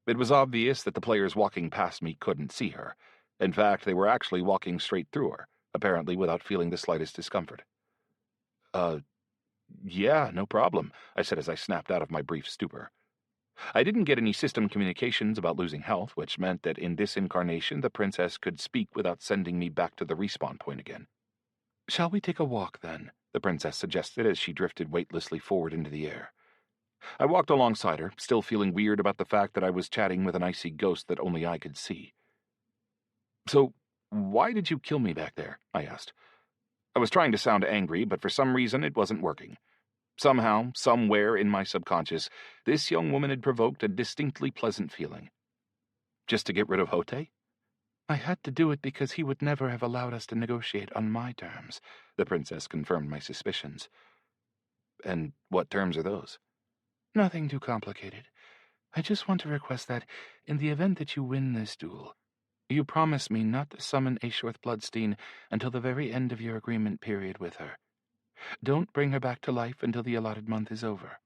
It was obvious that the players walking past me couldn't see her. In fact, they were actually walking straight through her, apparently without feeling the slightest discomfort. Yeah, no problem," I said as I snapped out of my brief stupor. I didn't get any system communications about losing health, which meant that in this incarnation the princess could speak without sending me back to the respawn point again. "Shall we take a walk, then?" the princess suggested as she drifted weightlessly forward into the air. I walked alongside her, still feeling weird about the fact that I was chatting with an icy ghost that only I could see. "So, why did you kill me back there?" I asked. I was trying to sound angry, but for some reason it wasn't working. Somehow, somewhere in my subconscious, this young woman had provoked a distinctly pleasant feeling. Just to get rid of Hote? "I had to do it because he would never have allowed us to negotiate on my terms," the princess confirmed my suspicions. "And what terms are those?" "Nothing too complicated. I just want to request that, in the event that you win this duel, you promise me not to summon Ashworth Bloodstein until the very end of your agreement period with her. Don't bring her back to life until the allotted month is over."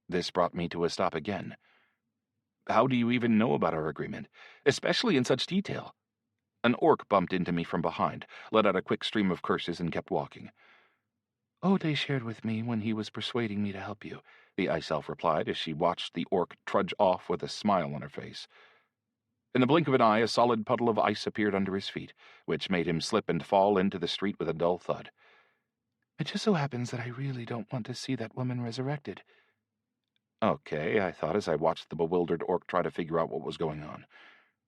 This brought me to a stop again. How do you even know about our agreement, especially in such detail? An orc bumped into me from behind, let out a quick stream of curses, and kept walking. "Ode shared with me when he was persuading me to help you," the ice elf replied as she watched the orc trudge off with a smile on her face. In the blink of an eye, a solid puddle of ice appeared under his feet, which made him slip and fall into the street with a dull thud. "It just so happens that I really don't want to see that woman resurrected." Okay, I thought as I watched the bewildered orc try to figure out what was going on.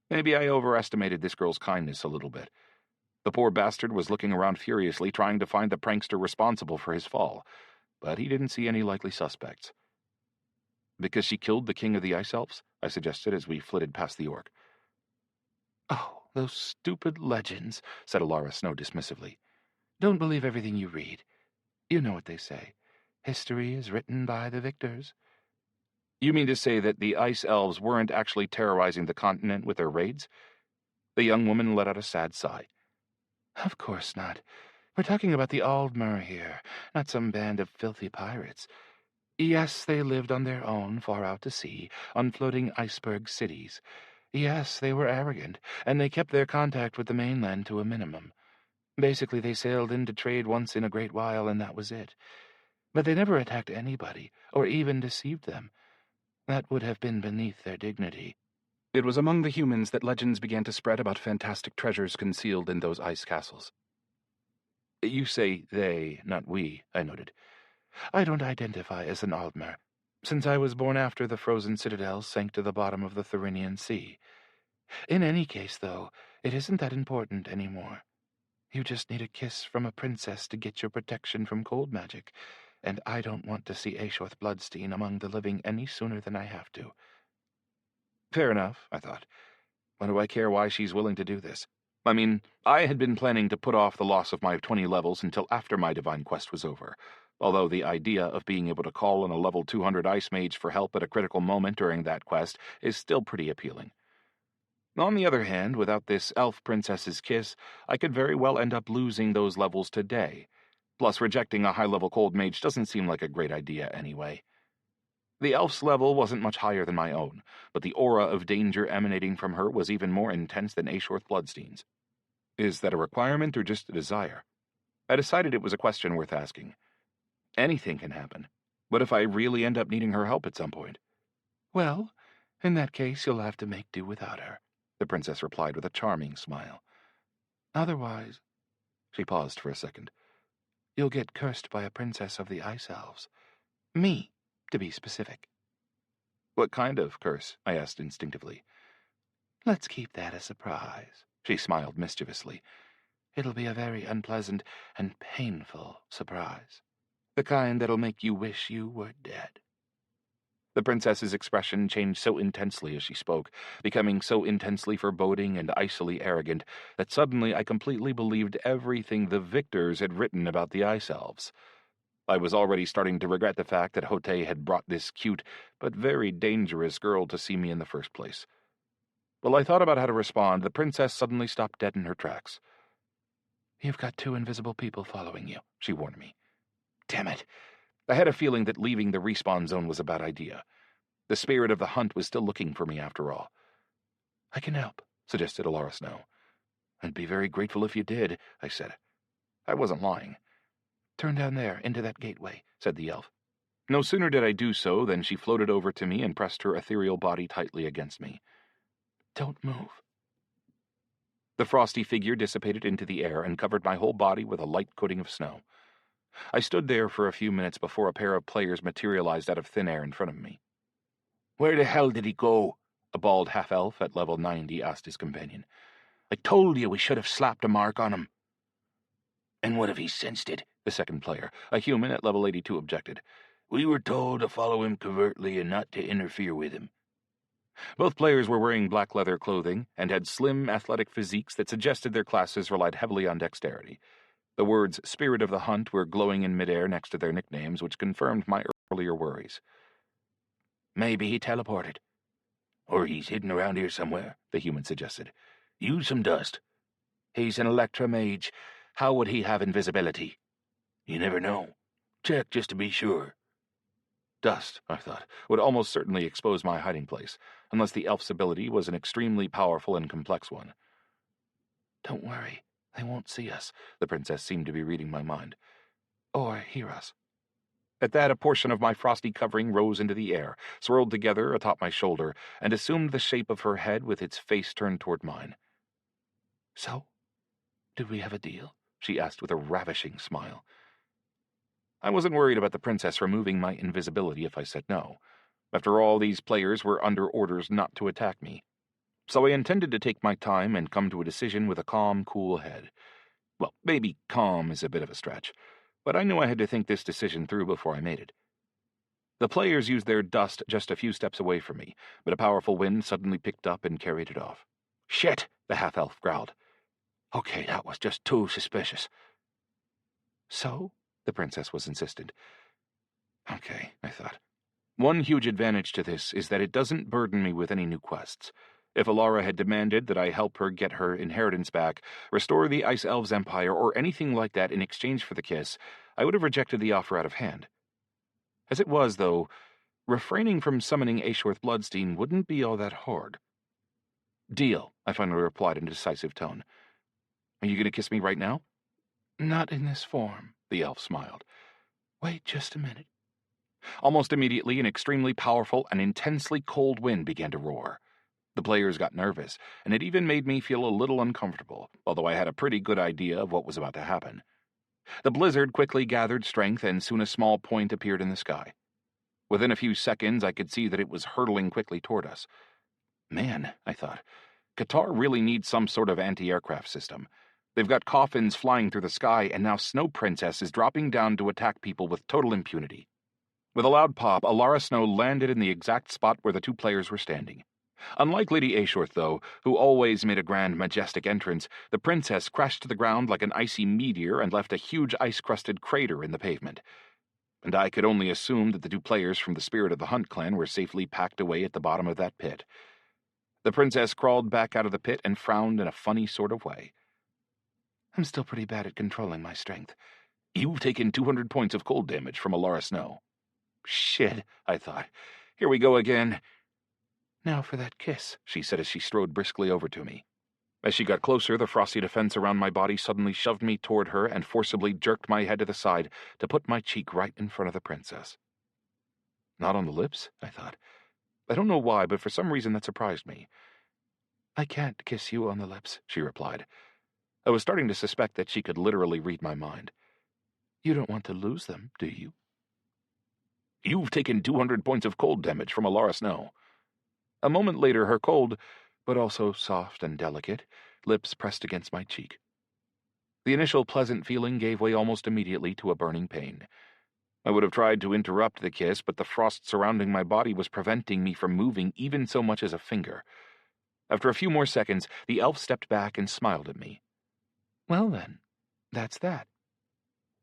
Maybe I overestimated this girl's kindness a little bit. The poor bastard was looking around furiously, trying to find the prankster responsible for his fall, but he didn't see any likely suspects. "Because she killed the king of the ice elves?" I suggested as we flitted past the orc. "Oh, those stupid legends," said Alara Snow dismissively. "Don't believe everything you read. You know what they say. History is written by the victors." "You mean to say that the ice elves weren't actually terrorizing the continent with their raids?" The young woman let out a sad sigh. "Of course not. We're talking about the Aldmer here, not some band of filthy pirates. Yes, they lived on their own, far out to sea, on floating iceberg cities. Yes, they were arrogant, and they kept their contact with the mainland to a minimum. Basically, they sailed in to trade once in a great while, and that was it. But they never attacked anybody, or even deceived them. That would have been beneath their dignity." It was among the humans that legends began to spread about fantastic treasures concealed in those ice castles. "You say they, not we," I noted. "I don't identify as an Aldmer, since I was born after the frozen citadel sank to the bottom of the Therinian Sea. In any case, though, it isn't that important anymore. You just need a kiss from a princess to get your protection from cold magic, and I don't want to see Ashworth Bloodstein among the living any sooner than I have to." Fair enough, I thought. What do I care why she's willing to do this? I mean, I had been planning to put off the loss of my 20 levels until after my divine quest was over, although the idea of being able to call on a level 200 ice mage for help at a critical moment during that quest is still pretty appealing. On the other hand, without this elf princess's kiss, I could very well end up losing those levels today. Plus, rejecting a high-level cold mage doesn't seem like a great idea anyway. The elf's level wasn't much higher than my own, but the aura of danger emanating from her was even more intense than Ashworth Bloodstein's. Is that a requirement or just a desire? I decided it was a question worth asking. Anything can happen. What if I really end up needing her help at some point? Well, in that case, you'll have to make do without her, the princess replied with a charming smile. Otherwise, she paused for a second, you'll get cursed by a princess of the Ice Elves. Me, to be specific. What kind of curse? I asked instinctively. Let's keep that a surprise, she smiled mischievously. It'll be a very unpleasant and painful surprise. The kind that'll make you wish you were dead. The princess's expression changed so intensely as she spoke, becoming so intensely foreboding and icily arrogant, that suddenly I completely believed everything the victors had written about the Ice Elves. I was already starting to regret the fact that Hote had brought this cute but very dangerous girl to see me in the first place. While I thought about how to respond, the princess suddenly stopped dead in her tracks. You've got 2 invisible people following you, she warned me. Damn it. I had a feeling that leaving the respawn zone was a bad idea. The spirit of the hunt was still looking for me after all. I can help, suggested Alara Snow. I'd be very grateful if you did, I said. I wasn't lying. Turn down there, into that gateway, said the elf. No sooner did I do so than she floated over to me and pressed her ethereal body tightly against me. Don't move. The frosty figure dissipated into the air and covered my whole body with a light coating of snow. I stood there for a few minutes before a pair of players materialized out of thin air in front of me. Where the hell did he go? A bald half-elf at level 90 asked his companion. I told you we should have slapped a mark on him. And what if he sensed it? The second player, a human at level 82, objected. We were told to follow him covertly and not to interfere with him. Both players were wearing black leather clothing and had slim, athletic physiques that suggested their classes relied heavily on dexterity. The words Spirit of the Hunt were glowing in midair next to their nicknames, which confirmed my earlier worries. Maybe he teleported. Or he's hidden around here somewhere, the human suggested. Use some dust. He's an electromage. How would he have invisibility? You never know. Check just to be sure. Dust, I thought, would almost certainly expose my hiding place, unless the elf's ability was an extremely powerful and complex one. Don't worry, they won't see us, the princess seemed to be reading my mind. Or hear us. At that, a portion of my frosty covering rose into the air, swirled together atop my shoulder, and assumed the shape of her head with its face turned toward mine. So, do we have a deal? She asked with a ravishing smile. I wasn't worried about the princess removing my invisibility if I said no. After all, these players were under orders not to attack me. So I intended to take my time and come to a decision with a calm, cool head. Well, maybe calm is a bit of a stretch, but I knew I had to think this decision through before I made it. The players used their dust just a few steps away from me, but a powerful wind suddenly picked up and carried it off. Shit, the half-elf growled. Okay, that was just too suspicious. So? The princess was insistent. Okay, I thought. One huge advantage to this is that it doesn't burden me with any new quests. If Alara had demanded that I help her get her inheritance back, restore the Ice Elves' empire, or anything like that in exchange for the kiss, I would have rejected the offer out of hand. As it was, though, refraining from summoning Aishworth Bloodstein wouldn't be all that hard. Deal, I finally replied in a decisive tone. Are you going to kiss me right now? Not in this form, the elf smiled. Wait just a minute. Almost immediately, an extremely powerful and intensely cold wind began to roar. The players got nervous, and it even made me feel a little uncomfortable, although I had a pretty good idea of what was about to happen. The blizzard quickly gathered strength, and soon a small point appeared in the sky. Within a few seconds, I could see that it was hurtling quickly toward us. Man, I thought, Qatar really needs some sort of anti-aircraft system. They've got coffins flying through the sky, and now Snow Princess is dropping down to attack people with total impunity. With a loud pop, Alara Snow landed in the exact spot where the two players were standing. Unlike Lady Aishworth, though, who always made a grand, majestic entrance, the princess crashed to the ground like an icy meteor and left a huge ice-crusted crater in the pavement. And I could only assume that the two players from the Spirit of the Hunt clan were safely packed away at the bottom of that pit. The princess crawled back out of the pit and frowned in a funny sort of way. I'm still pretty bad at controlling my strength. You've taken 200 points of cold damage from Alara Snow. Shit, I thought. Here we go again. Now for that kiss, she said as she strode briskly over to me. As she got closer, the frosty defense around my body suddenly shoved me toward her and forcibly jerked my head to the side to put my cheek right in front of the princess. Not on the lips, I thought. I don't know why, but for some reason that surprised me. I can't kiss you on the lips, she replied. I was starting to suspect that she could literally read my mind. You don't want to lose them, do you? You've taken 200 points of cold damage from Alara Snow. A moment later, her cold, but also soft and delicate, lips pressed against my cheek. The initial pleasant feeling gave way almost immediately to a burning pain. I would have tried to interrupt the kiss, but the frost surrounding my body was preventing me from moving even so much as a finger. After a few more seconds, the elf stepped back and smiled at me. Well then, that's that.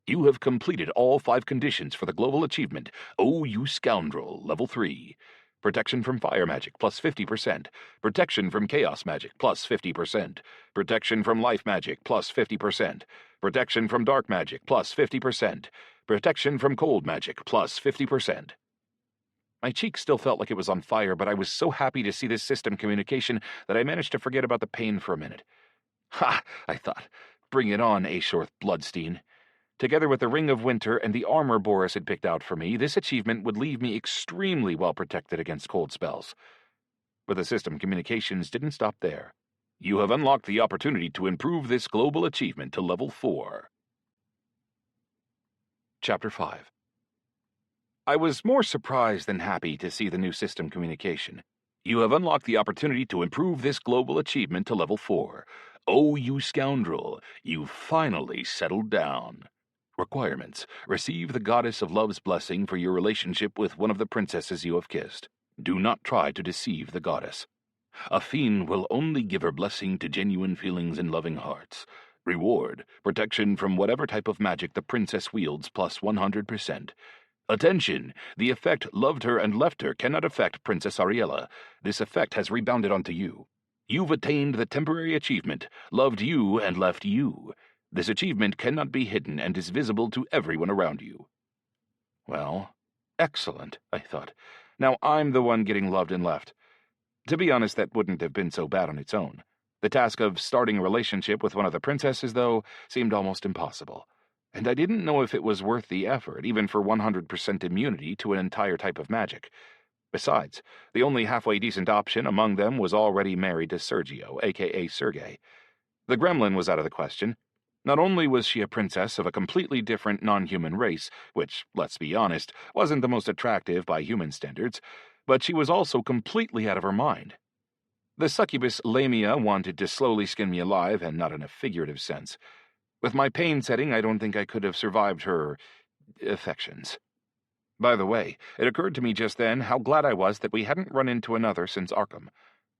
You have completed all 5 conditions for the global achievement, Oh You Scoundrel, Level 3. Protection from fire magic, plus 50%. Protection from chaos magic, plus 50%. Protection from life magic, plus 50%. Protection from dark magic, plus 50%. Protection from cold magic, plus 50%. My cheek still felt like it was on fire, but I was so happy to see this system communication that I managed to forget about the pain for a minute. Ha! I thought. Bring it on, Ashorth Bloodstein. Together with the Ring of Winter and the armor Boris had picked out for me, this achievement would leave me extremely well protected against cold spells. But the system communications didn't stop there. You have unlocked the opportunity to improve this global achievement to level 4. Chapter 5. I was more surprised than happy to see the new system communication. You have unlocked the opportunity to improve this global achievement to level 4. Oh, you scoundrel, you've finally settled down. Requirements. Receive the goddess of love's blessing for your relationship with one of the princesses you have kissed. Do not try to deceive the goddess. A fiend will only give her blessing to genuine feelings and loving hearts. Reward. Protection from whatever type of magic the princess wields plus 100%. Attention! The effect loved her and left her cannot affect Princess Ariella. This effect has rebounded onto you. You've attained the temporary achievement, loved you and left you. This achievement cannot be hidden and is visible to everyone around you. Well, excellent, I thought. Now I'm the one getting loved and left. To be honest, that wouldn't have been so bad on its own. The task of starting a relationship with one of the princesses, though, seemed almost impossible. And I didn't know if it was worth the effort, even for 100% immunity to an entire type of magic. Besides, the only halfway decent option among them was already married to Sergio, aka Sergei. The gremlin was out of the question. Not only was she a princess of a completely different non-human race, which, let's be honest, wasn't the most attractive by human standards, but she was also completely out of her mind. The succubus Lamia wanted to slowly skin me alive, and not in a figurative sense. With my pain setting, I don't think I could have survived her affections. By the way, it occurred to me just then how glad I was that we hadn't run into another since Arkham.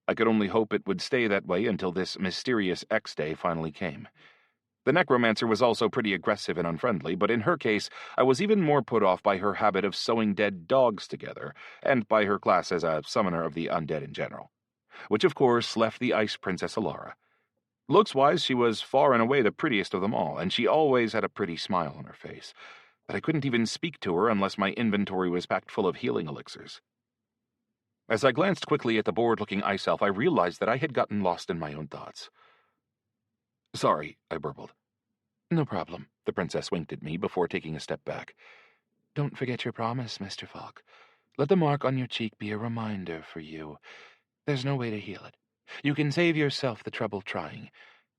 I could only hope it would stay that way until this mysterious X-Day finally came. The necromancer was also pretty aggressive and unfriendly, but in her case, I was even more put off by her habit of sewing dead dogs together, and by her class as a summoner of the undead in general. Which, of course, left the Ice Princess Alara. Looks-wise, she was far and away the prettiest of them all, and she always had a pretty smile on her face. But I couldn't even speak to her unless my inventory was packed full of healing elixirs. As I glanced quickly at the bored-looking ice elf, I realized that I had gotten lost in my own thoughts. Sorry, I burbled. No problem, the princess winked at me before taking a step back. Don't forget your promise, Mr. Falk. Let the mark on your cheek be a reminder for you. There's no way to heal it. You can save yourself the trouble trying.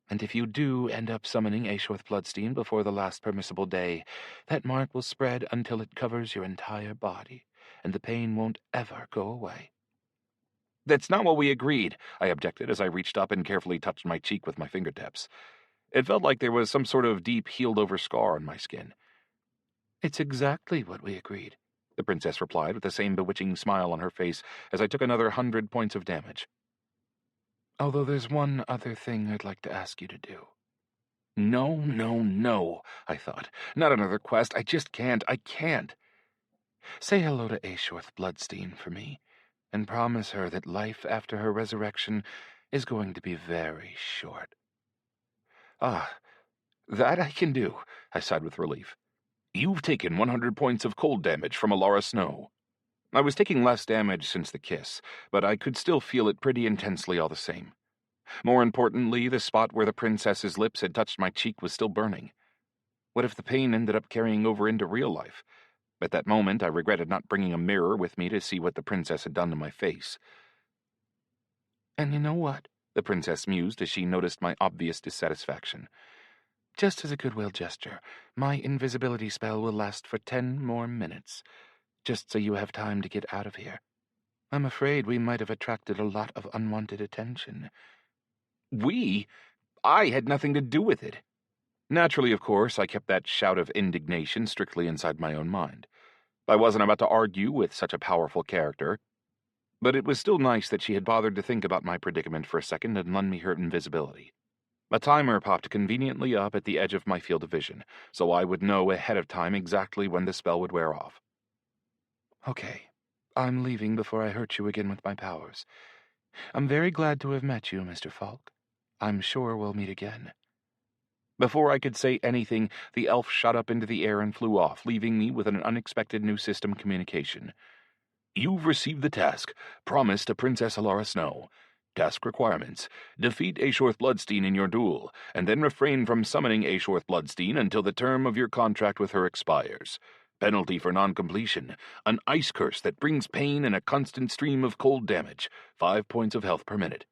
And if you do end up summoning Ashorth Bloodstein before the last permissible day, that mark will spread until it covers your entire body, and the pain won't ever go away. That's not what we agreed, I objected as I reached up and carefully touched my cheek with my fingertips. It felt like there was some sort of deep, healed-over scar on my skin. It's exactly what we agreed, the princess replied with the same bewitching smile on her face as I took another 100 points of damage. Although there's one other thing I'd like to ask you to do. No, I thought. Not another quest. I just can't. I can't. Say hello to Ashorth Bloodstein for me, and promise her that life after her resurrection is going to be very short. Ah, that I can do, I sighed with relief. You've taken 100 points of cold damage from Alara Snow. I was taking less damage since the kiss, but I could still feel it pretty intensely all the same. More importantly, the spot where the princess's lips had touched my cheek was still burning. What if the pain ended up carrying over into real life? At that moment, I regretted not bringing a mirror with me to see what the princess had done to my face. "And you know what?" the princess mused as she noticed my obvious dissatisfaction. "Just as a goodwill gesture, my invisibility spell will last for 10 more minutes, just so you have time to get out of here. I'm afraid we might have attracted a lot of unwanted attention." "We? I had nothing to do with it." Naturally, of course, I kept that shout of indignation strictly inside my own mind. I wasn't about to argue with such a powerful character, but it was still nice that she had bothered to think about my predicament for a second and lend me her invisibility. A timer popped conveniently up at the edge of my field of vision, so I would know ahead of time exactly when the spell would wear off. "Okay, I'm leaving before I hurt you again with my powers. I'm very glad to have met you, Mr. Falk. I'm sure we'll meet again." Before I could say anything, the elf shot up into the air and flew off, leaving me with an unexpected new system communication. "You've received the task, promised to Princess Alara Snow. Task requirements: defeat Ashorth Bloodstein in your duel, and then refrain from summoning Ashorth Bloodstein until the term of your contract with her expires. Penalty for non-completion: an ice curse that brings pain and a constant stream of cold damage, 5 points of health per minute."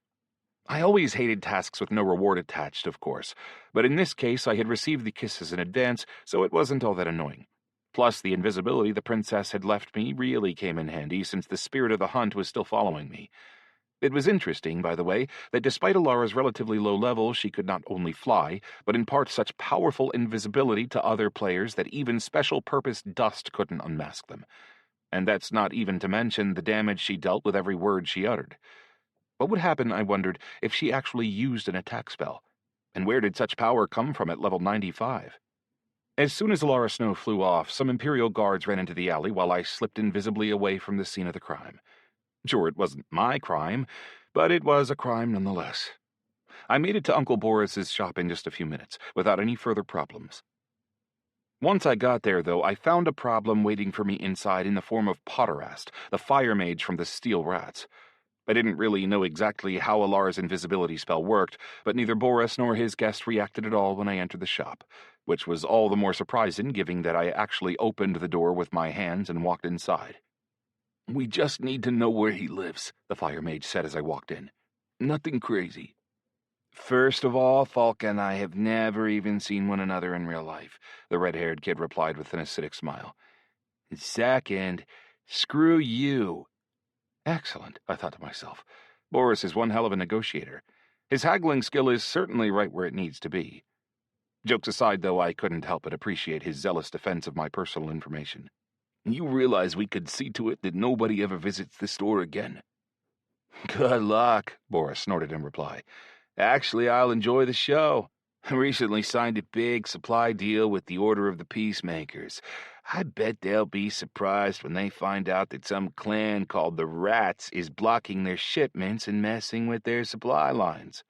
I always hated tasks with no reward attached, of course, but in this case I had received the kisses in advance, so it wasn't all that annoying. Plus, the invisibility the princess had left me really came in handy, since the spirit of the hunt was still following me. It was interesting, by the way, that despite Alara's relatively low level, she could not only fly, but impart such powerful invisibility to other players that even special-purpose dust couldn't unmask them. And that's not even to mention the damage she dealt with every word she uttered. What would happen, I wondered, if she actually used an attack spell? And where did such power come from at level 95? As soon as Alara Snow flew off, some Imperial guards ran into the alley while I slipped invisibly away from the scene of the crime. Sure, it wasn't my crime, but it was a crime nonetheless. I made it to Uncle Boris's shop in just a few minutes, without any further problems. Once I got there, though, I found a problem waiting for me inside in the form of Potterast, the fire mage from the Steel Rats. I didn't really know exactly how Alara's invisibility spell worked, but neither Boris nor his guest reacted at all when I entered the shop, which was all the more surprising given that I actually opened the door with my hands and walked inside. "We just need to know where he lives," the fire mage said as I walked in. "Nothing crazy." "First of all, Falk and I have never even seen one another in real life," the red-haired kid replied with an acidic smile. "And second, screw you." Excellent, I thought to myself. Boris is one hell of a negotiator. His haggling skill is certainly right where it needs to be. Jokes aside, though, I couldn't help but appreciate his zealous defense of my personal information. "You realize we could see to it that nobody ever visits the store again?" "Good luck," Boris snorted in reply. "Actually, I'll enjoy the show. I recently signed a big supply deal with the Order of the Peacemakers. I bet they'll be surprised when they find out that some clan called the Rats is blocking their shipments and messing with their supply lines."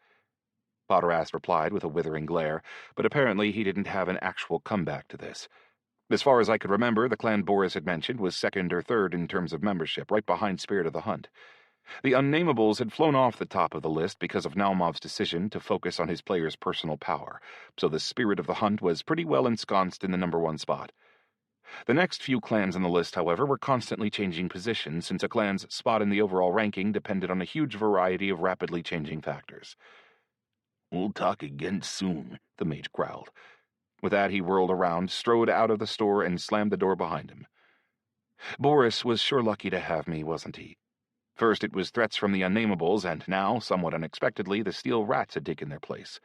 Potterast replied with a withering glare, but apparently he didn't have an actual comeback to this. As far as I could remember, the clan Boris had mentioned was second or third in terms of membership, right behind Spirit of the Hunt. The Unnamables had flown off the top of the list because of Naumov's decision to focus on his players' personal power, so the Spirit of the Hunt was pretty well ensconced in the #1 spot. The next few clans on the list, however, were constantly changing positions, since a clan's spot in the overall ranking depended on a huge variety of rapidly changing factors. "We'll talk again soon," the mage growled. With that, he whirled around, strode out of the store, and slammed the door behind him. Boris was sure lucky to have me, wasn't he? First it was threats from the Unnamables, and now, somewhat unexpectedly, the Steel Rats had taken their place.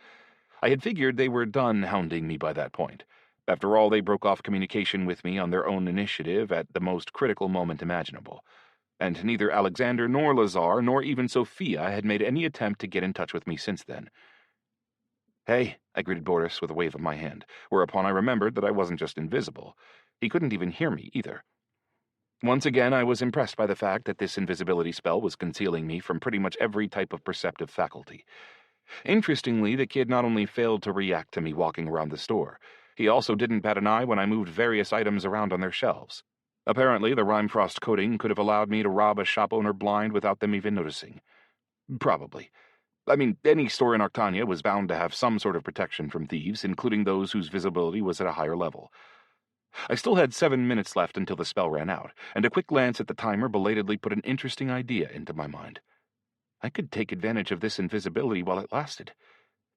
I had figured they were done hounding me by that point. After all, they broke off communication with me on their own initiative at the most critical moment imaginable. And neither Alexander nor Lazar nor even Sophia had made any attempt to get in touch with me since then. "Hey," I greeted Boris with a wave of my hand, whereupon I remembered that I wasn't just invisible. He couldn't even hear me, either. Once again, I was impressed by the fact that this invisibility spell was concealing me from pretty much every type of perceptive faculty. Interestingly, the kid not only failed to react to me walking around the store, he also didn't bat an eye when I moved various items around on their shelves. Apparently, the Rime-Frost coating could have allowed me to rob a shop owner blind without them even noticing. Probably. I mean, any store in Arctania was bound to have some sort of protection from thieves, including those whose visibility was at a higher level. I still had 7 minutes left until the spell ran out, and a quick glance at the timer belatedly put an interesting idea into my mind. I could take advantage of this invisibility while it lasted.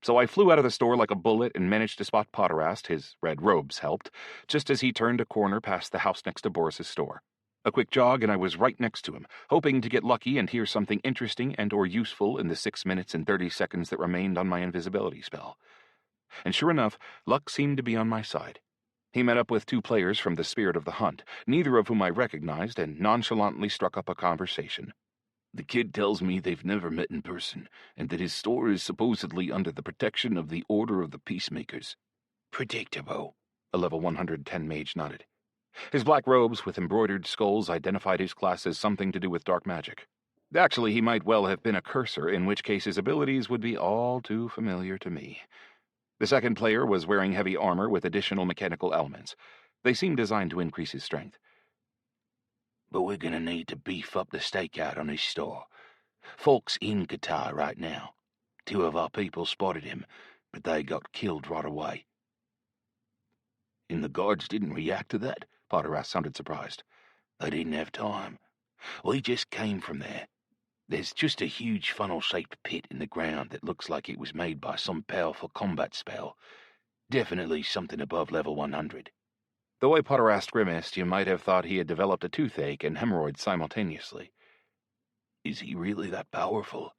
So I flew out of the store like a bullet and managed to spot Potterast, his red robes helped, just as he turned a corner past the house next to Boris's store. A quick jog and I was right next to him, hoping to get lucky and hear something interesting and or useful in the 6 minutes and 30 seconds that remained on my invisibility spell. And sure enough, luck seemed to be on my side. He met up with 2 players from the Spirit of the Hunt, neither of whom I recognized, and nonchalantly struck up a conversation. The kid tells me they've never met in person, and that his store is supposedly under the protection of the Order of the Peacemakers. Predictable, a level 110 mage nodded. His black robes with embroidered skulls identified his class as something to do with dark magic. Actually, he might well have been a cursor, in which case his abilities would be all too familiar to me. The second player was wearing heavy armor with additional mechanical elements. They seemed designed to increase his strength. But we're gonna need to beef up the stakeout on his store. Folks in Qatar right now. 2 of our people spotted him, but they got killed right away. And the guards didn't react to that? Potterast sounded surprised. They didn't have time. We just came from there. There's just a huge funnel-shaped pit in the ground that looks like it was made by some powerful combat spell. Definitely something above level 100. The way Potterast grimaced, you might have thought he had developed a toothache and hemorrhoids simultaneously. Is he really that powerful?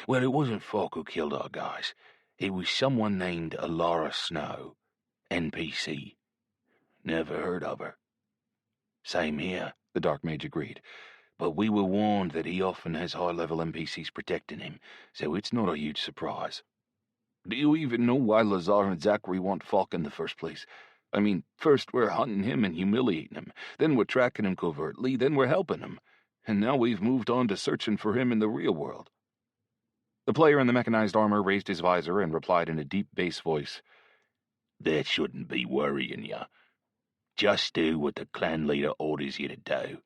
Well, it wasn't Falk who killed our guys. It was someone named Alara Snow, NPC. Never heard of her. Same here, the Dark Mage agreed. But we were warned that he often has high-level NPCs protecting him, so it's not a huge surprise. Do you even know why Lazar and Zachary want Falk in the first place? I mean, first we're hunting him and humiliating him, then we're tracking him covertly, then we're helping him, and now we've moved on to searching for him in the real world. The player in the mechanized armor raised his visor and replied in a deep bass voice. That shouldn't be worrying ya. Just do what the clan leader orders you to do.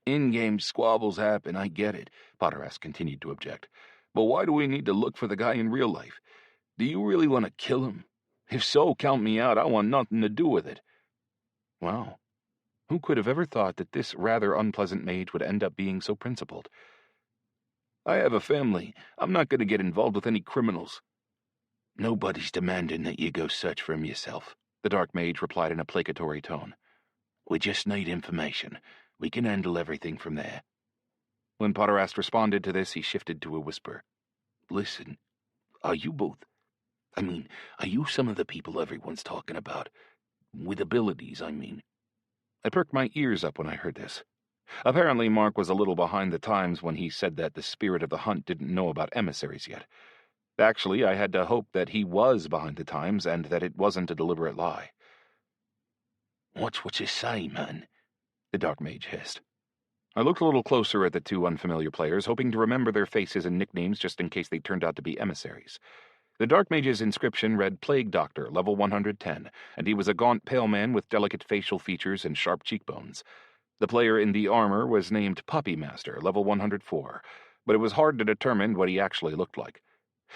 In-game squabbles happen, I get it, Potterast continued to object. But why do we need to look for the guy in real life? Do you really want to kill him? If so, count me out. I want nothing to do with it. Wow. Who could have ever thought that this rather unpleasant mage would end up being so principled? I have a family. I'm not going to get involved with any criminals. Nobody's demanding that you go search for him yourself, the Dark Mage replied in a placatory tone. We just need information. We can handle everything from there. When Potterast responded to this, he shifted to a whisper. Listen, are you both? I mean, are you some of the people everyone's talking about? With abilities, I mean. I perked my ears up when I heard this. Apparently, Mark was a little behind the times when he said that the Spirit of the Hunt didn't know about emissaries yet. Actually, I had to hope that he was behind the times and that it wasn't a deliberate lie. Watch what you say, man, the Dark Mage hissed. I looked a little closer at the 2 unfamiliar players, hoping to remember their faces and nicknames just in case they turned out to be emissaries. The Dark Mage's inscription read Plague Doctor, level 110, and he was a gaunt pale man with delicate facial features and sharp cheekbones. The player in the armor was named Puppy Master, level 104, but it was hard to determine what he actually looked like.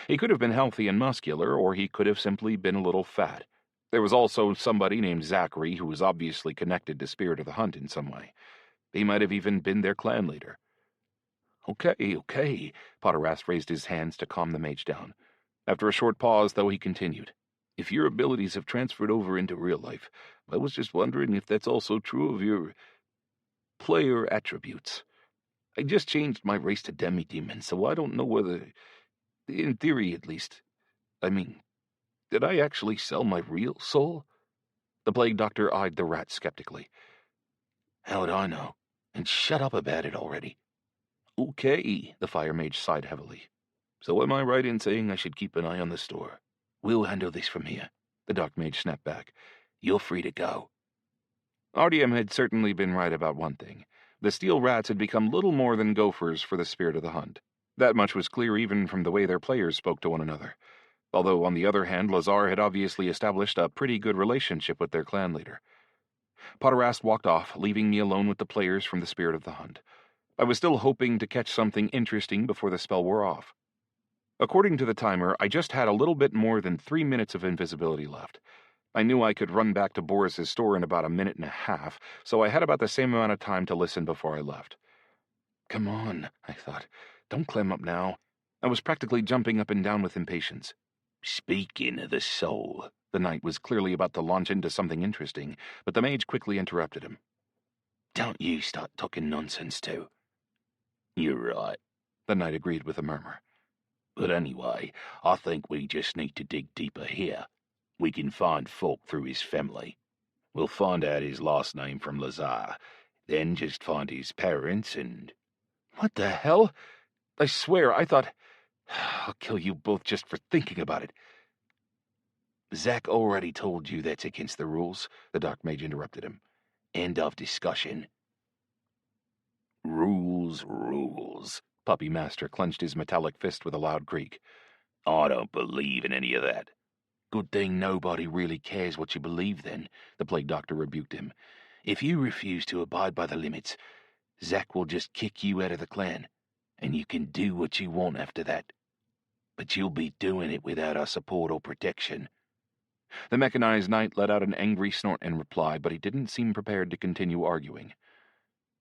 He could have been healthy and muscular, or he could have simply been a little fat. There was also somebody named Zachary who was obviously connected to Spirit of the Hunt in some way. He might have even been their clan leader. Okay, Potterast raised his hands to calm the mage down. After a short pause, though, he continued. If your abilities have transferred over into real life, I was just wondering if that's also true of your player attributes. I just changed my race to demi-demon, so I don't know whether, in theory at least, I mean, did I actually sell my real soul? The Plague Doctor eyed the rat skeptically. How'd I know? And shut up about it already. Okay, the Fire Mage sighed heavily. So am I right in saying I should keep an eye on the store? We'll handle this from here, the Dark Mage snapped back. You're free to go. RDM had certainly been right about one thing. The steel rats had become little more than gophers for the Spirit of the Hunt. That much was clear even from the way their players spoke to one another. Although, on the other hand, Lazar had obviously established a pretty good relationship with their clan leader. Potterast walked off, leaving me alone with the players from the Spirit of the Hunt. I was still hoping to catch something interesting before the spell wore off. According to the timer, I just had a little bit more than 3 minutes of invisibility left. I knew I could run back to Boris's store in about a minute and a half, so I had about the same amount of time to listen before I left. Come on, I thought. Don't clam up now. I was practically jumping up and down with impatience. Speaking of the soul, the knight was clearly about to launch into something interesting, but the mage quickly interrupted him. Don't you start talking nonsense too. You're right, the knight agreed with a murmur. But anyway, I think we just need to dig deeper here. We can find Falk through his family. We'll find out his last name from Lazar, then just find his parents and... What the hell? I swear, I thought... I'll kill you both just for thinking about it. Zack already told you that's against the rules, the Dark Mage interrupted him. End of discussion. Rules. Puppy Master clenched his metallic fist with a loud creak. I don't believe in any of that. Good thing nobody really cares what you believe then, the Plague Doctor rebuked him. If you refuse to abide by the limits, Zack will just kick you out of the clan, and you can do what you want after that. But you'll be doing it without our support or protection. The mechanized knight let out an angry snort in reply, but he didn't seem prepared to continue arguing.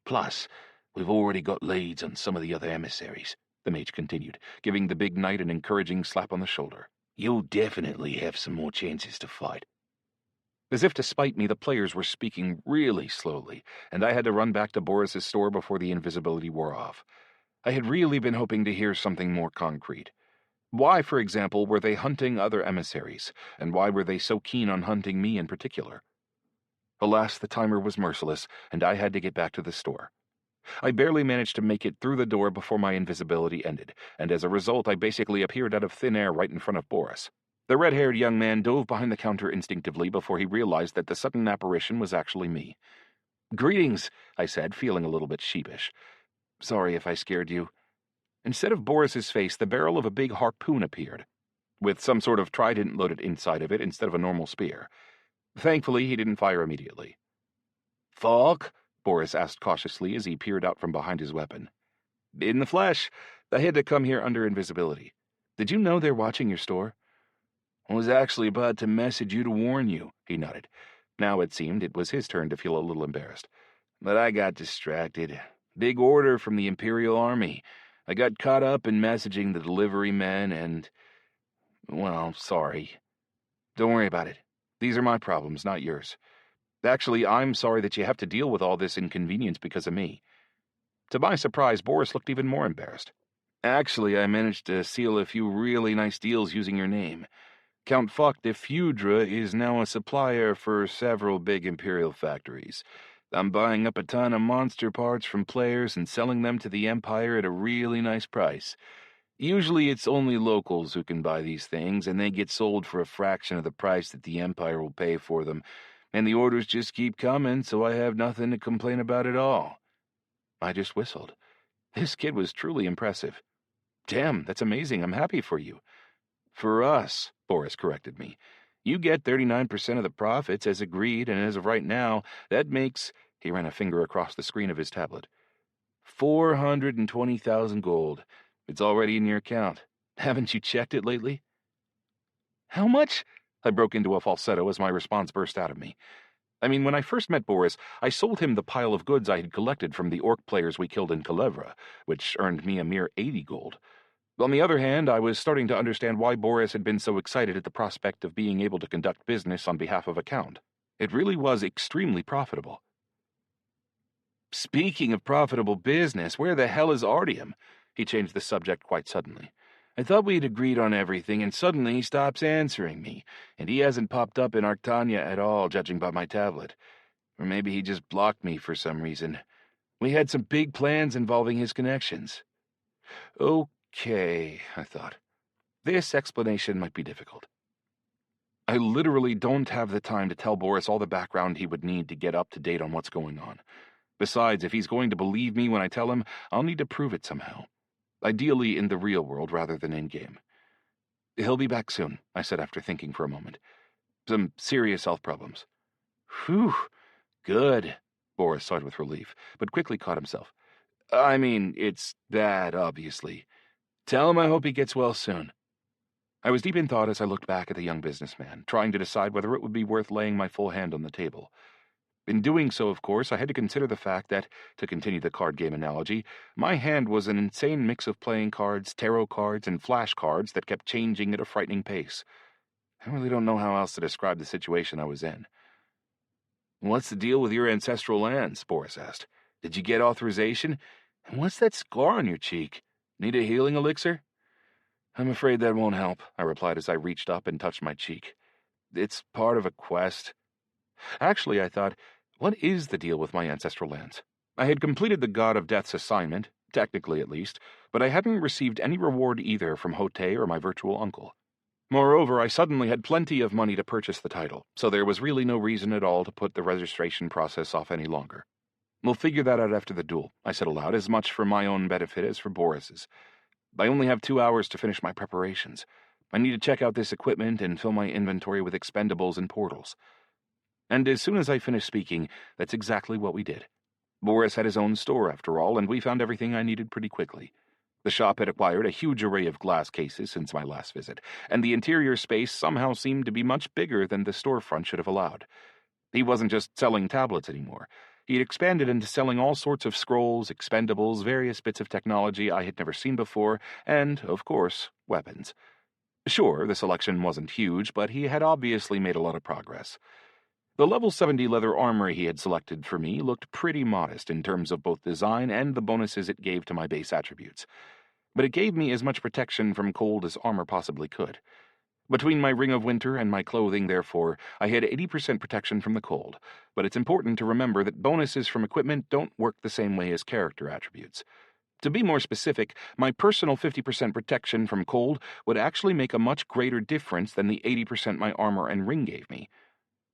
Plus, we've already got leads on some of the other emissaries, the mage continued, giving the big knight an encouraging slap on the shoulder. You'll definitely have some more chances to fight. As if to spite me, the players were speaking really slowly, and I had to run back to Boris's store before the invisibility wore off. I had really been hoping to hear something more concrete. Why, for example, were they hunting other emissaries, and why were they so keen on hunting me in particular? Alas, the timer was merciless, and I had to get back to the store. I barely managed to make it through the door before my invisibility ended, and as a result I basically appeared out of thin air right in front of Boris. The red-haired young man dove behind the counter instinctively before he realized that the sudden apparition was actually me. "Greetings," I said, feeling a little bit sheepish. "Sorry if I scared you." Instead of Boris's face, the barrel of a big harpoon appeared, with some sort of trident loaded inside of it instead of a normal spear. Thankfully, he didn't fire immediately. "Falk?" Boris asked cautiously as he peered out from behind his weapon. "In the flesh. I had to come here under invisibility. Did you know they're watching your store?" "I was actually about to message you to warn you," he nodded. Now it seemed it was his turn to feel a little embarrassed. "But I got distracted. Big order from the Imperial Army. I got caught up in messaging the delivery men and... well, sorry. Don't worry about it. These are my problems, not yours. Actually, I'm sorry that you have to deal with all this inconvenience because of me." To my surprise, Boris looked even more embarrassed. "Actually, I managed to seal a few really nice deals using your name. Count Falk de Feudre is now a supplier for several big Imperial factories. I'm buying up a ton of monster parts from players and selling them to the Empire at a really nice price. Usually it's only locals who can buy these things, and they get sold for a fraction of the price that the Empire will pay for them, and the orders just keep coming, so I have nothing to complain about at all." I just whistled. This kid was truly impressive. "Damn, that's amazing. I'm happy for you." "For us," Boris corrected me. "You get 39% of the profits as agreed, and as of right now, that makes..." He ran a finger across the screen of his tablet. 420,000 gold. It's already in your account. Haven't you checked it lately?" "How much?" I broke into a falsetto as my response burst out of me. I mean, when I first met Boris, I sold him the pile of goods I had collected from the orc players we killed in Culebra, which earned me a mere 80 gold. On the other hand, I was starting to understand why Boris had been so excited at the prospect of being able to conduct business on behalf of a count. It really was extremely profitable. "Speaking of profitable business, where the hell is Artyom?" He changed the subject quite suddenly. "I thought we'd agreed on everything, and suddenly he stops answering me, and he hasn't popped up in Arctania at all, judging by my tablet. Or maybe he just blocked me for some reason. We had some big plans involving his connections." Okay, I thought. This explanation might be difficult. I literally don't have the time to tell Boris all the background he would need to get up to date on what's going on. Besides, if he's going to believe me when I tell him, I'll need to prove it somehow. Ideally in the real world rather than in-game. "He'll be back soon," I said after thinking for a moment. "Some serious health problems." "Whew, good," Boris sighed with relief, but quickly caught himself. I mean, it's bad, obviously. Tell him I hope he gets well soon." I was deep in thought as I looked back at the young businessman, trying to decide whether it would be worth laying my full hand on the table. In doing so, of course, I had to consider the fact that, to continue the card game analogy, my hand was an insane mix of playing cards, tarot cards, and flashcards that kept changing at a frightening pace. I really don't know how else to describe the situation I was in. "What's the deal with your ancestral lands?" Boris asked. "Did you get authorization? And what's that scar on your cheek? Need a healing elixir?" "I'm afraid that won't help," I replied as I reached up and touched my cheek. "It's part of a quest." Actually, I thought, what is the deal with my ancestral lands? I had completed the God of Death's assignment, technically at least, but I hadn't received any reward either from Hote or my virtual uncle. Moreover, I suddenly had plenty of money to purchase the title, so there was really no reason at all to put the registration process off any longer. "We'll figure that out after the duel," I said aloud, as much for my own benefit as for Boris's. "I only have 2 hours to finish my preparations. I need to check out this equipment and fill my inventory with expendables and portals." And as soon as I finished speaking, that's exactly what we did. Boris had his own store, after all, and we found everything I needed pretty quickly. The shop had acquired a huge array of glass cases since my last visit, and the interior space somehow seemed to be much bigger than the storefront should have allowed. He wasn't just selling tablets anymore. He had expanded into selling all sorts of scrolls, expendables, various bits of technology I had never seen before, and, of course, weapons. Sure, the selection wasn't huge, but he had obviously made a lot of progress. The level 70 leather armor he had selected for me looked pretty modest in terms of both design and the bonuses it gave to my base attributes. But it gave me as much protection from cold as armor possibly could. Between my ring of winter and my clothing, therefore, I had 80% protection from the cold, but it's important to remember that bonuses from equipment don't work the same way as character attributes. To be more specific, my personal 50% protection from cold would actually make a much greater difference than the 80% my armor and ring gave me.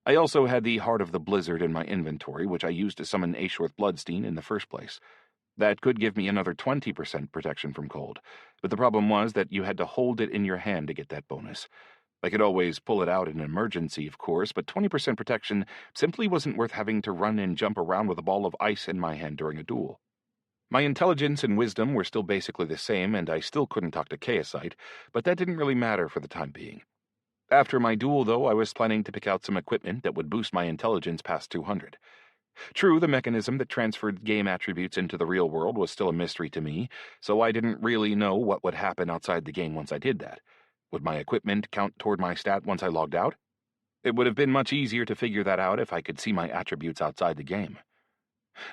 I also had the Heart of the Blizzard in my inventory, which I used to summon Aeshworth Bloodstein in the first place. That could give me another 20% protection from cold, but the problem was that you had to hold it in your hand to get that bonus. I could always pull it out in an emergency, of course, but 20% protection simply wasn't worth having to run and jump around with a ball of ice in my hand during a duel. My intelligence and wisdom were still basically the same, and I still couldn't talk to Chaosite, but that didn't really matter for the time being. After my duel, though, I was planning to pick out some equipment that would boost my intelligence past 200. True, the mechanism that transferred game attributes into the real world was still a mystery to me, so I didn't really know what would happen outside the game once I did that. Would my equipment count toward my stat once I logged out? It would have been much easier to figure that out if I could see my attributes outside the game.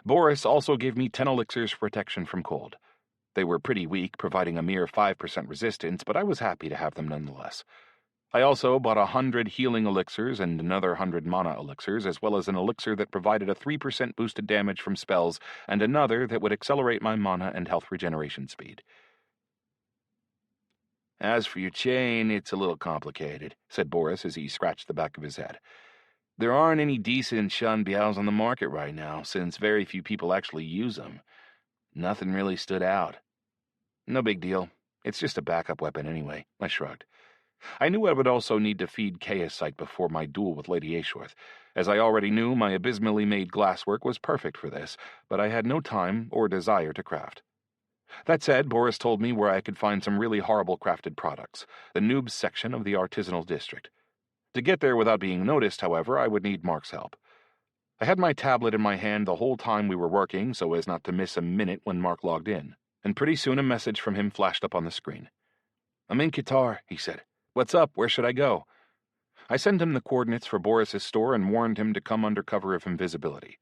Boris also gave me 10 elixirs for protection from cold. They were pretty weak, providing a mere 5% resistance, but I was happy to have them nonetheless. I also bought 100 healing elixirs and another 100 mana elixirs, as well as an elixir that provided a 3% boosted damage from spells, and another that would accelerate my mana and health regeneration speed. "As for your chain, it's a little complicated," said Boris as he scratched the back of his head. "There aren't any decent Shun Biaos on the market right now, since very few people actually use them. Nothing really stood out." "No big deal. It's just a backup weapon anyway," I shrugged. I knew I would also need to feed Chaosite before my duel with Lady Aeshworth. As I already knew, my abysmally made glasswork was perfect for this, but I had no time or desire to craft. That said, Boris told me where I could find some really horrible crafted products, the noobs section of the artisanal district. To get there without being noticed, however, I would need Mark's help. I had my tablet in my hand the whole time we were working so as not to miss a minute when Mark logged in, and pretty soon a message from him flashed up on the screen. "I'm in Qatar," he said. "What's up? Where should I go?" I sent him the coordinates for Boris's store and warned him to come under cover of invisibility.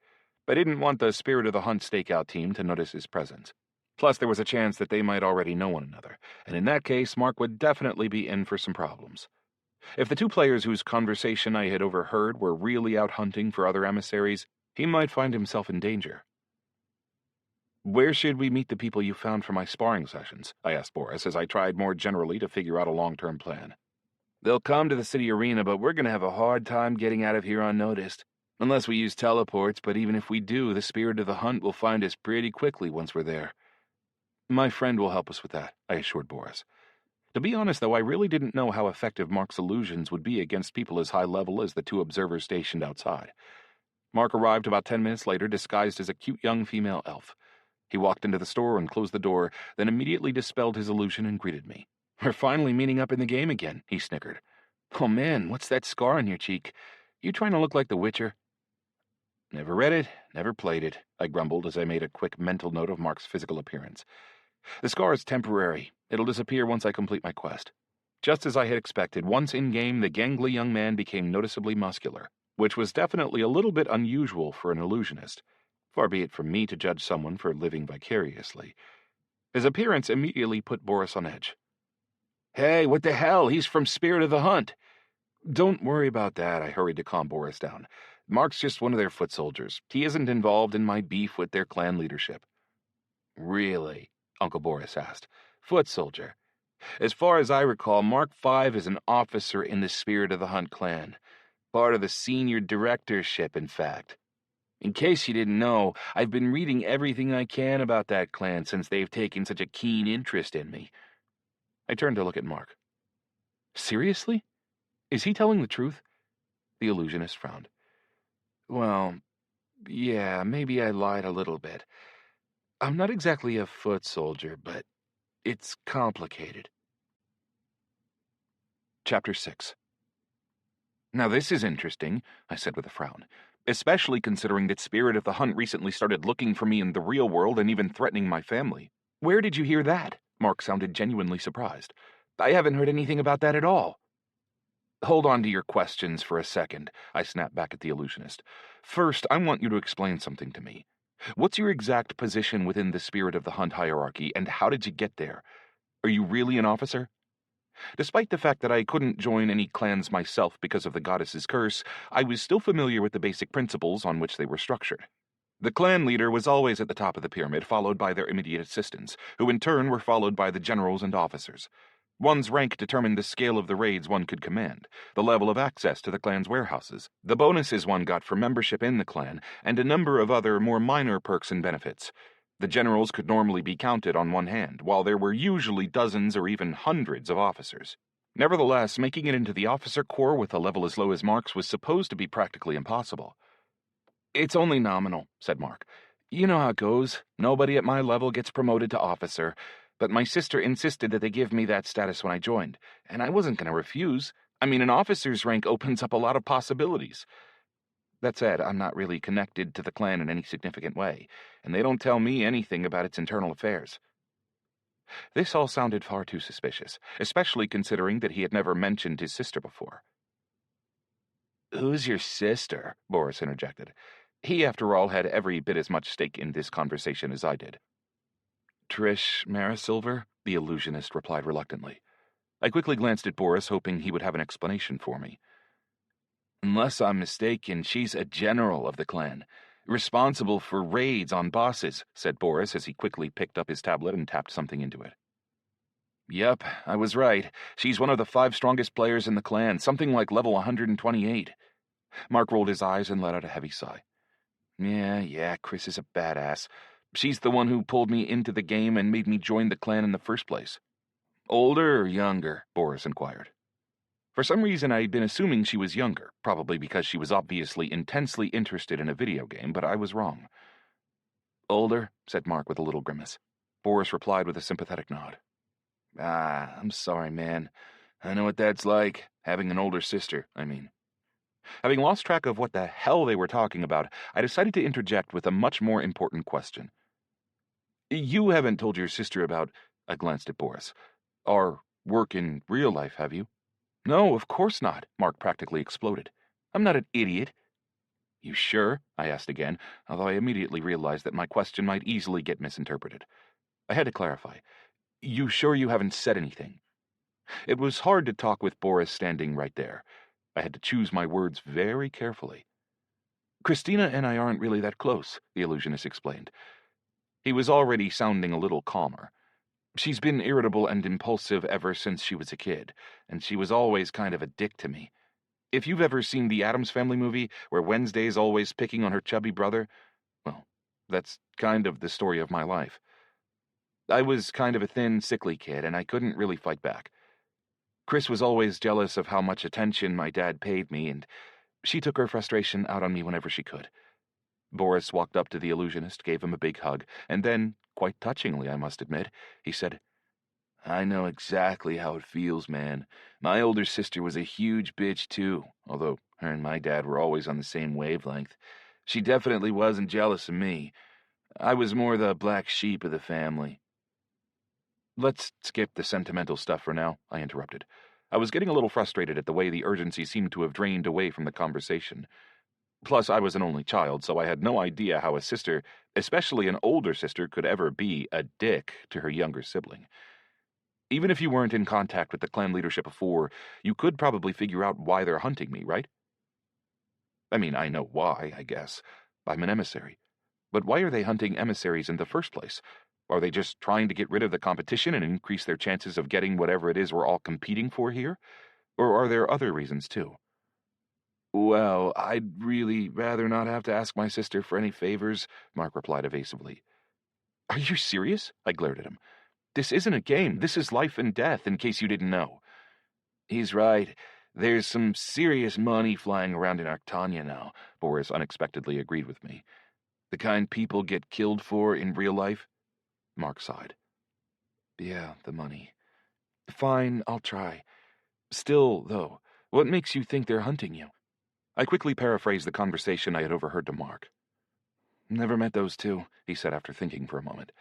I didn't want the Spirit of the Hunt stakeout team to notice his presence. Plus, there was a chance that they might already know one another, and in that case, Mark would definitely be in for some problems. If the two players whose conversation I had overheard were really out hunting for other emissaries, he might find himself in danger. "Where should we meet the people you found for my sparring sessions?" I asked Boris as I tried more generally to figure out a long-term plan. "They'll come to the city arena, but we're going to have a hard time getting out of here unnoticed. Unless we use teleports, but even if we do, the Spirit of the Hunt will find us pretty quickly once we're there." "My friend will help us with that," I assured Boris. To be honest, though, I really didn't know how effective Mark's illusions would be against people as high level as the two observers stationed outside. Mark arrived about 10 minutes later, disguised as a cute young female elf. He walked into the store and closed the door, then immediately dispelled his illusion and greeted me. "We're finally meeting up in the game again," he snickered. "Oh man, what's that scar on your cheek? You trying to look like the Witcher?" "Never read it, never played it," I grumbled as I made a quick mental note of Mark's physical appearance. "The scar is temporary. It'll disappear once I complete my quest." Just as I had expected, once in-game, the gangly young man became noticeably muscular, which was definitely a little bit unusual for an illusionist. Far be it from me to judge someone for living vicariously. His appearance immediately put Boris on edge. "Hey, what the hell? He's from Spirit of the Hunt." "Don't worry about that," I hurried to calm Boris down. "Mark's just one of their foot soldiers. He isn't involved in my beef with their clan leadership." "Really?" Uncle Boris asked. "Foot soldier. As far as I recall, Mark V is an officer in the Spirit of the Hunt clan. Part of the senior directorship, in fact. In case you didn't know, I've been reading everything I can about that clan since they've taken such a keen interest in me." I turned to look at Mark. "Seriously? Is he telling the truth?" The illusionist frowned. "Well, yeah, maybe I lied a little bit. I'm not exactly a foot soldier, but it's complicated." Chapter 6. "Now this is interesting," I said with a frown, "especially considering that Spirit of the Hunt recently started looking for me in the real world and even threatening my family." "Where did you hear that?" Mark sounded genuinely surprised. "I haven't heard anything about that at all." "Hold on to your questions for a second," I snapped back at the illusionist. "First, I want you to explain something to me. What's your exact position within the Spirit of the Hunt hierarchy, and how did you get there? Are you really an officer?" Despite the fact that I couldn't join any clans myself because of the goddess's curse, I was still familiar with the basic principles on which they were structured. The clan leader was always at the top of the pyramid, followed by their immediate assistants, who in turn were followed by the generals and officers. One's rank determined the scale of the raids one could command, the level of access to the clan's warehouses, the bonuses one got for membership in the clan, and a number of other more minor perks and benefits. The generals could normally be counted on one hand, while there were usually dozens or even hundreds of officers. Nevertheless, making it into the officer corps with a level as low as Mark's was supposed to be practically impossible. "It's only nominal," said Mark. "You know how it goes. Nobody at my level gets promoted to officer, but my sister insisted that they give me that status when I joined, and I wasn't going to refuse. I mean, an officer's rank opens up a lot of possibilities. That said, I'm not really connected to the clan in any significant way, and they don't tell me anything about its internal affairs." This all sounded far too suspicious, especially considering that he had never mentioned his sister before. "Who's your sister?" Boris interjected. He, after all, had every bit as much stake in this conversation as I did. "Trish Marisilver," the illusionist replied reluctantly. I quickly glanced at Boris, hoping he would have an explanation for me. "Unless I'm mistaken, she's a general of the clan, responsible for raids on bosses," said Boris as he quickly picked up his tablet and tapped something into it. "Yep, I was right. She's one of the 5 strongest players in the clan, something like level 128. Mark rolled his eyes and let out a heavy sigh. Yeah, Chris is a badass. She's the one who pulled me into the game and made me join the clan in the first place." "Older or younger?" Boris inquired. For some reason, I had been assuming she was younger, probably because she was obviously intensely interested in a video game, but I was wrong. "Older," said Mark with a little grimace. Boris replied with a sympathetic nod. I'm sorry, man. I know what that's like, having an older sister, I mean." Having lost track of what the hell they were talking about, I decided to interject with a much more important question. "You haven't told your sister about," I glanced at Boris, "our work in real life, have you?" "No, of course not," Mark practically exploded. "I'm not an idiot." "You sure?" I asked again, although I immediately realized that my question might easily get misinterpreted. I had to clarify. "You sure you haven't said anything?" It was hard to talk with Boris standing right there. I had to choose my words very carefully. "Christina and I aren't really that close," the illusionist explained. He was already sounding a little calmer. "She's been irritable and impulsive ever since she was a kid, and she was always kind of a dick to me. If you've ever seen the Addams Family movie, where Wednesday's always picking on her chubby brother, well, that's kind of the story of my life. I was kind of a thin, sickly kid, and I couldn't really fight back. Chris was always jealous of how much attention my dad paid me, and she took her frustration out on me whenever she could. Boris walked up to the illusionist, gave him a big hug, and then, quite touchingly, I must admit, he said, "I know exactly how it feels, man. My older sister was a huge bitch, too, although her and my dad were always on the same wavelength. She definitely wasn't jealous of me. I was more the black sheep of the family." "Let's skip the sentimental stuff for now," I interrupted. I was getting a little frustrated at the way the urgency seemed to have drained away from the conversation. Plus, I was an only child, so I had no idea how a sister, especially an older sister, could ever be a dick to her younger sibling. Even if you weren't in contact with the clan leadership before, you could probably figure out why they're hunting me, right? I mean, I know why, I guess. I'm an emissary. But why are they hunting emissaries in the first place? Are they just trying to get rid of the competition and increase their chances of getting whatever it is we're all competing for here? Or are there other reasons, too? "Well, I'd really rather not have to ask my sister for any favors," Mark replied evasively. "Are you serious?" I glared at him. "This isn't a game. This is life and death, in case you didn't know." "He's right. There's some serious money flying around in Arctania now," Boris unexpectedly agreed with me. "The kind people get killed for in real life." Mark sighed. "Yeah, the money. Fine, I'll try. Still, though, what makes you think they're hunting you?" I quickly paraphrased the conversation I had overheard to Mark. "Never met those two," he said after thinking for a moment.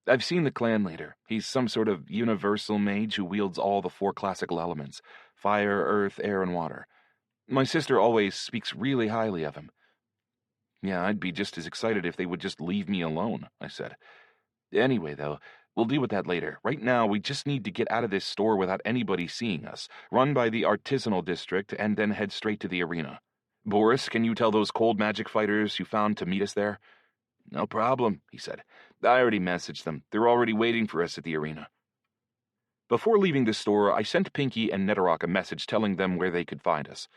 "I've seen the clan leader. He's some sort of universal mage who wields all the 4 classical elements: fire, earth, air, and water. My sister always speaks really highly of him." "Yeah, I'd be just as excited if they would just leave me alone," I said. "Anyway, though, we'll deal with that later. Right now, we just need to get out of this store without anybody seeing us, run by the artisanal district, and then head straight to the arena. Boris, can you tell those cold magic fighters you found to meet us there?" "No problem," he said. "I already messaged them. They're already waiting for us at the arena." Before leaving the store, I sent Pinky and Netterock a message telling them where they could find us.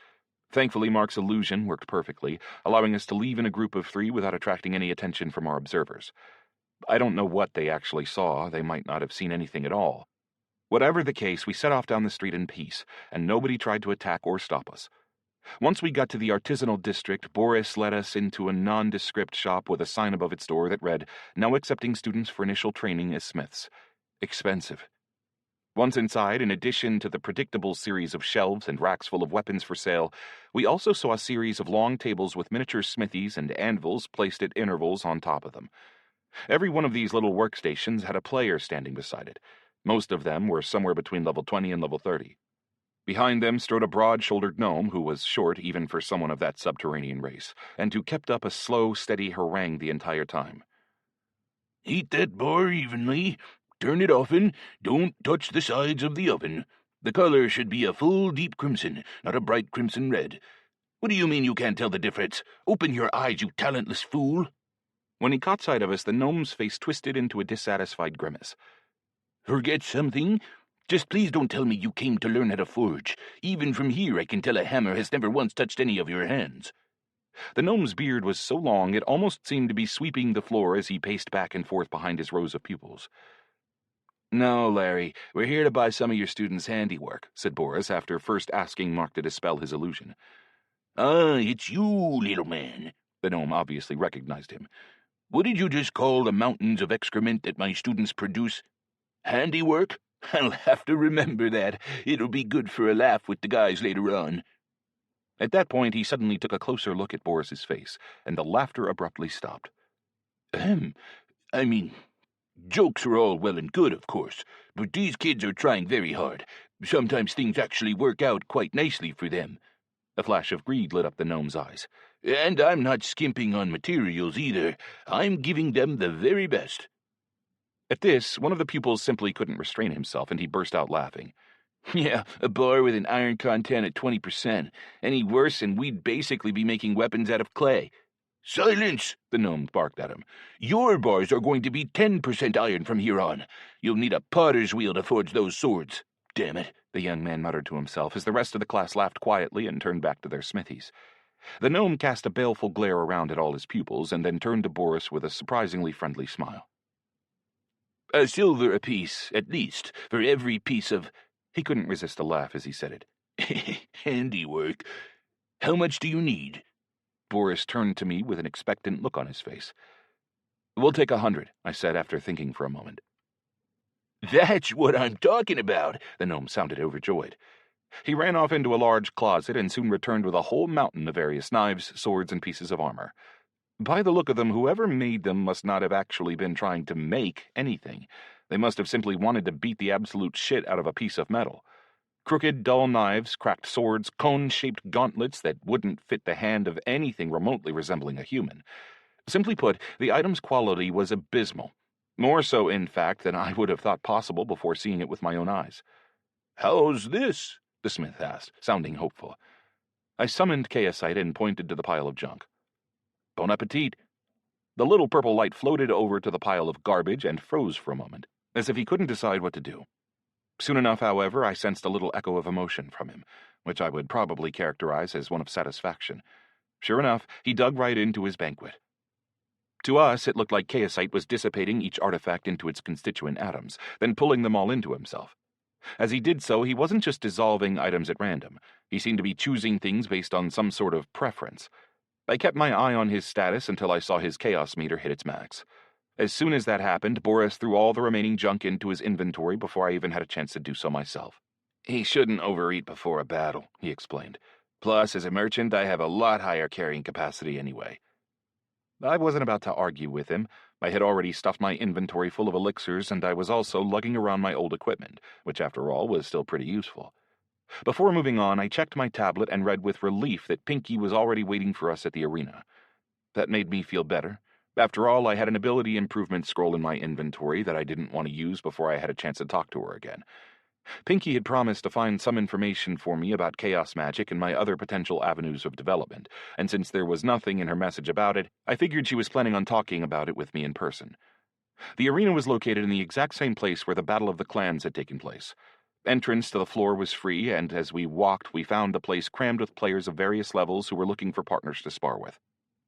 Thankfully, Mark's illusion worked perfectly, allowing us to leave in a group of 3 without attracting any attention from our observers. I don't know what they actually saw. They might not have seen anything at all. Whatever the case, we set off down the street in peace, and nobody tried to attack or stop us. Once we got to the artisanal district, Boris led us into a nondescript shop with a sign above its door that read, "Now accepting students for initial training as smiths. Expensive." Once inside, in addition to the predictable series of shelves and racks full of weapons for sale, we also saw a series of long tables with miniature smithies and anvils placed at intervals on top of them. Every one of these little workstations had a player standing beside it. Most of them were somewhere between level 20 and level 30. Behind them strode a broad-shouldered gnome who was short even for someone of that subterranean race, and who kept up a slow, steady harangue the entire time. "Heat that bar evenly. Turn it often. Don't touch the sides of the oven. The color should be a full deep crimson, not a bright crimson red. What do you mean you can't tell the difference? Open your eyes, you talentless fool." When he caught sight of us, the gnome's face twisted into a dissatisfied grimace. "Forget something? Just please don't tell me you came to learn how to forge. Even from here I can tell a hammer has never once touched any of your hands." The gnome's beard was so long it almost seemed to be sweeping the floor as he paced back and forth behind his rows of pupils. "No, Larry, we're here to buy some of your students' handiwork," said Boris after first asking Mark to dispel his illusion. "Ah, it's you, little man." The gnome obviously recognized him. "What did you just call the mountains of excrement that my students produce? Handiwork? I'll have to remember that. It'll be good for a laugh with the guys later on." At that point, he suddenly took a closer look at Boris's face, and the laughter abruptly stopped. I mean, jokes are all well and good, of course, but these kids are trying very hard. Sometimes things actually work out quite nicely for them." A flash of greed lit up the gnome's eyes. "And I'm not skimping on materials either. I'm giving them the very best." At this, one of the pupils simply couldn't restrain himself, and he burst out laughing. "Yeah, a bar with an iron content at 20%. Any worse, and we'd basically be making weapons out of clay." "Silence!" the gnome barked at him. "Your bars are going to be 10% iron from here on. You'll need a potter's wheel to forge those swords. Damn it," the young man muttered to himself as the rest of the class laughed quietly and turned back to their smithies. The gnome cast a baleful glare around at all his pupils and then turned to Boris with a surprisingly friendly smile. "A silver apiece, at least, for every piece of—" He couldn't resist a laugh as he said it. "Handiwork. How much do you need?" Boris turned to me with an expectant look on his face. "We'll take 100, I said after thinking for a moment. "That's what I'm talking about," the gnome sounded overjoyed. He ran off into a large closet and soon returned with a whole mountain of various knives, swords, and pieces of armor. By the look of them, whoever made them must not have actually been trying to make anything. They must have simply wanted to beat the absolute shit out of a piece of metal. Crooked, dull knives, cracked swords, cone-shaped gauntlets that wouldn't fit the hand of anything remotely resembling a human. Simply put, the item's quality was abysmal. More so, in fact, than I would have thought possible before seeing it with my own eyes. "How's this?" the smith asked, sounding hopeful. I summoned chaosite and pointed to the pile of junk. Bon appetit. The little purple light floated over to the pile of garbage and froze for a moment, as if he couldn't decide what to do. Soon enough, however, I sensed a little echo of emotion from him, which I would probably characterize as one of satisfaction. Sure enough, he dug right into his banquet. To us, it looked like chaosite was dissipating each artifact into its constituent atoms, then pulling them all into himself. As he did so, he wasn't just dissolving items at random. He seemed to be choosing things based on some sort of preference. I kept my eye on his status until I saw his chaos meter hit its max. As soon as that happened, Boris threw all the remaining junk into his inventory before I even had a chance to do so myself. "He shouldn't overeat before a battle," he explained. "Plus, as a merchant, I have a lot higher carrying capacity anyway." I wasn't about to argue with him. I had already stuffed my inventory full of elixirs, and I was also lugging around my old equipment, which after all was still pretty useful. Before moving on, I checked my tablet and read with relief that Pinky was already waiting for us at the arena. That made me feel better. After all, I had an ability improvement scroll in my inventory that I didn't want to use before I had a chance to talk to her again. Pinky had promised to find some information for me about chaos magic and my other potential avenues of development, and since there was nothing in her message about it, I figured she was planning on talking about it with me in person. The arena was located in the exact same place where the Battle of the Clans had taken place. Entrance to the floor was free, and as we walked, we found the place crammed with players of various levels who were looking for partners to spar with.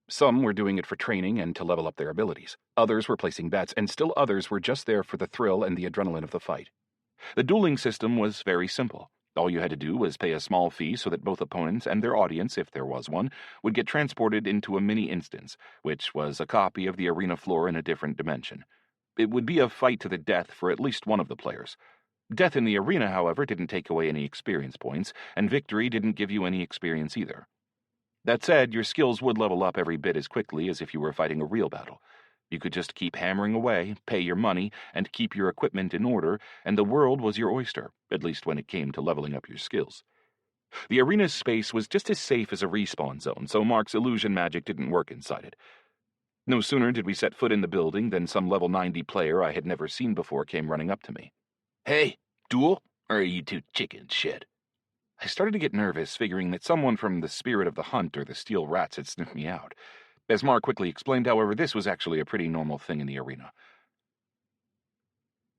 Some were doing it for training and to level up their abilities. Others were placing bets, and still others were just there for the thrill and the adrenaline of the fight. The dueling system was very simple. All you had to do was pay a small fee so that both opponents and their audience, if there was one, would get transported into a mini-instance, which was a copy of the arena floor in a different dimension. It would be a fight to the death for at least one of the players. Death in the arena, however, didn't take away any experience points, and victory didn't give you any experience either. That said, your skills would level up every bit as quickly as if you were fighting a real battle. You could just keep hammering away, pay your money, and keep your equipment in order, and the world was your oyster, at least when it came to leveling up your skills. The arena's space was just as safe as a respawn zone, so Mark's illusion magic didn't work inside it. No sooner did we set foot in the building than some level 90 player I had never seen before came running up to me. "Hey, duel? Or are you two chicken shit?" I started to get nervous, figuring that someone from the Spirit of the Hunt or the Steel Rats had sniffed me out. As Mark quickly explained, however, this was actually a pretty normal thing in the arena.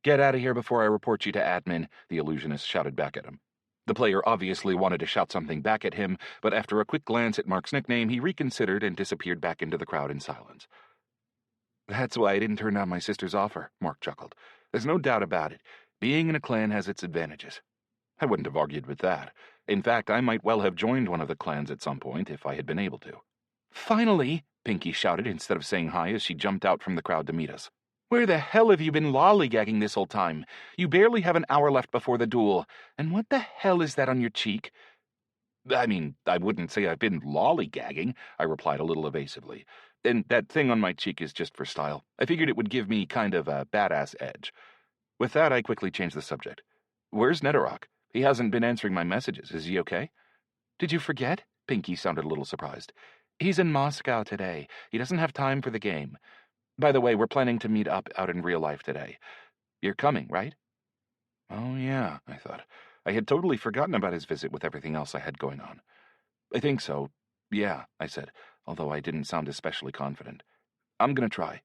"Get out of here before I report you to admin," the illusionist shouted back at him. The player obviously wanted to shout something back at him, but after a quick glance at Mark's nickname, he reconsidered and disappeared back into the crowd in silence. "That's why I didn't turn down my sister's offer," Mark chuckled. "There's no doubt about it. Being in a clan has its advantages." I wouldn't have argued with that. In fact, I might well have joined one of the clans at some point if I had been able to. "Finally!" Pinky shouted instead of saying hi as she jumped out from the crowd to meet us. "Where the hell have you been lollygagging this whole time? You barely have an hour left before the duel. And what the hell is that on your cheek?" "I mean, I wouldn't say I've been lollygagging," I replied a little evasively. "And that thing on my cheek is just for style. I figured it would give me kind of a badass edge." With that, I quickly changed the subject. "Where's Netherrock? He hasn't been answering my messages. Is he okay?" "Did you forget?" Pinky sounded a little surprised. "He's in Moscow today. He doesn't have time for the game. By the way, we're planning to meet up out in real life today. You're coming, right?" Oh, yeah, I thought. I had totally forgotten about his visit with everything else I had going on. "I think so. Yeah," I said, although I didn't sound especially confident. "I'm gonna try."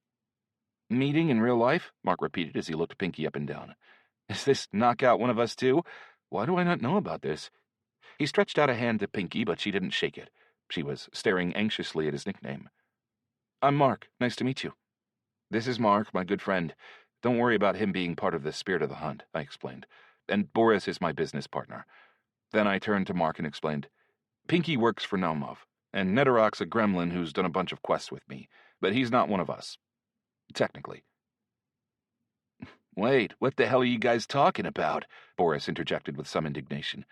"Meeting in real life?" Mark repeated as he looked Pinky up and down. "Is this knockout one of us too? Why do I not know about this?" He stretched out a hand to Pinky, but she didn't shake it. She was staring anxiously at his nickname. "I'm Mark. Nice to meet you." "This is Mark, my good friend. Don't worry about him being part of the Spirit of the Hunt," I explained. "And Boris is my business partner." Then I turned to Mark and explained, "Pinky works for Naumov. And Netherrock's a gremlin who's done a bunch of quests with me, but he's not one of us. Technically. Wait, what the hell are you guys talking about? Boris interjected with some indignation.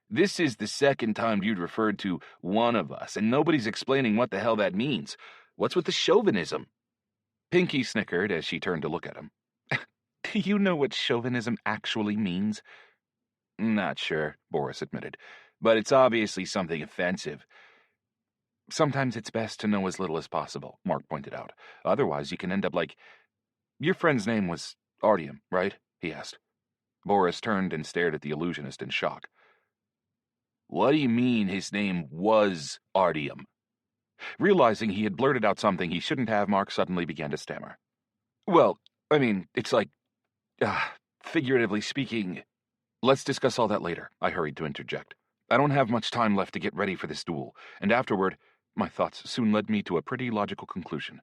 This is the second time you'd referred to one of us, and nobody's explaining what the hell that means. What's with the chauvinism? Pinky snickered as she turned to look at him. Do you know what chauvinism actually means? Not sure, Boris admitted, but it's obviously something offensive. Sometimes it's best to know as little as possible, Mark pointed out. Otherwise, you can end up like... Your friend's name was Artyom, right? He asked. Boris turned and stared at the illusionist in shock. What do you mean his name was Artyom? Realizing he had blurted out something he shouldn't have, Mark suddenly began to stammer. Well, I mean, it's like... figuratively speaking... Let's discuss all that later, I hurried to interject. I don't have much time left to get ready for this duel, and afterward, my thoughts soon led me to a pretty logical conclusion.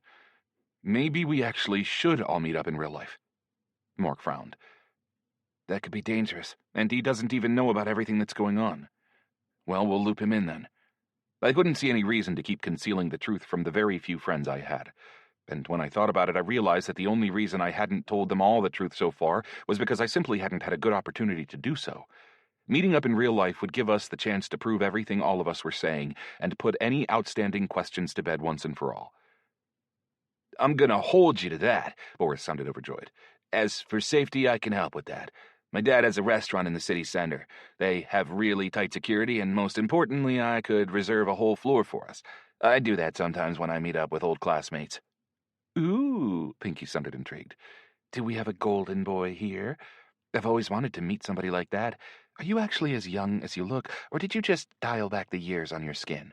Maybe we actually should all meet up in real life. Mark frowned. That could be dangerous, and he doesn't even know about everything that's going on. Well, we'll loop him in then. I couldn't see any reason to keep concealing the truth from the very few friends I had. And when I thought about it, I realized that the only reason I hadn't told them all the truth so far was because I simply hadn't had a good opportunity to do so. Meeting up in real life would give us the chance to prove everything all of us were saying and put any outstanding questions to bed once and for all. I'm gonna hold you to that, Boris sounded overjoyed. As for safety, I can help with that. My dad has a restaurant in the city center. They have really tight security, and most importantly, I could reserve a whole floor for us. I do that sometimes when I meet up with old classmates. Ooh, Pinky sounded intrigued. Do we have a golden boy here? I've always wanted to meet somebody like that. Are you actually as young as you look, or did you just dial back the years on your skin?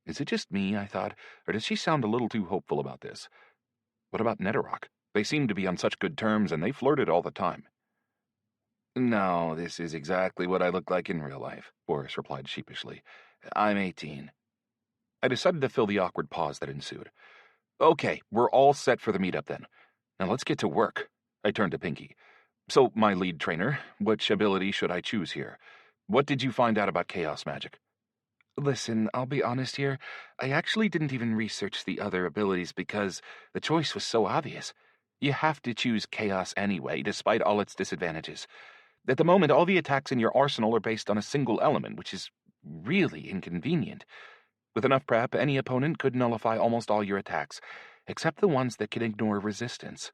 Is it just me, I thought, or does she sound a little too hopeful about this? What about Netherrock? They seem to be on such good terms, and they flirted all the time. No, this is exactly what I look like in real life, Boris replied sheepishly. I'm 18. I decided to fill the awkward pause that ensued. Okay, we're all set for the meetup then. Now let's get to work. I turned to Pinky. So, my lead trainer, which ability should I choose here? What did you find out about chaos magic? Listen, I'll be honest here. I actually didn't even research the other abilities because the choice was so obvious. You have to choose chaos anyway, despite all its disadvantages. At the moment, all the attacks in your arsenal are based on a single element, which is really inconvenient. With enough prep, any opponent could nullify almost all your attacks, except the ones that can ignore resistance.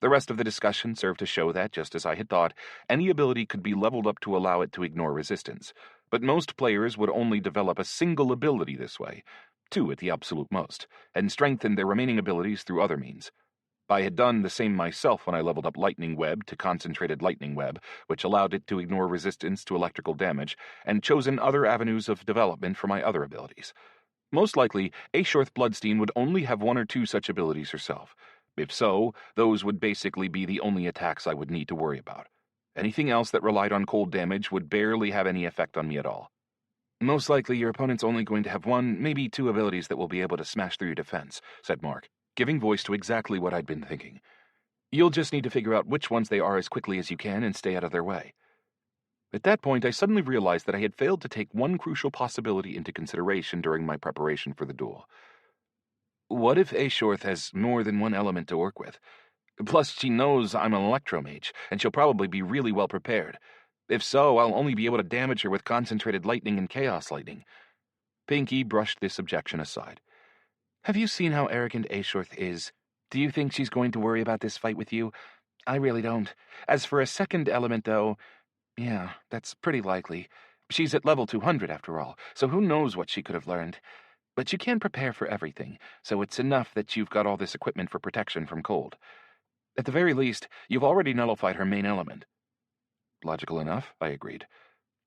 The rest of the discussion served to show that, just as I had thought, any ability could be leveled up to allow it to ignore resistance, but most players would only develop a single ability this way, 2 at the absolute most, and strengthen their remaining abilities through other means. I had done the same myself when I leveled up Lightning Web to Concentrated Lightning Web, which allowed it to ignore resistance to electrical damage, and chosen other avenues of development for my other abilities. Most likely, Aishorth Bloodstein would only have 1 or 2 such abilities herself. If so, those would basically be the only attacks I would need to worry about. Anything else that relied on cold damage would barely have any effect on me at all. Most likely, your opponent's only going to have 1, maybe 2 abilities that will be able to smash through your defense, said Mark, giving voice to exactly what I'd been thinking. You'll just need to figure out which ones they are as quickly as you can and stay out of their way. At that point, I suddenly realized that I had failed to take one crucial possibility into consideration during my preparation for the duel. What if Aishorth has more than 1 element to work with? Plus, she knows I'm an electromage, and she'll probably be really well prepared. If so, I'll only be able to damage her with concentrated lightning and chaos lightning. Pinky brushed this objection aside. Have you seen how arrogant Aishorth is? Do you think she's going to worry about this fight with you? I really don't. As for a second element, though, yeah, that's pretty likely. She's at level 200 after all, so who knows what she could have learned. But you can prepare for everything, so it's enough that you've got all this equipment for protection from cold. At the very least, you've already nullified her main element. Logical enough, I agreed.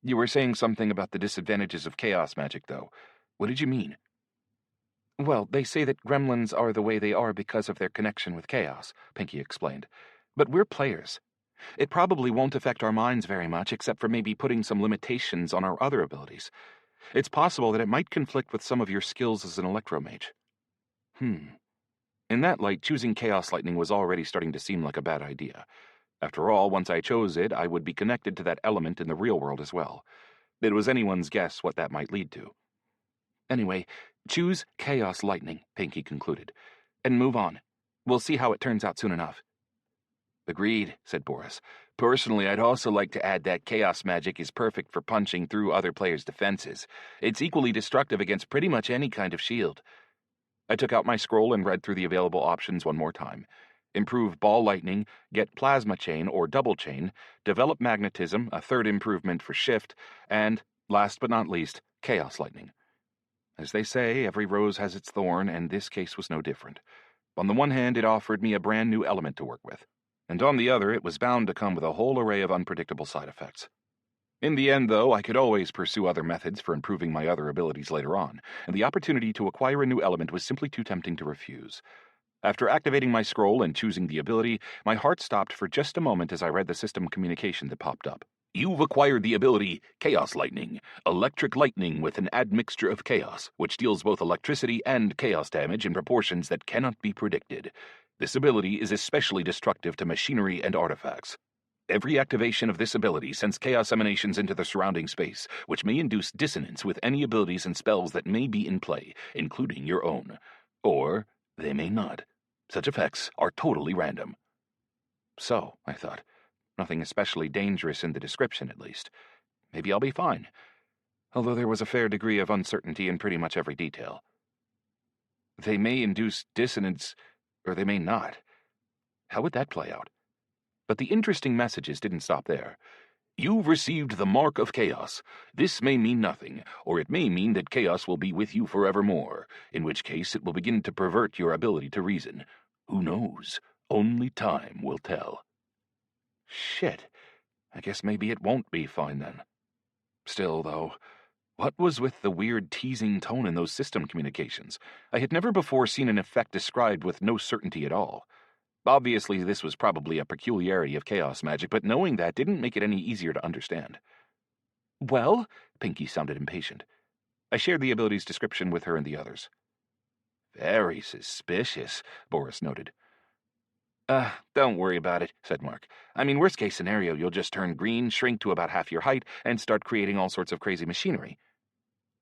You were saying something about the disadvantages of chaos magic, though. What did you mean? Well, they say that gremlins are the way they are because of their connection with chaos, Pinky explained. But we're players. It probably won't affect our minds very much, except for maybe putting some limitations on our other abilities. It's possible that it might conflict with some of your skills as an electromage. In that light, choosing Chaos Lightning was already starting to seem like a bad idea. After all, once I chose it, I would be connected to that element in the real world as well. It was anyone's guess what that might lead to. Anyway, choose Chaos Lightning, Pinky concluded, and move on. We'll see how it turns out soon enough. Agreed, said Boris. Personally, I'd also like to add that chaos magic is perfect for punching through other players' defenses. It's equally destructive against pretty much any kind of shield. I took out my scroll and read through the available options one more time. Improve ball lightning, get plasma chain or double chain, develop magnetism, a third improvement for shift, and, last but not least, chaos lightning. As they say, every rose has its thorn, and this case was no different. On the one hand, it offered me a brand new element to work with, and on the other, it was bound to come with a whole array of unpredictable side effects. In the end, though, I could always pursue other methods for improving my other abilities later on, and the opportunity to acquire a new element was simply too tempting to refuse. After activating my scroll and choosing the ability, my heart stopped for just a moment as I read the system communication that popped up. You've acquired the ability Chaos Lightning, electric lightning with an admixture of chaos, which deals both electricity and chaos damage in proportions that cannot be predicted. This ability is especially destructive to machinery and artifacts. Every activation of this ability sends chaos emanations into the surrounding space, which may induce dissonance with any abilities and spells that may be in play, including your own. Or they may not. Such effects are totally random. So, I thought, nothing especially dangerous in the description, at least. Maybe I'll be fine. Although there was a fair degree of uncertainty in pretty much every detail. They may induce dissonance, or they may not. How would that play out? But the interesting messages didn't stop there. You've received the Mark of Chaos. This may mean nothing, or it may mean that chaos will be with you forevermore, in which case it will begin to pervert your ability to reason. Who knows? Only time will tell. Shit. I guess maybe it won't be fine then. Still, though, what was with the weird teasing tone in those system communications? I had never before seen an effect described with no certainty at all. Obviously, this was probably a peculiarity of chaos magic, but knowing that didn't make it any easier to understand. Well, Pinky sounded impatient. I shared the ability's description with her and the others. Very suspicious, Boris noted. Don't worry about it, said Mark. I mean, worst case scenario, you'll just turn green, shrink to about half your height, and start creating all sorts of crazy machinery.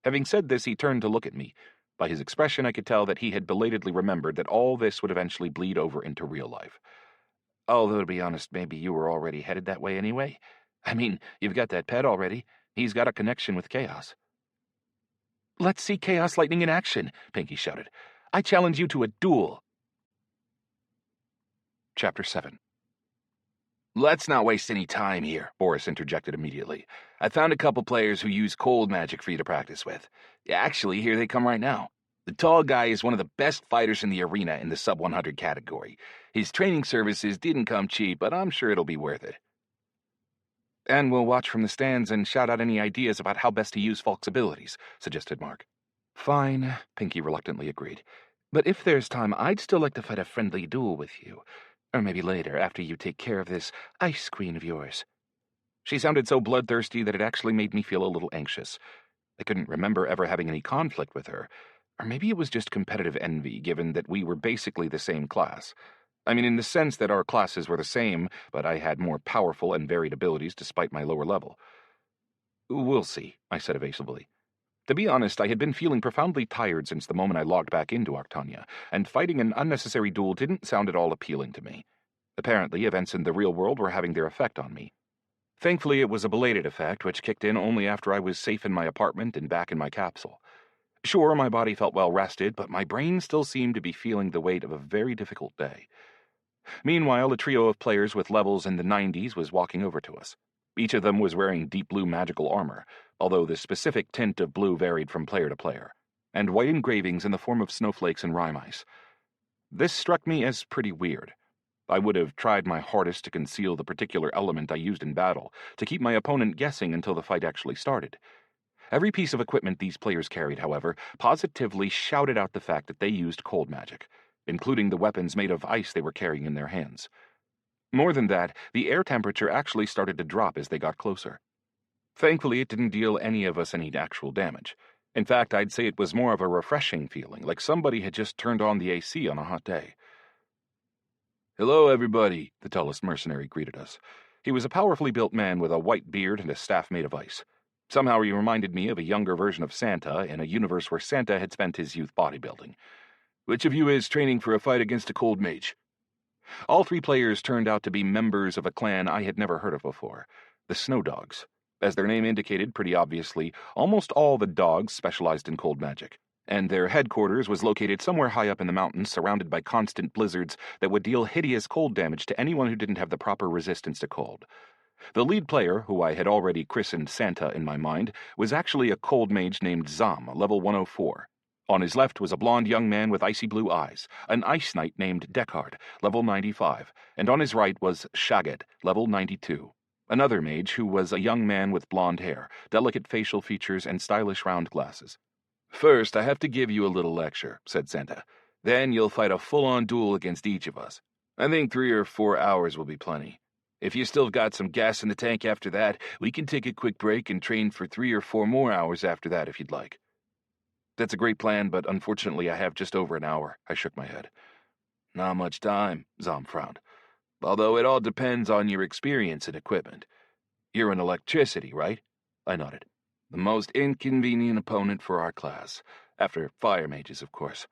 Having said this, he turned to look at me. By his expression, I could tell that he had belatedly remembered that all this would eventually bleed over into real life. Although, to be honest, maybe you were already headed that way anyway. I mean, you've got that pet already. He's got a connection with chaos. Let's see Chaos Lightning in action, Pinky shouted. I challenge you to a duel. Chapter 7. Let's not waste any time here, Boris interjected immediately. I found a couple players who use cold magic for you to practice with. Actually, here they come right now. The tall guy is one of the best fighters in the arena in the sub-100 category. His training services didn't come cheap, but I'm sure it'll be worth it. And we'll watch from the stands and shout out any ideas about how best to use Falk's abilities, suggested Mark. Fine, Pinky reluctantly agreed. But if there's time, I'd still like to fight a friendly duel with you. Or maybe later, after you take care of this ice queen of yours. She sounded so bloodthirsty that it actually made me feel a little anxious. I couldn't remember ever having any conflict with her. Or maybe it was just competitive envy, given that we were basically the same class. I mean, in the sense that our classes were the same, but I had more powerful and varied abilities despite my lower level. We'll see, I said evasively. To be honest, I had been feeling profoundly tired since the moment I logged back into Octania, and fighting an unnecessary duel didn't sound at all appealing to me. Apparently, events in the real world were having their effect on me. Thankfully, it was a belated effect, which kicked in only after I was safe in my apartment and back in my capsule. Sure, my body felt well rested, but my brain still seemed to be feeling the weight of a very difficult day. Meanwhile, a trio of players with levels in the 90s was walking over to us. Each of them was wearing deep blue magical armor, although the specific tint of blue varied from player to player, and white engravings in the form of snowflakes and rime ice. This struck me as pretty weird. I would have tried my hardest to conceal the particular element I used in battle, to keep my opponent guessing until the fight actually started. Every piece of equipment these players carried, however, positively shouted out the fact that they used cold magic, including the weapons made of ice they were carrying in their hands. More than that, the air temperature actually started to drop as they got closer. Thankfully, it didn't deal any of us any actual damage. In fact, I'd say it was more of a refreshing feeling, like somebody had just turned on the AC on a hot day. Hello, everybody, the tallest mercenary greeted us. He was a powerfully built man with a white beard and a staff made of ice. Somehow he reminded me of a younger version of Santa in a universe where Santa had spent his youth bodybuilding. Which of you is training for a fight against a cold mage? All three players turned out to be members of a clan I had never heard of before, the Snow Dogs. As their name indicated pretty obviously, almost all the dogs specialized in cold magic, and their headquarters was located somewhere high up in the mountains, surrounded by constant blizzards that would deal hideous cold damage to anyone who didn't have the proper resistance to cold. The lead player, who I had already christened Santa in my mind, was actually a cold mage named Zam, level 104. On his left was a blond young man with icy blue eyes, an ice knight named Deckard, level 95, and on his right was Shagad, level 92, another mage who was a young man with blonde hair, delicate facial features, and stylish round glasses. First, I have to give you a little lecture, said Santa. Then you'll fight a full-on duel against each of us. I think 3 or 4 hours will be plenty. If you still got some gas in the tank after that, we can take a quick break and train for 3 or 4 more hours after that if you'd like. That's a great plan, but unfortunately I have just over an hour. I shook my head. Not much time, Zom frowned. Although it all depends on your experience and equipment. You're an electricity, right? I nodded. The most inconvenient opponent for our class. After fire mages, of course.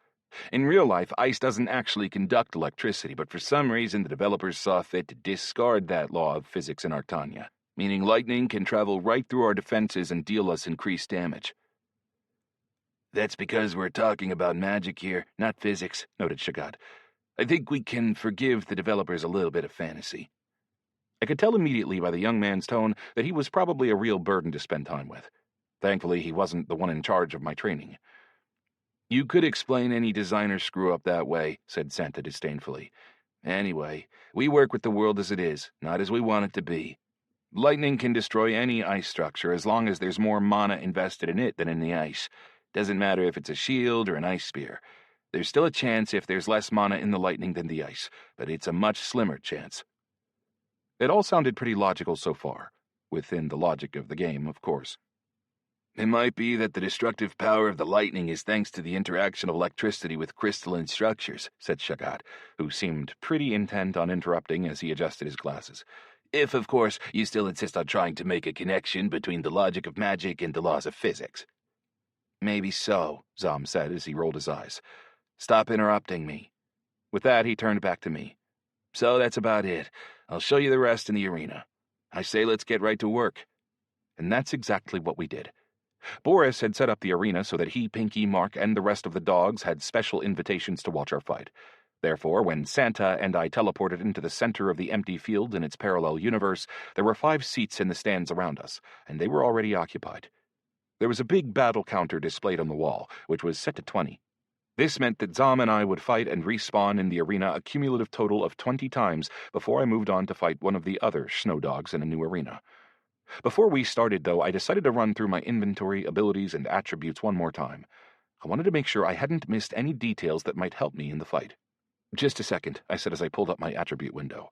In real life, ice doesn't actually conduct electricity, but for some reason the developers saw fit to discard that law of physics in Artania, meaning lightning can travel right through our defenses and deal us increased damage. That's because we're talking about magic here, not physics, noted Shagad. I think we can forgive the developers a little bit of fantasy. I could tell immediately by the young man's tone that he was probably a real burden to spend time with. Thankfully, he wasn't the one in charge of my training. You could explain any designer screw-up that way, said Santa disdainfully. Anyway, we work with the world as it is, not as we want it to be. Lightning can destroy any ice structure as long as there's more mana invested in it than in the ice. Doesn't matter if it's a shield or an ice spear. There's still a chance if there's less mana in the lightning than the ice, but it's a much slimmer chance. It all sounded pretty logical so far, within the logic of the game, of course. It might be that the destructive power of the lightning is thanks to the interaction of electricity with crystalline structures, said Shagad, who seemed pretty intent on interrupting as he adjusted his glasses. If, of course, you still insist on trying to make a connection between the logic of magic and the laws of physics. Maybe so, Zom said as he rolled his eyes. Stop interrupting me. With that, he turned back to me. So that's about it. I'll show you the rest in the arena. I say let's get right to work. And that's exactly what we did. Boris had set up the arena so that he, Pinky, Mark, and the rest of the dogs had special invitations to watch our fight. Therefore, when Santa and I teleported into the center of the empty field in its parallel universe, there were 5 seats in the stands around us, and they were already occupied. There was a big battle counter displayed on the wall, which was set to 20. This meant that Zom and I would fight and respawn in the arena a cumulative total of 20 times before I moved on to fight one of the other snow dogs in a new arena. Before we started, though, I decided to run through my inventory, abilities, and attributes one more time. I wanted to make sure I hadn't missed any details that might help me in the fight. Just a second, I said as I pulled up my attribute window.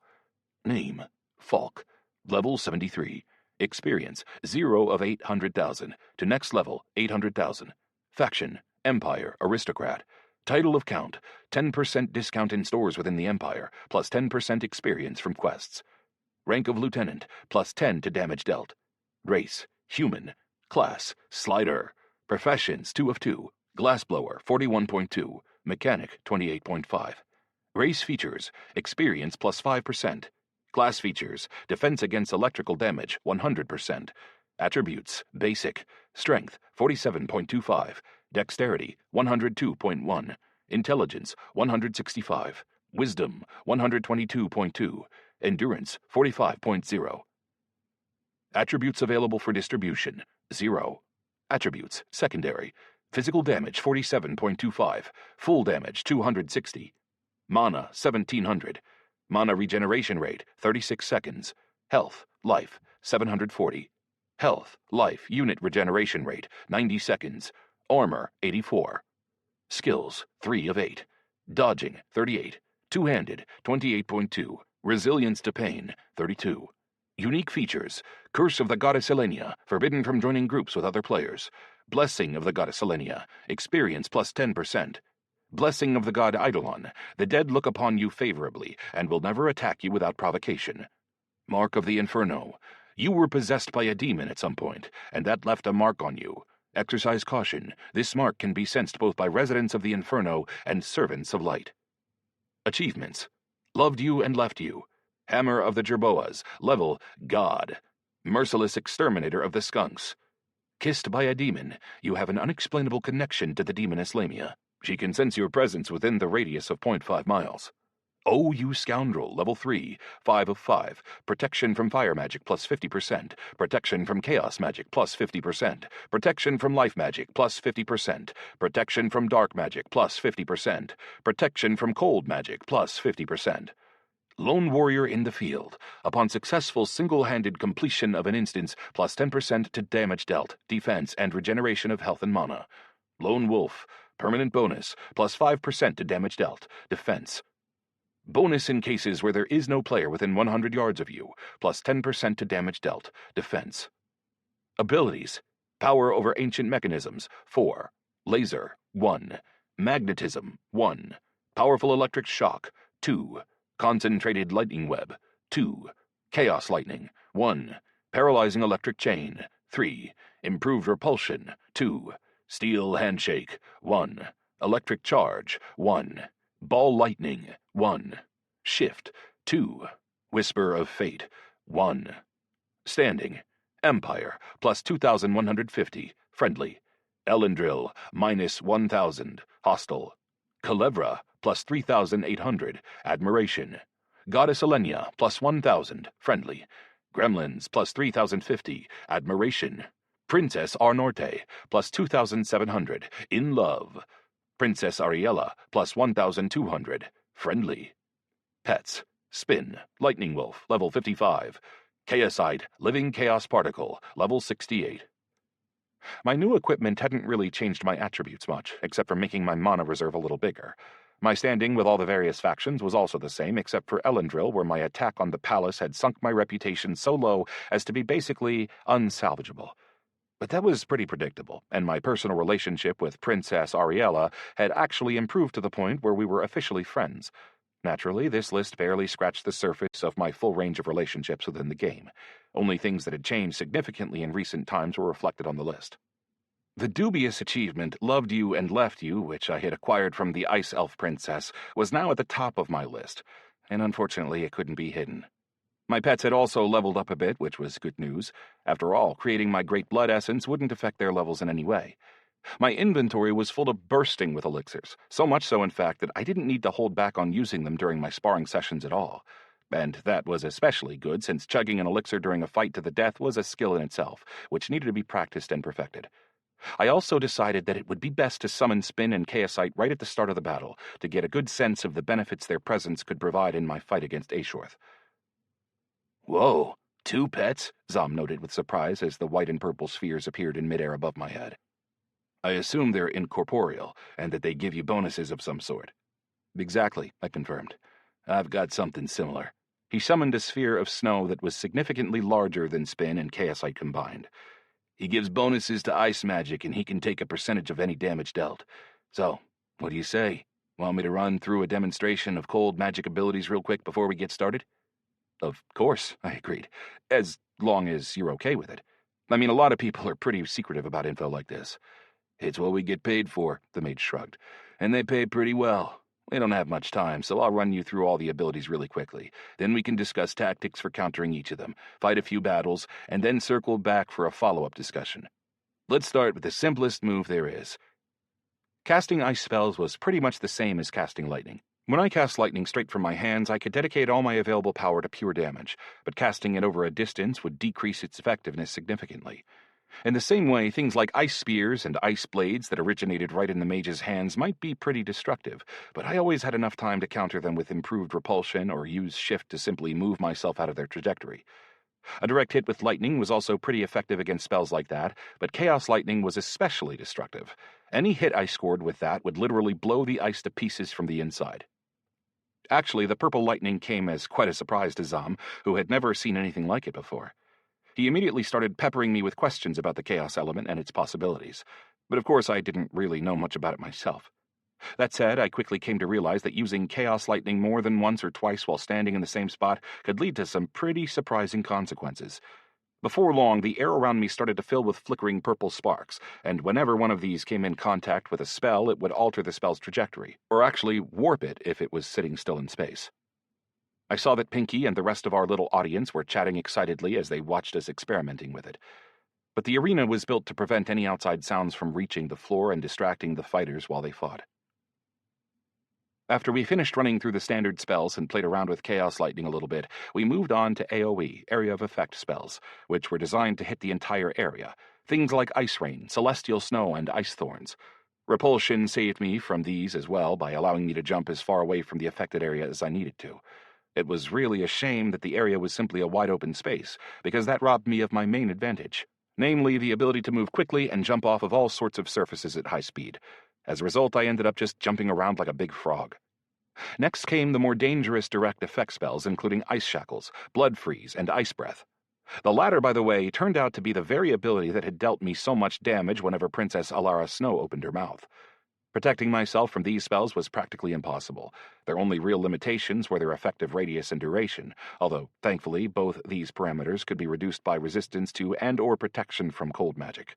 Name, Falk, level 73. Experience, 0 of 800,000. To next level, 800,000. Faction, Empire, Aristocrat. Title of Count, 10% discount in stores within the Empire, plus 10% experience from quests. Rank of Lieutenant, plus 10 to damage dealt. Race, Human. Class, Slider. Professions, 2 of 2. Glassblower, 41.2. Mechanic, 28.5. Race features, Experience plus 5%. Class features, Defense against electrical damage, 100%. Attributes, Basic. Strength, 47.25. Dexterity, 102.1. Intelligence, 165. Wisdom, 122.2. Endurance, 45.0. Attributes available for distribution, 0. Attributes, secondary. Physical damage, 47.25. Full damage, 260. Mana, 1700. Mana regeneration rate, 36 seconds. Health, life, 740. Health, life, unit regeneration rate, 90 seconds. Armor, 84. Skills, 3 of 8. Dodging, 38. Two-handed, 28.2. Resilience to pain, 32. Unique features, Curse of the Goddess Elenia, forbidden from joining groups with other players. Blessing of the Goddess Elenia, experience plus 10%. Blessing of the god Eidolon, the dead look upon you favorably, and will never attack you without provocation. Mark of the Inferno, You were possessed by a demon at some point, and that left a mark on you. Exercise caution. This mark can be sensed both by residents of the Inferno and servants of light. Achievements. Loved you and left you. Hammer of the Jerboas. Level, God. Merciless exterminator of the skunks. Kissed by a demon, you have an unexplainable connection to the demoness Lamia. She can sense your presence within the radius of 0.5 miles. Oh, you scoundrel, level 3, 5 of 5. Protection from fire magic plus 50%. Protection from chaos magic plus 50%. Protection from life magic plus 50%. Protection from dark magic plus 50%. Protection from cold magic plus 50%. Lone warrior in the field. Upon successful single-handed completion of an instance, plus 10% to damage dealt, defense, and regeneration of health and mana. Lone wolf. Permanent bonus, plus 5% to damage dealt, defense. Bonus in cases where there is no player within 100 yards of you, plus 10% to damage dealt, defense. Abilities. Power over ancient mechanisms, 4. Laser, 1. Magnetism, 1. Powerful electric shock, 2. Concentrated lightning web, 2. Chaos lightning, 1. Paralyzing electric chain, 3. Improved repulsion, 2. Steel handshake, 1. Electric charge, 1. Ball lightning, 1. Shift, 2. Whisper of fate, 1. Standing. Empire, plus 2,150. Friendly. Elendril, minus 1,000. Hostile. Culebra, plus 3,800. Admiration. Goddess Elenia, plus 1,000. Friendly. Gremlins, plus 3,050. Admiration. Princess Arnorte, plus 2,700. In love. Princess Ariella, plus 1,200. Friendly. Pets. Spin. Lightning Wolf, level 55. Chaosite. Living Chaos Particle, level 68. My new equipment hadn't really changed my attributes much, except for making my mana reserve a little bigger. My standing with all the various factions was also the same, except for Elendril, where my attack on the palace had sunk my reputation so low as to be basically unsalvageable. But that was pretty predictable, and my personal relationship with Princess Ariella had actually improved to the point where we were officially friends. Naturally, this list barely scratched the surface of my full range of relationships within the game. Only things that had changed significantly in recent times were reflected on the list. The dubious achievement, Loved You and Left You, which I had acquired from the Ice Elf Princess, was now at the top of my list, and unfortunately it couldn't be hidden. My pets had also leveled up a bit, which was good news. After all, creating my Great Blood Essence wouldn't affect their levels in any way. My inventory was full to bursting with elixirs, so much so in fact that I didn't need to hold back on using them during my sparring sessions at all. And that was especially good since chugging an elixir during a fight to the death was a skill in itself, which needed to be practiced and perfected. I also decided that it would be best to summon Spin and Chaosite right at the start of the battle to get a good sense of the benefits their presence could provide in my fight against Ashorth. "Whoa, 2 pets?" Zom noted with surprise as the white and purple spheres appeared in midair above my head. "I assume they're incorporeal, and that they give you bonuses of some sort." "Exactly," I confirmed. "I've got something similar." He summoned a sphere of snow that was significantly larger than Spin and Chaosite combined. "He gives bonuses to ice magic, and he can take a percentage of any damage dealt. So, what do you say? Want me to run through a demonstration of cold magic abilities real quick before we get started?" "Of course," I agreed, "as long as you're okay with it. I mean, a lot of people are pretty secretive about info like this." "It's what we get paid for," the mage shrugged, "and they pay pretty well. We don't have much time, so I'll run you through all the abilities really quickly. Then we can discuss tactics for countering each of them, fight a few battles, and then circle back for a follow-up discussion. Let's start with the simplest move there is." Casting ice spells was pretty much the same as casting lightning. When I cast lightning straight from my hands, I could dedicate all my available power to pure damage, but casting it over a distance would decrease its effectiveness significantly. In the same way, things like ice spears and ice blades that originated right in the mage's hands might be pretty destructive, but I always had enough time to counter them with improved repulsion or use shift to simply move myself out of their trajectory. A direct hit with lightning was also pretty effective against spells like that, but chaos lightning was especially destructive. Any hit I scored with that would literally blow the ice to pieces from the inside. Actually, the purple lightning came as quite a surprise to Zom, who had never seen anything like it before. He immediately started peppering me with questions about the chaos element and its possibilities, but of course I didn't really know much about it myself. That said, I quickly came to realize that using chaos lightning more than once or twice while standing in the same spot could lead to some pretty surprising consequences. Before long, the air around me started to fill with flickering purple sparks, and whenever one of these came in contact with a spell, it would alter the spell's trajectory, or actually warp it if it was sitting still in space. I saw that Pinky and the rest of our little audience were chatting excitedly as they watched us experimenting with it. But the arena was built to prevent any outside sounds from reaching the floor and distracting the fighters while they fought. After we finished running through the standard spells and played around with Chaos Lightning a little bit, we moved on to AoE, Area of Effect spells, which were designed to hit the entire area. Things like Ice Rain, Celestial Snow, and Ice Thorns. Repulsion saved me from these as well by allowing me to jump as far away from the affected area as I needed to. It was really a shame that the area was simply a wide-open space, because that robbed me of my main advantage, namely the ability to move quickly and jump off of all sorts of surfaces at high speed. As a result, I ended up just jumping around like a big frog. Next came the more dangerous direct effect spells, including Ice Shackles, Blood Freeze, and Ice Breath. The latter, by the way, turned out to be the very ability that had dealt me so much damage whenever Princess Alara Snow opened her mouth. Protecting myself from these spells was practically impossible. Their only real limitations were their effective radius and duration, although, thankfully, both these parameters could be reduced by resistance to and/or protection from cold magic.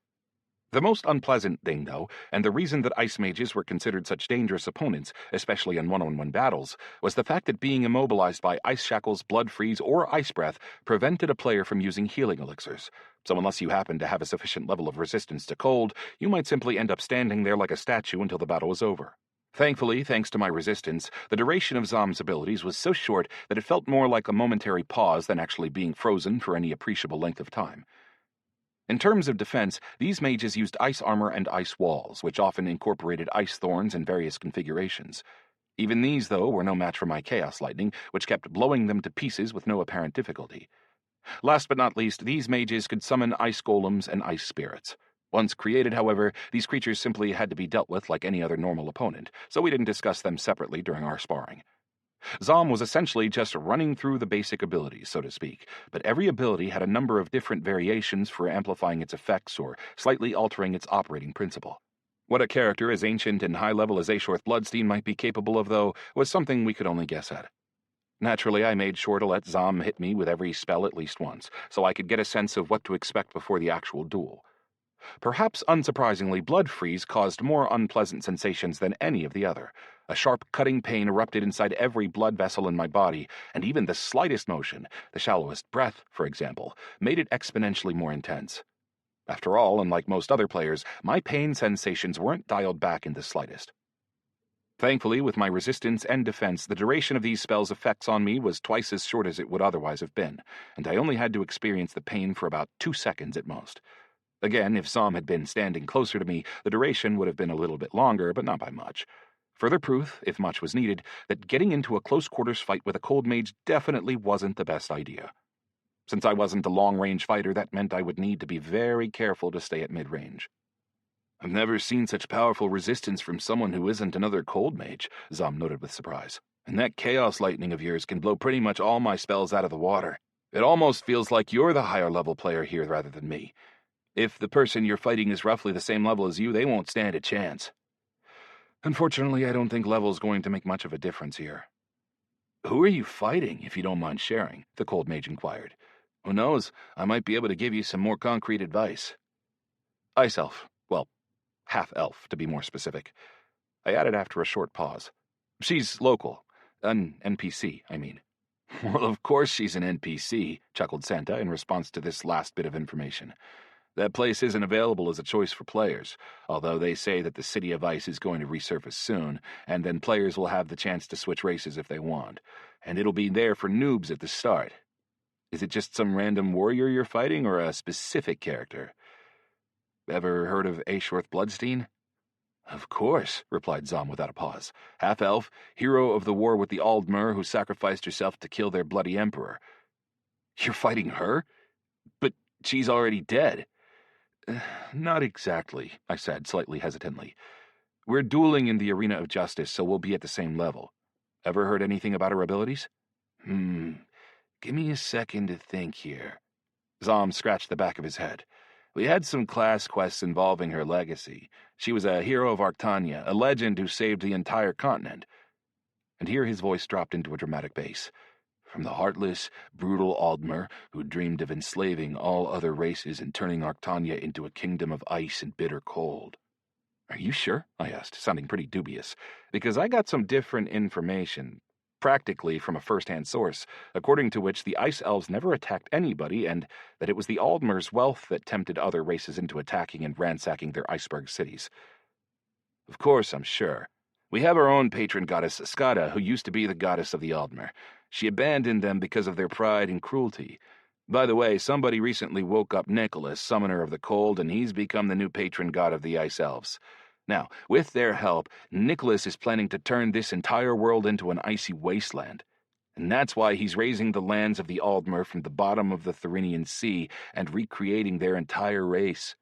The most unpleasant thing, though, and the reason that ice mages were considered such dangerous opponents, especially in one-on-one battles, was the fact that being immobilized by Ice Shackles, Blood Freeze, or Ice Breath prevented a player from using healing elixirs. So unless you happened to have a sufficient level of resistance to cold, you might simply end up standing there like a statue until the battle was over. Thankfully, thanks to my resistance, the duration of Zom's abilities was so short that it felt more like a momentary pause than actually being frozen for any appreciable length of time. In terms of defense, these mages used ice armor and ice walls, which often incorporated ice thorns in various configurations. Even these, though, were no match for my Chaos Lightning, which kept blowing them to pieces with no apparent difficulty. Last but not least, these mages could summon ice golems and ice spirits. Once created, however, these creatures simply had to be dealt with like any other normal opponent, so we didn't discuss them separately during our sparring. Zom was essentially just running through the basic abilities, so to speak, but every ability had a number of different variations for amplifying its effects or slightly altering its operating principle. What a character as ancient and high-level as Ashworth Bloodstein might be capable of, though, was something we could only guess at. Naturally, I made sure to let Zom hit me with every spell at least once, so I could get a sense of what to expect before the actual duel. Perhaps unsurprisingly, Blood Freeze caused more unpleasant sensations than any of the other. A sharp, cutting pain erupted inside every blood vessel in my body, and even the slightest motion, the shallowest breath, for example, made it exponentially more intense. After all, unlike most other players, my pain sensations weren't dialed back in the slightest. Thankfully, with my resistance and defense, the duration of these spells' effects on me was twice as short as it would otherwise have been, and I only had to experience the pain for about 2 seconds at most. Again, if Zom had been standing closer to me, the duration would have been a little bit longer, but not by much. Further proof, if much was needed, that getting into a close-quarters fight with a cold mage definitely wasn't the best idea. Since I wasn't a long-range fighter, that meant I would need to be very careful to stay at mid-range. "I've never seen such powerful resistance from someone who isn't another cold mage," Zom noted with surprise. "And that Chaos Lightning of yours can blow pretty much all my spells out of the water. It almost feels like you're the higher-level player here rather than me. If the person you're fighting is roughly the same level as you, they won't stand a chance." "Unfortunately, I don't think level's going to make much of a difference here." "Who are you fighting, if you don't mind sharing?" the cold mage inquired. "Who knows, I might be able to give you some more concrete advice." "Ice elf. Well, half-elf, to be more specific." I added after a short pause. "She's local. An NPC, I mean." "Well, of course she's an NPC," chuckled Santa in response to this last bit of information. "That place isn't available as a choice for players, although they say that the City of Ice is going to resurface soon, and then players will have the chance to switch races if they want, and it'll be there for noobs at the start. Is it just some random warrior you're fighting, or a specific character?" "Ever heard of Ashworth Bloodstein?" "Of course," replied Zom without a pause. "Half-elf, hero of the war with the Aldmer who sacrificed herself to kill their bloody emperor." "You're fighting her? But she's already dead." "Not exactly," I said, slightly hesitantly. "We're dueling in the arena of justice, so we'll be at the same level. Ever heard anything about her abilities?" Give me a second to think here." Zom scratched the back of his head. "We had some class quests involving her legacy. She was a hero of Arctania, a legend who saved the entire continent." And here his voice dropped into a dramatic bass. From the heartless, brutal Aldmer who dreamed of enslaving all other races and turning Arctania into a kingdom of ice and bitter cold. Are you sure? I asked, sounding pretty dubious, because I got some different information, practically from a first-hand source, according to which the Ice Elves never attacked anybody and that it was the Aldmer's wealth that tempted other races into attacking and ransacking their iceberg cities. Of course, I'm sure. We have our own patron goddess, Skada, who used to be the goddess of the Aldmer. She abandoned them because of their pride and cruelty. By the way, somebody recently woke up Nicholas, summoner of the cold, and he's become the new patron god of the Ice Elves. Now, with their help, Nicholas is planning to turn this entire world into an icy wasteland. And that's why he's raising the lands of the Aldmer from the bottom of the Therinian Sea and recreating their entire race.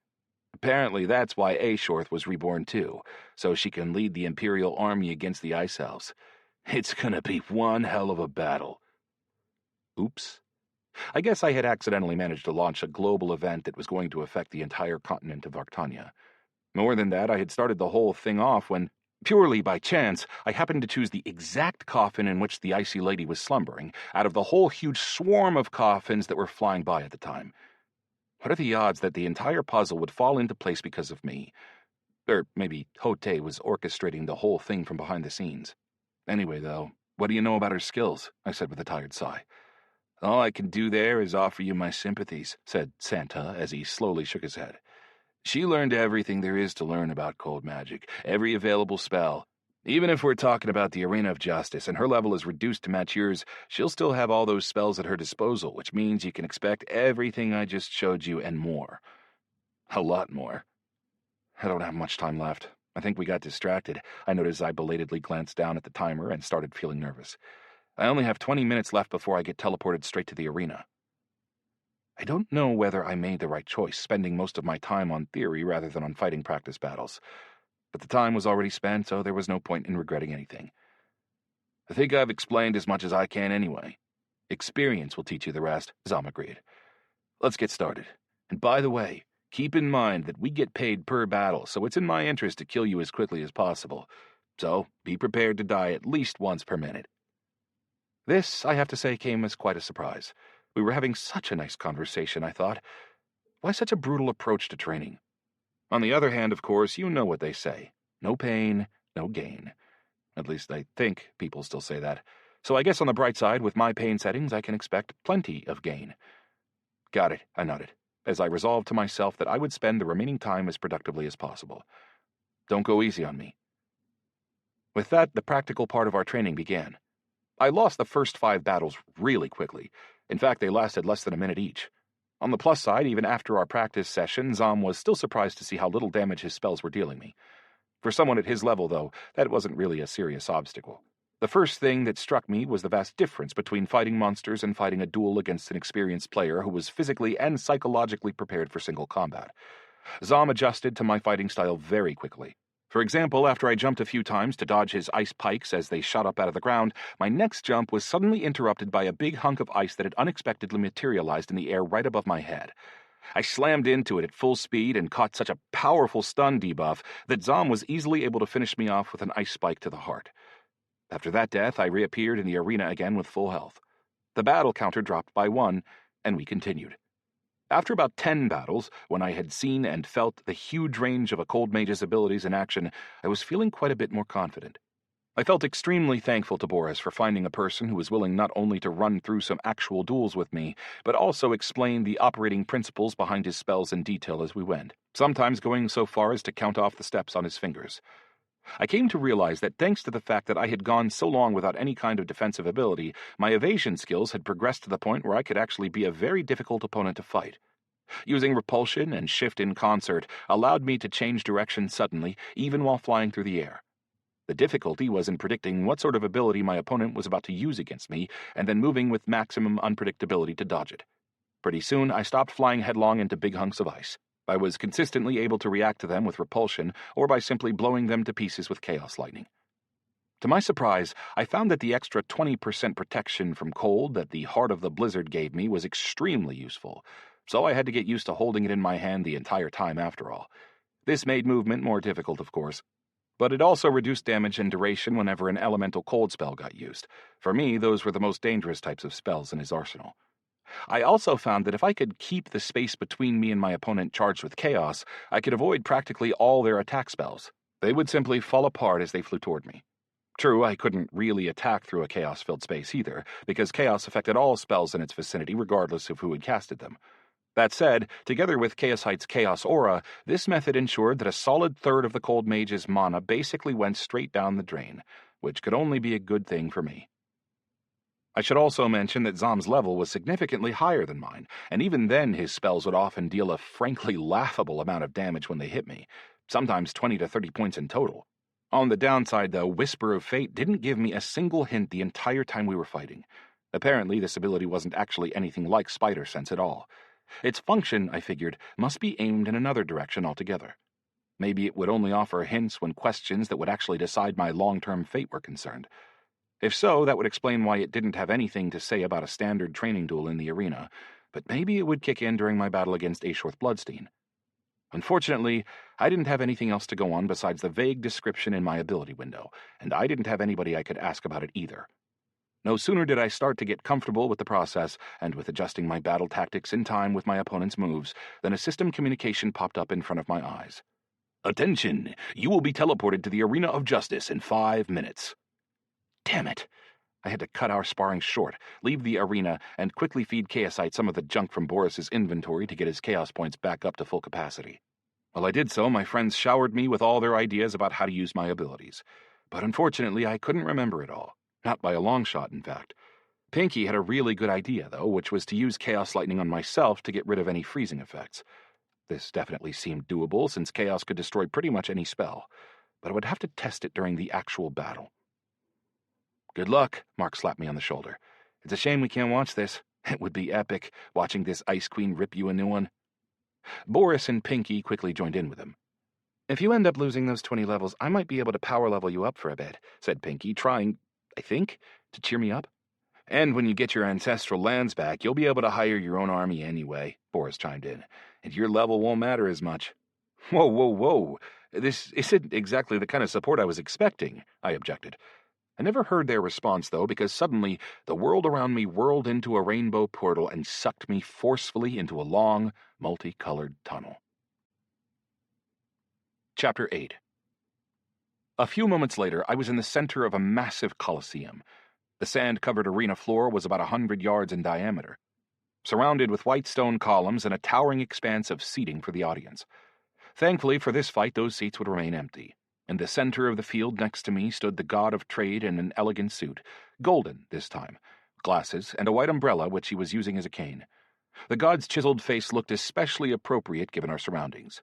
Apparently that's why Aeshorth was reborn too, so she can lead the Imperial army against the Ice Elves. It's gonna be one hell of a battle. Oops. I guess I had accidentally managed to launch a global event that was going to affect the entire continent of Arctania. More than that, I had started the whole thing off when, purely by chance, I happened to choose the exact coffin in which the Icy Lady was slumbering, out of the whole huge swarm of coffins that were flying by at the time. What are the odds that the entire puzzle would fall into place because of me? Or maybe Hote was orchestrating the whole thing from behind the scenes. Anyway, though, what do you know about her skills? I said with a tired sigh. All I can do there is offer you my sympathies, said Santa as he slowly shook his head. She learned everything there is to learn about cold magic, every available spell. Even if we're talking about the Arena of Justice and her level is reduced to match yours, she'll still have all those spells at her disposal, which means you can expect everything I just showed you and more. A lot more. I don't have much time left. I think we got distracted. I noticed I belatedly glanced down at the timer and started feeling nervous. I only have 20 minutes left before I get teleported straight to the arena. I don't know whether I made the right choice, spending most of my time on theory rather than on fighting practice battles. But the time was already spent, so there was no point in regretting anything. I think I've explained as much as I can anyway. Experience will teach you the rest, Zom agreed. Let's get started. And by the way, keep in mind that we get paid per battle, so it's in my interest to kill you as quickly as possible. So be prepared to die at least once per minute. This, I have to say, came as quite a surprise. We were having such a nice conversation, I thought. Why such a brutal approach to training? On the other hand, of course, you know what they say. No pain, no gain. At least I think people still say that. So I guess on the bright side, with my pain settings, I can expect plenty of gain. Got it, I nodded, as I resolved to myself that I would spend the remaining time as productively as possible. Don't go easy on me. With that, the practical part of our training began. I lost the first 5 battles really quickly. In fact, they lasted less than a minute each. On the plus side, even after our practice session, Zom was still surprised to see how little damage his spells were dealing me. For someone at his level, though, that wasn't really a serious obstacle. The first thing that struck me was the vast difference between fighting monsters and fighting a duel against an experienced player who was physically and psychologically prepared for single combat. Zom adjusted to my fighting style very quickly. For example, after I jumped a few times to dodge his ice pikes as they shot up out of the ground, my next jump was suddenly interrupted by a big hunk of ice that had unexpectedly materialized in the air right above my head. I slammed into it at full speed and caught such a powerful stun debuff that Zom was easily able to finish me off with an ice spike to the heart. After that death, I reappeared in the arena again with full health. The battle counter dropped by 1, and we continued. After about 10 battles, when I had seen and felt the huge range of a cold mage's abilities in action, I was feeling quite a bit more confident. I felt extremely thankful to Boris for finding a person who was willing not only to run through some actual duels with me, but also explain the operating principles behind his spells in detail as we went, sometimes going so far as to count off the steps on his fingers. I came to realize that thanks to the fact that I had gone so long without any kind of defensive ability, my evasion skills had progressed to the point where I could actually be a very difficult opponent to fight. Using repulsion and shift in concert allowed me to change direction suddenly, even while flying through the air. The difficulty was in predicting what sort of ability my opponent was about to use against me, and then moving with maximum unpredictability to dodge it. Pretty soon, I stopped flying headlong into big hunks of ice. I was consistently able to react to them with repulsion, or by simply blowing them to pieces with chaos lightning. To my surprise, I found that the extra 20% protection from cold that the Heart of the Blizzard gave me was extremely useful, so I had to get used to holding it in my hand the entire time after all. This made movement more difficult, of course. But it also reduced damage and duration whenever an elemental cold spell got used. For me, those were the most dangerous types of spells in his arsenal. I also found that if I could keep the space between me and my opponent charged with chaos, I could avoid practically all their attack spells. They would simply fall apart as they flew toward me. True, I couldn't really attack through a chaos-filled space either, because chaos affected all spells in its vicinity regardless of who had casted them. That said, together with Chaosite's Chaos Aura, this method ensured that a solid third of the Cold Mage's mana basically went straight down the drain, which could only be a good thing for me. I should also mention that Zom's level was significantly higher than mine, and even then his spells would often deal a frankly laughable amount of damage when they hit me, sometimes 20 to 30 points in total. On the downside, though, Whisper of Fate didn't give me a single hint the entire time we were fighting. Apparently, this ability wasn't actually anything like Spider Sense at all. Its function, I figured, must be aimed in another direction altogether. Maybe it would only offer hints when questions that would actually decide my long-term fate were concerned. If so, that would explain why it didn't have anything to say about a standard training duel in the arena, but maybe it would kick in during my battle against Ashorth Bloodstein. Unfortunately, I didn't have anything else to go on besides the vague description in my ability window, and I didn't have anybody I could ask about it either. No sooner did I start to get comfortable with the process and with adjusting my battle tactics in time with my opponent's moves than a system communication popped up in front of my eyes. "Attention! You will be teleported to the Arena of Justice in 5 minutes." Damn it! I had to cut our sparring short, leave the arena, and quickly feed Chaosite some of the junk from Boris's inventory to get his chaos points back up to full capacity. While I did so, my friends showered me with all their ideas about how to use my abilities. But unfortunately, I couldn't remember it all. Not by a long shot, in fact. Pinky had a really good idea, though, which was to use Chaos Lightning on myself to get rid of any freezing effects. This definitely seemed doable, since Chaos could destroy pretty much any spell, but I would have to test it during the actual battle. "Good luck," Mark slapped me on the shoulder. "It's a shame we can't watch this. It would be epic, watching this Ice Queen rip you a new one." Boris and Pinky quickly joined in with him. "If you end up losing those 20 levels, I might be able to power level you up for a bit," said Pinky, trying, I think, to cheer me up. "And when you get your ancestral lands back, you'll be able to hire your own army anyway," Boris chimed in, "and your level won't matter as much." Whoa, whoa, whoa. This isn't exactly the kind of support I was expecting, I objected. I never heard their response, though, because suddenly the world around me whirled into a rainbow portal and sucked me forcefully into a long, multicolored tunnel. Chapter 8. A few moments later, I was in the center of a massive coliseum. The sand-covered arena floor was about 100 yards in diameter, surrounded with white stone columns and a towering expanse of seating for the audience. Thankfully for this fight, those seats would remain empty. In the center of the field next to me stood the god of trade in an elegant suit, golden this time, glasses, and a white umbrella which he was using as a cane. The god's chiseled face looked especially appropriate given our surroundings.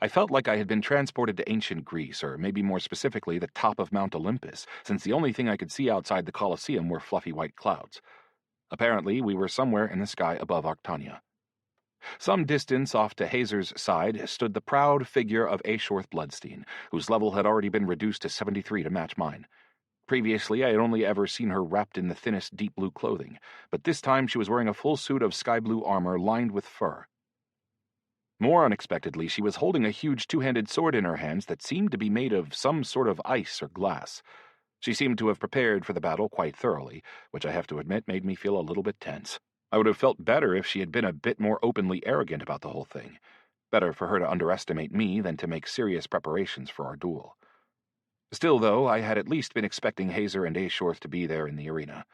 I felt like I had been transported to ancient Greece, or maybe more specifically the top of Mount Olympus, since the only thing I could see outside the Colosseum were fluffy white clouds. Apparently, we were somewhere in the sky above Arctania. Some distance off to Hazer's side stood the proud figure of Ashorth Bloodstein, whose level had already been reduced to 73 to match mine. Previously, I had only ever seen her wrapped in the thinnest deep blue clothing, but this time she was wearing a full suit of sky blue armor lined with fur. More unexpectedly, she was holding a huge two-handed sword in her hands that seemed to be made of some sort of ice or glass. She seemed to have prepared for the battle quite thoroughly, which I have to admit made me feel a little bit tense. I would have felt better if she had been a bit more openly arrogant about the whole thing. Better for her to underestimate me than to make serious preparations for our duel. Still, though, I had at least been expecting Hazer and Ashorth to be there in the arena.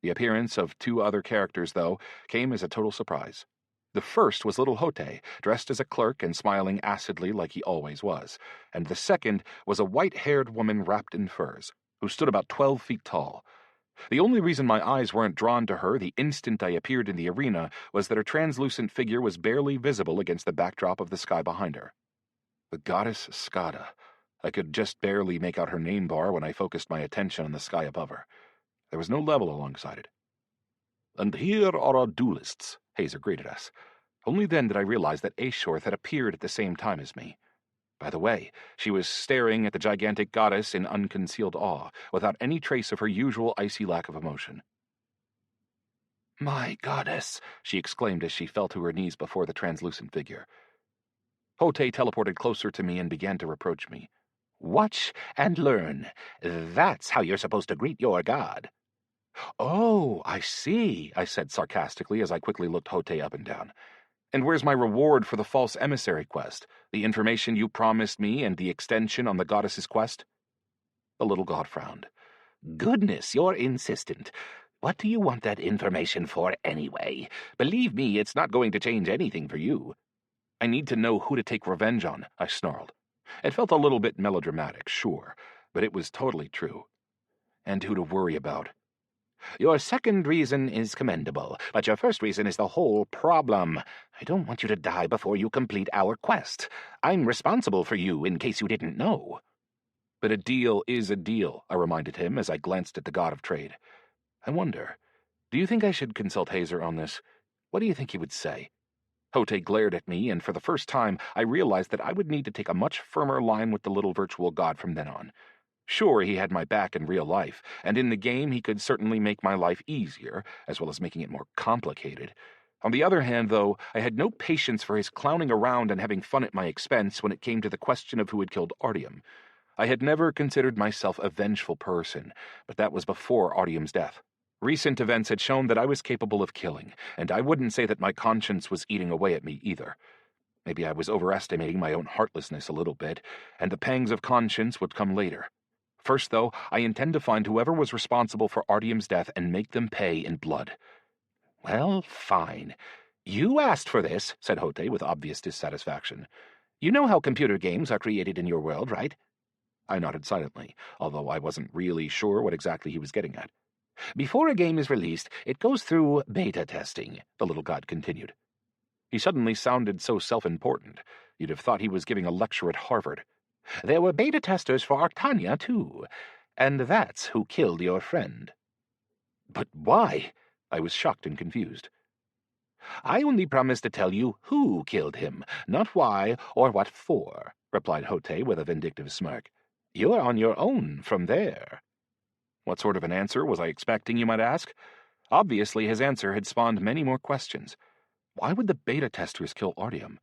The appearance of two other characters, though, came as a total surprise. The first was little Hote, dressed as a clerk and smiling acidly like he always was, and the second was a white-haired woman wrapped in furs, who stood about 12 feet tall. The only reason my eyes weren't drawn to her the instant I appeared in the arena was that her translucent figure was barely visible against the backdrop of the sky behind her. The goddess Skada. I could just barely make out her name bar when I focused my attention on the sky above her. There was no level alongside it. "And here are our duelists," Hazer greeted us. Only then did I realize that Ashorth had appeared at the same time as me. By the way, she was staring at the gigantic goddess in unconcealed awe, without any trace of her usual icy lack of emotion. "My goddess!" she exclaimed as she fell to her knees before the translucent figure. Hote teleported closer to me and began to reproach me. Watch and learn. That's how you're supposed to greet your god. Oh, I see, I said sarcastically as I quickly looked Hote up and down. And where's my reward for the false emissary quest? The information you promised me and the extension on the goddess's quest? The little god frowned. Goodness, you're insistent. What do you want that information for anyway? Believe me, it's not going to change anything for you. I need to know who to take revenge on, I snarled. It felt a little bit melodramatic, sure, but it was totally true. And who to worry about. Your second reason is commendable, but your first reason is the whole problem. I don't want you to die before you complete our quest. I'm responsible for you, in case you didn't know. But a deal is a deal, I reminded him as I glanced at the god of trade. I wonder, do you think I should consult Hazer on this? What do you think he would say? Hote glared at me, and for the first time, I realized that I would need to take a much firmer line with the little virtual god from then on. Sure, he had my back in real life, and in the game he could certainly make my life easier, as well as making it more complicated. On the other hand, though, I had no patience for his clowning around and having fun at my expense when it came to the question of who had killed Artyom. I had never considered myself a vengeful person, but that was before Artyom's death. Recent events had shown that I was capable of killing, and I wouldn't say that my conscience was eating away at me either. Maybe I was overestimating my own heartlessness a little bit, and the pangs of conscience would come later. First, though, I intend to find whoever was responsible for Artyom's death and make them pay in blood. Well, fine. You asked for this, said Hote with obvious dissatisfaction. You know how computer games are created in your world, right? I nodded silently, although I wasn't really sure what exactly he was getting at. Before a game is released, it goes through beta testing, the little god continued. He suddenly sounded so self-important. You'd have thought he was giving a lecture at Harvard. There were beta testers for Artania, too, and that's who killed your friend. But why? I was shocked and confused. I only promised to tell you who killed him, not why or what for, replied Hote with a vindictive smirk. You're on your own from there. What sort of an answer was I expecting, you might ask? Obviously, his answer had spawned many more questions. Why would the beta testers kill Artyom?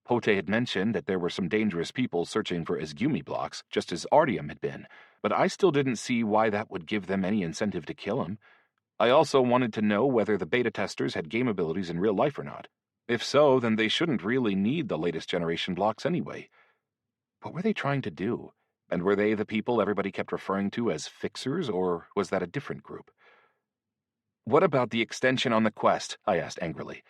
Hote had mentioned that there were some dangerous people searching for Izgumi blocks, just as Artyom had been, but I still didn't see why that would give them any incentive to kill him. I also wanted to know whether the beta testers had game abilities in real life or not. If so, then they shouldn't really need the latest generation blocks anyway. What were they trying to do? And were they the people everybody kept referring to as fixers, or was that a different group? What about the extension on the quest? I asked angrily.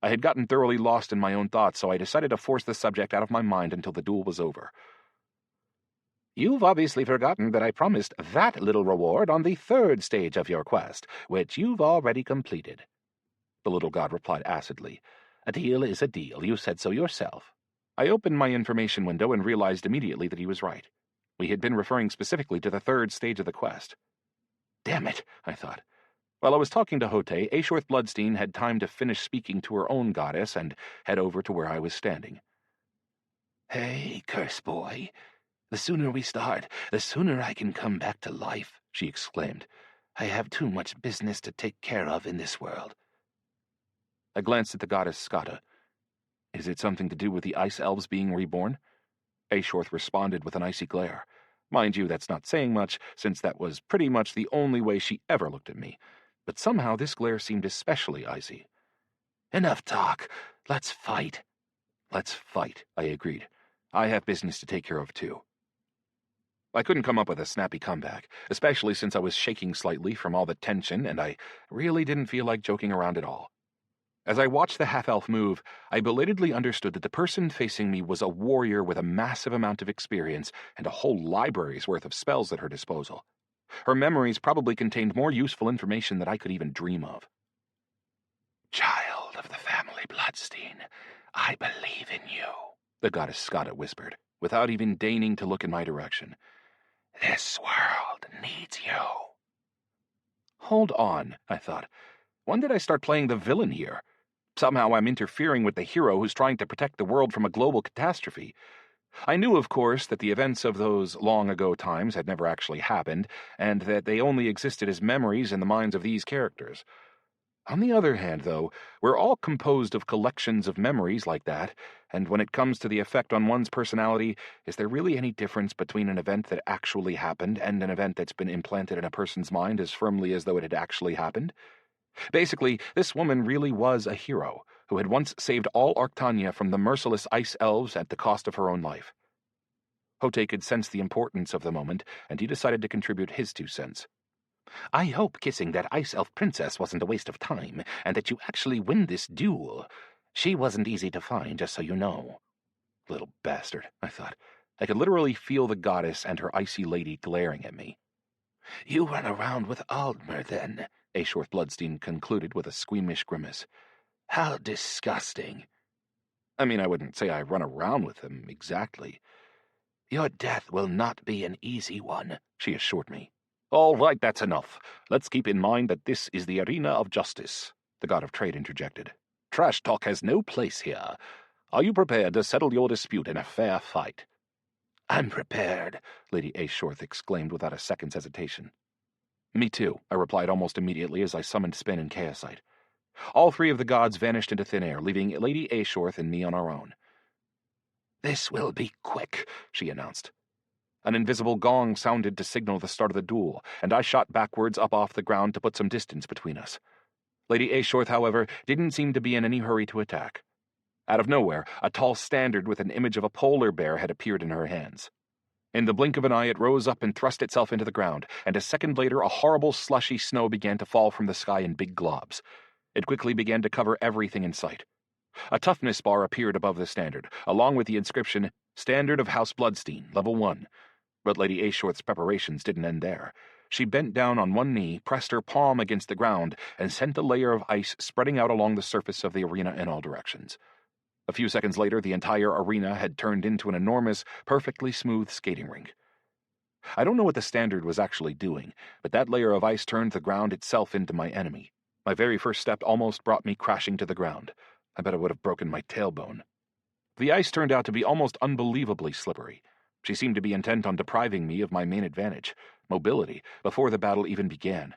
I had gotten thoroughly lost in my own thoughts, so I decided to force the subject out of my mind until the duel was over. You've obviously forgotten that I promised that little reward on the third stage of your quest, which you've already completed. The little god replied acidly. A deal is a deal. You said so yourself. I opened my information window and realized immediately that he was right. We had been referring specifically to the third stage of the quest. Damn it, I thought. While I was talking to Hote, Aishorth Bloodstein had time to finish speaking to her own goddess and head over to where I was standing. Hey, curse boy. The sooner we start, the sooner I can come back to life, she exclaimed. I have too much business to take care of in this world. I glanced at the goddess Skata. Is it something to do with the ice elves being reborn? Aishorth responded with an icy glare. Mind you, that's not saying much, since that was pretty much the only way she ever looked at me. But somehow this glare seemed especially icy. Enough talk. Let's fight. Let's fight, I agreed. I have business to take care of, too. I couldn't come up with a snappy comeback, especially since I was shaking slightly from all the tension, and I really didn't feel like joking around at all. As I watched the half-elf move, I belatedly understood that the person facing me was a warrior with a massive amount of experience and a whole library's worth of spells at her disposal. Her memories probably contained more useful information than I could even dream of. Child of the family Bloodstein, I believe in you, the goddess Skata whispered, without even deigning to look in my direction. This world needs you. Hold on, I thought. When did I start playing the villain here? Somehow I'm interfering with the hero who's trying to protect the world from a global catastrophe. I knew, of course, that the events of those long-ago times had never actually happened, and that they only existed as memories in the minds of these characters. On the other hand, though, we're all composed of collections of memories like that, and when it comes to the effect on one's personality, is there really any difference between an event that actually happened and an event that's been implanted in a person's mind as firmly as though it had actually happened? Basically, this woman really was a hero who had once saved all Arctania from the merciless ice elves at the cost of her own life. Hote could sense the importance of the moment, and he decided to contribute his 2 cents. I hope kissing that ice elf princess wasn't a waste of time, and that you actually win this duel. She wasn't easy to find, just so you know. Little bastard, I thought. I could literally feel the goddess and her icy lady glaring at me. You run around with Aldmer, then, Aeshorth Bloodstein concluded with a squeamish grimace. How disgusting. I mean, I wouldn't say I run around with him, exactly. Your death will not be an easy one, she assured me. All right, that's enough. Let's keep in mind that this is the arena of justice, the god of trade interjected. Trash talk has no place here. Are you prepared to settle your dispute in a fair fight? I'm prepared, Lady Aeshorth exclaimed without a second's hesitation. Me too, I replied almost immediately as I summoned Spin and Chaosite. All 3 of the gods vanished into thin air, leaving Lady Aeshorth and me on our own. This will be quick, she announced. An invisible gong sounded to signal the start of the duel, and I shot backwards up off the ground to put some distance between us. Lady Aeshorth, however, didn't seem to be in any hurry to attack. Out of nowhere, a tall standard with an image of a polar bear had appeared in her hands. In the blink of an eye, it rose up and thrust itself into the ground, and a second later, a horrible slushy snow began to fall from the sky in big globs. It quickly began to cover everything in sight. A toughness bar appeared above the standard, along with the inscription, Standard of House Bloodstein, Level 1. But Lady Aeshorth's preparations didn't end there. She bent down on one knee, pressed her palm against the ground, and sent a layer of ice spreading out along the surface of the arena in all directions. A few seconds later, the entire arena had turned into an enormous, perfectly smooth skating rink. I don't know what the standard was actually doing, but that layer of ice turned the ground itself into my enemy. My very first step almost brought me crashing to the ground. I bet I would have broken my tailbone. The ice turned out to be almost unbelievably slippery. She seemed to be intent on depriving me of my main advantage, mobility, before the battle even began.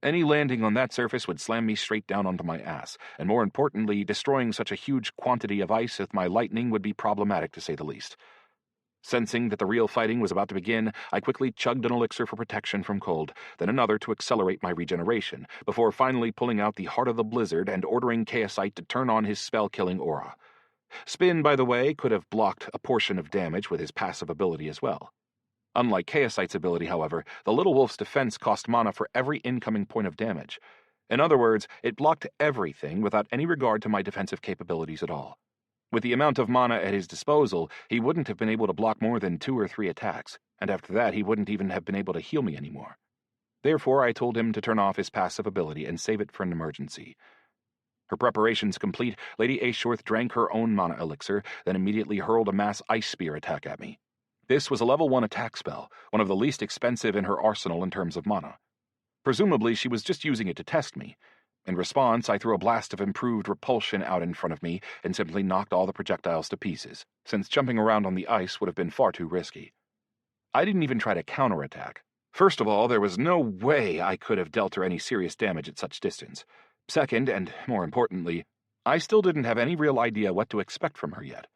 Any landing on that surface would slam me straight down onto my ass, and more importantly, destroying such a huge quantity of ice with my lightning would be problematic to say the least. Sensing that the real fighting was about to begin, I quickly chugged an elixir for protection from cold, then another to accelerate my regeneration, before finally pulling out the Heart of the Blizzard and ordering Chaosite to turn on his spell-killing aura. Spin, by the way, could have blocked a portion of damage with his passive ability as well. Unlike Chaosite's ability, however, the Little Wolf's defense cost mana for every incoming point of damage. In other words, it blocked everything without any regard to my defensive capabilities at all. With the amount of mana at his disposal, he wouldn't have been able to block more than 2 or 3 attacks, and after that he wouldn't even have been able to heal me anymore. Therefore, I told him to turn off his passive ability and save it for an emergency. Her preparations complete, Lady Aeshorth drank her own mana elixir, then immediately hurled a mass ice spear attack at me. This was a level 1 attack spell, one of the least expensive in her arsenal in terms of mana. Presumably, she was just using it to test me. In response, I threw a blast of improved repulsion out in front of me and simply knocked all the projectiles to pieces, since jumping around on the ice would have been far too risky. I didn't even try to counterattack. First of all, there was no way I could have dealt her any serious damage at such distance. Second, and more importantly, I still didn't have any real idea what to expect from her yet.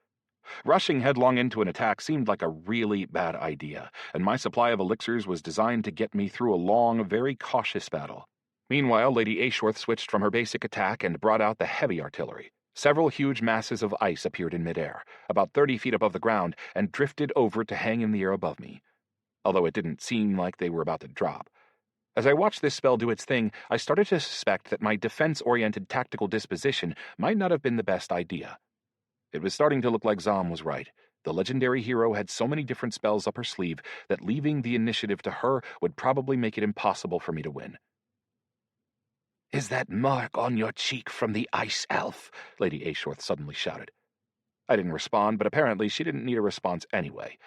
Rushing headlong into an attack seemed like a really bad idea, and my supply of elixirs was designed to get me through a long, very cautious battle. Meanwhile, Lady Aeshorth switched from her basic attack and brought out the heavy artillery. Several huge masses of ice appeared in midair, about 30 feet above the ground, and drifted over to hang in the air above me, although it didn't seem like they were about to drop. As I watched this spell do its thing, I started to suspect that my defense-oriented tactical disposition might not have been the best idea. It was starting to look like Zom was right. The legendary hero had so many different spells up her sleeve that leaving the initiative to her would probably make it impossible for me to win. "Is that mark on your cheek from the ice elf?" Lady Aeshorth suddenly shouted. I didn't respond, but apparently she didn't need a response anyway.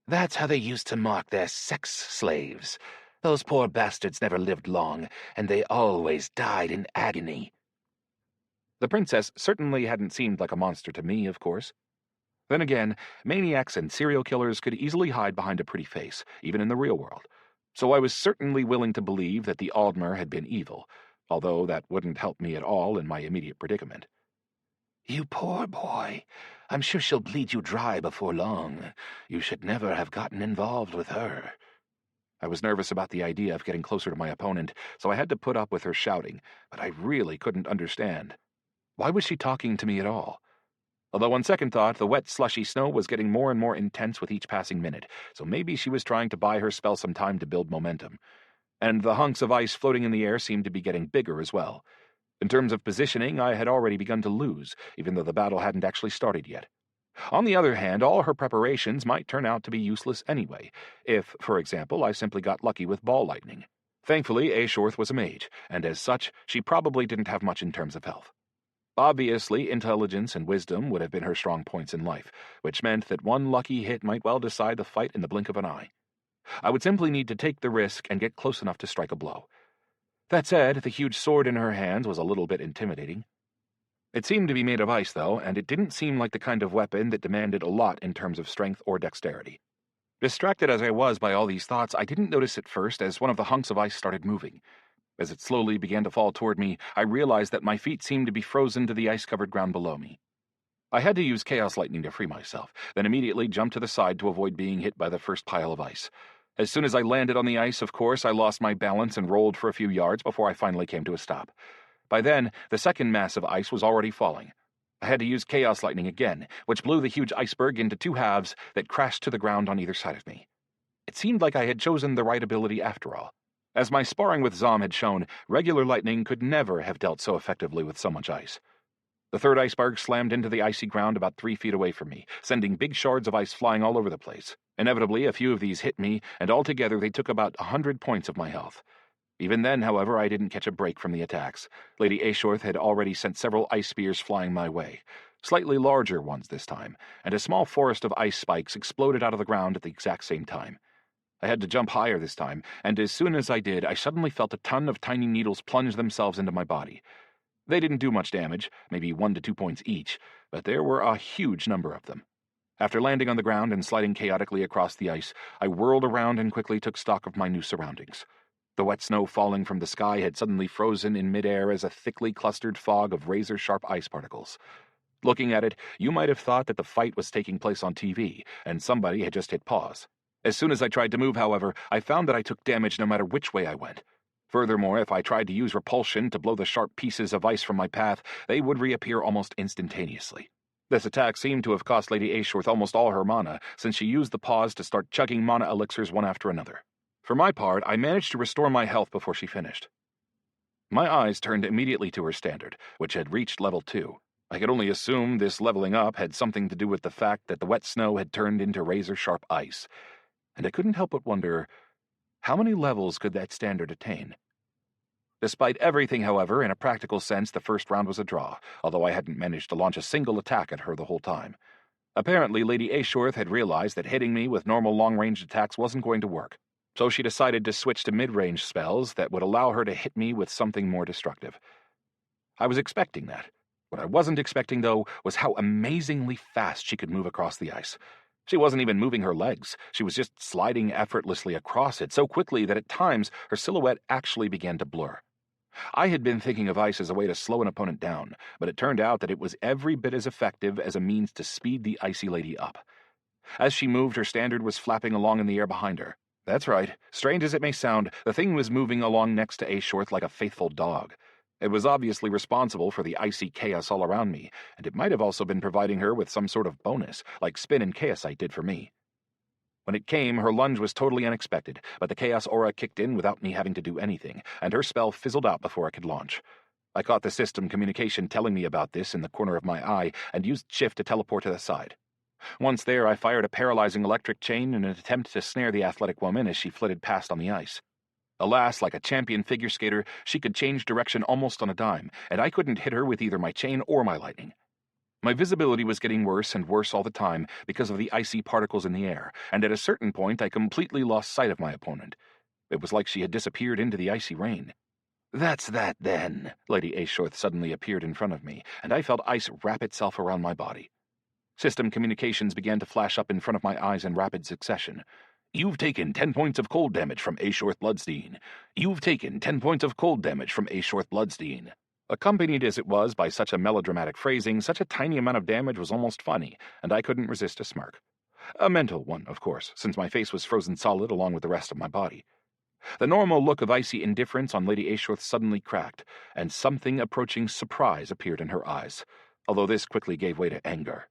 "That's how they used to mark their sex slaves. Those poor bastards never lived long, and they always died in agony." The princess certainly hadn't seemed like a monster to me, of course. Then again, maniacs and serial killers could easily hide behind a pretty face, even in the real world. So I was certainly willing to believe that the Aldmer had been evil, although that wouldn't help me at all in my immediate predicament. "You poor boy. I'm sure she'll bleed you dry before long. You should never have gotten involved with her." I was nervous about the idea of getting closer to my opponent, so I had to put up with her shouting, but I really couldn't understand. Why was she talking to me at all? Although on second thought, the wet, slushy snow was getting more and more intense with each passing minute, so maybe she was trying to buy her spell some time to build momentum. And the hunks of ice floating in the air seemed to be getting bigger as well. In terms of positioning, I had already begun to lose, even though the battle hadn't actually started yet. On the other hand, all her preparations might turn out to be useless anyway, if, for example, I simply got lucky with ball lightning. Thankfully, Ashorth was a mage, and as such, she probably didn't have much in terms of health. Obviously, intelligence and wisdom would have been her strong points in life, which meant that one lucky hit might well decide the fight in the blink of an eye. I would simply need to take the risk and get close enough to strike a blow. That said, the huge sword in her hands was a little bit intimidating. It seemed to be made of ice, though, and it didn't seem like the kind of weapon that demanded a lot in terms of strength or dexterity. Distracted as I was by all these thoughts, I didn't notice at first as one of the hunks of ice started moving. As it slowly began to fall toward me, I realized that my feet seemed to be frozen to the ice-covered ground below me. I had to use Chaos Lightning to free myself, then immediately jumped to the side to avoid being hit by the first pile of ice. As soon as I landed on the ice, of course, I lost my balance and rolled for a few yards before I finally came to a stop. By then, the second mass of ice was already falling. I had to use Chaos Lightning again, which blew the huge iceberg into two halves that crashed to the ground on either side of me. It seemed like I had chosen the right ability after all. As my sparring with Zom had shown, regular lightning could never have dealt so effectively with so much ice. The third iceberg slammed into the icy ground about 3 feet away from me, sending big shards of ice flying all over the place. Inevitably, a few of these hit me, and altogether they took about 100 points of my health. Even then, however, I didn't catch a break from the attacks. Lady Ashorth had already sent several ice spears flying my way, slightly larger ones this time, and a small forest of ice spikes exploded out of the ground at the exact same time. I had to jump higher this time, and as soon as I did, I suddenly felt a ton of tiny needles plunge themselves into my body. They didn't do much damage, maybe 1 to 2 points each, but there were a huge number of them. After landing on the ground and sliding chaotically across the ice, I whirled around and quickly took stock of my new surroundings. The wet snow falling from the sky had suddenly frozen in midair as a thickly clustered fog of razor-sharp ice particles. Looking at it, you might have thought that the fight was taking place on TV, and somebody had just hit pause. As soon as I tried to move, however, I found that I took damage no matter which way I went. Furthermore, if I tried to use repulsion to blow the sharp pieces of ice from my path, they would reappear almost instantaneously. This attack seemed to have cost Lady Ashorth almost all her mana, since she used the pause to start chugging mana elixirs one after another. For my part, I managed to restore my health before she finished. My eyes turned immediately to her standard, which had reached level 2. I could only assume this leveling up had something to do with the fact that the wet snow had turned into razor-sharp ice. And I couldn't help but wonder, how many levels could that standard attain? Despite everything, however, in a practical sense, the first round was a draw, although I hadn't managed to launch a single attack at her the whole time. Apparently, Lady Ashorth had realized that hitting me with normal long-range attacks wasn't going to work, so she decided to switch to mid-range spells that would allow her to hit me with something more destructive. I was expecting that. What I wasn't expecting, though, was how amazingly fast she could move across the ice. She wasn't even moving her legs. She was just sliding effortlessly across it so quickly that at times her silhouette actually began to blur. I had been thinking of ice as a way to slow an opponent down, but it turned out that it was every bit as effective as a means to speed the icy lady up. As she moved, her standard was flapping along in the air behind her. That's right. Strange as it may sound, the thing was moving along next to Ashorth like a faithful dog. It was obviously responsible for the icy chaos all around me, and it might have also been providing her with some sort of bonus, like Spin and Chaosite did for me. When it came, her lunge was totally unexpected, but the Chaos Aura kicked in without me having to do anything, and her spell fizzled out before I could launch. I caught the system communication telling me about this in the corner of my eye, and used Shift to teleport to the side. Once there, I fired a paralyzing electric chain in an attempt to snare the athletic woman as she flitted past on the ice. Alas, like a champion figure skater, she could change direction almost on a dime, and I couldn't hit her with either my chain or my lightning. My visibility was getting worse and worse all the time because of the icy particles in the air, and at a certain point I completely lost sight of my opponent. It was like she had disappeared into the icy rain. "That's that, then." Lady Ashorth suddenly appeared in front of me, and I felt ice wrap itself around my body. System communications began to flash up in front of my eyes in rapid succession. You've taken 10 points of cold damage from Ashorth Bloodstein. You've taken 10 points of cold damage from Ashorth Bloodstein. Accompanied as it was by such a melodramatic phrasing, such a tiny amount of damage was almost funny, and I couldn't resist a smirk. A mental one, of course, since my face was frozen solid along with the rest of my body. The normal look of icy indifference on Lady Ashorth suddenly cracked, and something approaching surprise appeared in her eyes, although this quickly gave way to anger.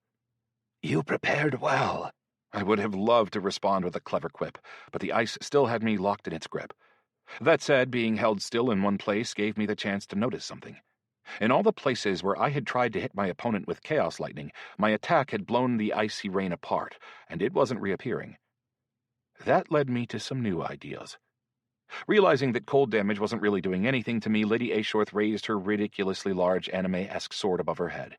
You prepared well. I would have loved to respond with a clever quip, but the ice still had me locked in its grip. That said, being held still in one place gave me the chance to notice something. In all the places where I had tried to hit my opponent with chaos lightning, my attack had blown the icy rain apart, and it wasn't reappearing. That led me to some new ideas. Realizing that cold damage wasn't really doing anything to me, Lady Ashorth raised her ridiculously large anime-esque sword above her head.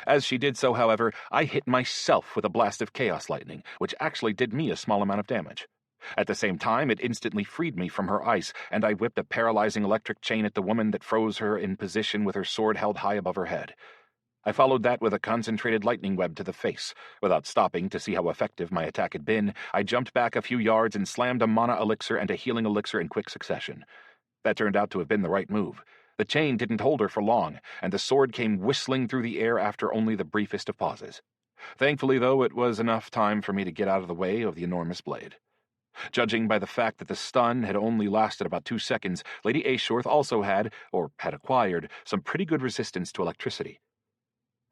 As she did so, however, I hit myself with a blast of chaos lightning, which actually did me a small amount of damage. At the same time, it instantly freed me from her ice, and I whipped a paralyzing electric chain at the woman that froze her in position with her sword held high above her head. I followed that with a concentrated lightning web to the face. Without stopping to see how effective my attack had been, I jumped back a few yards and slammed a mana elixir and a healing elixir in quick succession. That turned out to have been the right move. The chain didn't hold her for long, and the sword came whistling through the air after only the briefest of pauses. Thankfully, though, it was enough time for me to get out of the way of the enormous blade. Judging by the fact that the stun had only lasted about 2 seconds, Lady Ashorth also had, or had acquired, some pretty good resistance to electricity.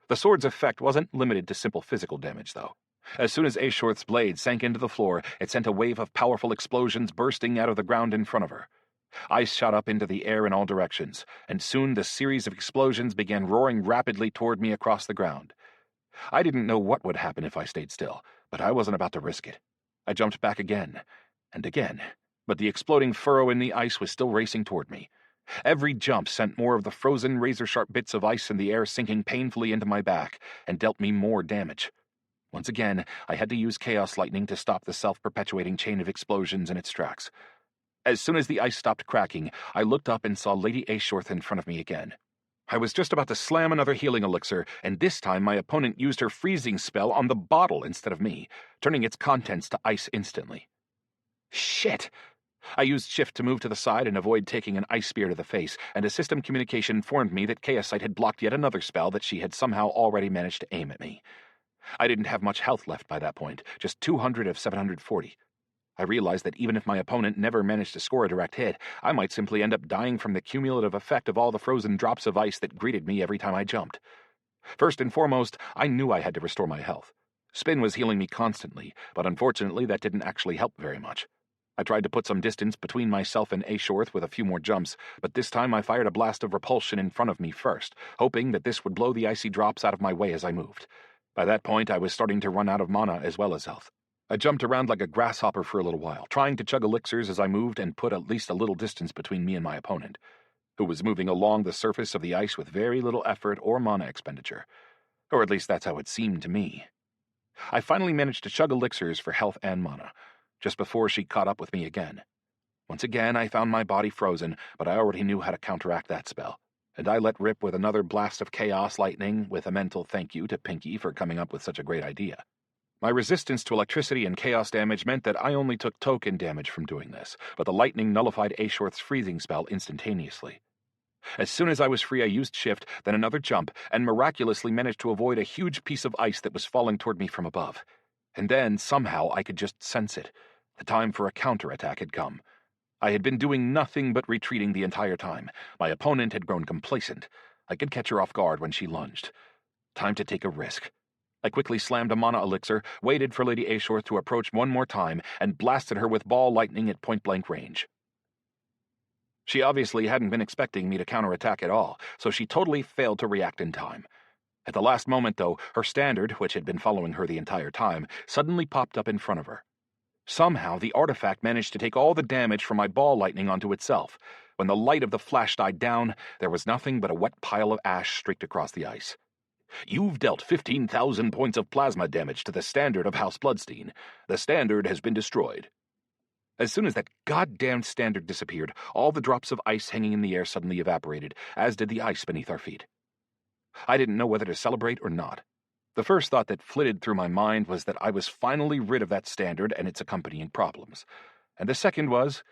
The sword's effect wasn't limited to simple physical damage, though. As soon as Ashorth's blade sank into the floor, it sent a wave of powerful explosions bursting out of the ground in front of her. Ice shot up into the air in all directions, and soon the series of explosions began roaring rapidly toward me across the ground. I didn't know what would happen if I stayed still, but I wasn't about to risk it. I jumped back again, and again, but the exploding furrow in the ice was still racing toward me. Every jump sent more of the frozen, razor-sharp bits of ice in the air sinking painfully into my back, and dealt me more damage. Once again, I had to use chaos lightning to stop the self-perpetuating chain of explosions in its tracks. As soon as the ice stopped cracking, I looked up and saw Lady Ashorth in front of me again. I was just about to slam another healing elixir, and this time my opponent used her freezing spell on the bottle instead of me, turning its contents to ice instantly. Shit! I used shift to move to the side and avoid taking an ice spear to the face, and a system communication informed me that Chaosite had blocked yet another spell that she had somehow already managed to aim at me. I didn't have much health left by that point, just 200 of 740. I realized that even if my opponent never managed to score a direct hit, I might simply end up dying from the cumulative effect of all the frozen drops of ice that greeted me every time I jumped. First and foremost, I knew I had to restore my health. Spin was healing me constantly, but unfortunately that didn't actually help very much. I tried to put some distance between myself and Ashorth with a few more jumps, but this time I fired a blast of repulsion in front of me first, hoping that this would blow the icy drops out of my way as I moved. By that point, I was starting to run out of mana as well as health. I jumped around like a grasshopper for a little while, trying to chug elixirs as I moved and put at least a little distance between me and my opponent, who was moving along the surface of the ice with very little effort or mana expenditure. Or at least that's how it seemed to me. I finally managed to chug elixirs for health and mana, just before she caught up with me again. Once again, I found my body frozen, but I already knew how to counteract that spell, and I let rip with another blast of chaos lightning with a mental thank you to Pinky for coming up with such a great idea. My resistance to electricity and chaos damage meant that I only took token damage from doing this, but the lightning nullified Ashorth's freezing spell instantaneously. As soon as I was free, I used shift, then another jump, and miraculously managed to avoid a huge piece of ice that was falling toward me from above. And then, somehow, I could just sense it. The time for a counterattack had come. I had been doing nothing but retreating the entire time. My opponent had grown complacent. I could catch her off guard when she lunged. Time to take a risk. I quickly slammed a mana elixir, waited for Lady Ashorth to approach one more time, and blasted her with ball lightning at point-blank range. She obviously hadn't been expecting me to counterattack at all, so she totally failed to react in time. At the last moment, though, her standard, which had been following her the entire time, suddenly popped up in front of her. Somehow, the artifact managed to take all the damage from my ball lightning onto itself. When the light of the flash died down, there was nothing but a wet pile of ash streaked across the ice. You've dealt 15,000 points of plasma damage to the standard of House Bloodstein. The standard has been destroyed. As soon as that goddamn standard disappeared, all the drops of ice hanging in the air suddenly evaporated, as did the ice beneath our feet. I didn't know whether to celebrate or not. The first thought that flitted through my mind was that I was finally rid of that standard and its accompanying problems. And the second was,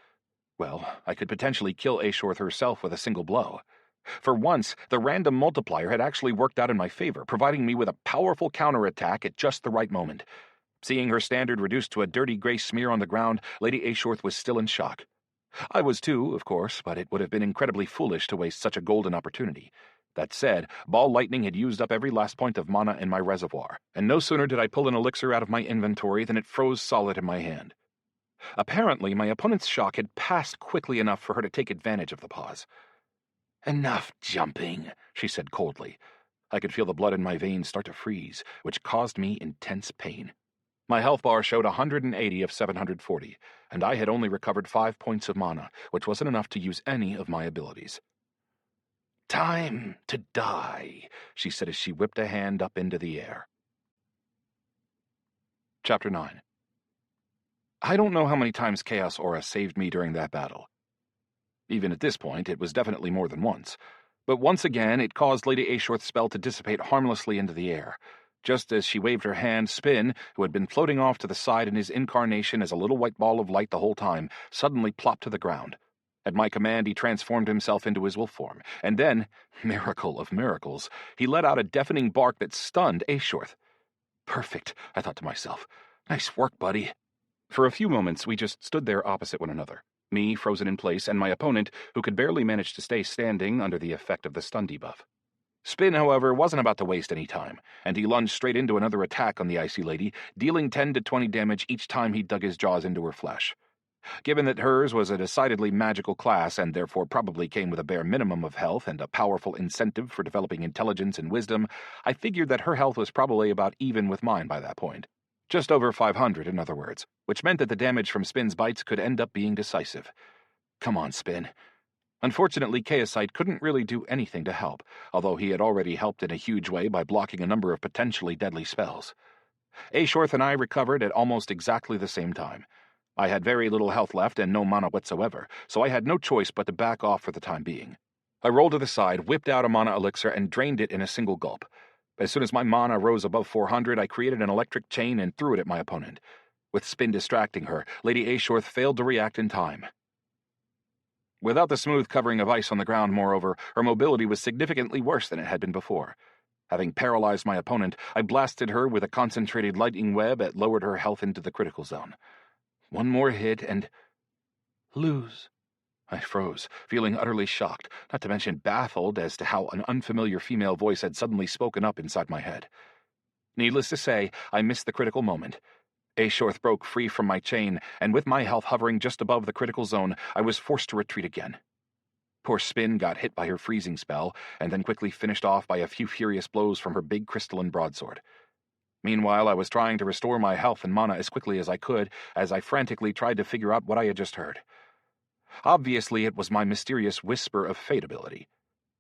well, I could potentially kill Ashworth herself with a single blow. For once, the random multiplier had actually worked out in my favor, providing me with a powerful counterattack at just the right moment. Seeing her standard reduced to a dirty gray smear on the ground, Lady Ashworth was still in shock. I was too, of course, but it would have been incredibly foolish to waste such a golden opportunity. That said, Ball Lightning had used up every last point of mana in my reservoir, and no sooner did I pull an elixir out of my inventory than it froze solid in my hand. Apparently, my opponent's shock had passed quickly enough for her to take advantage of the pause. "Enough jumping," she said coldly. I could feel the blood in my veins start to freeze, which caused me intense pain. My health bar showed 180 of 740, and I had only recovered 5 points of mana, which wasn't enough to use any of my abilities. "Time to die," she said as she whipped a hand up into the air. Chapter 9. I don't know how many times Chaos Aura saved me during that battle. Even at this point, it was definitely more than once. But once again, it caused Lady Ashworth's spell to dissipate harmlessly into the air. Just as she waved her hand, Spin, who had been floating off to the side in his incarnation as a little white ball of light the whole time, suddenly plopped to the ground. At my command, he transformed himself into his wolf form, and then, miracle of miracles, he let out a deafening bark that stunned Ashworth. "Perfect," I thought to myself. "Nice work, buddy." For a few moments, we just stood there opposite one another. Me, frozen in place, and my opponent, who could barely manage to stay standing under the effect of the stun debuff. Spin, however, wasn't about to waste any time, and he lunged straight into another attack on the Icy Lady, dealing 10 to 20 damage each time he dug his jaws into her flesh. Given that hers was a decidedly magical class and therefore probably came with a bare minimum of health and a powerful incentive for developing intelligence and wisdom, I figured that her health was probably about even with mine by that point. Just over 500, in other words, which meant that the damage from Spin's bites could end up being decisive. Come on, Spin. Unfortunately, Chaosite couldn't really do anything to help, although he had already helped in a huge way by blocking a number of potentially deadly spells. Ashworth and I recovered at almost exactly the same time. I had very little health left and no mana whatsoever, so I had no choice but to back off for the time being. I rolled to the side, whipped out a mana elixir, and drained it in a single gulp. As soon as my mana rose above 400, I created an electric chain and threw it at my opponent. With Spin distracting her, Lady Ashworth failed to react in time. Without the smooth covering of ice on the ground, moreover, her mobility was significantly worse than it had been before. Having paralyzed my opponent, I blasted her with a concentrated lightning web that lowered her health into the critical zone. One more hit and... lose. I froze, feeling utterly shocked, not to mention baffled as to how an unfamiliar female voice had suddenly spoken up inside my head. Needless to say, I missed the critical moment. Ashworth broke free from my chain, and with my health hovering just above the critical zone, I was forced to retreat again. Poor Spin got hit by her freezing spell, and then quickly finished off by a few furious blows from her big crystalline broadsword. Meanwhile, I was trying to restore my health and mana as quickly as I could, as I frantically tried to figure out what I had just heard. Obviously, it was my mysterious Whisper of Fate ability.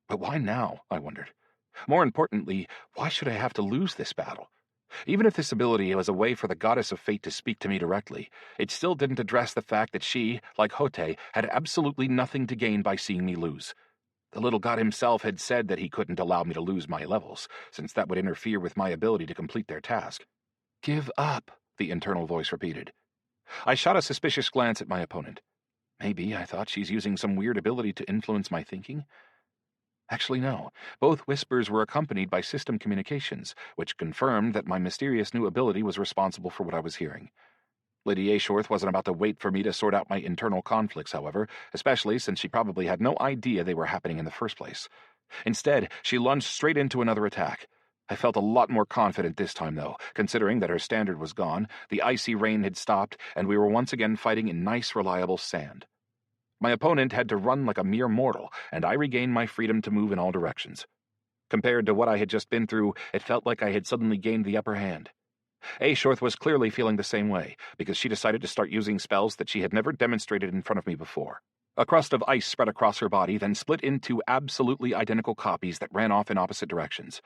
But why now, I wondered. More importantly, why should I have to lose this battle? Even if this ability was a way for the goddess of fate to speak to me directly, it still didn't address the fact that she, like Hote, had absolutely nothing to gain by seeing me lose. The little god himself had said that he couldn't allow me to lose my levels, since that would interfere with my ability to complete their task. "Give up," the internal voice repeated. I shot a suspicious glance at my opponent. Maybe, I thought, she's using some weird ability to influence my thinking? Actually, no. Both whispers were accompanied by system communications, which confirmed that my mysterious new ability was responsible for what I was hearing. Lady Ashworth wasn't about to wait for me to sort out my internal conflicts, however, especially since she probably had no idea they were happening in the first place. Instead, she lunged straight into another attack. I felt a lot more confident this time, though, considering that her standard was gone, the icy rain had stopped, and we were once again fighting in nice, reliable sand. My opponent had to run like a mere mortal, and I regained my freedom to move in all directions. Compared to what I had just been through, it felt like I had suddenly gained the upper hand. Ashworth was clearly feeling the same way, because she decided to start using spells that she had never demonstrated in front of me before. A crust of ice spread across her body, then split into absolutely identical copies that ran off in opposite directions.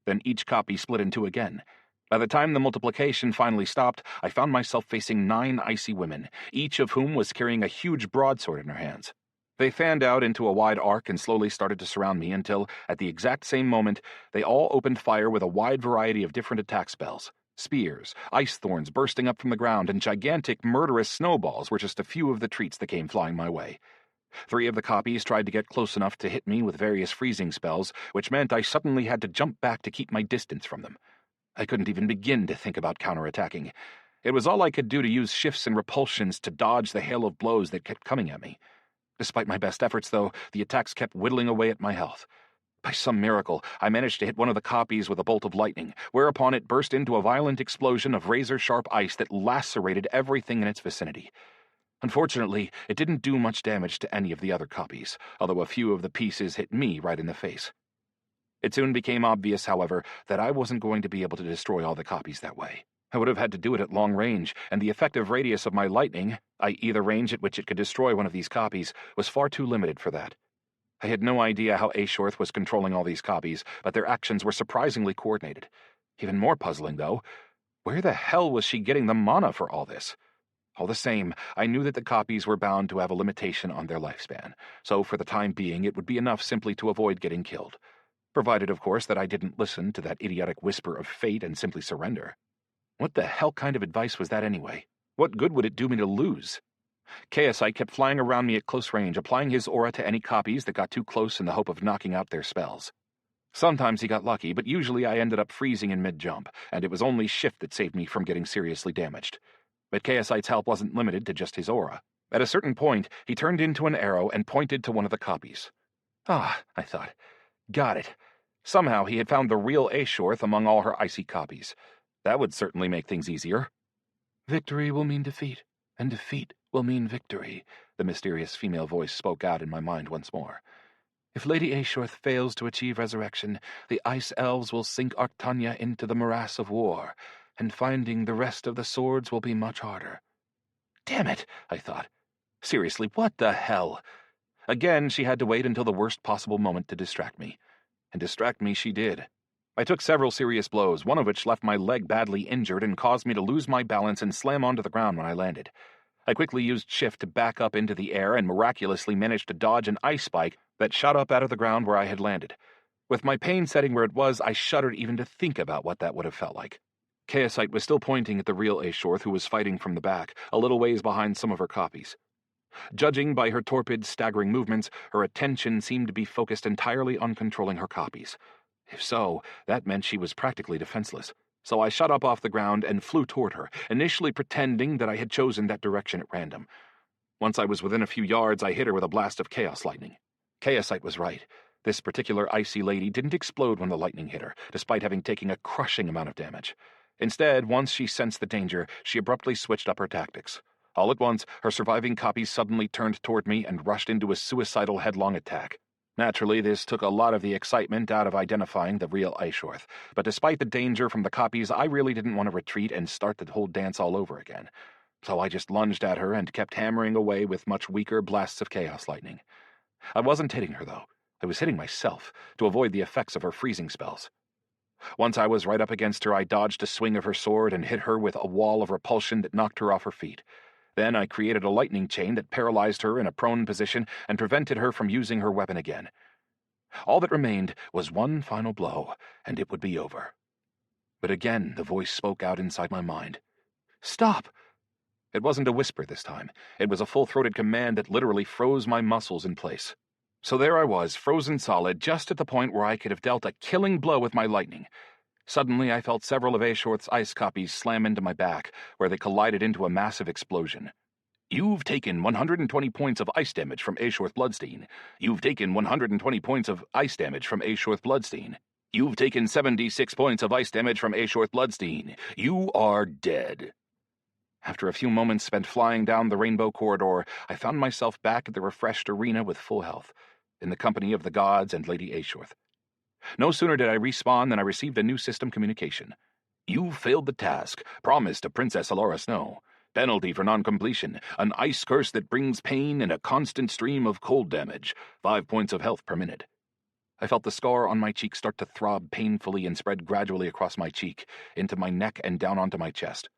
Then each copy split in two again. By the time the multiplication finally stopped, I found myself facing 9 icy women, each of whom was carrying a huge broadsword in her hands. They fanned out into a wide arc and slowly started to surround me until, at the exact same moment, they all opened fire with a wide variety of different attack spells. Spears, ice thorns bursting up from the ground, and gigantic, murderous snowballs were just a few of the treats that came flying my way. 3 of the copies tried to get close enough to hit me with various freezing spells, which meant I suddenly had to jump back to keep my distance from them. I couldn't even begin to think about counterattacking. It was all I could do to use shifts and repulsions to dodge the hail of blows that kept coming at me. Despite my best efforts, though, the attacks kept whittling away at my health. By some miracle, I managed to hit one of the copies with a bolt of lightning, whereupon it burst into a violent explosion of razor-sharp ice that lacerated everything in its vicinity. Unfortunately, it didn't do much damage to any of the other copies, although a few of the pieces hit me right in the face. It soon became obvious, however, that I wasn't going to be able to destroy all the copies that way. I would have had to do it at long range, and the effective radius of my lightning, i.e. the range at which it could destroy one of these copies, was far too limited for that. I had no idea how Ashorth was controlling all these copies, but their actions were surprisingly coordinated. Even more puzzling, though, where the hell was she getting the mana for all this? All the same, I knew that the copies were bound to have a limitation on their lifespan, so for the time being it would be enough simply to avoid getting killed. Provided, of course, that I didn't listen to that idiotic whisper of fate and simply surrender. What the hell kind of advice was that anyway? What good would it do me to lose? Chaosite kept flying around me at close range, applying his aura to any copies that got too close in the hope of knocking out their spells. Sometimes he got lucky, but usually I ended up freezing in mid-jump, and it was only Shift that saved me from getting seriously damaged. But Chaosite's help wasn't limited to just his aura. At a certain point, he turned into an arrow and pointed to one of the copies. Ah, I thought. Got it. Somehow he had found the real Ashorth among all her icy copies. That would certainly make things easier. Victory will mean defeat, and defeat will mean victory, the mysterious female voice spoke out in my mind once more. If Lady Ashorth fails to achieve resurrection, the Ice Elves will sink Arctania into the morass of war, and finding the rest of the swords will be much harder. Damn it, I thought. Seriously, what the hell? Again, she had to wait until the worst possible moment to distract me. And distract me she did. I took several serious blows, one of which left my leg badly injured and caused me to lose my balance and slam onto the ground when I landed. I quickly used Shift to back up into the air and miraculously managed to dodge an ice spike that shot up out of the ground where I had landed. With my pain setting where it was, I shuddered even to think about what that would have felt like. Chaosite was still pointing at the real Ashorth, who was fighting from the back, a little ways behind some of her copies. Judging by her torpid, staggering movements, her attention seemed to be focused entirely on controlling her copies. If so, that meant she was practically defenseless. So I shot up off the ground and flew toward her, initially pretending that I had chosen that direction at random. Once I was within a few yards, I hit her with a blast of chaos lightning. Chaosite was right. This particular icy lady didn't explode when the lightning hit her, despite having taken a crushing amount of damage. Instead, once she sensed the danger, she abruptly switched up her tactics. All at once, her surviving copies suddenly turned toward me and rushed into a suicidal headlong attack. Naturally, this took a lot of the excitement out of identifying the real Ashorth, but despite the danger from the copies, I really didn't want to retreat and start the whole dance all over again. So I just lunged at her and kept hammering away with much weaker blasts of chaos lightning. I wasn't hitting her, though. I was hitting myself, to avoid the effects of her freezing spells. Once I was right up against her, I dodged a swing of her sword and hit her with a wall of repulsion that knocked her off her feet. Then I created a lightning chain that paralyzed her in a prone position and prevented her from using her weapon again. All that remained was one final blow, and it would be over. But again the voice spoke out inside my mind. Stop! It wasn't a whisper this time. It was a full-throated command that literally froze my muscles in place. So there I was, frozen solid, just at the point where I could have dealt a killing blow with my lightning. Suddenly, I felt several of Ashorth's ice copies slam into my back, where they collided into a massive explosion. You've taken 120 points of ice damage from Ashorth Bloodstein. You've taken 120 points of ice damage from Ashorth Bloodstein. You've taken 76 points of ice damage from Ashorth Bloodstein. You are dead. After a few moments spent flying down the rainbow corridor, I found myself back at the refreshed arena with full health, in the company of the gods and Lady Ashorth. No sooner did I respawn than I received a new system communication. You've failed the task, promised to Princess Alora Snow. Penalty for non-completion, an ice curse that brings pain and a constant stream of cold damage, 5 points of health per minute. I felt the scar on my cheek start to throb painfully and spread gradually across my cheek, into my neck and down onto my chest.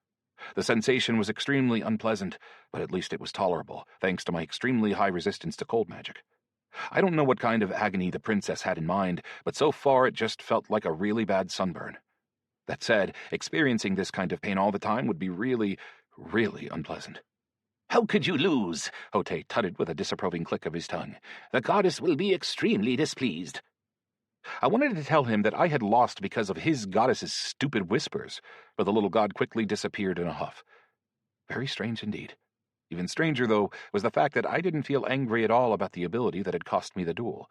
The sensation was extremely unpleasant, but at least it was tolerable, thanks to my extremely high resistance to cold magic. I don't know what kind of agony the princess had in mind, but so far it just felt like a really bad sunburn. That said, experiencing this kind of pain all the time would be really, really unpleasant. "How could you lose?" Hote tutted with a disapproving click of his tongue. "The goddess will be extremely displeased." I wanted to tell him that I had lost because of his goddess's stupid whispers, but the little god quickly disappeared in a huff. Very strange indeed. Even stranger, though, was the fact that I didn't feel angry at all about the ability that had cost me the duel.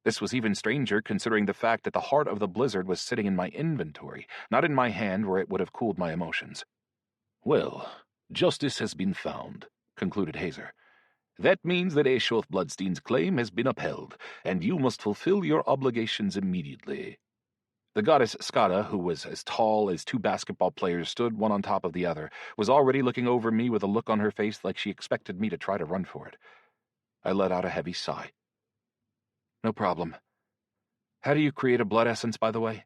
This was even stranger considering the fact that the heart of the blizzard was sitting in my inventory, not in my hand where it would have cooled my emotions. "Well, justice has been found," concluded Hazer. "That means that Aeshoth Bloodstein's claim has been upheld, and you must fulfill your obligations immediately." The goddess Skada, who was as tall as two basketball players stood one on top of the other, was already looking over me with a look on her face like she expected me to try to run for it. I let out a heavy sigh. No problem. How do you create a blood essence, by the way?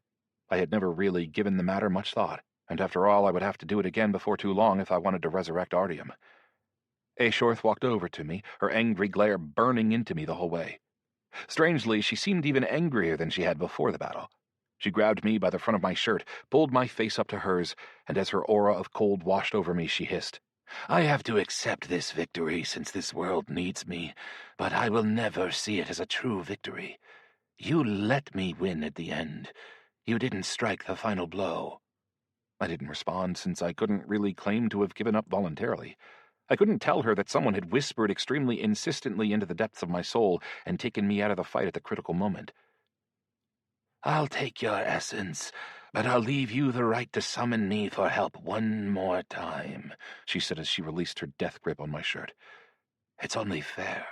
I had never really given the matter much thought, and after all, I would have to do it again before too long if I wanted to resurrect Artyom. Aeshorth walked over to me, her angry glare burning into me the whole way. Strangely, she seemed even angrier than she had before the battle. She grabbed me by the front of my shirt, pulled my face up to hers, and as her aura of cold washed over me, she hissed, "I have to accept this victory since this world needs me, but I will never see it as a true victory. You let me win at the end. You didn't strike the final blow." I didn't respond since I couldn't really claim to have given up voluntarily. I couldn't tell her that someone had whispered extremely insistently into the depths of my soul and taken me out of the fight at the critical moment. "I'll take your essence, but I'll leave you the right to summon me for help one more time," she said as she released her death grip on my shirt. "It's only fair."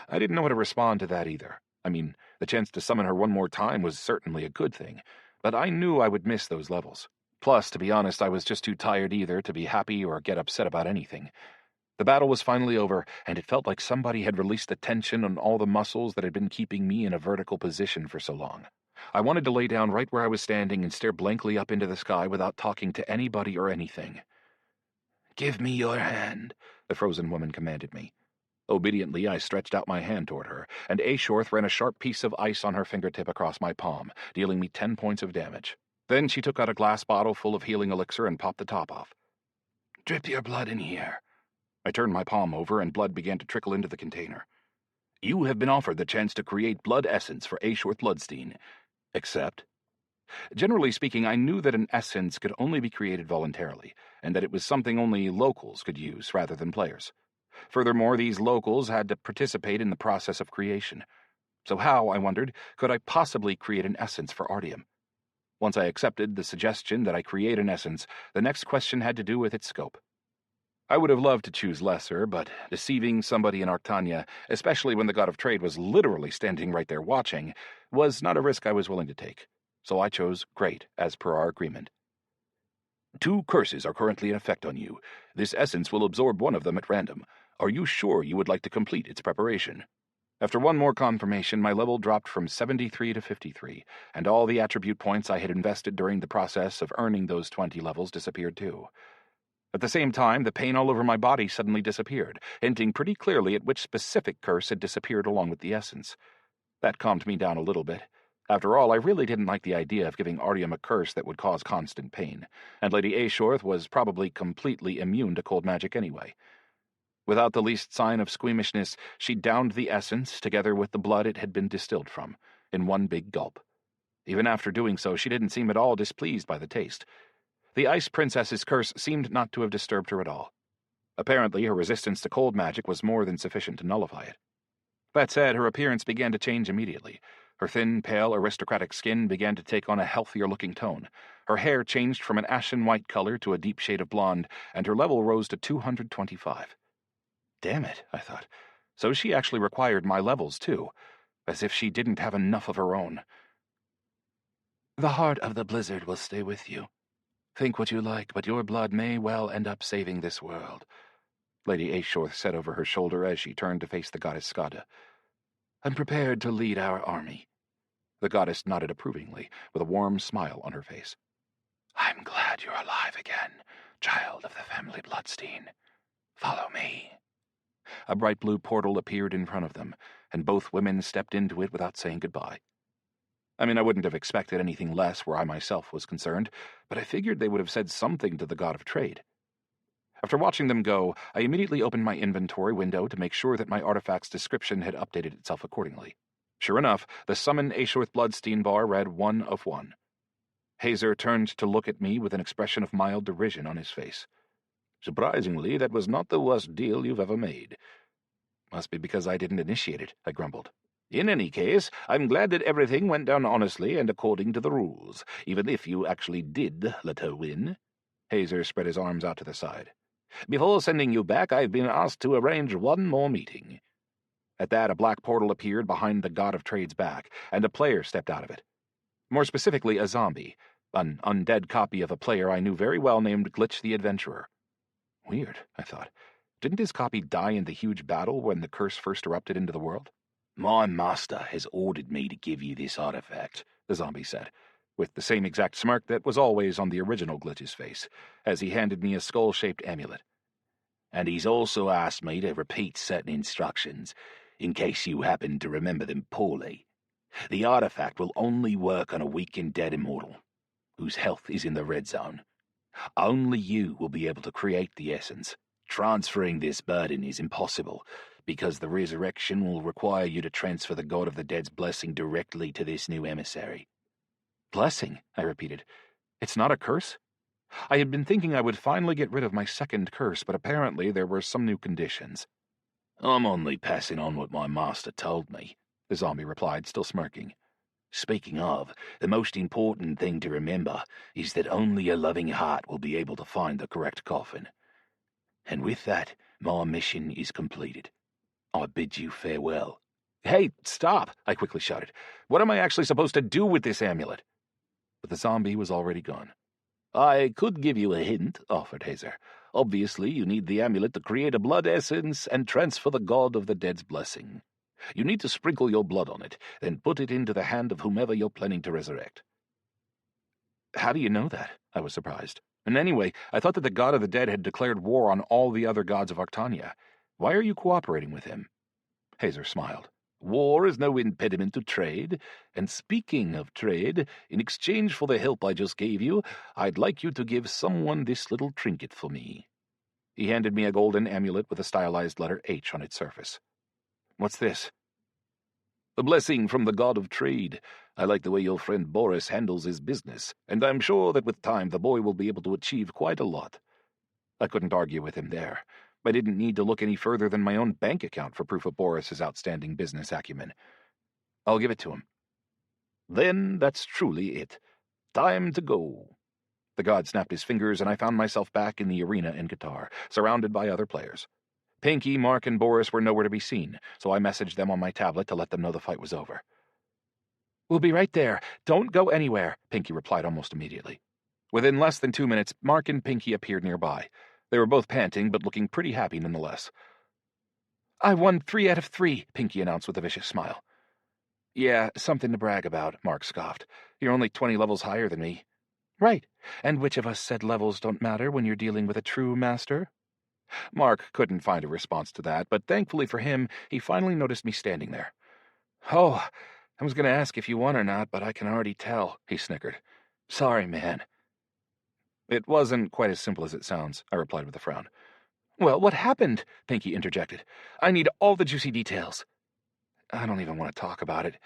I didn't know how to respond to that either. I mean, the chance to summon her one more time was certainly a good thing, but I knew I would miss those levels. Plus, to be honest, I was just too tired either to be happy or get upset about anything. The battle was finally over, and it felt like somebody had released the tension on all the muscles that had been keeping me in a vertical position for so long. I wanted to lay down right where I was standing and stare blankly up into the sky without talking to anybody or anything. "Give me your hand," the frozen woman commanded me. Obediently, I stretched out my hand toward her, and Aeshorth ran a sharp piece of ice on her fingertip across my palm, dealing me 10 points of damage. Then she took out a glass bottle full of healing elixir and popped the top off. "Drip your blood in here." I turned my palm over, and blood began to trickle into the container. "You have been offered the chance to create blood essence for Aeshorth Bloodstein. Accept?" Generally speaking, I knew that an essence could only be created voluntarily, and that it was something only locals could use rather than players. Furthermore, these locals had to participate in the process of creation. So how, I wondered, could I possibly create an essence for Artyom? Once I accepted the suggestion that I create an essence, the next question had to do with its scope. I would have loved to choose lesser, but deceiving somebody in Arctania, especially when the god of trade was literally standing right there watching, was not a risk I was willing to take. So I chose great, as per our agreement. 2 curses are currently in effect on you. This essence will absorb one of them at random. Are you sure you would like to complete its preparation? After one more confirmation, my level dropped from 73 to 53, and all the attribute points I had invested during the process of earning those 20 levels disappeared too. At the same time, the pain all over my body suddenly disappeared, hinting pretty clearly at which specific curse had disappeared along with the essence. That calmed me down a little bit. After all, I really didn't like the idea of giving Artyom a curse that would cause constant pain, and Lady Aeshorth was probably completely immune to cold magic anyway. Without the least sign of squeamishness, she downed the essence, together with the blood it had been distilled from, in one big gulp. Even after doing so, she didn't seem at all displeased by the taste. The Ice Princess's curse seemed not to have disturbed her at all. Apparently, her resistance to cold magic was more than sufficient to nullify it. That said, her appearance began to change immediately. Her thin, pale, aristocratic skin began to take on a healthier-looking tone. Her hair changed from an ashen-white color to a deep shade of blonde, and her level rose to 225. Damn it, I thought. So she actually required my levels, too, as if she didn't have enough of her own. "The heart of the blizzard will stay with you. Think what you like, but your blood may well end up saving this world," Lady Aeshorth said over her shoulder as she turned to face the goddess Skada. "I'm prepared to lead our army." The goddess nodded approvingly, with a warm smile on her face. "I'm glad you're alive again," Child of the family Bloodstein, follow me." A bright blue portal appeared in front of them, and both women stepped into it without saying goodbye. I mean, I wouldn't have expected anything less where I myself was concerned, but I figured they would have said something to the god of trade. After watching them go, I immediately opened my inventory window to make sure that my artifact's description had updated itself accordingly. Sure enough, the Summon Aeshorth Bloodstein bar read 1 of 1. Hazer turned to look at me with an expression of mild derision on his face. "Surprisingly, that was not the worst deal you've ever made." "Must be because I didn't initiate it," I grumbled. "In any case, I'm glad that everything went down honestly and according to the rules, even if you actually did let her win." Hazer spread his arms out to the side. "Before sending you back, I've been asked to arrange one more meeting." At that, a black portal appeared behind the god of trade's back, and a player stepped out of it. More specifically, a zombie, an undead copy of a player I knew very well named Glitch the Adventurer. Weird, I thought. Didn't his copy die in the huge battle when the curse first erupted into the world? "My master has ordered me to give you this artifact," the zombie said, with the same exact smirk that was always on the original Glitch's face, as he handed me a skull-shaped amulet. "And he's also asked me to repeat certain instructions, in case you happen to remember them poorly. The artifact will only work on a weakened dead immortal, whose health is in the red zone. Only you will be able to create the essence. Transferring this burden is impossible, because the resurrection will require you to transfer the god of the dead's blessing directly to this new emissary." "Blessing," I repeated. "It's not a curse?" I had been thinking I would finally get rid of my second curse, but apparently there were some new conditions. "I'm only passing on what my master told me," the zombie replied, still smirking. "Speaking of, the most important thing to remember is that only a loving heart will be able to find the correct coffin. And with that, my mission is completed. I bid you farewell." "Hey, stop!" I quickly shouted. "What am I actually supposed to do with this amulet?" But the zombie was already gone. "I could give you a hint," offered Hazer. "Obviously, you need the amulet to create a blood essence and transfer the god of the dead's blessing. You need to sprinkle your blood on it, then put it into the hand of whomever you're planning to resurrect." "How do you know that?" I was surprised. And anyway, I thought that the god of the dead had declared war on all the other gods of Arctania. Why are you cooperating with him? Hazer smiled. "War is no impediment to trade, and speaking of trade, in exchange for the help I just gave you, I'd like you to give someone this little trinket for me." He handed me a golden amulet with a stylized letter H on its surface. "What's this?" "A blessing from the god of trade. I like the way your friend Boris handles his business, and I'm sure that with time the boy will be able to achieve quite a lot." I couldn't argue with him there. I didn't need to look any further than my own bank account for proof of Boris's outstanding business acumen. "I'll give it to him." "Then that's truly it. Time to go." The god snapped his fingers, and I found myself back in the arena in Qatar, surrounded by other players. Pinky, Mark, and Boris were nowhere to be seen, so I messaged them on my tablet to let them know the fight was over. "We'll be right there. Don't go anywhere," Pinky replied almost immediately. Within less than 2 minutes, Mark and Pinky appeared nearby. They were both panting, but looking pretty happy nonetheless. "I won 3 out of 3, Pinky announced with a vicious smile. "Yeah, something to brag about," Mark scoffed. "You're only 20 levels higher than me." "Right. And which of us said levels don't matter when you're dealing with a true master?" Mark couldn't find a response to that, but thankfully for him, he finally noticed me standing there. "Oh, I was going to ask if you won or not, but I can already tell," he snickered. "Sorry, man." "It wasn't quite as simple as it sounds," I replied with a frown. "Well, what happened?" Pinky interjected. "I need all the juicy details." "I don't even want to talk about it.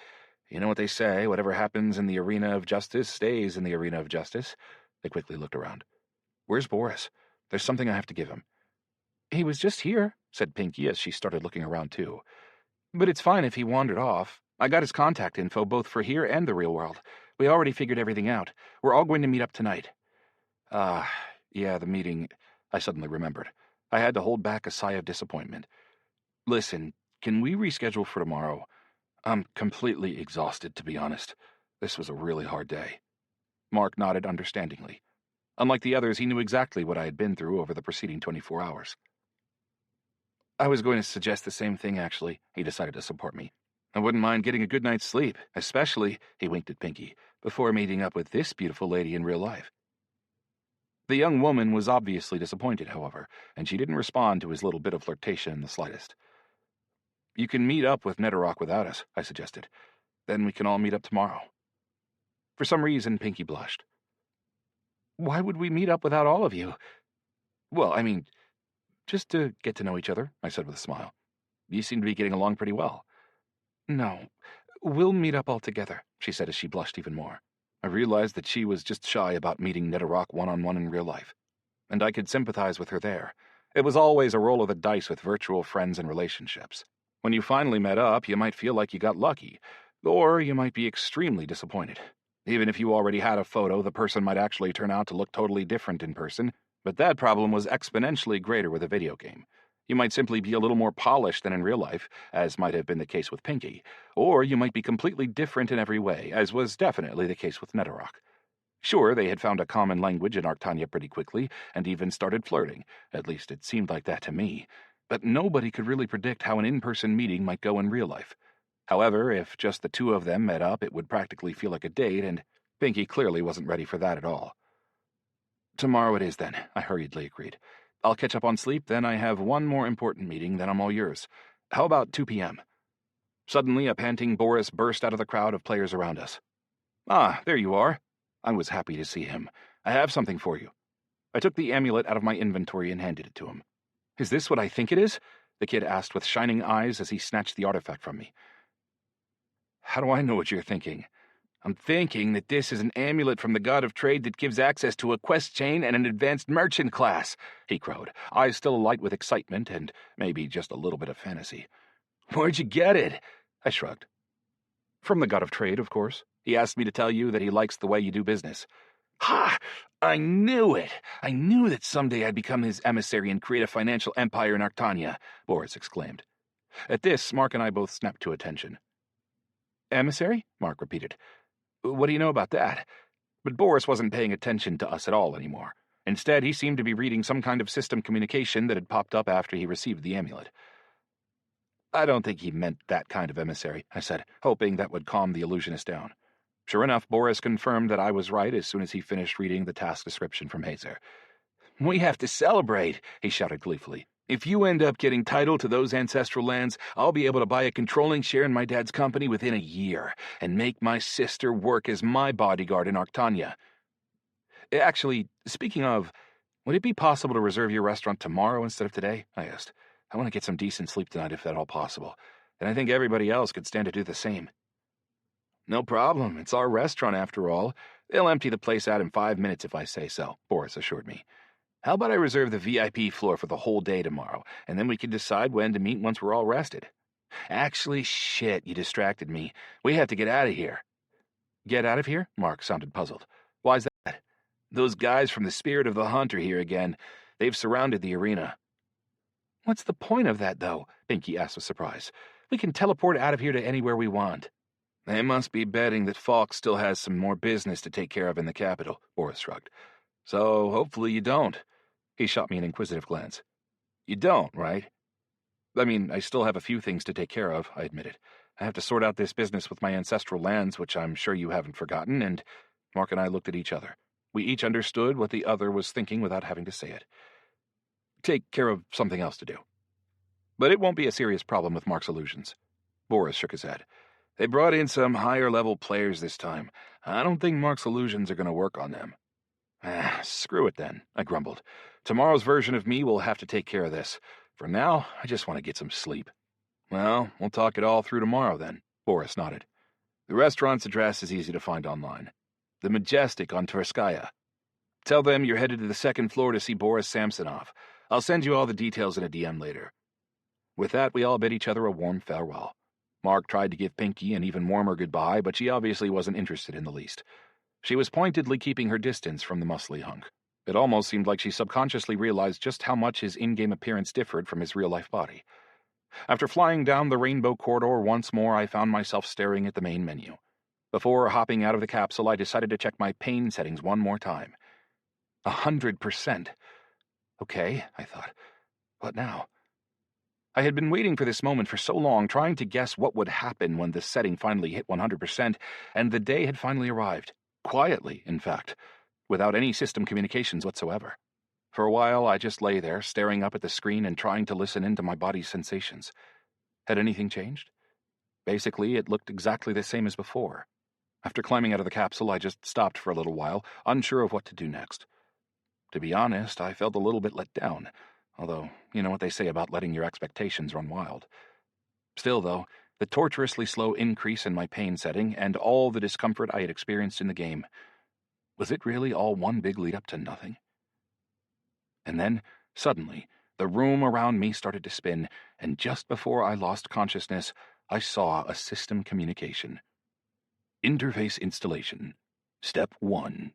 You know what they say, whatever happens in the arena of justice stays in the arena of justice." They quickly looked around. "Where's Boris? There's something I have to give him." "He was just here," said Pinky as she started looking around too. "But it's fine if he wandered off. I got his contact info both for here and the real world. We already figured everything out. We're all going to meet up tonight." Yeah, the meeting. I suddenly remembered. I had to hold back a sigh of disappointment. "Listen, can we reschedule for tomorrow? I'm completely exhausted, to be honest. This was a really hard day." Mark nodded understandingly. Unlike the others, he knew exactly what I had been through over the preceding 24 hours. "I was going to suggest the same thing, actually," he decided to support me. "I wouldn't mind getting a good night's sleep, especially," he winked at Pinky, "before meeting up with this beautiful lady in real life." The young woman was obviously disappointed, however, and she didn't respond to his little bit of flirtation in the slightest. "You can meet up with Netherrock without us," I suggested. "Then we can all meet up tomorrow." For some reason, Pinky blushed. "Why would we meet up without all of you?" "Well, I mean, just to get to know each other," I said with a smile. "You seem to be getting along pretty well." "No, we'll meet up all together," she said as she blushed even more. I realized that she was just shy about meeting Netherrock one-on-one in real life, and I could sympathize with her there. It was always a roll of the dice with virtual friends and relationships. When you finally met up, you might feel like you got lucky, or you might be extremely disappointed. Even if you already had a photo, the person might actually turn out to look totally different in person, but that problem was exponentially greater with a video game. You might simply be a little more polished than in real life, as might have been the case with Pinky, or you might be completely different in every way, as was definitely the case with Netherrock. Sure, they had found a common language in Arctania pretty quickly, and even started flirting. At least it seemed like that to me. But nobody could really predict how an in-person meeting might go in real life. However, if just the two of them met up, it would practically feel like a date, and Pinky clearly wasn't ready for that at all. "Tomorrow it is, then," I hurriedly agreed. "I'll catch up on sleep, then I have one more important meeting, then I'm all yours. How about 2 p.m.? Suddenly, a panting Boris burst out of the crowd of players around us. "Ah, there you are." I was happy to see him. "I have something for you." I took the amulet out of my inventory and handed it to him. "Is this what I think it is?" the kid asked with shining eyes as he snatched the artifact from me. "How do I know what you're thinking?" "I'm thinking that this is an amulet from the god of trade that gives access to a quest chain and an advanced merchant class," he crowed, eyes still alight with excitement and maybe just a little bit of fantasy. "Where'd you get it?" I shrugged. "From the god of trade, of course. He asked me to tell you that he likes the way you do business." "Ha! I knew it! I knew that someday I'd become his emissary and create a financial empire in Arctania," Boris exclaimed. At this, Mark and I both snapped to attention. "Emissary?" Mark repeated. "What do you know about that?" But Boris wasn't paying attention to us at all anymore. Instead, he seemed to be reading some kind of system communication that had popped up after he received the amulet. "I don't think he meant that kind of emissary," I said, hoping that would calm the illusionist down. Sure enough, Boris confirmed that I was right as soon as he finished reading the task description from Hazer. "We have to celebrate," he shouted gleefully. "If you end up getting title to those ancestral lands, I'll be able to buy a controlling share in my dad's company within a year, and make my sister work as my bodyguard in Arctania. Actually, speaking of, would it be possible to reserve your restaurant tomorrow instead of today?" I asked. "I want to get some decent sleep tonight if at all possible, and I think everybody else could stand to do the same." "No problem. It's our restaurant after all. They'll empty the place out in 5 minutes if I say so," Boris assured me. "How about I reserve the VIP floor for the whole day tomorrow, and then we can decide when to meet once we're all rested." "Actually, shit, you distracted me. We have to get out of here." "Get out of here?" Mark sounded puzzled. "Why's that?" "Those guys from the Spirit of the Hunt are here again. They've surrounded the arena." "What's the point of that, though?" Pinky asked with surprise. "We can teleport out of here to anywhere we want." "They must be betting that Falk still has some more business to take care of in the capital," Boris shrugged. "So hopefully you don't." He shot me an inquisitive glance. "You don't, right?" "I mean, I still have a few things to take care of," I admitted. "I have to sort out this business with my ancestral lands, which I'm sure you haven't forgotten," and Mark and I looked at each other. We each understood what the other was thinking without having to say it. "Take care of something else to do." But it won't be a serious problem with Mark's illusions. Boris shook his head. "They brought in some higher-level players this time. I don't think Mark's illusions are going to work on them." Screw it then," I grumbled. "Tomorrow's version of me will have to take care of this. For now, I just want to get some sleep." "Well, we'll talk it all through tomorrow then," Boris nodded. "The restaurant's address is easy to find online. The Majestic on Tverskaya. Tell them you're headed to the second floor to see Boris Samsonov. I'll send you all the details in a DM later." With that, we all bid each other a warm farewell. Mark tried to give Pinky an even warmer goodbye, but she obviously wasn't interested in the least. She was pointedly keeping her distance from the muscly hunk. It almost seemed like she subconsciously realized just how much his in-game appearance differed from his real-life body. After flying down the rainbow corridor once more, I found myself staring at the main menu. Before hopping out of the capsule, I decided to check my pain settings one more time. 100%. Okay, I thought. What now? I had been waiting for this moment for so long, trying to guess what would happen when the setting finally hit 100%, and the day had finally arrived. Quietly, in fact. without any system communications whatsoever. For a while, I just lay there, staring up at the screen and trying to listen into my body's sensations. Had anything changed? Basically, it looked exactly the same as before. After climbing out of the capsule, I just stopped for a little while, unsure of what to do next. To be honest, I felt a little bit let down, although, you know what they say about letting your expectations run wild. Still, though, the torturously slow increase in my pain setting and all the discomfort I had experienced in the game, was it really all one big lead up to nothing? And then, suddenly, the room around me started to spin, and just before I lost consciousness, I saw a system communication. Interface installation. Step 1.